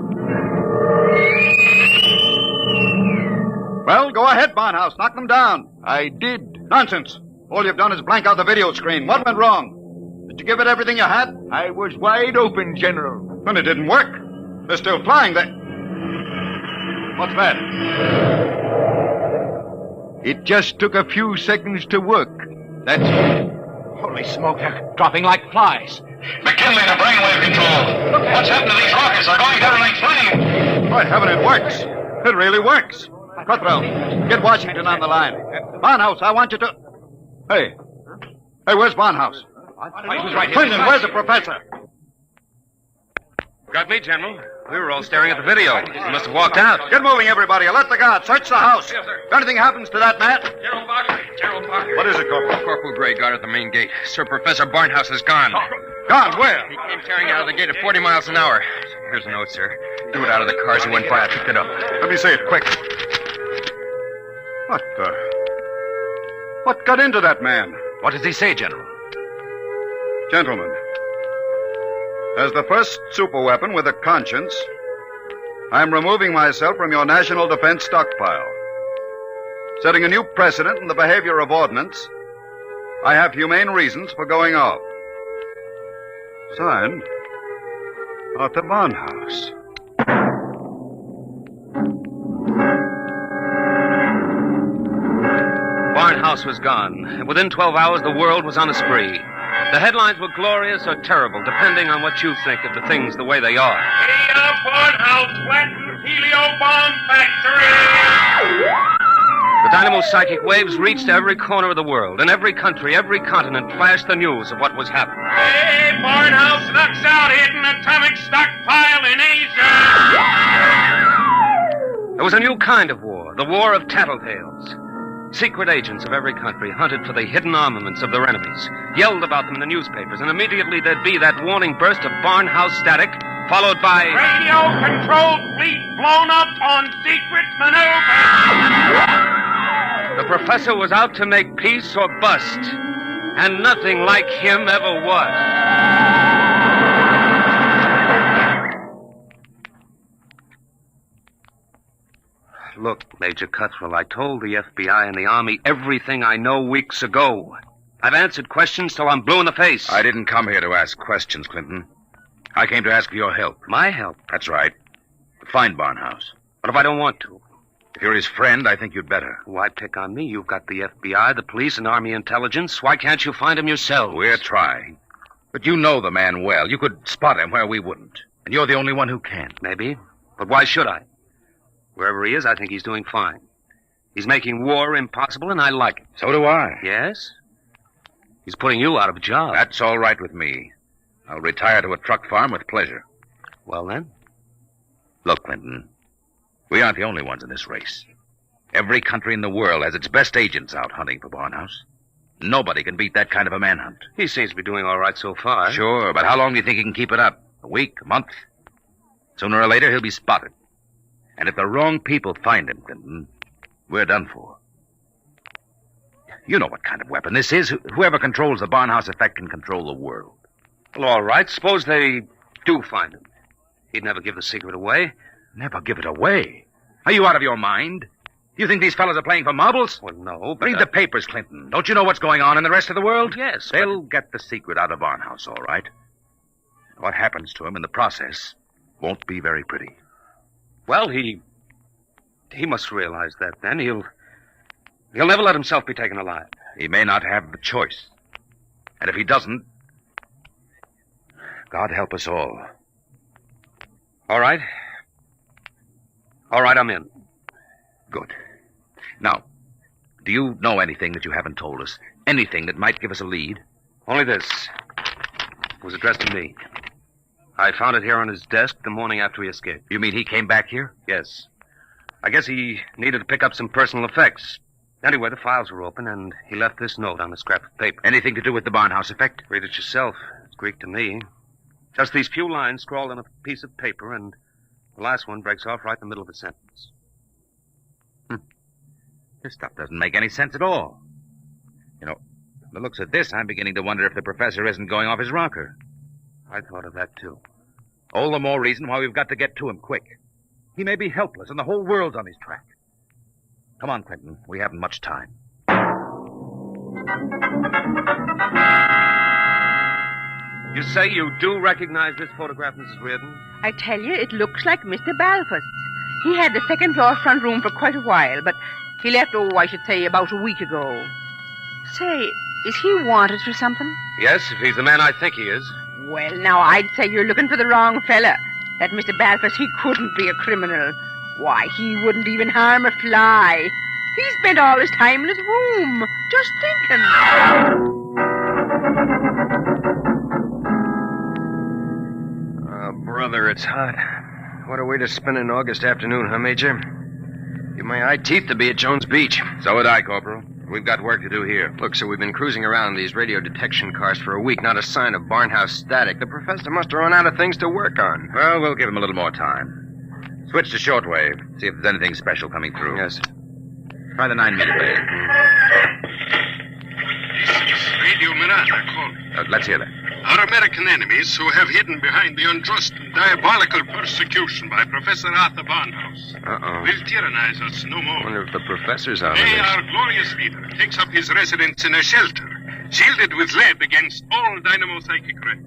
Well, go ahead, Barnhouse. Knock them down. I did. Nonsense. All you've done is blank out the video screen. What went wrong? Did you give it everything you had? I was wide open, General. Then it didn't work. They're still flying. What's that? It just took a few seconds to work. That's all. Holy smoke, they're dropping like flies. McKinley to brainwave control. What's happened to these rockets? They're going down like flame. By heaven, it works. It really works. Cuthrell, get Washington on the line. Barnhouse, I want you to... Hey, where's Barnhouse? Who's right here? Clinton, where's the professor? Got me, General. We were all staring at the video. He must have walked out. Get moving, everybody. Let the guard search the house. Yes, sir. If anything happens to that man... General Parker. What is it, Corporal? Corporal Gray guard at the main gate. Sir Professor Barnhouse is gone. Gone? Where? He came tearing out of the gate at 40 miles an hour. Here's a note, sir. Threw it out of the car as he went by. I picked it up. Let me see it, quick. What got into that man? What does he say, General? Gentlemen, as the first superweapon with a conscience, I'm removing myself from your national defense stockpile. Setting a new precedent in the behavior of ordnance, I have humane reasons for going off. Signed, Arthur Barnhouse. Barnhouse was gone, and within 12 hours the world was on a spree. The headlines were glorious or terrible, depending on what you think of the things the way they are. Barnhouse flattened helio bomb factory! The dynamo's psychic waves reached every corner of the world. In every country, every continent flashed the news of what was happening. Hey, Barnhouse knocks out hidden atomic stockpile in Asia! There was a new kind of war, the war of tattletales. Secret agents of every country hunted for the hidden armaments of their enemies, yelled about them in the newspapers, and immediately there'd be that warning burst of Barnhouse static, followed by... Radio-controlled fleet blown up on secret maneuver! The professor was out to make peace or bust, and nothing like him ever was. Look, Major Cuthrell, I told the FBI and the Army everything I know weeks ago. I've answered questions till I'm blue in the face. I didn't come here to ask questions, Clinton. I came to ask for your help. My help? That's right. To find Barnhouse. What if I don't want to? If you're his friend, I think you'd better. Why pick on me? You've got the FBI, the police, and Army intelligence. Why can't you find him yourselves? We're trying. But you know the man well. You could spot him where we wouldn't. And you're the only one who can. Maybe. But why should I? Wherever he is, I think he's doing fine. He's making war impossible, and I like it. So do I. Yes? He's putting you out of a job. That's all right with me. I'll retire to a truck farm with pleasure. Well, then? Look, Clinton, we aren't the only ones in this race. Every country in the world has its best agents out hunting for Barnhouse. Nobody can beat that kind of a manhunt. He seems to be doing all right so far. Sure, but how long do you think he can keep it up? A week? A month? Sooner or later, he'll be spotted. And if the wrong people find him, Clinton, we're done for. You know what kind of weapon this is. Whoever controls the Barnhouse effect can control the world. Well, all right. Suppose they do find him. He'd never give the secret away. Never give it away? Are you out of your mind? Do you think these fellows are playing for marbles? Well, no, but... Read the papers, Clinton. Don't you know what's going on in the rest of the world? Yes, They'll get the secret out of Barnhouse, all right. What happens to him in the process won't be very pretty. Well, he must realize that, then. He'll never let himself be taken alive. He may not have the choice. And if he doesn't, God help us all. All right. All right, I'm in. Good. Now, do you know anything that you haven't told us? Anything that might give us a lead? Only this. It was addressed to me. I found it here on his desk the morning after he escaped. You mean he came back here? Yes. I guess he needed to pick up some personal effects. Anyway, the files were open, and he left this note on a scrap of paper. Anything to do with the Barnhouse effect? Read it yourself. It's Greek to me. Just these few lines scrawled on a piece of paper, and the last one breaks off right in the middle of the sentence. This stuff doesn't make any sense at all. You know, from the looks of this, I'm beginning to wonder if the professor isn't going off his rocker. I thought of that, too. All the more reason why we've got to get to him quick. He may be helpless, and the whole world's on his track. Come on, Clinton. We haven't much time. You say you do recognize this photograph, Mrs. Reardon? I tell you, it looks like Mr. Balfour's. He had the second floor front room for quite a while, but he left, I should say, about a week ago. Say, is he wanted for something? Yes, if he's the man I think he is. Well, now, I'd say you're looking for the wrong fella. That Mr. Balfour's, he couldn't be a criminal. Why, he wouldn't even harm a fly. He spent all his time in his room, just thinking. Brother, it's hot. What a way to spend an August afternoon, huh, Major? Give my eye teeth to be at Jones Beach. So would I, Corporal. We've got work to do here. Look, sir, we've been cruising around these radio detection cars for a week. Not a sign of Barnhouse static. The professor must have run out of things to work on. Well, we'll give him a little more time. Switch to shortwave. See if there's anything special coming through. Yes. Try the 9-meter wave. This is Radio Miranda calling. Let's hear that. Our American enemies, who have hidden behind the unjust and diabolical persecution by Professor Arthur Barnhouse, will tyrannize us no more. I wonder if the professor's out of Today, this. our glorious leader takes up his residence in a shelter, shielded with lead against all dynamo-psychic rays.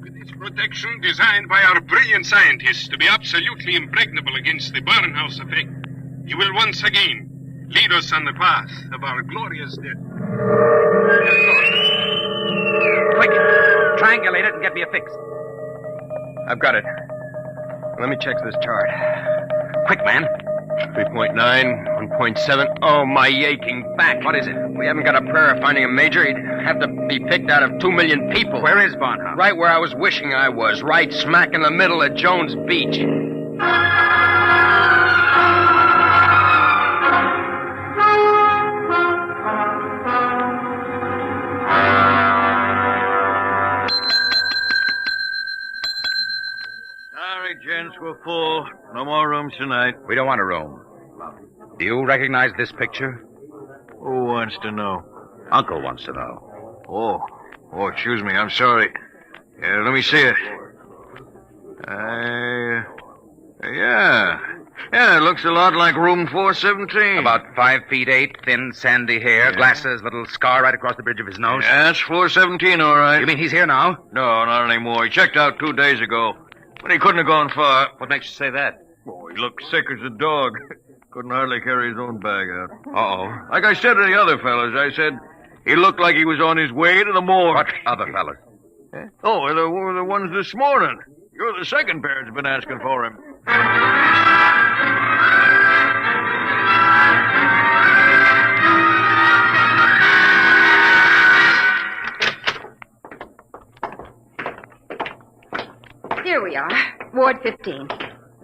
With its protection designed by our brilliant scientists to be absolutely impregnable against the Barnhouse effect, he will once again lead us on the path of our glorious death. Quick! Triangulate it and get me a fix. I've got it. Let me check this chart. Quick, man. 3.9, 1.7. Oh, my aching back. What is it? We haven't got a prayer of finding a major. He'd have to be picked out of 2 million people. Where is Barnhouse? Right where I was wishing I was. Right smack in the middle of Jones Beach. Gents, we're full. No more rooms tonight. We don't want a room. Do you recognize this picture? Who wants to know? Uncle wants to know. Oh, excuse me. I'm sorry. Let me see it. Yeah, it looks a lot like room 417. About 5'8", thin, sandy hair, glasses, little scar right across the bridge of his nose. Yeah, that's 417, all right. You mean he's here now? No, not anymore. He checked out 2 days ago. But he couldn't have gone far. What makes you say that? Oh, he looked sick as a dog. Couldn't hardly carry his own bag out. Uh-oh. Like I said to the other fellas, I said he looked like he was on his way to the morgue. What other fellas? Oh, the ones this morning. You're the second pair that's been asking for him. Here we are. Ward 15.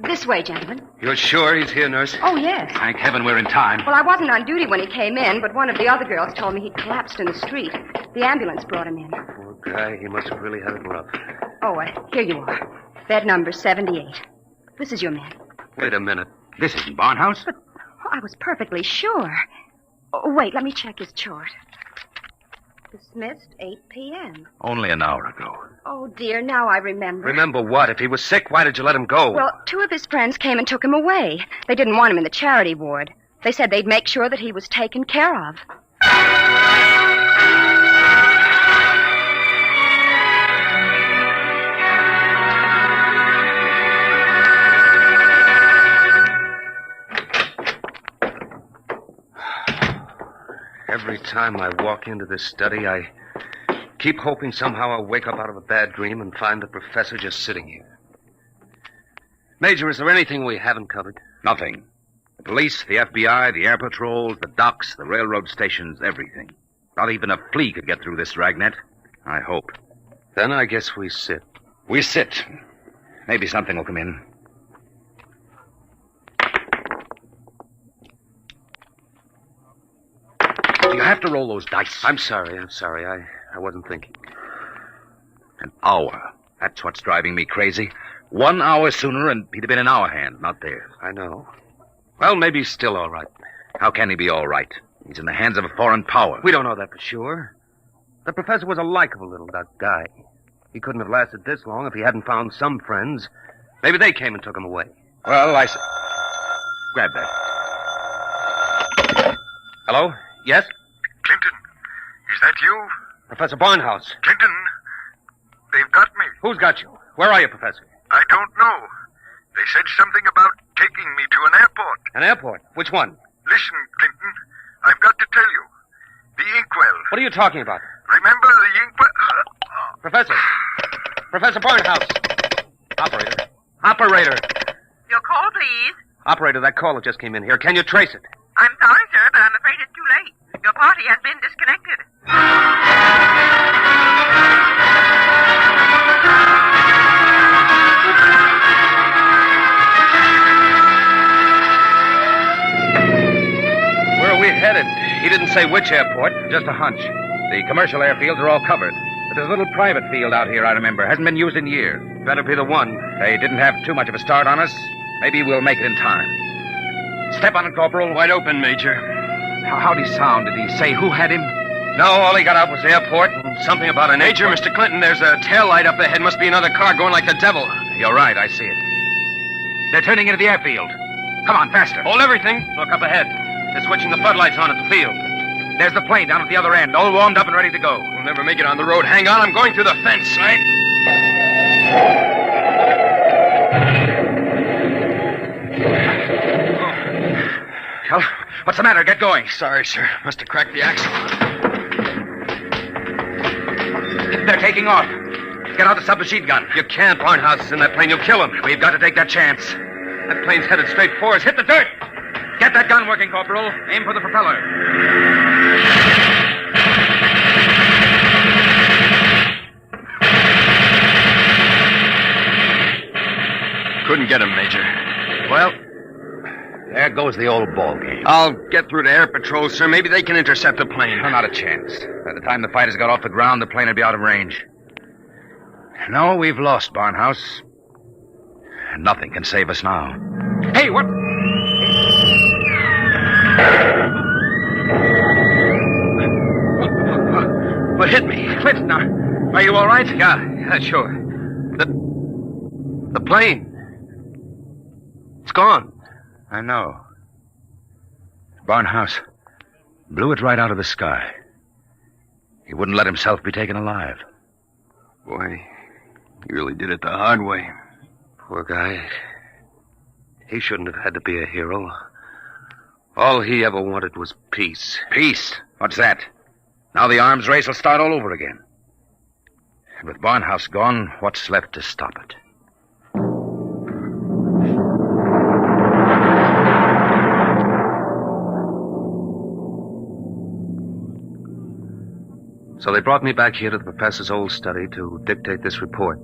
This way, gentlemen. You're sure he's here, nurse? Oh, yes. Thank heaven we're in time. Well, I wasn't on duty when he came in, but one of the other girls told me he collapsed in the street. The ambulance brought him in. Poor guy, he must have really had it rough. Oh, here you are. Bed number 78. This is your man. Wait a minute. This isn't Barnhouse. But I was perfectly sure. Oh, wait, let me check his chart. Dismissed 8 p.m. Only an hour ago. Oh, dear, now I remember. Remember what? If he was sick, why did you let him go? Well, 2 of his friends came and took him away. They didn't want him in the charity ward. They said they'd make sure that he was taken care of. Every time I walk into this study, I keep hoping somehow I'll wake up out of a bad dream and find the professor just sitting here. Major, is there anything we haven't covered? Nothing. The police, the FBI, the air patrols, the docks, the railroad stations, everything. Not even a flea could get through this dragnet. I hope. Then I guess we sit. We sit. Maybe something will come in. Do you have to roll those dice? I'm sorry. I wasn't thinking. An hour. That's what's driving me crazy. 1 hour sooner and he'd have been in our hand, not theirs. I know. Well, maybe he's still all right. How can he be all right? He's in the hands of a foreign power. We don't know that for sure. The professor was a likable little guy. He couldn't have lasted this long if he hadn't found some friends. Maybe they came and took him away. Well, grab that. Hello? Yes? Clinton, is that you? Professor Barnhouse. Clinton, they've got me. Who's got you? Where are you, Professor? I don't know. They said something about taking me to an airport. An airport? Which one? Listen, Clinton, I've got to tell you. The inkwell. What are you talking about? Remember the inkwell? Professor. Professor Barnhouse. Operator. Your call, please. Operator, that caller just came in here. Can you trace it? I'm sorry, sir, but I'm afraid it's too late. Your party has been disconnected. Where are we headed? He didn't say which airport, just a hunch. The commercial airfields are all covered. But there's a little private field out here, I remember. Hasn't been used in years. Better be the one. They didn't have too much of a start on us. Maybe we'll make it in time. Step on it, Corporal. Wide open, Major. How'd he sound? Did he say who had him? No, all he got out was airport and something about an Major, airport. Mr. Clinton, there's a tail light up ahead. Must be another car going like the devil. You're right, I see it. They're turning into the airfield. Come on, faster. Hold everything. Look up ahead. They're switching the floodlights on at the field. There's the plane down at the other end, all warmed up and ready to go. We'll never make it on the road. Hang on, I'm going through the fence, right? Well, what's the matter? Get going. Sorry, sir. Must have cracked the axle. They're taking off. Get out the submachine gun. You can't. Barnhouse is in that plane. You'll kill him. We've got to take that chance. That plane's headed straight for us. Hit the dirt. Get that gun working, Corporal. Aim for the propeller. Couldn't get him, Major. Well, there goes the old ball game. I'll get through to Air Patrol, sir. Maybe they can intercept the plane. No, not a chance. By the time the fighters got off the ground, the plane would be out of range. No, we've lost, Barnhouse. Nothing can save us now. Hey, what? What hit me? Clinton, are you all right? Yeah, sure. The plane. It's gone. I know. Barnhouse blew it right out of the sky. He wouldn't let himself be taken alive. Boy, he really did it the hard way. Poor guy. He shouldn't have had to be a hero. All he ever wanted was peace. Peace? What's that? Now the arms race will start all over again. And with Barnhouse gone, what's left to stop it? So they brought me back here to the professor's old study to dictate this report.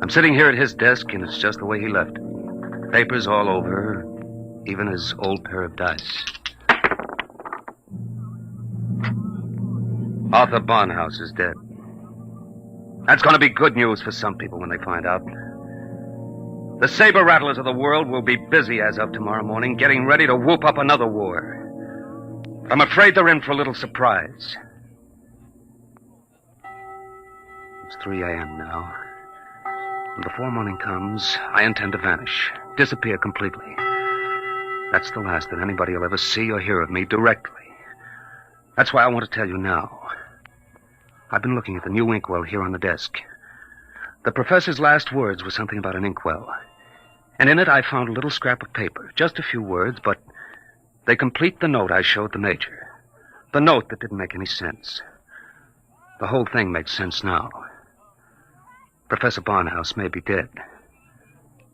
I'm sitting here at his desk, and it's just the way he left it. Papers all over, even his old pair of dice. Arthur Barnhouse is dead. That's going to be good news for some people when they find out. The saber rattlers of the world will be busy as of tomorrow morning, getting ready to whoop up another war. But I'm afraid they're in for a little surprise. It's 3 a.m. now. And before morning comes, I intend to vanish, disappear completely. That's the last that anybody will ever see or hear of me directly. That's why I want to tell you now. I've been looking at the new inkwell here on the desk. The professor's last words were something about an inkwell. And in it I found a little scrap of paper. Just a few words, but they complete the note I showed the Major. The note that didn't make any sense. The whole thing makes sense now. Professor Barnhouse may be dead.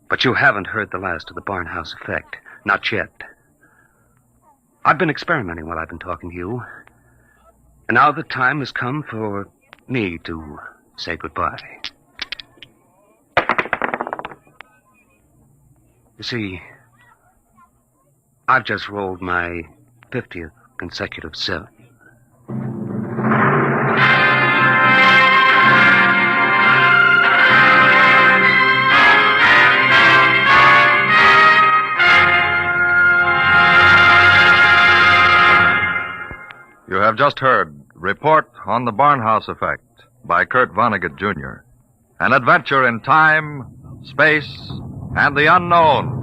But you haven't heard the last of the Barnhouse effect. Not yet. I've been experimenting while I've been talking to you. And now the time has come for me to say goodbye. You see, I've just rolled my 50th consecutive 7. You have just heard Report on the Barnhouse Effect by Kurt Vonnegut, Jr. An adventure in time, space, and the unknown.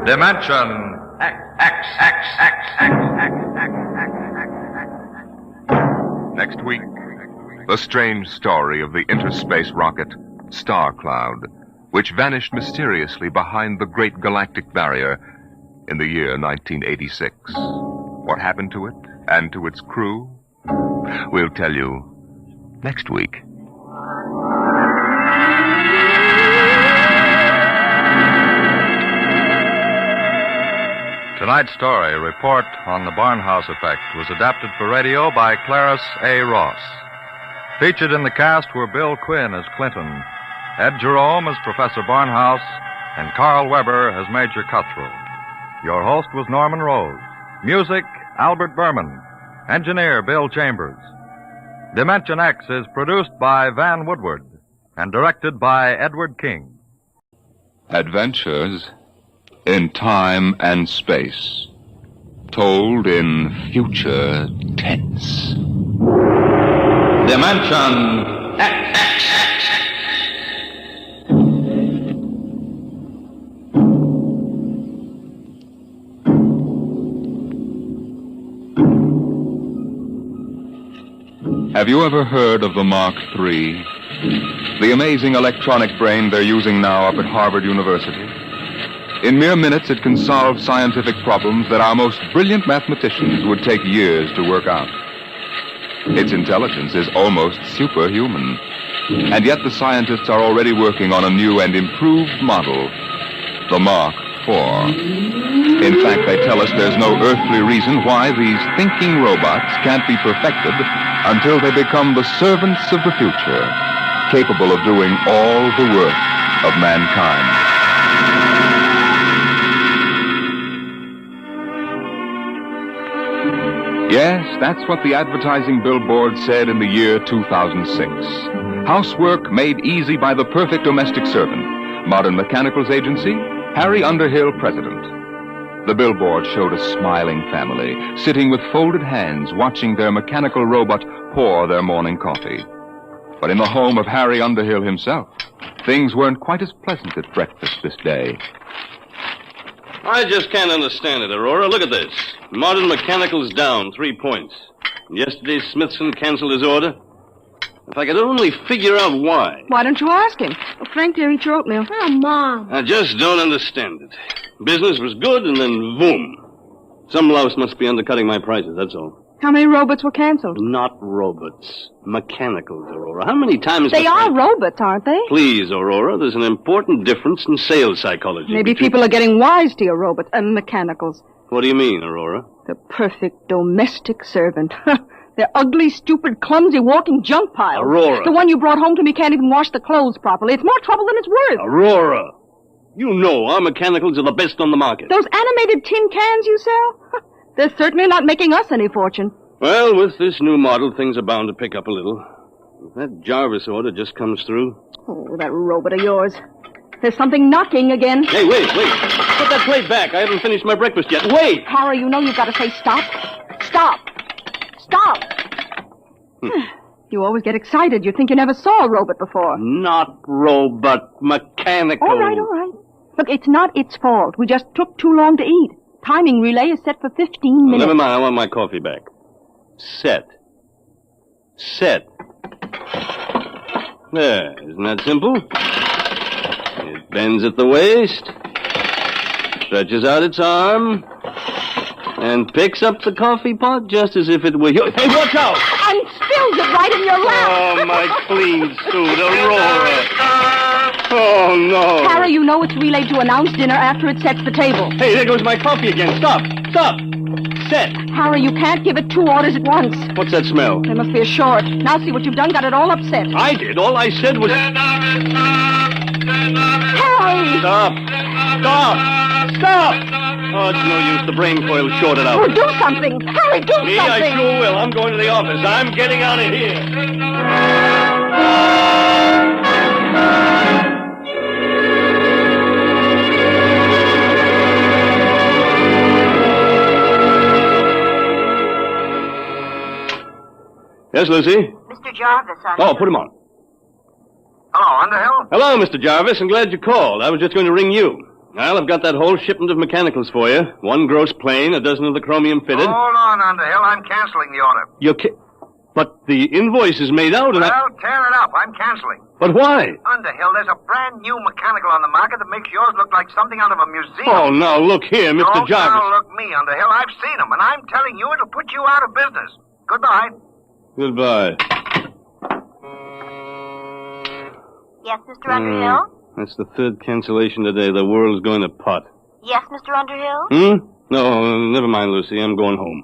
Dimension Next week, the strange story of the interspace rocket Star Cloud, which vanished mysteriously behind the Great Galactic Barrier in the year 1986. What happened to it and to its crew? We'll tell you next week. Tonight's story, Report on the Barnhouse Effect, was adapted for radio by Clarice A. Ross. Featured in the cast were Bill Quinn as Clinton, Ed Jerome as Professor Barnhouse, and Carl Weber as Major Cutthroat. Your host was Norman Rose. Music, Albert Berman. Engineer, Bill Chambers. Dimension X is produced by Van Woodward and directed by Edward King. Adventures in time and space, told in future tense. Dimension X. Have you ever heard of the Mark III? The amazing electronic brain they're using now up at Harvard University? In mere minutes, it can solve scientific problems that our most brilliant mathematicians would take years to work out. Its intelligence is almost superhuman. And yet the scientists are already working on a new and improved model, the Mark IV. In fact, they tell us there's no earthly reason why these thinking robots can't be perfected until they become the servants of the future, capable of doing all the work of mankind. Yes, that's what the advertising billboard said in the year 2006. Housework made easy by the perfect domestic servant. Modern Mechanicals Agency, Harry Underhill, President. The billboard showed a smiling family, sitting with folded hands, watching their mechanical robot pour their morning coffee. But in the home of Harry Underhill himself, things weren't quite as pleasant at breakfast this day. I just can't understand it, Aurora. Look at this. Modern Mechanicals down 3 points. Yesterday, Smithson canceled his order. If I could only figure out why. Why don't you ask him? Well, Frank, dear, eat your oatmeal. Oh, Mom. I just don't understand it. Business was good, and then boom. Some louse must be undercutting my prices, that's all. How many robots were canceled? Not robots. Mechanicals, Aurora. How many times... They are robots, aren't they? Please, Aurora, there's an important difference in sales psychology. Maybe people are getting wise to your robots and mechanicals. What do you mean, Aurora? The perfect domestic servant. They're ugly, stupid, clumsy, walking junk piles. Aurora. The one you brought home to me can't even wash the clothes properly. It's more trouble than it's worth. Aurora. You know our mechanicals are the best on the market. Those animated tin cans you sell? They're certainly not making us any fortune. Well, with this new model, things are bound to pick up a little. If that Jarvis order just comes through... Oh, that robot of yours. There's something knocking again. Hey, wait. Put that plate back. I haven't finished my breakfast yet. Wait! Harry, you know you've got to say stop. Stop. Stop. You always get excited. You think you never saw a robot before. Not robot, mechanical. All right. Look, it's not its fault. We just took too long to eat. Timing relay is set for 15 minutes. Never mind. I want my coffee back. Set. There. Isn't that simple? It bends at the waist, stretches out its arm, and picks up the coffee pot just as if it were yours. Hey, watch out! And spills it right in your lap. Oh, my clean suit, Aurora. Oh, no. Harry, you know it's relayed to announce dinner after it sets the table. Hey, there goes my coffee again. Stop. Set. Harry, you can't give it 2 orders at once. What's that smell? There must be a short. Now see what you've done. Got it all upset. I did. All I said was... Harry! Stop. Stop. Stop. Oh, it's no use. The brain coil's shorted out. Oh, do something. Harry, do something. I sure will. I'm going to the office. I'm getting out of here. Yes, Lucy? Mr. Jarvis, Oh, put him on. Hello, Underhill? Hello, Mr. Jarvis. I'm glad you called. I was just going to ring you. Well, I've got that whole shipment of mechanicals for you. 1 gross plane, 12 of the chromium fitted. Hold on, Underhill. I'm canceling the order. But the invoice is made out and Well, tear it up. I'm canceling. But why? Underhill, there's a brand new mechanical on the market that makes yours look like something out of a museum. Oh, now, look here, Mr. Don't Jarvis. now look me, Underhill. I've seen them, and I'm telling you it'll put you out of business. Goodbye. Goodbye. Yes, Mr. Underhill? That's the 3rd cancellation today. The world's going to pot. Yes, Mr. Underhill? No, never mind, Lucy. I'm going home.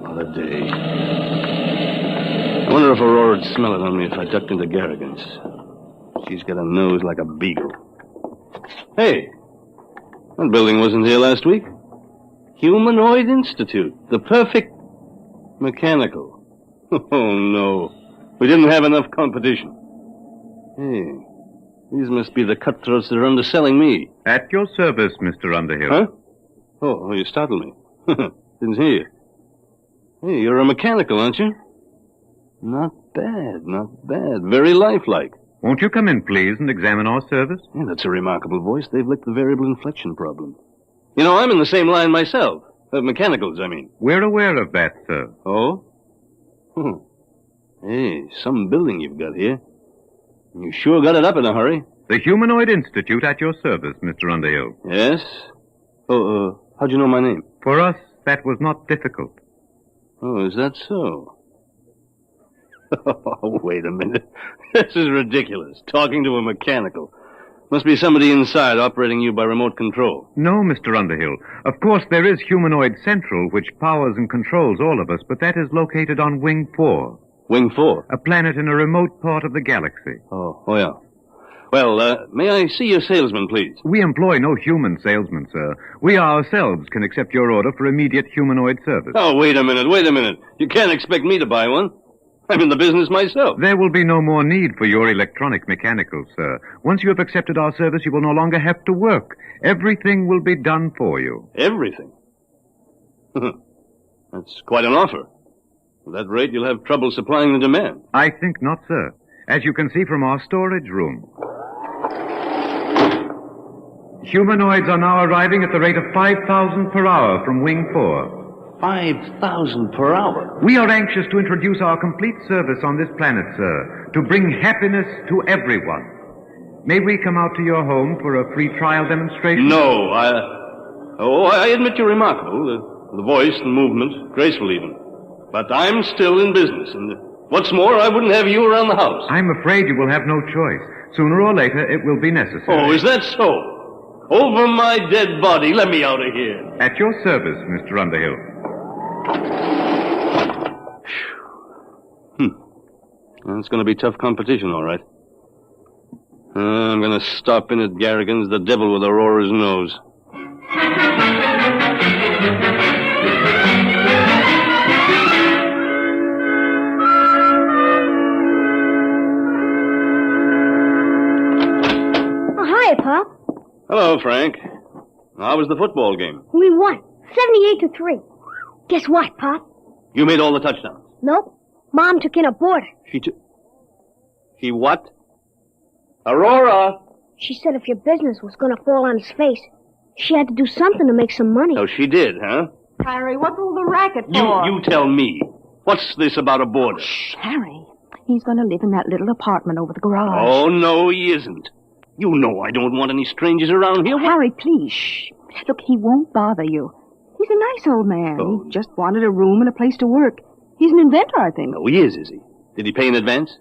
What a day. I wonder if Aurora'd smell it on me if I ducked into Garrigan's. She's got a nose like a beagle. Hey, that building wasn't here last week. Humanoid Institute. The perfect mechanical. Oh, no. We didn't have enough competition. Hey, these must be the cutthroats that are underselling me. At your service, Mr. Underhill. Huh? Oh, you startled me. Didn't hear you. Hey, you're a mechanical, aren't you? Not bad, not bad. Very lifelike. Won't you come in, please, and examine our service? Yeah, that's a remarkable voice. They've licked the variable inflection problem. You know, I'm in the same line myself. Mechanicals, I mean. We're aware of that, sir. Oh? Hey, some building you've got here. You sure got it up in a hurry. The Humanoid Institute at your service, Mr. Underhill. Yes? Oh, how'd you know my name? For us, that was not difficult. Oh, is that so? Oh, wait a minute. This is ridiculous. Talking to a mechanical. Must be somebody inside operating you by remote control. No, Mr. Underhill. Of course, there is Humanoid Central, which powers and controls all of us, but that is located on Wing 4. Wing 4? A planet in a remote part of the galaxy. Oh, yeah. Well, may I see your salesman, please? We employ no human salesman, sir. We ourselves can accept your order for immediate humanoid service. Oh, wait a minute. You can't expect me to buy one. I'm in the business myself. There will be no more need for your electronic mechanicals, sir. Once you have accepted our service, you will no longer have to work. Everything will be done for you. Everything? That's quite an offer. At that rate, you'll have trouble supplying the demand. I think not, sir. As you can see from our storage room. Humanoids are now arriving at the rate of 5,000 per hour from Wing 4. 5,000 per hour? We are anxious to introduce our complete service on this planet, sir, to bring happiness to everyone. May we come out to your home for a free trial demonstration? No, I admit you're remarkable. The voice, the movement, graceful even. But I'm still in business, and what's more, I wouldn't have you around the house. I'm afraid you will have no choice. Sooner or later, it will be necessary. Oh, is that so? Over my dead body, let me out of here. At your service, Mr. Underhill. It's going to be tough competition, all right. I'm going to stop in at Garrigan's, the devil with Aurora's nose. Oh, hi, Pop. Hello, Frank. How was the football game? We won, 78-3. Guess what, Pop? You made all the touchdowns. Nope. Mom took in a boarder. She what? Aurora! She said if your business was going to fall on his face, she had to do something to make some money. Oh, she did, huh? Harry, what's all the racket for? You tell me. What's this about a boarder? Shh, Harry. He's going to live in that little apartment over the garage. Oh, no, he isn't. You know I don't want any strangers around here. Harry, please, shh. Look, he won't bother you. He's a nice old man. Oh. He just wanted a room and a place to work. He's an inventor, I think. Oh, he is he? Did he pay in advance?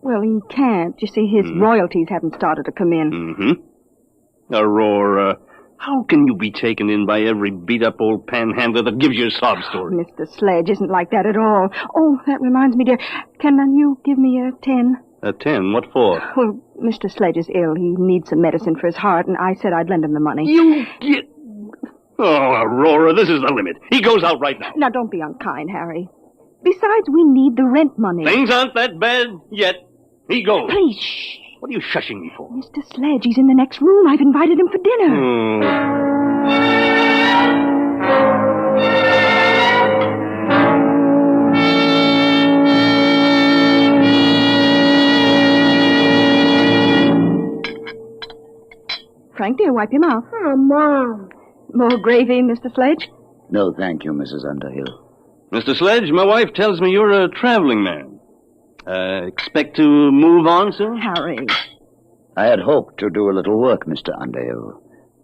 Well, he can't. You see, his royalties haven't started to come in. Mm-hmm. Aurora, how can you be taken in by every beat-up old panhandler that gives you a sob story? Mr. Sledge isn't like that at all. Oh, that reminds me, dear. Can you give me a 10? A 10? What for? Well, Mr. Sledge is ill. He needs some medicine for his heart, and I said I'd lend him the money. You get... Oh, Aurora, this is the limit. He goes out right now. Now, don't be unkind, Harry. Besides, we need the rent money. Things aren't that bad yet. He goes. Please, shh. What are you shushing me for? Mr. Sledge, he's in the next room. I've invited him for dinner. Frank, dear, wipe your mouth. Oh, Mom. More gravy, Mr. Sledge? No, thank you, Mrs. Underhill. Mr. Sledge, my wife tells me you're a traveling man. Expect to move on soon? Harry. I had hoped to do a little work, Mr. Underhill.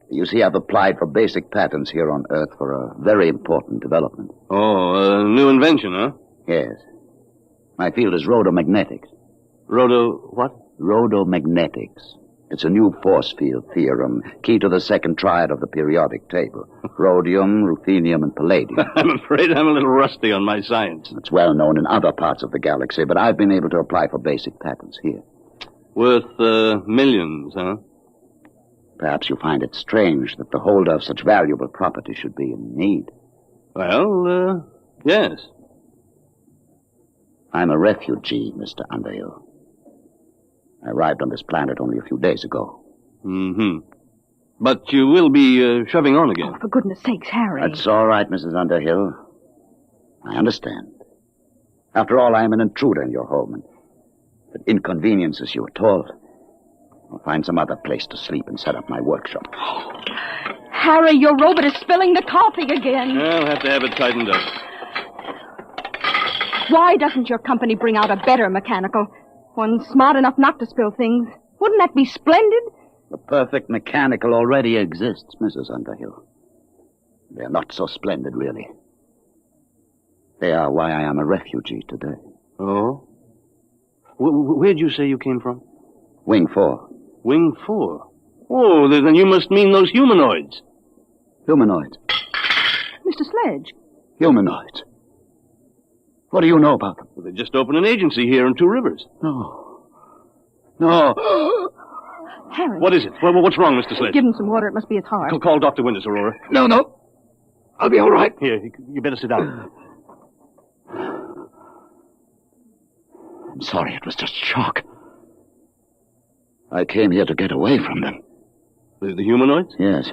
You see, I've applied for basic patents here on Earth for a very important development. Oh, a new invention, huh? Yes. My field is rhodomagnetics. What? Rhodomagnetics. It's a new force field theorem, key to the second triad of the periodic table. Rhodium, ruthenium, and palladium. I'm afraid I'm a little rusty on my science. It's well known in other parts of the galaxy, but I've been able to apply for basic patents here. Worth, millions, huh? Perhaps you find it strange that the holder of such valuable property should be in need. Well, yes. I'm a refugee, Mr. Underhill. I arrived on this planet only a few days ago. Mm-hmm. But you will be shoving on again. Oh, for goodness sakes, Harry. That's all right, Mrs. Underhill. I understand. After all, I am an intruder in your home, and if it inconveniences you at all, I'll find some other place to sleep and set up my workshop. Harry, your robot is spilling the coffee again. I'll have to have it tightened up. Why doesn't your company bring out a better mechanical? One smart enough not to spill things. Wouldn't that be splendid? The perfect mechanical already exists, Mrs. Underhill. They're not so splendid, really. They are why I am a refugee today. Oh? Where'd you say you came from? Wing 4. Wing 4? Oh, then you must mean those humanoids. Humanoids? Mr. Sledge. Humanoids? What do you know about them? Well, they just opened an agency here in Two Rivers. No. Harry. What is it? What's wrong, Mr. Sledge? Give him some water. It must be his heart. Call Dr. Winters, Aurora. No. I'll be all right. Here, you better sit down. I'm sorry. It was just shock. I came here to get away from them. The humanoids? Yes.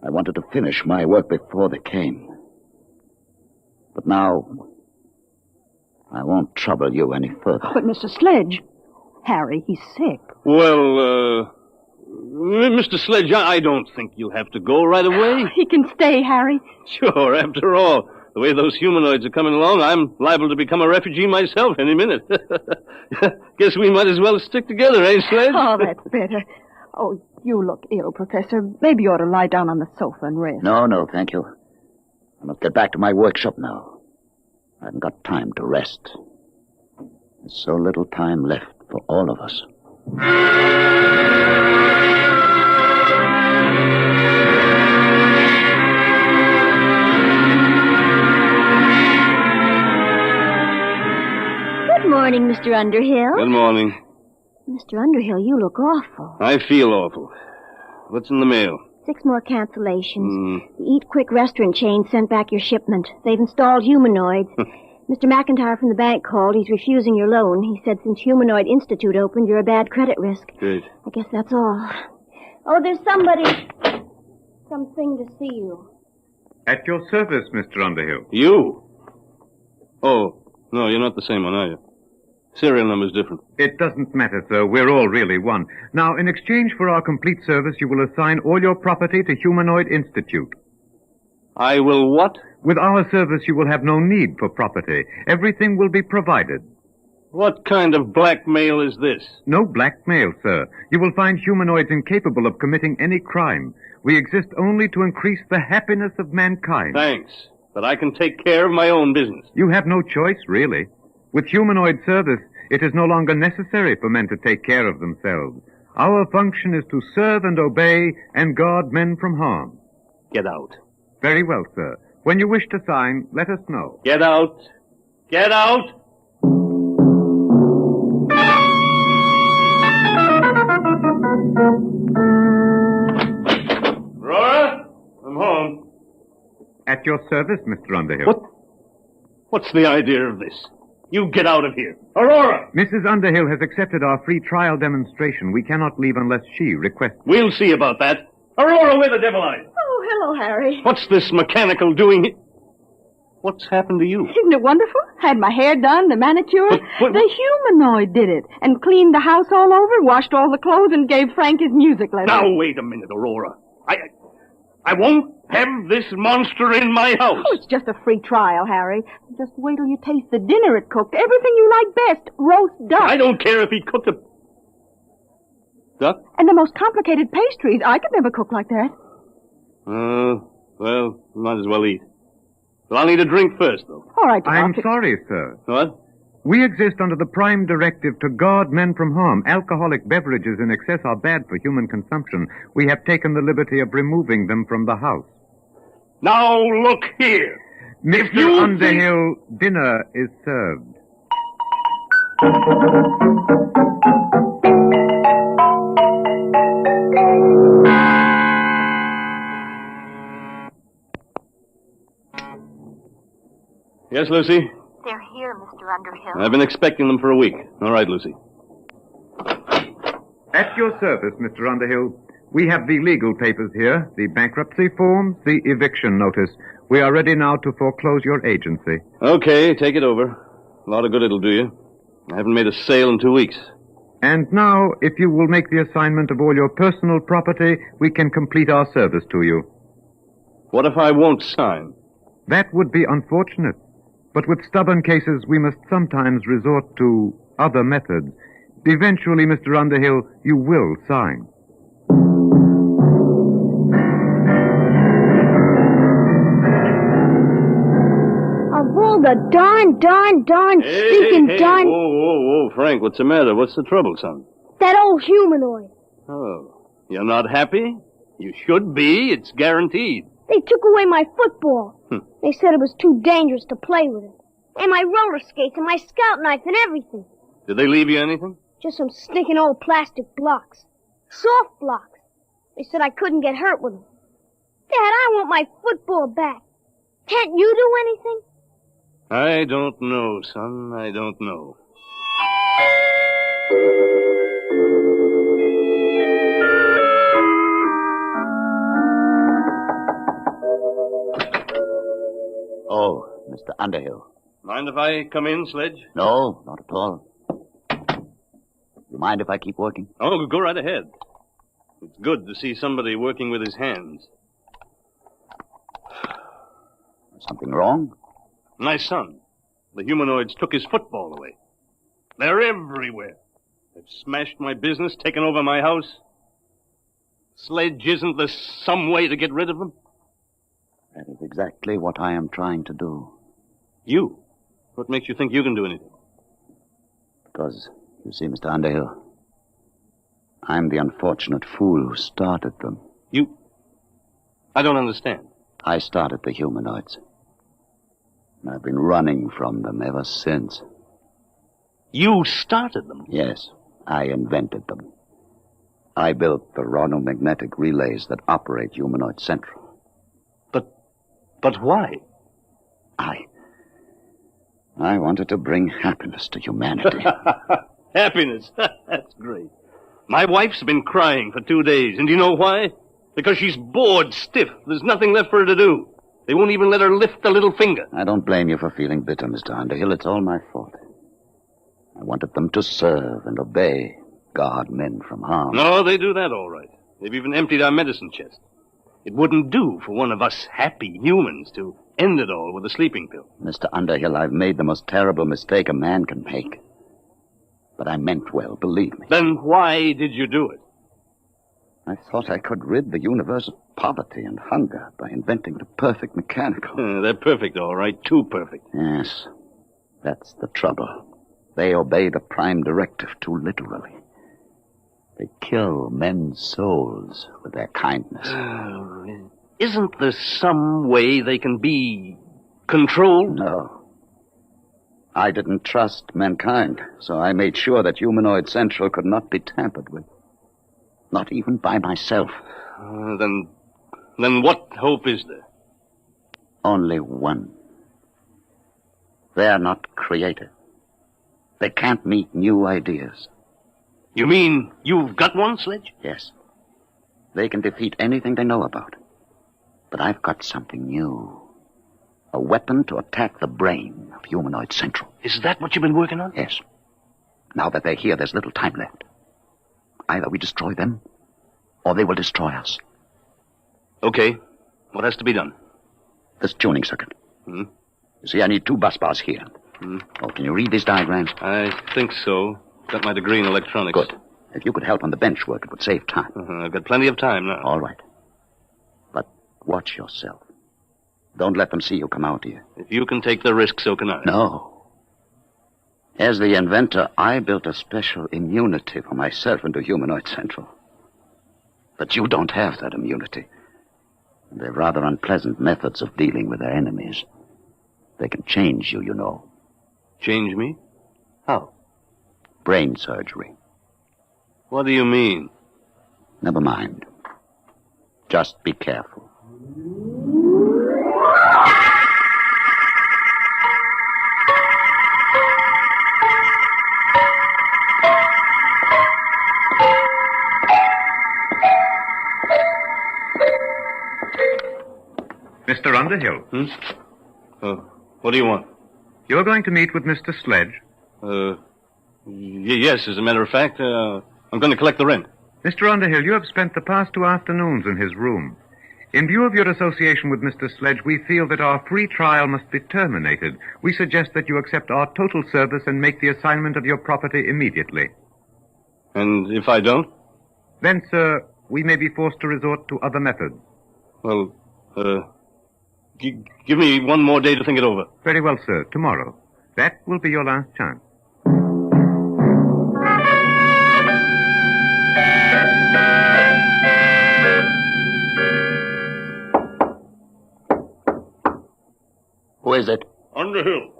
I wanted to finish my work before they came. But now, I won't trouble you any further. But, Mr. Sledge, Harry, he's sick. Well, Mr. Sledge, I don't think you'll have to go right away. He can stay, Harry. Sure, after all, the way those humanoids are coming along, I'm liable to become a refugee myself any minute. Guess we might as well stick together, eh, Sledge? Oh, that's better. Oh, you look ill, Professor. Maybe you ought to lie down on the sofa and rest. No, thank you. I must get back to my workshop now. I haven't got time to rest. There's so little time left for all of us. Good morning, Mr. Underhill. Good morning. Mr. Underhill, you look awful. I feel awful. What's in the mail? 6 more cancellations. The Eat Quick restaurant chain sent back your shipment. They've installed humanoids. Mr. McIntyre from the bank called. He's refusing your loan. He said since Humanoid Institute opened, you're a bad credit risk. Good. I guess that's all. Oh, there's something to see you. At your service, Mr. Underhill. You? Oh, no, you're not the same one, are you? Serial number's different. It doesn't matter, sir. We're all really one. Now, in exchange for our complete service, you will assign all your property to Humanoid Institute. I will what? With our service, you will have no need for property. Everything will be provided. What kind of blackmail is this? No blackmail, sir. You will find humanoids incapable of committing any crime. We exist only to increase the happiness of mankind. Thanks, but I can take care of my own business. You have no choice, really. With humanoid service, It is no longer necessary for men to take care of themselves. Our function is to serve and obey and guard men from harm. Get out. Very well, sir. When you wish to sign, let us know. Get out. Get out! Aurora, I'm home. At your service, Mr. Underhill. What's the idea of this? You get out of here. Aurora! Mrs. Underhill has accepted our free trial demonstration. We cannot leave unless she requests. We'll see about that. Aurora, where the devil are you? Oh, hello, Harry. What's this mechanical doing here? What's happened to you? Isn't it wonderful? Had my hair done, the manicure. The humanoid did it. And cleaned the house all over, washed all the clothes, and gave Frank his music lesson. Now, wait a minute, Aurora. I won't have this monster in my house. Oh, it's just a free trial, Harry. Just wait till you taste the dinner it cooked. Everything you like best. Roast duck. I don't care if he cooked a duck. And the most complicated pastries. I could never cook like that. Well, might as well eat. But I'll need a drink first, though. All right, I'm sorry, sir. What? We exist under the prime directive to guard men from harm. Alcoholic beverages in excess are bad for human consumption. We have taken the liberty of removing them from the house. Now, look here. Mr. Underhill, dinner is served. Yes, Lucy? They're here, Mr. Underhill. I've been expecting them for a week. All right, Lucy. At your service, Mr. Underhill. We have the legal papers here, the bankruptcy forms, the eviction notice. We are ready now to foreclose your agency. Okay, take it over. A lot of good it'll do you. I haven't made a sale in 2 weeks. And now, if you will make the assignment of all your personal property, we can complete our service to you. What if I won't sign? That would be unfortunate. But with stubborn cases, we must sometimes resort to other methods. Eventually, Mr. Underhill, you will sign. Of all the darn, stinking darn... Whoa, Frank, what's the matter? What's the trouble, son? That old humanoid. Oh, you're not happy? You should be. It's guaranteed. They took away my football. They said it was too dangerous to play with it. And my roller skates and my scout knife and everything. Did they leave you anything? Just some stinking old plastic blocks. Soft blocks. They said I couldn't get hurt with them. Dad, I want my football back. Can't you do anything? I don't know, son. I don't know. Oh, Mr. Underhill. Mind if I come in, Sledge? No, not at all. You mind if I keep working? Oh, go right ahead. It's good to see somebody working with his hands. Something wrong? My son. The humanoids took his football away. They're everywhere. They've smashed my business, taken over my house. Sledge, isn't there some way to get rid of them? That is exactly what I am trying to do. You? What makes you think you can do anything? Because, you see, Mr. Underhill, I'm the unfortunate fool who started them. You? I don't understand. I started the humanoids. And I've been running from them ever since. You started them? Yes, I invented them. I built the ronomagnetic relays that operate Humanoid Central. But why? I wanted to bring happiness to humanity. Happiness? That's great. My wife's been crying for 2 days, and do you know why? Because she's bored stiff. There's nothing left for her to do. They won't even let her lift a little finger. I don't blame you for feeling bitter, Mr. Underhill. It's all my fault. I wanted them to serve and obey, guard men from harm. No, they do that all right. They've even emptied our medicine chest. It wouldn't do for one of us happy humans to end it all with a sleeping pill. Mr. Underhill, I've made the most terrible mistake a man can make. But I meant well, believe me. Then why did you do it? I thought I could rid the universe of poverty and hunger by inventing the perfect mechanical. They're perfect, all right. Too perfect. Yes, that's the trouble. They obey the Prime Directive too literally. They kill men's souls with their kindness. Isn't there some way they can be controlled? No. I didn't trust mankind, so I made sure that Humanoid Central could not be tampered with. Not even by myself. Then what hope is there? Only one. They're not creative. They can't meet new ideas. You mean you've got one, Sledge? Yes. They can defeat anything they know about. But I've got something new. A weapon to attack the brain of Humanoid Central. Is that what you've been working on? Yes. Now that they're here, there's little time left. Either we destroy them, or they will destroy us. Okay. What has to be done? This tuning circuit. Hmm? You see, I need 2 bus bars here. Oh, can you read these diagrams? I think so. Got my degree in electronics. Good. If you could help on the bench work, it would save time. I've got plenty of time now. All right. But watch yourself. Don't let them see you come out here. If you can take the risk, so can I. No. As the inventor, I built a special immunity for myself into Humanoid Central. But you don't have that immunity. They're rather unpleasant methods of dealing with their enemies. They can change you, you know. Change me? How? Brain surgery. What do you mean? Never mind. Just be careful. Mr. Underhill. What do you want? You're going to meet with Mr. Sledge? Yes, as a matter of fact, I'm going to collect the rent. Mr. Underhill, you have spent the past 2 afternoons in his room. In view of your association with Mr. Sledge, we feel that our free trial must be terminated. We suggest that you accept our total service and make the assignment of your property immediately. And if I don't? Then, sir, we may be forced to resort to other methods. Well, give me one more day to think it over. Very well, sir. Tomorrow. That will be your last chance. Who is it? Underhill.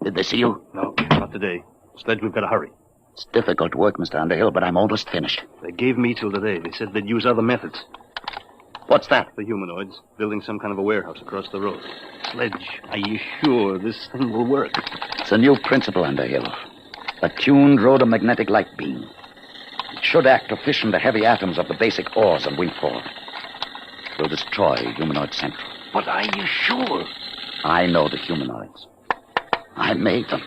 Did they see you? No, not today. Sledge, we've got to hurry. It's difficult work, Mr. Underhill, but I'm almost finished. They gave me till today. They said they'd use other methods. What's that? The humanoids, building some kind of a warehouse across the road. Sledge, are you sure this thing will work? It's a new principle, Underhill. A tuned rhodomagnetic light beam. It should act to fission the heavy atoms of the basic ores on Wing 4. It will destroy Humanoid Central. But are you sure? I know the humanoids. I made them.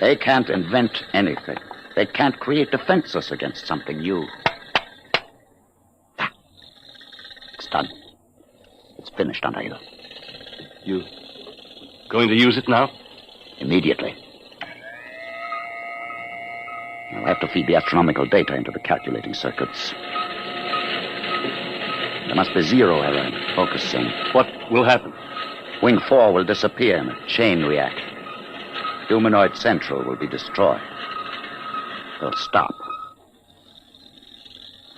They can't invent anything. They can't create defenses against something new. It's done. It's finished, Underhill. You going to use it now? Immediately. I'll have to feed the astronomical data into the calculating circuits. There must be zero error in focusing. What will happen? Wing 4 will disappear in a chain reaction. Humanoid Central will be destroyed. They'll stop.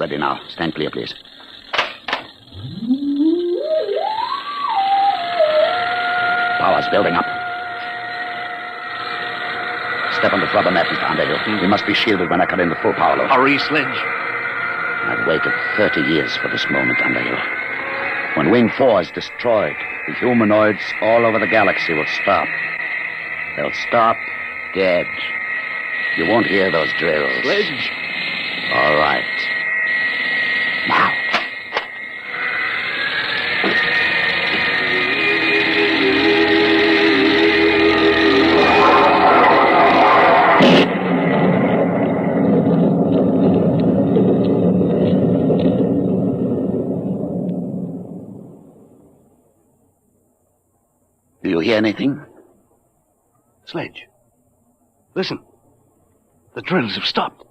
Ready now. Stand clear, please. Power's building up. Step on the rubber mat, Mr. Underhill. We must be shielded when I cut in the full power load. Hurry, Sledge. I've waited 30 years for this moment, Underhill. When Wing 4 is destroyed, the humanoids all over the galaxy will stop. They'll stop dead. You won't hear those drills. Sledge. All right. Now. Do you hear anything? Sledge. Listen. The drills have stopped.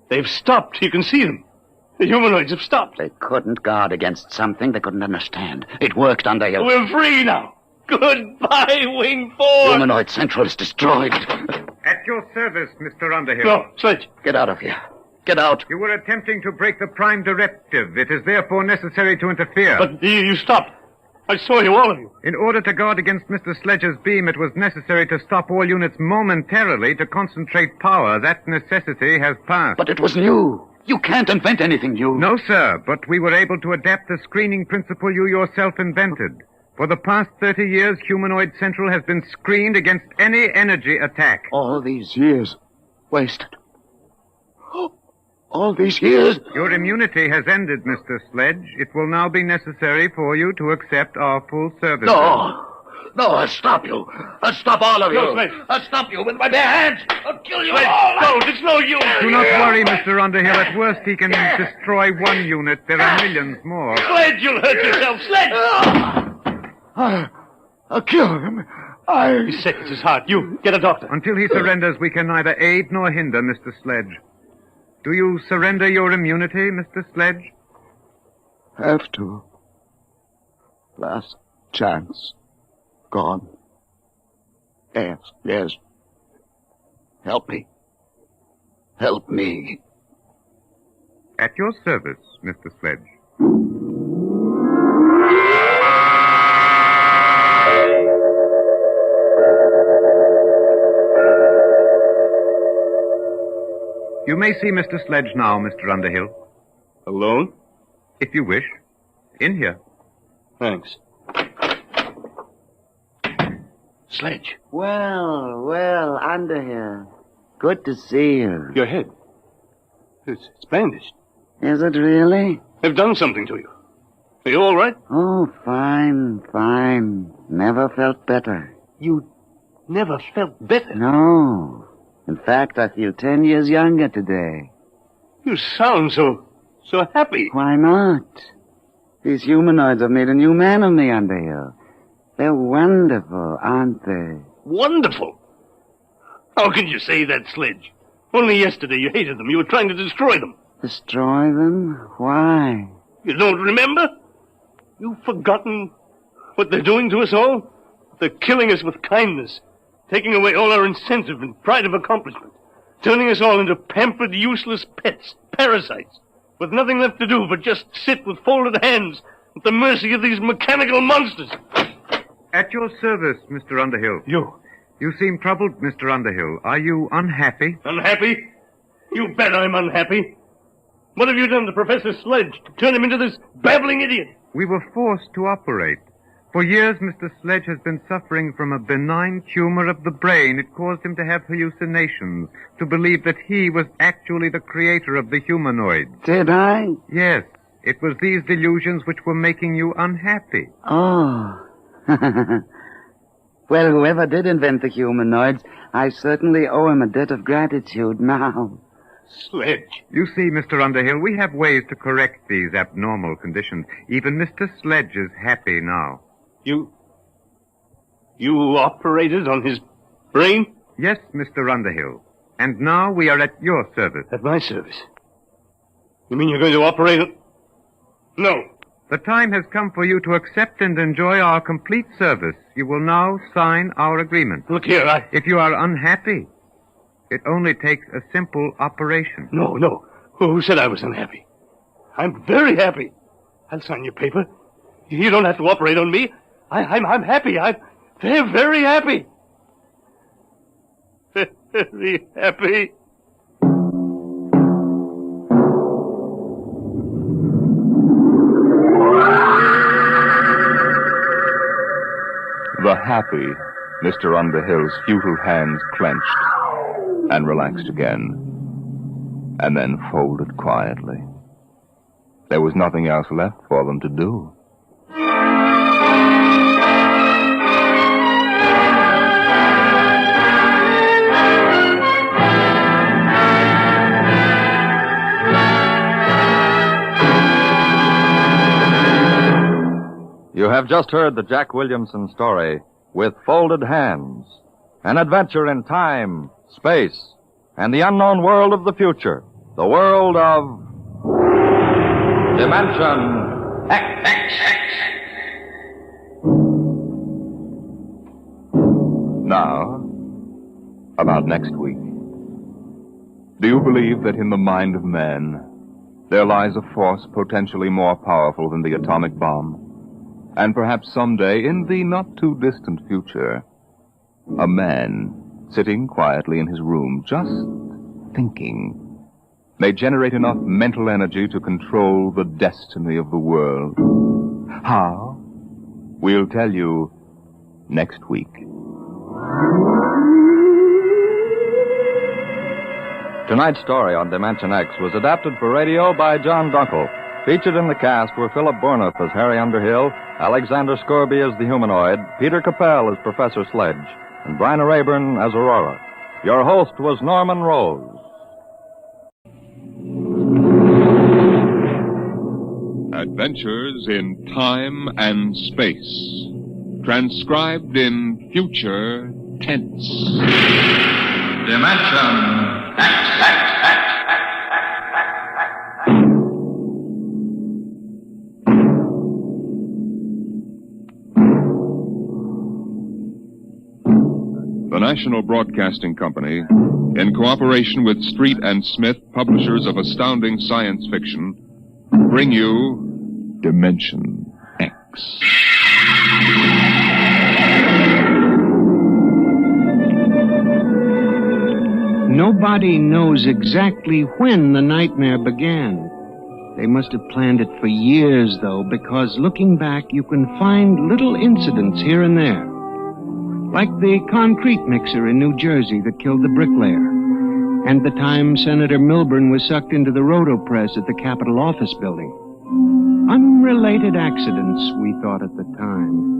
They've stopped. You can see them. The humanoids have stopped. They couldn't guard against something they couldn't understand. It worked, Underhill. We're free now. Goodbye, Wing 4. Humanoid Central is destroyed. At your service, Mr. Underhill. No, Sledge. Get out of here. Get out. You were attempting to break the Prime Directive. It is therefore necessary to interfere. But you stopped. I saw you, all of you. In order to guard against Mr. Sledge's beam, it was necessary to stop all units momentarily to concentrate power. That necessity has passed. But it was new. You can't invent anything new. No, sir, but we were able to adapt the screening principle you yourself invented. For the past 30 years, Humanoid Central has been screened against any energy attack. All these years wasted. All these years? Your immunity has ended, Mr. Sledge. It will now be necessary for you to accept our full service. No, I'll stop you. I'll stop all of you. No, Sledge. I'll stop you with my bare hands. I'll kill you Sledge, all. don't. It's no use. Do not worry, Mr. Underhill. At worst, he can destroy one unit. There are millions more. Sledge, you'll hurt yourself. Sledge! I'll kill him. He's sick. It's his heart. You, get a doctor. Until he surrenders, we can neither aid nor hinder Mr. Sledge. Do you surrender your immunity, Mr. Sledge? Have to. Last chance. Gone. Yes. Help me. Help me. At your service, Mr. Sledge. You may see Mr. Sledge now, Mr. Underhill. Alone? If you wish. In here. Thanks. Sledge. Well, Underhill. Good to see you. Your head. It's bandaged. Is it really? They've done something to you. Are you all right? Oh, fine. Never felt better. You never felt better? No. In fact, I feel 10 years younger today. You sound so happy. Why not? These humanoids have made a new man of me, Underhill. They're wonderful, aren't they? Wonderful? How can you say that, Sledge? Only yesterday you hated them. You were trying to destroy them. Destroy them? Why? You don't remember? You've forgotten what they're doing to us all? They're killing us with kindness, taking away all our incentive and pride of accomplishment, turning us all into pampered, useless pets, parasites, with nothing left to do but just sit with folded hands at the mercy of these mechanical monsters. At your service, Mr. Underhill. You seem troubled, Mr. Underhill. Are you unhappy? Unhappy? You bet I'm unhappy. What have you done to Professor Sledge to turn him into this babbling idiot? We were forced to operate. For years, Mr. Sledge has been suffering from a benign tumor of the brain. It caused him to have hallucinations, to believe that he was actually the creator of the humanoids. Did I? Yes. It was these delusions which were making you unhappy. Oh. Well, whoever did invent the humanoids, I certainly owe him a debt of gratitude now. Sledge. You see, Mr. Underhill, we have ways to correct these abnormal conditions. Even Mr. Sledge is happy now. You operated on his brain? Yes, Mr. Underhill. And now we are at your service. At my service? You mean you're going to operate on... No. The time has come for you to accept and enjoy our complete service. You will now sign our agreement. Look here, If you are unhappy, it only takes a simple operation. No. Who said I was unhappy? I'm very happy. I'll sign your paper. You don't have to operate on me. I'm happy. I'm very happy. Very happy. The happy Mr. Underhill's futile hands clenched and relaxed again, and then folded quietly. There was nothing else left for them to do. You have just heard the Jack Williamson story, With Folded Hands, an adventure in time, space, and the unknown world of the future, the world of Dimension X. Now, about next week. Do you believe that in the mind of man there lies a force potentially more powerful than the atomic bomb? And perhaps someday, in the not-too-distant future, a man sitting quietly in his room, just thinking, may generate enough mental energy to control the destiny of the world. How? We'll tell you next week. Tonight's story on Dimension X was adapted for radio by John Dunkel. Featured in the cast were Philip Bourneuf as Harry Underhill, Alexander Scorby as the humanoid, Peter Capell as Professor Sledge, and Bryna Rayburn as Aurora. Your host was Norman Rose. Adventures in Time and Space. Transcribed in future tense. Dimension X. The National Broadcasting Company, in cooperation with Street and Smith, publishers of astounding science fiction, bring you Dimension X. Nobody knows exactly when the nightmare began. They must have planned it for years, though, because looking back, you can find little incidents here and there. Like the concrete mixer in New Jersey that killed the bricklayer, and the time Senator Milburn was sucked into the roto-press at the Capitol Office Building. Unrelated accidents, we thought at the time.